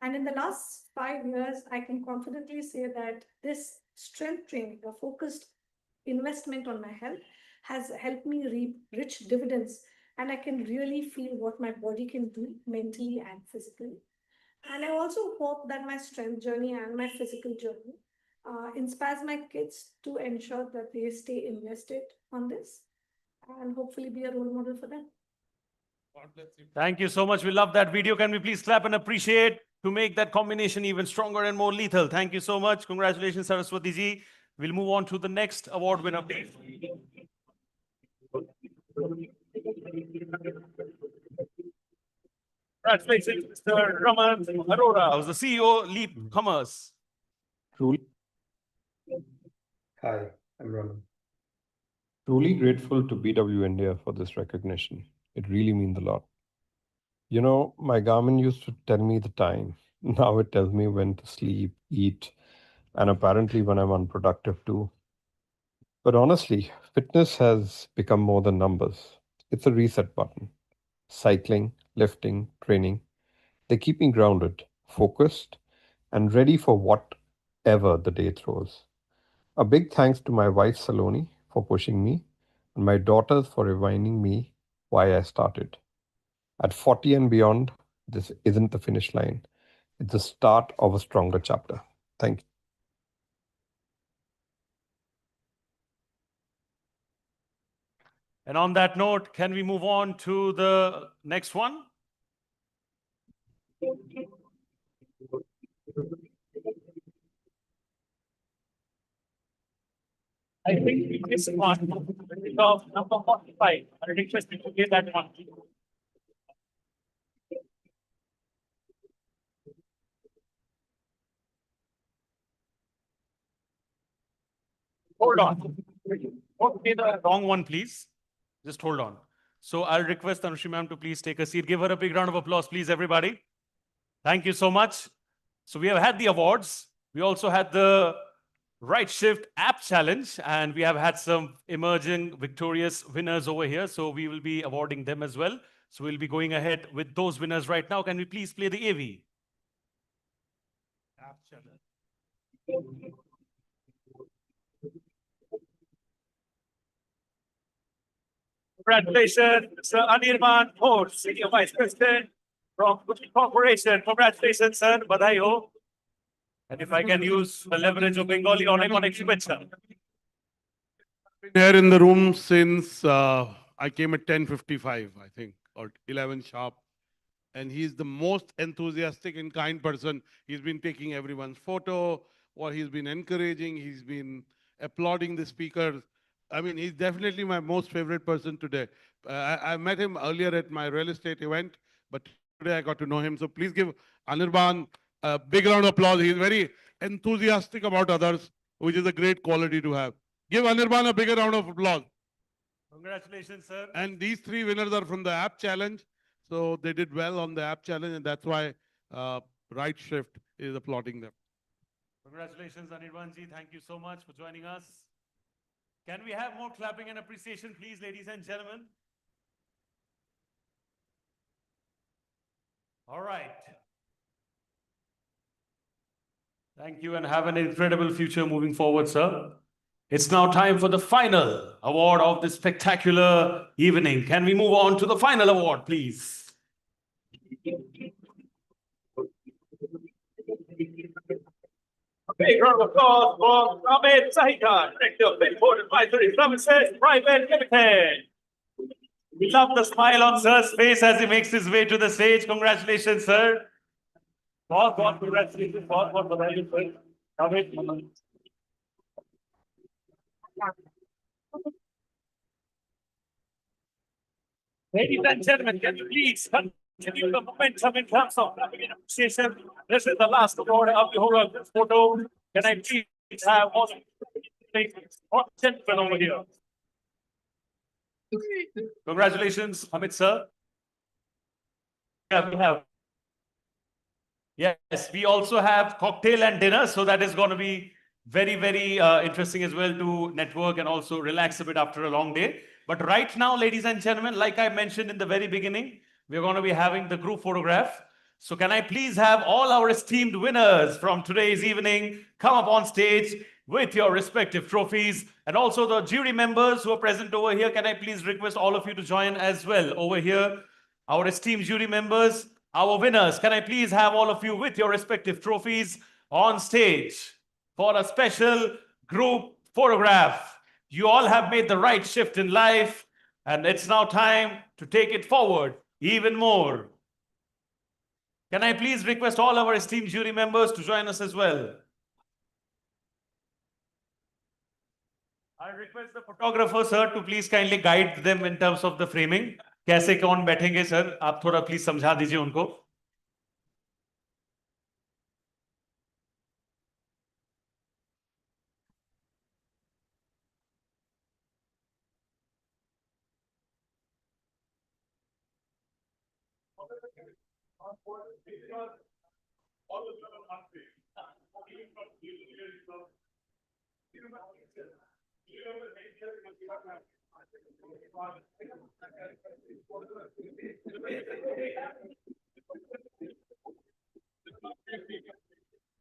And in the last 5 years, I can confidently say that this strength training, a focused investment on my health, has helped me reap rich dividends, and I can really feel what my body can do mentally and physically. And I also hope that my strength journey and my physical journey inspires my kids to ensure that they stay invested on this and hopefully be a role model for them. Thank you so much. We love that video. Can we please clap and appreciate to make that combination even stronger and more lethal? Thank you so much. Congratulations, Saraswati ji. We'll move on to the next award winner, please. Congratulations, Mr. Raman Arora. I was the CEO, Leap Commerce. Truly. Hi, I'm Raman. Truly grateful to BW India for this recognition. It really means a lot. You know, my Garmin used to tell me the time. Now it tells me when to sleep, eat, and apparently when I'm unproductive too. But honestly, fitness has become more than numbers. It's a reset button. Cycling, lifting, training, they keep me grounded, focused, and ready for whatever the day throws. A big thanks to my wife Saloni for pushing me and my daughters for reminding me why I started. At 40 and beyond, this isn't the finish line. It's the start of a stronger chapter. Thank you. And on that note, can we move on to the next one? I think this one of number 45. I request you to give that one. Hold on. Don't play the wrong one, please. Just hold on. So I'll request Anushri ma'am to please take a seat. Give her a big round of applause, please, everybody. Thank you so much. So we have had the awards. We also had the Rightshift app challenge, and we have had some emerging victorious winners over here. So we will be awarding them as well. So we'll be going ahead with those winners right now. Can we please play the AV? App challenge. Congratulations, Mr. Anirban Ghosh, Senior Vice President from Gucci Corporation. Congratulations, sir. Badai ho. And if I can use the leverage of Bengali on connection with sir. Been here in the room since I came at 10:55, I think, or 11 sharp. And he's the most enthusiastic and kind person. He's been taking everyone's photo, or he's been encouraging, he's been applauding the speakers. I mean, he's definitely my most favorite person today. I met him earlier at my real estate event, but today I got to know him. So please give Anirban a big round of applause. He's very enthusiastic about others, which is a great quality to have. Give Anirban a bigger round of applause. Congratulations, sir. And these three winners are from the app challenge. So they did well on the app challenge, and that's why Rightshift is applauding them. Congratulations, Anirban ji. Thank you so much for joining us. Can we have more clapping and appreciation, please, ladies and gentlemen? All right. Thank you and have an incredible future moving forward, sir. It's now time for the final award of this spectacular evening. Can we move on to the final award, please? A big round of applause for Ahmed Sahika, Director of Board Advisory Services Private Limited. We love the smile on sir's face as he makes his way to the stage. Congratulations, sir. बहुत congratulations, बहुत बधाई, sir. Ladies and gentlemen, can you please continue the momentum in terms of appreciation? This is the last award of the whole of this photo. Can I please have all gentlemen over here? Congratulations, Amit sir. Yeah, we have. Yes, we also have cocktail and dinner, so that is going to be very, very interesting as well to network and also relax a bit after a long day. But right now, ladies and gentlemen, like I mentioned in the very beginning, we're going to be having the group photograph. So can I please have all our esteemed winners from today's evening come up on stage with your respective trophies, and also the jury members who are present over here. Can I please request all of you to join as well over here? Our esteemed jury members, our winners, can I please have all of you with your respective trophies on stage for a special group photograph. You all have made the right shift in life, and it's now time to take it forward even more. Can I please request all our esteemed jury members to join us as well? I request the photographer, sir, to please kindly guide them in terms of the framing. कैसे कौन बैठेंगे sir, आप थोड़ा please समझा दीजिए उनको.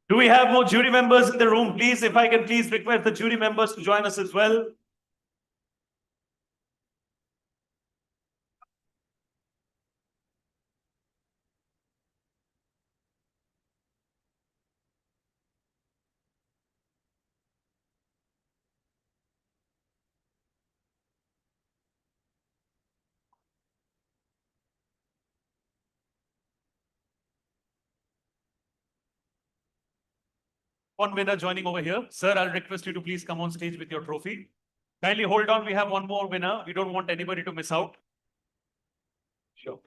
Do we have more jury members in the room? Please, if I can please request the jury members to join us as well. One winner joining over here. Sir, I'll request you to please come on stage with your trophy. Kindly hold on. We have one more winner. We don't want anybody to miss out. Sure.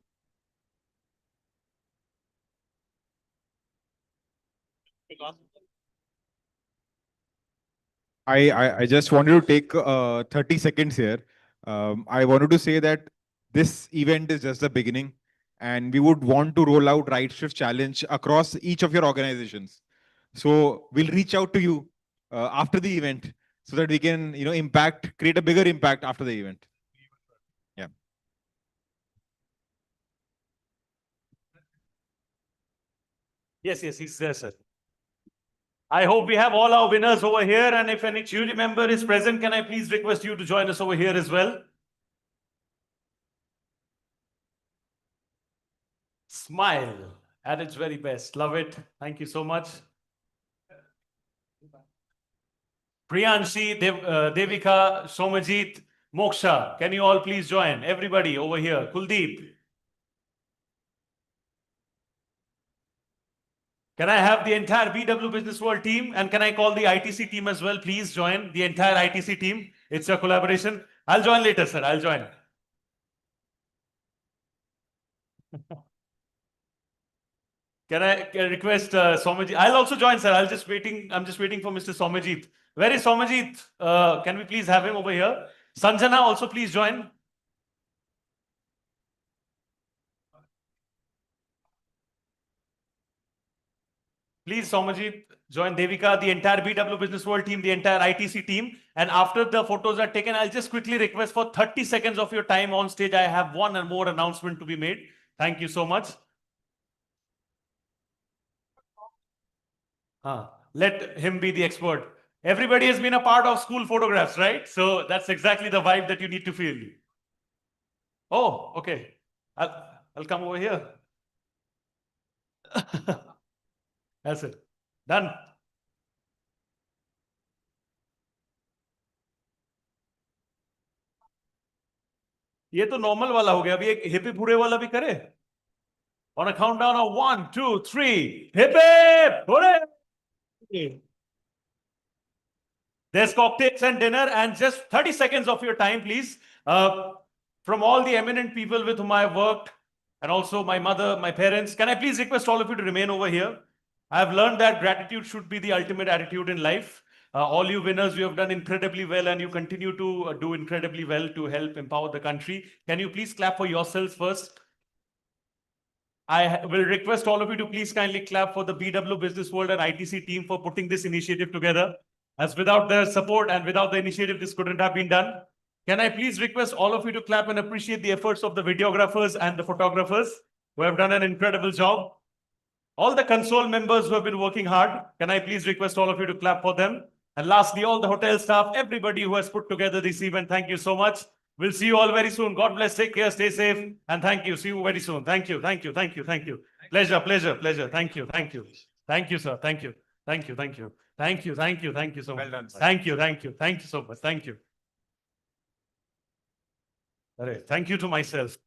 I just wanted to take 30 seconds here. I wanted to say that this event is just the beginning, and we would want to roll out Rightshift Challenge across each of your organizations. So we'll reach out to you after the event so that we can, create a bigger impact after the event. Yeah. Yes, he's there, sir. I hope we have all our winners over here, and if any jury member is present, can I please request you to join us over here as well? Smile at its very best. Love it. Thank you so much. Priyanshi, Devika, Somajit, Moksha, can you all please join? Everybody over here. Kuldeep. Can I have the entire BW Business World team, and can I call the ITC team as well? Please join the entire ITC team. It's a collaboration. I'll join later, sir. I'll join. Can I request Somajit? I'll also join, sir. I'm just waiting for Mr. Somajit. Where is Somajit? Can we please have him over here? Sanjana, also please join. Please, Somajit, join Devika, the entire BW Business World team, the entire ITC team. And after the photos are taken, I'll just quickly request for 30 seconds of your time on stage. I have one and more announcement to be made. Thank you so much. Let him be the expert. Everybody has been a part of school photographs, right? So that's exactly the vibe that you need to feel. Oh, okay. I'll come over here. That's it. Done. ये तो normal वाला हो गया, अभी एक hip hip हुरे वाला भी करे. On a countdown of 1, 2, 3, hip hip hooray! There's cocktails and dinner, and just 30 seconds of your time, please. From all the eminent people with whom I have worked, and also my mother, my parents, can I please request all of you to remain over here? I have learned that gratitude should be the ultimate attitude in life. All you winners, you have done incredibly well, and you continue to do incredibly well to help empower the country. Can you please clap for yourselves first? I will request all of you to please kindly clap for the BW Business World and ITC team for putting this initiative together. As without their support and without the initiative, this couldn't have been done. Can I please request all of you to clap and appreciate the efforts of the videographers and the photographers who have done an incredible job? All the console members who have been working hard, can I please request all of you to clap for them? And lastly, all the hotel staff, everybody who has put together this event, thank you so much. We'll see you all very soon. God bless, take care, stay safe, and thank you. See you very soon. Thank you, thank you, thank you, thank you. Pleasure, pleasure, pleasure. Thank you, thank you. Thank you, sir. Thank you. Thank you, thank you. Thank you, thank you, thank you so much. Well done, sir. Thank you, thank you. Thank you so much. Thank you. All right. Thank you to myself.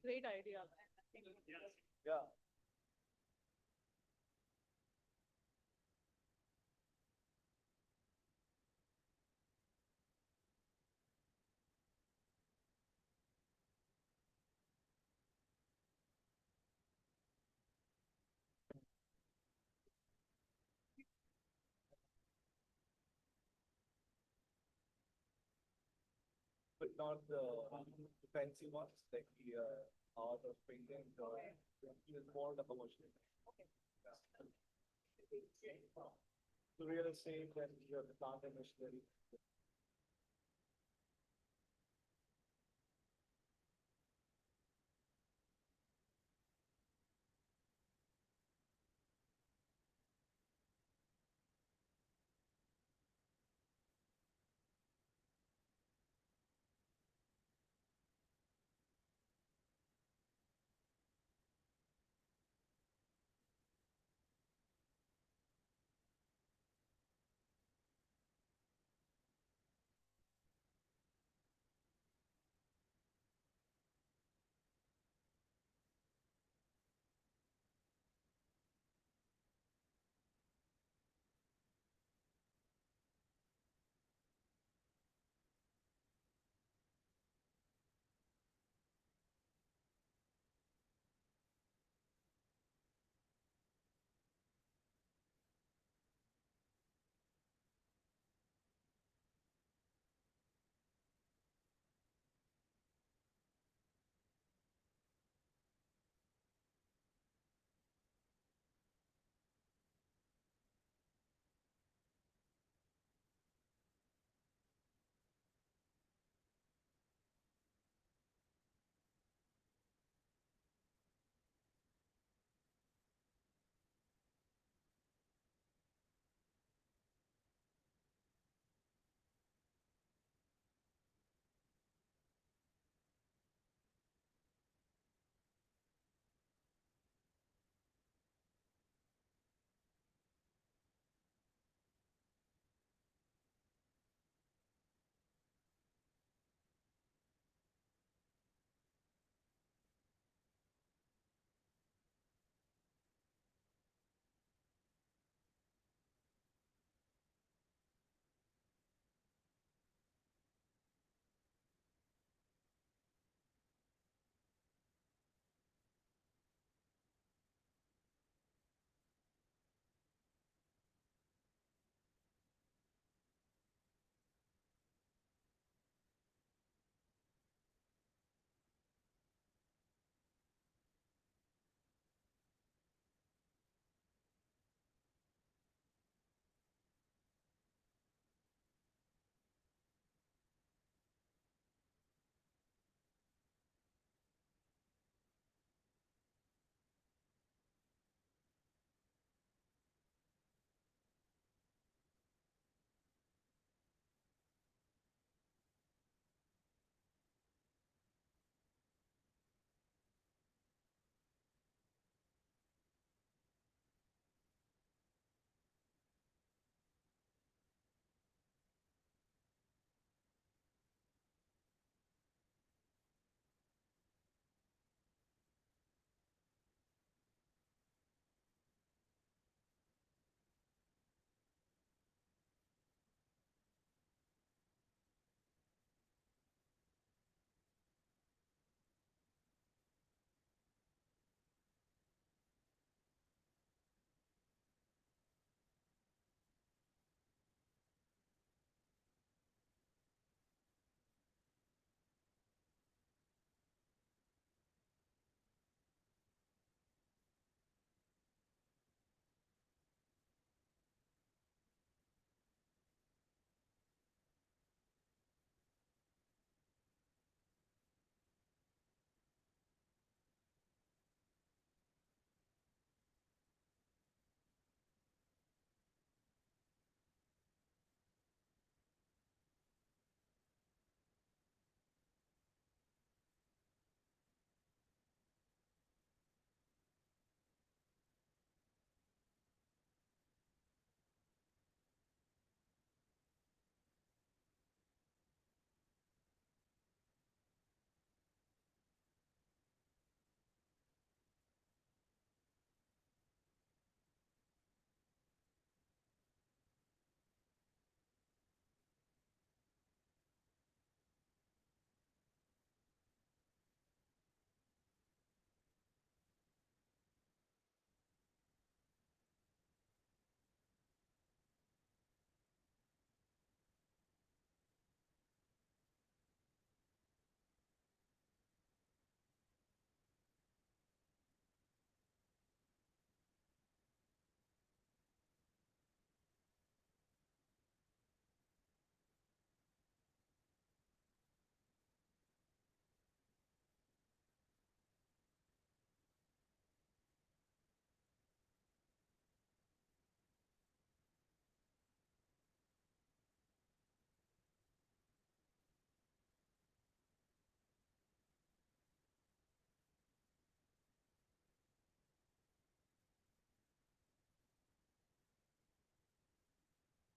Great idea. Yeah. But not the fancy ones like the art of painting or more the commercial. The real estate and the plant and machinery.